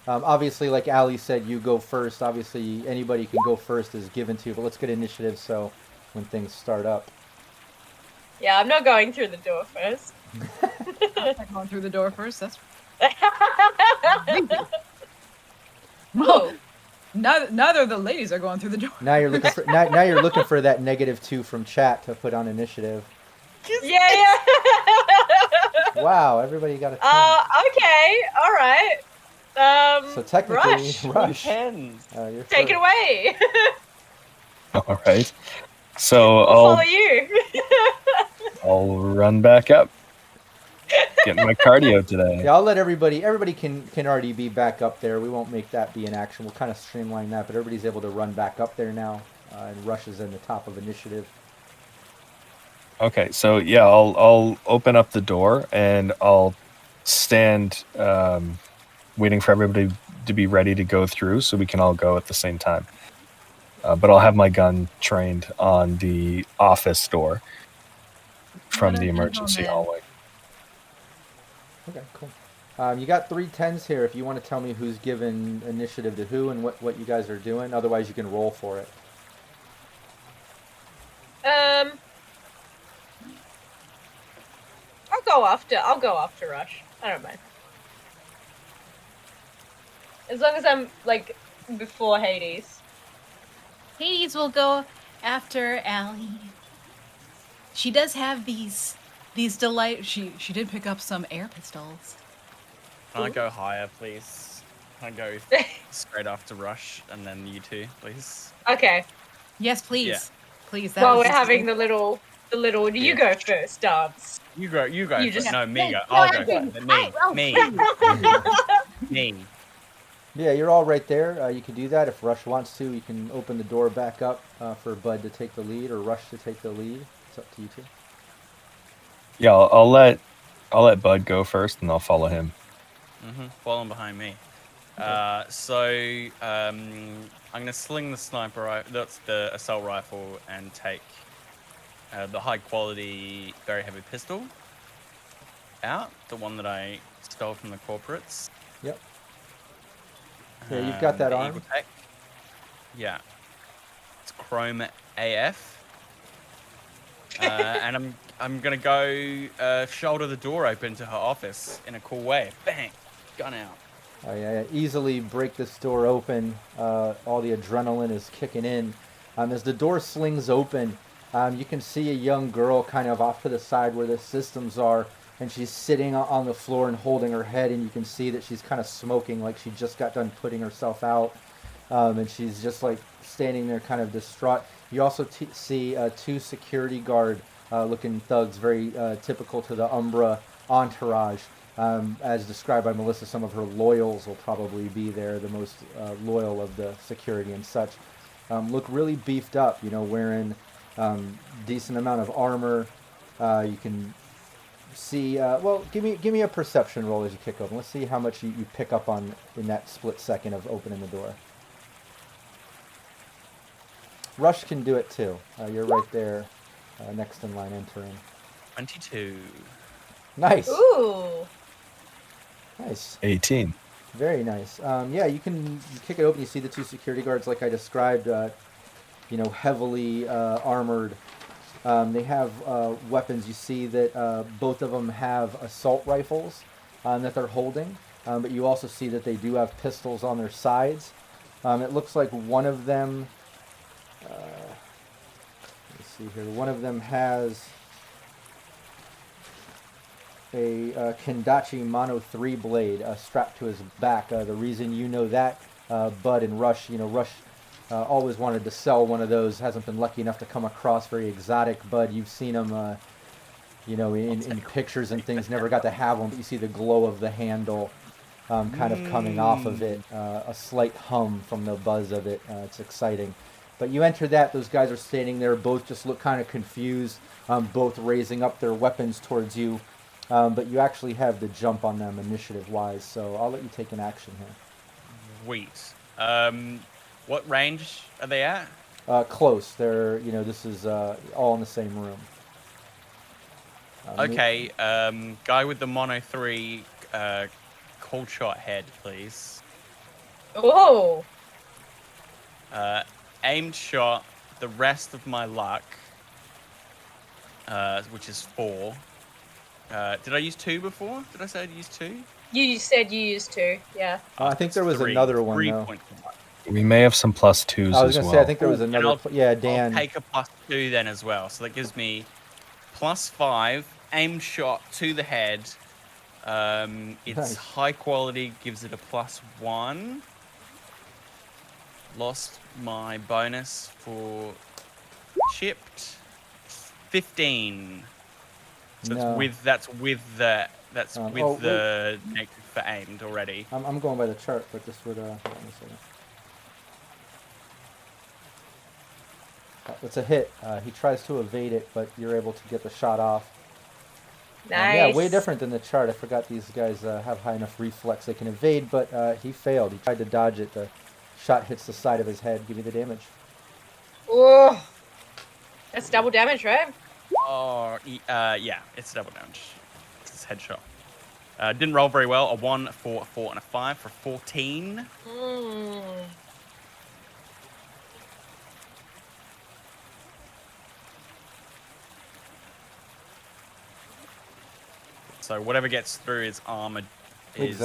Obviously, like Ali said, you go first. Obviously, anybody can go first is given to you, but let's get initiative so when things start up. Yeah, I'm not going through the door first. I'm not going through the door first. That's Oh. neither of the ladies are going through the door. Now you're looking for now you're looking for that -2 from chat to put on initiative. Yeah. Wow, everybody got a 10. Okay, all right. So technically, Rush. You're Take it away. All right. So I'll follow you. I'll run back up. Getting my cardio today. Yeah, I'll let everybody can already be back up there. We won't make that be an action. We'll kind of streamline that, but everybody's able to run back up there now. And Rush is in the top of initiative. Okay, so yeah, I'll open up the door and I'll stand waiting for everybody to be ready to go through so we can all go at the same time. But I'll have my gun trained on the office door from the emergency hallway. Okay, cool. You got 3 10s here if you want to tell me who's given initiative to who and what you guys are doing. Otherwise, you can roll for it. I'll go after Rush. I don't mind. As long as I'm, like, before Hades. Hades will go after Allie. She does have these delight. She did pick up some air pistols. Can I go higher, please? Can I go straight after Rush and then you two, please? Okay. Yes, please. Yeah. Please. While we're having the little you go first dance. You go You first. just- No, me go. No, I'll I go didn't. first. Me. Me. Yeah, you're all right there. You can do that if Rush wants to. You can open the door back up for Bud to take the lead or Rush to take the lead. It's up to you two. Yeah, I'll let Bud go first and I'll follow him. Following behind me. I'm gonna sling the sniper rifle. That's the assault rifle, and take the high quality, very heavy pistol out. The one that I stole from the corporates. Yep. Yeah, you've got that the arm. Eagle Tech. Yeah. It's chrome AF. And I'm gonna go shoulder the door open to her office in a cool way. Bang, gun out. Easily break this door open. All the adrenaline is kicking in. As the door slings open, you can see a young girl kind of off to the side where the systems are, and she's sitting on the floor and holding her head, and you can see that she's kind of smoking like she just got done putting herself out, and she's just like standing there kind of distraught. You also see 2 security guard looking thugs, very typical to the Umbra entourage. As described by Melissa, some of her loyals will probably be there, the most loyal of the security and such. Look really beefed up, wearing decent amount of armor. You can see, give me a perception roll as you kick open. Let's see how much you pick up on in that split second of opening the door. Rush can do it too. You're right there, next in line entering. 22. Nice. Ooh. Nice. 18. Very nice. You kick it open. You see the 2 security guards, like I described, heavily armored. They have weapons. You see that both of them have assault rifles that they're holding, but you also see that they do have pistols on their sides. It looks like one of them, let's see here, one of them has a Kendachi Mono 3 blade strapped to his back. The reason you know that, Bud and Rush, Rush always wanted to sell one of those, hasn't been lucky enough to come across, very exotic. Bud, you've seen them, in pictures and things, never got to have one, but you see the glow of the handle kind of coming off of it, a slight hum from the buzz of it. It's exciting. But you enter that, those guys are standing there, both just look kind of confused, both raising up their weapons towards you. But you actually have the jump on them initiative-wise, so I'll let you take an action here. Sweet. What range are they at? Close. They're, this is all in the same room. Okay, guy with the Mono 3 cold shot head, please. Whoa. Aimed shot, the rest of my luck, which is 4. Did I use 2 before? Did I say I'd use 2? You said you used 2, yeah. I think there was another one, 3 though. points. We may have some +2s as well. I was going to say, I think there was another... Dan. I'll take a +2 then as well. So that gives me +5, aimed shot to the head. It's Nice. high quality, gives it a +1. Lost my bonus for chipped. 15. So No. that's with the negative for aimed already. I'm going by the chart, but this would... hold on a second. It's a hit. He tries to evade it, but you're able to get the shot off. Nice. Yeah, way different than the chart. I forgot these guys have high enough reflex they can evade, but he failed. He tried to dodge it. The shot hits the side of his head. Give you the damage. Ooh. That's double damage, right? Oh, yeah, it's double damage. It's his headshot. Didn't roll very well. A 1, a 4, a 4, and a 5 for 14. So whatever gets through his armor is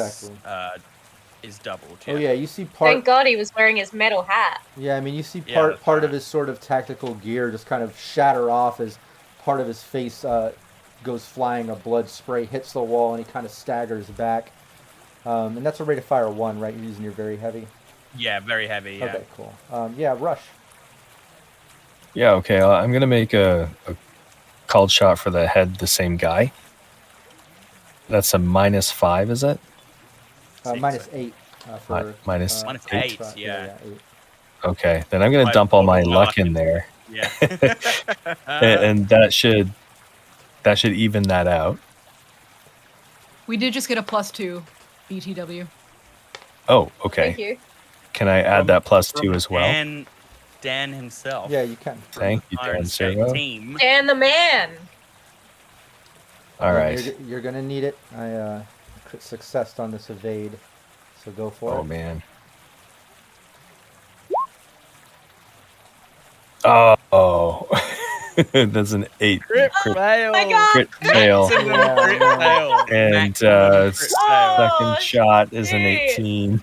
doubled. Yeah. Oh yeah, you see part. Thank God he was wearing his metal hat. Yeah, I mean you see Yeah, that's part right. of his sort of tactical gear just kind of shatter off as part of his face goes flying. A blood spray hits the wall and he kind of staggers back. And that's a rate of fire 1, right? You're using your very heavy. Yeah, very heavy. Yeah. Okay, cool. Yeah, Rush. Yeah, okay. I'm going to make a called shot for the head, the same guy. That's a -5, is it? -8 for minus -8, shot. yeah. 8. Okay, then I'm going to dump all my luck in there, Yeah. and that should even that out. We did just get a +2 BTW. Oh, okay. Thank you. Can I add that +2 as well? And Dan himself. Yeah, you can. Thank you, Dan Syrinscape Servo. team. Dan the man. All right. You're gonna need it. I crit success on this evade, so go for Oh it. man. Oh. That's an 8. Crit fail. my God. Crit fail. Maximum Yeah, crit no. fail. And Maximum crit fail. second shot is an shit. 18.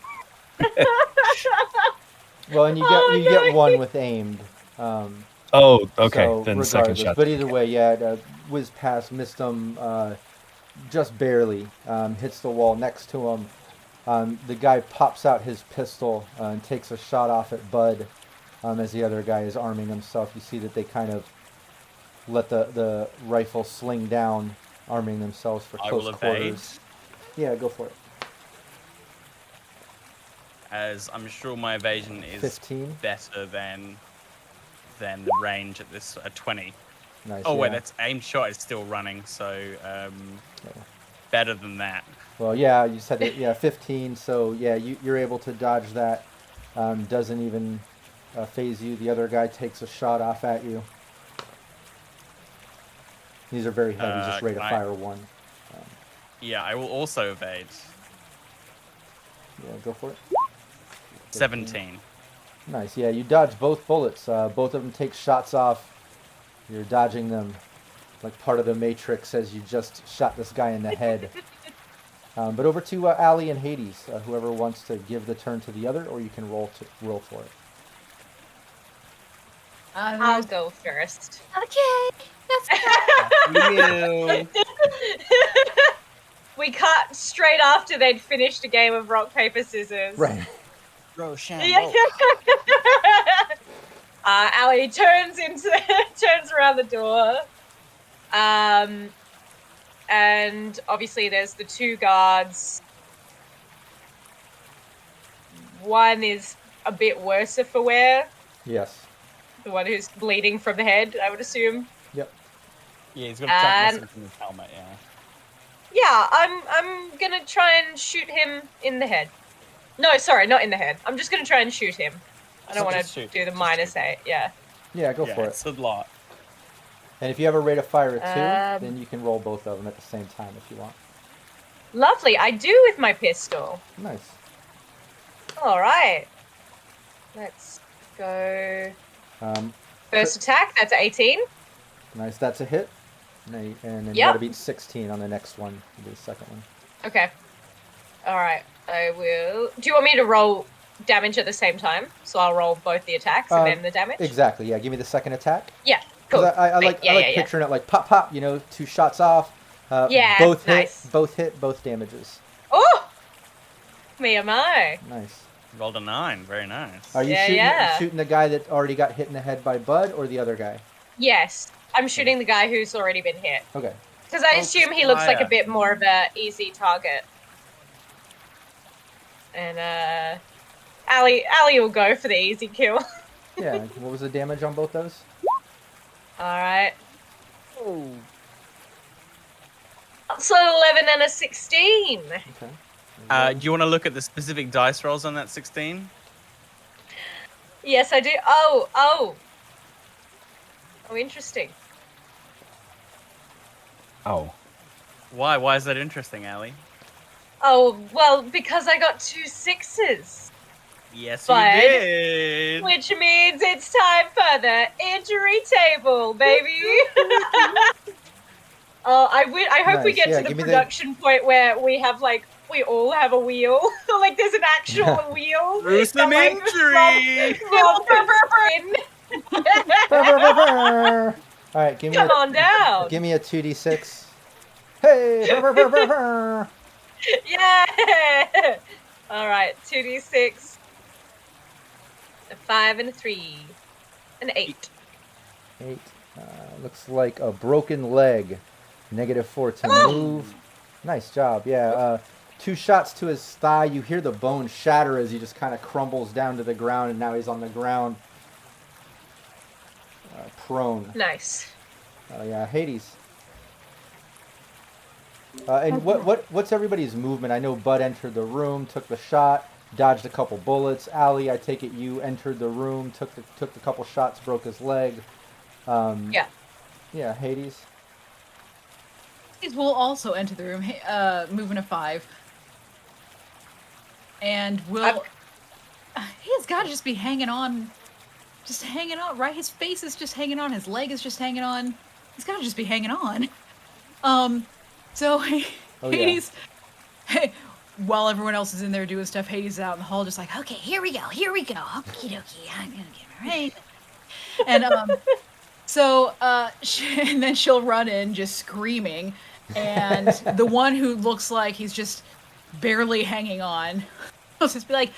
Well, and you Oh, get no. one with aimed. Oh, okay. So Then regardless, second shot. but either way, yeah, it, whiz past, missed him just barely. Hits the wall next to him. The guy pops out his pistol and takes a shot off at Bud as the other guy is arming himself. You see that they kind of let the rifle sling down, arming themselves for I close will quarters. Yeah, go for it. As I'm sure my evasion is 15. better than the range at this 20. Nice. Oh wait, yeah. that's aim shot is still running, so better than that. Well, yeah, you said it. Yeah, 15. So yeah, you're able to dodge that. Doesn't even phase you. The other guy takes a shot off at you. These are very heavy. Just rate of can I- fire 1. Yeah, I will also evade. Yeah, go for it. 17. Nice. Yeah, you dodge both bullets. Both of them take shots off. You're dodging them like part of the Matrix as you just shot this guy in the head. But over to Allie and Hades. Whoever wants to give the turn to the other, or you can roll for it. I'll go first. Okay. You. We cut straight after they'd finished a game of rock, paper, scissors. Right. Yeah. Allie turns around the door. And obviously there's the 2 guards. One is a bit worse for wear. Yes. The one who's bleeding from the head, I would assume. Yep. Yeah, he's got a track missing from his helmet. Yeah. Yeah, I'm gonna try and shoot him in the head. No, sorry, not in the head. I'm just gonna try and shoot him. I don't want to do the -8. Yeah. Yeah, go for it. It's a lot. And if you have a rate of fire of 2, Um, then you can roll both of them at the same time if you want. Lovely. I do with my pistol. Nice. All right. Let's go. First attack. That's 18. Nice. That's a hit. And then you Yep. gotta beat 16 on the next one. The second one. Okay. All right. I will. Do you want me to roll damage at the same time? So I'll roll both the attacks and then the damage. Exactly. Yeah. Give me the second attack. Yeah. 'Cause Cool. I like Yeah, I like yeah, yeah. picturing it like pop pop. 2 shots off. Yeah, Both nice. hit. Both damages. Oh. Me am I? Nice. Rolled a 9. Very nice. Are you shooting the guy that already got hit in the head by Bud, or the other guy? Yes. I'm shooting the guy who's already been hit. Okay. Because I assume he looks like a fire. bit more of a easy target. And Allie will go for the easy kill. Yeah. What was the damage on both those? Alright. Oh. So 11 and a 16. Okay. Do you want to look at the specific dice rolls on that 16? Yes, I do. Oh, interesting. Oh. Why? Why is that interesting, Ali? Oh, well, because I got 2 6s. Yes, But- you did. Which means it's time for the injury table, baby. I hope we Nice. get Yeah, to the give me the- production point where we have we all have a wheel. Like there's an actual wheel. Gruesome that, injury. Rob can All right. Give me Come on down. Give me a 2d6. Hey. Yeah. All right. 2d6. A 5 and a 3. An 8. 8. Looks like a broken leg. -4 to move. Nice job. Yeah. 2 shots to his thigh. You hear the bone shatter as he just kind of crumbles down to the ground, and now he's on the ground, prone. Nice. Yeah, Hades. And what's everybody's movement? I know Bud entered the room, took the shot, dodged a couple bullets. Allie, I take it you entered the room, took a couple shots, broke his leg. Yeah. Yeah, Hades. Hades will also enter the room, moving a 5. And will... He has got to just be hanging on just hanging on, right? His face is just hanging on. His leg is just hanging on. He's got to just be hanging on. So Hades, while everyone else is in there doing stuff, Hades is out in the hall just like, okay, here we go. Okie dokie, I'm gonna get it right. And and then she'll run in just screaming, and the one who looks like he's just barely hanging on will just be like,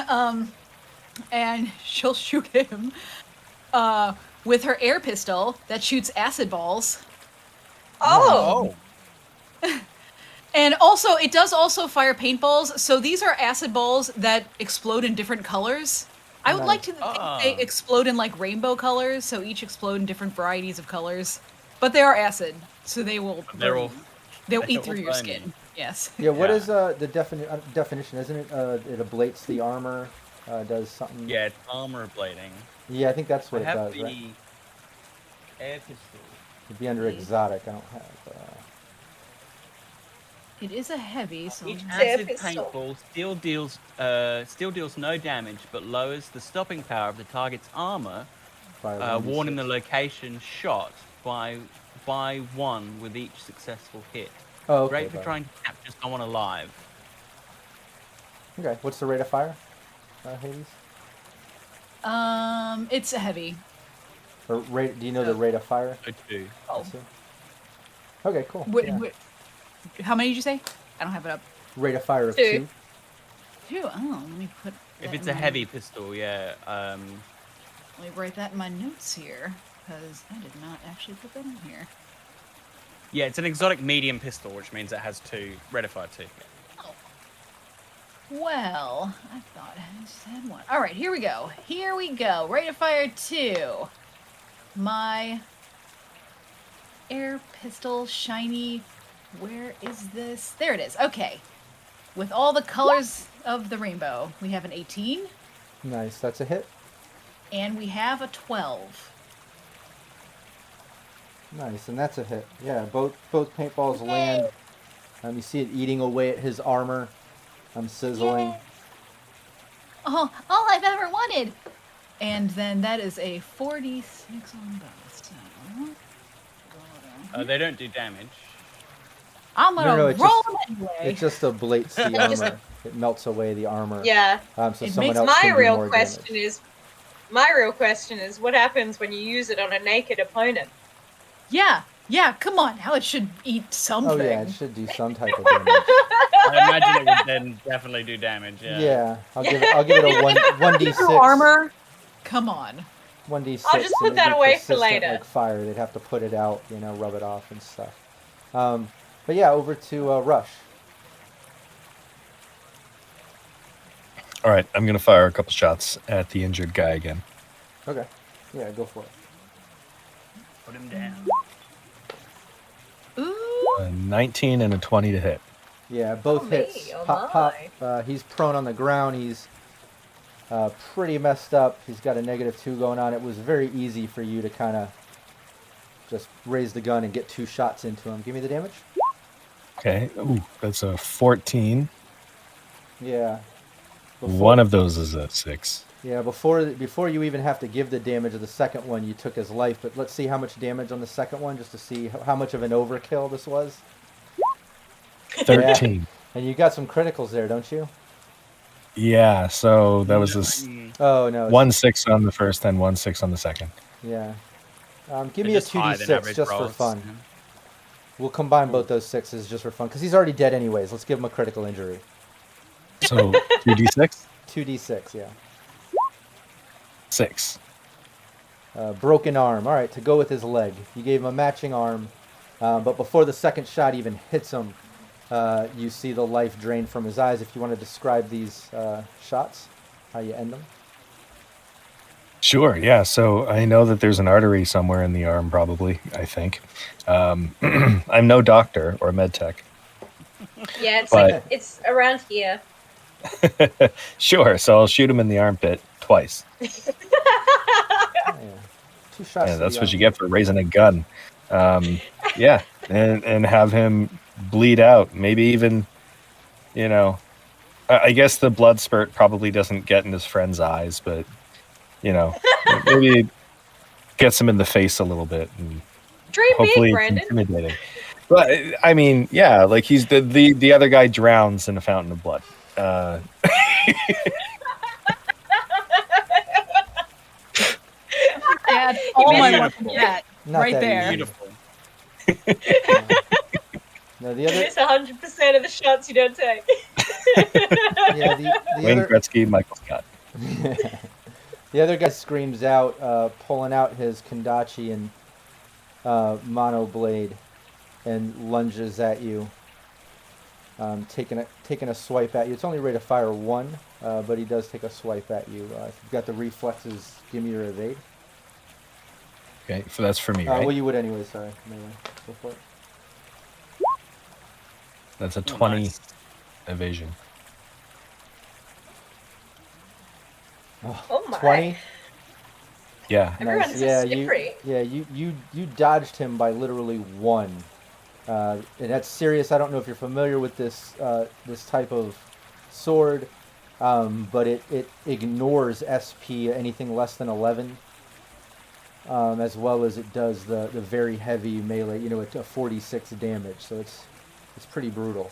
ah! And she'll shoot him with her air pistol that shoots acid balls. Oh. And also, it does also fire paintballs. So these are acid balls that explode in different colors. I would like to think they explode in like rainbow colors, so each explode in different varieties of colors. But they are acid, so they will. They'll eat through your skin. Yes. Yeah. What is the definition? Isn't it? It ablates the armor. Does something. Yeah, it's armor ablating. Yeah, I think that's what it does. The right? air pistol. It'd be under exotic. I don't have. It is a heavy. So Each acid paintball still deals no damage, but lowers the stopping power of the target's armor, warning the location shot by 1 with each successful hit. Oh, okay, Great for trying to capture someone alive. Okay, what's the rate of fire, Hades? It's a heavy. Or rate? Do you know the rate of fire? 2. Oh. Okay, cool. How many did you say? I don't have it up. Rate of fire of 2. 2. Oh, let me put. If it's a heavy pistol, yeah. Let me write that in my notes here, because I did not actually put that in here. Yeah, it's an exotic medium pistol, which means it has 2. Rate of fire 2. Oh. Well, I thought I just had 1. All right, here we go. Rate of fire 2. My air pistol shiny. Where is this? There it is. Okay. With all the colors of the rainbow, we have an 18. Nice. That's a hit. And we have a 12. Nice, and that's a hit. Yeah, both paintballs land. You see it eating away at his armor. I'm sizzling. Yay. Oh, all I've ever wanted. And then that is a 46 on both. They don't do damage. I'm gonna roll them anyway. It just ablates the armor. It melts away the armor. Yeah. So someone else My can do real more question is, what happens when you use it on a naked opponent? Yeah. Come on, now it should eat something. Oh yeah, it should do some type of damage. I imagine it would then definitely do damage. Yeah. Yeah, I'll give it a 1d6 armor. Come on. 1d6. I'll just put that away for later. Like fire, they'd have to put it out, rub it off and stuff. But yeah, over to Rush. All right, I'm going to fire a couple shots at the injured guy again. Okay. Yeah, go for it. Put him down. Ooh. A 19 and a 20 to hit. Yeah, both hits. Pop. He's prone on the ground. He's pretty messed up. He's got a -2 going on. It was very easy for you to kind of just raise the gun and get 2 shots into him. Give me the damage. Okay. Ooh, that's a 14. Yeah. One of those is a 6. Yeah, before you even have to give the damage of the second one, you took his life. But let's see how much damage on the second one, just to see how much of an overkill this was. 13. Yeah. And you got some criticals there, don't you? Yeah, so that was this. Oh no. 1-6 on the first and 1-6 on the second. Yeah. Give me a 2d6 just for fun. Yeah. We'll combine both those 6s just for fun, because he's already dead anyways. Let's give him a critical injury. So 2d6? 2d6, yeah. 6. Broken arm. All right, to go with his leg. You gave him a matching arm, but before the second shot even hits him, you see the life drain from his eyes. If you want to describe these shots, how you end them. Sure, yeah. So I know that there's an artery somewhere in the arm, probably, I think. I'm no doctor or med tech. Yeah, But- it's around here. Sure, so I'll shoot him in the armpit twice. Yeah. 2 shots. Yeah, to that's the what you arm. get for raising a gun. Yeah, and have him bleed out. Maybe even, I guess the blood spurt probably doesn't get in his friend's eyes, but maybe gets him in the face a little bit, and Dream hopefully big, it's Brandon. intimidating. But I mean, yeah, like he's the other guy drowns in a fountain of blood. Dad, all my Beautiful. luck with that. Not Right that there. easy. Beautiful. No, the other, It's 100% of the shots you don't take. yeah, the Wayne other, Gretzky, Michael Scott. the other guy screams out, pulling out his Kendachi and mono blade, and lunges at you, taking a swipe at you. It's only ready to fire one, but he does take a swipe at you. If you've got the reflexes, give me your evade. Okay, so that's for me, right? Well, you would anyway. Sorry, melee. Go for it. That's a 20 Nice. evasion. Oh my. 20. Yeah. Everyone's so Yeah, slippery. you dodged him by literally one, and that's serious. I don't know if you're familiar with this this type of sword, but it ignores SP anything less than 11, as well as it does the very heavy melee. It's a 46 damage, so it's pretty brutal.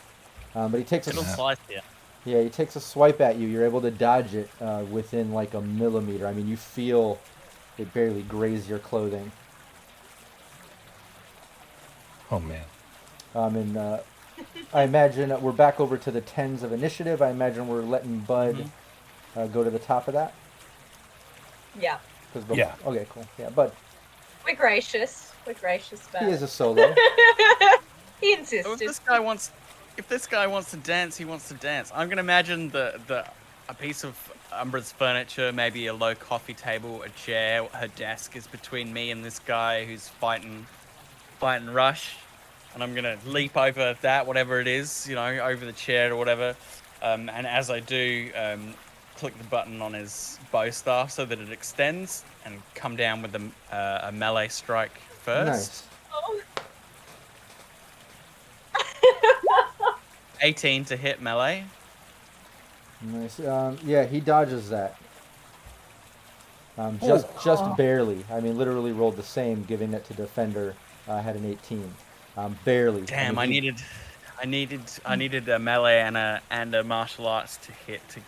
But he takes It'll slice you. yeah, he takes a swipe at you. You're able to dodge it within like a millimeter. I mean, you feel it barely graze your clothing. Oh man. And I imagine we're back over to the 10s of initiative. I imagine we're letting Bud go to the top of that. Yeah. Yeah. Okay, cool. Yeah, Bud. We're gracious. We're gracious about He it. is a solo. He So insisted. if this guy wants to dance, he wants to dance. I'm gonna imagine a piece of Umbra's furniture, maybe a low coffee table, a chair. Her desk is between me and this guy who's fighting Rush, and I'm gonna leap over that, whatever it is, over the chair or whatever. And as I do, click the button on his bow staff so that it extends, and come down with a melee strike first. Nice. Oh. 18 to hit melee. Nice. Yeah, he dodges that. Just barely. I mean, literally rolled the same, giving it to defender. Had an 18. Barely. Damn, I I mean, needed a melee and a martial arts to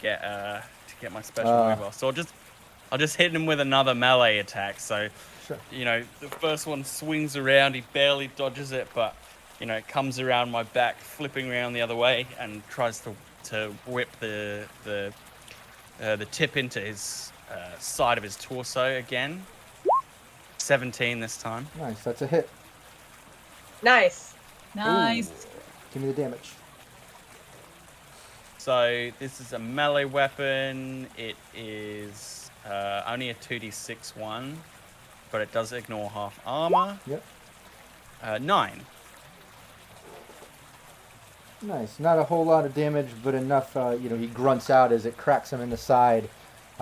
get my special move off. So I'll just hit him with another melee attack. So Sure. the first one swings around, he barely dodges it, but it comes around my back, flipping around the other way, and tries to whip the tip into his side of his torso again. 17 this time. Nice. That's a hit. Nice. Nice. Give me the damage. So this is a melee weapon. It is only a 2d6 one, but it does ignore half armor. Yep. 9. Nice. Not a whole lot of damage, but enough. He grunts out as it cracks him in the side.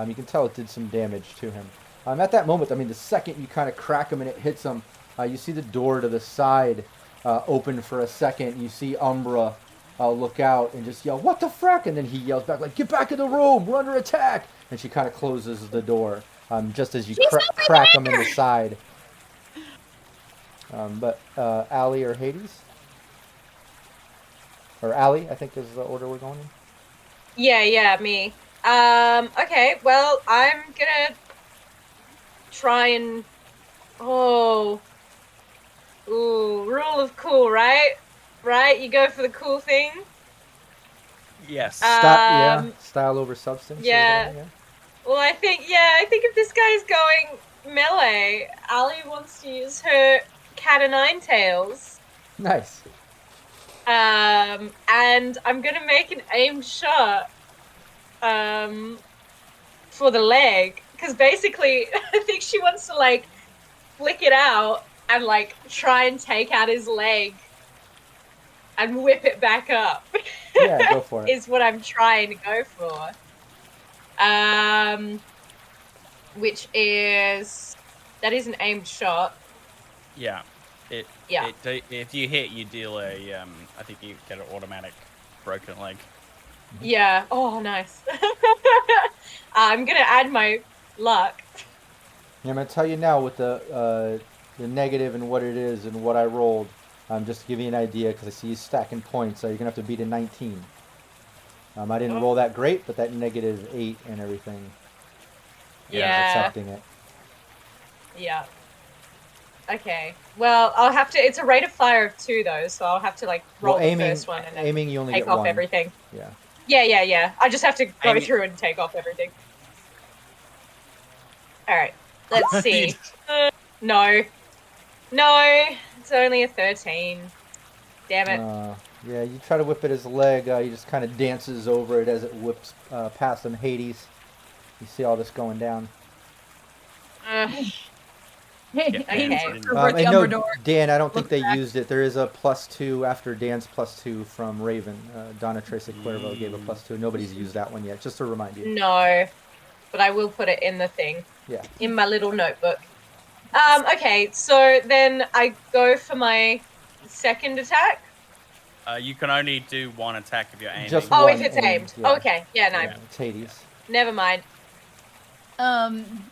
You can tell it did some damage to him. At that moment, I mean, the second you kind of crack him and it hits him, you see the door to the side open for a second. You see Umbra look out and just yell, "What the frack?" And then he yells back like, "Get back in the room! We're under attack!" And she kind of closes the door just as you crack him in the side. But Allie or Hades? Or Allie, I think is the order we're going in. Yeah, me. Okay, well, I'm gonna try and... Ooh, rule of cool, right? Right? You go for the cool thing? Yes. Style over substance. Yeah. Well, I think if this guy's going melee, Ali wants to use her cat o' nine tails. Nice. And I'm gonna make an aimed shot for the leg, because basically I think she wants to like flick it out and like try and take out his leg and whip it back up. Yeah, go for it. Is what I'm trying to go for. Which is an aimed shot. Yeah. Yeah. If you hit, you deal a. I think you get an automatic broken leg. Yeah. Oh, nice. I'm gonna add my luck, I'm going to tell you now with the negative and what it is and what I rolled, just to give you an idea, because I see you stacking points, so you're going to have to beat a 19. I didn't roll that great, but that -8 and everything. Yeah. Accepting it. Yeah. Okay. Well, I'll have to. It's a rate of fire of 2 though, so I'll have to like roll the first one and then aiming, you only take get off 1. everything. Yeah. Yeah. I just have to go Aiming- through and take off everything. All right. Let's see. No. It's only a 13. Damn it. Yeah, you try to whip at his leg. He just kind of dances over it as it whips past him. Hades. You see all this going down. Hey, Okay. I know, Dan, I don't think they used it. There is a +2 after Dan's +2 from Raven. Donna Tracy Cuervo gave a +2. Nobody's used that one yet, just to remind you. No. But I will put it in the thing. Yeah. In my little notebook. Okay, so then I go for my second attack. You can only do 1 attack if you're aiming. Just Oh, one if it's aim, aimed. yeah. Okay, yeah, no. Yeah. It's Hades. Never mind.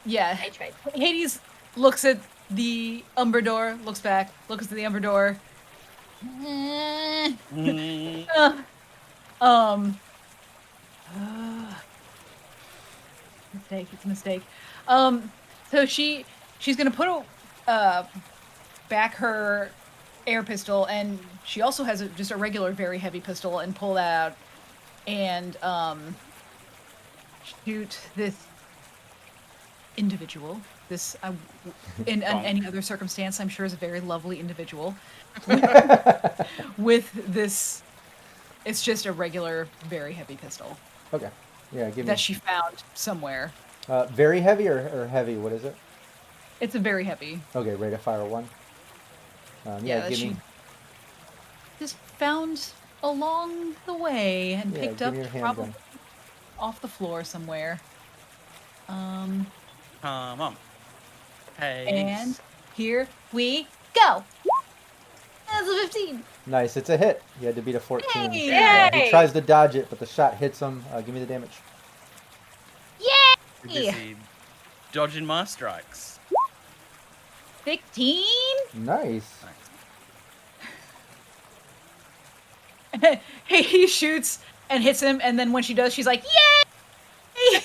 Yeah. H-rate. Hades looks at the Umber door, looks back, looks at the Umber door. Mistake. It's a mistake. So she's gonna put back her air pistol, and she also has just a regular, very heavy pistol, and pull that out and shoot this individual. This, in any other circumstance, I'm sure is a very lovely individual. With this, it's just a regular, very heavy pistol. Okay. Yeah, give me. That she found somewhere. Very heavy or heavy? What is it? It's a very heavy. Okay, rate of fire 1. Yeah, that give she me. just found along the way and Yeah, picked give up me your probably handgun. off the floor somewhere. Come on. Hey. And here we go. That's a 15. Nice, it's a hit. You had to beat a 14. Hey! Yeah, he Yay! tries to dodge it, but the shot hits him. Give me the damage. You're busy dodging my strikes. 16. Nice. He shoots and hits him, and then when she does, she's like, "Yay!"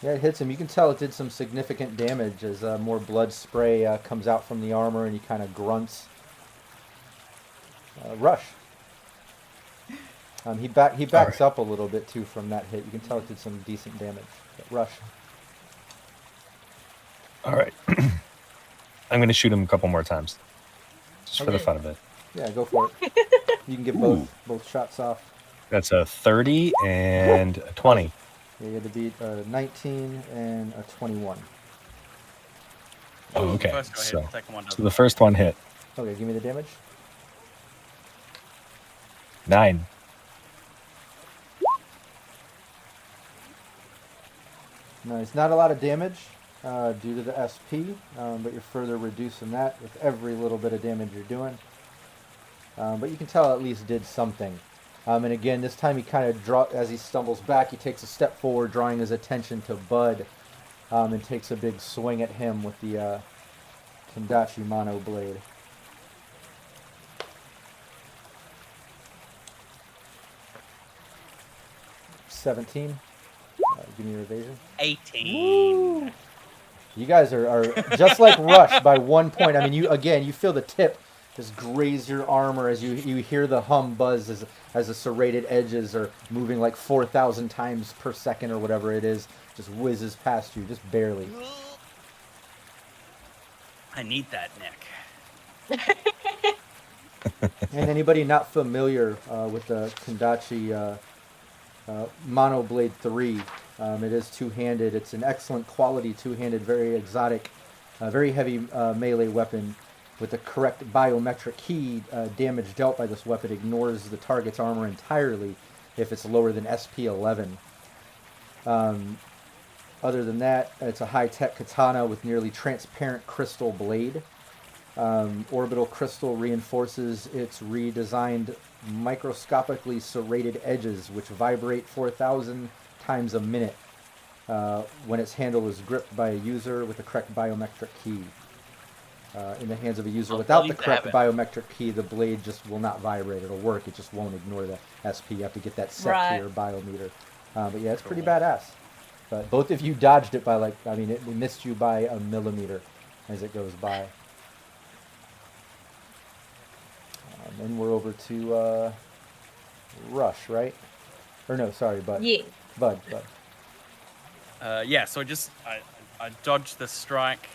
Yeah, it hits him. You can tell it did some significant damage as more blood spray comes out from the armor and he kind of grunts. Rush. He backs up a little bit too from that hit. You can tell it did some decent damage. But Rush. All right. I'm going to shoot him a couple more times. Just for the fun of it. Yeah, go for it. You can get both shots off. That's a 30 and a 20. Yeah, you had to beat a 19 and a 21. Oh, okay. First go So, hit, second one so doesn't. the first one hit. Okay, give me the damage. 9. Nice. Not a lot of damage due to the SP, but you're further reducing that with every little bit of damage you're doing. But you can tell at least did something. And again, this time he kind of as he stumbles back, he takes a step forward, drawing his attention to Bud, and takes a big swing at him with the Kendachi Mono Blade. $17. Give me your evasion. 18. You guys are just like Rush by 1 point. I mean, you feel the tip just graze your armor as you hear the hum buzz as the serrated edges are moving like 4,000 times per second or whatever it is, just whizzes past you, just barely. I need that, Nick. And anybody not familiar with the Kendachi Mono Blade 3, it is two-handed. It's an excellent quality two-handed, very exotic, very heavy melee weapon. With the correct biometric key, damage dealt by this weapon ignores the target's armor entirely if it's lower than SP 11. Other than that, it's a high-tech katana with nearly transparent crystal blade. Orbital crystal reinforces its redesigned microscopically serrated edges, which vibrate 4,000 times a minute. when its handle is gripped by a user with the correct biometric key. In the hands of a user without the correct biometric key, the blade just will not vibrate. It'll work. It just won't ignore the SP. You have to get that set to your biometer. But yeah, it's pretty badass. But both of you dodged it by it missed you by a millimeter as it goes by. Then we're over to Rush, right? Or no, sorry, Bud. Yeah. Bud. Yeah, so I dodged the strike,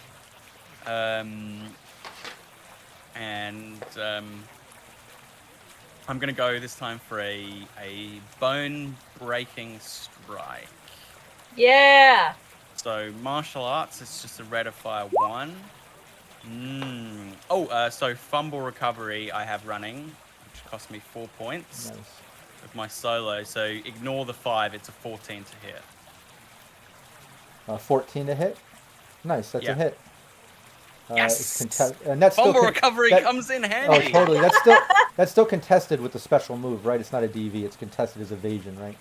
and I'm gonna go this time for a bone-breaking strike. Yeah. So martial arts, it's just a rate of fire 1. So fumble recovery I have running, which cost me 4 points. Nice. With my solo, so ignore the 5. It's a 14 to hit. 14 to hit. Nice, that's a hit. Yes. And that's Fumble still recovery comes in handy. Oh, totally. That's still contested with the special move, right? It's not a DV. It's contested as evasion, right?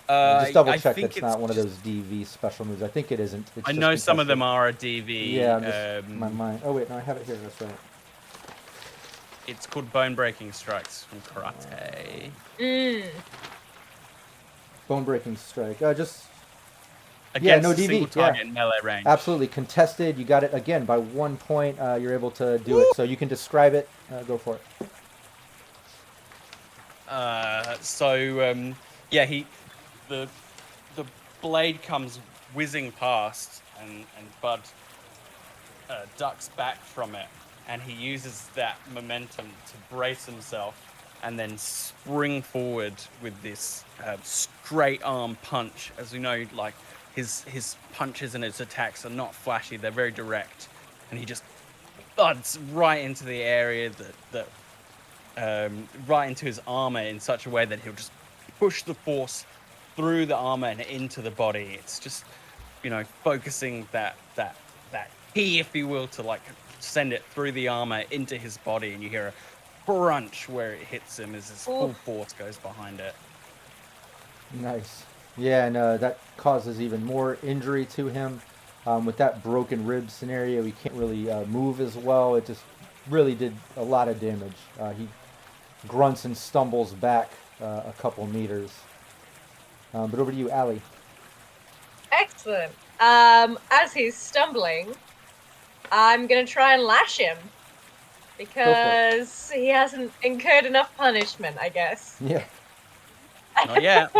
Just double check. That's not one of those DV special moves. I think it isn't. It's I know some of them are a DV. Yeah, I'm just, my mind. Oh wait, no, I have it here. That's right. It's called bone breaking strikes from karate. Bone breaking strike. Just against no a DV. single target in melee range. Absolutely contested. You got it again by 1 point. You're able to do it. So you can describe it. Go for it. The blade comes whizzing past, and Bud ducks back from it, and he uses that momentum to brace himself and then spring forward with this straight arm punch. As we know, like his punches and his attacks are not flashy; they're very direct, and he just thuds right into the area right into his armor in such a way that he'll just push the force through the armor and into the body. It's just, focusing that key, if you will, to like send it through the armor into his body, and you hear a crunch where it hits him as his full force goes behind it. Nice. Yeah, and that causes even more injury to him. With that broken rib scenario, he can't really move as well. It just really did a lot of damage. He grunts and stumbles back a couple meters. But over to you, Allie. Excellent. As he's stumbling, I'm going to try and lash him. Because he hasn't incurred enough punishment, I guess. Yeah. Not yet.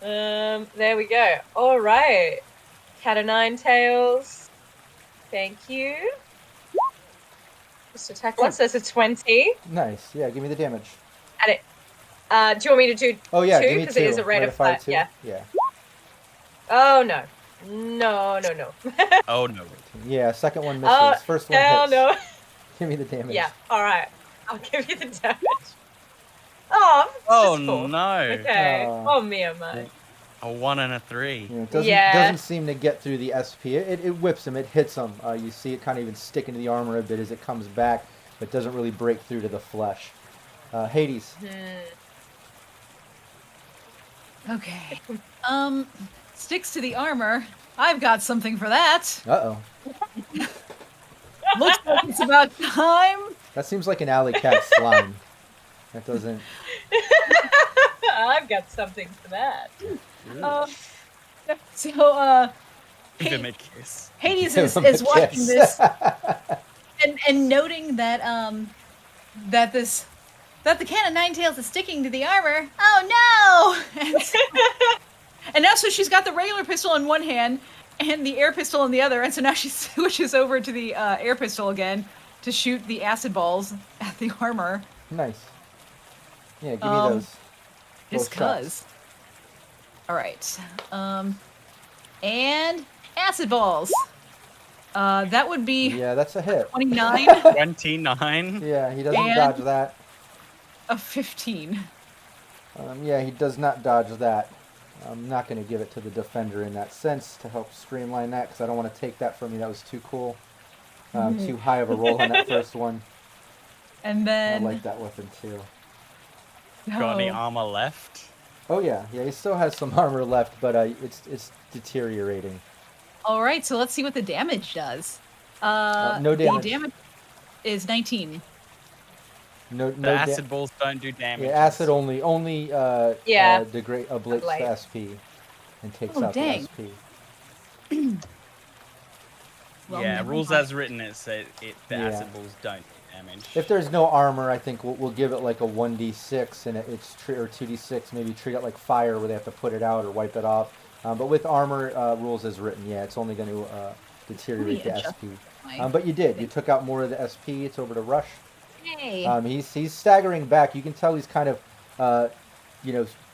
There we go. All right. Cat o' nine tails. Thank you. Just attack once. That's a 20. Nice. Yeah, give me the damage. And it. Do you want me to do Oh yeah, two? give me Because two. it is a rate of fire. Yeah. Yeah. Oh no. No. Oh no. Yeah, second one misses. First one hell hits. no. Give me the damage. Yeah. All right. I'll give you the damage. Oh. Oh just 4. no. Okay. Oh me, oh my. A 1 and a 3. Yeah, it doesn't seem to get through the SP. It whips him. It hits him. You see it kind of even stick into the armor a bit as it comes back, but doesn't really break through to the flesh. Hades. Okay. Sticks to the armor. I've got something for that. Uh-oh. Looks like it's about time. That seems like an alley cat slime. That doesn't... I've got something for that. Give him a kiss. Hades is watching this and noting that that the can of nine tails is sticking to the armor. Oh no! And now so she's got the regular pistol in one hand and the air pistol in the other, and so now she switches over to the air pistol again to shoot the acid balls at the armor. Nice. Yeah, give me those. Just cuz. All right. And acid balls. That would be... Yeah, that's a hit. 29. 29. Yeah, he doesn't dodge that. A 15. Yeah, he does not dodge that. I'm not going to give it to the defender in that sense to help streamline that, because I don't want to take that from you. That was too cool. Too high of a roll on that first one. And then... I like that weapon too. Got any armor left? Oh yeah, he still has some armor left, but it's deteriorating. All right, so let's see what the damage does. No damage. The damage is 19. The acid balls don't do damage. Yeah, acid only degrade ablates Ablate. the SP and takes Oh, out dang. the SP. Well, Yeah, never rules mind. as written, the acid balls don't do damage. If there's no armor, I think we'll give it like a 1d6 and it's or 2d6. Maybe treat it like fire, where they have to put it out or wipe it off. But with armor, rules as written, yeah, it's only going to deteriorate the adjust SP. my But you did. You took out more of the SP. It's over to Rush. Yay. He's staggering back. You can tell he's kind of,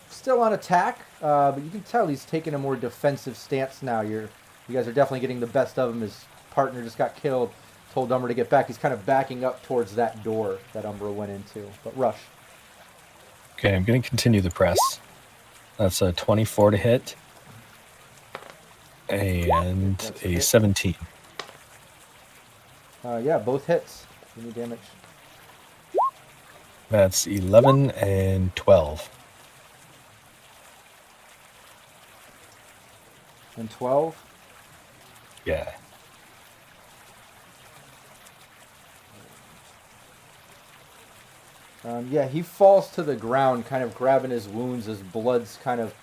still on attack. But you can tell he's taking a more defensive stance now. You guys are definitely getting the best of him. His partner just got killed. Told Umbra to get back. He's kind of backing up towards that door that Umbra went into. But Rush. Okay, I'm going to continue the press. That's a 24 to hit. And That's a a hit. 17. Yeah, both hits. Give me damage. That's 11 and 12. And 12. Yeah. Yeah, he falls to the ground, kind of grabbing his wounds. His blood's kind of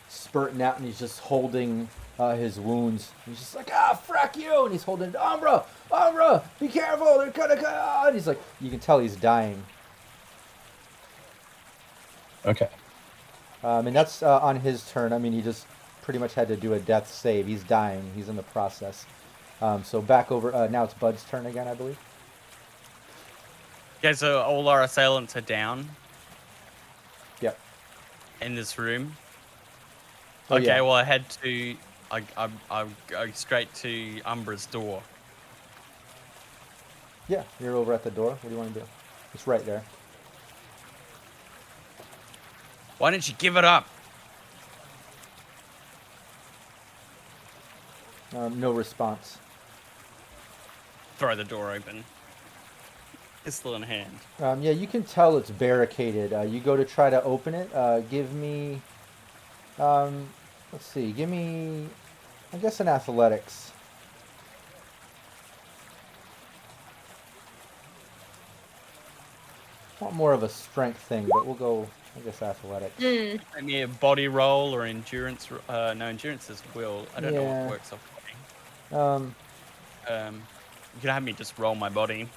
spurting out, and he's just holding his wounds. He's just like, frack you! And he's holding it. Umbra, be careful! They're gonna go! And he's like, you can tell he's dying. Okay. And that's on his turn. I mean, he just pretty much had to do a death save. He's dying. He's in the process. So back over. Now it's Bud's turn again, I believe. Okay, so all our assailants are down Yep. in this room. Oh, Okay, yeah. well I go straight to Umbra's door. Yeah, you're over at the door. What do you want to do? It's right there. Why don't you give it up? No response. Throw the door open. Pistol in hand. Yeah, you can tell it's barricaded. You go to try to open it. Give me, let's see, give me, I guess, an athletics. Want more of a strength thing, but we'll go, I guess, athletics. Maybe a body roll or endurance. No, endurance is will. I don't know Yeah. what works off body. You can have me just roll my body.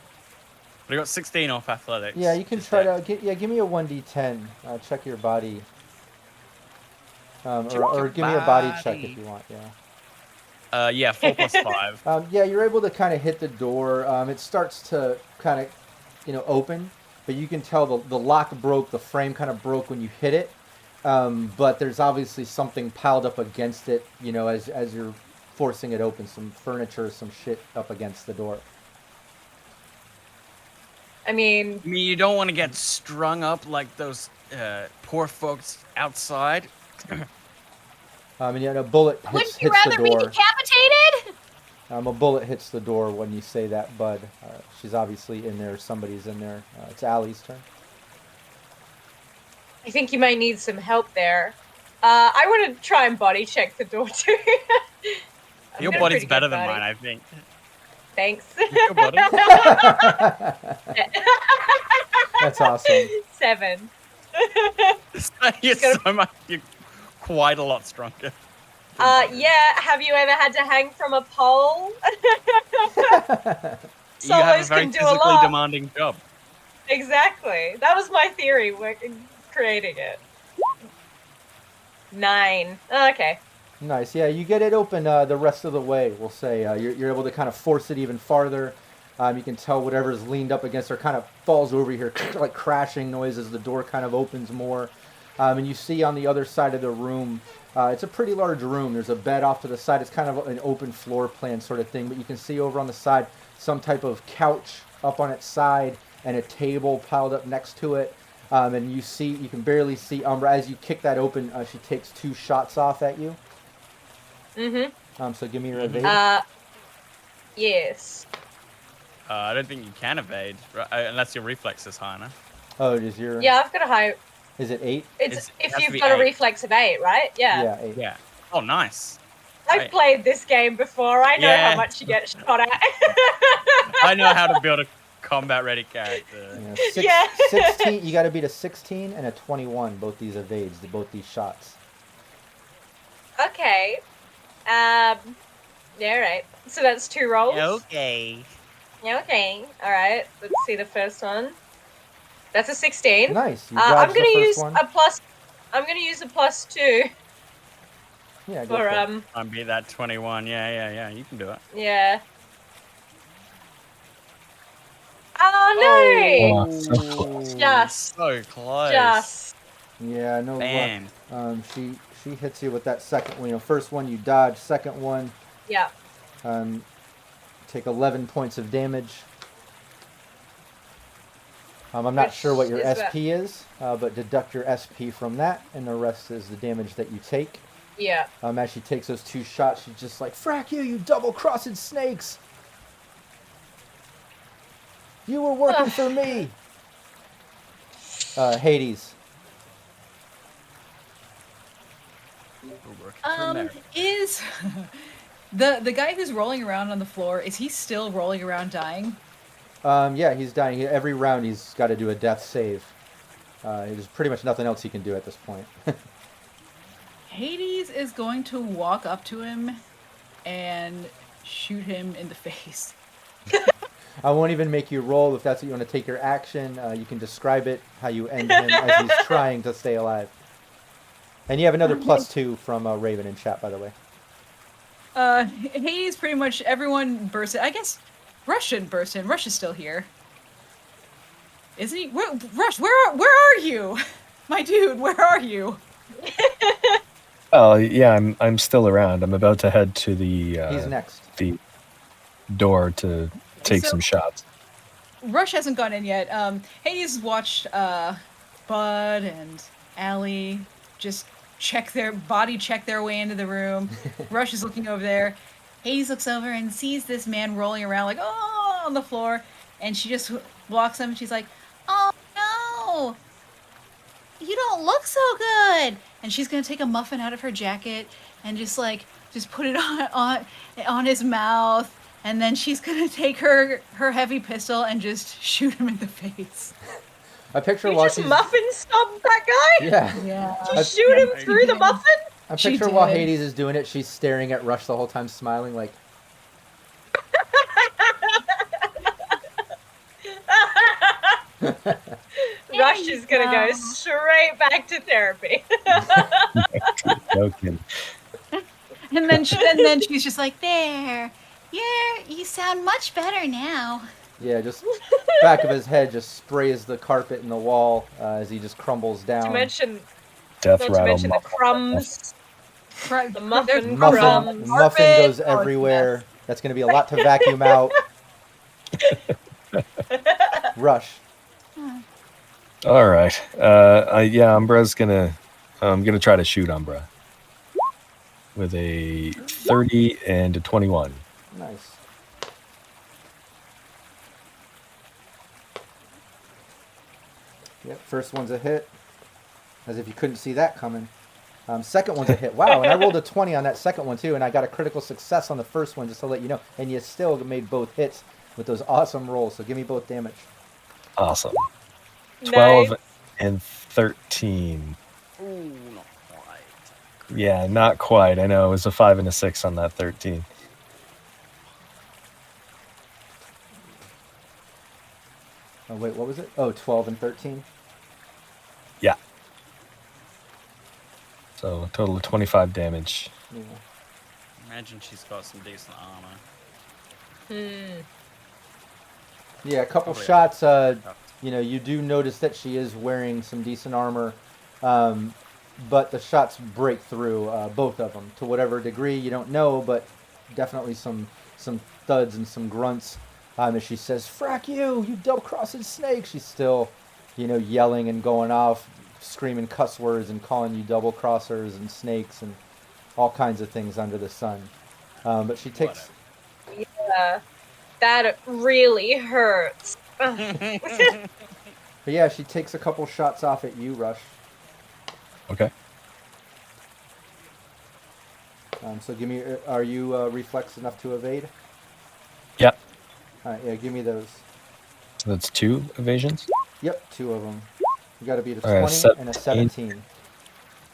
But I got 16 off athletics. Yeah, you can Just try that. to, give me a 1d10. Check your body. Or give me a body check if you want, yeah. Yeah, 4 plus 5. Yeah, you're able to kind of hit the door. It starts to kind of, open, but you can tell the lock broke, the frame kind of broke when you hit it. But there's obviously something piled up against it, as you're forcing it open, some furniture, some shit up against the door. I mean, You don't want to get strung up like those poor folks outside. And a bullet Wouldn't you hits the rather be door. decapitated? A bullet hits the door when you say that, Bud. She's obviously in there. Somebody's in there. It's Allie's turn. I think you might need some help there. I want to try and body check the door too. Your got a body's pretty better good than body. mine, I think. Thanks. Your body? That's awesome. 7. You're quite a lot stronger. Yeah, have you ever had to hang from a pole? You have a Solos very can do a physically lot. demanding job. Exactly. That was my theory creating it. 9. Okay. Nice. Yeah, you get it open the rest of the way, we'll say. You're able to kind of force it even farther. You can tell whatever's leaned up against her kind of falls over here, like crashing noise as the door kind of opens more. And you see on the other side of the room, it's a pretty large room. There's a bed off to the side. It's kind of an open floor plan sort of thing. But you can see over on the side some type of couch up on its side and a table piled up next to it. And you can barely see Umbra. As you kick that open, she takes 2 shots off at you. Mm-hmm. So give me your evade. Yes. I don't think you can evade, right? Unless your reflex is high enough. Oh, it is your... Yeah, I've got a high Is it 8? It's if has to you've be got a 8. reflex of 8, right? Yeah. Yeah, 8. Yeah. Oh, nice. I've Right. played this game before. I know Yeah. how much you get shot at. I know how to build a combat-ready character. Yeah, Yeah. 16. You got to beat a 16 and a 21. Both these evades, both these shots. Okay. Yeah, right. So that's 2 rolls. Okay. Yeah, okay. All right. Let's see the first one. That's a 16. Nice. You I'm dodged gonna the first use one. a plus. I'm gonna use a +2 Yeah, go for for it. I'm be that 21. Yeah. You can do it. Yeah. Oh no! Oh, so close. Just. So close. Just. Yeah, no Bam. luck. She hits you with that second one. You know, first one you dodge, second one Yeah. take 11 points of damage. I'm not sure what your Which is SP is, but deduct your SP from that, and the rest is the damage that you take. Yeah. As she takes those 2 shots, she's just like, "Frack you, you double-crossed snakes! You were working for me!" Hades. Is the guy who's rolling around on the floor, is he still rolling around dying? Yeah, he's dying. Every round he's got to do a death save. There's pretty much nothing else he can do at this point. Hades is going to walk up to him and shoot him in the face. I won't even make you roll if that's what you want to take your action. You can describe it, how you end him as he's trying to stay alive. And you have another +2 from Raven in chat, by the way. Hades, pretty much everyone bursts in. I guess Rush shouldn't burst in. Rush is still here. Isn't he? Rush, where are you? My dude, where are you? Oh yeah, I'm still around. I'm about to head to the He's next. the door to take some shots. Rush hasn't gone in yet. Hades watched Bud and Allie just check their way into the room. Rush is looking over there. Hades looks over and sees this man rolling around like, oh, on the floor. And she just walks him and she's like, oh no, you don't look so good. And she's going to take a muffin out of her jacket and just put it on his mouth. And then she's going to take her heavy pistol and just shoot him in the face. I picture You while just she's... muffin stomped that guy? Yeah. Just shoot him through the muffin? I She picture while did. Hades is doing it, she's staring at Rush the whole time, smiling like... Rush is gonna go straight back to therapy. No kidding. And then she's just like, there, you sound much better now. Yeah, just back of his head just sprays the carpet and the wall as he just crumbles down. Not to mention Death rattle. the crumbs. The muffin Muffin crumbs. goes Oh, everywhere. That's going to be a lot to vacuum out. Rush. All right. Umbra's I'm gonna try to shoot Umbra with a 30 and a 21. Nice. Yep, first one's a hit. As if you couldn't see that coming. Second one's a hit. Wow, and I rolled a 20 on that second one too, and I got a critical success on the first one, just to let you know. And you still made both hits with those awesome rolls, so give me both damage. Awesome. 12 Nice. and 13. Ooh, not quite. Yeah, not quite. I know it was a 5 and a 6 on that 13. Oh, wait, what was it? Oh, 12 and 13? Yeah. So a total of 25 damage. Yeah. Imagine she's got some decent armor. Yeah, a couple Probably shots. You do notice that she is wearing some decent armor, but the shots break through both of them to whatever degree you don't know, but definitely some thuds and some grunts. As she says, "Frack you, you double-crossed snake!" She's still, yelling and going off, screaming cuss words and calling you double-crossers and snakes and all kinds of things under the sun. But she takes. Yeah, that really hurts. But yeah, she takes a couple shots off at you, Rush. Okay. So give me. Are you reflex enough to evade? Yeah. All right. Yeah. Give me those. So that's 2 evasions. Yep. 2 of them. You got to beat a All right, 20 and a 17. 17.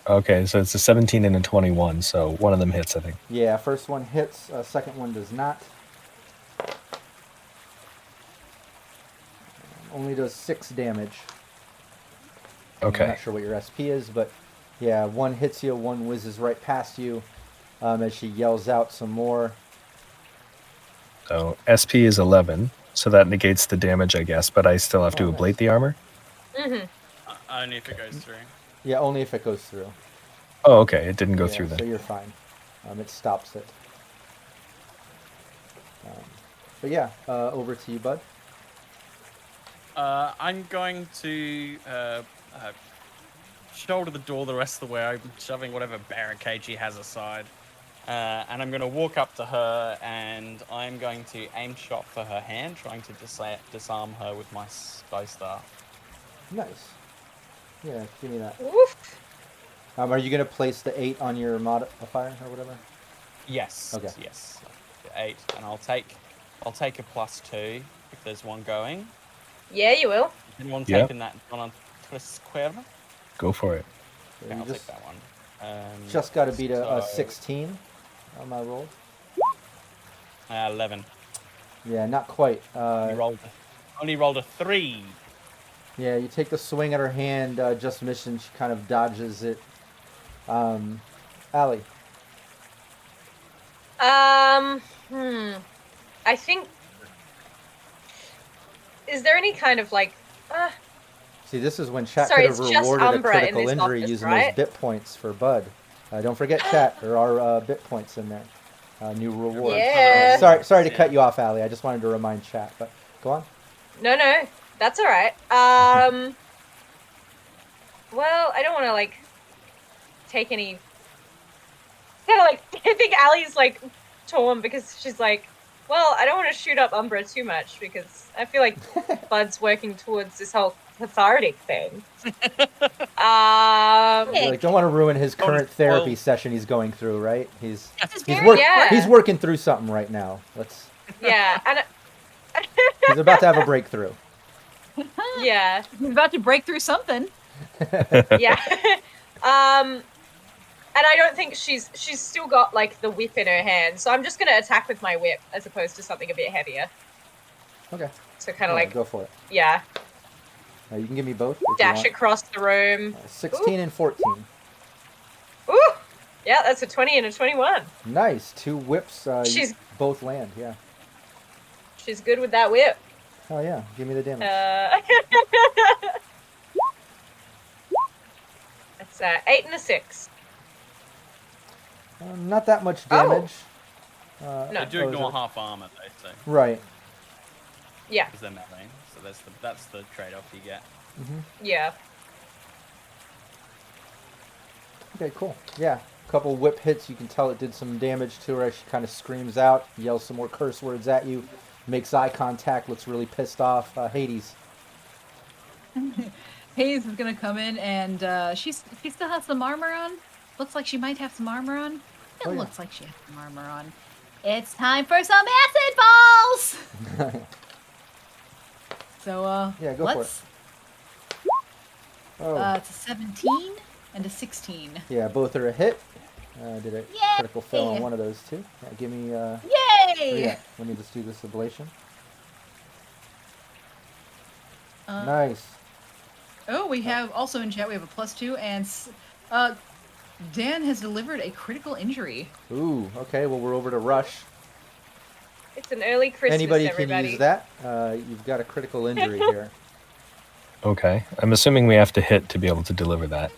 Okay, so it's a 17 and a 21. So one of them hits, I think. Yeah. First one hits. Second one does not. Only does 6 damage. Okay. I'm not sure what your SP is, but yeah, one hits you, one whizzes right past you as she yells out some more. So SP is 11, so that negates the damage, I guess, but I still have to ablate the armor? Only if it goes through. Yeah, only if it goes through. Oh, okay, it didn't go through So then. you're fine. It stops it. But yeah, over to you, bud. I'm going to shoulder the door the rest of the way. I'm shoving whatever barricade she has aside. And I'm going to walk up to her and I'm going to aim shot for her hand, trying to disarm her with my bow staff. Nice. Yeah, give me that. Oof. Are you going to place the 8 on your modifier or whatever? Yes. Okay. Yes. 8, and I'll take a +2 if there's one going. Yeah, you will. Anyone Yeah. taking that one on square? Go for it. So Okay, you I'll just, take that one. just got to beat a so- 16 on my roll. 11. Yeah, not quite. Only rolled a 3. Yeah, you take the swing at her hand, just missing. She kind of dodges it. Allie. I think. Is there any kind of like? See, this is when chat Sorry, could have it's just rewarded a Umbra in critical this injury office, using right? those bit points for Bud. Don't forget chat. There are bit points in there. New rewards. Yeah. Sorry to cut you off, Allie. I just wanted to remind chat. But go on. No, that's all right. Well, I don't want to like take any. Kind of like I think Allie's like torn because she's like, well, I don't want to shoot up Umbra too much because I feel like Bud's working towards this whole cathartic thing. You like, don't want to ruin his current therapy session he's going through, right? He's working through something right now. Yeah, and he's about to have a breakthrough. yeah, He's about to break through something. yeah. And I don't think she's still got like the whip in her hand, so I'm just gonna attack with my whip as opposed to something a bit heavier. Okay. So kind of like go for it. Yeah. You can give me both. If Dash you want. across the room. 16 and 14. Ooh! Yeah, that's a 20 and a 21. Nice. 2 whips. She's both land. Yeah. She's good with that whip. Oh yeah. Give me the damage. That's 8 and a 6. Not that much damage. No. They do ignore half armor, though, so. Right. Yeah. Because they're melee, so that's the trade-off you get. Yeah. Okay, cool. Yeah. A couple whip hits. You can tell it did some damage to her as she kind of screams out, yells some more curse words at you, makes eye contact, looks really pissed off. Hades. Hayes is gonna come in and she still has some armor on. Looks like she might have some armor on. It looks like she has some armor on. It's time for some acid balls. So yeah, go for it. Oh. It's a 17 and a 16. Yeah, both are a hit. Did a critical fail on one of those two. Yeah, give me. Yay! Yeah, let me just do this ablation. Nice. Oh, we have also in chat. We have a +2, and Dan has delivered a critical injury. Ooh. Okay. Well, we're over to Rush. It's an early Christmas, Anybody everybody. can use that. You've got a critical injury here. Okay. I'm assuming we have to hit to be able to deliver that.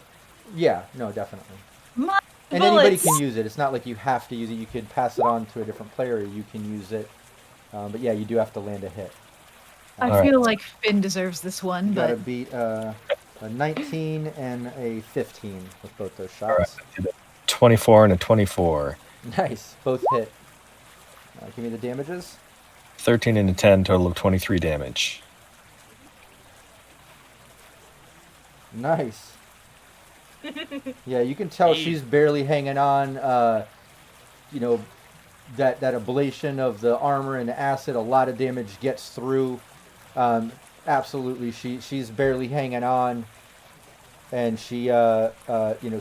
Yeah. No, definitely. My And anybody bullets! can use it. It's not like you have to use it. You could pass it on to a different player. Or you can use it. But yeah, you do have to land a hit. I feel like Finn deserves this one, You got to but beat a 19 and a 15 with both those All right. shots. 24 and a 24. Nice. Both hit. Give me the damages. 13 and a 10, total of 23 damage. Yeah, you can tell she's barely hanging on. You know, that ablation of the armor and the acid, a lot of damage gets through. Absolutely, she's barely hanging on, and she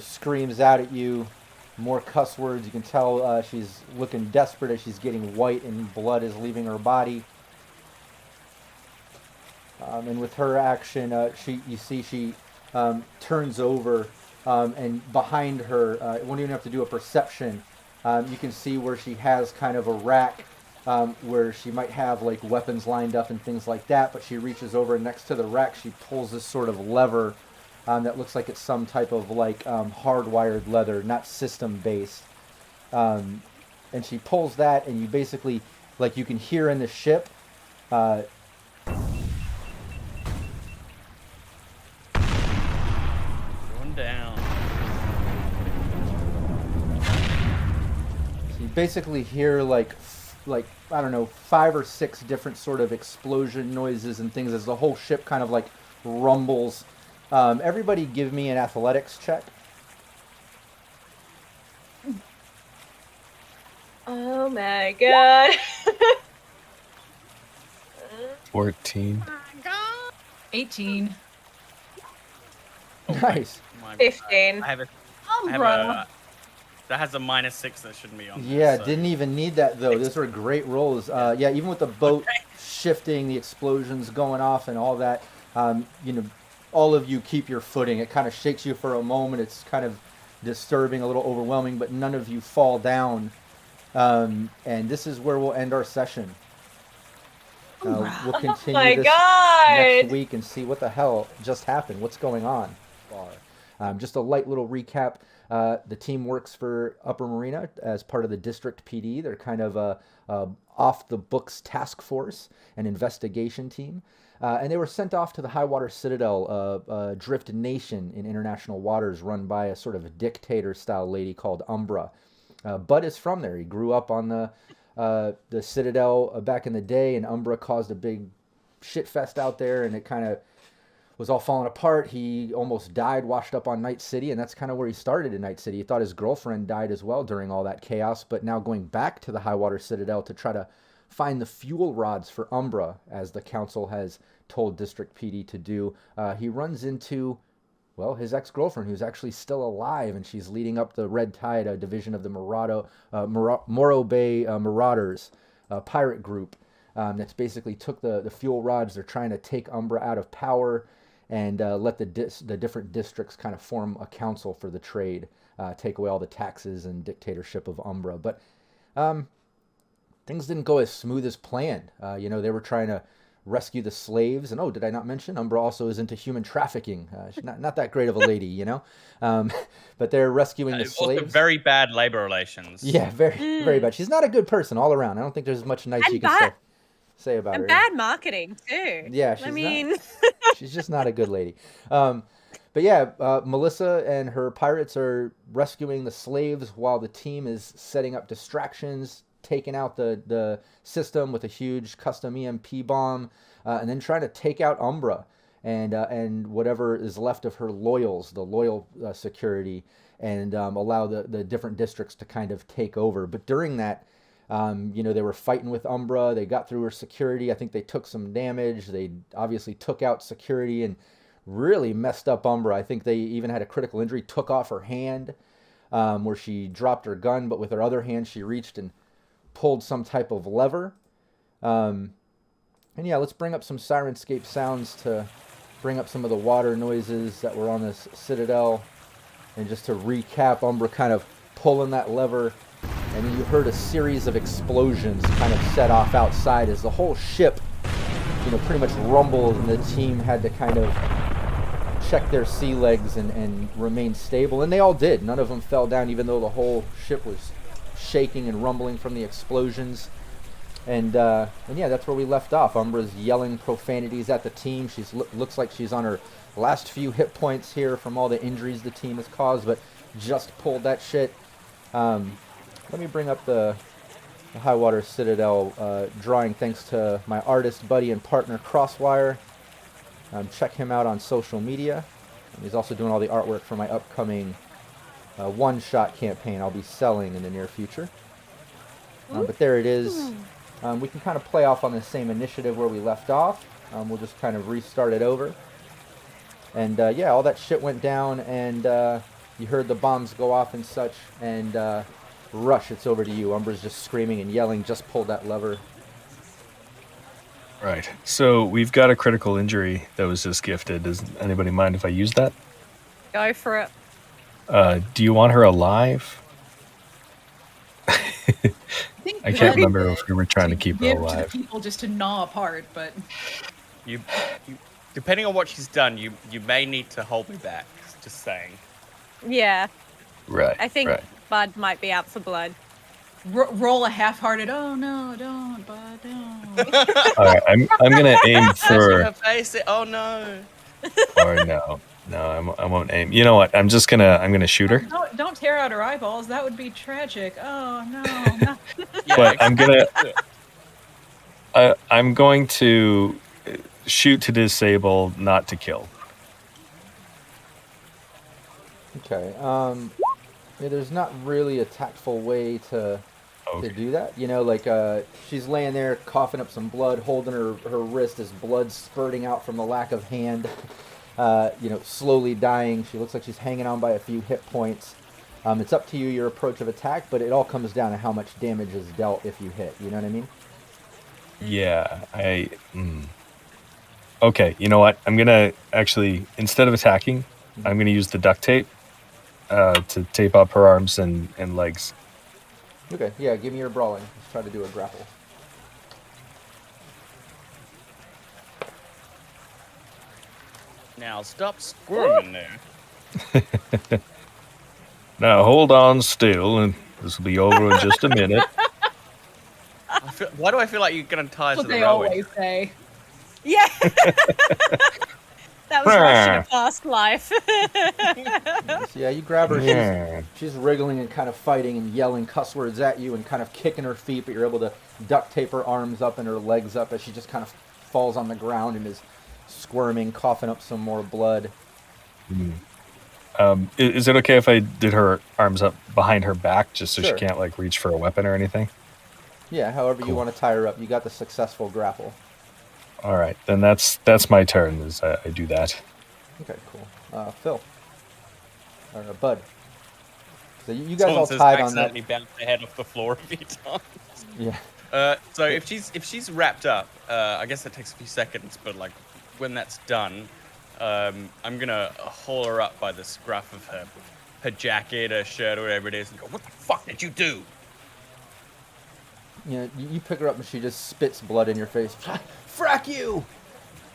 screams out at you, more cuss words. You can tell she's looking desperate as she's getting white and blood is leaving her body. And with her action, she turns over, and behind her, it won't even have to do a perception. You can see where she has kind of a rack where she might have like weapons lined up and things like that, but she reaches over and next to the rack, she pulls this sort of lever that looks like it's some type of like hardwired leather, not system based. And she pulls that, and you basically, like you can hear in the ship, Going down. so you basically hear like I don't know, 5 or 6 different sort of explosion noises and things as the whole ship kind of like rumbles. Everybody give me an athletics check. Oh my god. 14. 18. Nice. 15. I have a that has a -6 that shouldn't be on there, Yeah, so. didn't even need that though. Those were great rolls. Yeah, even with the boat shifting, the explosions going off and all that, all of you keep your footing. It kind of shakes you for a moment. It's kind of disturbing, a little overwhelming, but none of you fall down. And this is where we'll end our session. We'll continue this next week and see what the hell just happened. What's going on? Just a light little recap. The team works for Upper Marina as part of the District PD. They're kind of a off-the-books task force, an investigation team. And they were sent off to the Highwater Citadel, a drift nation in international waters run by a sort of dictator-style lady called Umbra. Bud is from there. He grew up on the Citadel back in the day, and Umbra caused a big shitfest out there, and it kind of was all falling apart. He almost died, washed up on Night City, and that's kind of where he started in Night City. He thought his girlfriend died as well during all that chaos, but now going back to the Highwater Citadel to try to find the fuel rods for Umbra, as the council has told District PD to do, he runs into, well, his ex-girlfriend, who's actually still alive, and she's leading up the Red Tide, a division of the Morro Bay Marauders, a pirate group that's basically took the fuel rods. They're trying to take Umbra out of power and let the different districts kind of form a council for the trade, take away all the taxes and dictatorship of Umbra. But things didn't go as smooth as planned. They were trying to rescue the slaves, and did I not mention Umbra also is into human trafficking? She's not that great of a lady, but they're rescuing the slaves. Also very bad labor relations. Yeah, very very bad. She's not a good person all around. I don't think there's much nice you can say about her. And bad marketing too. Yeah, she's just not a good lady. But yeah, Melissa and her pirates are rescuing the slaves while the team is setting up distractions, taking out the system with a huge custom EMP bomb, and then trying to take out Umbra and whatever is left of her loyals, the loyal security, and allow the different districts to kind of take over. But during that, they were fighting with Umbra. They got through her security. I think they took some damage. They obviously took out security and really messed up Umbra. I think they even had a critical injury, took off her hand where she dropped her gun, but with her other hand she reached and pulled some type of lever. And yeah, let's bring up some Syrinscape sounds to bring up some of the water noises that were on this Citadel. And just to recap, Umbra kind of pulling that lever, and then you heard a series of explosions kind of set off outside as the whole ship, pretty much rumbled, and the team had to kind of check their sea legs and remain stable. And they all did. None of them fell down, even though the whole ship was shaking and rumbling from the explosions. And yeah, that's where we left off. Umbra's yelling profanities at the team. She's looks like she's on her last few hit points here from all the injuries the team has caused, but just pulled that shit. Let me bring up the Highwater Citadel drawing thanks to my artist buddy and partner Crosswire. Check him out on social media. And he's also doing all the artwork for my upcoming one-shot campaign I'll be selling in the near future. But there it is. We can kind of play off on the same initiative where we left off. We'll just kind of restart it over. And yeah, all that shit went down, and you heard the bombs go off and such. And Rush, it's over to you. Umbra's just screaming and yelling, just pulled that lever. Right. So we've got a critical injury that was just gifted. Does anybody mind if I use that? Go for it. Do you want her alive? I can't remember if we were trying to keep her alive. To people just to gnaw apart, but You, depending on what she's done, you may need to hold me back. Just saying. Yeah, Right. I think Right. Bud might be out for blood. roll a half-hearted. Oh no, don't, bud, don't. All right. I'm gonna aim for. Her face. Oh no. Or no, I won't aim. You know what? I'm gonna shoot her. Don't tear out her eyeballs. That would be tragic. Oh no. No. But I'm going to shoot to disable, not to kill. Okay. Yeah, there's not really a tactful way to do that. You know, like she's laying there coughing up some blood, holding her wrist as blood spurting out from the lack of hand. You know, slowly dying. She looks like she's hanging on by a few hit points. It's up to you, your approach of attack, but it all comes down to how much damage is dealt if you hit. You know what I mean? Yeah, Okay, you know what? I'm gonna actually, instead of attacking, I'm gonna use the duct tape to tape up her arms and legs. Okay, yeah, give me your brawling. Let's try to do a grapple. Now stop squirming there. Now hold on still, and this will be over in just a minute. Why do I feel like you're gonna tie us That's to what the they railway? always say. Yeah. That was Rush in a past life. So yeah, you grab her. She's wriggling and kind of fighting and yelling cuss words at you and kind of kicking her feet, but you're able to duct tape her arms up and her legs up as she just kind of falls on the ground and is squirming, coughing up some more blood. Is it okay if I did her arms up behind her back just so Sure. she can't like reach for a weapon or anything? Yeah, however you Cool. want to tie her up. You got the successful grapple. All right, then that's my turn. Is I do that. Okay, cool. Phil. Or Bud. So you guys all Someone tied says on that. accidentally bounced their head off the floor a few times. Yeah. So if she's wrapped up, I guess that takes a few seconds, but like when that's done, I'm gonna haul her up by the scruff of her jacket, her shirt, or whatever it is, and go, "What the fuck did you do?" You know, you pick her up and she just spits blood in your face. Frack you!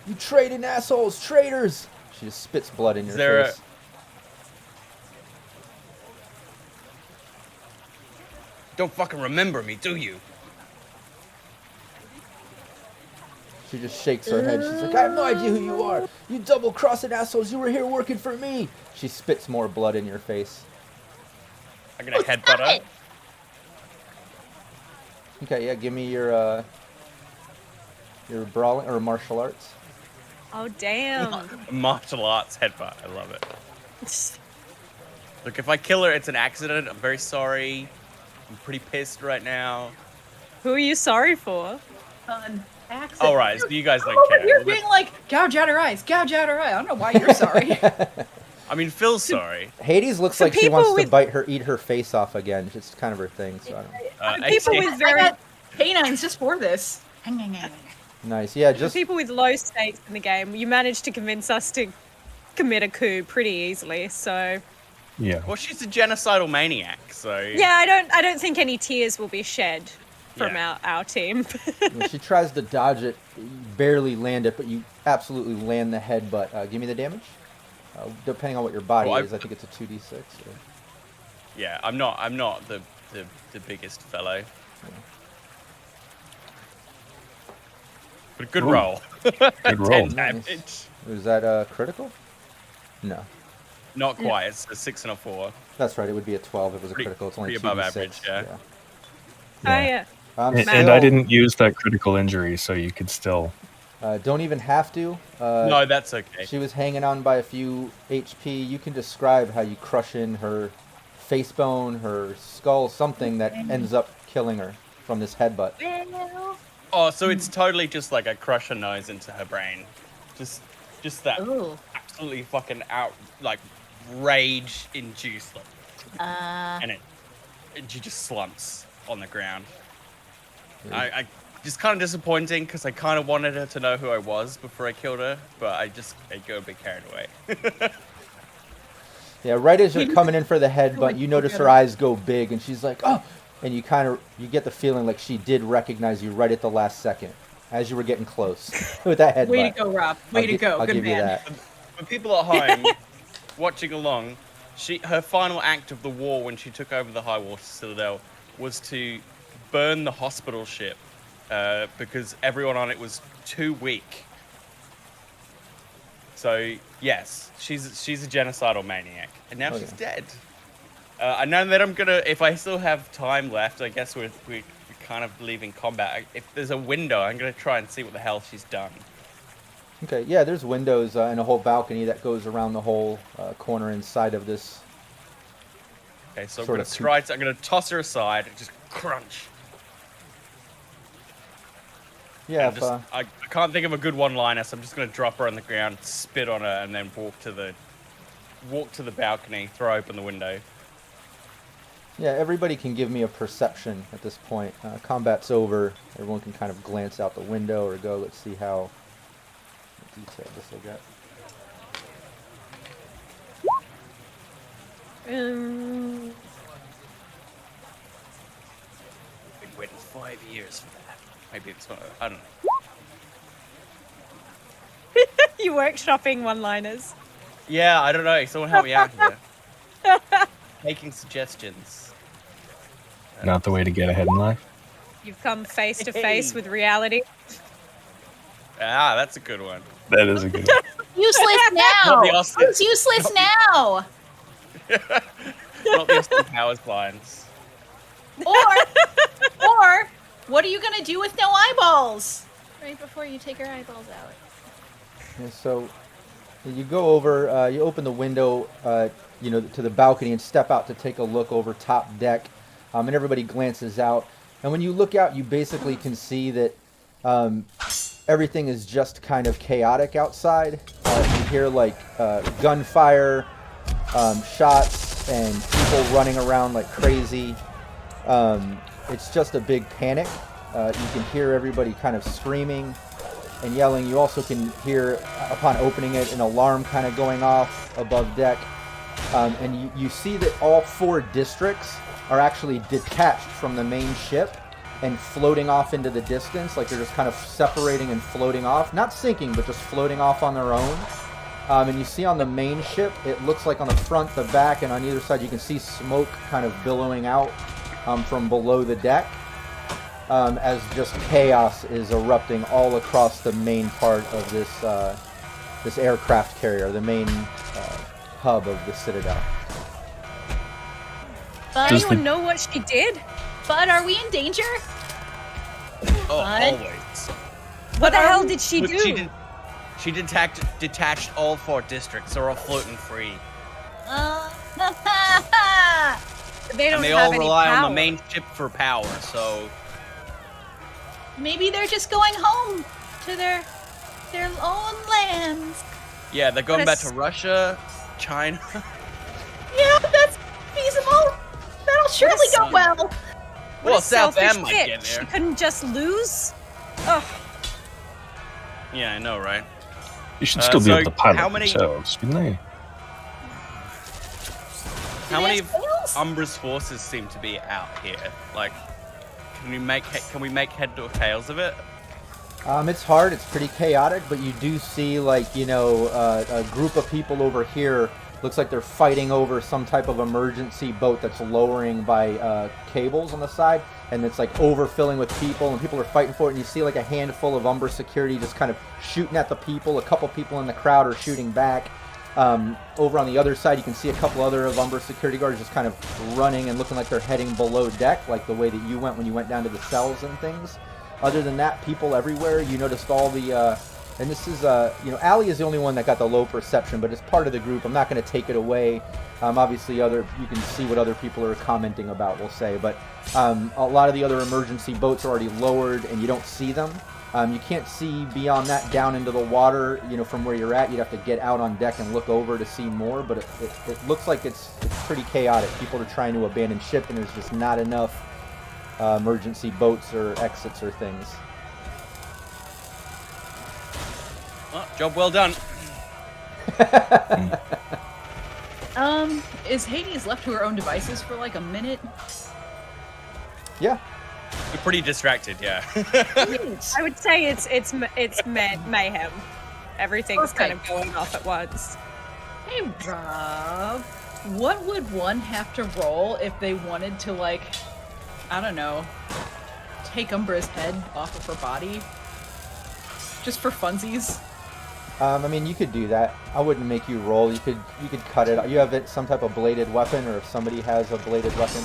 You trading assholes, traitors! She just spits blood in your face. Don't fucking remember me, do you? She just shakes her head. She's like, I have no idea who you are. You double-crossing assholes. You were here working for me. She spits more blood in your face. I'm gonna headbutt her. Okay, yeah, give me your brawling or martial arts. Oh, damn. Martial arts headbutt. I love it. Look, if I kill her, it's an accident. I'm very sorry. I'm pretty pissed right now. Who are you sorry for? An accident. All right, so you guys don't Over care. here being like, gouge out her eyes, gouge out her eye. I don't know why you're sorry. I mean, Phil's sorry. Hades looks So like she people wants to eat her face off again. It's kind of her thing. So I don't. People with very I got canines just for this. Nice, yeah. for Just people with low stakes in the game, you managed to convince us to commit a coup pretty easily. So Yeah. Well, she's a genocidal maniac, so yeah, I don't think any tears will be shed from Yeah. our team. when she tries to dodge it, you barely land it, but you absolutely land the headbutt. Give me the damage. Depending on what your body Well, is, I think it's a 2d6. Or... yeah. I'm not the biggest fellow. But a good roll. Good roll. 10 Nice. damage. Was that critical? No. Not quite. It's a 6 and a 4. That's right. It would be a 12 if it was a Pretty- critical. It's only pretty above 2d6. average, yeah. Oh yeah. I'm And I didn't use that critical injury, so you could still Don't even have to. No, that's okay. She was hanging on by a few HP. You can describe how you crush in her face bone, her skull, something that ends up killing her from this headbutt. Oh, so it's totally just like a crush her nose into her brain. Just that absolutely fucking rage-induced. And she just slumps on the ground. I just kind of disappointing because I kind of wanted her to know who I was before I killed her, but I got a bit carried away. Yeah, right as you're coming in for the headbutt, you notice her eyes go big, and she's like, "Oh!" And you get the feeling like she did recognize you right at the last second, as you were getting close with that headbutt. Way to go, Rob. Way to go. I'll Good give you man. that. For people at home watching along, her final act of the war when she took over the High Water Citadel was to burn the hospital ship because everyone on it was too weak. So yes, she's a genocidal maniac, and now she's dead. I know that I'm gonna, if I still have time left, I guess we're kind of leaving combat. If there's a window, I'm gonna try and see what the hell she's done. Okay, yeah, there's windows and a whole balcony that goes around the whole corner inside of this. Okay, so I'm gonna toss her aside and just crunch. Yeah, I can't think of a good one-liner, so I'm just gonna drop her on the ground, spit on her, and then walk to the balcony, throw open the window. Yeah, everybody can give me a perception at this point. Combat's over. Everyone can kind of glance out the window or go. Let's see how detailed this I got. Been waiting 5 years for that. Maybe it's not. I don't know. You workshopping one-liners. Yeah, I don't know. Someone help me out here. Making suggestions. Not the way to get ahead in life. You've come face to face with reality. Ah, that's a good one. That is a good one. Useless now. Who's useless now? Not the Austin Powers lines. Or what are you gonna do with no eyeballs? Right before you take her eyeballs out. Yeah, so you go over, you open the window, to the balcony and step out to take a look over top deck, and everybody glances out. And when you look out, you basically can see that everything is just kind of chaotic outside. You hear like gunfire, shots, and people running around like crazy. It's just a big panic. You can hear everybody kind of screaming and yelling. You also can hear, upon opening it, an alarm kind of going off above deck. And you see that all 4 districts are actually detached from the main ship and floating off into the distance, like they're just kind of separating and floating off. Not sinking, but just floating off on their own. And you see on the main ship, it looks like on the front, the back, and on either side you can see smoke kind of billowing out from below the deck. As just chaos is erupting all across the main part of this aircraft carrier, the main hub of the Citadel. Does anyone know what she did? Bud, are we in danger? Oh, Bud? always. What the hell did she do? She detached all 4 districts. They're all floating free. They don't and they have all any rely power. on the main ship for power, so... Maybe they're just going home to their own lands. Yeah, they're going back to Russia, China. Yeah, that's feasible. That'll surely go well. Well, South selfish Am might bitch. get there. She couldn't just lose? Ugh. Yeah, I know, right? You should still be so able to pilot how many- themselves, shouldn't they? How Do they many have sails? Umbra's forces seem to be out here? Like, can we make head or tails of it? It's hard. It's pretty chaotic, but you do see, like, a group of people over here. Looks like they're fighting over some type of emergency boat that's lowering by cables on the side, and it's like overfilling with people, and people are fighting for it. And you see like a handful of Umbra security just kind of shooting at the people. A couple people in the crowd are shooting back. Over on the other side, you can see a couple other of Umbra security guards just kind of running and looking like they're heading below deck, like the way that you went when you went down to the cells and things. Other than that, people everywhere. You noticed all the, and this is, Allie is the only one that got the low perception, but it's part of the group. I'm not going to take it away. Obviously, you can see what other people are commenting about, we'll say, but a lot of the other emergency boats are already lowered, and you don't see them. You can't see beyond that down into the water, from where you're at. You'd have to get out on deck and look over to see more, but it looks like it's pretty chaotic. People are trying to abandon ship, and there's just not enough emergency boats or exits or things. Well, job well done. Is Hades left to her own devices for like a minute? Yeah. We're pretty distracted, yeah. I would say it's mayhem. Everything's kind of going off at once. Hey, Rob, what would one have to roll if they wanted to, like, I don't know, take Umbra's head off of her body? Just for funsies? I mean, you could do that. I wouldn't make you roll. You could cut it. You have some type of bladed weapon, or if somebody has a bladed weapon.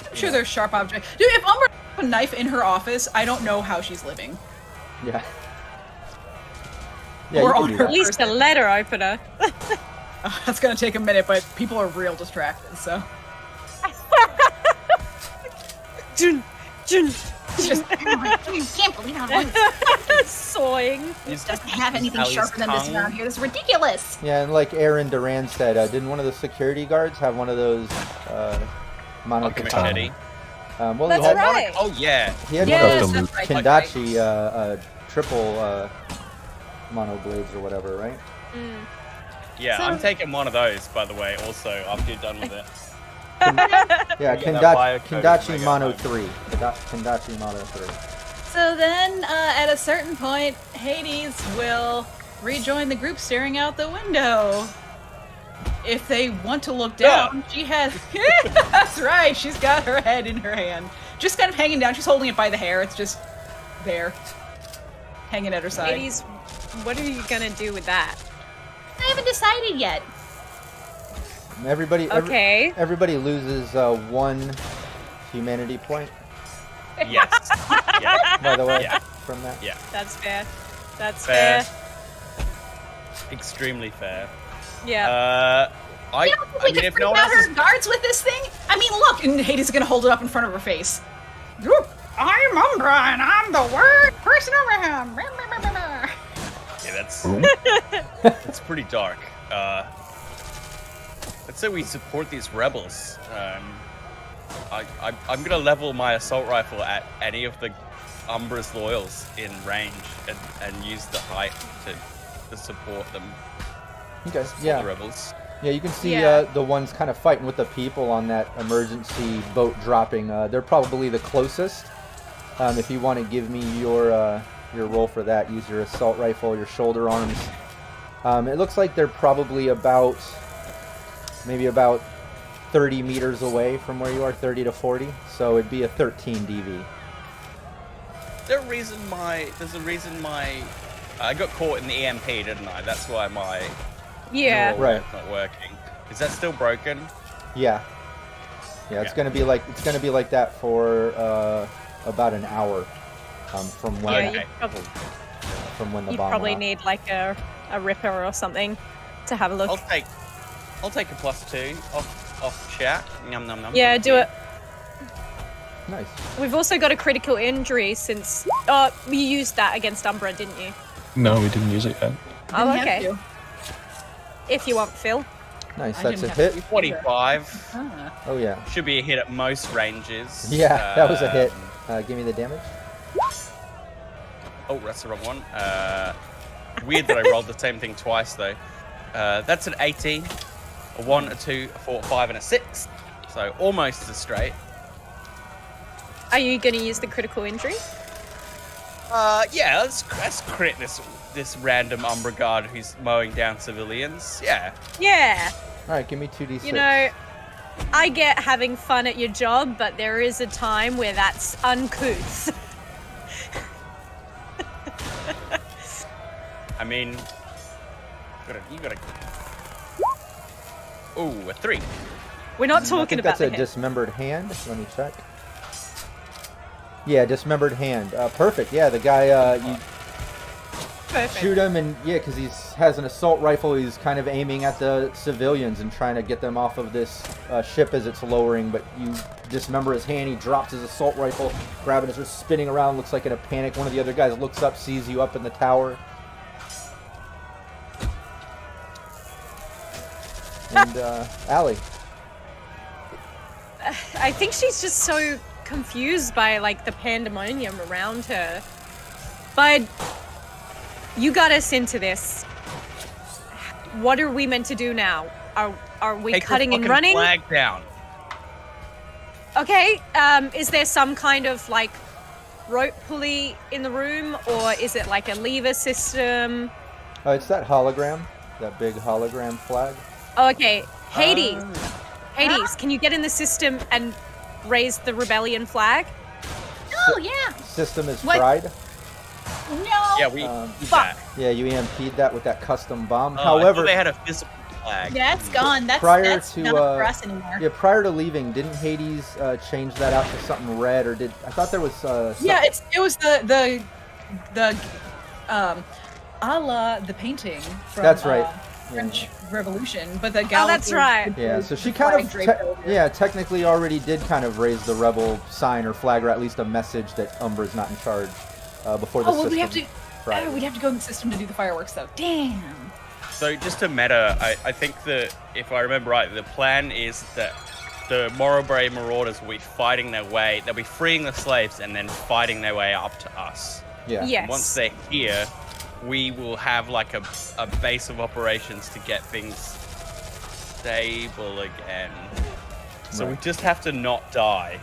I'm sure there's sharp objects. Dude, if Umbra has a knife in her office, I don't know how she's living. Yeah. Or on her at least a letter opener. That's gonna take a minute, but people are real distracted, so. Jun, Jun. Just, I can't believe how long Sawing. this doesn't have anything Allie's sharper than this tongue. around here. This is ridiculous. Yeah, and like Aaron Duran said, didn't one of the security guards have one of those monokatana? Machete. Well, That's he had, right. Oh, yeah. he had Yes, one of that's right. those Kendachi triple mono blades or whatever, right? Yeah, I'm taking one of those, by the way, also, after you're done with it. Yeah, You get that biocode Kendachi mega Mono home. 3. Kendachi Mono 3. So then, at a certain point, Hades will rejoin the group staring out the window. If they want to look down, she has... That's right, she's got her head in her hand. Just kind of hanging down. She's holding it by the hair. It's just there. Hanging at her side. Ladies, what are you gonna do with that? I haven't decided yet. Everybody loses 1 humanity point, Yes. Yeah. by the way, Yeah. from that. Yeah. That's fair. That's Fair. fair. Extremely fair. Yeah. You don't think we can if freak no one out else her is... guards with this thing? I mean, look! And Hades is gonna hold it up in front of her face. I'm Umbra, and I'm the worst person around. Yeah, that's pretty dark. Let's say we support these rebels. I'm gonna level my assault rifle at any of the Umbra's loyals in range and use the height to support them. Okay, For yeah. the rebels. Yeah, you can see Yeah. the ones kind of fighting with the people on that emergency boat dropping. They're probably the closest. If you want to give me your roll for that, use your assault rifle, your shoulder arms. It looks like they're probably maybe about 30 meters away from where you are, 30 to 40. So it'd be a 13 DV. There's a reason I got caught in the EMP, didn't I? That's why my Yeah. roll Right. is not working. Is that still broken? Yeah. Yeah, it's Yeah. gonna be like that for about an hour from when Yeah, Okay. from when the you bomb probably went off. need like a ripper or something to have a look. I'll take a +2 off chat. Num num num. Yeah, Thank do you. it. Nice. We've also got a critical injury since you used that against Umbra, didn't you? No, we didn't use it yet. Oh, Didn't have okay. to. If you want, Phil. Nice. I That's a didn't have hit. 45. Ah. Oh yeah. Should be a hit at most ranges. Yeah, that was a hit. Um, Give me the damage. Oh, that's the wrong one. Weird that I rolled the same thing twice, though. That's an 18, a 1, a 2, a 4, a 5, and a 6. So almost as straight. Are you going to use the critical injury? Yeah, let's crit this random Umbra guard who's mowing down civilians. Yeah. Yeah. All right, give me 2d6. You know, I get having fun at your job, but there is a time where that's uncouth. I mean, you gotta. Ooh, a 3. We're not I talking think about that's the a hit. dismembered hand. Let me check. Yeah, dismembered hand. Perfect. Yeah, the guy, you Perfect. shoot him, and yeah, because he has an assault rifle, he's kind of aiming at the civilians and trying to get them off of this ship as it's lowering, but you dismember his hand, he drops his assault rifle, grabbing it, starts spinning around, looks like in a panic. One of the other guys looks up, sees you up in the tower. And, Allie. I think she's just so confused by, like, the pandemonium around her. But you got us into this. What are we meant to do now? Are we Take cutting the and fucking running? flag down. Okay, is there some kind of, like, rope pulley in the room, or is it like a lever system? Oh, it's that hologram, that big hologram flag. Oh, okay. Hades, Hades, can you get in the system and raise the rebellion flag? Oh yeah. System is What? fried. No. Yeah, we did that. Yeah, you EMP'd that with that custom bomb. I However, thought they had a physical flag. That's gone. That's Prior that's to, not for us anymore. yeah, prior to leaving, didn't Hades change that out to something red, or did I thought there was? Yeah, it was the a la the painting from That's right. French Revolution, but the Oh, galaxy. that's right. Yeah, so she the kind flag of, draped over. yeah, technically already did kind of raise the rebel sign or flag, or at least a message that Umbra's not in charge before the Oh well, system. we have to. fried. Oh, we'd have to go in the system to do the fireworks though. Damn. So just to meta, I think that if I remember right, the plan is that the Morrowbray Marauders will be fighting their way. They'll be freeing the slaves and then fighting their way up to us. Yeah. Yes. Once they're here, we will have like a base of operations to get things stable again. So we Right. just have to not die.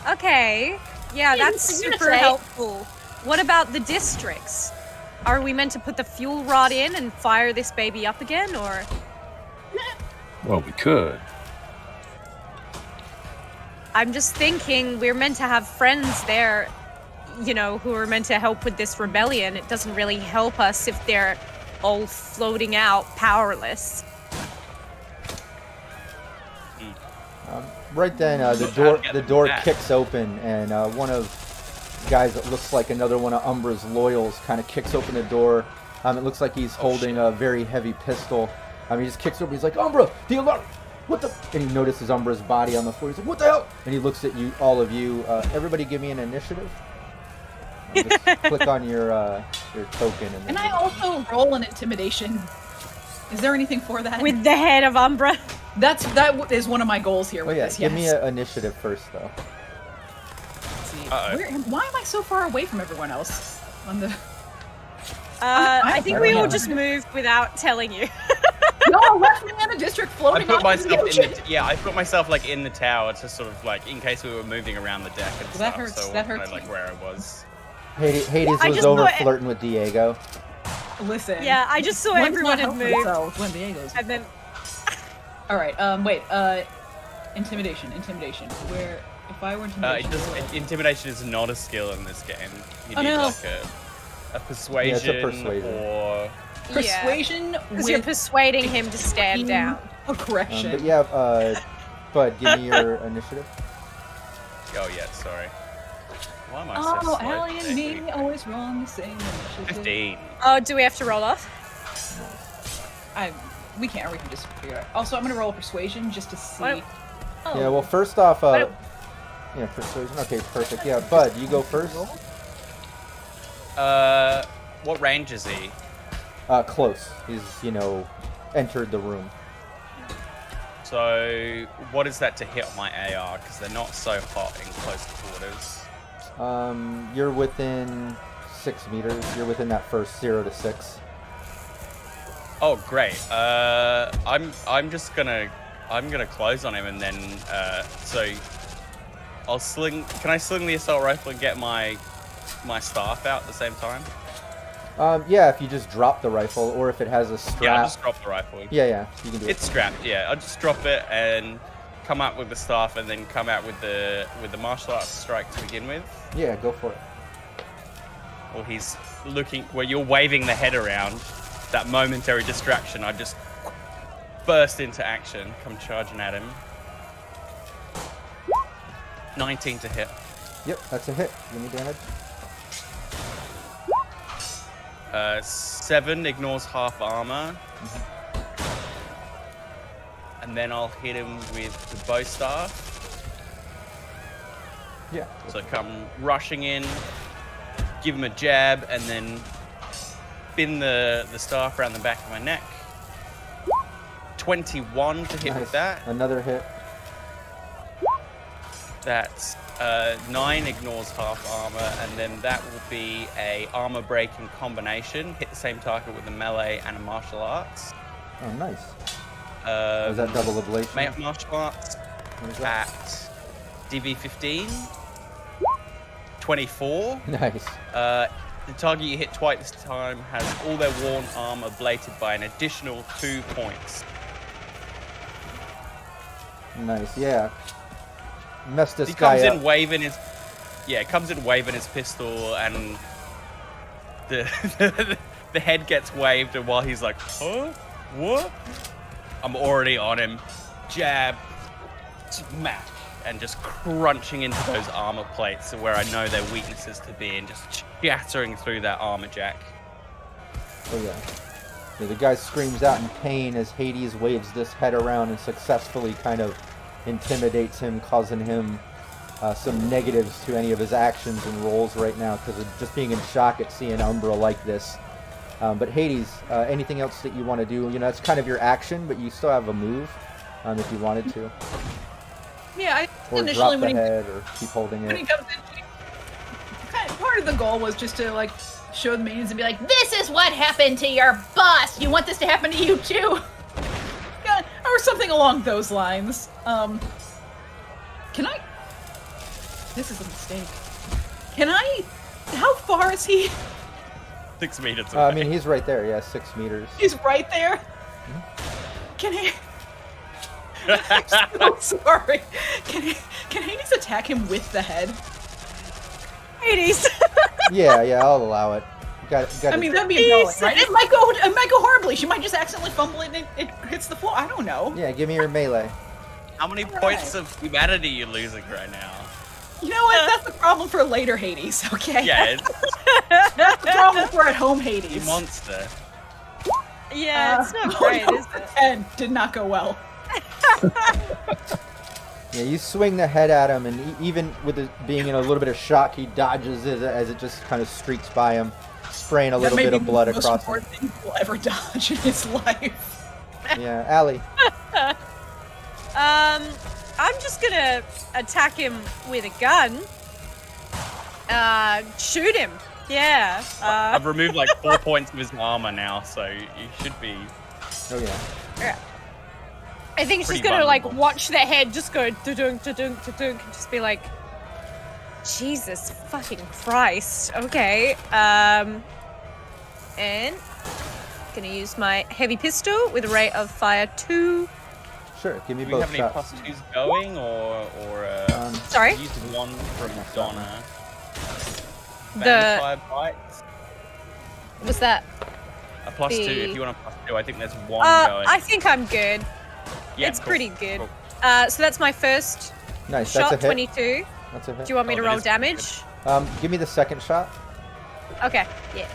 Okay. Yeah, Yeah, that's you're gonna super say- helpful. What about the districts? Are we meant to put the fuel rod in and fire this baby up again, or? Well, we could. I'm just thinking we're meant to have friends there, you know, who are meant to help with this rebellion. It doesn't really help us if they're all floating out powerless. Right then, the door kicks open, and one of guys that looks like another one of Umbra's loyals kind of kicks open the door. It looks like he's holding a very heavy pistol. He just kicks over. He's like, "Umbra, the alarm! What the?" And he notices Umbra's body on the floor. He's like, "What the hell?" And he looks at you, all of you. Everybody, give me an initiative. Just click on your token. And Can I also roll an intimidation? Is there anything for that? With the head of Umbra. That is one of my goals here Oh with yeah, this. give me yes. an initiative first, though. Let's see. Uh-oh. Why am I so far away from everyone else? On the I think I we don't all know. just moved without telling you. no, left me in a district I floating put off into the myself in ocean. the I put myself like in the tower to sort of like in case we were moving around the deck and Well, stuff. that hurts- So that I hurts like me. where I was. Hades I was just over thought- flirting with Diego. Listen. Yeah, I just saw one's everyone not had helping moved. themselves when Diego's. And then, All right. Wait. Intimidation. Where? If I were intimidation. Intimidation is not a skill in this game. You Oh, need no. like a persuasion, persuasion. or Persuasion because you're with persuading him to stand down. aggression. But yeah, Bud, give me your initiative. oh yeah, sorry. Why am I so Oh, slow Allie and today? me always run the same initiative. 15. Oh, do we have to roll off? We can't, or we can just figure it out. Also, I'm gonna roll persuasion just to see. What- Oh. Yeah, well, first off, What- yeah, persuasion. Okay, perfect. Yeah, Bud, you go first. What range is he? Close. He's, entered the room. So, what is that to hit on my AR? Because they're not so hot in close quarters. You're within 6 meters. You're within that first 0 to 6. Oh, great. I'm just gonna close on him and then so I'll sling. Can I sling the assault rifle and get my staff out at the same time? Yeah, if you just drop the rifle, or if it has a strap. Yeah, I'll just drop the rifle. Yeah, you can do It's it. strapped. Yeah, I'll just drop it and come out with the staff, and then come out with the martial arts strike to begin with. Yeah, go for it. Well, he's looking. Well, you're waving the head around. That momentary distraction. I just burst into action. Come charging at him. 19 to hit. Yep, that's a hit. Give me damage. 7 ignores half armor. And then I'll hit him with the bow staff. Yeah. So come rushing in, give him a jab, and then spin the staff around the back of my neck. 21 to hit with that. Another hit. That's 9 ignores half armor, and then that will be a armor breaking combination. Hit the same target with a melee and a martial arts. Oh, nice. Was that double ablation? Martial arts at DV15. 24. Nice. The target you hit twice this time has all their worn armor ablated by an additional 2 points. Nice, yeah. Messed this He guy comes up. in waving his, comes in waving his pistol, and the the head gets waved, and while he's like, huh, what? I'm already on him. Jab, smack, and just crunching into those armor plates where I know their weaknesses to be, and just shattering through that armor jack. Oh yeah. Yeah, the guy screams out in pain as Hades waves this head around and successfully kind of intimidates him, causing him some negatives to any of his actions and rolls right now because of just being in shock at seeing Umbra like this. But Hades, anything else that you want to do? You know, that's kind of your action, but you still have a move if you wanted to. Yeah, Or initially drop the head or keep holding when he it. comes in, part of the goal was just to like show the minions and be like, "This is what happened to your boss. You want this to happen to you too?" Yeah, or something along those lines. Can I? This is a mistake. Can I? How far is he? 6 meters away. I mean, he's right there. Yeah, 6 meters. He's right there. Can he? I'm so sorry. Can Hades attack him with the head? Hades. Yeah, I'll allow it. Got I mean, that'd be a right? It might go horribly. She might just accidentally fumble it and it hits the floor. I don't know. Yeah, give me your melee. How many points of humanity are you losing right now? You know what? That's the problem for later Hades, okay? Yeah, That's the problem for at home Hades. you monster. Yeah, it's not great, is it? 10 did not go well. Yeah, you swing the head at him, and even with it being in a little bit of shock, he dodges it as it just kind of streaks by him, spraying a little bit of blood across him. That may be the most important thing he'll ever dodge in his life. Yeah, Allie. I'm just gonna attack him with a gun. Shoot him. Yeah. I've removed like 4 points of his armor now, so you should be. Oh yeah. Yeah. I think she's Pretty gonna like vulnerable. watch the head just go da-dunk, da-dunk, da-dunk, and just be like, Jesus fucking Christ. Okay. And gonna use my heavy pistol with a rate of fire 2. Sure, give me Do we both have any shots. +2s going, or Sorry? use one from Donna? The Vampire bites. was that? A +2 the- if you want a +2. I think there's one going. I think I'm good. Yeah, It's cool, pretty good. cool. So that's my first Nice, shot, that's a hit. 22. That's a hit. Do you want me to Oh, that roll is pretty damage? Give me the second shot. Okay, yeah.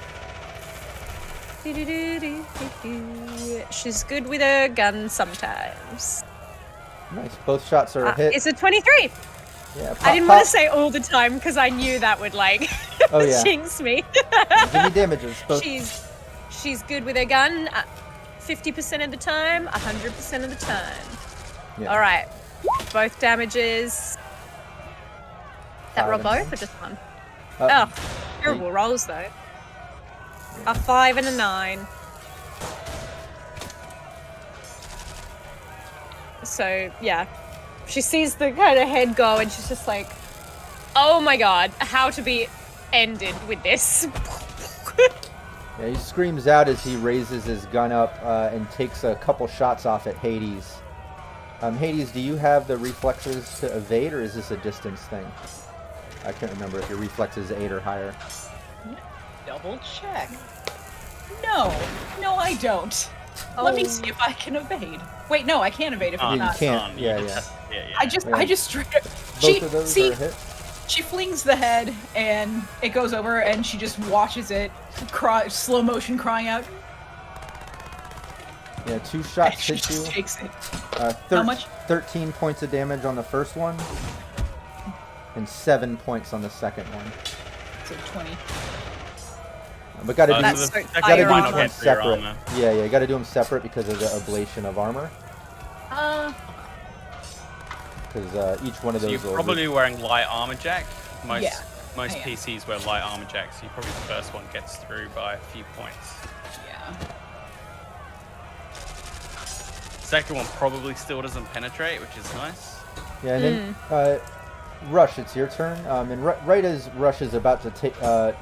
She's good with a gun sometimes. Nice, both shots are a hit. It's a 23. Yeah, I didn't want to say all the time because I knew that would like Oh, yeah. jinx me. Give me damages. Both. She's good with her gun 50% of the time, 100% of the time. Yeah. All right, both damages. That roll 5 both and or just one? 9. Oh, terrible rolls though. A 5 and a 9. So yeah, she sees the kind of head go and she's just like, "Oh my god, how to be ended with this?" Yeah, he screams out as he raises his gun up and takes a couple shots off at Hades. Hades, do you have the reflexes to evade, or is this a distance thing? I can't remember if your reflexes 8 or higher. Double check. No, I don't. Let me see if I can evade. Wait, no, I can't evade if Yeah, I'm you not. can't. Yeah. Yeah. I just straight up. Both of those see, are a hit. She flings the head, and it goes over, and she just watches it, slow motion crying out. Yeah, 2 shots She hit you. takes it. How much? 13 points of damage on the first one, and 7 points on the second one. So 20. But gotta do That's them armor. separate. Yeah, gotta do them separate because of the ablation of armor. Because each one of So those. you're probably wearing light armor jack. Most I am. PCs wear light armor jack, so you probably the first one gets through by a few points. Yeah. Second one probably still doesn't penetrate, which is nice. Yeah, and then Rush, it's your turn. And right as Rush is about to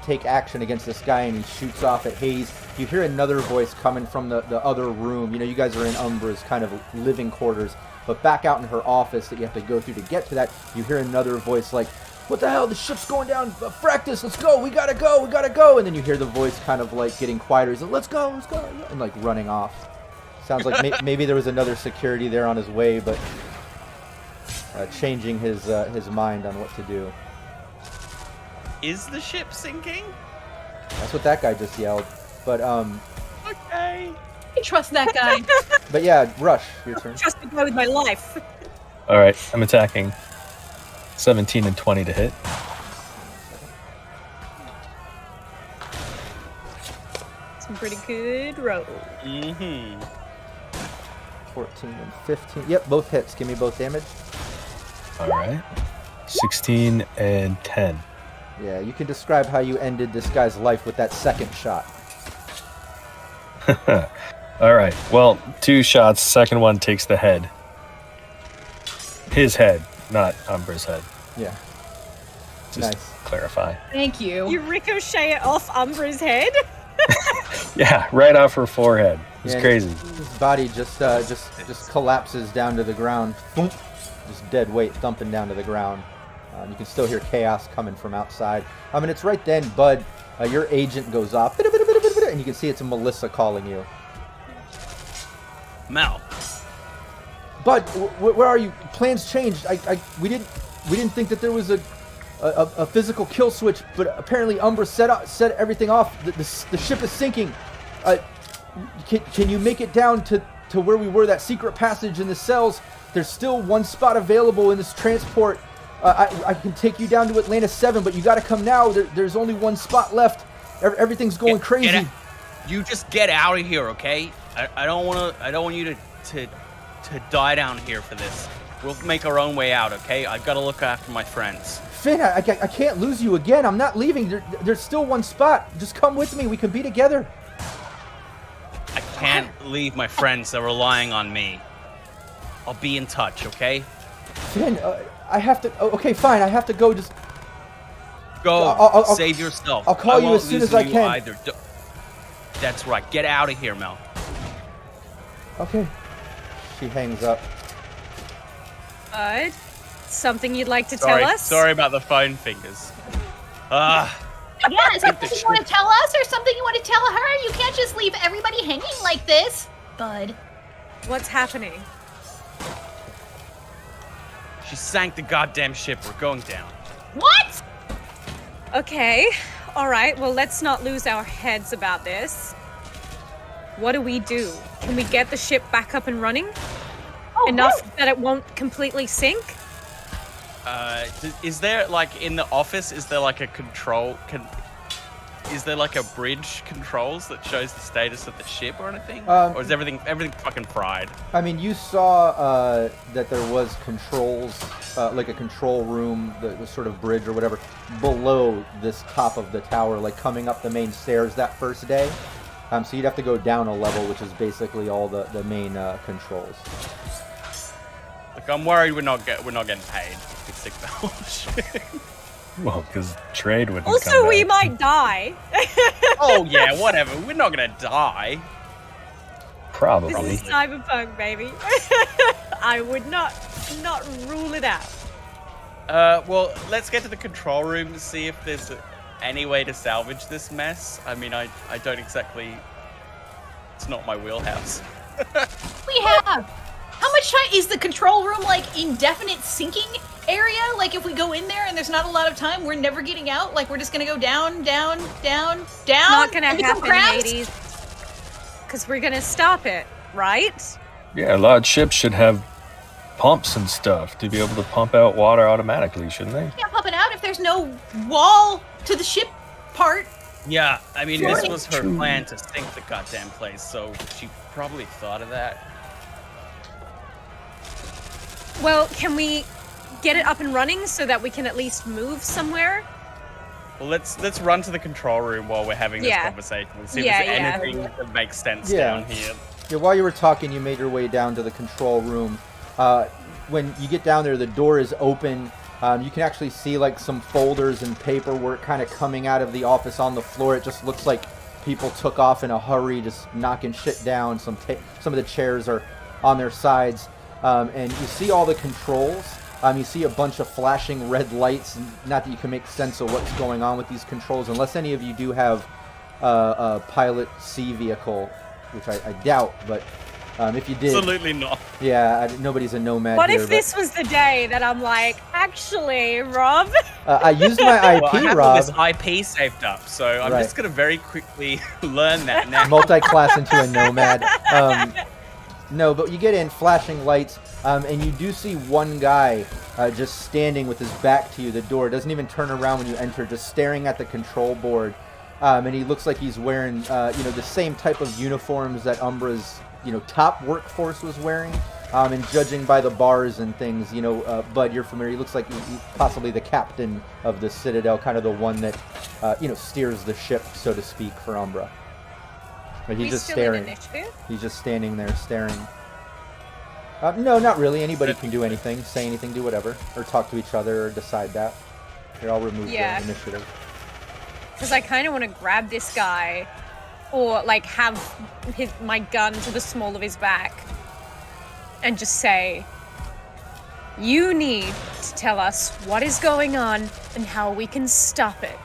take action against this guy and he shoots off at Hayes, you hear another voice coming from the other room. You know, you guys are in Umbra's kind of living quarters, but back out in her office that you have to go through to get to that, you hear another voice like, "What the hell? The ship's going down. Fractus, let's go. We gotta go. We gotta go." And then you hear the voice kind of like getting quieter. He's like, "Let's go. Let's go," and like running off. Sounds like maybe there was another security there on his way, but changing his mind on what to do. Is the ship sinking? That's what that guy just yelled. But Okay. I trust that guy. but yeah, Rush, your turn. Trust the guy with my life. All right, I'm attacking. 17 and 20 to hit. Some pretty good rolls. Mm-hmm. 14 and 15. Yep, both hits. Give me both damage. All right. 16 and 10. Yeah, you can describe how you ended this guy's life with that second shot. All right. Well, 2 shots. Second one takes the head. His head, not Umbra's head. Yeah. Just Nice. clarify. Thank you. You ricochet it off Umbra's head? Yeah, right off her forehead. It's Yeah, crazy. His body just collapses down to the ground. Thump. Just dead weight thumping down to the ground. You can still hear chaos coming from outside. I mean, it's right then, Bud. Your agent goes off, and you can see it's Melissa calling you. Mel. Bud, where are you? Plans changed. We didn't think that there was a physical kill switch, but apparently Umbra set everything off. The ship is sinking. Can you make it down to where we were, that secret passage in the cells? There's still one spot available in this transport. I can take you down to Atlanta 7, but you got to come now. There's only one spot left. Everything's going crazy. You just get out of here, okay? I don't want you to die down here for this. We'll make our own way out, okay? I've got to look after my friends. Finn, I can't lose you again. I'm not leaving. There's still one spot. Just come with me. We can be together. I can't leave my friends. They're relying on me. I'll be in touch, okay? Finn, I have to. Okay, fine. I have to go. Just go. I'll save yourself. I'll call you as soon as I can. Either. That's right. Get out of here, Mel. Okay. She hangs up. Bud, something you'd like to tell us? Sorry about the phone fingers. Yeah, is something you want to tell us or something you want to tell her? You can't just leave everybody hanging like this, Bud. What's happening? She sank the goddamn ship. We're going down. What? Okay, all right. Well, let's not lose our heads about this. What do we do? Can we get the ship back up and running? Enough that it won't completely sink? Is there, like, in the office, is there like a control, is there like a bridge controls that shows the status of the ship or anything? Or is everything fucking fried? I mean, you saw that there was controls, like a control room, the sort of bridge or whatever, below this top of the tower, like coming up the main stairs that first day. So you'd have to go down a level, which is basically all the main controls. Like, I'm worried we're not getting paid if we stick the whole ship. Well, because trade wouldn't come Also, we back. might die. Oh yeah, whatever. We're not gonna die. Probably. This is Cyberpunk, baby. I would not rule it out. Well, let's get to the control room to see if there's any way to salvage this mess. I mean, I don't exactly. It's not my wheelhouse. We have. How much time is the control room like indefinite sinking area? Like, if we go in there and there's not a lot of time, we're never getting out? Like, we're just gonna go down, down, down, down? Not gonna and become happen, crabs? ladies. Because we're gonna stop it, right? Yeah, large ships should have pumps and stuff to be able to pump out water automatically, shouldn't they? Can't pump it out if there's no wall to the ship part. Yeah, I mean, Sure. this was her plan to sink the goddamn place, so she probably thought of that. Well, can we get it up and running so that we can at least move somewhere? Well, let's run to the control room while we're having this Yeah. conversation and see Yeah, if there's yeah. anything that makes sense Yeah. down here. Yeah, while you were talking, you made your way down to the control room. When you get down there, the door is open. You can actually see like some folders and paperwork kind of coming out of the office on the floor. It just looks like people took off in a hurry, just knocking shit down. Some of the chairs are on their sides, and you see all the controls. You see a bunch of flashing red lights. Not that you can make sense of what's going on with these controls, unless any of you do have a Pilot C vehicle, which I doubt, but if you did... Absolutely not. Yeah, nobody's a nomad What here, if this was the day that I'm like, actually, Rob? I used my IP, Well, I have all Rob. this IP saved up, so I'm Right. just gonna very quickly learn that now. Multi-class into a nomad. No, but you get in, flashing lights, and you do see one guy just standing with his back to you. The door doesn't even turn around when you enter, just staring at the control board. And he looks like he's wearing, the same type of uniforms that Umbra's, top workforce was wearing. And judging by the bars and things, Bud, you're familiar. He looks like he's possibly the captain of the Citadel, kind of the one that, steers the ship, so to speak, for Umbra. But he's just still staring. in initiative? He's just standing there staring. No, not really. Anybody can do anything, say anything, do whatever, or talk to each other, or decide that. Here, I'll remove Yeah. the initiative. Because I kind of want to grab this guy, or like have my gun to the small of his back, and just say, "You need to tell us what is going on and how we can stop it."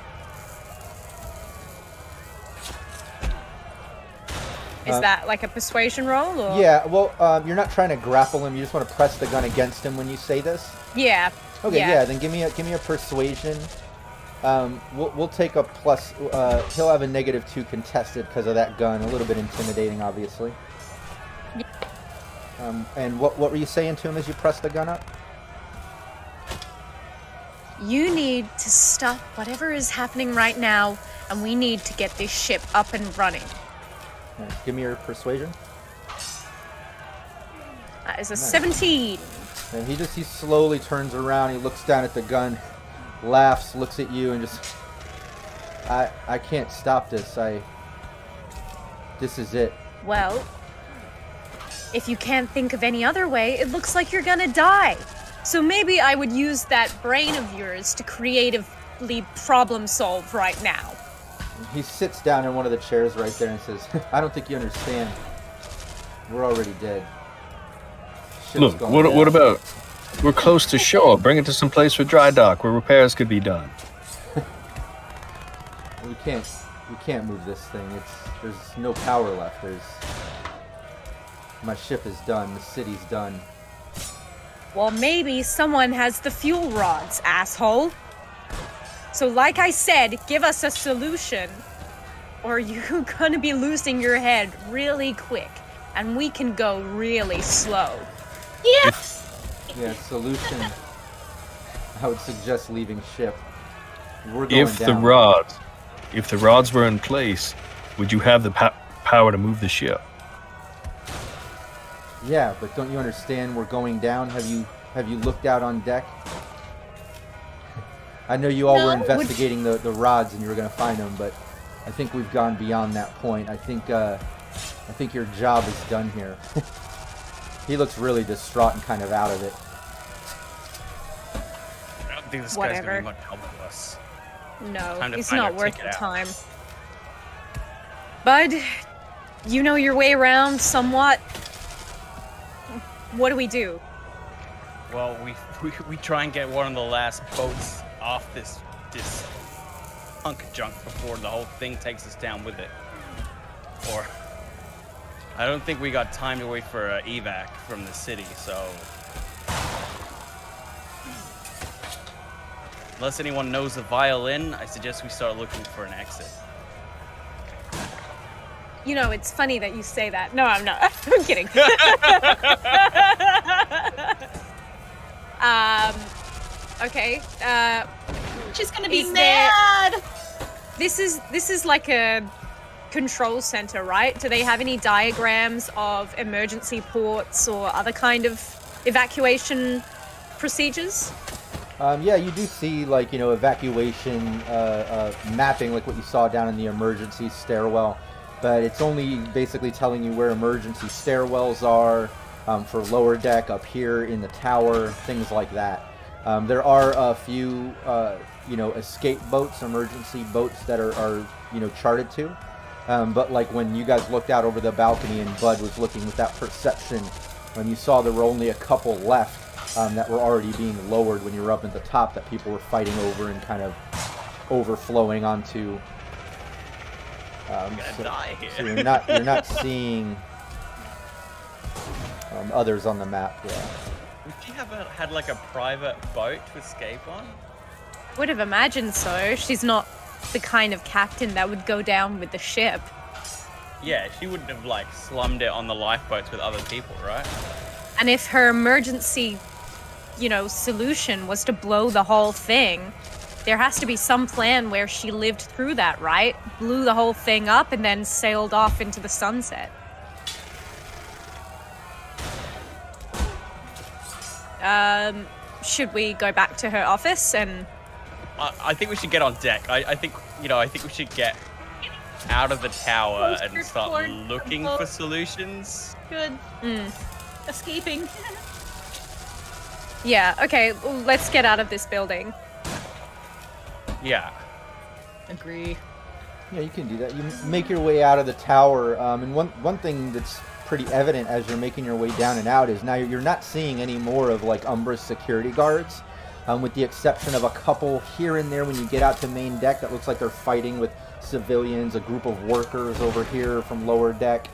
Is that like a persuasion roll, or? Yeah, well, you're not trying to grapple him. You just want to press the gun against him when you say this. Yeah. Okay, yeah. Then give me a persuasion. We'll take a plus. He'll have a -2 contested because of that gun. A little bit intimidating, obviously. And what were you saying to him as you pressed the gun up? You need to stop whatever is happening right now, and we need to get this ship up and running. Right, give me your persuasion. That is a Nice. 17. And he slowly turns around. He looks down at the gun, laughs, looks at you, and just, I can't stop this. This is it. Well, if you can't think of any other way, it looks like you're gonna die. So maybe I would use that brain of yours to creatively problem solve right now. He sits down in one of the chairs right there and says, "I don't think you understand. We're already dead. Ship's Look, going what down." about... We're close to shore. Bring it to some place for dry dock where repairs could be done. We can't move this thing. There's no power left. My ship is done. The city's done. Well, maybe someone has the fuel rods, asshole. So like I said, give us a solution, or you're gonna be losing your head really quick, and we can go really slow. Yeah. Yeah, solution. I would suggest leaving ship. We're going If down. the rods were in place, would you have the power to move the ship? Yeah, but don't you understand? We're going down. Have you looked out on deck? I know you all were No. investigating the rods and you were going to find them, but I think we've gone beyond that point. I think your job is done here. He looks really distraught and kind of out of it. I don't think this guy's Whatever. gonna be much help to us. No, Time to it's find not our worth ticket the out. time. Bud, you know your way around somewhat. What do we do? Well, we try and get one of the last boats off this hunk of junk before the whole thing takes us down with it. Or I don't think we got time to wait for evac from the city, so Unless anyone knows the violin, I suggest we start looking for an exit. You know, it's funny that you say that. No, I'm not. I'm kidding. Okay. She's gonna be mad. This is like a control center, right? Do they have any diagrams of emergency ports or other kind of evacuation procedures? Yeah, you do see, like, you know, evacuation mapping, like what you saw down in the emergency stairwell, but it's only basically telling you where emergency stairwells are, for lower deck, up here in the tower, things like that. There are a few, you know, escape boats, emergency boats that are you know, charted to. But like when you guys looked out over the balcony and Bud was looking with that perception, when you saw there were only a couple left that were already being lowered when you were up at the top, that people were fighting over and kind of overflowing onto. I'm gonna die here. So you're not seeing others on the map. Yeah. Would she have had like a private boat to escape on? Would have imagined so. She's not the kind of captain that would go down with the ship. Yeah, she wouldn't have like slummed it on the lifeboats with other people, right? And if her emergency, you know, solution was to blow the whole thing, there has to be some plan where she lived through that, right? Blew the whole thing up and then sailed off into the sunset. Should we go back to her office and... I think we should get on deck. I think, you know, I think we should get out of the tower and start looking for solutions. Good. Escaping. Yeah, okay, well, let's get out of this building. Yeah. Agree. Yeah, you can do that. You make your way out of the tower, and one thing that's pretty evident as you're making your way down and out is now you're not seeing any more of like Umbra's security guards, with the exception of a couple here and there when you get out to main deck that looks like they're fighting with civilians, a group of workers over here from lower deck.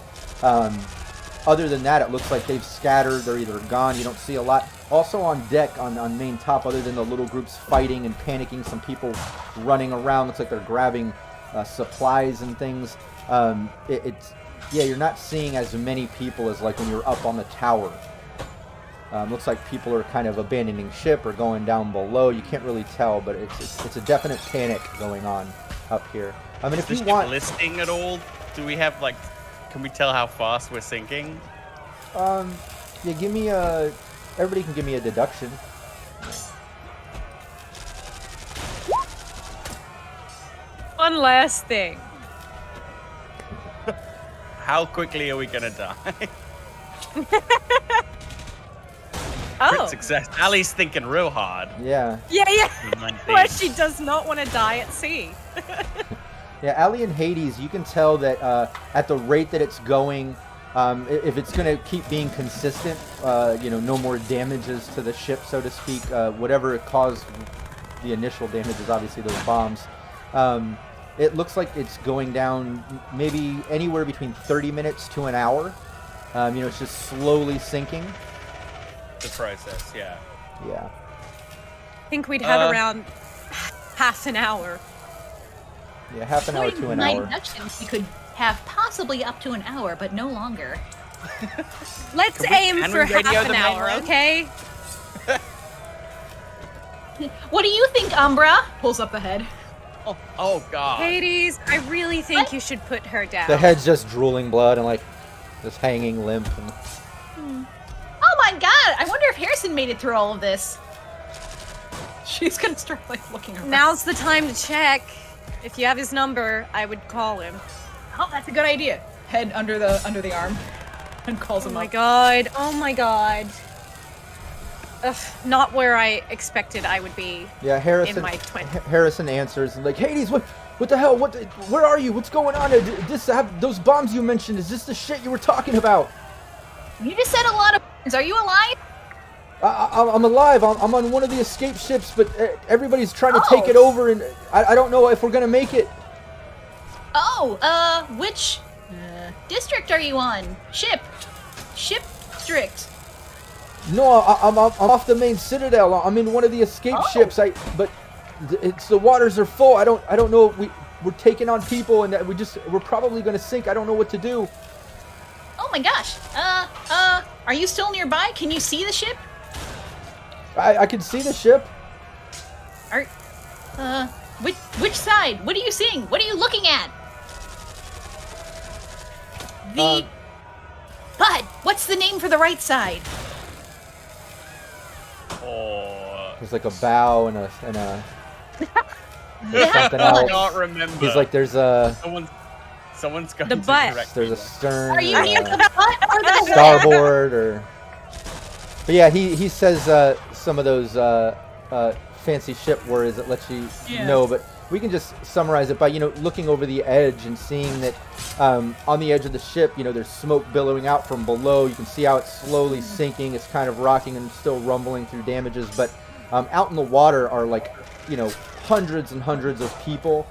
Other than that, it looks like they've scattered, they're either gone, you don't see a lot. Also on deck, on main top, other than the little groups fighting and panicking, some people running around, looks like they're grabbing supplies and things. Yeah, you're not seeing as many people as like when you're up on the tower. Looks like people are kind of abandoning ship or going down below. You can't really tell, but it's a definite panic going on up here. I mean, if you want listing at all, do we have like, can we tell how fast we're sinking? Yeah, give me a. Everybody can give me a deduction. One last thing. How quickly are we gonna die? Crit success. Ali's thinking real hard. Yeah. Yeah. Well, she does not want to die at sea. Yeah, Ali and Hades, you can tell that at the rate that it's going, if it's going to keep being consistent, you know, no more damages to the ship, so to speak, whatever caused the initial damage is obviously those bombs. It looks like it's going down maybe anywhere between 30 minutes to an hour. You know, it's just slowly sinking. The process, yeah. Yeah. I think we'd have around half an hour. Yeah, half an hour to an hour. We could have possibly up to an hour, but no longer. Let's aim for half an hour, okay? What do you think, Umbra? Pulls up the head. Oh God. Hades, I really think you should put her down. The head's just drooling blood and like just hanging limp. And... Oh my God! I wonder if Harrison made it through all of this. She's gonna start like looking around. Now's the time to check. If you have his number, I would call him. Oh, that's a good idea. Head under the arm, and calls him up. Oh my god. Ugh, not where I expected I would be. Yeah, Harrison. In my 20s. Harrison answers like, Hades, what the hell? Where are you? What's going on? Those bombs you mentioned. Is this the shit you were talking about? You just said a lot of. Are you alive? I'm alive. I'm on one of the escape ships, but everybody's trying to take it over, and I don't know if we're gonna make it. Oh, which district are you on? Ship district. No, I'm off the main citadel. I'm in one of the escape ships. But It's the waters are full. I don't know. We're taking on people, and we're probably going to sink. I don't know what to do. Oh my gosh. Are you still nearby? Can you see the ship? I can see the ship. Which side? What are you seeing? What are you looking at? Bud, what's the name for the right side? There's like a bow and a there's something I else. can't remember. He's like, there's a some's going The to butt. correct there's me a there. stern. Are you or near a the butt or the starboard or? But yeah, he says some of those fancy ship words that let you know, but we can just summarize it by looking over the edge and seeing that on the edge of the ship, there's smoke billowing out from below. You can see how it's slowly sinking. It's kind of rocking and still rumbling through damages, but out in the water are like hundreds and hundreds of people,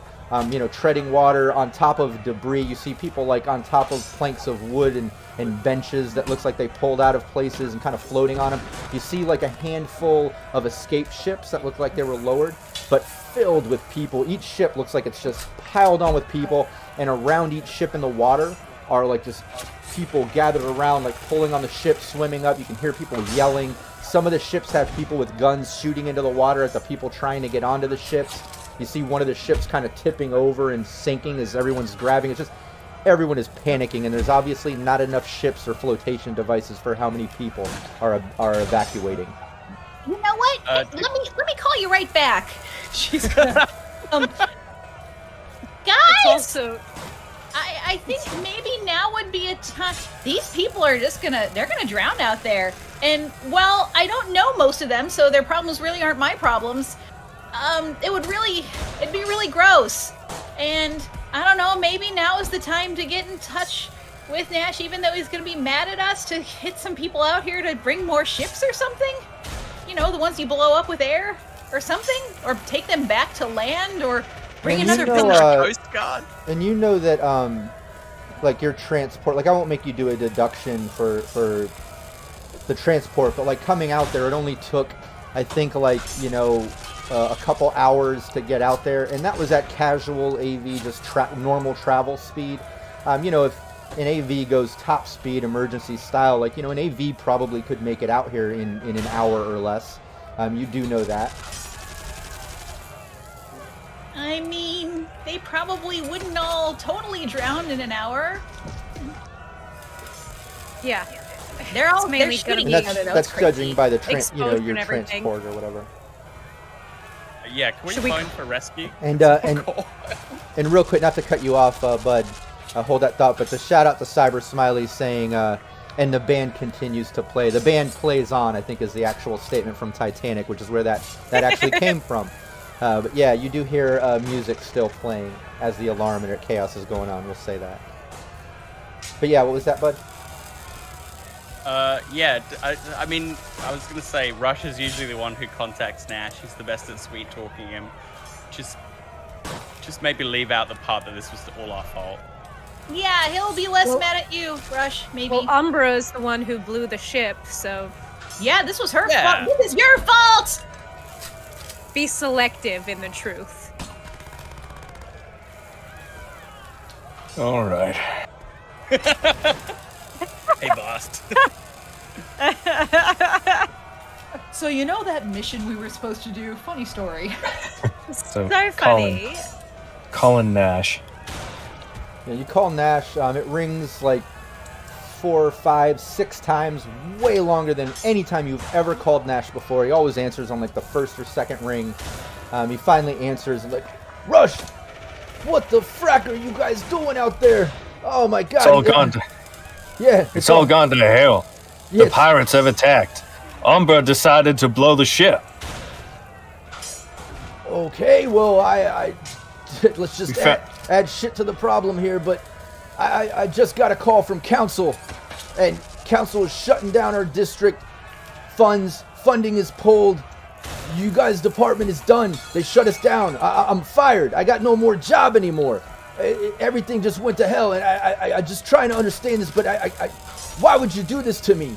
treading water on top of debris. You see people like on top of planks of wood and benches that looks like they pulled out of places and kind of floating on them. You see like a handful of escape ships that look like they were lowered, but filled with people. Each ship looks like it's just piled on with people, and around each ship in the water are like just people gathered around, like pulling on the ship, swimming up. You can hear people yelling. Some of the ships have people with guns shooting into the water at the people trying to get onto the ships. You see one of the ships kind of tipping over and sinking as everyone's grabbing. It's just everyone is panicking, and there's obviously not enough ships or flotation devices for how many people are evacuating. You know what? Let me call you right back. She's gonna. Guys, Also, I think maybe now would be a time. These people are they're gonna drown out there. And well, I don't know most of them, so their problems really aren't my problems. It'd be really gross. And I don't know, maybe now is the time to get in touch with Nash, even though he's gonna be mad at us, to hit some people out here to bring more ships or something. The ones you blow up with air or something, or take them back to land, or bring another Coast Guard. And you know that like your transport, like I won't make you do a deduction for the transport, but like coming out there, it only took I think like a couple hours to get out there, and that was at casual AV, just normal travel speed. If an AV goes top speed emergency style, like an AV probably could make it out here in an hour or less. You do know that. I mean, they probably wouldn't all totally drown in an hour. yeah. They're mainly shooting gonna each be- other. That's That's crazy. judging by the Exposure your and everything. transport or whatever. Yeah, can we Should we- phone for rescue? And and real quick, not to cut you off, Bud, hold that thought, but to shout out to Cyber Smiley saying, and the band continues to play. The band plays on, I think, is the actual statement from Titanic, which is where that actually came from. But yeah, you do hear music still playing as the alarm and chaos is going on. We'll say that. But yeah, what was that, Bud? I mean, I was gonna say Rush is usually the one who contacts Nash. He's the best at sweet talking him. Just maybe leave out the part that this was all our fault. Yeah, he'll be less mad at you, Rush, maybe. Well, Umbra is the one who blew the ship, so Yeah, this was her Yeah. fault. This is your fault! be selective in the truth. All right. Hey, boss. So you know that mission we were supposed to do? Funny story. So, So funny. Colin Nash. Yeah, you call Nash. It rings like 4, 5, 6 times, way longer than any time you've ever called Nash before. He always answers on like the first or second ring. He finally answers and like, Rush, what the frack are you guys doing out there? Oh my God! It's all gone. Yeah, It's all gone to hell. The Yes. pirates have attacked. Umbra decided to blow the ship. Okay, well, I let's just We add shit to the problem here, but I just got a call from council, and council is shutting down our district. Funding is pulled. You guys' department is done. They shut us down. I'm fired. I got no more job anymore. Everything just went to hell, and I just trying to understand this, but why would you do this to me?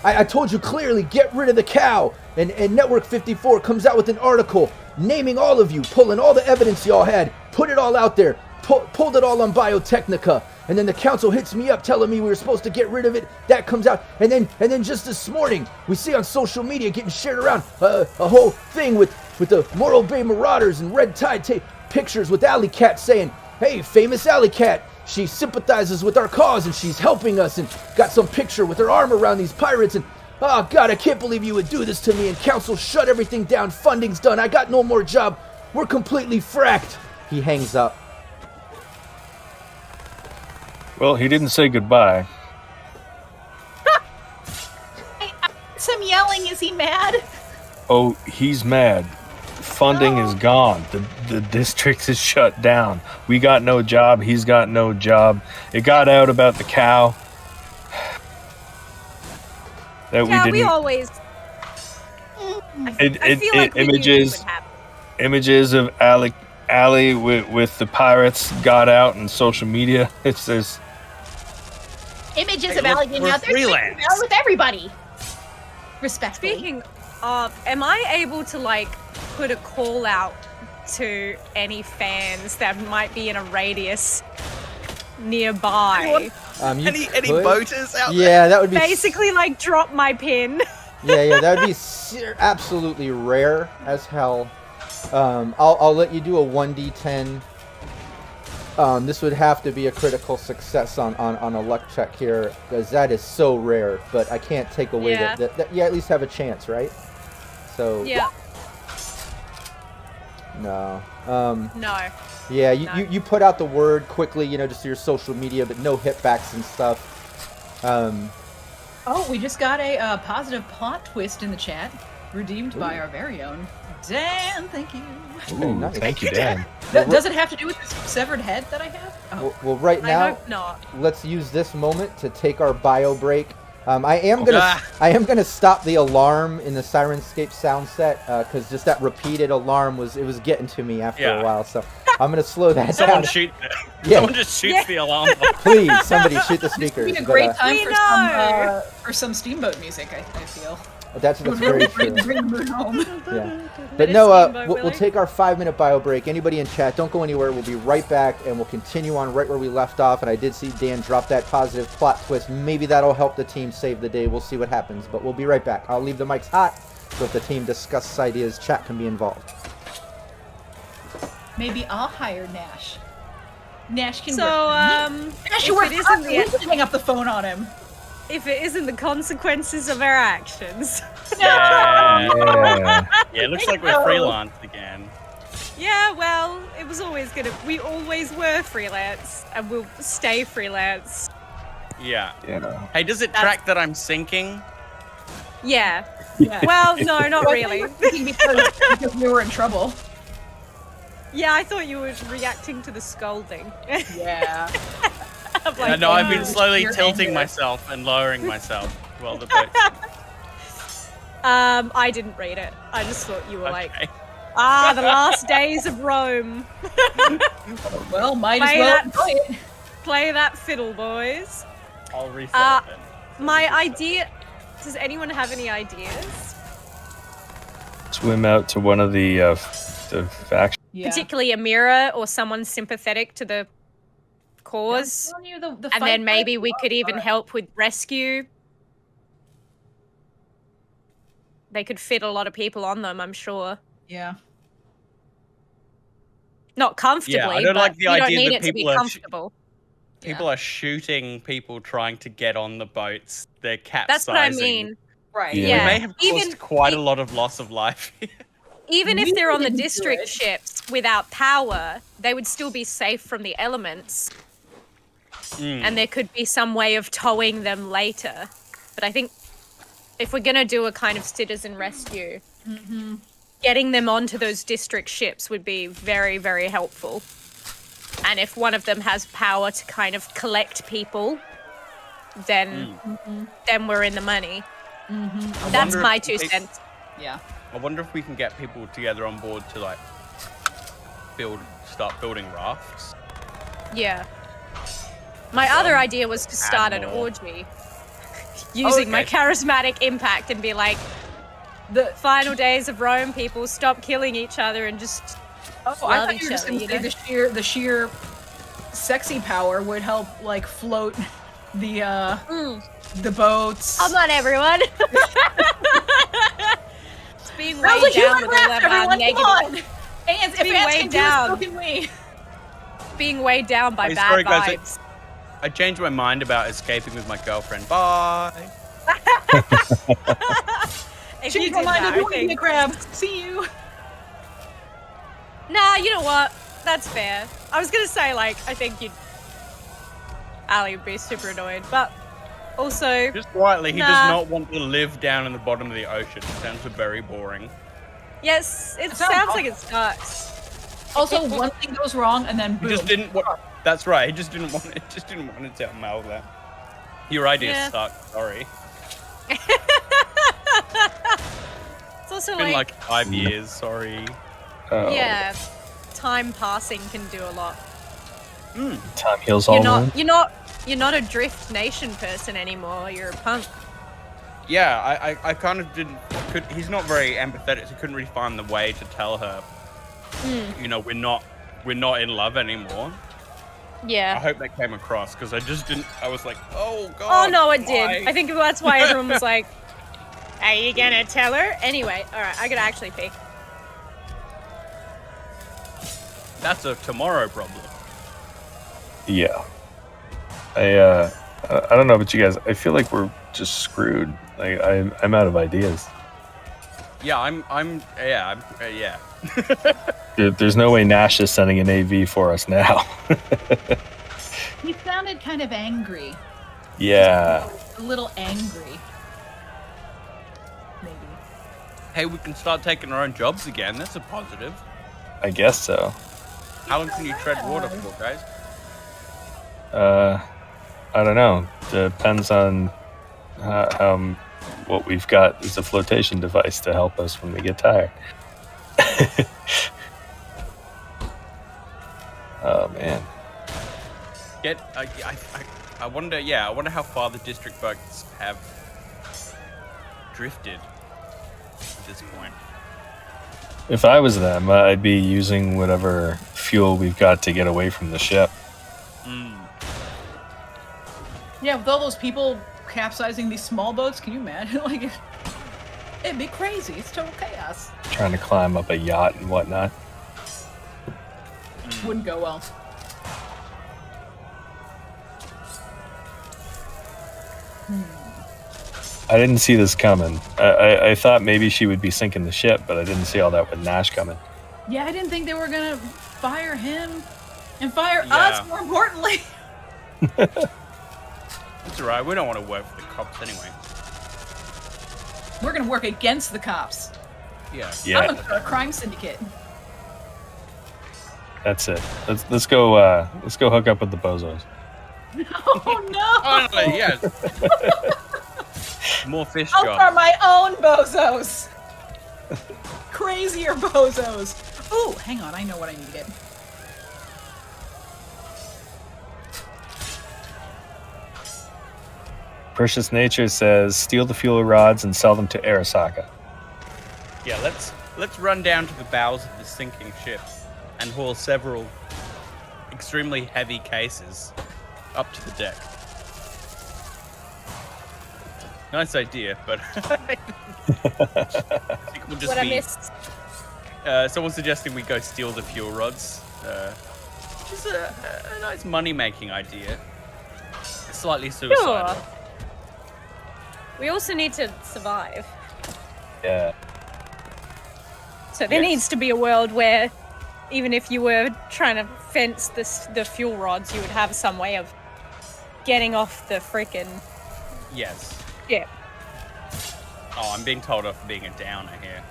I told you clearly, get rid of the cow. And Network 54 comes out with an article naming all of you, pulling all the evidence y'all had, put it all out there, pulled it all on Biotechnica, and then the council hits me up telling me we were supposed to get rid of it. That comes out, and then just this morning we see on social media getting shared around a whole thing with the Morro Bay Marauders and Red Tide pictures with Alley Cat saying, "Hey, famous Alley Cat, she sympathizes with our cause and she's helping us," and got some picture with her arm around these pirates, and oh God, I can't believe you would do this to me, and council shut everything down, funding's done, I got no more job, we're completely fracked. He hangs up. Well, he didn't say goodbye. Some yelling. Is he mad? Oh, he's mad. Funding is gone. The district is shut down. We got no job. He's got no job. It got out about the cow. That Yeah, we we didn't. always. I feel like we knew this would happen. Images of Allie with the pirates got out in social media. There's Images Hey, of look, Allie getting we're out there freelance. out with everybody. Respectfully. Speaking of, am I able to like put a call out to any fans that might be in a radius nearby? You Any could. boaters out there? Yeah, that would be Basically, like drop my pin. yeah, that would be absolutely rare as hell. I'll let you do a 1d10. This would have to be a critical success on a luck check here, because that is so rare. But I can't take away Yeah. that you at least have a chance, right? So Yeah. no. No. Yeah, No. you put out the word quickly, just through your social media, but no hitbacks and stuff. Oh, we just got a positive plot twist in the chat, redeemed by our very own Dan. Thank you. Okay, nice. Thank you, Dan. Does it have to do with this severed head that I have? Oh. Well, right I now, hope not. let's use this moment to take our bio break. I am gonna stop the alarm in the Syrinscape sound set, because just that repeated alarm was getting to me after a while. So I'm gonna slow that Someone down. shoot. Yeah. Someone just shoots the alarm. Please, somebody shoot the This would speakers. be a but, great time We for know. some steamboat music. I feel. that's very true. Bring the mood home. Yeah. But But it's no, Steamboat we'll Willie. take our 5-minute bio break. Anybody in chat, don't go anywhere. We'll be right back, and we'll continue on right where we left off. And I did see Dan drop that positive plot twist. Maybe that'll help the team save the day. We'll see what happens. But we'll be right back. I'll leave the mics hot, so if the team discusses ideas, chat can be involved. Maybe I'll hire Nash. Nash can. So, Nash, you if work it isn't we the can hang up the phone on him. if it isn't the consequences of our actions. Yeah. Yeah. Yeah, it looks like we're freelance again. Yeah, well, it was always we always were freelance, and we'll stay freelance. Yeah. Yeah. Hey, does it track that I'm sinking? Yeah. Yeah. Well, no, not really. because we were in trouble. Yeah, I thought you were reacting to the scolding. Yeah. I'm like, No, I've been oh, slowly you're tilting angry. myself and lowering myself while the boat. I didn't read it. I just thought you were like, Okay. the last days of Rome. Well, might Play as well that- enjoy it. Play that fiddle, boys. I'll reset it then. My idea. Does anyone have any ideas? Swim out to one of the factions. Yeah. Particularly a mirror or someone sympathetic to the cause. I'm telling you, the And fight then maybe might we be could even fun. help with rescue. They could fit a lot of people on them, I'm sure. Yeah. Not comfortably, Yeah, I don't but like the you don't idea need that it to be people are comfortable. People are shooting people trying to get on the boats. They're capsizing. That's what I mean. Right. Yeah. We Yeah. may have caused Even- quite a lot of loss of life. Even if We they're on the didn't do district it. ships without power, they would still be safe from the elements. And there could be some way of towing them later. But I think if we're going to do a kind of citizen rescue, getting them onto those district ships would be very, very helpful. And if one of them has power to kind of collect people, then we're in the money. That's wonder my if 2 they- cents. Yeah. I wonder if we can get people together on board to like start building rafts. Yeah. My other idea was to start an more. orgy. Using my okay. charismatic impact and be like, The final days of Rome, people stop killing each other and just I love thought you each were just other. gonna say the sheer sexy power would help like float the boats. Come on, everyone. It's being That was weighed a down human with all raft, of our everyone, negative. come on! Ants, if Being ants weighed can down. do this, so can we. Being weighed down by Hey, bad sorry, guys, vibes. I changed my mind about escaping with my girlfriend. Bye. If Change you my did mind, that, I do I want to be a think. crab. See you. Nah, you know what? That's fair. I was gonna say, like, I think Ali would be super annoyed, but also, Just quietly, he Nah. does not want to live down in the bottom of the ocean. It sounds very boring. yes, it sounds sounds awful. like it sucks. Also, one thing goes wrong, and then He boom. just didn't want. That's right. He just didn't want it. Just didn't want to tell Mal that. Your idea Yeah. sucked. Sorry. It's also It's been like, like 5 years. Sorry. Oh, yeah, time passing can do a lot. Time heals all wounds. You're not a Drift Nation person anymore. You're a punk. Yeah, I kind of didn't. He's not very empathetic. So couldn't really find the way to tell her. You know, we're not in love anymore. I Yeah. hope that came across because I just didn't. I was like, oh god. Oh no, it why? did. I think that's why everyone was like, "Are you gonna tell her?" Anyway, all right, I gotta actually pee. That's a tomorrow problem. Yeah. I don't know about you guys. I feel like we're just screwed. Like I'm out of ideas. Yeah, yeah. There's no way Nash is sending an AV for us now. He sounded kind of angry. Yeah. A little angry. Maybe. Hey, we can start taking our own jobs again. That's a positive. I guess so. How long can you tread water for, guys? I don't know. Depends on what we've got is a flotation device to help us when we get tired. Oh man. I wonder. Yeah, I wonder how far the district bugs have drifted at this point. If I was them, I'd be using whatever fuel we've got to get away from the ship. Yeah, with all those people capsizing these small boats, can you imagine? Like, it'd be crazy. It's total chaos. Trying to climb up a yacht and whatnot. Wouldn't go well. I didn't see this coming. I thought maybe she would be sinking the ship, but I didn't see all that with Nash coming. Yeah, I didn't think they were gonna fire him and fire Yeah. us, more importantly. It's alright. We don't want to work for the cops anyway. We're gonna work against the cops. Yeah. I'm Yeah, gonna start a crime syndicate. that's it. Let's go hook up with the bozos. Oh no! Finally, yes. More fish I'll jobs. start my own bozos. Crazier bozos. Ooh, hang on. I know what I need to get. Precious Nature says, steal the fuel rods and sell them to Arasaka. Yeah, let's run down to the bows of the sinking ship and haul several extremely heavy cases up to the deck. Nice idea, but I think we'll just What I be. missed. Someone's suggesting we go steal the fuel rods, which is a nice money-making idea. Slightly suicidal. Sure. We also need to survive. Yeah. So there Yes. needs to be a world where, even if you were trying to fence the fuel rods, you would have some way of getting off the freaking Yes. ship. Oh, I'm being told off for being a downer here.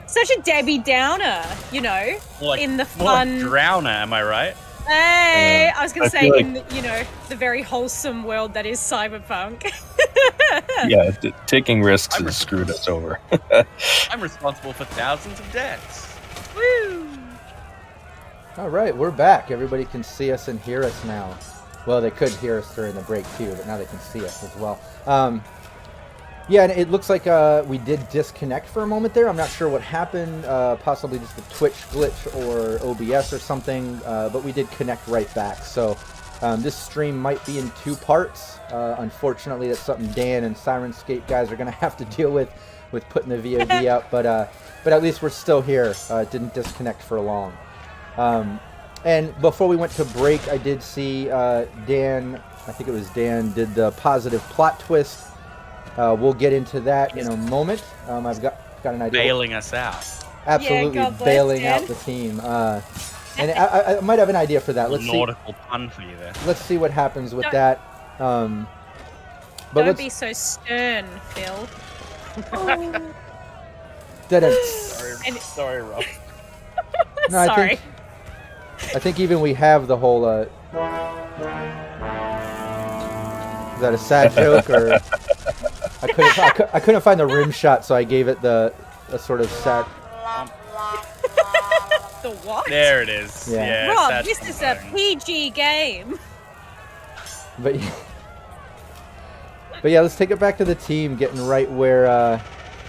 Such a Debbie Downer, you know, More like, in the more like fun. drowner, am I right? Hey, I was gonna I say feel like- in the very wholesome world that is cyberpunk. Yeah, taking risks has screwed us over. I'm responsible for thousands of deaths. Woo! All right, we're back. Everybody can see us and hear us now. Well, they could hear us during the break too, but now they can see us as well. Yeah, and it looks like we did disconnect for a moment there. I'm not sure what happened, possibly just a Twitch glitch or OBS or something, but we did connect right back. So this stream might be in 2 parts. Unfortunately, that's something Dan and Syrinscape guys are going to have to deal with putting the VOD up, but at least we're still here. It didn't disconnect for long. And before we went to break, I did see Dan, I think it was Dan, did the positive plot twist. We'll get into that in a moment. I've got an idea. Bailing us out. Absolutely, God bless, bailing Dan. out the team. And I might have an idea for that. Let's see. Nautical pun for you there. Let's see what happens with that. But Don't be so stern, Phil. Sorry, Rob. No, Sorry. I think even we have the whole. Is that a sad joke or? I couldn't find the rim shot, so I gave it a sort of sad. The what? There it is. Yeah. Yeah, Rob, sad this is a trombone. PG game. But yeah, let's take it back to the team, getting right where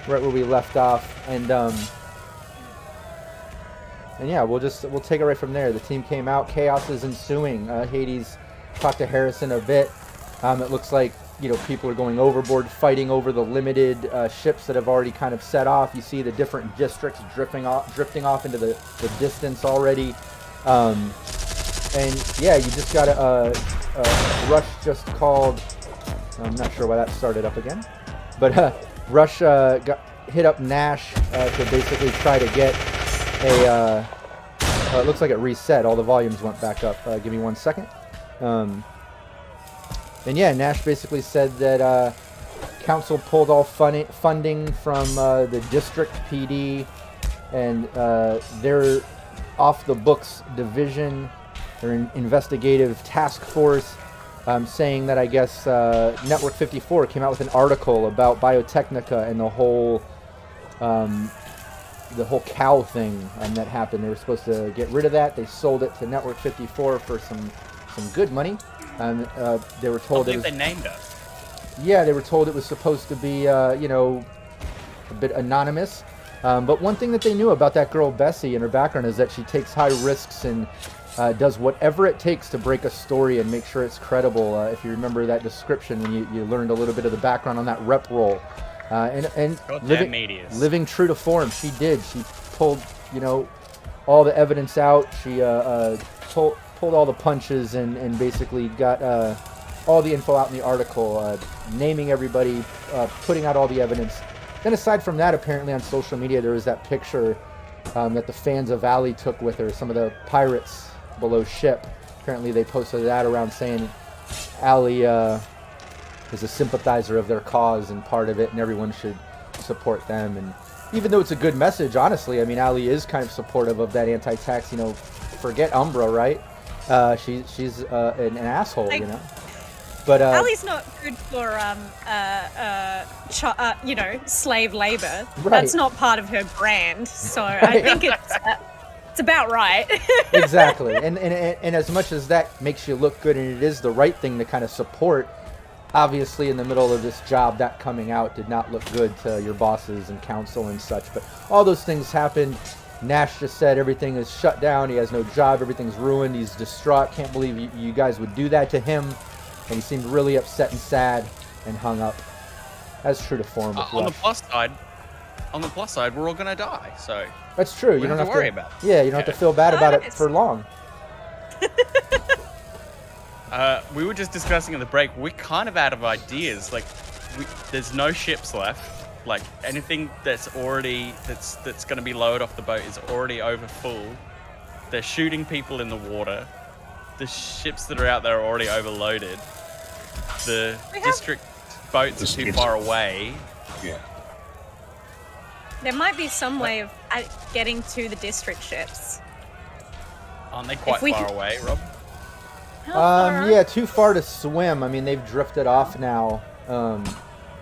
we left off, and yeah, we'll take it right from there. The team came out. Chaos is ensuing. Hades talked to Harrison a bit. It looks like people are going overboard, fighting over the limited ships that have already kind of set off. You see the different districts drifting off into the distance already. And yeah, you just got a Rush just called. I'm not sure why that started up again, but Rush hit up Nash to basically try to get a. It looks like it reset. All the volumes went back up. Give me 1 second. And yeah, Nash basically said that council pulled all funding from the district PD and their off-the-books division, their investigative task force, saying that I guess Network 54 came out with an article about Biotechnica and the whole cow thing that happened. They were supposed to get rid of that. They sold it to Network 54 for some good money. They were told I believe they named us. Yeah, they were told it was supposed to be, a bit anonymous. But one thing that they knew about that girl Bessie and her background is that she takes high risks and does whatever it takes to break a story and make sure it's credible. If you remember that description when you learned a little bit of the background on that rep roll. And living true to form, she did. She pulled, all the evidence out. She pulled all the punches and basically got all the info out in the article, naming everybody, putting out all the evidence. Then aside from that, apparently on social media there was that picture that the fans of Allie took with her, some of the pirates below ship. Apparently they posted that around saying Allie is a sympathizer of their cause and part of it, and everyone should support them. And even though it's a good message, honestly, I mean, Allie is kind of supportive of that anti-tax, forget Umbra, right? She's an asshole, But Allie's not good for slave labor. Right. That's not part of her brand. So I think it's about right. Exactly. And as much as that makes you look good, and it is the right thing to kind of support, obviously in the middle of this job, that coming out did not look good to your bosses and council and such. But all those things happened. Nash just said everything is shut down. He has no job. Everything's ruined. He's distraught. Can't believe you guys would do that to him. And he seemed really upset and sad and hung up. As true to form with On Rush. the plus side, we're all gonna die. So that's true. You don't have to worry about it. Yeah, you don't have to feel bad about it for long. We were just discussing at the break. We're kind of out of ideas. Like, there's no ships left. Like, anything that's going to be lowered off the boat is already over full. They're shooting people in the water. The ships that are out there are already overloaded. The district boats are too far away. Yeah. There might be some way of getting to the district ships. Aren't they quite far away, Rob? Yeah, too far to swim. I mean, they've drifted off now.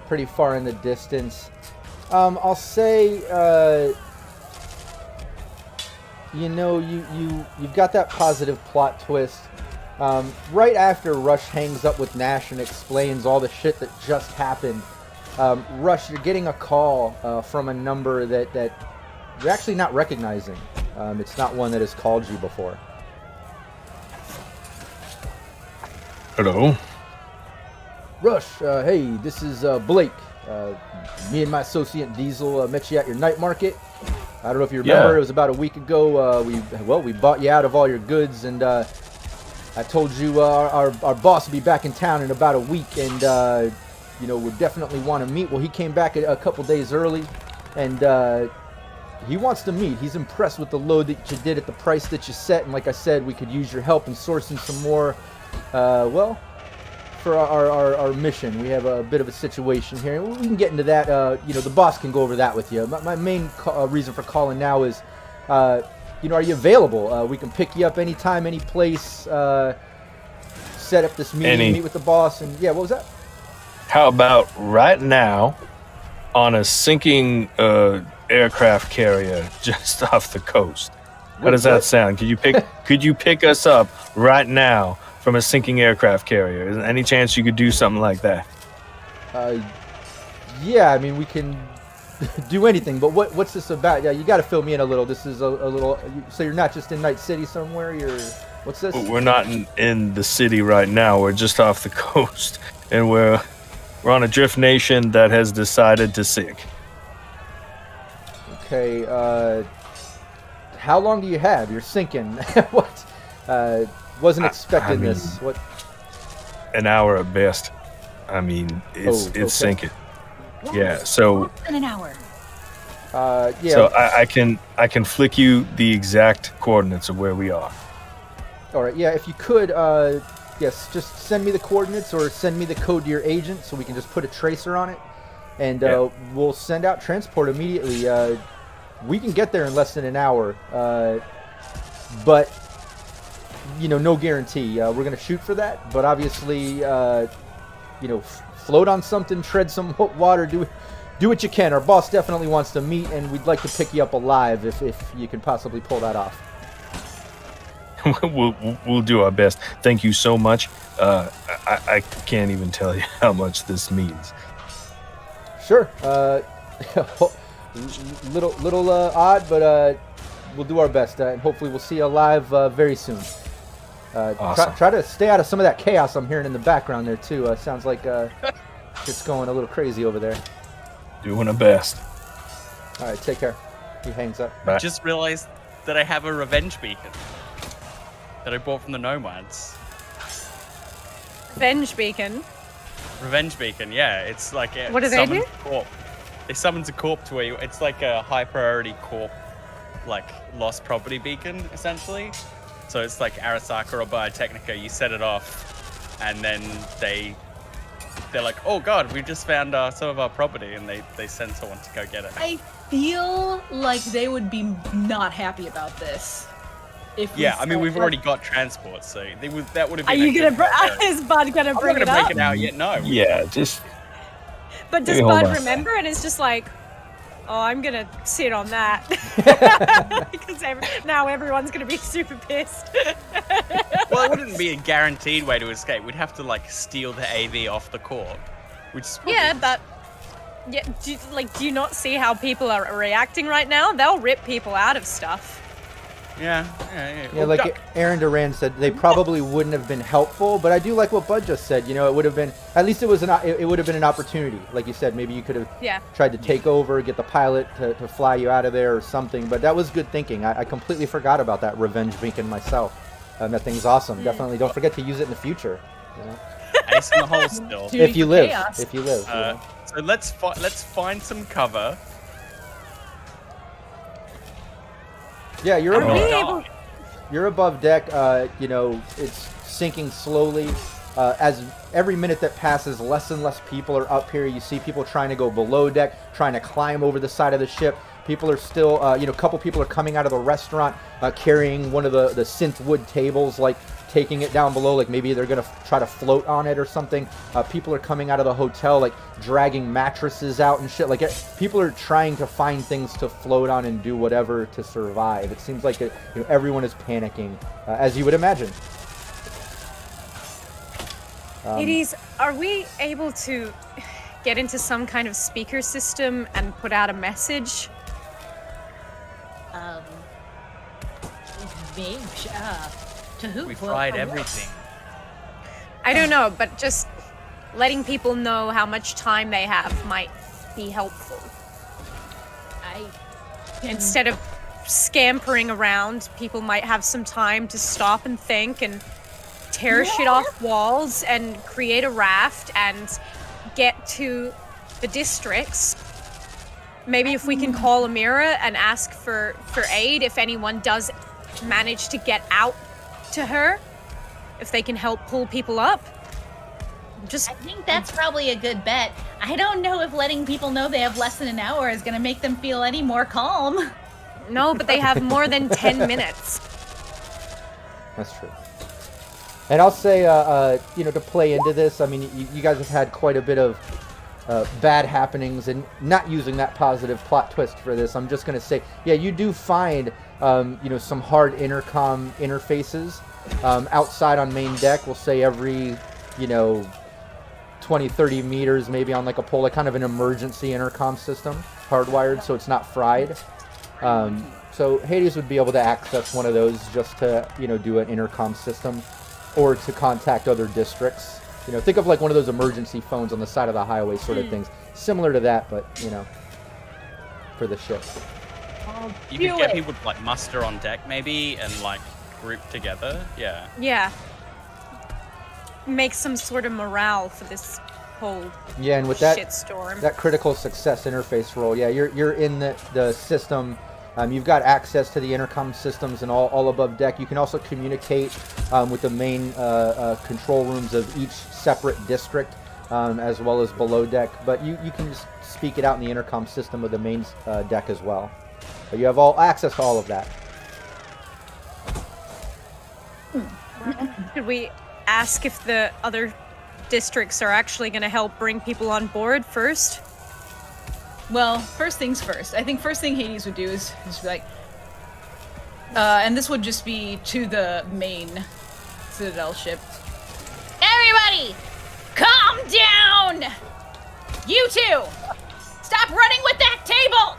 Pretty far in the distance. I'll say, you've got that positive plot twist. Right after Rush hangs up with Nash and explains all the shit that just happened, Rush, you're getting a call from a number that you're actually not recognizing. It's not one that has called you before. Hello? Rush, hey, this is Blake. Me and my associate Diesel met you at your night market. I don't know if you remember, It was about a week ago. We bought you out of all your goods, and I told you our boss will be back in town in about a week, and we definitely want to meet. Well, he came back a couple days early, and he wants to meet. He's impressed with the load that you did at the price that you set, and like I said, we could use your help in sourcing some more, for our mission. We have a bit of a situation here. We can get into that. The boss can go over that with you. My main reason for calling now is, are you available? We can pick you up anytime, any place, set up this meeting, meet with the boss, and what was that? How about right now on a sinking aircraft carrier just off the coast? How does that sound? Could you pick us up right now from a sinking aircraft carrier? Is there any chance you could do something like that? Yeah, I mean, we can do anything, but what's this about? Yeah, you got to fill me in a little. This is a little, so you're not just in Night City somewhere? What's this? We're not in the city right now. We're just off the coast, and we're on a drift nation that has decided to sink. Okay, how long do you have? You're sinking. What? Wasn't expecting this. What? An hour at best. I mean, it's sinking. Yeah. So. Less than an hour. Yeah. So I can flick you the exact coordinates of where we are. All right. Yeah. If you could, yes, just send me the coordinates or send me the code to your agent so we can just put a tracer on it, and we'll send out transport immediately. We can get there in less than an hour, but. No guarantee. We're going to shoot for that, but obviously, float on something, tread some water, do what you can. Our boss definitely wants to meet, and we'd like to pick you up alive if you can possibly pull that off. We'll do our best. Thank you so much. I can't even tell you how much this means. Sure. Little odd, but we'll do our best, and hopefully we'll see you alive very soon. Awesome. Try to stay out of some of that chaos I'm hearing in the background there too. Sounds like it's going a little crazy over there. Doing our best. All right, take care. He hangs up. Bye. Just realized that I have a revenge beacon that I bought from the nomads. Revenge beacon. Revenge beacon, yeah. It's like what do they do? It summons a corp to where it's like a high priority corp, like lost property beacon essentially. So it's like Arasaka or Biotechnica. You set it off, and then they're like, oh god, we just found some of our property, and they send someone to go get it. I feel like they would be not happy about this. I mean, we've already got transport, so that would have been. Are you is Bud gonna bring it up? I'm not gonna break it out yet. No. Yeah, just. But does Bud remember? And it's just like, oh, I'm gonna sit on that because now everyone's gonna be super pissed. Well, it wouldn't be a guaranteed way to escape. We'd have to like steal the AV off the corp, which is but do you not see how people are reacting right now? They'll rip people out of stuff. Yeah, like Aaron Duran said, they probably wouldn't have been helpful, but I do like what Bud just said. It would have been, at least it would have been an opportunity. Like you said, maybe you could have tried to take over, get the pilot to fly you out of there or something, but that was good thinking. I completely forgot about that revenge beacon myself. That thing's awesome. Definitely don't forget to use it in the future. Ace in the hole still. If you live. So let's find some cover. Yeah, you're above deck. It's sinking slowly. As every minute that passes, less and less people are up here. You see people trying to go below deck, trying to climb over the side of the ship. People are still, a couple people are coming out of the restaurant carrying one of the synth wood tables, like taking it down below, like maybe they're going to try to float on it or something. People are coming out of the hotel, like dragging mattresses out and shit. Like people are trying to find things to float on and do whatever to survive. It seems like everyone is panicking, as you would imagine. Are we able to get into some kind of speaker system and put out a message? Maybe, to who? We For tried what? everything. I don't know, but just letting people know how much time they have might be helpful. Instead of scampering around, people might have some time to stop and think and tear shit off walls and create a raft and get to the districts. Maybe if we can call Amira and ask for aid if anyone does manage to get out to her, if they can help pull people up. I think that's probably a good bet. I don't know if letting people know they have less than an hour is going to make them feel any more calm. No, but they have more than 10 minutes. That's true. And I'll say, to play into this, I mean, you guys have had quite a bit of bad happenings, and not using that positive plot twist for this, I'm just going to say, yeah, you do find, some hard intercom interfaces outside on main deck. We'll say every, 20, 30 meters, maybe on like a pole, like kind of an emergency intercom system, hardwired, so it's not fried. So Hades would be able to access one of those just to, do an intercom system, or to contact other districts. Think of like one of those emergency phones on the side of the highway sort of things. Similar to that, but, for the ship. You could get people to like muster on deck maybe and like group together. Yeah. Yeah. Make some sort of morale for this whole and with that shitstorm. That critical success interface role, you're in the system. You've got access to the intercom systems and all above deck. You can also communicate with the main control rooms of each separate district, as well as below deck. But you can just speak it out in the intercom system of the main deck as well. But you have access to all of that. Should we ask if the other districts are actually going to help bring people on board first? Well, first things first. I think first thing Hades would do is be like, and this would just be to the main Citadel ship. Everybody, calm down! You two, stop running with that table!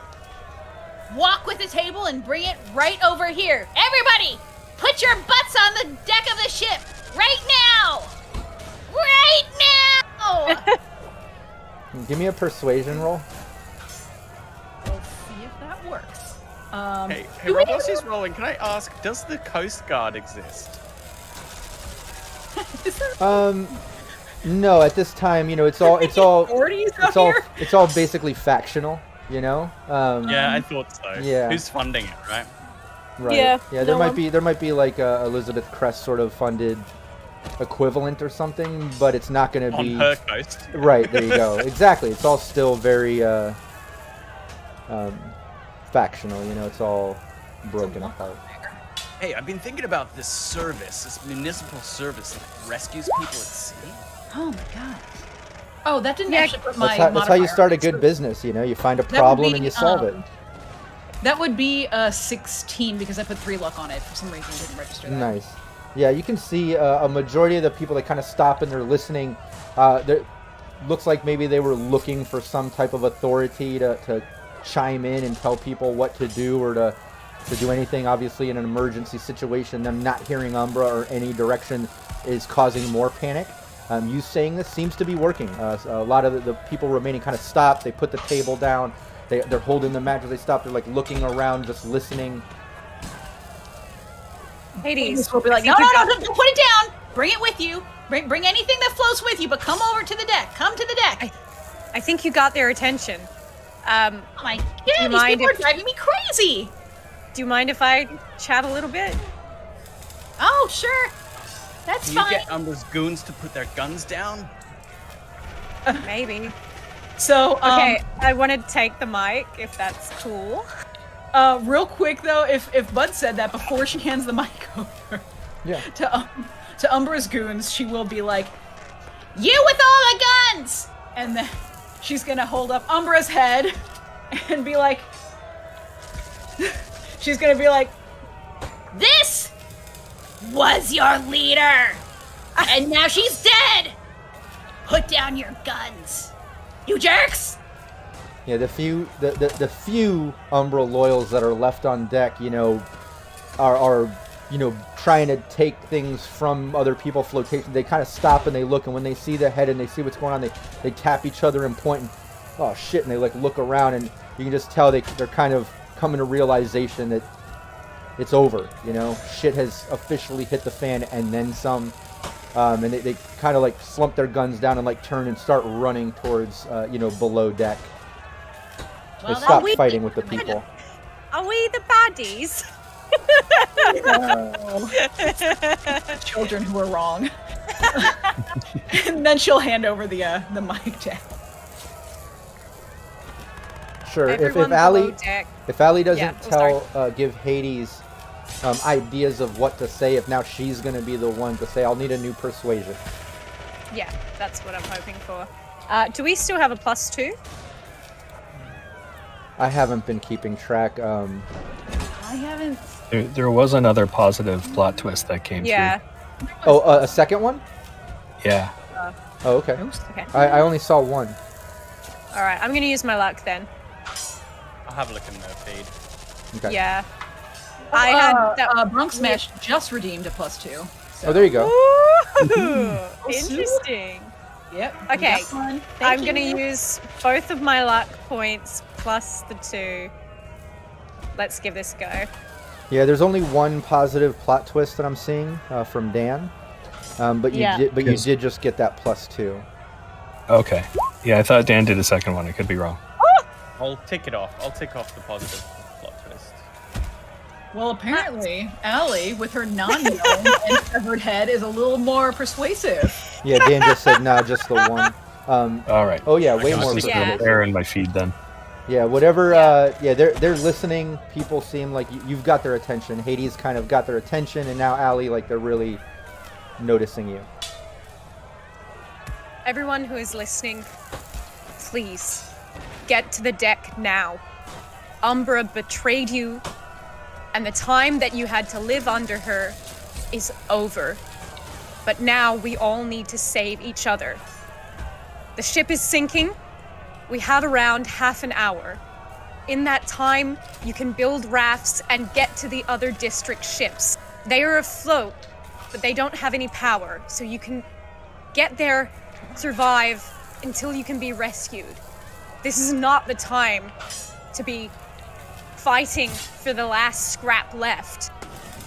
Walk with the table and bring it right over here. Everybody, put your butts on the deck of the ship right now! Right now! Give me a persuasion roll. Let's see if that works. Hey, Rob, whilst she's rolling, can I ask, does the Coast Guard exist? No, at this time, it's all basically factional, Yeah, I thought so. Yeah. Who's funding it, right? Right. Yeah, There might be like a Elizabeth Crest sort of funded equivalent or something, but it's not going to be on her coast. Right, there you go. Exactly. It's all still very factional, it's all broken apart. Hey, I've been thinking about this service, this municipal service that rescues people at sea. Oh my god. Oh, that didn't actually put my That's how you start a modifier. good business, you find a problem and you solve it. That would be 16 because I put 3 luck on it. For some reason, it didn't register that. Nice. Yeah, you can see a majority of the people that kind of stop and they're listening. Looks like maybe they were looking for some type of authority to chime in and tell people what to do or to do anything. Obviously, in an emergency situation, them not hearing Umbra or any direction is causing more panic. You saying this seems to be working. A lot of the people remaining kind of stop. They put the table down. They're holding the mattress. They stop. They're like looking around, just listening. Hades will be like, no, don't put it down. Bring it with you. Bring anything that floats with you, but come over to the deck. Come to the deck. I think you got their attention. Oh my god, these people are driving me crazy. Do you mind if I chat a little bit? Oh, sure. That's Can you fine. get Umbra's goons to put their guns down? Maybe. So, Okay, I want to take the mic, if that's cool. real quick though, if Bud said that before she hands the mic over to Umbra's goons, she will be like, You with all the guns! and then she's gonna hold up Umbra's head and be like, she's gonna be like, This was your leader! And now she's dead! Put down your guns. You jerks! Yeah, the few Umbra loyals that are left on deck, are trying to take things from other people flotation. They kind of stop and they look, and when they see the head and they see what's going on, they tap each other and point, and oh shit, and they like look around, and you can just tell they're kind of coming to realization that it's over. Shit has officially hit the fan and then some. And they kind of like slump their guns down and like turn and start running towards below deck. They stop fighting with the people. Are we the baddies? Children who are wrong. And then she'll hand over the mic to. Sure. If Allie doesn't give Hades ideas of what to say, if now she's going to be the one to say, I'll need a new persuasion. Yeah, that's what I'm hoping for. Do we still have a +2? I haven't been keeping track. I haven't. There was another positive plot twist that came through. Oh, a second one? Yeah. Oh, okay. Okay. I only saw one. All right, I'm going to use my luck then. I'll have a look in the feed. Okay. Yeah. I had that. Bronx Smash just redeemed a +2. So. Oh, there you go. Ooh, interesting. Yep. Okay, I'm going to use both of my luck points plus the 2. Let's give this a go. Yeah, there's only one positive plot twist that I'm seeing from Dan, but you did just get that +2. Okay. Yeah, I thought Dan did a second one. I could be wrong. I'll tick it off. I'll tick off the positive plot twist. Well, apparently, Allie, with her non-yelling and severed head, is a little more persuasive. Yeah, Dan just said, nah, just the one. All right. Oh, yeah, way I more must have persuasive. an error in my feed then. Yeah, whatever. They're listening. People seem like you've got their attention. Hades kind of got their attention, and now Allie, like they're really noticing you. Everyone who is listening, please get to the deck now. Umbra betrayed you, and the time that you had to live under her is over. But now we all need to save each other. The ship is sinking. We have around half an hour. In that time, you can build rafts and get to the other district ships. They are afloat, but they don't have any power, so you can get there, survive, until you can be rescued. This is not the time to be fighting for the last scrap left.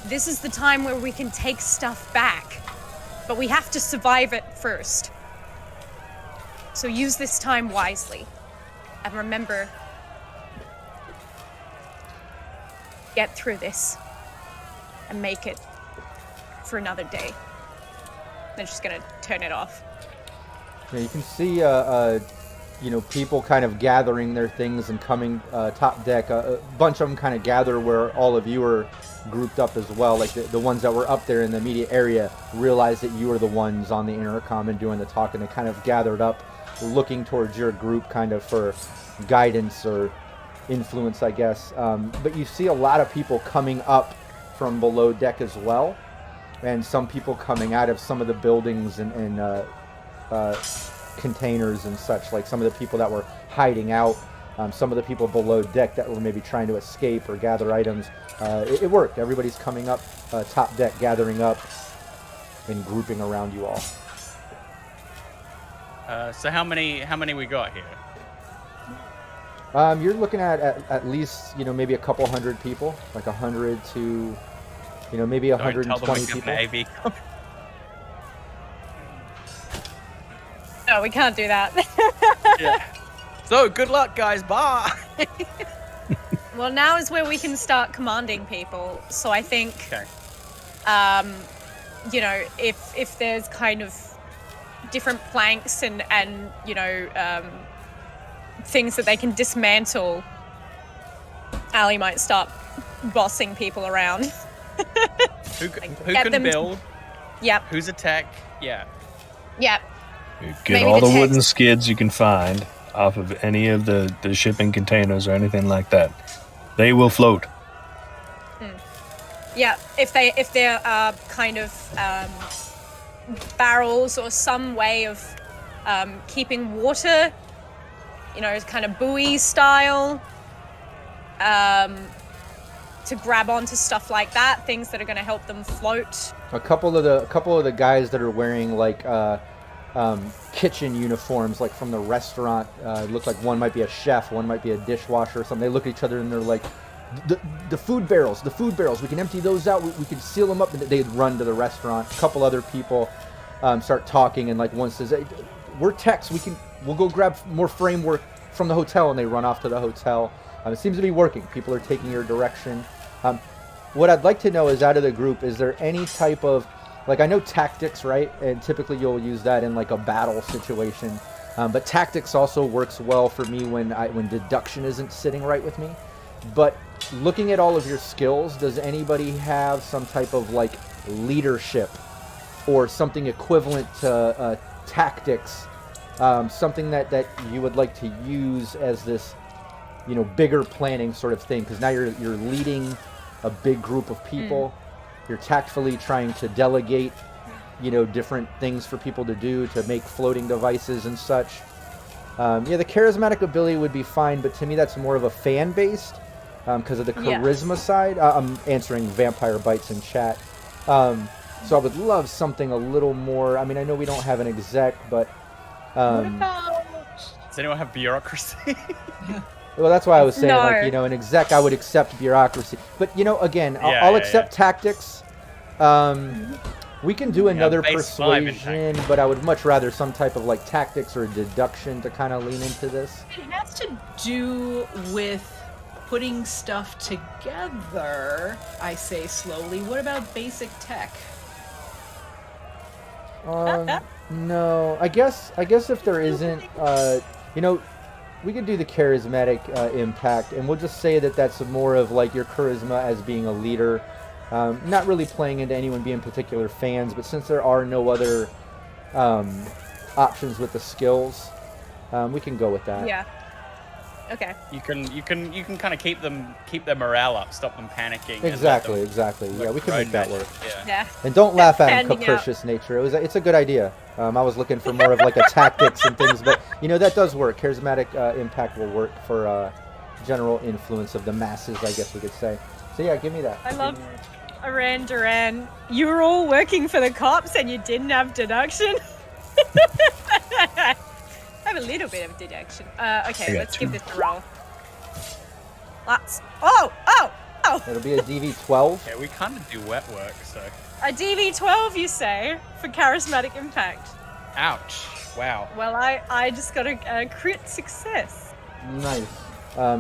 This is the time where we can take stuff back, but we have to survive it first. So use this time wisely. And remember, get through this and make it for another day. They're just gonna turn it off. Yeah, you can see, people kind of gathering their things and coming top deck. A bunch of them kind of gather where all of you are grouped up as well. Like the ones that were up there in the immediate area realize that you are the ones on the intercom and doing the talk, and they kind of gathered up, looking towards your group kind of for guidance or influence, I guess. But you see a lot of people coming up from below deck as well, and some people coming out of some of the buildings and containers and such, like some of the people that were hiding out, some of the people below deck that were maybe trying to escape or gather items. It worked. Everybody's coming up top deck, gathering up and grouping around you all. So how many we got here? You're looking at least, maybe a couple hundred people, like 100 to, maybe 120 people. No, we can't do that. Yeah. So good luck, guys. Bye. Well, now is where we can start commanding people. So I think, Okay. If there's kind of different planks and things that they can dismantle, Allie might start bossing people around. Who get can them build? Yep. Who's attack? Yeah. Yep. Get Maybe all the the wooden text- skids you can find off of any of the shipping containers or anything like that. They will float. Yeah, if they're kind of barrels or some way of keeping water you know, kind of buoy style, to grab onto stuff like that, things that are going to help them float. A couple of the guys that are wearing like kitchen uniforms, like from the restaurant, look like one might be a chef, one might be a dishwasher or something. They look at each other and they're like, the food barrels, we can empty those out, we can seal them up, and they'd run to the restaurant. A couple other people start talking, and like one says, hey, we're techs, we'll go grab more framework from the hotel, and they run off to the hotel. It seems to be working. People are taking your direction. What I'd like to know is, out of the group, is there any type of, like, I know tactics, right? And typically you'll use that in like a battle situation. But tactics also works well for me when deduction isn't sitting right with me. But looking at all of your skills, does anybody have some type of like leadership or something equivalent to tactics? Something that you would like to use as this, you know, bigger planning sort of thing, because now you're leading a big group of people. You're tactfully trying to delegate, you know, different things for people to do, to make floating devices and such. Yeah, the charismatic ability would be fine, but to me that's more of a fan-based, because of the charisma side. I'm answering Vampire Bites in chat. So I would love something a little more, I mean, I know we don't have an exec, but... What about... Does anyone have bureaucracy? Well, that's why I was saying, like, you know, an exec, I would accept bureaucracy. But, you know, again, I'll accept tactics. We can do another persuasion, but I would much rather some type of, like, tactics or deduction to kind of lean into this. It has to do with putting stuff together, I say slowly. What about basic tech? No. I guess if there isn't, you know... We could do the charismatic impact, and we'll just say that that's more of like your charisma as being a leader, not really playing into anyone being particular fans, but since there are no other options with the skills, we can go with that. Yeah. Okay. You can kind of keep their morale up, stop them panicking. Exactly. Yeah, we can make that work. Yeah. And don't laugh at him, capricious nature. It's a good idea. I was looking for more of like a tactics and things, but you know that does work. Charismatic impact will work for general influence of the masses, I guess we could say. So yeah, give me that. I love Iran Duran. You were all working for the cops and you didn't have deduction. I have a little bit of deduction. Okay, let's give this a roll. Oh! It'll be a DV12. Yeah, we kind of do wet work, so. A DV12, you say, for charismatic impact. Ouch! Wow. Well, I just got a crit success. Nice.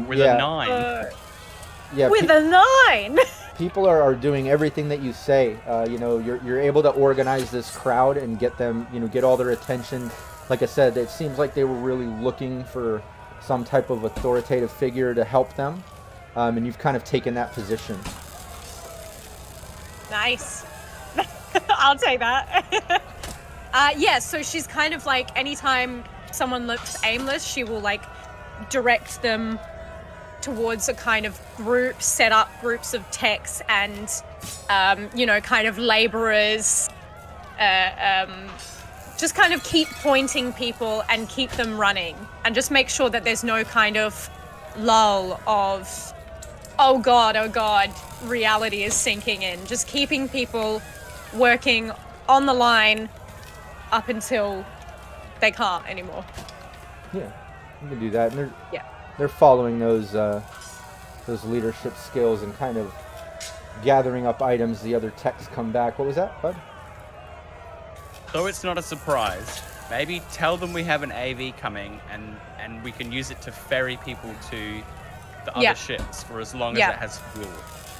With a 9. Yeah. With a 9. People are doing everything that you say. You know, you're able to organize this crowd and get them, you know, get all their attention. Like I said, it seems like they were really looking for some type of authoritative figure to help them, and you've kind of taken that position. Nice. I'll take that. Yeah, so she's kind of like, anytime someone looks aimless, she will like direct them towards a kind of group, set up groups of techs and, you know, kind of laborers, just kind of keep pointing people and keep them running, and just make sure that there's no kind of lull of, oh god, reality is sinking in. Just keeping people working on the line up until they can't anymore. Yeah, you can do that. And they're following those leadership skills and kind of gathering up items. The other techs come back. What was that, bud? So it's not a surprise. Maybe tell them we have an AV coming and we can use it to ferry people to the other ships for as long as it has fuel.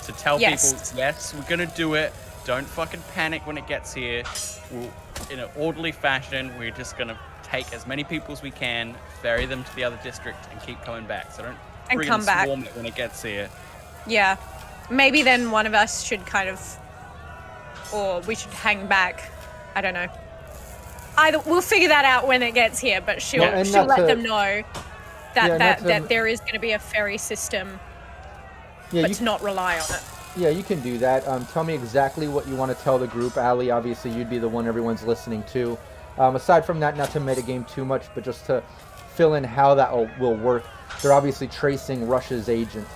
So tell people, yes, we're gonna do it. Don't fucking panic when it gets here. We'll, in an orderly fashion, we're just gonna take as many people as we can, ferry them to the other district, and keep coming back. So don't freaking swarm it when it gets here. Yeah. Maybe then one of us should kind of, or we should hang back. I don't know. Either we'll figure that out when it gets here, but she'll let them know that there is going to be a ferry system, but to not rely on it. Yeah, you can do that. Tell me exactly what you want to tell the group. Allie, obviously you'd be the one everyone's listening to. Aside from that, not to metagame too much, but just to fill in how that will work. They're obviously tracing Rush's agent.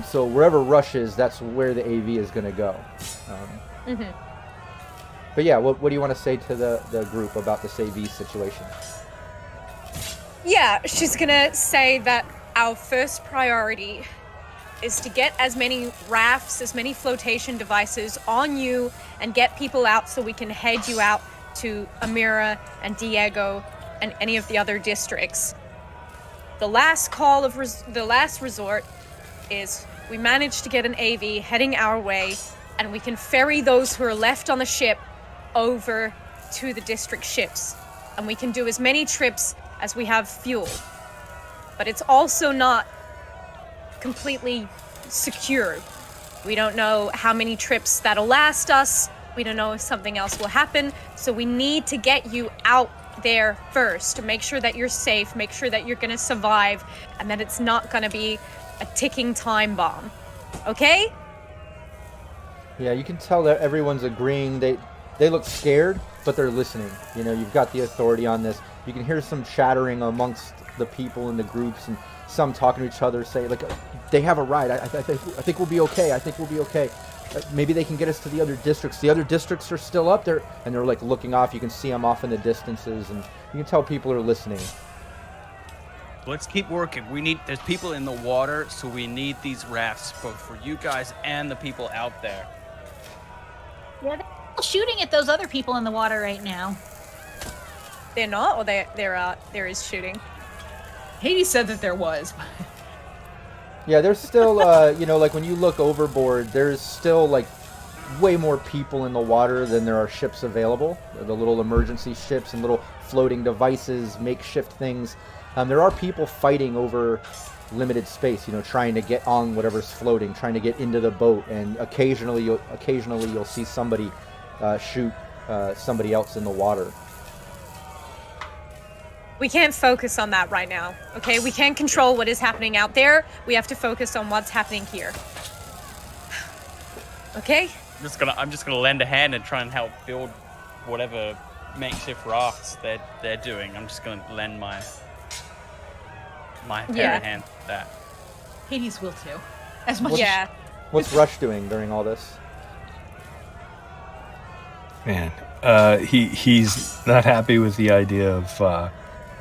So wherever Rush is, that's where the AV is going to go. But yeah, what do you want to say to the group about this AV situation? Yeah, she's gonna say that our first priority is to get as many rafts, as many flotation devices on you, and get people out so we can head you out to Amira and Diego and any of the other districts. The last call of the last resort is we manage to get an AV heading our way, and we can ferry those who are left on the ship over to the district ships, and we can do as many trips as we have fuel. But it's also not completely secure. We don't know how many trips that'll last us. We don't know if something else will happen. So we need to get you out there first to make sure that you're safe, make sure that you're gonna survive, and that it's not gonna be a ticking time bomb. Okay? Yeah, you can tell that everyone's agreeing. They look scared, but they're listening. You know, you've got the authority on this. You can hear some chattering amongst the people in the groups, and some talking to each other, saying, like, they have a ride. I think we'll be okay. I think we'll be okay. Maybe they can get us to the other districts. The other districts are still up there, and they're like looking off. You can see them off in the distances, and you can tell people are listening. Let's keep working. There's people in the water, so we need these rafts both for you guys and the people out there. Yeah, they're shooting at those other people in the water right now. They're not, or there is shooting? Hades said that there was. Yeah, there's still, you know, like when you look overboard, there's still like way more people in the water than there are ships available. The little emergency ships and little floating devices, makeshift things. There are people fighting over limited space, you know, trying to get on whatever's floating, trying to get into the boat, and occasionally you'll see somebody shoot somebody else in the water. We can't focus on that right now, okay? We can't control what is happening out there. We have to focus on what's happening here. Okay? I'm just gonna lend a hand and try and help build whatever makeshift rafts they're doing. I'm just gonna lend my pair of hands to that. Hades will too. As much. Yeah. What's Rush doing during all this? Man, he's not happy with the idea of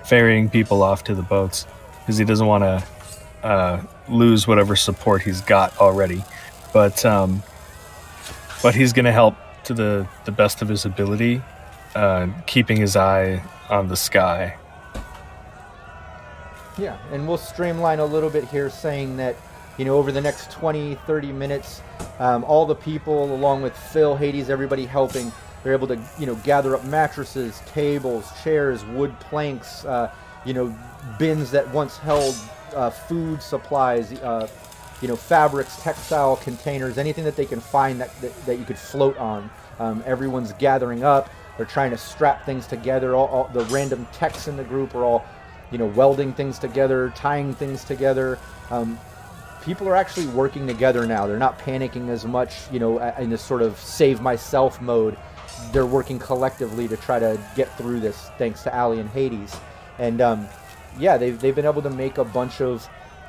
ferrying people off to the boats because he doesn't want to lose whatever support he's got already. But he's going to help to the best of his ability, keeping his eye on the sky. Yeah, and we'll streamline a little bit here, saying that, you know, over the next 20, 30 minutes, all the people, along with Phil, Hades, everybody helping, they're able to, you know, gather up mattresses, tables, chairs, wood planks, you know, bins that once held food supplies, you know, fabrics, textile containers, anything that they can find that you could float on. Everyone's gathering up. They're trying to strap things together. All the random techs in the group are all, you know, welding things together, tying things together. People are actually working together now. They're not panicking as much, you know, in this sort of save myself mode. They're working collectively to try to get through this, thanks to Allie and Hades. And yeah, they've been able to make a bunch of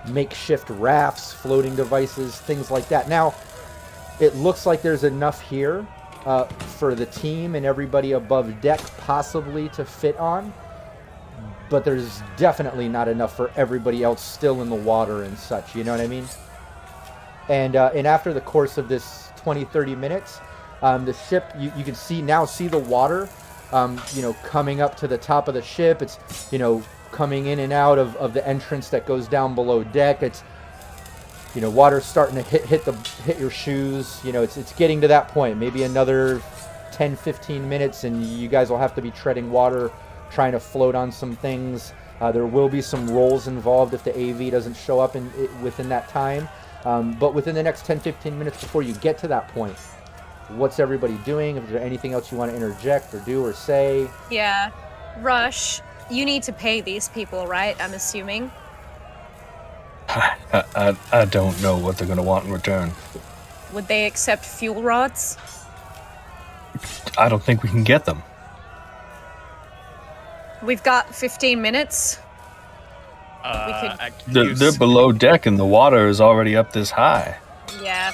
makeshift rafts, floating devices, things like that. Now, it looks like there's enough here for the team and everybody above deck possibly to fit on, but there's definitely not enough for everybody else still in the water and such, you know what I mean? And after the course of this 20-30 minutes, the ship, you can see the water, you know, coming up to the top of the ship. It's, you know, coming in and out of the entrance that goes down below deck. It's, you know, water's starting to hit your shoes. You know, it's getting to that point. Maybe another 10-15 minutes, and you guys will have to be treading water, trying to float on some things. There will be some rolls involved if the AV doesn't show up within that time. But within the next 10-15 minutes before you get to that point, what's everybody doing? Is there anything else you want to interject or do or say? Yeah. Rush, you need to pay these people, right? I'm assuming. I don't know what they're going to want in return. Would they accept fuel rods? I don't think we can get them. We've got 15 minutes. They're below deck and the water is already up this high. Yeah,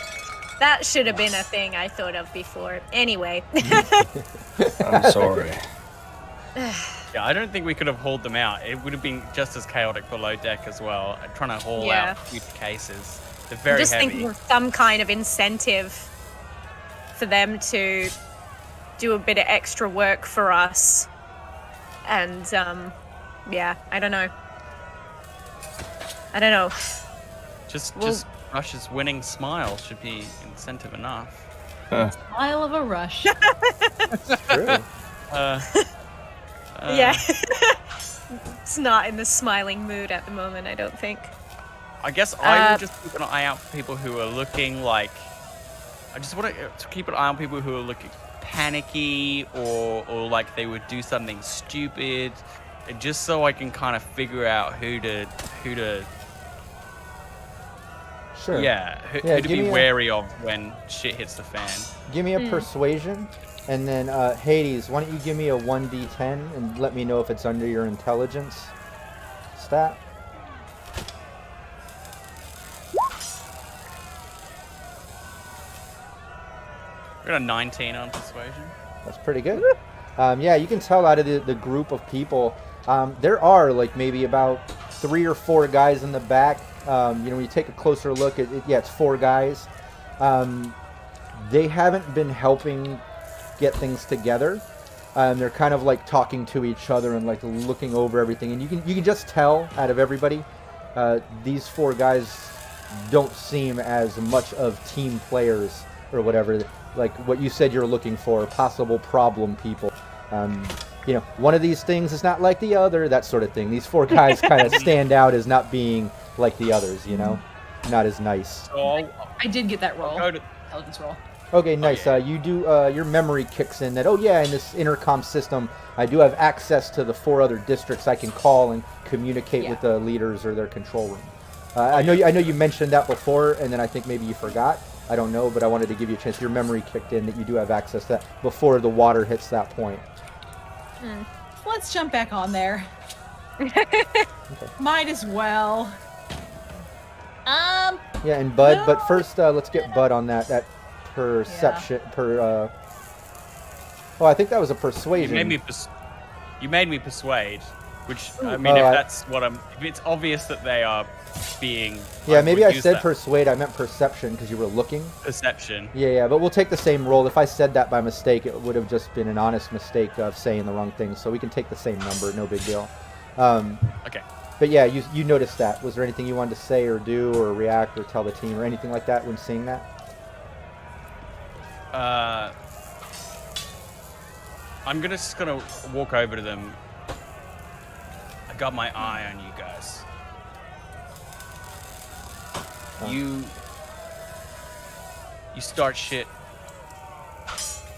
that should have been a thing I thought of before. Anyway. I'm sorry. Yeah, I don't think we could have hauled them out. It would have been just as chaotic below deck as well, trying to haul out future cases. They're very I'm just heavy. thinking of some kind of incentive for them to do a bit of extra work for us. And, yeah, I don't know. Just Rush's winning smile should be incentive enough. Smile of a Rush. True. Yeah. It's not in the smiling mood at the moment, I don't think. I guess I will just keep an eye out for people who are looking like... I just want to keep an eye on people who are looking panicky or like they would do something stupid, and just so I can kind of figure out who to Sure. who to be wary of when shit hits the fan. Give me a persuasion, and then Hades, why don't you give me a 1d10 and let me know if it's under your intelligence stat. I got a 19 on persuasion. That's pretty good. Yeah, you can tell out of the group of people, there are like maybe about 3 or 4 guys in the back. When you take a closer look, it's 4 guys. They haven't been helping get things together. They're kind of like talking to each other and like looking over everything, and you can just tell out of everybody, these 4 guys don't seem as much of team players or whatever. Like what you said you're looking for, possible problem people. One of these things is not like the other, that sort of thing. These 4 guys kind of stand out as not being like the others, not as nice. So I did get that roll. Go to... Intelligence roll. Okay, nice. You do, your memory kicks in that, in this intercom system, I do have access to the 4 other districts I can call and communicate with the leaders or their control room. I know you mentioned that before, and then I think maybe you forgot. I don't know, but I wanted to give you a chance. Your memory kicked in that you do have access to that before the water hits that point. Let's jump back on there. Okay. Might as well. Yeah, and Bud, but first let's get Bud on that perception I think that was a persuasion. You made me persuade, which I mean, if it's obvious that they are being... Yeah, maybe I said persuade, I meant perception because you were looking. Perception. Yeah, but we'll take the same roll. If I said that by mistake, it would have just been an honest mistake of saying the wrong thing, so we can take the same number, no big deal. Okay. But yeah, you noticed that. Was there anything you wanted to say or do or react or tell the team or anything like that when seeing that? I'm just gonna walk over to them. I got my eye on you guys. You start shit.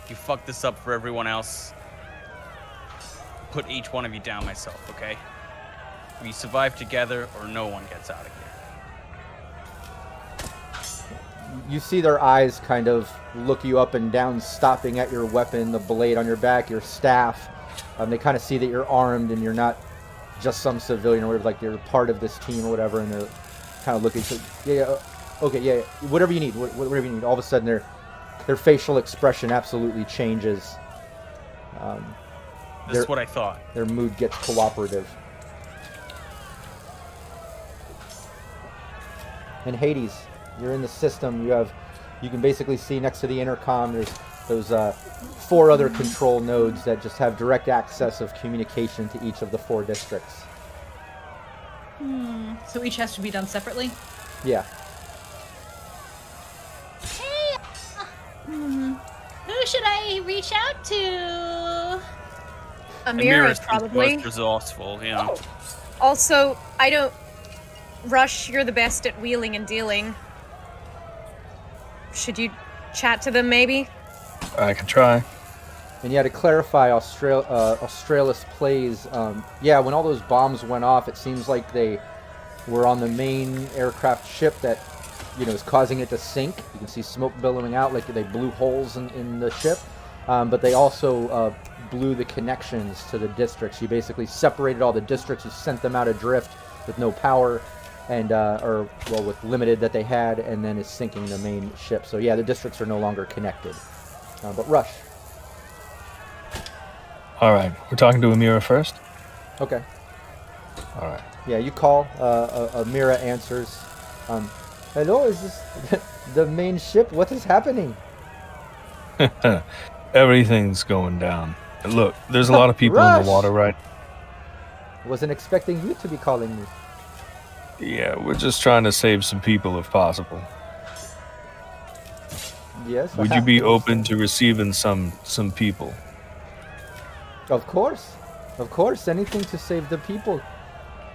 You fuck this up for everyone else. Put each one of you down myself, okay? We survive together or no one gets out of here. You see their eyes kind of look you up and down, stopping at your weapon, the blade on your back, your staff. They kind of see that you're armed and you're not just some civilian or whatever, like you're part of this team or whatever, and they're kind of looking. So, okay, whatever you need, whatever you need. All of a sudden, their facial expression absolutely changes. That's what I thought. Their mood gets cooperative. And Hades, you're in the system. You can basically see next to the intercom. There's those 4 other control nodes that just have direct access of communication to each of the 4 districts. So each has to be done separately? Yeah. Hey, who should I reach out to? Amira, is probably. most resourceful, yeah. Also, Rush, you're the best at wheeling and dealing. Should you chat to them, maybe? I can try. And yeah, to clarify, Australis plays. When all those bombs went off, it seems like they were on the main aircraft ship that, is causing it to sink. You can see smoke billowing out, like they blew holes in the ship. But they also blew the connections to the districts. You basically separated all the districts, you sent them out adrift, with no power, and with limited that they had, and then is sinking the main ship. So yeah, the districts are no longer connected. But Rush. All right, we're talking to Amira first. Okay. All right. Yeah, you call. Amira answers. Hello, is this the main ship? What is happening? Everything's going down. Look, there's a lot of people in the water, right? Wasn't expecting you to be calling me. Yeah, we're just trying to save some people if possible. Yes. Would you be open to receiving some people? Of course. Anything to save the people.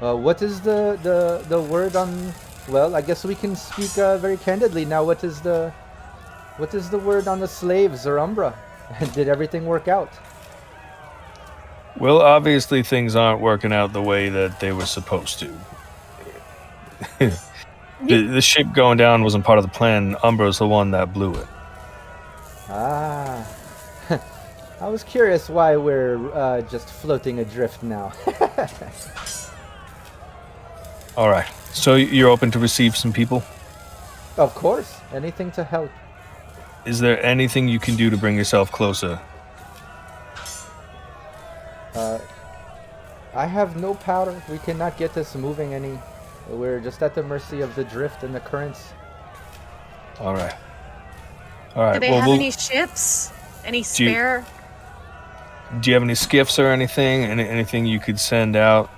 What is the word on? Well, I guess we can speak very candidly now. What is the word on the slaves or Umbra? Did everything work out? Well, obviously things aren't working out the way that they were supposed to. The ship going down wasn't part of the plan. Umbra's the one that blew it. Ah. I was curious why we're just floating adrift now. All right. So you're open to receive some people? Of course. Anything to help. Is there anything you can do to bring yourself closer? I have no power. We cannot get this moving any. We're just at the mercy of the drift and the currents. All right. Do they have any ships? Any spare? Do you have any skiffs or anything? Anything you could send out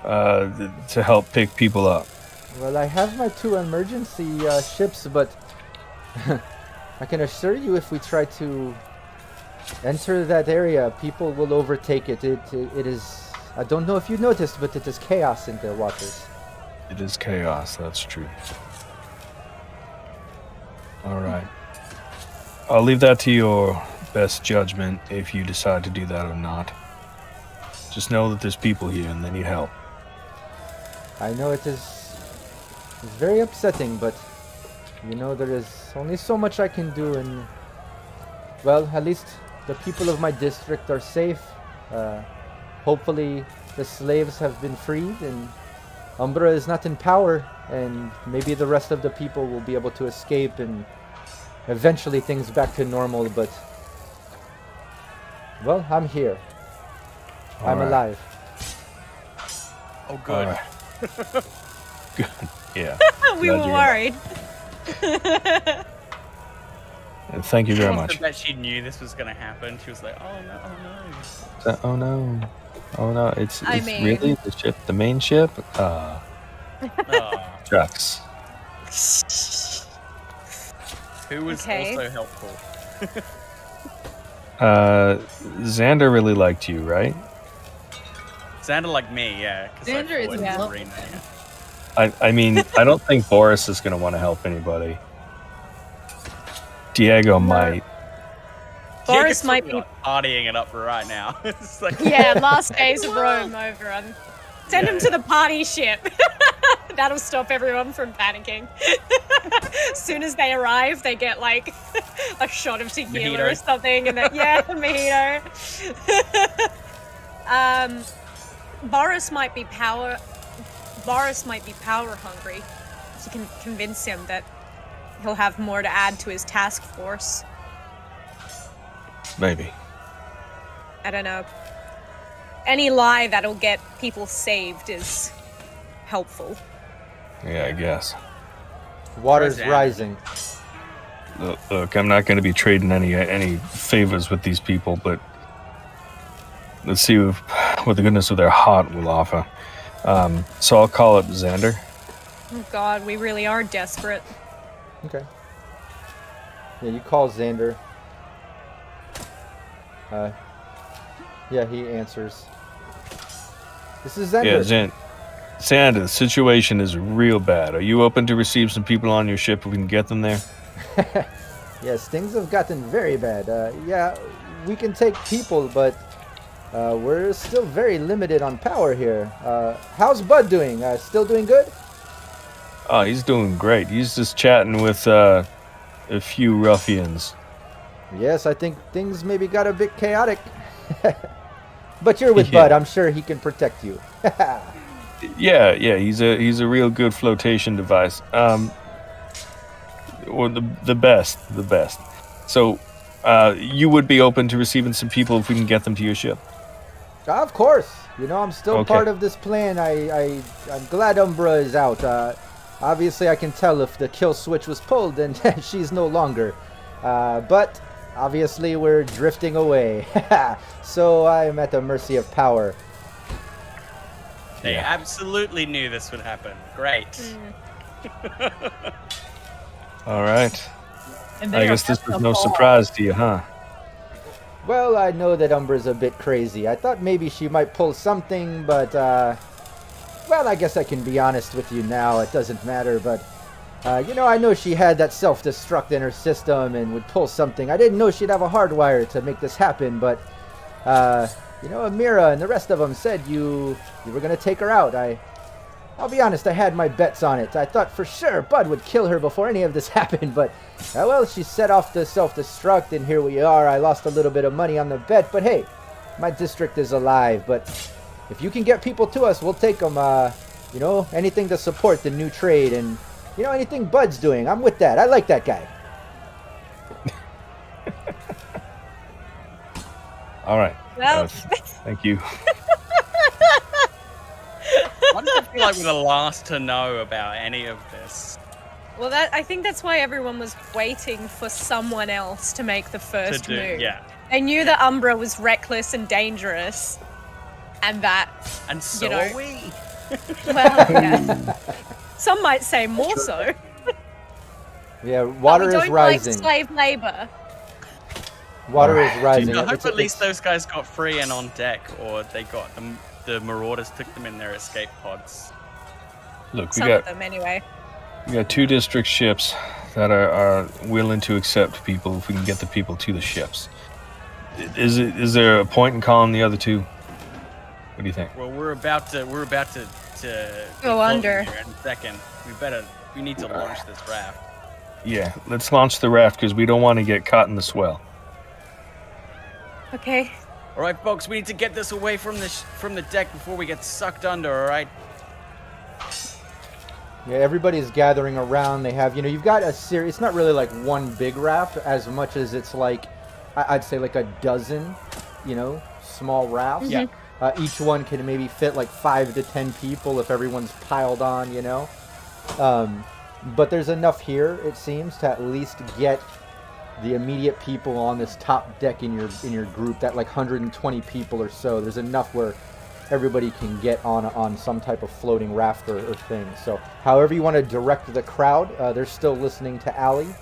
to help pick people up? Well, I have my 2 emergency ships, but I can assure you if we try to enter that area, people will overtake it. It is... I don't know if you noticed, but it is chaos in the waters. It is chaos, that's true. All right. I'll leave that to your best judgment if you decide to do that or not. Just know that there's people here and they need help. I know it's very upsetting, but you know there is only so much I can do, and well, at least the people of my district are safe. Hopefully the slaves have been freed and Umbra is not in power, and maybe the rest of the people will be able to escape and eventually things back to normal, but well, I'm here. I'm alive. Oh, good. Right. Good. Yeah. We were worried. And thank you very much. I bet she knew this was going to happen. She was like, oh no, oh no. Oh no. Oh no, it's mean... really the ship, the main ship? Shucks. Who was also helpful? Xander really liked you, right? Xander liked me, yeah. Xander is lovely. I mean, I don't think Boris is going to want to help anybody. Diego might. Boris might be partying it up right now. It's like... Yeah, last days of Rome over, and send him to the party ship. That'll stop everyone from panicking. As soon as they arrive, they get like a shot of tequila mojito or something, and then mojito. Boris might be power hungry. You can convince him that he'll have more to add to his task force. Maybe. I don't know. Any lie that'll get people saved is helpful. Yeah, I guess. Water's rising. Look, I'm not going to be trading any favors with these people, but let's see what the goodness of their heart will offer. So I'll call up Xander. Oh God, we really are desperate. Okay. Yeah, you call Xander. Yeah, he answers. This is Xander. Yeah, Xander, the situation is real bad. Are you open to receive some people on your ship if we can get them there? Yes, things have gotten very bad. Yeah, we can take people, but we're still very limited on power here. How's Bud doing? Still doing good? Oh, he's doing great. He's just chatting with a few ruffians. Yes, I think things maybe got a bit chaotic. But you're with Bud. I'm sure he can protect you. Yeah, he's a real good flotation device. Or the best. So, you would be open to receiving some people if we can get them to your ship? Of course. I'm still Okay. part of this plan. I'm glad Umbra is out. Obviously, I can tell if the kill switch was pulled and she's no longer. But obviously, we're drifting away. So I'm at the mercy of power. They absolutely knew this would happen. Great. All right. And I they are guess this just was a no ball. surprise to you, huh? Well, I know that Umbra's a bit crazy. I thought maybe she might pull something, but, well, I guess I can be honest with you now. It doesn't matter, but, I know she had that self-destruct in her system and would pull something. I didn't know she'd have a hardwire to make this happen, but, Amira and the rest of them said you were going to take her out. I'll be honest, I had my bets on it. I thought for sure Bud would kill her before any of this happened, but, well, she set off the self-destruct, and here we are. I lost a little bit of money on the bet, but hey, my district is alive. But if you can get people to us, we'll take them, anything to support the new trade, and, anything Bud's doing. I'm with that. I like that guy. All right. Well, Thank you. Why does it feel like we're the last to know about any of this? well, I think that's why everyone was waiting for someone else to make the first move. Yeah. They knew that Umbra was reckless and dangerous, and that, And so know. are we. well, yeah. Some might say more so. Yeah, But water we is don't rising. like slave labor. Water is rising. I hope It's- at least those guys got free and on deck, or they got the marauders took them in their escape pods. Look, we Some of got them, anyway. 2 district ships that are willing to accept people if we can get the people to the ships. Is there a point in calling the other 2? What do you think? Well, we're about to Go be under. floating here in a second. We need to launch this raft. Yeah, let's launch the raft because we don't want to get caught in the swell. Okay. All right, folks, we need to get this away from the deck before we get sucked under. All right. Yeah, everybody's gathering around. They have, you've got a series. It's not really like one big raft as much as it's like, I'd say like a dozen, small rafts. Yeah. Each one can maybe fit like 5 to 10 people if everyone's piled on, But there's enough here, it seems, to at least get the immediate people on this top deck in your group. That like 120 people or so. There's enough where everybody can get on some type of floating raft or thing. So however you want to direct the crowd, they're still listening to Allie.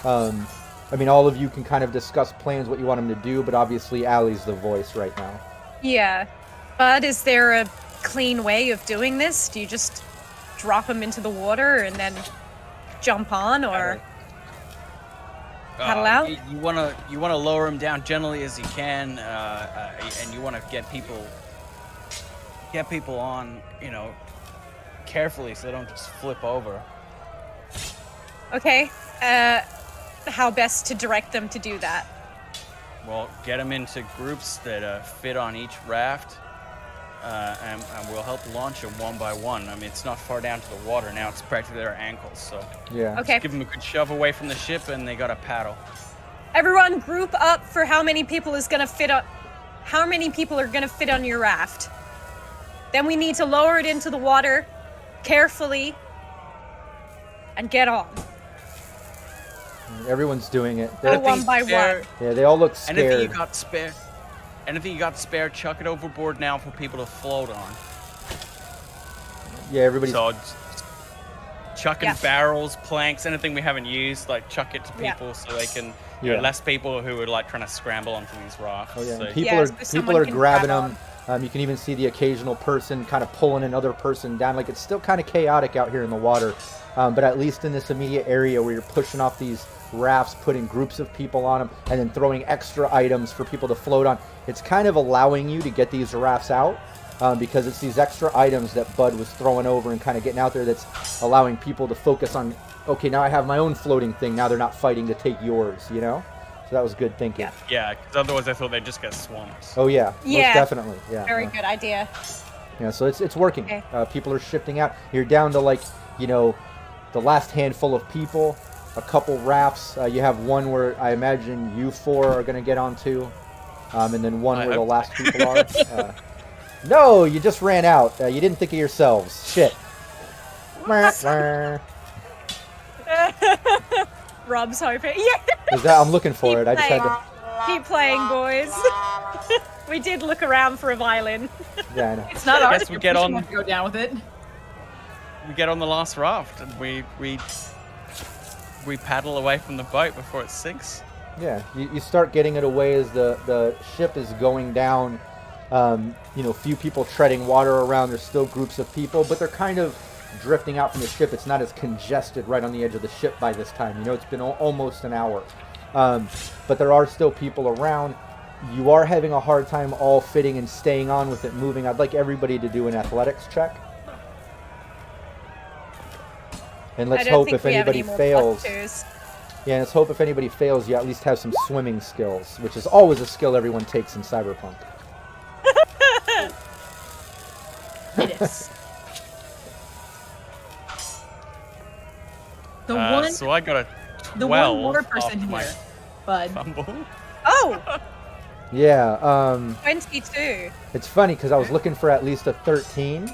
All of you can kind of discuss plans, what you want them to do, but obviously Allie's the voice right now. Yeah. But is there a clean way of doing this? Do you just drop them into the water and then jump on, or paddle out? You want to lower them down gently as you can, and you want to get people on, carefully so they don't just flip over. Okay. How best to direct them to do that? Well, get them into groups that fit on each raft, and we'll help launch them one by one. It's not far down to the water now; it's practically their ankles. So Yeah. Okay. give them a good shove away from the ship, and they got to paddle. Everyone group up for how many people is gonna fit on. How many people are gonna fit on your raft? Then we need to lower it into the water carefully and get on. Everyone's doing it. Go one by one. Yeah, they all look scared. Anything you got spare, chuck it overboard now for people to float on. Yeah, everybody's. So chucking Yeah. barrels, planks, anything we haven't used, like chuck it to Yeah. people so they can. Yeah. Less people who are like trying to scramble onto these rafts. Oh yeah, So- people Yeah, are so people someone are can grabbing grab them. You can even see the occasional person kind of pulling another person down. Like, it's still kind of chaotic out here in the water, but at least in this immediate area where you're pushing off these rafts, putting groups of people on them, and then throwing extra items for people to float on, it's kind of allowing you to get these rafts out, because it's these extra items that Bud was throwing over and kind of getting out there that's allowing people to focus on, okay, now I have my own floating thing, now they're not fighting to take yours, So that was good thinking. Yeah, because otherwise I thought they'd just get swamped. Oh yeah, Yeah. most definitely. Yeah. Very good idea. Yeah, so it's working. Okay. People are shifting out. You're down to like, the last handful of people. A couple rafts. You have one where I imagine you four are going to get onto, and then one where the last people are. No, you just ran out. You didn't think of yourselves. Shit. Rob's hoping. Yeah. I'm looking for it. I just had to. Keep playing, boys. We did look around for a violin. Yeah, I know. It's not ours. we get on. To go down with it. We get on the last raft and we paddle away from the boat before it sinks. Yeah, you start getting it away as the ship is going down. Few people treading water around. There's still groups of people, but they're kind of drifting out from the ship. It's not as congested right on the edge of the ship by this time. It's been almost an hour. But there are still people around. You are having a hard time all fitting and staying on with it moving. I'd like everybody to do an athletics check. And let's hope if anybody fails. Yeah, let's hope if anybody fails, you at least have some swimming skills, which is always a skill everyone takes in Cyberpunk. It is. So I got a 12 the one water person off my here, bud. fumble. Oh, Yeah, 22. it's funny because I was looking for at least a 13.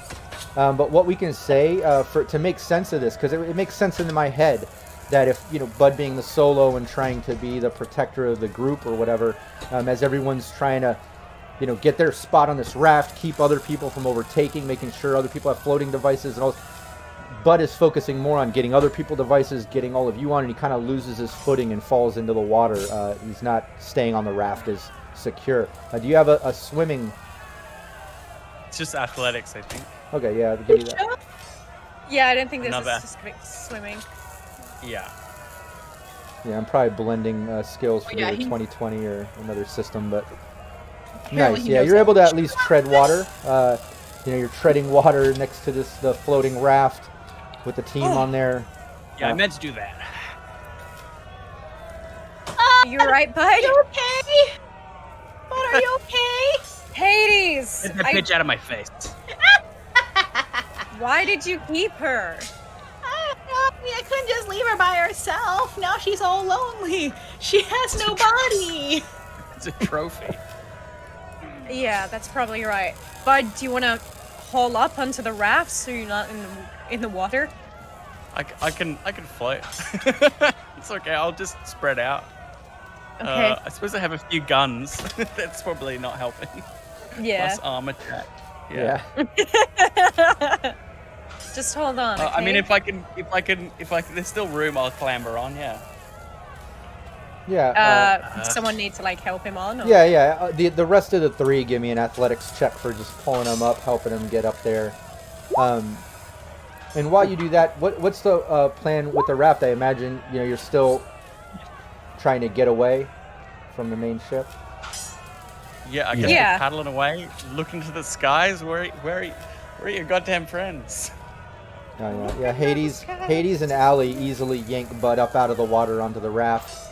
But what we can say to make sense of this, because it makes sense in my head that if, Bud being the solo and trying to be the protector of the group or whatever, as everyone's trying to, get their spot on this raft, keep other people from overtaking, making sure other people have floating devices and all. Bud is focusing more on getting other people devices, getting all of you on, and he kind of loses his footing and falls into the water. He's not staying on the raft as secure. Do you have a swimming? It's just athletics, I think. Okay, yeah, I'll give you that. Yeah, I don't think this Another. is specific swimming. Yeah. Yeah, I'm probably blending skills for yeah, either he- 2020 or another system, but Apparently nice. he Yeah, knows you're how able to to at least tread water. You're treading water next to the floating raft with the team on there. Yeah, I meant to do that. You right, bud? You okay? Bud, are you okay? Hades! Get that bitch out of my face. Why did you keep her? I couldn't just leave her by herself. Now she's all lonely. She has no body. It's a trophy. Yeah, that's probably right. Bud, do you want to haul up onto the raft so you're not in the water? I can float. It's okay. I'll just spread out. Okay. I suppose I have a few guns. That's probably not helping. Yeah. Plus armor check. Yeah. Just hold on. I mean, okay? if there's still room, I'll clamber on. Yeah. Yeah. Someone need to help him on? Or? Yeah. The rest of the three give me an athletics check for just pulling them up, helping them get up there. And while you do that, what's the plan with the raft? I imagine you're still trying to get away from the main ship. Yeah, I guess Yeah. we're paddling away, looking to the skies. Where are your goddamn friends? Yeah. Hades and Allie easily yank Bud up out of the water onto the raft.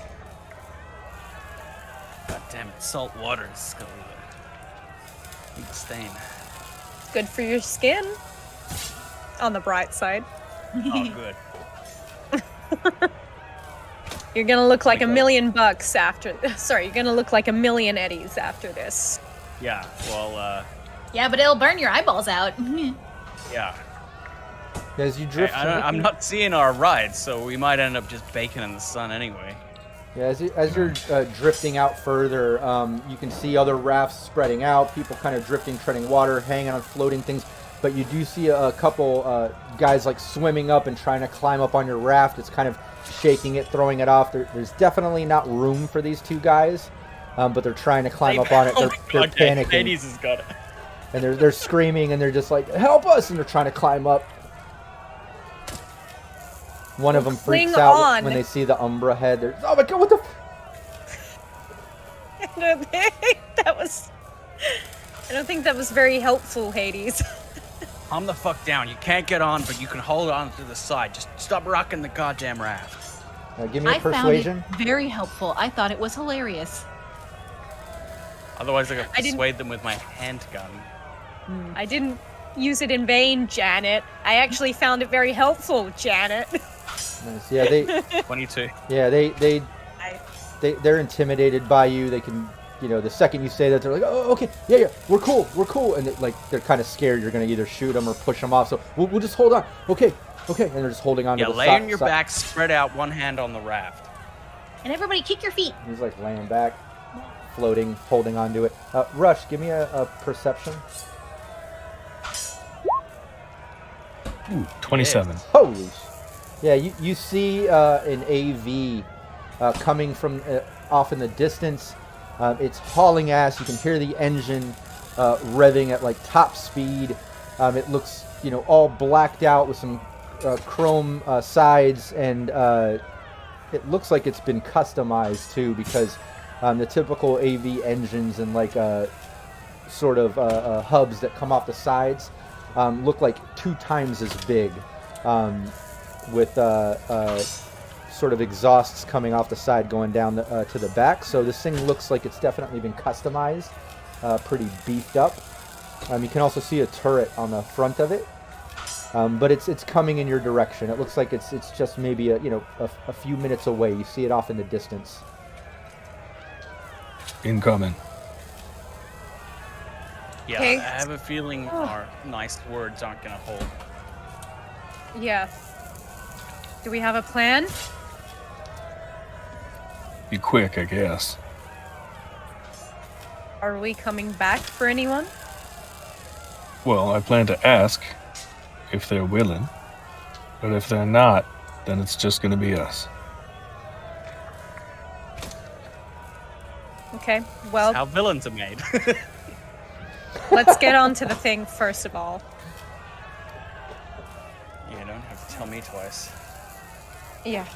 God damn it, salt water is gonna leave a stain. Good for your skin. On the bright side. Oh, good. You're gonna look like $1 million after. Sorry, you're gonna look like $1 million eddies after this. Yeah. Well. Yeah, but it'll burn your eyeballs out. Yeah. As you drift, I'm not seeing our ride, so we might end up just baking in the sun anyway. Yeah, as you're drifting out further, you can see other rafts spreading out, people kind of drifting, treading water, hanging on floating things. But you do see a couple guys swimming up and trying to climb up on your raft. It's kind of shaking it, throwing it off. There's definitely not room for these two guys, but they're trying to climb up on it. They're panicking. Hades has got it. And they're screaming and they're just like, help us! And they're trying to climb up. One of them freaks Cling out on. when they see the Umbra head. They're, oh my god, what the? I don't think that was very helpful, Hades. Calm the fuck down. You can't get on, but you can hold on to the side. Just stop rocking the goddamn raft. Give me a I persuasion. found it very helpful. I thought it was hilarious. Otherwise, I could I didn't- persuade them with my handgun. I didn't use it in vain, Janet. I actually found it very helpful, Janet. Nice. Yeah, they 22. yeah they're intimidated by you. They can, the second you say that, they're like, oh, okay, yeah, we're cool, and they're kind of scared you're gonna either shoot them or push them off. So we'll just hold on, okay, and they're just holding on. Yeah, to the lay on your back, spread out, one hand on the raft. And everybody kick your feet. He's like laying back, floating, holding onto it. Rush, give me a perception. Ooh, 27. Holy yeah, you see an AV coming from off in the distance. It's hauling ass. You can hear the engine revving at like top speed. It looks, all blacked out with some chrome sides, and it looks like it's been customized too, because the typical AV engines and like sort of hubs that come off the sides look like 2 times as big, with sort of exhausts coming off the side going down to the back. So this thing looks like it's definitely been customized, pretty beefed up. You can also see a turret on the front of it, but it's coming in your direction. It looks like it's just maybe a few minutes away. You see it off in the distance. Incoming. Yeah, Okay. I have a feeling our nice words aren't gonna hold. Yeah. Do we have a plan? Be quick, I guess. Are we coming back for anyone? Well, I plan to ask if they're willing, but if they're not, then it's just going to be us. Okay, well, How villains are made. let's get on to the thing first of all. You don't have to tell me twice. Yeah.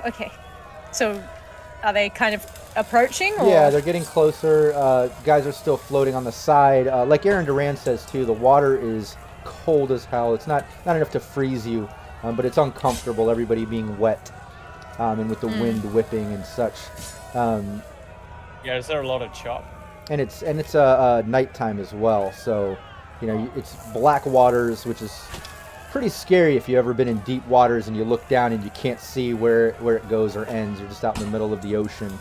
Okay. So, are they kind of approaching? Or? Yeah, they're getting closer. Guys are still floating on the side. Like Aaron Duran says too, the water is cold as hell. It's not enough to freeze you, but it's uncomfortable. Everybody being wet, and with the wind whipping and such. Yeah, is there a lot of chop? And it's nighttime as well. So, it's black waters, which is pretty scary if you've ever been in deep waters and you look down and you can't see where it goes or ends. You're just out in the middle of the ocean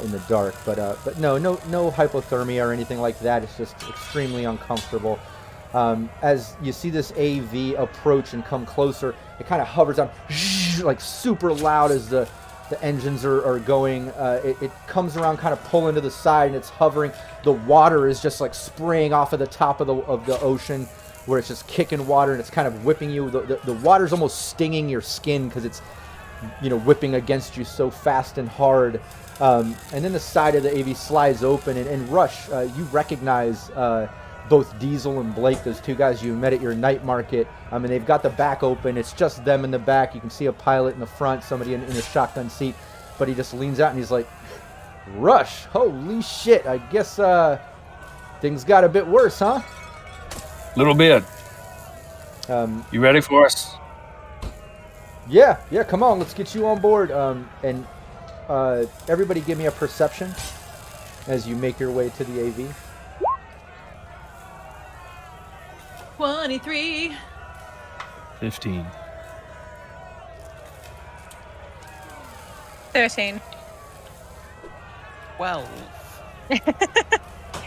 in the dark. But no hypothermia or anything like that. It's just extremely uncomfortable. As you see this AV approach and come closer, it kind of hovers on like super loud as the engines are going. It comes around, kind of pulling to the side, and it's hovering. The water is just like spraying off of the top of the ocean, where it's just kicking water and it's kind of whipping you. The water's almost stinging your skin because it's, whipping against you so fast and hard. And then the side of the AV slides open, and Rush, you recognize both Diesel and Blake, those 2 guys you met at your night market. And they've got the back open. It's just them in the back. You can see a pilot in the front, somebody in a shotgun seat. But he just leans out and he's like, Rush, holy shit, I guess things got a bit worse, huh? Little bit. You ready for us? Yeah, come on, let's get you on board. And everybody give me a perception as you make your way to the AV. 23. 15. 13. 12.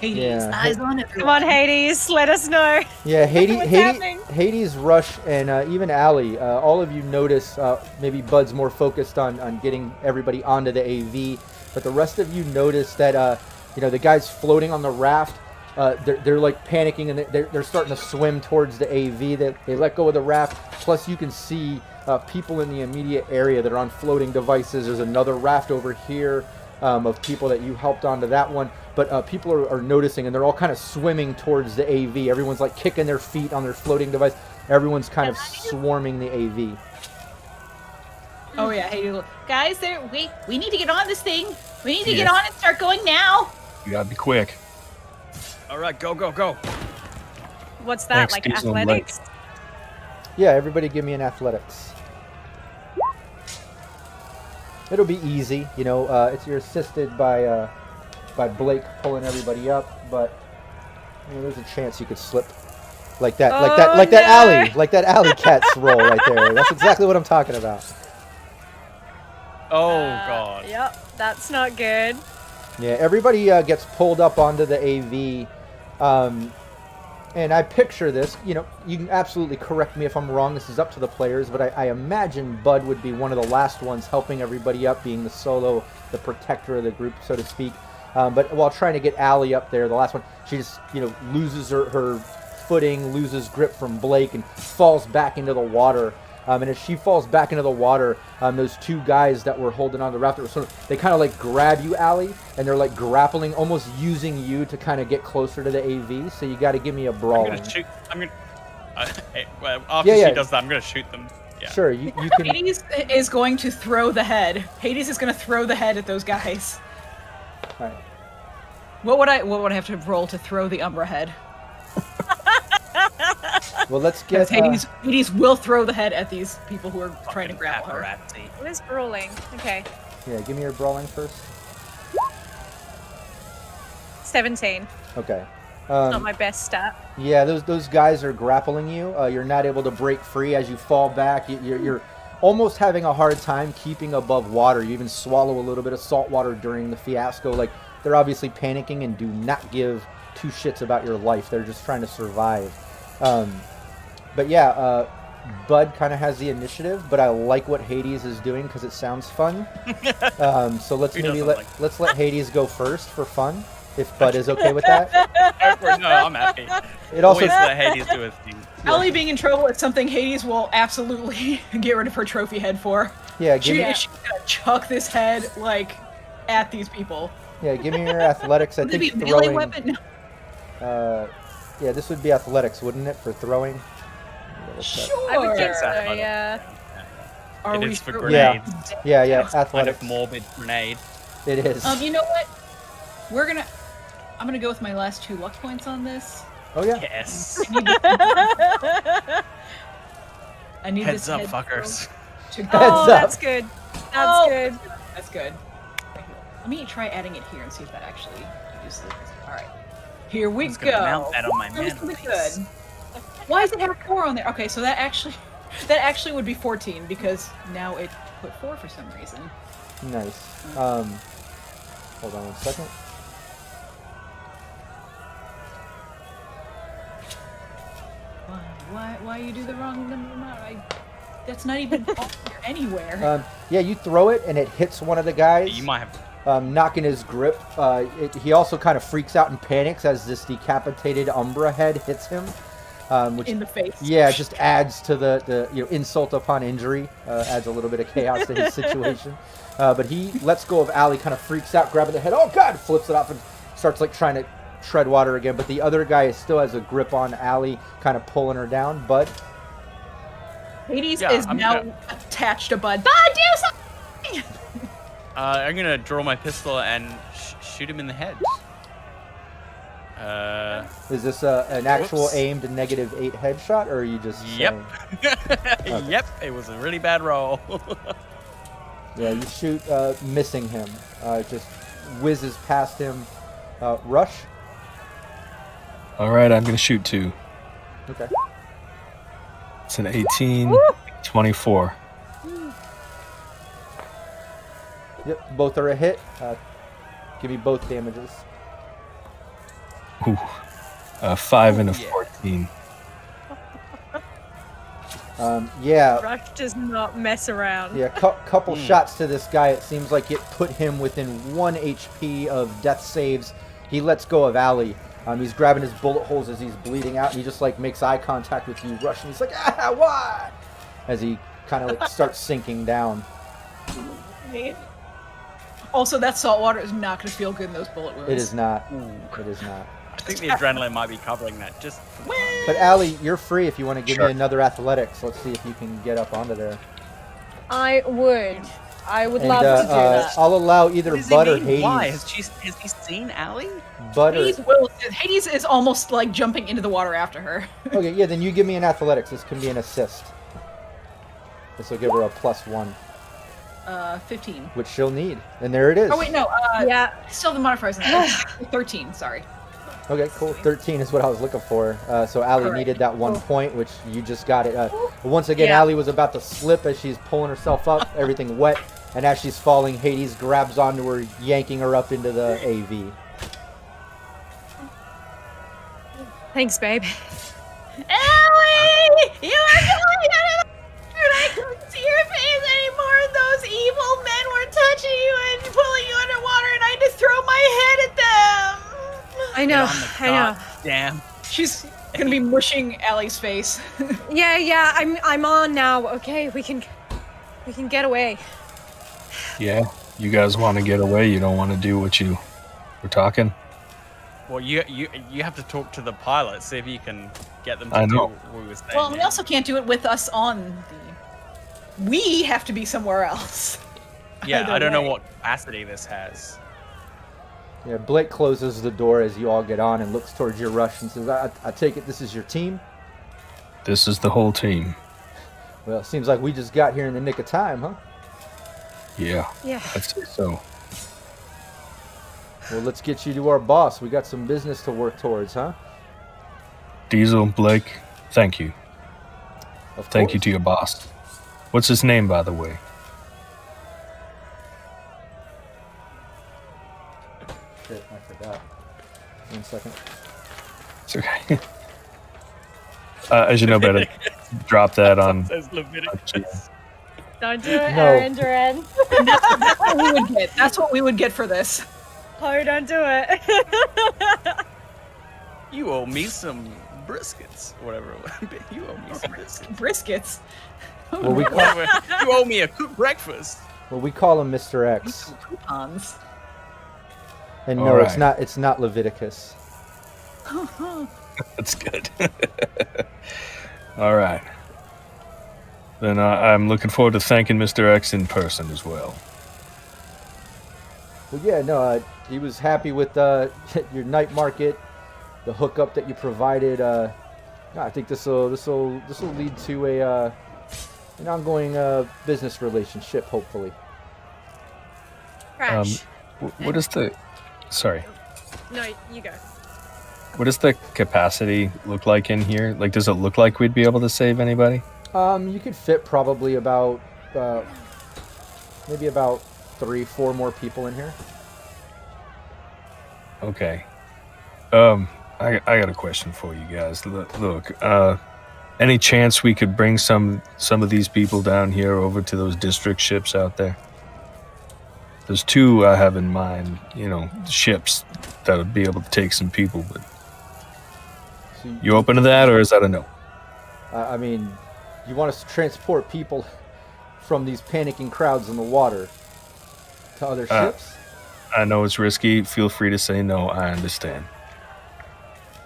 Hades, Yeah. eyes on everyone. Come on, Hades, let us know. Yeah, What's happening? Hades, Rush, and even Allie, all of you notice, maybe Bud's more focused on getting everybody onto the AV, but the rest of you notice that, the guys floating on the raft, they're like panicking, and they're starting to swim towards the AV. They let go of the raft, plus you can see people in the immediate area that are on floating devices. There's another raft over here of people that you helped onto that one. But people are noticing, and they're all kind of swimming towards the AV. Everyone's like kicking their feet on their floating device. Everyone's kind of swarming the AV. Oh yeah, hey guys, we need to get on this thing. We need to get on and start going now. You gotta be quick. All right, go. What's that, Thanks, like Diesel and athletics? Yeah, everybody give me an athletics. It'll be easy, you're assisted by by Blake pulling everybody up, but there's a chance you could slip like that, that alley cat's roll right there. That's exactly what I'm talking about. Oh god. Yep, that's not good. Yeah, everybody gets pulled up onto the AV, and I picture this. You can absolutely correct me if I'm wrong. This is up to the players, but I imagine Bud would be one of the last ones helping everybody up, being the solo, the protector of the group, so to speak. But while trying to get Allie up there, the last one, she just loses her footing, loses grip from Blake, and falls back into the water. And as she falls back into the water, those two guys that were holding on the raft, they kind of like grab you, Allie, and they're like grappling, almost using you to kind of get closer to the AV. So you got to give me a brawling. I'm gonna shoot. After she does that, I'm gonna shoot them. Yeah. Sure, you can. Hades is going to throw the head. Hades is going to throw the head at those guys. All right. What would I have to roll to throw the Umbra head? Well, let's get. Hades will throw the head at these people who are trying to grapple her. What is brawling? Okay. Yeah, give me your brawling first. 17. Okay. Not my best stat. Yeah, those guys are grappling you. You're not able to break free as you fall back. You're almost having a hard time keeping above water. You even swallow a little bit of salt water during the fiasco. Like, they're obviously panicking and do not give two shits about your life. They're just trying to survive. But yeah, Bud kind of has the initiative, but I like what Hades is doing because it sounds fun. So let's let's let Hades go first for fun, if Bud is okay with that. No, I'm happy. It also Always let Hades do his thing. Allie being in trouble is something Hades will absolutely get rid of her trophy head for. Yeah, she's gonna chuck this head at these people. Yeah, give me your athletics. I think throwing. Weapon? Yeah, this would be athletics, wouldn't it, for throwing? Sure. I would think so, yeah. It is for grenades. Yeah, It's athletics. kind of morbid grenade. It is. You know what? I'm gonna go with my last 2 luck points on this. Oh yeah. Yes. I need Heads this up, head fuckers. That's good. That's good. That's good. Let me try adding it here and see if that actually uses it. All right. Here we go. Mount that on my That was mantle pretty piece. good. Why does it have 4 on there? Okay, so that actually would be 14 because now it put 4 for some reason. Nice. Hold on one second. Why you do the wrong number? That's not even anywhere. Yeah, you throw it and it hits one of the guys. You might have. Knocking his grip. He also kind of freaks out and panics as this decapitated Umbra head hits him. Which, in the face. Yeah, it just adds to the insult upon injury. Adds a little bit of chaos to his situation. But he lets go of Allie, kind of freaks out, grabbing the head. Oh God! Flips it off and starts trying to tread water again. But the other guy still has a grip on Allie, kind of pulling her down. Bud. Hades is now attached to Bud. Bud, do something! I'm gonna draw my pistol and shoot him in the head. Is this an actual aimed -8 headshot, or are you just saying? Okay. Yep, it was a really bad roll. Yeah, you shoot, missing him. Just whizzes past him. Rush? Alright, I'm going to shoot 2. Okay. It's an 18, 24. Yep, both are a hit. Give me both damages. Ooh. 5 and a 14. Yeah. Rush does not mess around. Yeah, couple shots to this guy. It seems like it put him within 1 HP of death saves. He lets go of Allie. He's grabbing his bullet holes as he's bleeding out, and he just makes eye contact with you, Rush, and he's like, ah, why? As he kind of starts sinking down. Also, that salt water is not going to feel good in those bullet wounds. It is not. It is not. I think the adrenaline might be covering that. But Allie, you're free if you want to give me another athletics. Let's see if you can get up onto there. I would love to do that. I'll allow either Bud or Hades. Why? Has he seen Allie? Hades is almost jumping into the water after her. Okay, yeah, then you give me an athletics. This can be an assist. This will give her a +1. 15. which she'll need. And there it is. Oh wait, no. Yeah. Still the modifiers. In 13. Sorry. Okay, cool. 13 is what I was looking for. So Allie All right. needed that 1 point, which you just got it. Once again, Yeah. Allie was about to slip as she's pulling herself up, everything wet, and as she's falling, Hades grabs onto her, yanking her up into the AV. Thanks, babe. Ellie! You are going out of the and I couldn't see your face anymore. Those evil men were touching you and pulling you underwater, and I had to throw my head at them. I know. Get on the I know. Damn. She's gonna be mushing Allie's face. Yeah. I'm on now. Okay, we can get away. Yeah, you guys want to get away. You don't want to do what you were talking. Well, you have to talk to the pilot, see if you can get them to I do know. what we were saying. Well, we also can't do it with us on the. We have to be somewhere else. yeah, either I don't know way. what capacity this has. Yeah, Blake closes the door as you all get on and looks towards your rush and says, I take it this is your team? This is the whole team. Well, it seems like we just got here in the nick of time, huh? Yeah, Yeah. I'd say so. Well, let's get you to our boss. We got some business to work towards, huh? Diesel, Blake, thank you. Of Thank you course. to your boss. What's his name, by the way? Shit, I forgot. 1 second. It's okay. As you know better, drop that on. Says Leviticus. Don't do it, No. Aaron Duran. That's what we would get. That's what we would get for this. Oh, don't do it. You owe me some briskets, or whatever it would be. You owe me some briskets. Briskets. Well, we call, Whatever. You owe me a cooked breakfast. him Mr. X. Some coupons. And All no, right. it's not Leviticus. That's good. All right. Then I'm looking forward to thanking Mr. X in person as well. Well, yeah, no, he was happy with your night market, the hookup that you provided. I think this will lead to an ongoing business relationship, hopefully. Crash. What is the... Sorry. No, you go. What does the capacity look like in here? Like, does it look like we'd be able to save anybody? You could fit probably about maybe about 3-4 more people in here. Okay. I got a question for you guys. Look, any chance we could bring some of these people down here over to those district ships out there? There's 2 I have in mind, ships that would be able to take some people. But So you open to that, or is that a no? I mean, you want us to transport people from these panicking crowds in the water to other ships? I know it's risky. Feel free to say no. I understand.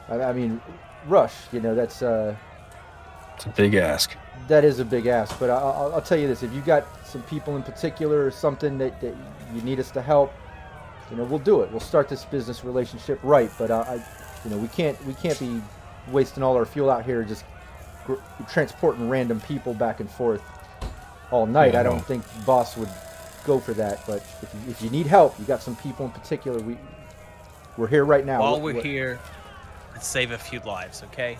I mean, Rush, that's It's a big ask. that is a big ask. But I'll tell you this: if you got some people in particular or something that you need us to help, we'll do it. We'll start this business relationship right. But we can't be wasting all our fuel out here just transporting random people back and forth all night. Yeah, I I don't know. think boss would go for that. But if you need help, you got some people in particular. We're here right now. While we're here, let's save a few lives, okay?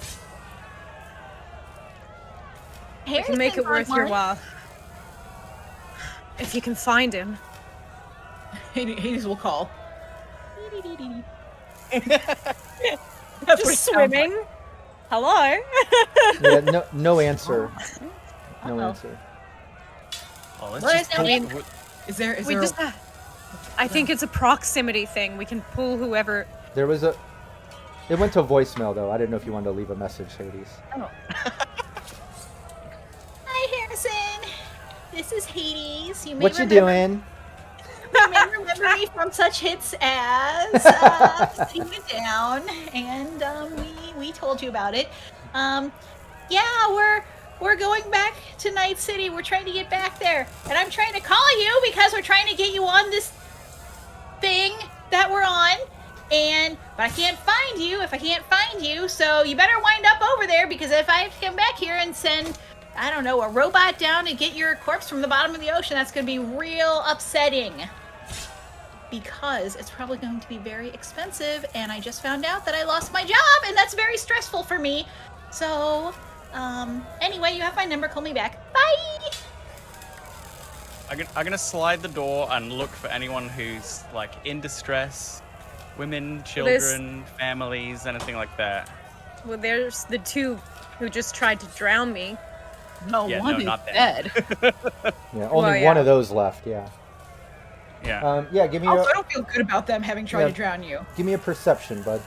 We can make it worth your while. If you can find him. Hades will call. Just swimming. Hello. Yeah, no answer. No Uh-oh. answer. Oh, let's What just is that mean? Is there? We just. I think it's a proximity thing. We can pull whoever. There was it went to voicemail though. I didn't know if you wanted to leave a message, Hades. Hi, Harrison. This is Hades. You may What you remember, doing? You may remember me from such hits as Sitting It Down, and we told you about it. Yeah, we're going back to Night City. We're trying to get back there, and I'm trying to call you because we're trying to get you on this thing that we're on. But I can't find you so you better wind up over there, because if I have to come back here and send I don't know, a robot down to get your corpse from the bottom of the ocean, that's going to be real upsetting. Because it's probably going to be very expensive, and I just found out that I lost my job, and that's very stressful for me. So, anyway, you have my number. Call me back. Bye! I'm gonna slide the door and look for anyone who's, like, in distress. Women, children, families, anything like that. Well, there's the two who just tried to drown me. No, Yeah, one no, is not them. dead. Yeah, only one of those left. Yeah. Yeah. Yeah. Give me Also, I don't feel good about them having tried to drown you. give me a perception, bud.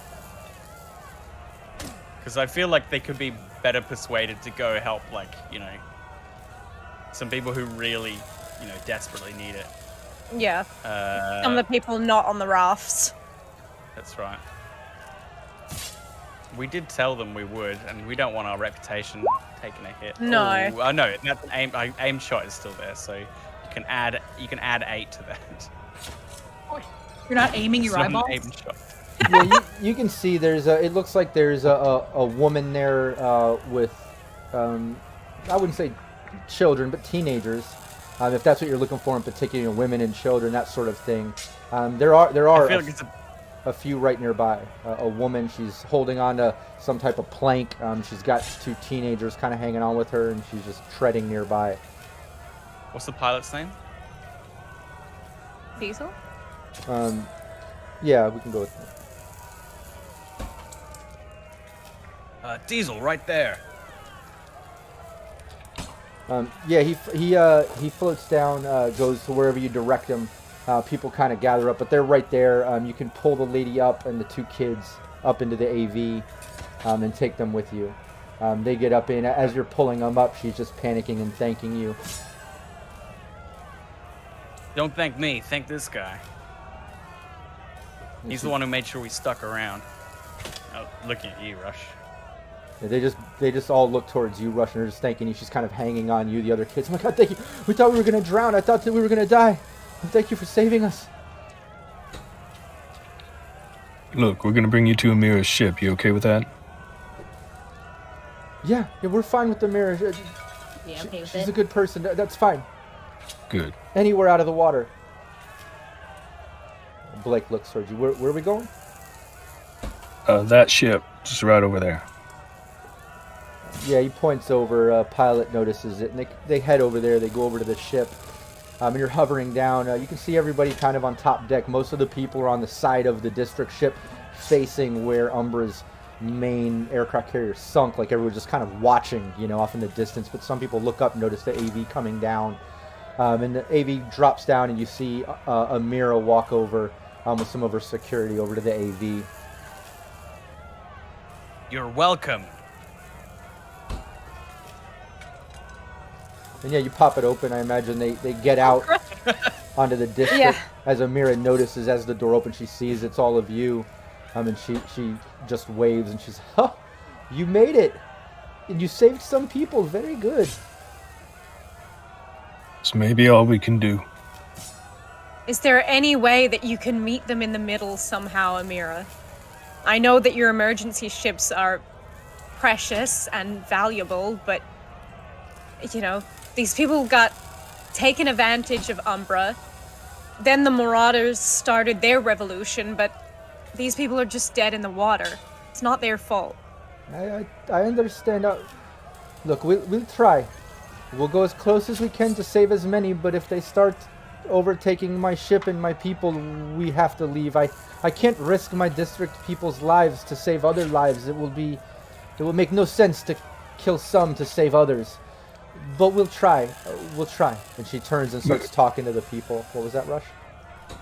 Because I feel like they could be better persuaded to go help, like, you know, some people who really, you know, desperately need it. Yeah. Some of the people not on the rafts. That's right. We did tell them we would, and we don't want our reputation taking a hit. No. Oh, no, that aim shot is still there, so you can add 8 to that. You're not aiming your It's not eyeballs? an aim shot. Yeah, you can see there's it looks like there's a woman there with I wouldn't say children, but teenagers. If that's what you're looking for in particular, you know, women and children, that sort of thing. There are I feel like it's a few right nearby. A woman, she's holding on to some type of plank. She's got 2 teenagers kind of hanging on with her, and she's just treading nearby. What's the pilot's name? Diesel? Yeah, we can go with that. Diesel, right there. Yeah, he floats down, goes to wherever you direct him. People kind of gather up, but they're right there. You can pull the lady up and the 2 kids up into the AV and take them with you. They get up in. As you're pulling them up, she's just panicking and thanking you. Don't thank me, thank this guy. He's the one who made sure we stuck around. Oh, looking at you, Rush. Yeah, they just all look towards you, Rush, and they're just thanking you. She's kind of hanging on you. The other kids, oh my God, thank you. We thought we were gonna drown. I thought that we were gonna die. And thank you for saving us. Look, we're gonna bring you to Amira's ship. You okay with that? Yeah, we're fine with the mirror. Yeah, okay with She's it. a good person. That's fine. Good. Anywhere out of the water. Blake looks towards you. Where are we going? That ship, just right over there. Yeah, he points over. Pilot notices it, and they head over there. They go over to the ship. And you're hovering down. You can see everybody kind of on top deck. Most of the people are on the side of the district ship, facing where Umbra's main aircraft carrier sunk. Like everyone's just kind of watching, you know, off in the distance. But some people look up, notice the AV coming down, and the AV drops down, and you see Amira walk over with some of her security over to the AV. You're welcome. And yeah, you pop it open. I imagine they get out onto the district. Yeah. As Amira notices, as the door opens, she sees it's all of you. And she just waves and she's, huh, you made it. And you saved some people. Very good. It's maybe all we can do. Is there any way that you can meet them in the middle somehow, Amira? I know that your emergency ships are precious and valuable, but, you know, these people got taken advantage of Umbra. Then the Marauders started their revolution, but these people are just dead in the water. It's not their fault. I understand. Look, we'll try. We'll go as close as we can to save as many, but if they start overtaking my ship and my people, we have to leave. I can't risk my district people's lives to save other lives. It will make no sense to kill some to save others. But we'll try. We'll try. And she turns and starts talking to the people. What was that, Rush?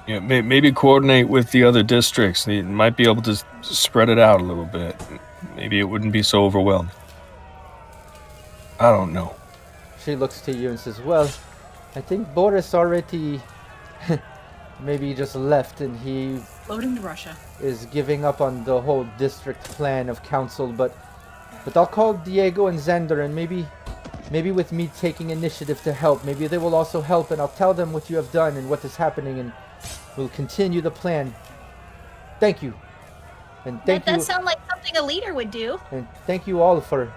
Yeah, maybe coordinate with the other districts. They might be able to spread it out a little bit. Maybe it wouldn't be so overwhelming. I don't know. She looks to you and says, well, I think Boris already maybe just left and he Floating to Russia. is giving up on the whole district plan of council, but I'll call Diego and Xander, and maybe with me taking initiative to help, maybe they will also help, and I'll tell them what you have done and what is happening, and we'll continue the plan. Thank you. And That does sound like something a leader would do. And thank you all for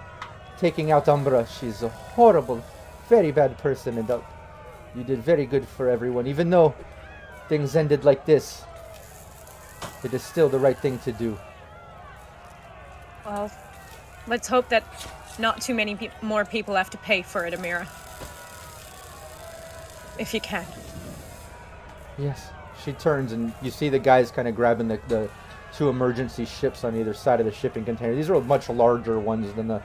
taking out Umbra. She's a horrible, very bad person, and you did very good for everyone. Even though things ended like this, it is still the right thing to do. Well, let's hope that not too many more people have to pay for it, Amira. If you can. Yes. She turns and you see the guys kind of grabbing the 2 emergency ships on either side of the shipping container. These are much larger ones than the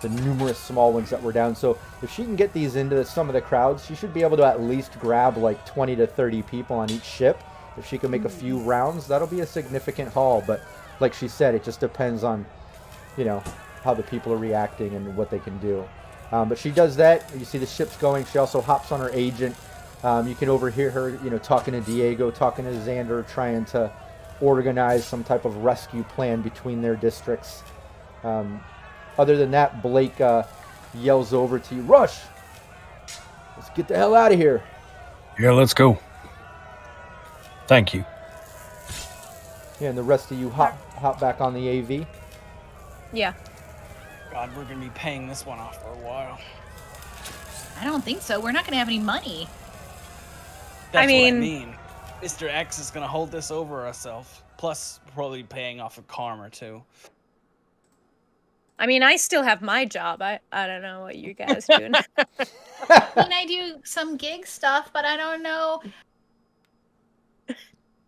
numerous small ones that were down. So if she can get these into some of the crowds, she should be able to at least grab like 20 to 30 people on each ship. If she can make a few rounds, that'll be a significant haul. But like she said, it just depends on, how the people are reacting and what they can do. But she does that. You see the ships going. She also hops on her agent. You can overhear her, talking to Diego, talking to Xander, trying to organize some type of rescue plan between their districts. Other than that, Blake yells over to you, "Rush! Let's get the hell out of here." Yeah, let's go. Thank you. Yeah, and the rest of you hop back on the AV. Yeah. God, we're gonna be paying this one off for a while. I don't think so. We're not going to have any money. That's what I mean. Mr. X is gonna hold this over ourselves. Plus, probably paying off a karma too. I mean, I still have my job. I don't know what you guys doing. I do some gig stuff, but I don't know.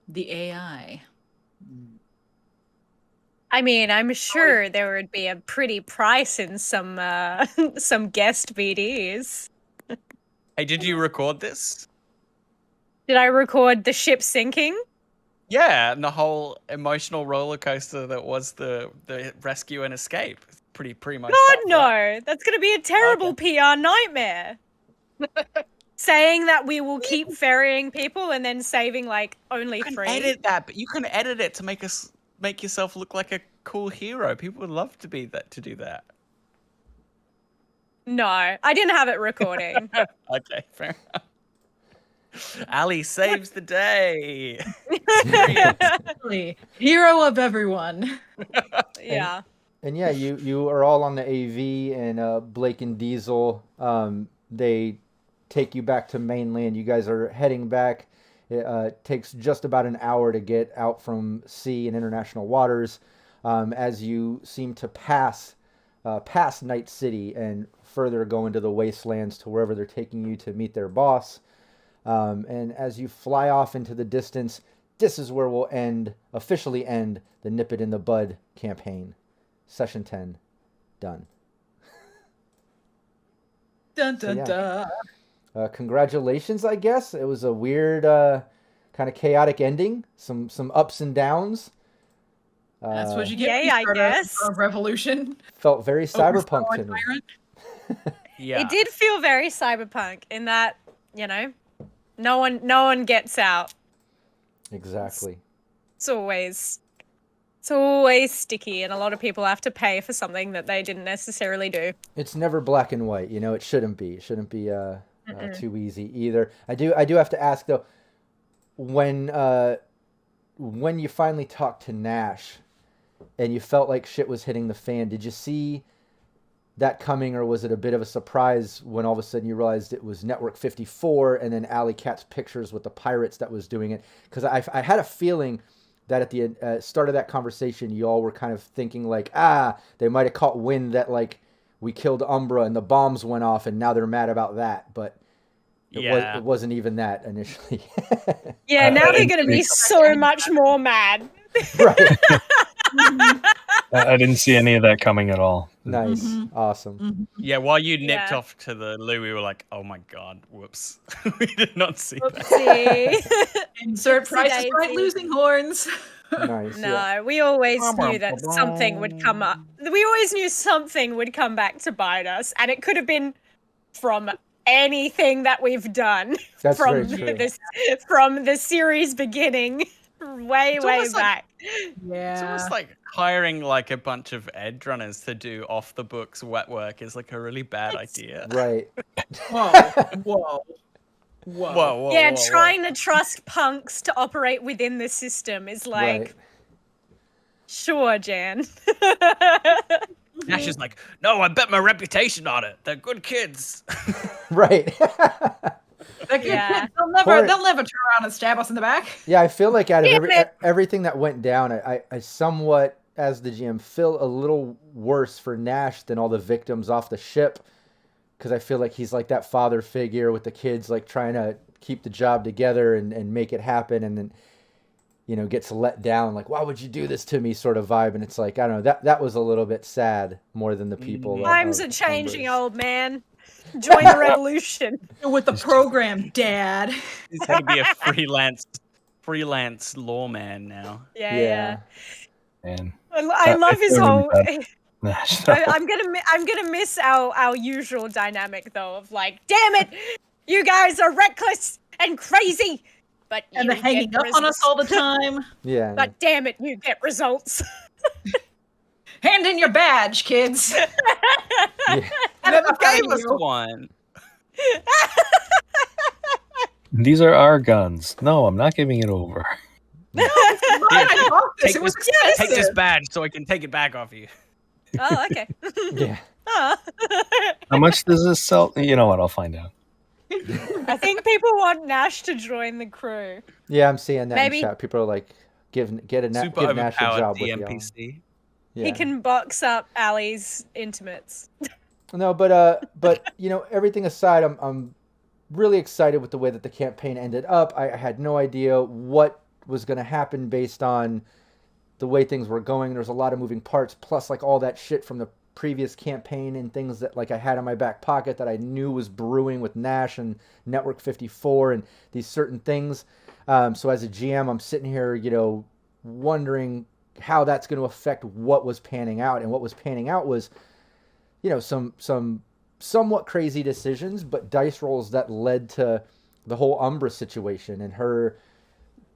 The AI. I mean, I'm sure there would be a pretty price in some guest BDs. Hey, did you record this? Did I record the ship sinking? Yeah, and the whole emotional roller coaster that was the rescue and escape. Pretty much. God, stuff, no. right? That's going to be a terrible PR nightmare. Saying that we will keep ferrying people and then saving like only 3. Edit that, but you can edit it to make yourself look like a cool hero. People would love to do that. No, I didn't have it recording. Okay, fair enough. Ali saves the day. Hero of everyone. Yeah. And yeah, you are all on the AV, and Blake and Diesel, they take you back to mainland. You guys are heading back. It takes just about an hour to get out from sea and international waters, as you seem to pass Night City and further go into the wastelands to wherever they're taking you to meet their boss. And as you fly off into the distance, this is where we'll officially end the Nip It in the Bud campaign. Session 10, done. Dun dun dun. Congratulations, I guess. It was a weird, kind of chaotic ending. Some ups and downs. That's what you get. Yay, I guess. A revolution. Felt very cyberpunk to me. Yeah. It did feel very cyberpunk in that, no one gets out. Exactly. It's always sticky, and a lot of people have to pay for something that they didn't necessarily do. It's never black and white, it shouldn't be. It shouldn't be too easy either. I do have to ask though, when you finally talked to Nash and you felt like shit was hitting the fan, did you see that coming, or was it a bit of a surprise when all of a sudden you realized it was Network 54 and then Alley Cat's pictures with the pirates that was doing it? Because I had a feeling that at the start of that conversation, you all were kind of thinking like, they might have caught wind that like we killed Umbra and the bombs went off and now they're mad about that. But it wasn't even that initially. Yeah, now they're going to be so much more mad. Right. I didn't see any of that coming at all. Nice. Mm-hmm. Awesome. Mm-hmm. Yeah, while you nipped off to the loo, we were like, oh my god, whoops. We did not see that. Oopsie. Insert Price is Right losing horns. Nice. No, Yeah. we always knew that something would come up. We always knew something would come back to bite us, and it could have been from anything that we've done. That's from very true. From the series beginning, way back. Yeah. It's almost like hiring like a bunch of edge runners to do off the books wet work is like a really bad idea. Right. Whoa. Yeah, trying to trust punks to operate within the system is like, Right. sure, Jan. Nash is like, no, I bet my reputation on it. They're good kids. Right. They'll never turn around and stab us in the back. Yeah, I feel like out of everything that went down, I somewhat, as the GM, feel a little worse for Nash than all the victims off the ship, because I feel like he's like that father figure with the kids, like trying to keep the job together and make it happen, and then, you know, gets let down, like, why would you do this to me, sort of vibe. And it's like, I don't know, that was a little bit sad more than the people. Times are changing, old man. Join the revolution. With the program, Dad. He's going to be a freelance lawman now. Yeah. And I love his whole. Nash, I'm gonna miss our usual dynamic though of like, damn it, you guys are reckless and crazy, but and they're hanging up on us all the time. Yeah. But damn it, you get results. Hand in your badge, kids. Yeah. Never gave us one. These are our guns. No, I'm not giving it over. Take this badge so I can take it back off you. Oh, okay. Yeah. How much does this sell? You know what? I'll find out. I think people want Nash to join the crew. Yeah, I'm seeing that Maybe- in chat. People are like, give Nash a job with y'all. NPC. Yeah. He can box up Allie's intimates. No, but you know, everything aside, I'm really excited with the way that the campaign ended up. I had no idea what was going to happen based on the way things were going. There's a lot of moving parts, plus like all that shit from the previous campaign and things that like I had in my back pocket that I knew was brewing with Nash and Network 54 and these certain things. So as a GM, I'm sitting here, you know, wondering how that's going to affect what was panning out. And what was panning out was, you know, some somewhat crazy decisions, but dice rolls that led to the whole Umbra situation and her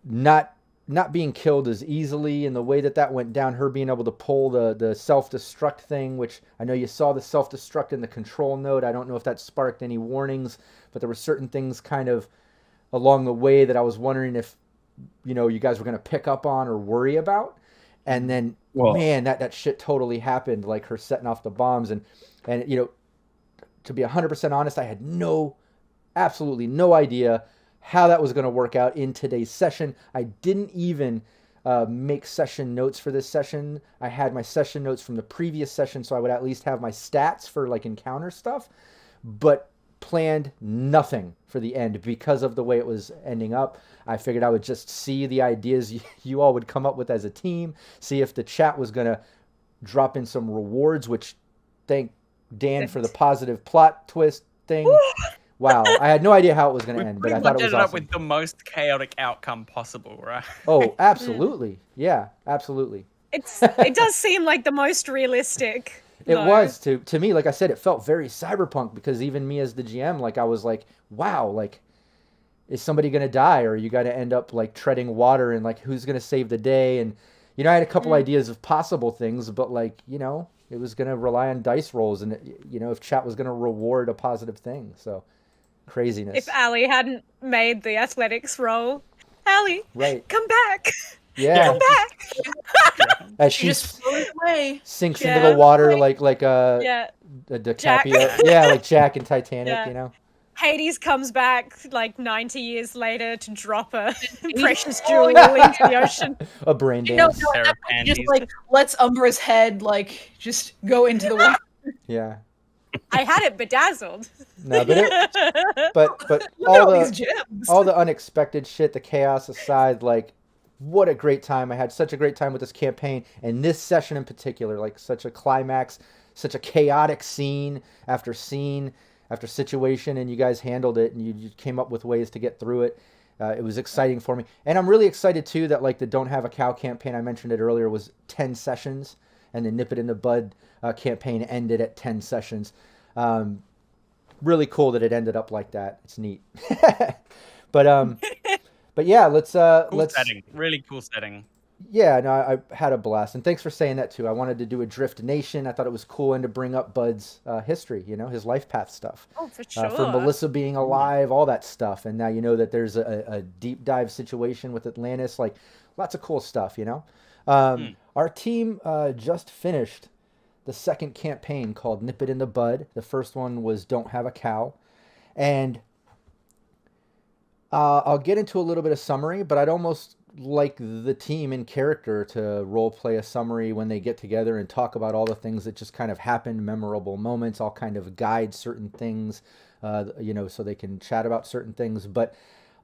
not being killed as easily, and the way that went down, her being able to pull the self-destruct thing, which I know you saw the self-destruct in the control note. I don't know if that sparked any warnings, but there were certain things kind of along the way that I was wondering if, you know, you guys were going to pick up on or worry about. And then, man, that shit totally happened, like her setting off the bombs. And you know, to be 100% honest, I had absolutely no idea how that was going to work out in today's session. I didn't even make session notes for this session. I had my session notes from the previous session, so I would at least have my stats for like encounter stuff, but planned nothing for the end because of the way it was ending up. I figured I would just see the ideas you all would come up with as a team, see if the chat was going to drop in some rewards, which thank Dan for the positive plot twist thing. Wow, I had no idea how it was going to end, but I thought it was awesome. Up with the most chaotic outcome possible, right? Oh, absolutely. Yeah, absolutely. It does seem like the most realistic. It was to me, like I said, it felt very cyberpunk, because even me as the GM, like I was like, wow, like is somebody going to die, or you got to end up like treading water, and like who's going to save the day? And you know, I had a couple ideas of possible things, but like, you know, it was going to rely on dice rolls, and you know, if chat was going to reward a positive thing. So craziness. If Allie hadn't made the athletics roll, Allie, right, come back. Yeah, come back. As she just floats away, sinks into the water like a DiCaprio. Jack. Yeah, like Jack in Titanic, you know. Hades comes back like 90 years later to drop a precious jewel into the ocean. A brain dance. No, just like lets Umbra's head like just go into the water. Yeah. I had it bedazzled. No, but all the unexpected shit, the chaos aside, like what a great time. I had such a great time with this campaign, and this session in particular, like such a climax, such a chaotic scene after situation, and you guys handled it, and you came up with ways to get through it. It was exciting for me, and I'm really excited too that like the Don't Have a Cow campaign, I mentioned it earlier, was 10 sessions, and the Nip It in the Bud campaign ended at 10 sessions. Really cool that it ended up like that. It's neat. But yeah, let's setting. Really cool setting. Yeah, no, I had a blast, and thanks for saying that too. I wanted to do a Drift Nation. I thought it was cool, and to bring up Bud's history, you know, his life path stuff. Oh, for sure. For Melissa being alive, all that stuff, and now you know that there's a deep dive situation with Atlantis, like lots of cool stuff, you know. Our team just finished the second campaign called Nip It in the Bud. The first one was Don't Have a Cow. And I'll get into a little bit of summary, but I'd almost like the team in character to role play a summary when they get together and talk about all the things that just kind of happened, memorable moments. I'll kind of guide certain things, so they can chat about certain things. But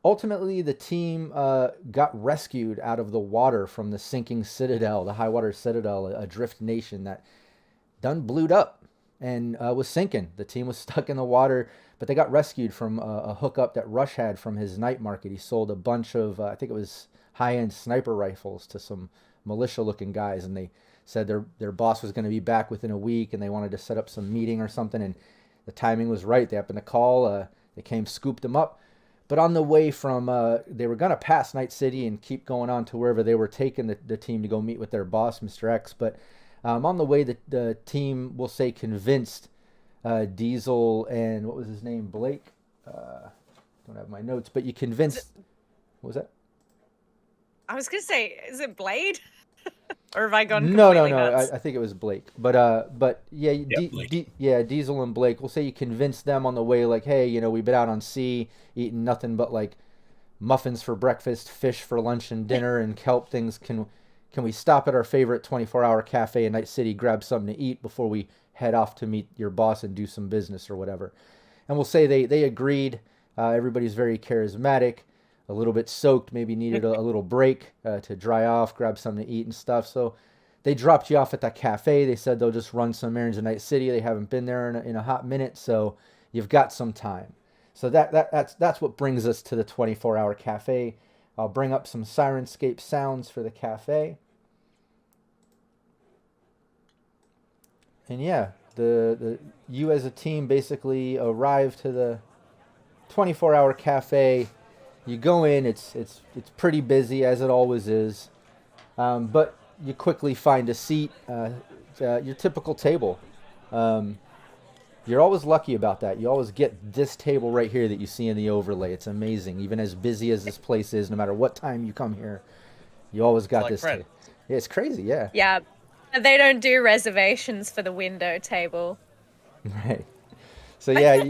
ultimately, the team got rescued out of the water from the sinking Citadel, the high water Citadel, a drift nation that done blewed up and was sinking. The team was stuck in the water, but they got rescued from a hookup that Rush had from his night market. He sold a bunch of, I think it was high-end sniper rifles to some militia-looking guys, and they said their boss was going to be back within a week, and they wanted to set up some meeting or something, and the timing was right. They happened to call. They came, scooped them up. But on the way from, they were going to pass Night City and keep going on to wherever they were taking the team to go meet with their boss, Mr. X. But on the way, the team, we'll say, convinced Diesel and, what was his name, Blake? Don't have my notes, but you convinced... What was that? I was going to say, is it Blade? Or have I gone No. nuts? I think it was Blake. But yeah, Blake. Diesel and Blake. We'll say you convinced them on the way, like, hey, we've been out on sea, eating nothing but like muffins for breakfast, fish for lunch and dinner, and kelp things. Can we stop at our favorite 24-hour cafe in Night City, grab something to eat before we head off to meet your boss and do some business or whatever? And we'll say they agreed. Everybody's very charismatic. A little bit soaked, maybe needed a little break to dry off, grab something to eat and stuff. So they dropped you off at that cafe. They said they'll just run some errands in Night City. They haven't been there in a hot minute, so you've got some time. So that's what brings us to the 24-hour cafe. I'll bring up some Syrinscape sounds for the cafe. And yeah, you as a team basically arrive to the 24-hour cafe. You go in, it's pretty busy, as it always is, but you quickly find a seat, your typical table. You're always lucky about that. You always get this table right here that you see in the overlay. It's amazing. Even as busy as this place is, no matter what time you come here, you always got like this table. Fred. Yeah, it's crazy, yeah. Yeah, they don't do reservations for the window table. Right. So yeah,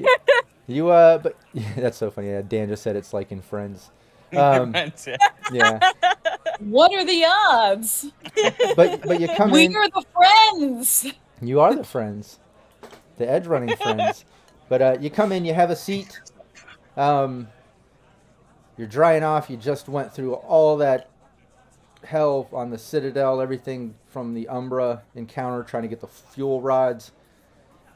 but yeah, that's so funny. Yeah, Dan just said it's like in Friends. Yeah. What are the odds? But you come in. We are the friends. You are the friends, the edge running friends. But you come in, you have a seat. You're drying off. You just went through all that hell on the Citadel, everything from the Umbra encounter, trying to get the fuel rods.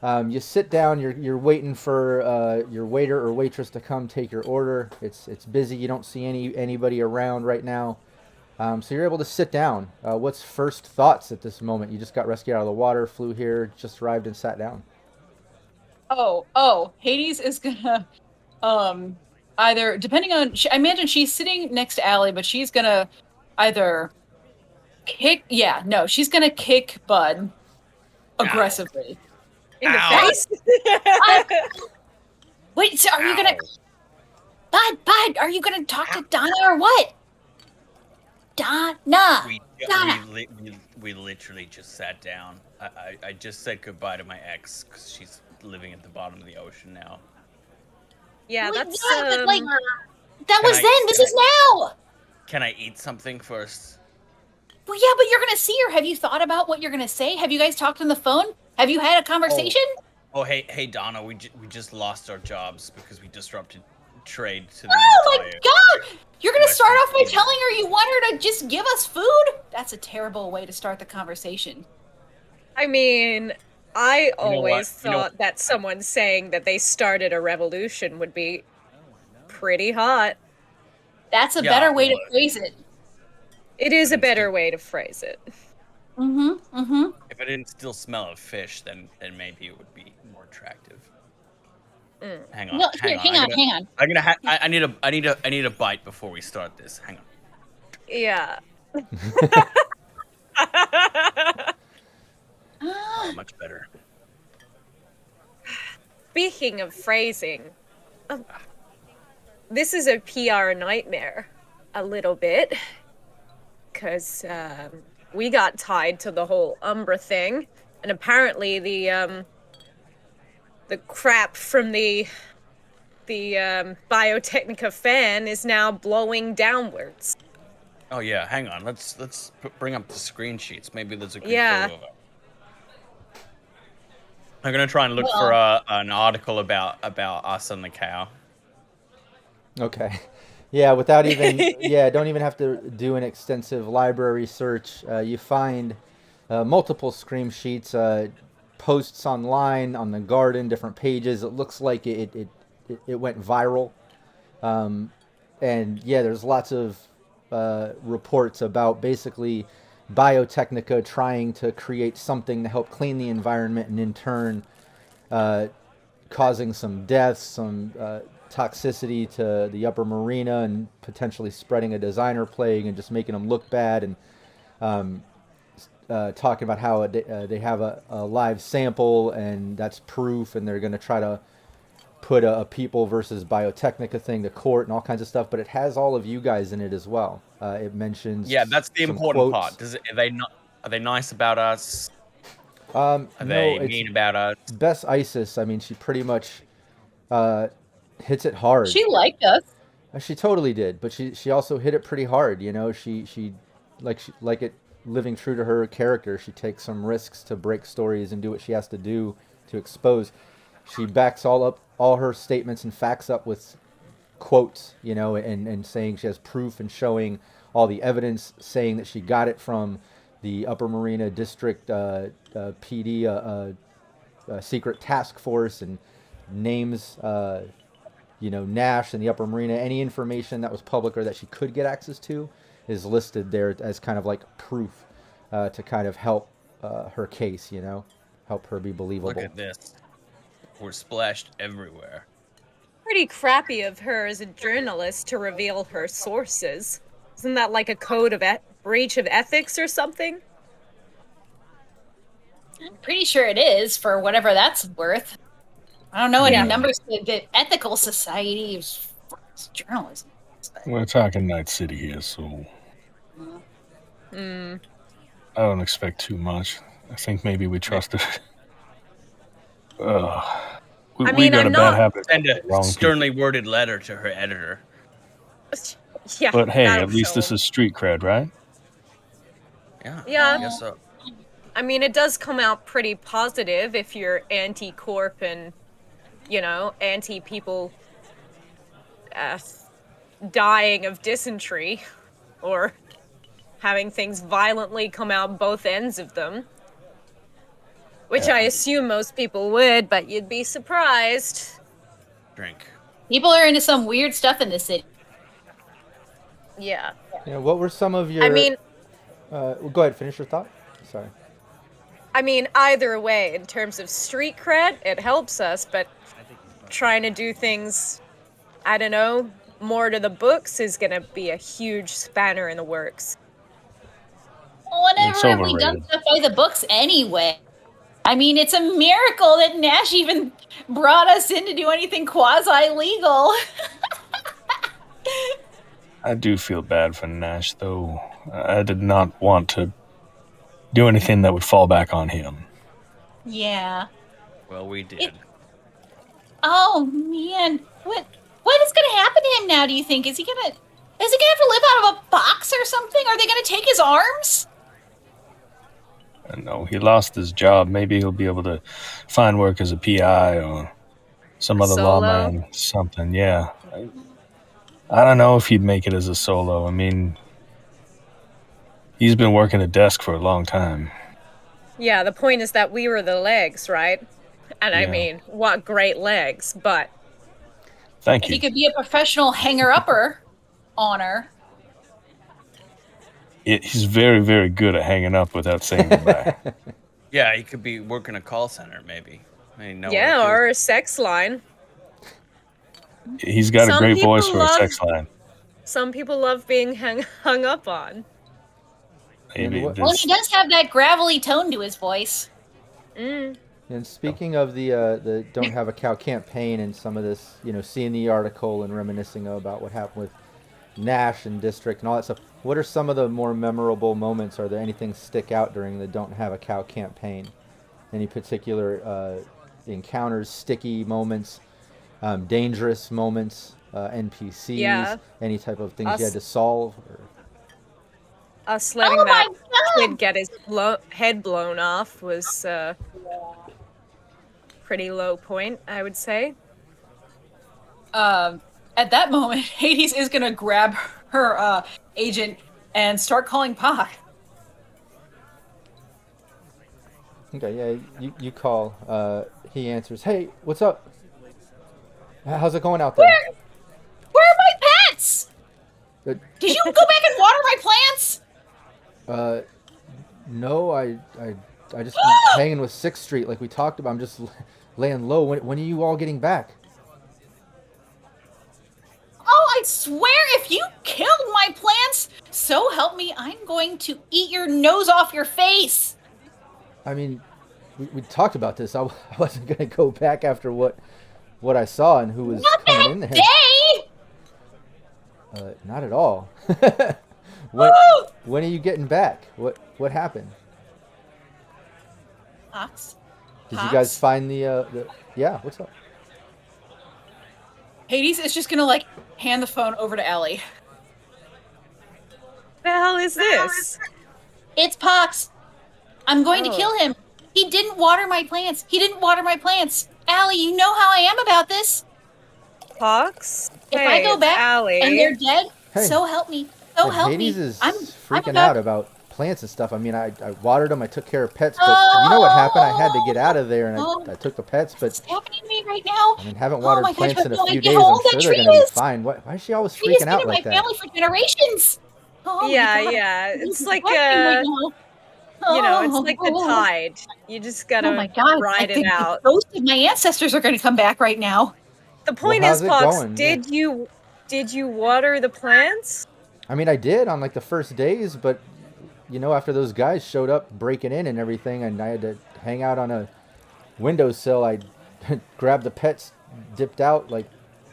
You sit down. You're waiting for your waiter or waitress to come take your order. It's busy. You don't see anybody around right now. So you're able to sit down. What's first thoughts at this moment? You just got rescued out of the water, flew here, just arrived and sat down. Oh, Hades is gonna either, depending on, I imagine she's sitting next to Allie, but she's gonna either she's gonna kick Bud aggressively. In the face? Wait, so are you gonna... Bud, are you gonna talk to Donna or what? Donna! We literally just sat down. I just said goodbye to my ex because she's living at the bottom of the ocean now. Yeah, Well, that's... yeah, but, like, that was then, this is now! Can I eat something first? Well, yeah, but you're gonna see her. Have you thought about what you're gonna say? Have you guys talked on the phone? Have you had a conversation? Oh, hey, Donna, we just lost our jobs because we disrupted trade to the Oh my entire... god! You're gonna start off by Western telling her you want her to just give us food? That's a terrible way to start the conversation. I mean, I know what? always thought that someone saying that they started a revolution would be pretty hot. That's a Yeah, better way to well, phrase it. It is a better way to phrase it. If I didn't still smell of fish, then maybe it would be more attractive. Hang on. No, hang on. I need a bite before we start this. Hang on. Yeah. Oh, much better. Speaking of phrasing, this is a PR nightmare, a little bit, because we got tied to the whole Umbra thing, And apparently the crap from the Biotechnica fan is now blowing downwards. Oh yeah, hang on. Let's bring up the screen sheets. Maybe there's a good photo of it. I'm gonna try and look for an article about us and the cow. Okay. Yeah, without even don't even have to do an extensive library search. You find multiple screen sheets, posts online on the garden, different pages. It looks like it went viral, and yeah, there's lots of reports about basically Biotechnica trying to create something to help clean the environment, and in turn causing some deaths, some toxicity to the upper marina, and potentially spreading a designer plague and just making them look bad, and talking about how they have a live sample and that's proof, and they're going to try to put a people versus Biotechnica thing to court and all kinds of stuff. But it has all of you guys in it as well. It mentions that's the important part. Are they nice about us? Are they mean about us? Best Isis, I mean, she pretty much hits it hard. She liked us. She totally did, but she also hit it pretty hard. You know, she like it living true to her character. She takes some risks to break stories and do what she has to do to expose. She backs all her statements and facts up with quotes, you know, and saying she has proof and showing all the evidence, saying that she got it from the Upper Marina District PD secret task force, and names you know, Nash and the Upper Marina. Any information that was public or that she could get access to is listed there as kind of like proof to kind of help her case, you know, help her be believable. Look at this. We're splashed everywhere. Pretty crappy of her as a journalist to reveal her sources. Isn't that like a code of breach of ethics or something? I'm pretty sure it is, for whatever that's worth. I don't know any numbers. The ethical society is journalism. We're talking Night City here, so I don't expect too much. I think maybe we trusted. We got a bad habit. Send a sternly worded letter to her editor. Yeah, but hey, at least this is street cred, right? Yeah. I guess so. I mean, it does come out pretty positive if you're anti-corp and, you know, anti-people dying of dysentery or having things violently come out both ends of them. Which I assume most people would, but you'd be surprised. Drink. People are into some weird stuff in this city. Yeah. Yeah. What were some of your? I mean, go ahead. Finish your thought. Sorry. I mean, either way, in terms of street cred, it helps us, but trying to do things, I don't know, more to the books is going to be a huge spanner in the works. Whatever have we done stuff by the books anyway? I mean, it's a miracle that Nash even brought us in to do anything quasi-legal. I do feel bad for Nash, though. I did not want to do anything that would fall back on him. Yeah. Well, we did. Oh man, what is going to happen to him now? Do you think is he gonna have to live out of a box or something? Are they going to take his arms? No, he lost his job. Maybe he'll be able to find work as a PI or some other lawman, something. Yeah. I don't know if he'd make it as a solo. I mean, he's been working a desk for a long time. Yeah, the point is that we were the legs, right? And I mean, what great legs, but... Thank you. He could be a professional hanger-upper on her. He's very, very good at hanging up without saying goodbye. Yeah, he could be working a call center, maybe. Or a sex line. He's got a great voice for a sex line. Some people love being hung up on. Maybe well, he does have that gravelly tone to his voice. And speaking of the Don't Have a Cow campaign and some of this, you know, seeing the article and reminiscing about what happened with Nash and District and all that stuff, what are some of the more memorable moments? Are there anything stick out during the Don't Have a Cow campaign? Any particular encounters, sticky moments, dangerous moments, NPCs, Yeah. any type of things you had to solve? Or... Us letting Oh that my kid get his head blown off was pretty low point, I would say. At that moment, Hades is gonna grab her agent and start calling Pac. Okay, yeah, you call. He answers, "Hey, what's up? How's it going out there?" Where are my pets? Uh, Did you go back and water my plants? No, I just hanging with 6th Street like we talked about. I'm just laying low. When are you all getting back? Oh, I swear if you killed my plants, so help me, I'm going to eat your nose off your face. I mean, we talked about this. I wasn't gonna go back after what I saw and who was Not coming that in there. day! Not at all. When are you getting back? What happened? Ox. Did you guys find the yeah? What's up? Hades is just gonna like hand the phone over to Ellie. The hell is this? It's Pox. I'm going to Oh. kill him. He didn't water my plants. Allie, you know how I am about this. Pox? If Hey, I go it's back Allie. and they're dead, Hey. so help me. So Hey, help Hades me. is I'm freaking about out about plants and stuff. I mean, I watered them. I took care of pets, but you know what happened? I had to get out of there, and I took the pets. But What's happening to me right now? I mean, haven't Oh watered my gosh, plants you in a have no few idea days. how I'm old that sure they're tree gonna be is. fine. Why is she always Tree has freaking been out in like my that? family for generations. Oh Yeah, my God. yeah. This It's is like happening right now. you know, it's like the Oh. tide. You just gotta Oh my God! ride I it think out. the ghosts of my ancestors are going to come back right now. The point how's is, it Pox, going? did you water the plants? I mean, I did on like the first days, but you know, after those guys showed up breaking in and everything, and I had to hang out on a windowsill, I grabbed the pets, dipped out. Like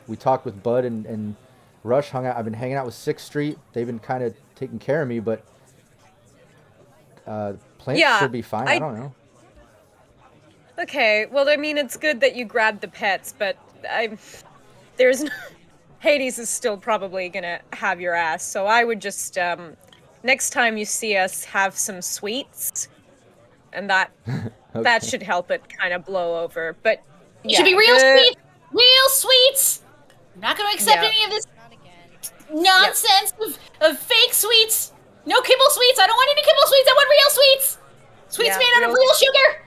we talked with Bud and Rush, hung out. I've been hanging out with 6th Street. They've been kind of taking care of me, but plants Yeah, should be fine. I don't know. Okay, well, I mean, it's good that you grabbed the pets, but there's no, Hades is still probably gonna have your ass. So I would just next time you see us, have some sweets, and that Okay. should help it kind of blow over. But It yeah, should be real sweet, real sweets. I'm not going to accept Yeah. any of this nonsense of fake sweets. No kibble sweets. I don't want any kibble sweets. I want real sweets. Sweets Yeah, made out of real- real sugar.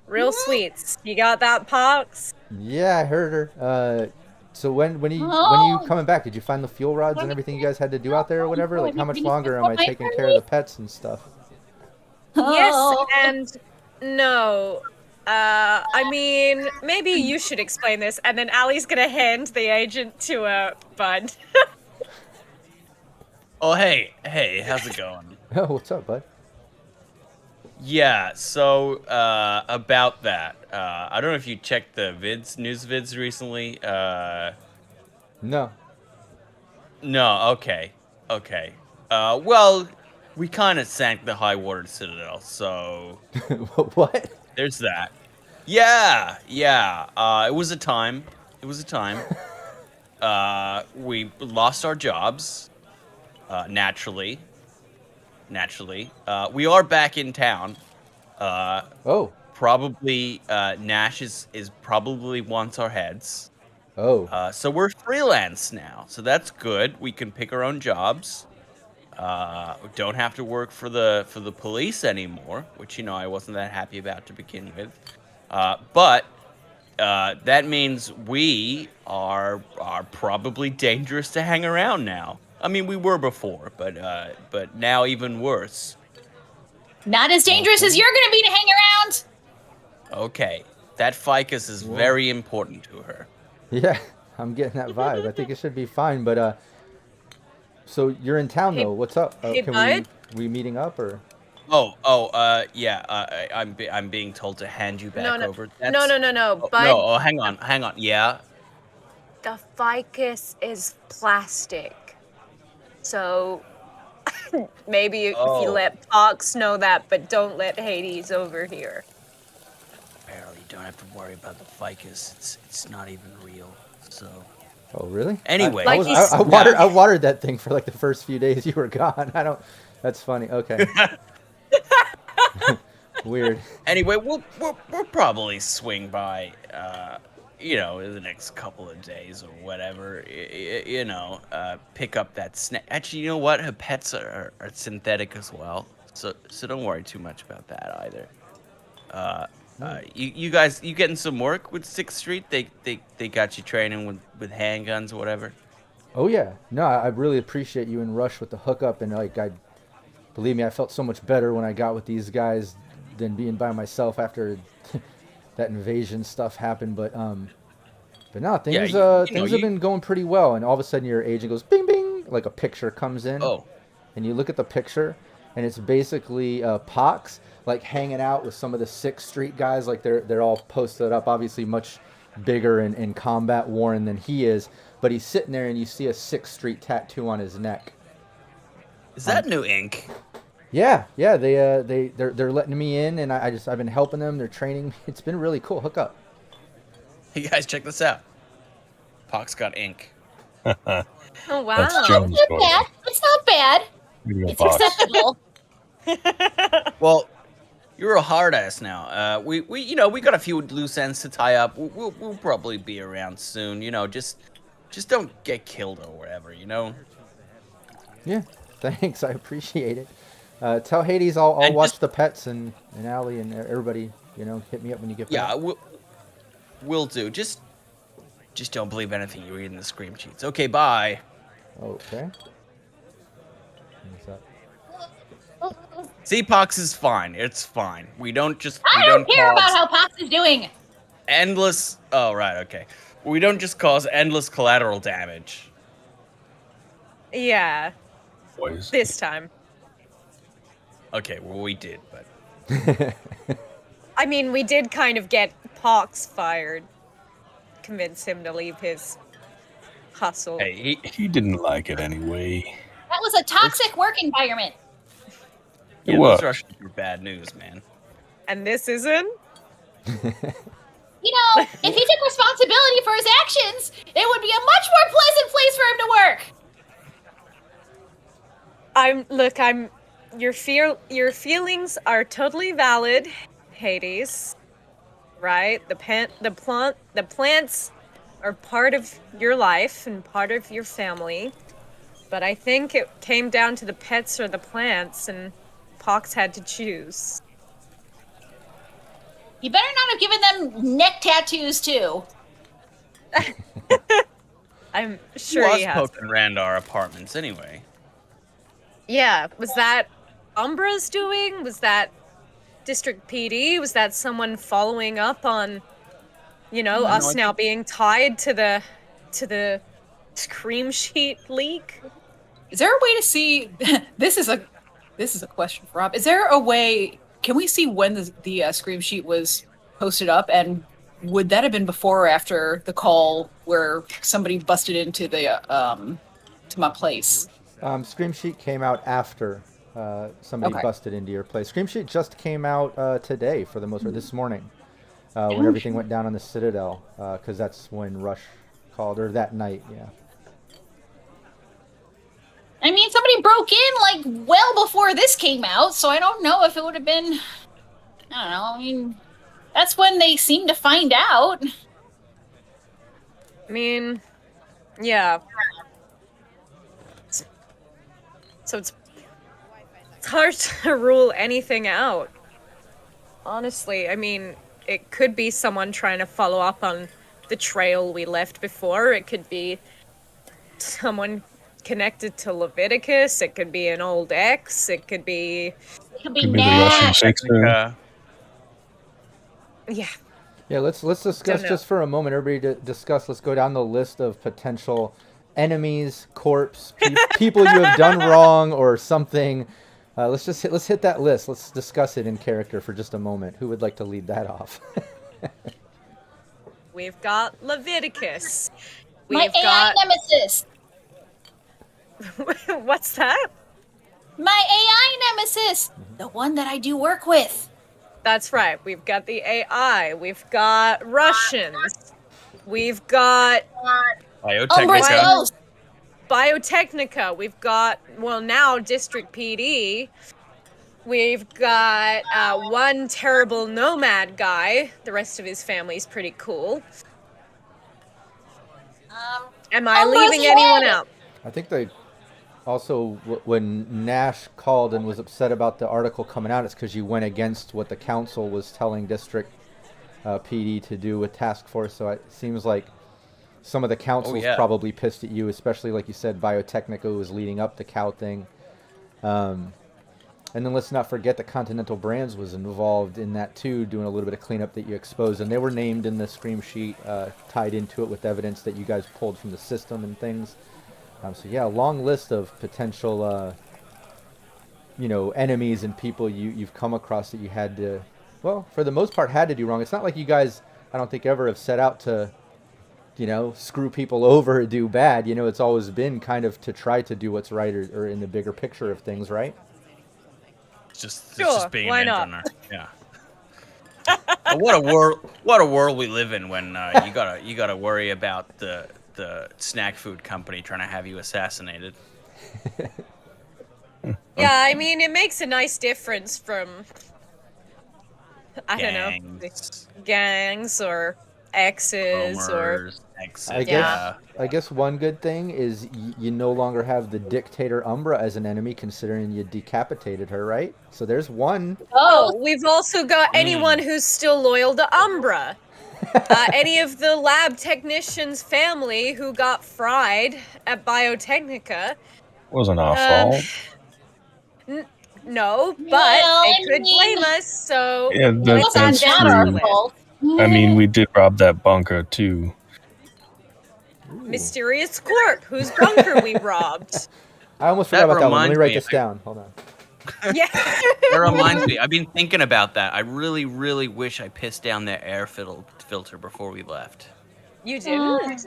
real sweets. You got that, Pox? Yeah, I heard her. So when are you Oh. coming back? Did you find the fuel rods and everything you guys had to do out there or whatever? Like, how much longer am I Oh, my taking care of the pets and stuff? Yes Oh. and no. I mean, maybe you should explain this, and then Allie's gonna hand the agent to Bud. Oh, hey, how's it going? Oh, what's up, bud? Yeah, so about that, I don't know if you checked the news vids recently. No. No, okay. Well, we kind of sank the high water Citadel, so What? there's that. Yeah. It was a time. We lost our jobs. Naturally. We are back in town. Oh. Probably Nash is probably wants our heads. Oh. So we're freelance now, so that's good. We can pick our own jobs. Don't have to work for the police anymore, which I wasn't that happy about to begin with. But that means we are probably dangerous to hang around now. I mean, we were before, but now even worse. Not as dangerous as you're going to be to hang around. Okay, that ficus is very important to her. Yeah, I'm getting that vibe. I think it should be fine, but so you're in town Hey- though. What's up? hey, Can bud? we meeting up or? Yeah. I'm being told to hand you back No. over. No, Oh, Bud. no, oh, hang on. Yeah. The ficus is plastic. So maybe if Oh. you let Pox know that, but don't let Hades over here. don't have to worry about the ficus. It's not even real. So. Oh really? Anyway, I watered that thing for like the first few days you were gone. I don't. That's funny. Okay. Weird. Anyway, we'll probably swing by, in the next couple of days or whatever. Pick up that snack. Actually, you know what? Her pets are synthetic as well, so don't worry too much about that either. You guys, you getting some work with 6th Street? They got you training with handguns or whatever. Oh yeah. No, I really appreciate you and Rush with the hookup, and believe me, I felt so much better when I got with these guys than being by myself after that invasion stuff happened. But no, things have been going pretty well. And all of a sudden your agent goes bing bing, like a picture comes in. Oh. And you look at the picture, and it's basically Pox like hanging out with some of the 6th Street guys. Like they're all posted up, obviously much bigger and combat worn than he is. But he's sitting there, and you see a 6th Street tattoo on his neck. Is that new ink? Yeah, they're letting me in, and I've been helping them. They're training me. It's been really cool. Hook up. Hey guys, check this out. Pox got ink. Oh wow. That's Jones' It's not bad. It's not bad. It's acceptable. Well, you're a hard ass now. We got a few loose ends to tie up. We'll probably be around soon. Just don't get killed or whatever. Yeah, thanks. I appreciate it. Tell Hades I'll watch the pets and Allie and everybody. Hit me up when you get back. Yeah, we'll do. Just don't believe anything you read in the scream sheets. Okay, bye. Okay. See, Pox is fine. It's fine. We don't care about how Pox is doing. Endless. Oh right, okay. We don't just cause endless collateral damage. Yeah. Boys. This time. Okay, well we did, but. I mean, we did kind of get Pox fired. Convince him to leave his hustle. Hey, He didn't like it anyway. That was a toxic work environment. yeah, What? those Russians are bad news, man. And this isn't? If he took responsibility for his actions, it would be a much more pleasant place for him to work. Your feelings are totally valid, Hades. Right? The plants are part of your life and part of your family. But I think it came down to the pets or the plants, and Pox had to choose. You better not have given them neck tattoos too. I'm sure he has. poking around our apartments anyway. Yeah, was that Umbra's doing? Was that District PD? Was that someone following up on, us now being tied to the scream sheet leak? Is there a way to see? This is a question for Rob. Is there a way? Can we see when the scream sheet was posted up, and would that have been before or after the call where somebody busted into the to my place? Scream sheet came out after somebody busted into your place. Scream sheet just came out today, for the most part, this morning, when everything went down on the Citadel, because that's when Rush called, or that night, yeah. I mean, somebody broke in well before this came out, so I don't know if it would have been. I don't know. I mean, that's when they seem to find out. I mean, yeah. So it's hard to rule anything out. Honestly, I mean, it could be someone trying to follow up on the trail we left before. It could be someone connected to Leviticus. It could be an old ex. It could be the Russian Shakespeare. Yeah. Yeah, let's discuss just for a moment. Everybody discuss. Let's go down the list of potential enemies, corpse, people you have done wrong or something. Let's hit that list. Let's discuss it in character for just a moment. Who would like to lead that off? We've got Leviticus. My AI nemesis. What's that? My AI nemesis. The one that I do work with. That's right. We've got the AI. We've got Russians. We've got Biotechnica. Biotechnica. We've got, well, now District PD. We've got one terrible nomad guy. The rest of his family's pretty cool. Am I leaving anyone out? I think they also, when Nash called and was upset about the article coming out, it's because you went against what the council was telling District PD to do with Task Force. So it seems like some of the council's probably pissed at you, especially like you said, Biotechnica was leading up the cow thing. And then let's not forget that Continental Brands was involved in that too, doing a little bit of cleanup that you exposed. And they were named in the scream sheet, tied into it with evidence that you guys pulled from the system and things. So yeah, a long list of potential, enemies and people you've come across that you had to, well, for the most part, had to do wrong. It's not like you guys, I don't think, ever have set out to, screw people over or do bad. It's always been kind of to try to do what's right or in the bigger picture of things, right? It's just being why an not? Netrunner. Yeah. What a world we live in when you gotta worry about the snack food company trying to have you assassinated. Yeah, I mean, it makes a nice difference from, I don't know, gangs or exes or... I guess one good thing is you no longer have the dictator Umbra as an enemy, considering you decapitated her, right? So there's one. Oh, we've also got anyone who's still loyal to Umbra. Any of the lab technicians' family who got fried at Biotechnica. Wasn't our fault. No, but they could blame us, so... Yeah, that's true. I mean, we did rob that bunker, too. Mysterious Corp, whose bunker we robbed. I almost forgot about that one. Let me write this down. Hold on. Yeah. That reminds me. I've been thinking about that. I really, really wish I pissed down their air filter before we left. You didn't?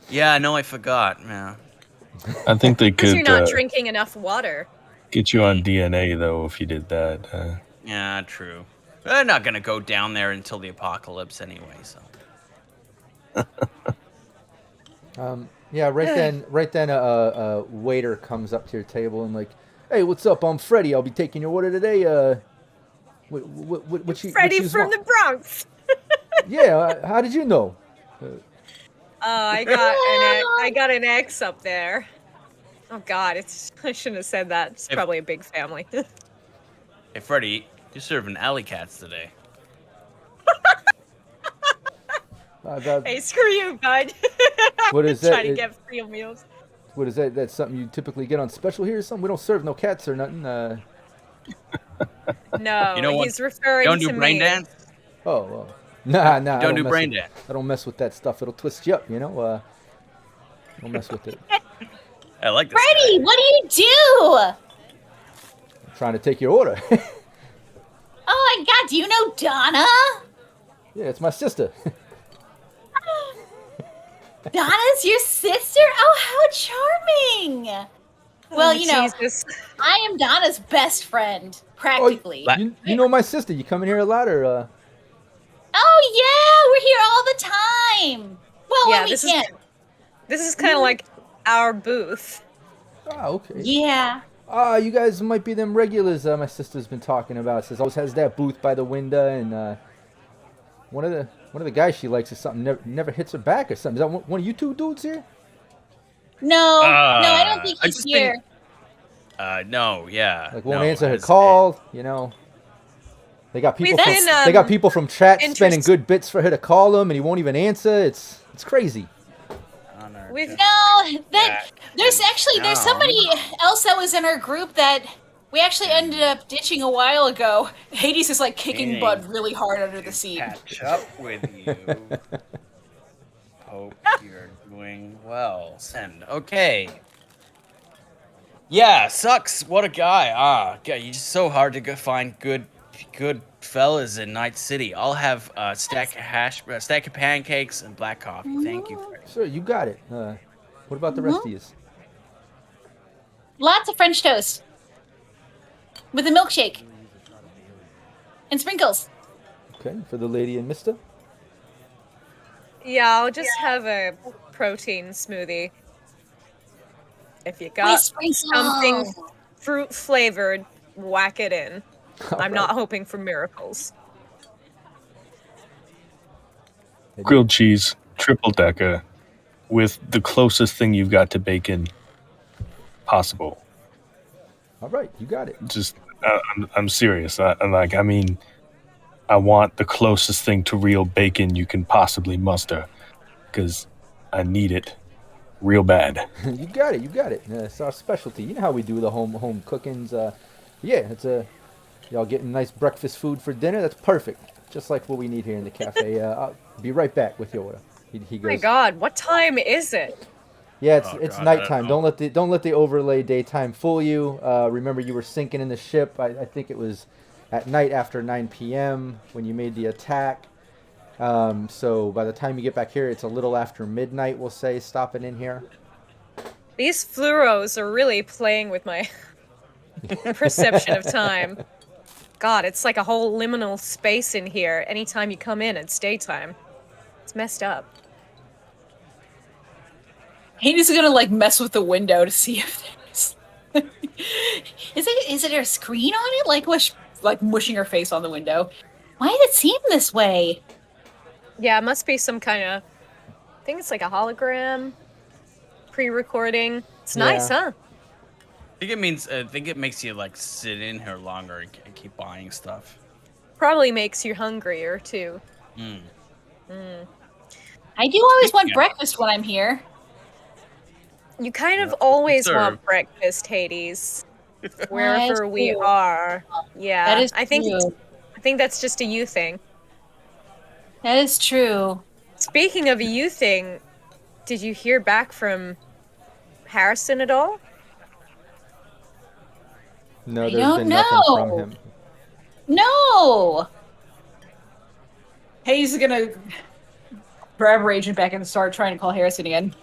Yeah, no, I forgot. Yeah. I think they Because could you're not drinking enough water. get you on DNA, though, if you did that. Yeah, true. They're not going to go down there until the apocalypse anyway, so... Yeah, right then a waiter comes up to your table and like, hey, what's up? I'm Freddy. I'll be taking your order today. Freddy from the Bronx. Yeah, how did you know? I got an X up there. Oh God, I shouldn't have said that. It's probably a big family. Hey, Freddy, you're serving alley cats today. Hey, screw you, bud. What is that? Trying to get free meals. What is that? That's something you typically get on special here or something? We don't serve no cats or nothing. No, You know he's referring Don't to do brain me. dance? Oh, well. Nah. Don't do brain dance. I don't mess with that stuff. It'll twist you up, Don't mess with it. I like this Freddy, guy. what do you do? I'm trying to take your order. Oh my God, do you know Donna? Yeah, it's my sister. Donna's your sister? Oh, how charming! Well, Jesus. I am Donna's best friend, practically. You know my sister. You coming here a lot, or? Oh yeah, we're here all the time. Well, Yeah, when we this is- can. This is kind of like our booth. Ah, okay. Yeah. You guys might be them regulars my sister's been talking about. Says always has that booth by the window, and one of the guys she likes or something never hits her back or something. Is that one of you two dudes here? No, I don't think I he's just here. No, yeah. Like won't no, answer her it's- call, They got people from chat spending good bits for her to call him, and he won't even answer. It's crazy. There's somebody else that was in our group that we actually ended up ditching a while ago. Hades is like kicking Bud really hard under the seat. Catch up with you. Hope you're doing well. Send. Okay. Yeah, sucks. What a guy. God, you're just so hard to find good fellas in Night City. I'll have a stack of pancakes and black coffee. Thank you, Freddy. Sure, you got it. What about the rest of you? Lots of French toast with a milkshake. And sprinkles. Okay, for the lady and Mister. Yeah, I'll just have a protein smoothie. If you got With sprinkles. something fruit flavored, whack it in. All I'm right. not hoping for miracles. Grilled cheese, triple decker, with the closest thing you've got to bacon possible. All right, you got it. Just, I'm serious. I want the closest thing to real bacon you can possibly muster, because I need it real bad. You got it. You got it. It's our specialty. You know how we do the home cookings. Yeah, it's y'all getting nice breakfast food for dinner. That's perfect. Just like what we need here in the cafe. I'll be right back with your order. He Oh goes. my God, what time is it? Yeah, it's Oh, it's God, I don't nighttime. know. Don't let the overlay daytime fool you. Remember, you were sinking in the ship. I think it was at night after 9 p.m. when you made the attack. So by the time you get back here, it's a little after midnight. We'll say stopping in here. These fluoros are really playing with my perception of time. God, it's like a whole liminal space in here. Anytime you come in, it's daytime. It's messed up. Hades is gonna like mess with the window to see if there's. Is there a screen on it? Like mushing her face on the window. Why does it seem this way? Yeah, it must be some kind of. I think it's like a hologram. Pre-recording. It's nice, Yeah. huh? I think it makes you like sit in here longer and keep buying stuff. Probably makes you hungrier too. Mm. I do always want Yeah. breakfast when I'm here. You kind of Yeah, always serve. want breakfast, Hades. Wherever we true. are. Yeah. That is I think true. I think that's just a you thing. That is true. Speaking of a you thing, did you hear back from Harrison at all? No, I there's don't been nothing from know. him. No. Hayes is gonna grab her agent back and start trying to call Harrison again.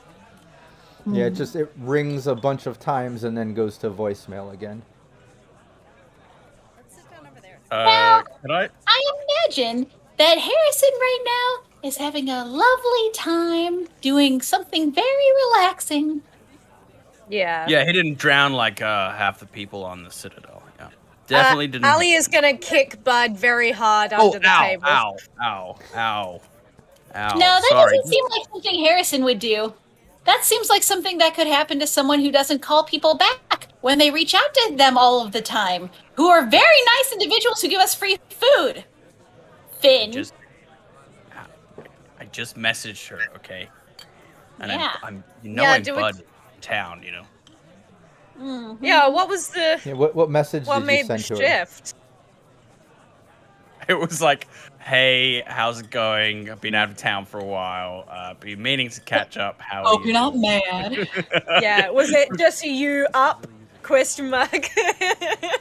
Yeah, it rings a bunch of times and then goes to voicemail again. Can I? I imagine that Harrison right now is having a lovely time doing something very relaxing. Yeah. Yeah, he didn't drown like half the people on the Citadel. Yeah, definitely didn't. Ali is gonna kick Bud very hard Oh, under the ow, table. ow, ow, ow, ow. No, that Sorry. doesn't seem like something Harrison would do. That seems like something that could happen to someone who doesn't call people back when they reach out to them all of the time, who are very nice individuals who give us free food. Finn. I just messaged her, okay? And Yeah. I'm Yeah, I'm do it- Bud in town, you know. Mhm. Yeah, what was the Yeah, what message what did you made the send to her? shift? It was like, hey, how's it going? I've been out of town for a while. Been meaning to catch up. How are Hope you? you're not mad. Yeah, was it just you up? Question mark.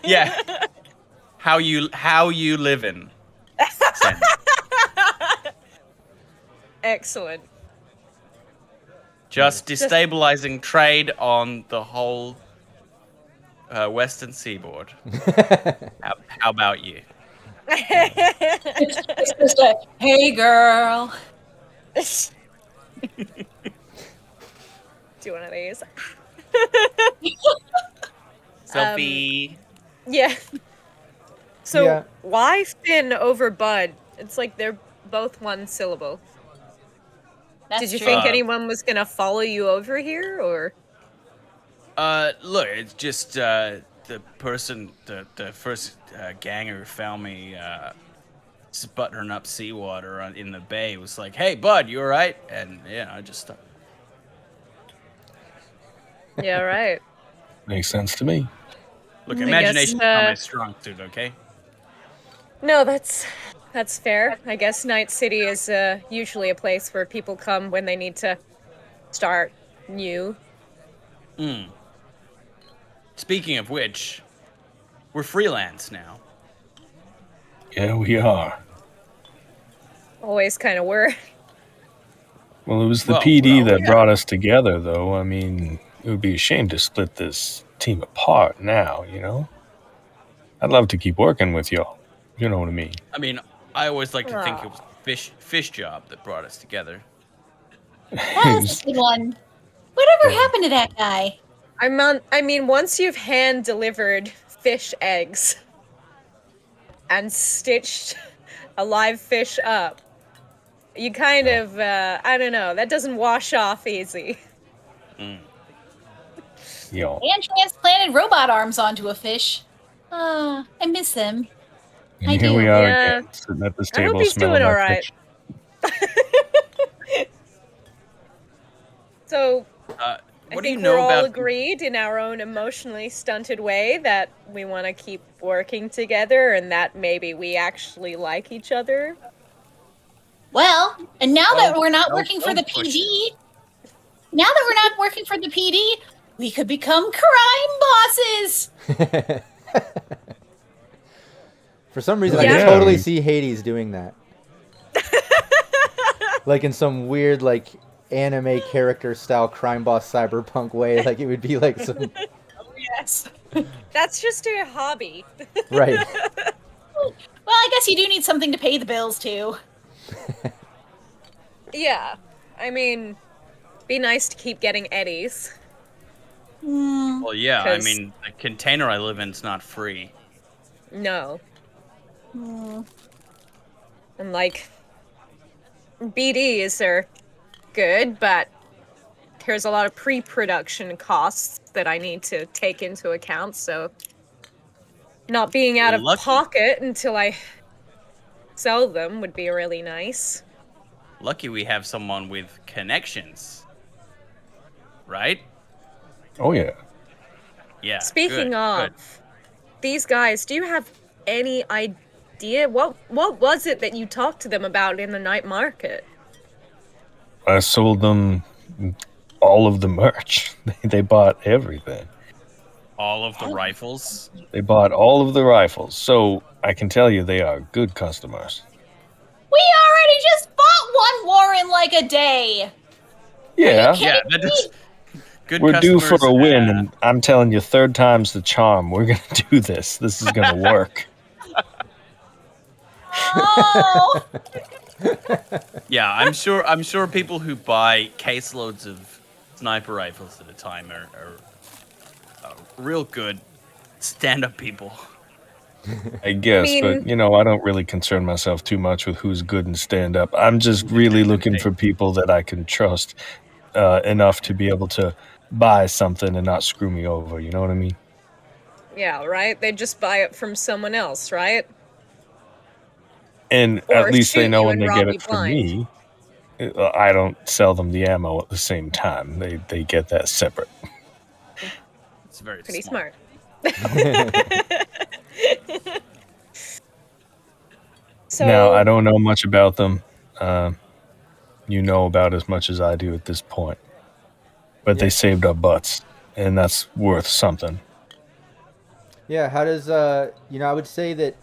Yeah. How you living? Send. Excellent. Just destabilizing trade on the whole western seaboard. How about you? It's just a, hey girl. Do one of these. Selfie. Yeah. So Yeah. why Finn over Bud? It's like they're both one syllable. That's Did you true. think anyone was gonna follow you over here, or? Look, it's just the person, the first ganger who found me sputtering up seawater in the bay was like, "Hey, Bud, you alright?" And yeah, I just Yeah, right. Makes sense to me. look. I guess, Imagination's not my strong suit, okay? No, that's fair. I guess Night City is usually a place where people come when they need to start new. Speaking of which, we're freelance now. Yeah, we are. Always kind of were. Well, it was the Well, PD that yeah. brought us together, though. I mean, it would be a shame to split this team apart now, you know? I'd love to keep working with y'all. You know what I mean? I mean, I always like to think it was fish job that brought us together. That was a good one. Whatever happened to that guy? I mean, once you've hand-delivered fish eggs and stitched a live fish up, you kind of, I don't know, that doesn't wash off easy. Yo. And transplanted robot arms onto a fish. I miss them. I Here do. we are Yeah. again, sitting at this I hope table he's smelling doing all like right. fish. So, What I do you think know we're all about? agreed in our own emotionally stunted way that we want to keep working together and that maybe we actually like each other. Well, and now that we're not no, working for don't the push PD, now that we're not working for the PD, we could become crime bosses. For some reason, Yeah. I can totally see Hades doing that. Like in some weird, like, anime character style crime boss cyberpunk way. Like it would be like some... Yes. That's just a hobby. Right. Well, I guess you do need something to pay the bills too. Yeah. I mean, be nice to keep getting eddies. Well, yeah. I 'Cause- mean, the container I live in is not free. No. And like, BDs are good, but there's a lot of pre-production costs that I need to take into account, so not being out of Lucky. pocket until I sell them would be really nice. Lucky we have someone with connections, right? Oh yeah. Yeah. Speaking good, of good. these guys, do you have any idea what was it that you talked to them about in the night market? I sold them all of the merch. They bought everything. All of the rifles. They bought all of the rifles. So I can tell you they are good customers. We already just fought one war in like a day. Yeah. Yeah, that is good. We're due for customers, a win, and I'm telling you, third time's the charm. We're going to do this. This is going to work. Oh, Yeah, I'm sure people who buy caseloads of sniper rifles at a time are real good stand-up people. I guess, mean- but I don't really concern myself too much with who's good and stand up. I'm just really looking for people that I can trust enough to be able to buy something and not screw me over. You know what I mean? Yeah, right? They just buy it from someone else, right? And Or at least they shoot know you when and they rob get you it from blind. me. I don't sell them the ammo at the same time. They get that separate. It's very Pretty smart. smart. So Now, I don't know much about them. You know about as much as I do at this point. But Yeah. they saved our butts, and that's worth something. Yeah, how does, I would say that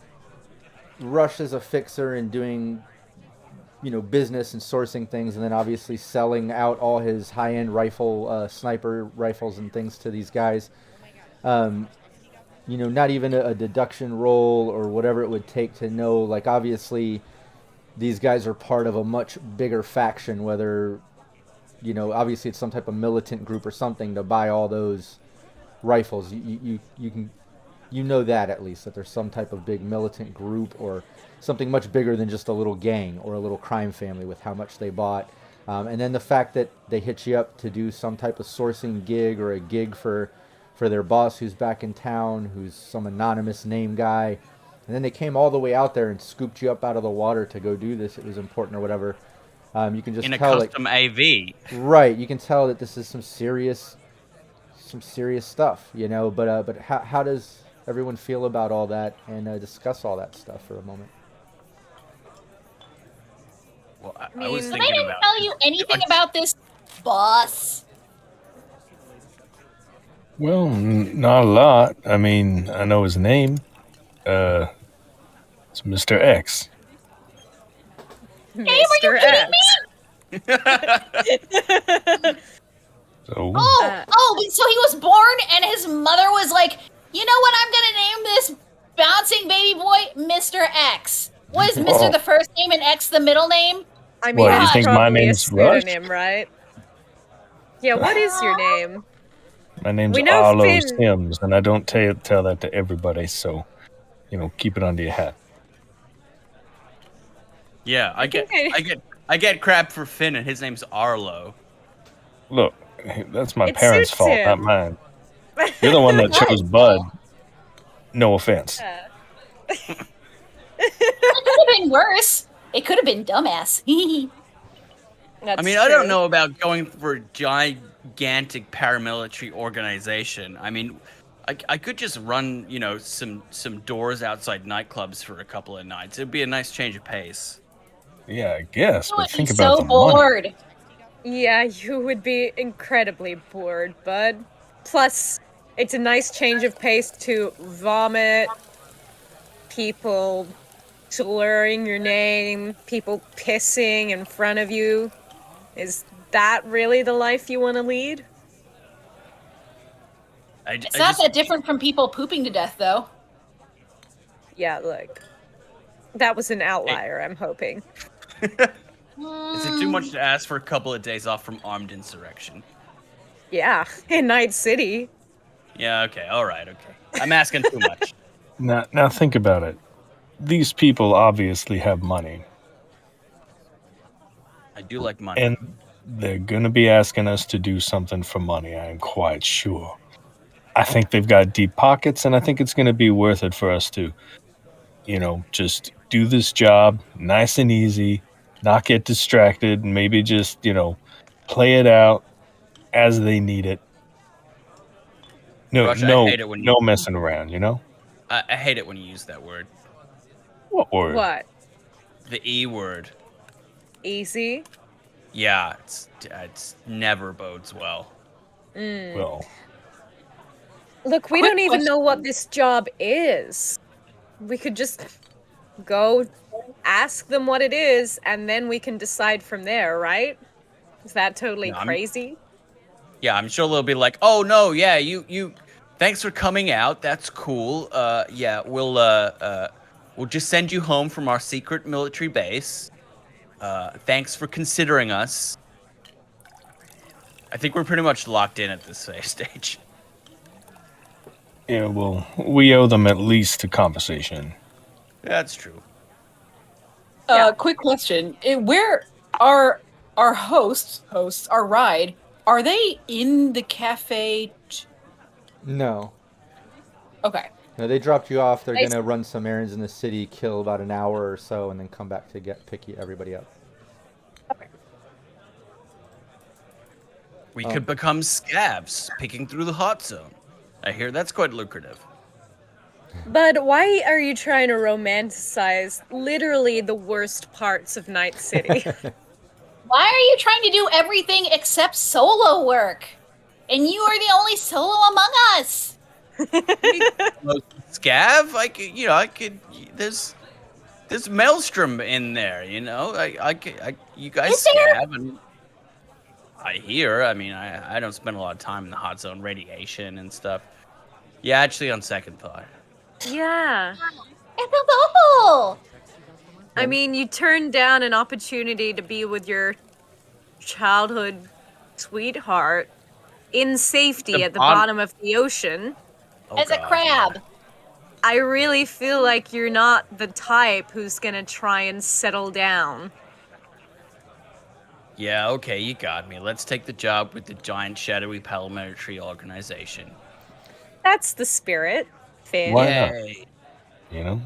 Rush is a fixer in doing, business and sourcing things, and then obviously selling out all his high-end rifle, sniper rifles and things to these guys. Not even a deduction roll or whatever it would take to know, like, obviously these guys are part of a much bigger faction, whether, obviously it's some type of militant group or something to buy all those rifles. You can, that at least, that there's some type of big militant group or something much bigger than just a little gang or a little crime family with how much they bought. And then the fact that they hit you up to do some type of sourcing gig or a gig for their boss who's back in town, who's some anonymous name guy. And then they came all the way out there and scooped you up out of the water to go do this. It was important or whatever. You can just In a tell, custom AV. right, you can tell that this is some serious stuff, but how does everyone feel about all that and discuss all that stuff for a moment? Well, I mean, was So they thinking didn't about. tell you anything about this boss. Well, not a lot. I mean, I know his name. It's Mr. X. Mr. X. So, So he was born and his mother was like, you know what I'm gonna name this bouncing baby boy? Mr. X? What is Mr. the first name and X the middle name? I mean, What, you it's think my probably a name's Rush? pseudonym, right? Yeah, what is your name? My name's We know Arlo Finn. Sims, and I don't tell that to everybody, so, keep it under your hat. Yeah, I get crap for Finn, and his name's Arlo. Look, that's my It parents' suits fault, him. not mine. You're the one that chose Bud. No offense. It could have been worse. It could have been dumbass. That's I mean, I don't true. know about going for a gigantic paramilitary organization. I mean, I could just run, some doors outside nightclubs for a couple of nights. It'd be a nice change of pace. Yeah, I guess, I but would be think about so the money. bored. Yeah, you would be incredibly bored, bud. Plus, it's a nice change of pace to vomit, people slurring your name, people pissing in front of you. Is that really the life you want to lead? It's not that different from people pooping to death, though. Yeah, look. That was an outlier, I'm hoping. Is it too much to ask for a couple of days off from armed insurrection? Yeah, in Night City. Yeah, okay, alright, okay. I'm asking too much. Now think about it. These people obviously have money, I do like money. and they're going to be asking us to do something for money, I am quite sure. I think they've got deep pockets, and I think it's going to be worth it for us to, just do this job nice and easy, not get distracted, and maybe just, play it out as they need it. Rush, I hate it when no you- messing around, I hate it when you use that word. What word? What? The E word. Easy? Yeah, it's never bodes well. Well, Look, we Quick don't even question. know what this job is. We could just go ask them what it is, and then we can decide from there, right? Is that totally No, I'm- crazy? Yeah, I'm sure they'll be like, "Oh no, yeah, you thanks for coming out. That's cool. Yeah, we'll just send you home from our secret military base. Thanks for considering us." I think we're pretty much locked in at this stage. yeah, well, we owe them at least a conversation. That's true. Quick question. Where are our hosts, our ride, are they in the cafe? No. Okay. No, they dropped you off. They're Nice. gonna run some errands in the city, kill about an hour or so, and then come back to pick everybody up. We could become scabs, picking through the hot zone. I hear that's quite lucrative. But why are you trying to romanticize literally the worst parts of Night City? Why are you trying to do everything except solo work? And you are the only solo among us. Scav? I could. There's Maelstrom in there. You guys Is there? Scav, and I hear. I mean, I don't spend a lot of time in the hot zone, radiation and stuff. Yeah, actually, on second thought. Yeah. It's awful. I mean, you turned down an opportunity to be with your childhood sweetheart in safety The at the bottom- bottom of the ocean. Oh, As a God. crab. I really feel like you're not the type who's gonna try and settle down. Yeah, okay, you got me. Let's take the job with the giant shadowy paramilitary organization. That's the spirit, Finn. Why not? Yay.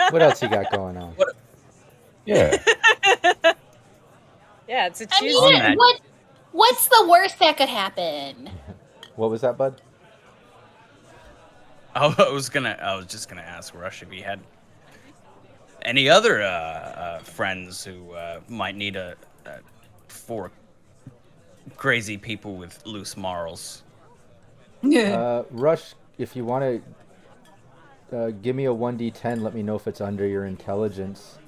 What else you got going on? Yeah. Yeah, it's a I choose. mean, that. what's the worst that could happen? What was that, bud? I was just gonna ask Rush if he had any other friends who might need four crazy people with loose morals. Rush, if you want to give me a 1d10, let me know if it's under your intelligence.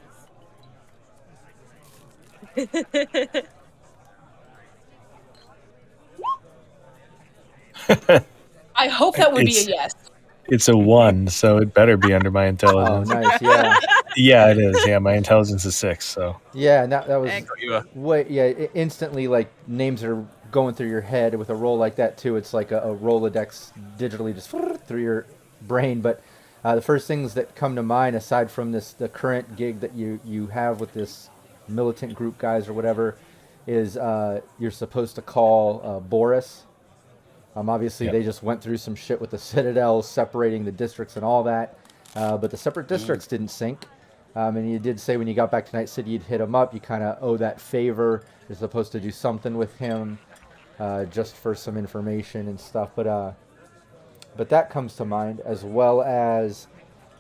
I hope that would be a It's- yes. It's a 1, so it better be under my Oh, intelligence. nice. Yeah. Yeah, it is. Yeah, my intelligence is 6, so. Yeah, and that was Excellent. instantly, like, names are going through your head with a roll like that too. It's like a Rolodex digitally just through your brain. But the first things that come to mind, aside from the current gig that you have with this militant group guys or whatever, is you're supposed to call Boris. Obviously, Yep. they just went through some shit with the Citadel, separating the districts and all that. But the separate districts didn't sync. And you did say when you got back to Night City, you'd hit him up. You kind of owe that favor. You're supposed to do something with him, just for some information and stuff. But that comes to mind, as well as,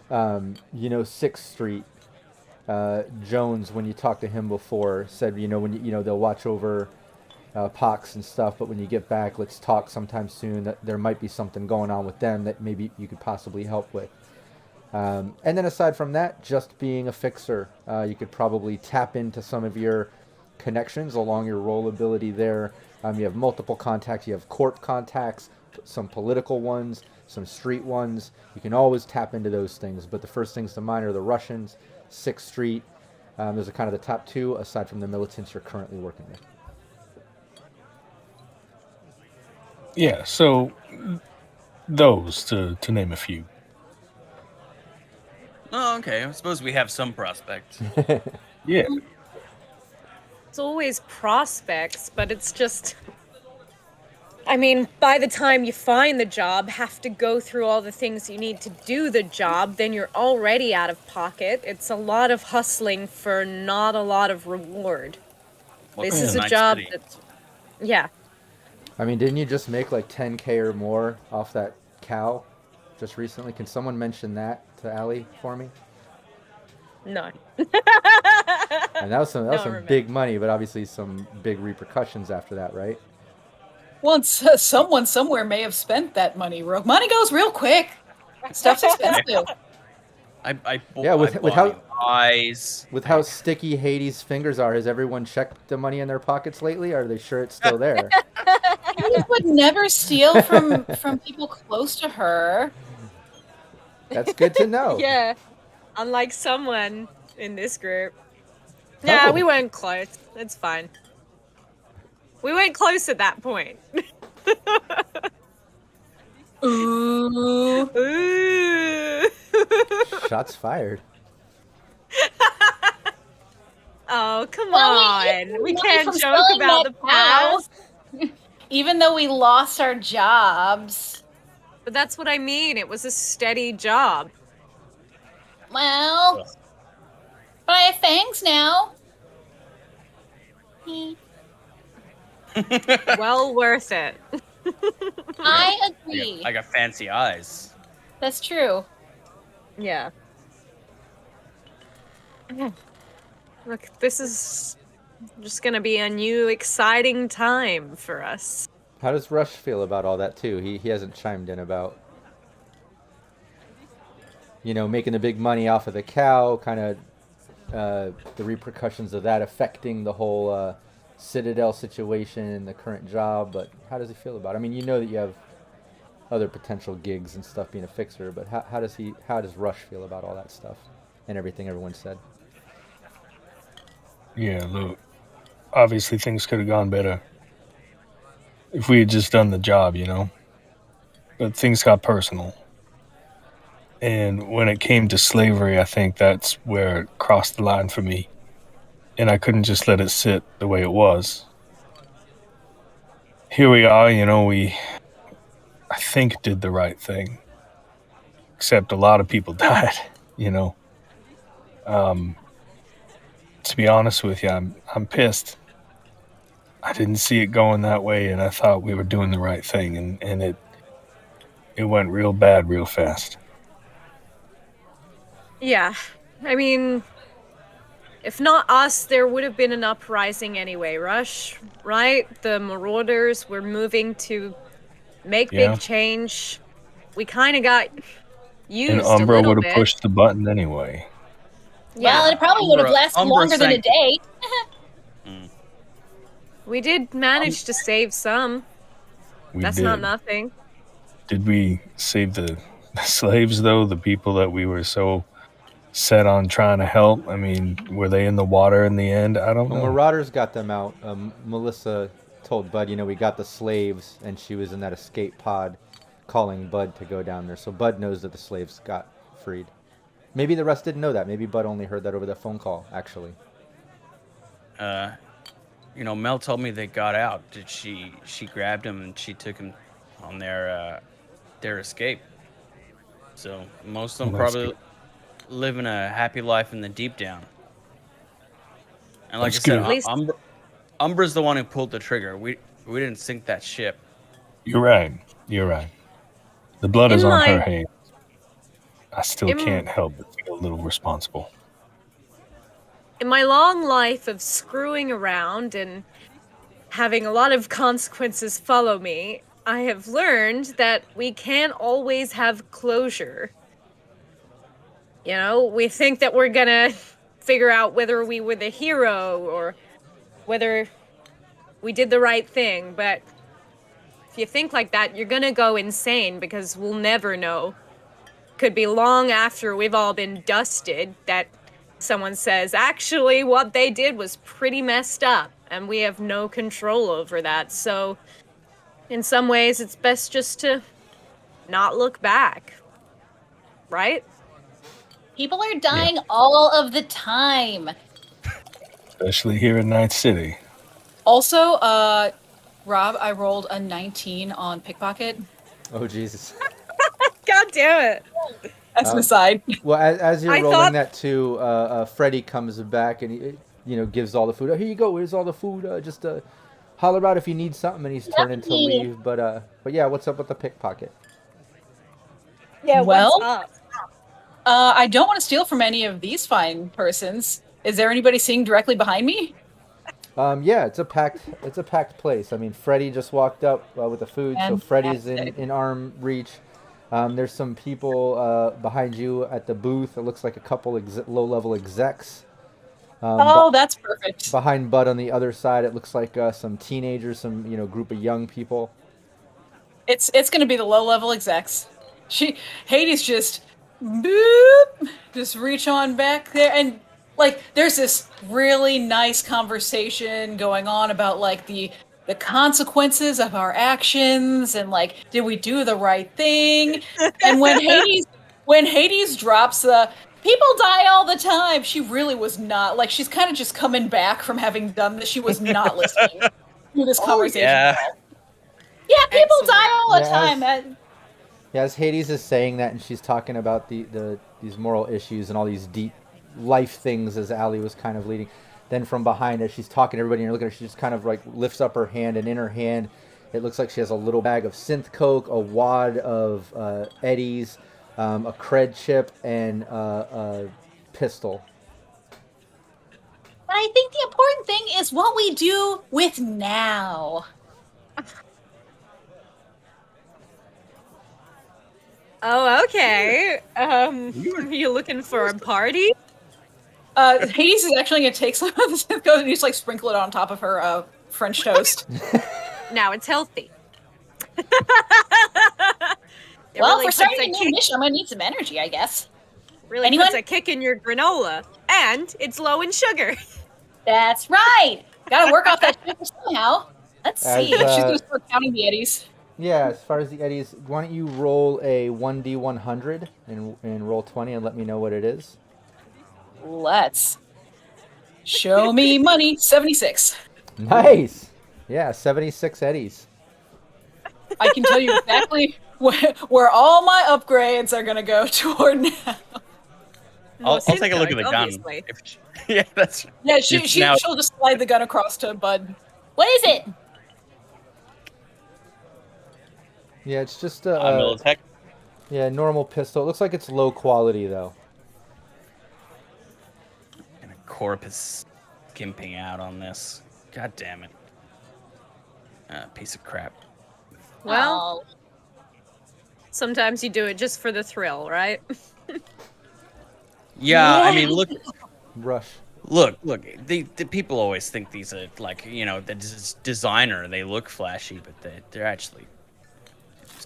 6th Street. Jones, when you talked to him before, said, when they'll watch over Pox and stuff, but when you get back, let's talk sometime soon. That there might be something going on with them that maybe you could possibly help with. And then aside from that, just being a fixer, you could probably tap into some of your connections along your role ability there. You have multiple contacts. You have corp contacts, some political ones, some street ones. You can always tap into those things. But the first things to mind are the Russians, 6th Street. Those are kind of the top two, aside from the militants you're currently working with. Yeah, so those, to name a few. Oh, okay. I suppose we have some prospects. Yeah. It's always prospects, but it's just... I mean, by the time you find the job, have to go through all the things you need to do the job, then you're already out of pocket. It's a lot of hustling for not a lot of reward. This is a job that's... Yeah. I mean, didn't you just make like 10K or more off that cow just recently? Can someone mention that to Allie for me? No. And that was some big money, but obviously some big repercussions after that, right? Once someone somewhere may have spent that money. Money goes real quick. Stuff's expensive. I bought, Yeah, with how eyes. with how sticky Hades' fingers are, has everyone checked the money in their pockets lately? Or are they sure it's still there? Hades would never steal from people close to her. That's good to know. Yeah. Unlike someone in this group. Yeah, Oh. we weren't close. It's fine. We weren't close at that point. Ooh. Ooh. Shots fired. Oh, come Well, on. We money can't from joke selling about that the past. Even though we lost our jobs. But that's what I mean. It was a steady job. Well, but I have fangs now. Well worth it. I agree. I got fancy eyes. That's true. Yeah. Look, this is just gonna be a new exciting time for us. How does Rush feel about all that too? He hasn't chimed in about, making the big money off of the cow, kind of the repercussions of that affecting the whole Citadel situation and the current job. But how does he feel about it? I mean, you know that you have other potential gigs and stuff being a fixer, but how does Rush feel about all that stuff and everything everyone said? Yeah, look, obviously things could have gone better if we had just done the job, But things got personal. And when it came to slavery, I think that's where it crossed the line for me. And I couldn't just let it sit the way it was. Here we are, we, I think, did the right thing. Except a lot of people died, To be honest with you, I'm pissed. I didn't see it going that way, and I thought we were doing the right thing, and it went real bad real fast. Yeah. I mean, if not us, there would have been an uprising anyway, Rush, right? The Marauders were moving to make Yeah. big change. We kind of got used And a Umbra little would have bit. pushed the button anyway. Yeah. Well, it probably would have lasted Umbra longer than a sank- day. We did manage to save some. We That's did. not nothing. Did we save the Slaves, though, the people that we were so set on trying to help, I mean, were they in the water in the end? I don't know. Marauders got them out. Melissa told Bud, we got the slaves, and she was in that escape pod calling Bud to go down there. So Bud knows that the slaves got freed. Maybe the rest didn't know that. Maybe Bud only heard that over the phone call, actually. Mel told me they got out. She grabbed him and she took him on their escape. So most of them probably living a happy life in the deep down. And like I said, Umbra's the one who pulled the trigger. We didn't sink that ship. You're right. The blood is on her hands. I still can't help but feel a little responsible. In my long life of screwing around and having a lot of consequences follow me, I have learned that we can't always have closure. We think that we're gonna figure out whether we were the hero or whether we did the right thing, but if you think like that, you're gonna go insane because we'll never know. Could be long after we've all been dusted that someone says, actually, what they did was pretty messed up, and we have no control over that. So, in some ways, it's best just to not look back. Right? People are dying all of the time. Especially here in Night City. Also, Rob, I rolled a 19 on pickpocket. Oh, Jesus. God damn it. That's an aside. Well, as you're rolling that too, Freddy comes back and he gives all the food. Oh, here you go. Here's all the food. Just holler out if you need something. And he's turning to leave. But yeah, what's up with the pickpocket? Yeah, well, what's up? I don't want to steal from any of these fine persons. Is there anybody sitting directly behind me? Yeah, it's a packed place. I mean, Freddy just walked up with the food, so Freddy's in arm reach. There's some people behind you at the booth. It looks like a couple low-level execs. That's perfect. Behind Bud on the other side, it looks like some teenagers, some group of young people. It's going to be the low-level execs. Hades just boop, just reach on back there, and there's this really nice conversation going on about the consequences of our actions and did we do the right thing? And when Hades drops the people die all the time, she really was not she's kind of just coming back from having done this. She was not listening to this conversation. Yeah, people die all the time. As Hades is saying that, and she's talking about these moral issues and all these deep life things, as Allie was kind of leading. Then from behind, as she's talking to everybody, and you're looking at her, she just kind of lifts up her hand, and in her hand, it looks like she has a little bag of synth coke, a wad of Eddies, a cred chip, and a pistol. But I think the important thing is what we do with now. Oh, okay. You looking for a party? Hades is actually going to take some of the synth coke and just sprinkle it on top of her French toast. Now it's healthy. Well, for starting a new mission, I'm going to need some energy, I guess. Really puts a kick in your granola, and it's low in sugar. That's right. Got to work off that sugar somehow. Let's see. She's going to start counting the Eddies. Yeah, as far as the Eddies, why don't you roll a 1d100 and roll 20 and let me know what it is? Let's. Show me money. 76. Nice. Yeah, 76 Eddies. I can tell you exactly where all my upgrades are going to go toward now. I'll take a look at the gun. Yeah, that's. Yeah, she'll just slide the gun across to Bud. What is it? Yeah, it's just Militech. Yeah, normal pistol. It looks like it's low quality though. And a corp is skimping out on this. God damn it. Piece of crap. Well, sometimes you do it just for the thrill, right? Yeah, I mean, look. Rush. Look. The people always think these are the designer. They look flashy, but they're actually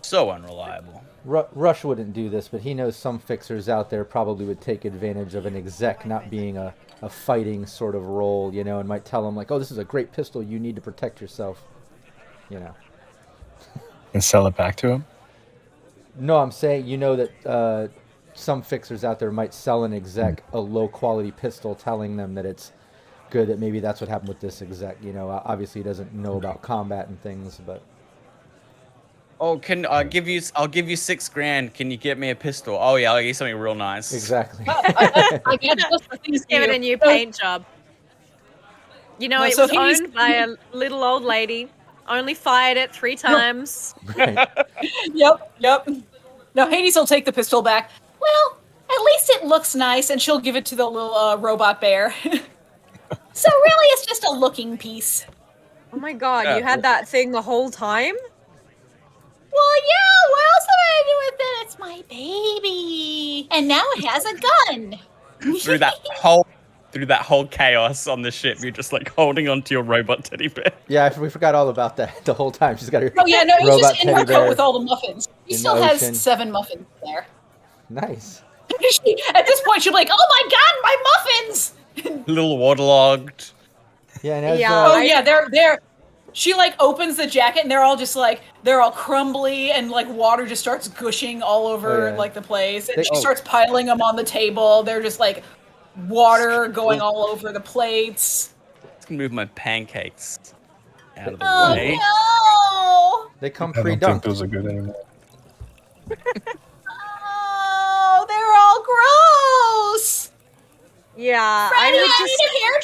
so unreliable. Rush wouldn't do this, but he knows some fixers out there probably would take advantage of an exec not being a fighting sort of role, and might tell him like, oh, this is a great pistol, you need to protect yourself, And sell it back to him? No, I'm saying, that some fixers out there might sell an exec a low quality pistol telling them that it's good, that maybe that's what happened with this exec, obviously he doesn't know about combat and things, but... Oh, I'll give you $6,000. Can you get me a pistol? Oh yeah, I'll get you something real nice. Exactly. I get just the things Give it a new paint job. It was owned by a little old lady. Only fired it 3 times. Right. Yep. No, Hades will take the pistol back. Well, at least it looks nice, and she'll give it to the little robot bear. So really, it's just a looking piece. Oh my god, you had that thing the whole time? Well, yeah, what else am I gonna do with it? It's my baby. And now it has a gun. Through that whole chaos on the ship, you're just like holding onto your robot teddy bear. Yeah, we forgot all about that the whole time. She's got her Oh yeah, no, he's robot just in her teddy bear coat with all the muffins. He in still the has ocean. 7 muffins there. Nice. At this point, she'll be like, "Oh my god, my muffins!" A little waterlogged. Yeah, and as, Yeah. Oh yeah, they're. She like opens the jacket and they're all crumbly and like water just starts gushing all over like the place. And she starts piling them on the table. They're just like water going all over the plates. It's gonna move my pancakes out of the Oh way. no! they come I don't think pre-dunked. those are good anymore. Oh, they're all gross. Yeah, Freddie, I need a hair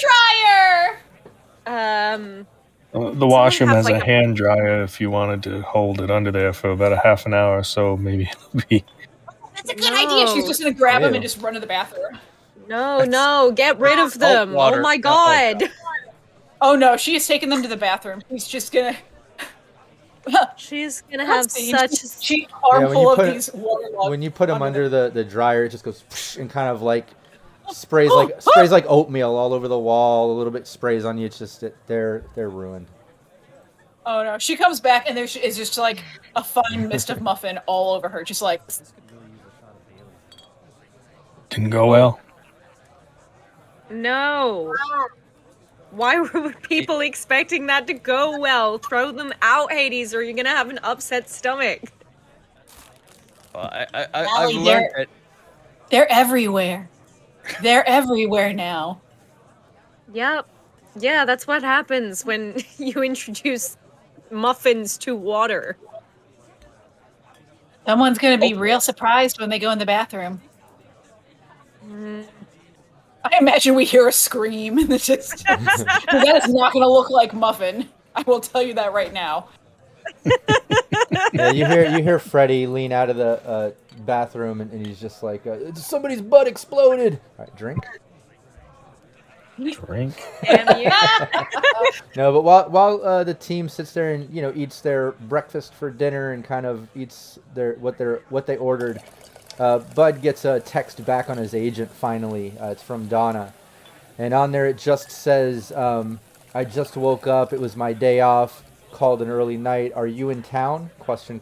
dryer. The washroom have, has like, a hand dryer if you wanted to hold it under there for about a half an hour or so. Maybe it'll be... That's a good idea. She's just gonna grab them Ew. and just run to the bathroom. No, get rid of them. water. Oh my No, god. Oh no, she has taken them to the bathroom. She's just gonna. She's gonna have such... She's when armful you of put it- these waterlogged. When you put them under the dryer, it just goes whoosh and kind of like sprays like oatmeal all over the wall. A little bit sprays on you. It's just they're ruined. Oh no, she comes back and there's is just like a fine mist of muffin all over her, just like. Didn't go well. No. Why were people expecting that to go well? Throw them out, Hades, or you're gonna have an upset stomach. Well, I've Allie, learned that They're everywhere. They're everywhere now. Yep. Yeah, that's what happens when you introduce muffins to water. Someone's gonna be real surprised when they go in the bathroom. I imagine we hear a scream and it's just that is not gonna look like muffin. I will tell you that right now. Yeah, you hear Freddy lean out of the bathroom and he's just like, somebody's butt exploded. All right, drink. Drink. Damn you. No, but while the team sits there and eats their breakfast for dinner and kind of eats what they ordered, Bud gets a text back on his agent finally. It's from Donna, and on there it just says, "I just woke up. It was my day off. Called an early night. Are you in town? Question.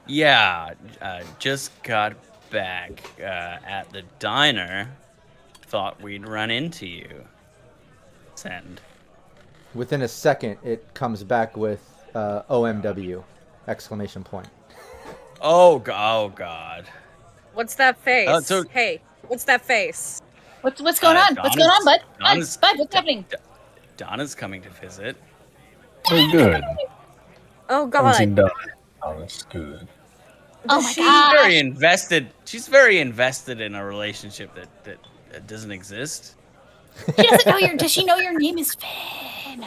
Yeah, just got back at the diner. Thought we'd run into you. Send. Within a second, it comes back with OMW! Exclamation point. Oh God. What's that face? so- Hey, what's that face? What's going on? What's going on, bud? Donna's- Bud, what's happening? Donna's coming to visit. Oh, good. Oh Haven't seen god. Donna. Oh, that's good. Oh my She's god. very invested. She's very invested in a relationship that doesn't exist. She doesn't know your. Does she know your name is Finn?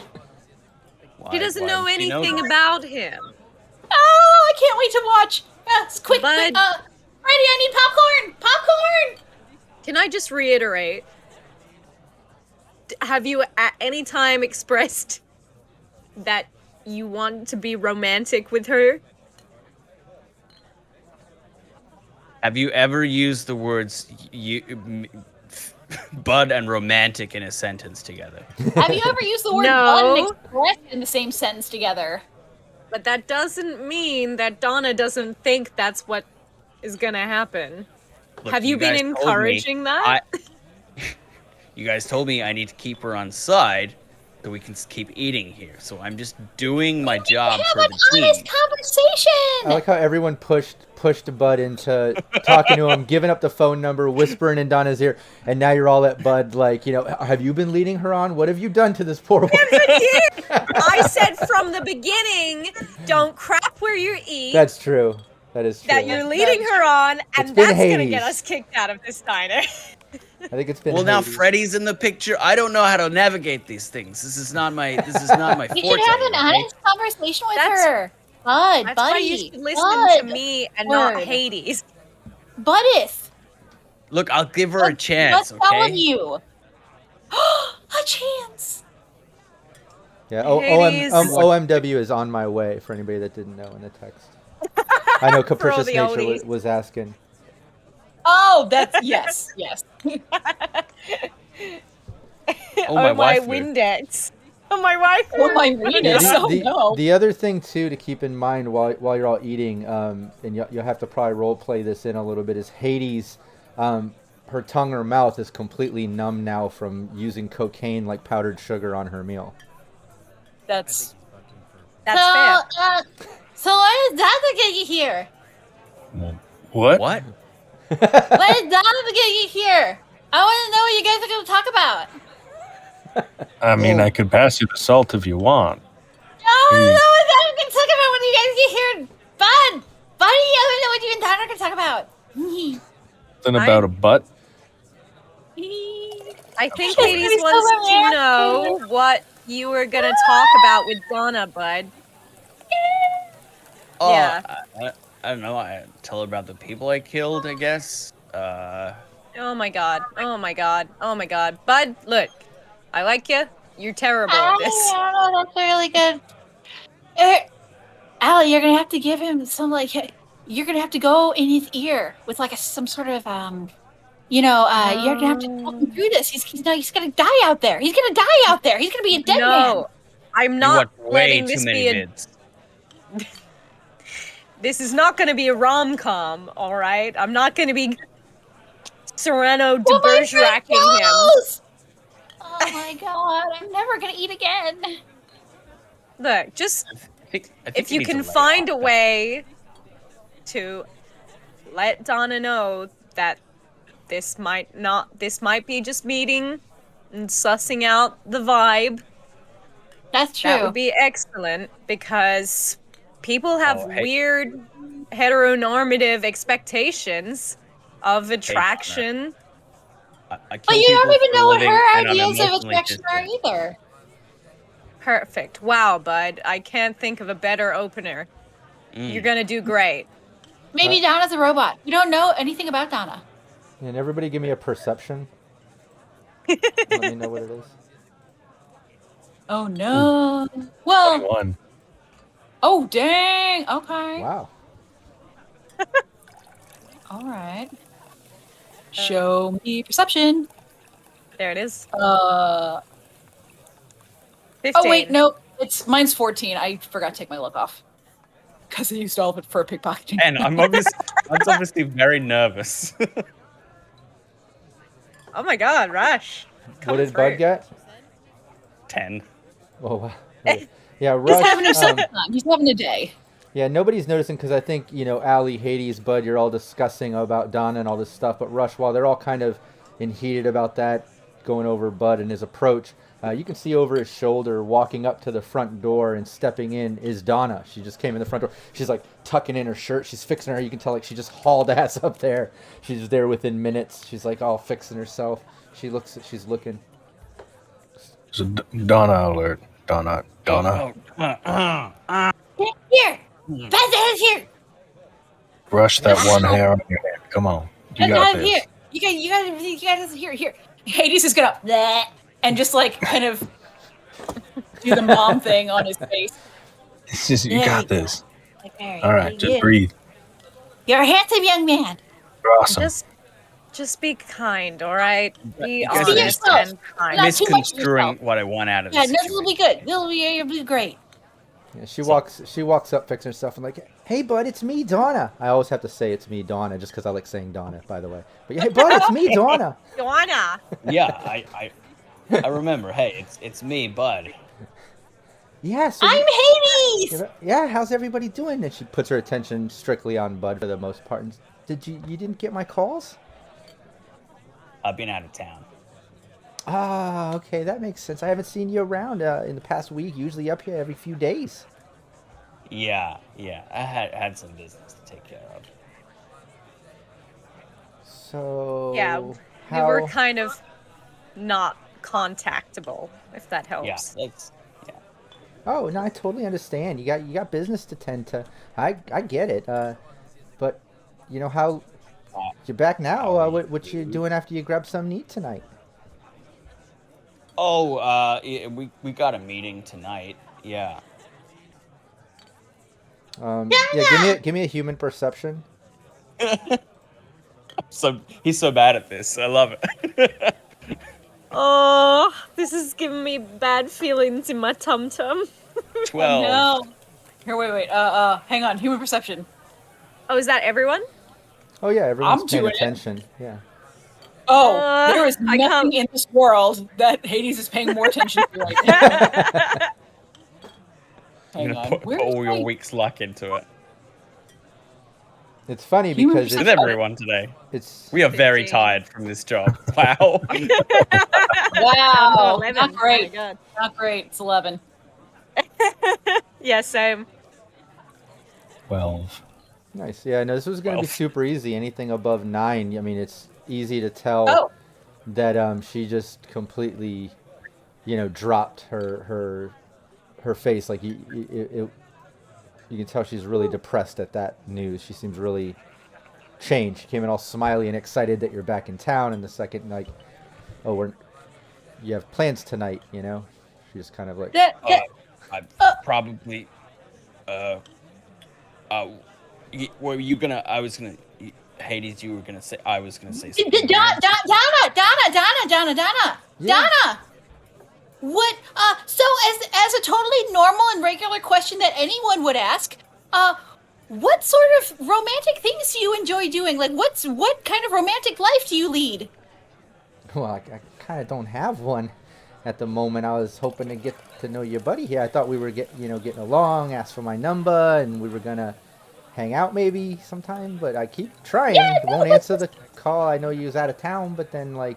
She doesn't Why know would she anything that? about him. Oh, I can't wait to watch. Yes, quick, Bud. Freddy, I need popcorn. Popcorn. Can I just reiterate? Have you at any time expressed that you want to be romantic with her? Have you ever used the words bud and romantic in a sentence together? Have you ever used the word No. bud and express in the same sentence together? but that doesn't mean that Donna doesn't think that's what is gonna happen. Look, Have you been guys told me encouraging that? You guys told me I need to keep her on side so we can keep eating here. So I'm just doing my job for the team. Honest conversation. I like how everyone pushed Bud into talking to him, giving up the phone number, whispering in Donna's ear, and now you're all at Bud like, have you been leading her on? What have you done to this poor woman? I said from the beginning, don't crap where you eat. That's true. That is true. That you're leading her on, and that's going to get us kicked out of this diner. I think it's been. Well, now Hades. Freddy's in the picture. I don't know how to navigate these things. This is not my forte. You should have an honest conversation with her. Bud, That's buddy. why you should listen Bud. to me and not Hades. Buddith. Look, I'll give her a chance, What's wrong okay? with you? A chance. Yeah. Hades. OMW is on my way for anybody that didn't know in the text. I know Capricious the Nature oldies. was asking. Oh, that's yes. Oh, my wife. Windex. Oh, my wife. Oh my goodness. Oh no. The other thing too to keep in mind while you're all eating, and you'll have to probably role play this in a little bit, is Hades. Her tongue or mouth is completely numb now from using cocaine like powdered sugar on her meal. That's fair. So why is Donna get you here? What? What? Why did Donna get you here? I want to know what you guys are going to talk about. I mean, I could pass you the salt if you want. I want to know what Donna going to talk about when you guys get here. Bud, buddy, I want to know what you and Donna are going to talk about. Something about a butt. I think It's gonna Hades be so wants to romantic. know what you were going to talk about with Donna, bud. Oh, Yeah. I don't know. I tell her about the people I killed, I guess. Oh my god. Oh my god. Oh my god. Bud, look. I like you. You're terrible at this. Oh, that's really good. Allie, you're going to have to give him some, you're going to have to go in his ear with, some sort of, you're going to have to talk him through this. He's going to die out there. He's going to die out there. He's going to be a dead man. No. I'm You not watch way letting too this many be a... vids. This is not going to be a rom-com, all right? I'm not going to be Serrano de Bergeracing him. Oh my god, I'm never going to eat again. Look, just I think if you need to can lay find a off. way to let Donna know that this might be just meeting and sussing out the vibe. That's true. That would be excellent because people have Oh, hey. weird heteronormative expectations of attraction. I kill But you people don't even for a know what living, her and I'm ideas of emotionally attraction are distant. either. Perfect. Wow, bud. I can't think of a better opener. You're gonna do great. Maybe Donna's a robot. You don't know anything about Donna. And everybody give me a perception. Let me know what it is. oh no. Well, 21. Oh, dang. Okay. Wow. all right. Show me perception. There it is. 15. Oh, 15. wait, no. Mine's 14. I forgot to take my look off. Because I used all of it for pickpocketing. And I'm obviously very nervous. Oh my god, Rush. What Coming did Bud through. get? 10. Oh, wow. Yeah, He's Rush. having himself fun. He's having a day. Yeah, nobody's noticing because I think, Allie, Hades, Bud, you're all discussing about Donna and all this stuff. But Rush, while they're all kind of heated about that, going over Bud and his approach, you can see over his shoulder, walking up to the front door and stepping in, is Donna. She just came in the front door. She's like tucking in her shirt. She's fixing her. You can tell like she just hauled ass up there. She's there within minutes. She's like all fixing herself. She's looking. It's a Donna alert. Donna. Here. Pass it here. Brush that one hair on your head. Come on. You got Pass it this. here. You guys, here. Hades is gonna bleh, and just kind of do the mom thing on his face. It's just, you There got we go. this. Very All right, just good. breathe. You're a handsome young man. You're awesome. Just be kind, all right? Be You guys are honest yourself. and kind. Not too much Misconstruing yourself. what I want out of Yeah, this no, this will be situation. good. You'll be great. Yeah, she walks up, fixing herself, and like, "Hey, bud, it's me, Donna." I always have to say it's me, Donna, just because I like saying Donna, by the way. But hey, bud, it's me, Donna. Donna. Yeah, I remember. Hey, it's me, Bud. Yeah, so I'm Hades. yeah, how's everybody doing? And she puts her attention strictly on Bud for the most part. And you didn't get my calls? I've been out of town. Ah, okay, that makes sense. I haven't seen you around in the past week. Usually up here every few days. Yeah. I had some business to take care of. So Yeah, we were kind of not contactable, if that helps. Yeah. Oh no, I totally understand. You got business to tend to. I get it. But you know how you're back now. What you doing after you grab something to eat tonight? Oh, we got a meeting tonight. Yeah. Yeah. Give me a human perception. So he's so bad at this. I love it. Oh, this is giving me bad feelings in my tum-tum. 12. No. Here, wait. Hang on. Human perception. Oh, is that everyone? Oh yeah, everyone's I'm paying doing it. attention. Yeah. Oh, there is I nothing can't- in this world that Hades is paying more attention to right now. You're Hang gonna on. put Where's all your my- week's luck into it. It's funny Human because With everyone today. it's We are very 15. tired from this job. Wow. Wow, 11. not great. Oh my God. Not great. It's 11. Yeah, same. 12. nice. Yeah, no, this was gonna be 12. super easy. Anything above 9, I mean, it's easy to tell Oh, that she just completely, dropped her face. Like you can tell she's really depressed at that news. She seems really changed. She came in all smiley and excited that you're back in town, and the second like, oh, you have plans tonight, She just kind of like, I probably. Were you gonna? I was gonna. Hades, you were gonna say. I was gonna say something. Donna. Yeah. Donna. What? So as a totally normal and regular question that anyone would ask, what sort of romantic things do you enjoy doing? Like, what kind of romantic life do you lead? well, I kind of don't have one at the moment. I was hoping to get to know your buddy here. I thought we were getting along. Asked for my number, and we were gonna hang out maybe sometime. But I keep trying. Yeah, He won't answer the call. I know you was out of town, but then like.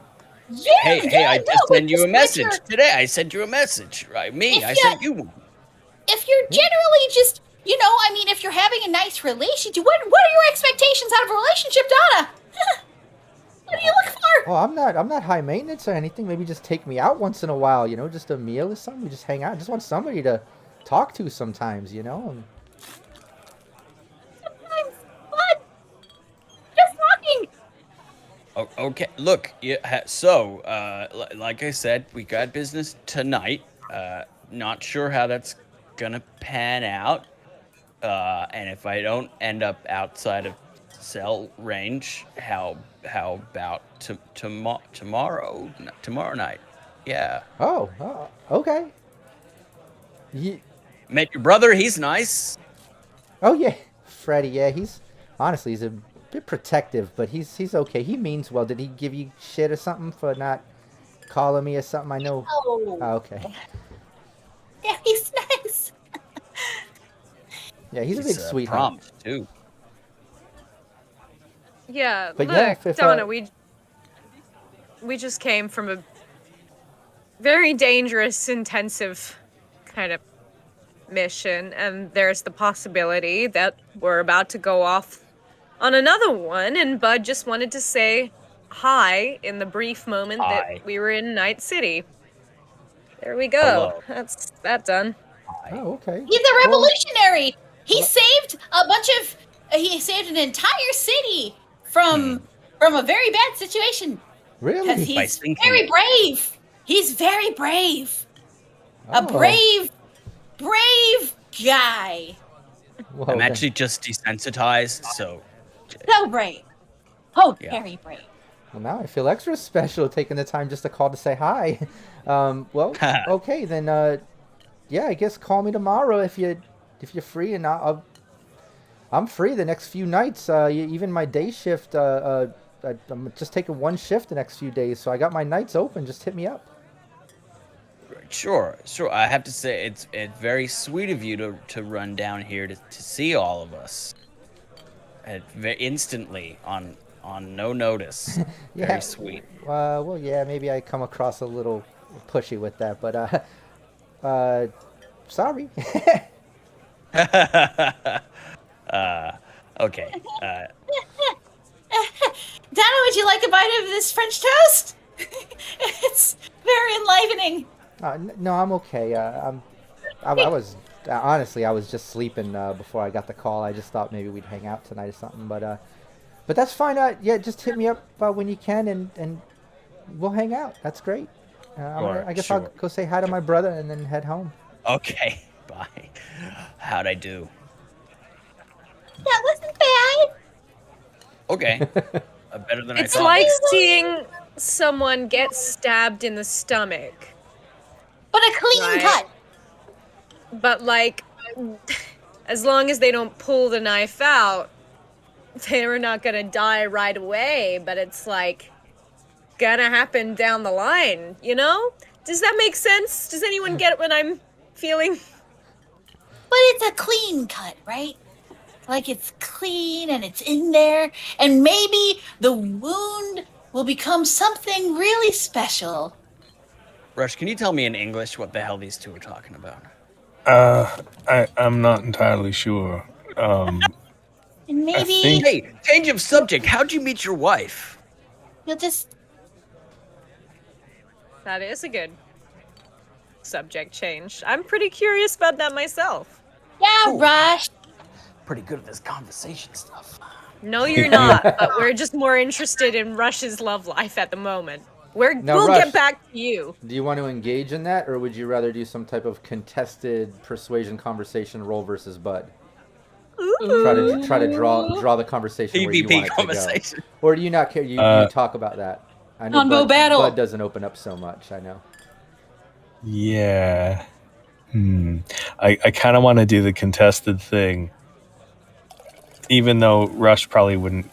Yeah, Hey! I just no, sent you a but message you're- today. I sent you a message, right? If I you- sent you one. If you're generally just, if you're having a nice relationship, what are your expectations out of a relationship, Donna? What do you look for? Oh, I'm not high maintenance or anything. Maybe just take me out once in a while, just a meal or something. We just hang out. I just want somebody to talk to sometimes, and Sometimes, what? Just talking. Okay, look. Yeah, so, like I said, we got business tonight. Not sure how that's gonna pan out. And if I don't end up outside of cell range, how about tomorrow night? Yeah. Oh, okay. Met your brother. He's nice. Oh yeah, Freddie. Yeah, he's a bit protective, but he's okay. He means well. Did he give you shit or something for not calling me or something? I know. Oh. Oh, okay. Yeah, he's nice. Yeah, he's a big sweetheart. Prompt too. Yeah, But look, yeah, if, Donna, we just came from a very dangerous, intensive kind of mission, and there's the possibility that we're about to go off on another one, and Bud just wanted to say hi in the brief moment Hi. that we were in Night City. There we go. Hello. That's that done. Oh, okay. He's a revolutionary. He saved he saved an entire city from a very bad situation. Because Really? By he's thinking very it. brave. He's very brave. A Oh. brave guy. Whoa, I'm then. actually just desensitized, so So brave. Oh, Yeah. very brave. Well, now I feel extra special taking the time just to call to say hi. Well, okay then. Yeah, I guess call me tomorrow if you if you're free, and I'm free the next few nights. Even my day shift. I'm just taking one shift the next few days, so I got my nights open. Just hit me up. Sure. I have to say it's very sweet of you to run down here to see all of us. Instantly on no notice. Yeah. Very sweet. Well, yeah, maybe I come across a little pushy with that, but sorry. Okay. Donna, would you like a bite of this French toast? It's very enlivening. No, I'm okay. I was honestly, I was just sleeping before I got the call. I just thought maybe we'd hang out tonight or something, but that's fine. Yeah, just hit me up when you can, and we'll hang out. That's great. I guess I'll go say hi to my brother and then head home. Okay, bye. How'd I do? That wasn't bad. Okay. Better than It's I thought. like seeing someone get stabbed in the stomach. But a clean cut. But like, as long as they don't pull the knife out, they're not gonna die right away, but it's like gonna happen down the line, you know? Does that make sense? Does anyone get what I'm feeling? But it's a clean cut, right? Like it's clean and it's in there, and maybe the wound will become something really special. Rush, can you tell me in English what the hell these two are talking about? I'm not entirely sure. And maybe Hey, change of subject. How'd you meet your wife? you'll just... That is a good subject change. I'm pretty curious about that myself. Yeah, Cool. Rush. Pretty good at this conversation stuff. No, you're not, but we're just more interested in Rush's love life at the moment. Now, We'll Rush, get back to you. Do you want to engage in that, or would you rather do some type of contested persuasion conversation roll versus Bud? Try to draw the conversation where you PvP want it conversation. to go. Or do you not care? You talk about that. I know Convo battle. Bud doesn't open up so much. I know. Yeah. I kind of want to do the contested thing, even though Rush probably wouldn't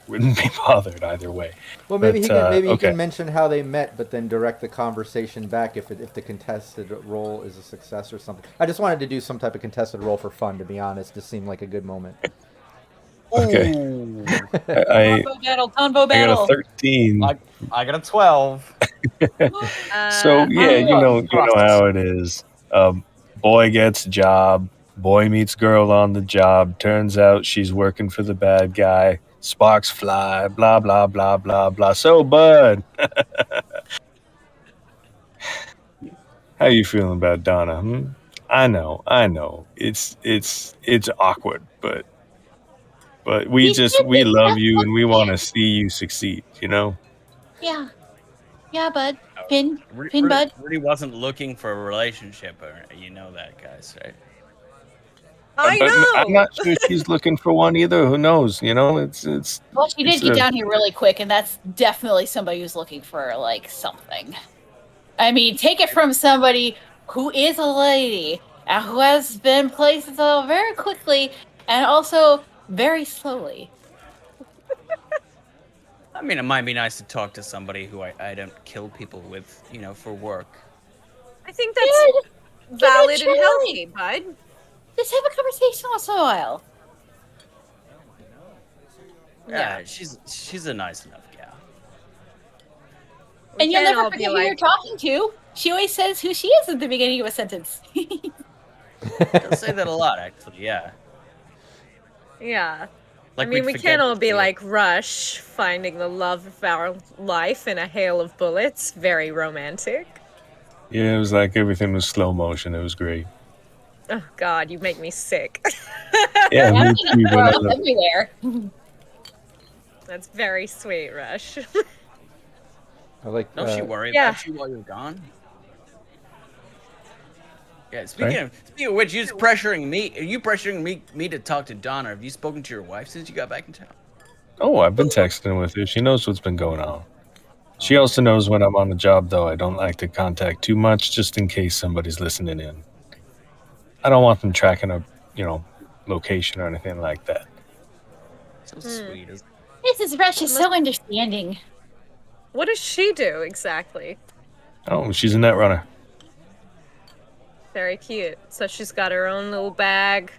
be bothered either way. Well, maybe But, he okay. can mention how they met, but then direct the conversation back if the contested role is a success or something. I just wanted to do some type of contested role for fun, to be honest. Just seemed like a good moment. Okay. I Convo got a battle. 13. I got a 12. So yeah, you know how it is. Boy gets job. Boy meets girl on the job. Turns out she's working for the bad guy. Sparks fly. Blah blah blah blah blah. So Bud, how you feeling about Donna? I know. It's awkward, but we love you and we want to see you succeed. You know. Yeah, Bud. Pin Rudy Bud. wasn't looking for a relationship, or you know that, guys, right? I But know. I'm not sure she's looking for one either. Who knows? You know, it's. Well, she did it's get a- down here really quick, and that's definitely somebody who's looking for, like, something. I mean, take it from somebody who is a lady, and who has been places very quickly, and also very slowly. I mean, it might be nice to talk to somebody who I don't kill people with, for work. I think that's valid and try. healthy, Bud. Just have a conversation once in a while. Yeah, she's a nice enough gal. And you'll can't never all be forget who you're like- talking to. She always says who she is at the beginning of a sentence. Don't say that a lot, actually. Yeah. Yeah. Like I mean, we'd we forget can't all to be do it. like Rush, finding the love of our life in a hail of bullets. Very romantic. Yeah, it was like everything was slow motion. It was great. Oh, God, you make me sick. Yeah, me I'm too. gonna throw But up everywhere. That's very sweet, Rush. I like. Don't you worry Yeah. about you while you're gone. Yeah, speaking of which, you're pressuring me. Are you pressuring me to talk to Donna? Have you spoken to your wife since you got back in town? oh, I've been texting with her. She knows what's been going on. She also knows when I'm on the job, though. I don't like to contact too much, just in case somebody's listening in. I don't want them tracking location or anything like that. So sweet. Mrs. Rush is so understanding. What does she do exactly? Oh, she's a Netrunner. Very cute. So she's got her own little bag.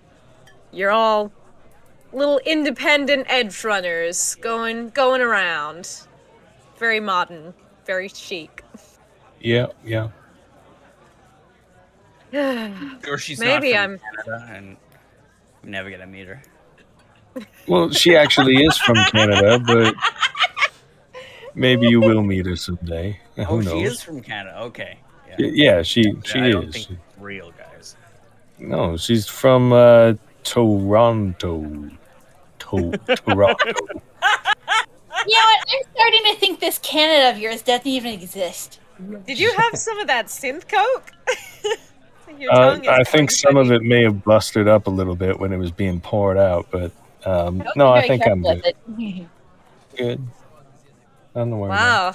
You're all little independent edge runners going around. Very modern, very chic. Yeah. Or she's Maybe not I'm from Canada, and I'm never gonna meet her. Well, she actually is from Canada, but maybe you will meet her someday. Who knows? She is from Canada. Okay. Yeah, she I don't is. think it's real, guys. No, she's from Toronto. Toronto. You know what? I'm starting to think this Canada of yours doesn't even exist. Did you have some of that synth coke? Your tongue is I think going some of funny. it may have busted up a little bit when it was being poured out, but no, I think I'm good. Good. Nothing to worry about. Wow.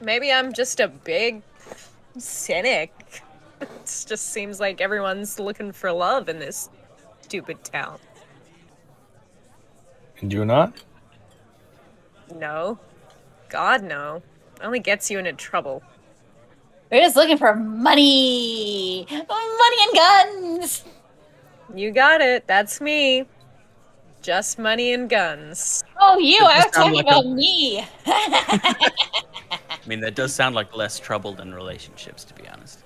Maybe I'm just a big cynic. It just seems like everyone's looking for love in this stupid town. And you're not? No. God, no. Only gets you into trouble. We're just looking for money! Money and guns! You got it. That's me. Just money and guns. Oh, you! I was talking like about me! I mean, that does sound like less trouble than relationships, to be honest.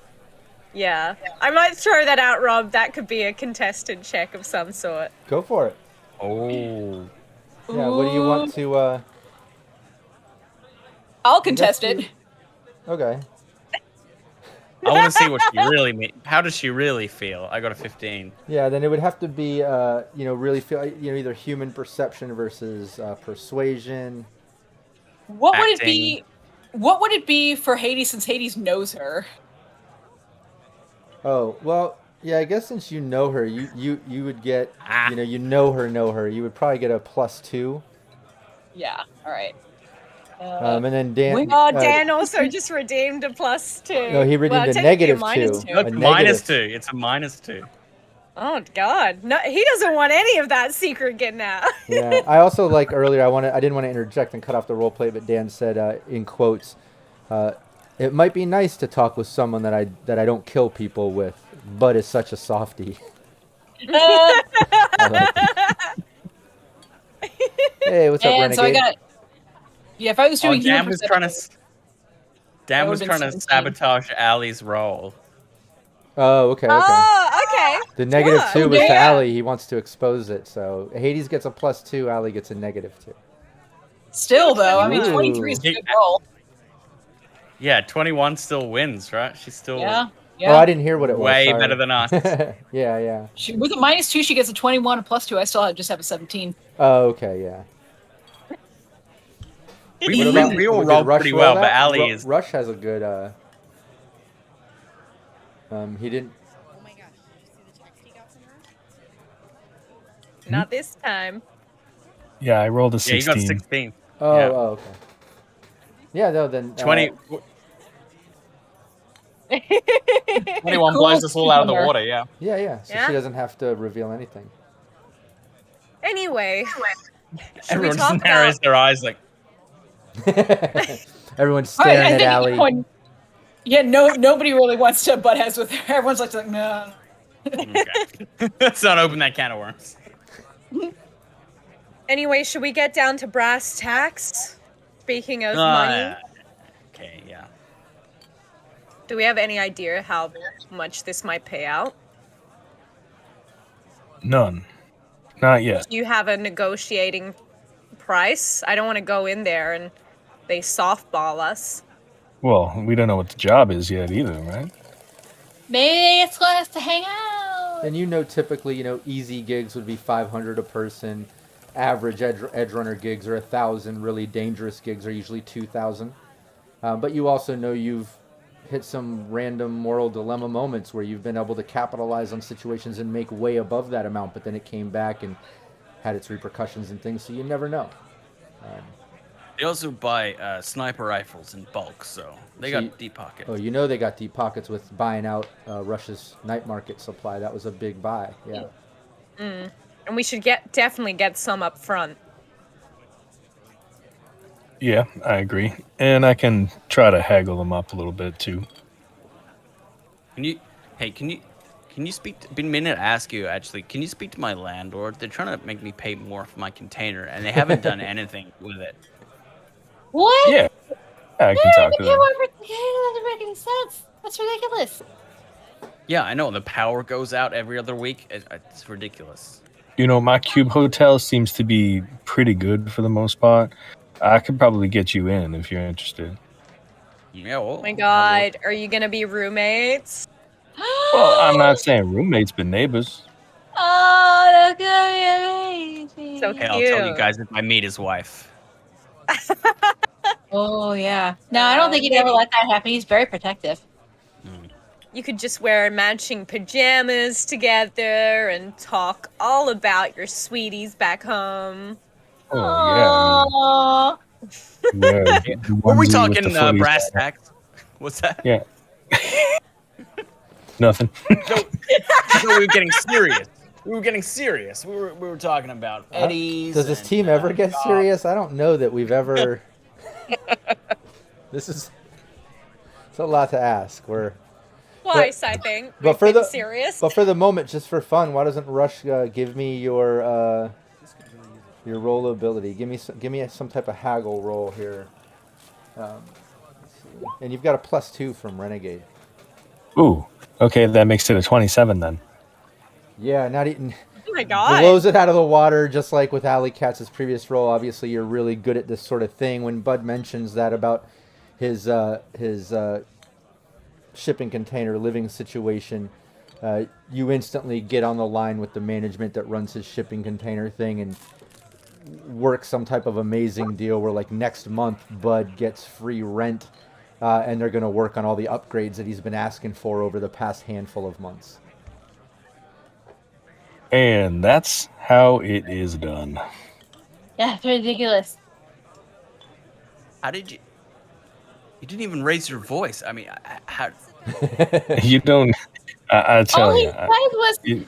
Yeah. I might throw that out, Rob. That could be a contested check of some sort. Go for it. Oh. Yeah, what do you want to... I'll contest it. Okay. I want to see what she really means. How does she really feel? I got a 15. Yeah, then it would have to be, really feel, either human perception versus persuasion. What would it Acting. be? What would it be for Hades since Hades knows her? Oh, well, yeah, I guess since you know her, you would get, you know her, you would probably get a +2. Yeah. All right. And then Dan... Oh, Dan also just redeemed a +2. No, he redeemed a technically -2. No, it's A -2. It's a -2. Oh God, no, he doesn't want any of that secret getting out. Yeah, I also like earlier. I didn't want to interject and cut off the role play, but Dan said in quotes, "It might be nice to talk with someone that I don't kill people with, but is such a softie." I like that. Hey, what's up, And Renegade? so I got. Yeah, if I was doing Dan human was trying to. perception, Dan That was would've trying been to 17. sabotage Allie's role. Oh, okay. Oh, okay. The -2 Sure. was to Yeah. Allie. He wants to expose it, so Hades gets a +2. Allie gets a -2. still though, I mean, Ooh. 23 is a good roll. Yeah, 21 still wins, right? She's still Yeah. Oh, Yeah. I didn't hear what it was. way sorry. better than us. Yeah. With a -2, she gets a 21. A +2, I still just have a 17. Oh, okay, yeah. We What about- all did rolled Rush pretty roll well, that? but Allie is. Rush has a good. He didn't. Oh my gosh, did you see the text he got from her? Not this time. Yeah, I rolled a Yeah, you 16. got 16. Oh, Yeah. oh, okay. Yeah, no, then 20. 21 Cool. blows us all out of the Bummer. water, yeah. Yeah. So Yeah? she doesn't have to reveal anything. Anyway, should we Everyone talk just narrows about? their eyes like, Everyone's All right, staring I at think Allie. point- Yeah, nobody really wants to butt heads with her. Everyone's like, no. okay. Let's not open that can of worms. Anyway, should we get down to brass tacks? Speaking of money, Okay, yeah. do we have any idea how much this might pay out? None. Not yet. Do you have a negotiating price? I don't want to go in there and they softball us. Well, we don't know what the job is yet either, right? Maybe it's going to hang out. And typically, easy gigs would be 500 a person. Average edge runner gigs are 1,000. Really dangerous gigs are usually 2,000. But you also know you've hit some random moral dilemma moments where you've been able to capitalize on situations and make way above that amount, but then it came back and had its repercussions and things, so you never know. They also buy sniper rifles in bulk, so they got deep pockets. Oh, you know they got deep pockets with buying out Russia's night market supply. That was a big buy. Yeah. And we should definitely get some up front. Yeah, I agree. And I can try to haggle them up a little bit too. Can you speak? Been meaning to ask you actually. Can you speak to my landlord? They're trying to make me pay more for my container, and they haven't done anything with it. What? Yeah, I can talk to them. That doesn't make any sense. That's ridiculous. Yeah, I know. The power goes out every other week. It's ridiculous. You know, my cube hotel seems to be pretty good for the most part. I could probably get you in if you're interested. Yeah. Well, Oh my god, are you gonna be roommates? Well, I'm not saying roommates, but neighbors. Oh, that's gonna be amazing. So Hey, I'll tell you cute. guys if I meet his wife. Oh yeah. No, I don't think he'd ever let that happen. He's very protective. You could just wear matching pajamas together and talk all about your sweeties back home. Oh, yeah. Yeah, Were we onesie talking with the footies brass on it. tacks? What's that? Yeah. Nothing. So we were getting serious. We were talking about eddies. Does this and, team ever get golf. serious? I don't know that we've ever. It's a lot to ask. Twice, I think. But We've for been the serious. But for the moment, just for fun, why doesn't Rush give me your roll ability? Give me some type of haggle roll here. Let's see. And you've got a +2 from Renegade. Ooh. Okay, that makes it a 27 then. Yeah, not even. Oh my god. Blows it out of the water, just like with Alley Katz's previous role. Obviously, you're really good at this sort of thing. When Bud mentions that about his shipping container living situation, you instantly get on the line with the management that runs his shipping container thing and work some type of amazing deal where, like, next month Bud gets free rent, and they're going to work on all the upgrades that he's been asking for over the past handful of months. And that's how it is done. Yeah, it's ridiculous. How did you? You didn't even raise your voice. I mean, how? You don't. I tell All he you. said was, You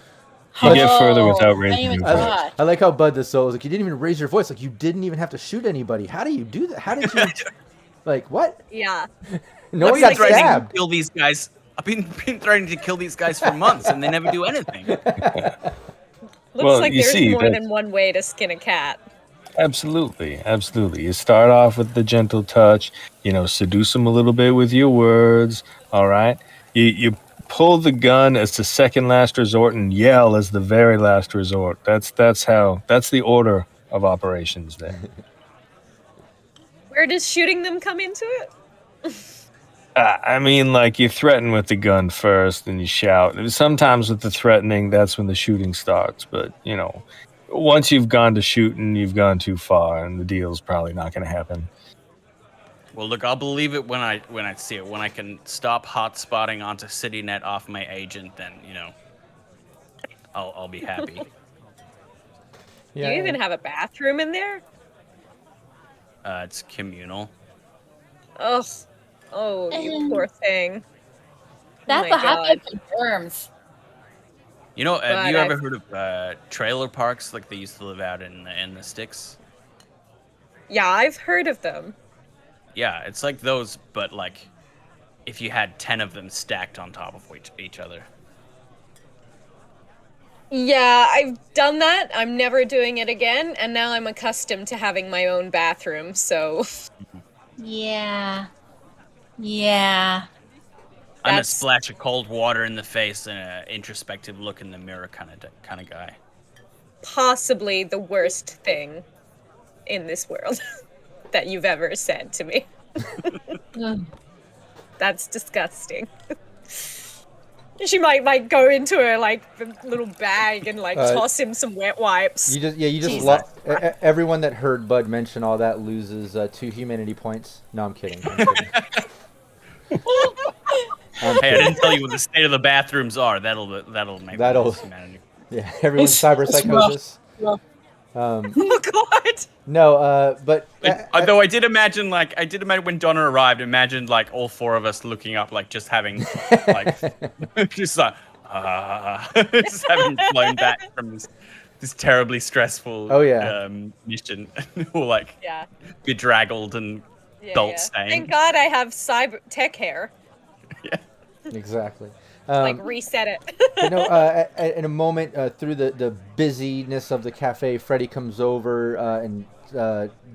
get further without I raising even your thought. voice. I like how Bud does so. Like, you didn't even raise your voice. Like, you didn't even have to shoot anybody. How do you do that? How did you? Like, what? Yeah. No I've one been got threatening to stabbed. kill these guys. I've been threatening to kill these guys for months, and they never do anything. Looks Well, like you there's see, more that- than one way to skin a cat. Absolutely, absolutely. You start off with the gentle touch, seduce them a little bit with your words. All right. You pull the gun as the second last resort and yell as the very last resort. That's the order of operations there. Where does shooting them come into it? I mean, like, you threaten with the gun first, and you shout. And sometimes with the threatening, that's when the shooting starts. But once you've gone to shooting, you've gone too far, and the deal's probably not going to happen. Well, look, I'll believe it when I see it. When I can stop hotspotting onto CityNet off my agent, then I'll be happy. Do you even have a bathroom in there? It's communal. Ugh. Oh, you poor thing. That's my what happened God. in germs. Have But you ever heard of trailer parks like they used to live out in the sticks? Yeah, I've heard of them. Yeah, it's like those, but like if you had 10 of them stacked on top of each other. Yeah, I've done that. I'm never doing it again, and now I'm accustomed to having my own bathroom, so Yeah. Yeah. I'm a That's- splash of cold water in the face and an introspective look in the mirror kind of guy. possibly the worst thing in this world that you've ever said to me. That's disgusting. She might go into her little bag and toss him some wet wipes. You just Jesus. lost. Everyone that heard Bud mention all that loses 2 humanity points. No, I'm kidding. I'm kidding. Hey, I didn't tell you what the state of the bathrooms are. That'll make That'll- humanity. Yeah, everyone's cyber psychosis. Oh God! No, but Though I did imagine when Donna arrived, imagined like all four of us looking up, like just having like just like just having flown back from this terribly stressful mission, all like bedraggled and salt stained. Thank God I have cyber tech hair. Yeah, exactly. Like reset it. In a moment through the busyness of the cafe, Freddy comes over and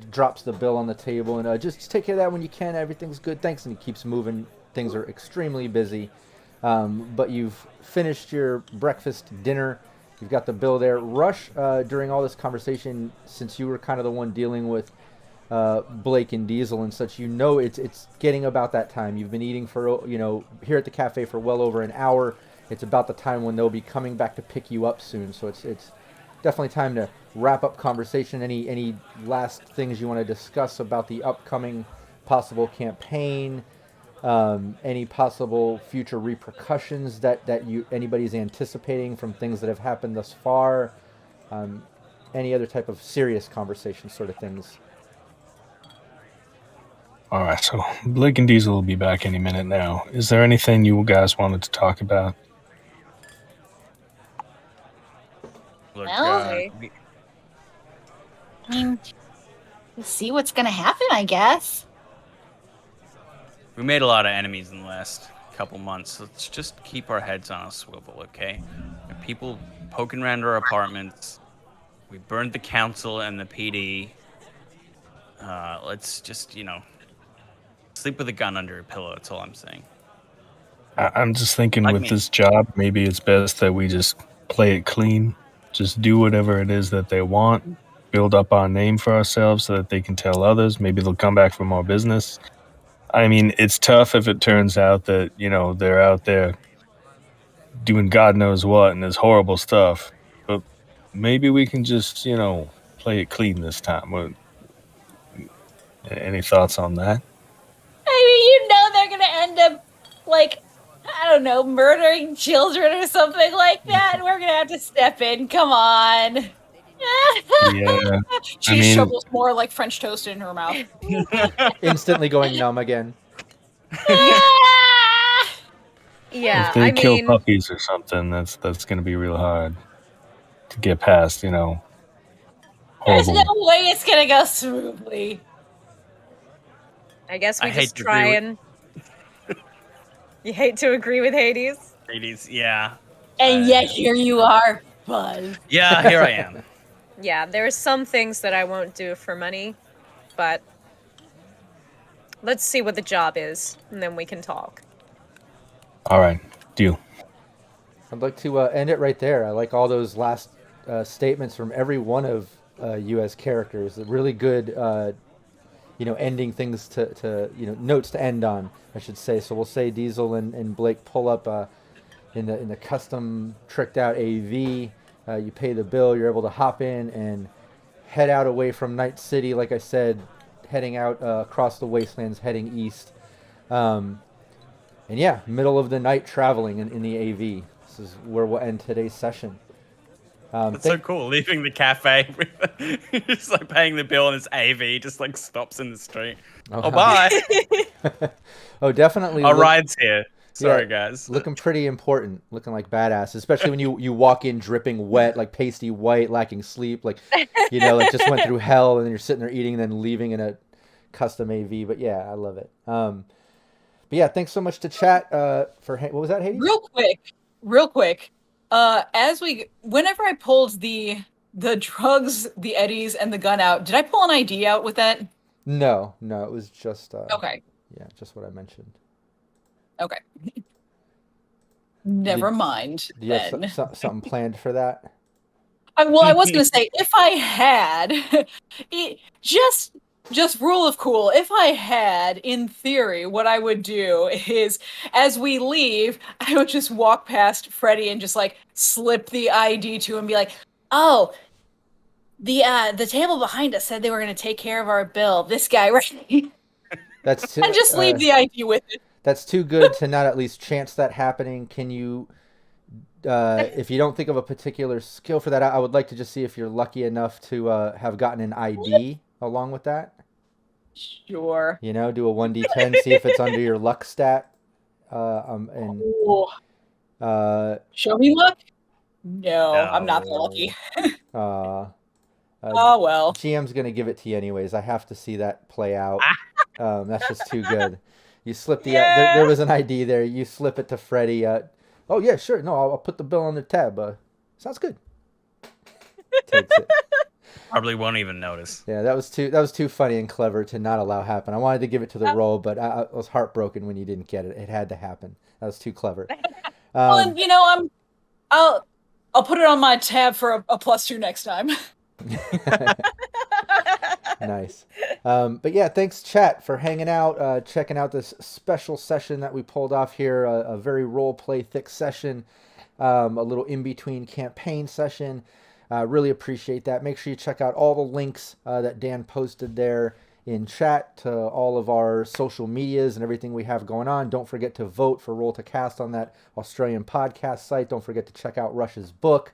drops the bill on the table and just take care of that when you can. Everything's good, thanks. And he keeps moving. Things are extremely busy, but you've finished your breakfast, dinner. You've got the bill there. Rush, during all this conversation, since you were kind of the one dealing with Blake and Diesel and such, it's getting about that time. You've been eating for here at the cafe for well over an hour. It's about the time when they'll be coming back to pick you up soon. So it's definitely time to wrap up conversation. Any last things you want to discuss about the upcoming possible campaign? Any possible future repercussions that anybody's anticipating from things that have happened thus far? Any other type of serious conversation sort of things? All right, so Blake and Diesel will be back any minute now. Is there anything you guys wanted to talk about? Look, I mean, let's see what's gonna happen, I guess. we made a lot of enemies in the last couple months. Let's just keep our heads on a swivel, okay? There are people poking around our apartments. We burned the council and the PD. Let's just, sleep with a gun under a pillow. That's all I'm saying. I'm just thinking with this job, maybe it's best that we just play it clean. Just do whatever it is that they want. Build up our name for ourselves so that they can tell others. Maybe they'll come back for more business. I mean, it's tough if it turns out that, they're out there doing God knows what and there's horrible stuff. But maybe we can just, play it clean this time. Any thoughts on that? I mean, they're gonna end up, like, I don't know, murdering children or something like that. And we're gonna have to step in. Come on. Yeah. She shovels more like French toast in her mouth. Instantly going numb again. Yeah, if they kill puppies or something, that's going to be real hard to get past, There's horrible. no way it's gonna go smoothly. I guess we just try and... You hate to agree with Hades? Hades, yeah. And yet here you are, Buzz. Yeah, here I am. Yeah, there are some things that I won't do for money, but let's see what the job is, and then we can talk. All right, deal. I'd like to end it right there. I like all those last statements from every one of you as characters. Really good, ending things to notes to end on, I should say. So we'll say Diesel and Blake pull up in the custom tricked out AV. You pay the bill. You're able to hop in and head out away from Night City. Like I said, heading out across the wastelands, heading east. And yeah, middle of the night traveling in the AV. This is where we'll end today's session. That's so cool, leaving the cafe, just like paying the bill and it's AV, just like stops in the street. Oh bye. Oh, definitely. Our ride's here. Sorry, guys. Looking pretty important, looking like badass, especially when you walk in dripping wet, like pasty white, lacking sleep, like just went through hell, and then you're sitting there eating and then leaving in a custom AV. But yeah, I love it. But yeah, thanks so much to chat for what was that, Hades? Real quick. Whenever I pulled the drugs, the eddies, and the gun out, did I pull an ID out with that? No, it was just okay. Yeah, just what I mentioned. Okay. Never mind. Do you have something planned for that? I was going to say, if I had, just rule of cool, if I had, in theory, what I would do is, as we leave, I would just walk past Freddy and just, like, slip the ID to him and be like, oh, the table behind us said they were going to take care of our bill. This guy, right? That's too, and just leave the ID with it. That's too good to not at least chance that happening. Can you if you don't think of a particular skill for that, I would like to just see if you're lucky enough to have gotten an ID along with that. Sure. You know, do a 1d10, see if it's under your luck stat. And Show me luck? No, I'm not that lucky. Oh well. GM's gonna give it to you anyways. I have to see that play out. That's just too good. You slip the there was an ID there. You slip it to Freddie. Oh yeah, sure. No, I'll put the bill on the tab. Sounds good. Takes it. Probably won't even notice. Yeah, that was too funny and clever to not allow happen. I wanted to give it to the roll, but I was heartbroken when you didn't get it. It had to happen. That was too clever. Well, and, you know, I'll put it on my tab for a +2 next time. Nice. But yeah, thanks chat for hanging out, checking out this special session that we pulled off here, a very role play thick session, a little in-between campaign session. Really appreciate that. Make sure you check out all the links that Dan posted there in chat to all of our social medias and everything we have going on. Don't forget to vote for Roll to Cast on that Australian podcast site. Don't forget to check out Rush's book.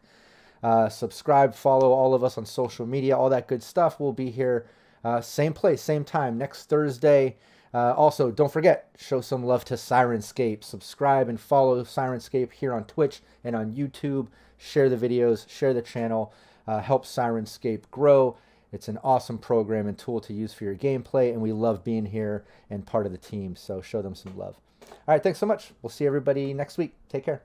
Subscribe, follow all of us on social media, all that good stuff. We'll be here same place, same time, next Thursday. Also, don't forget, show some love to Syrinscape. Subscribe and follow Syrinscape here on Twitch and on YouTube. Share the videos, share the channel, help Syrinscape grow. It's an awesome program and tool to use for your gameplay, and we love being here and part of the team, so show them some love. All right, thanks so much. We'll see everybody next week. Take care.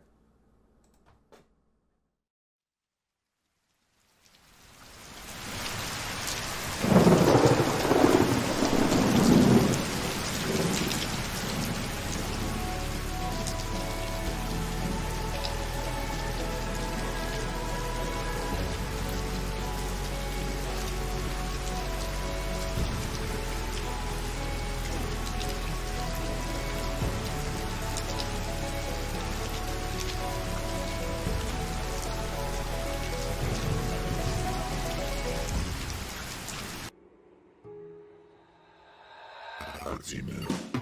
Ultimate.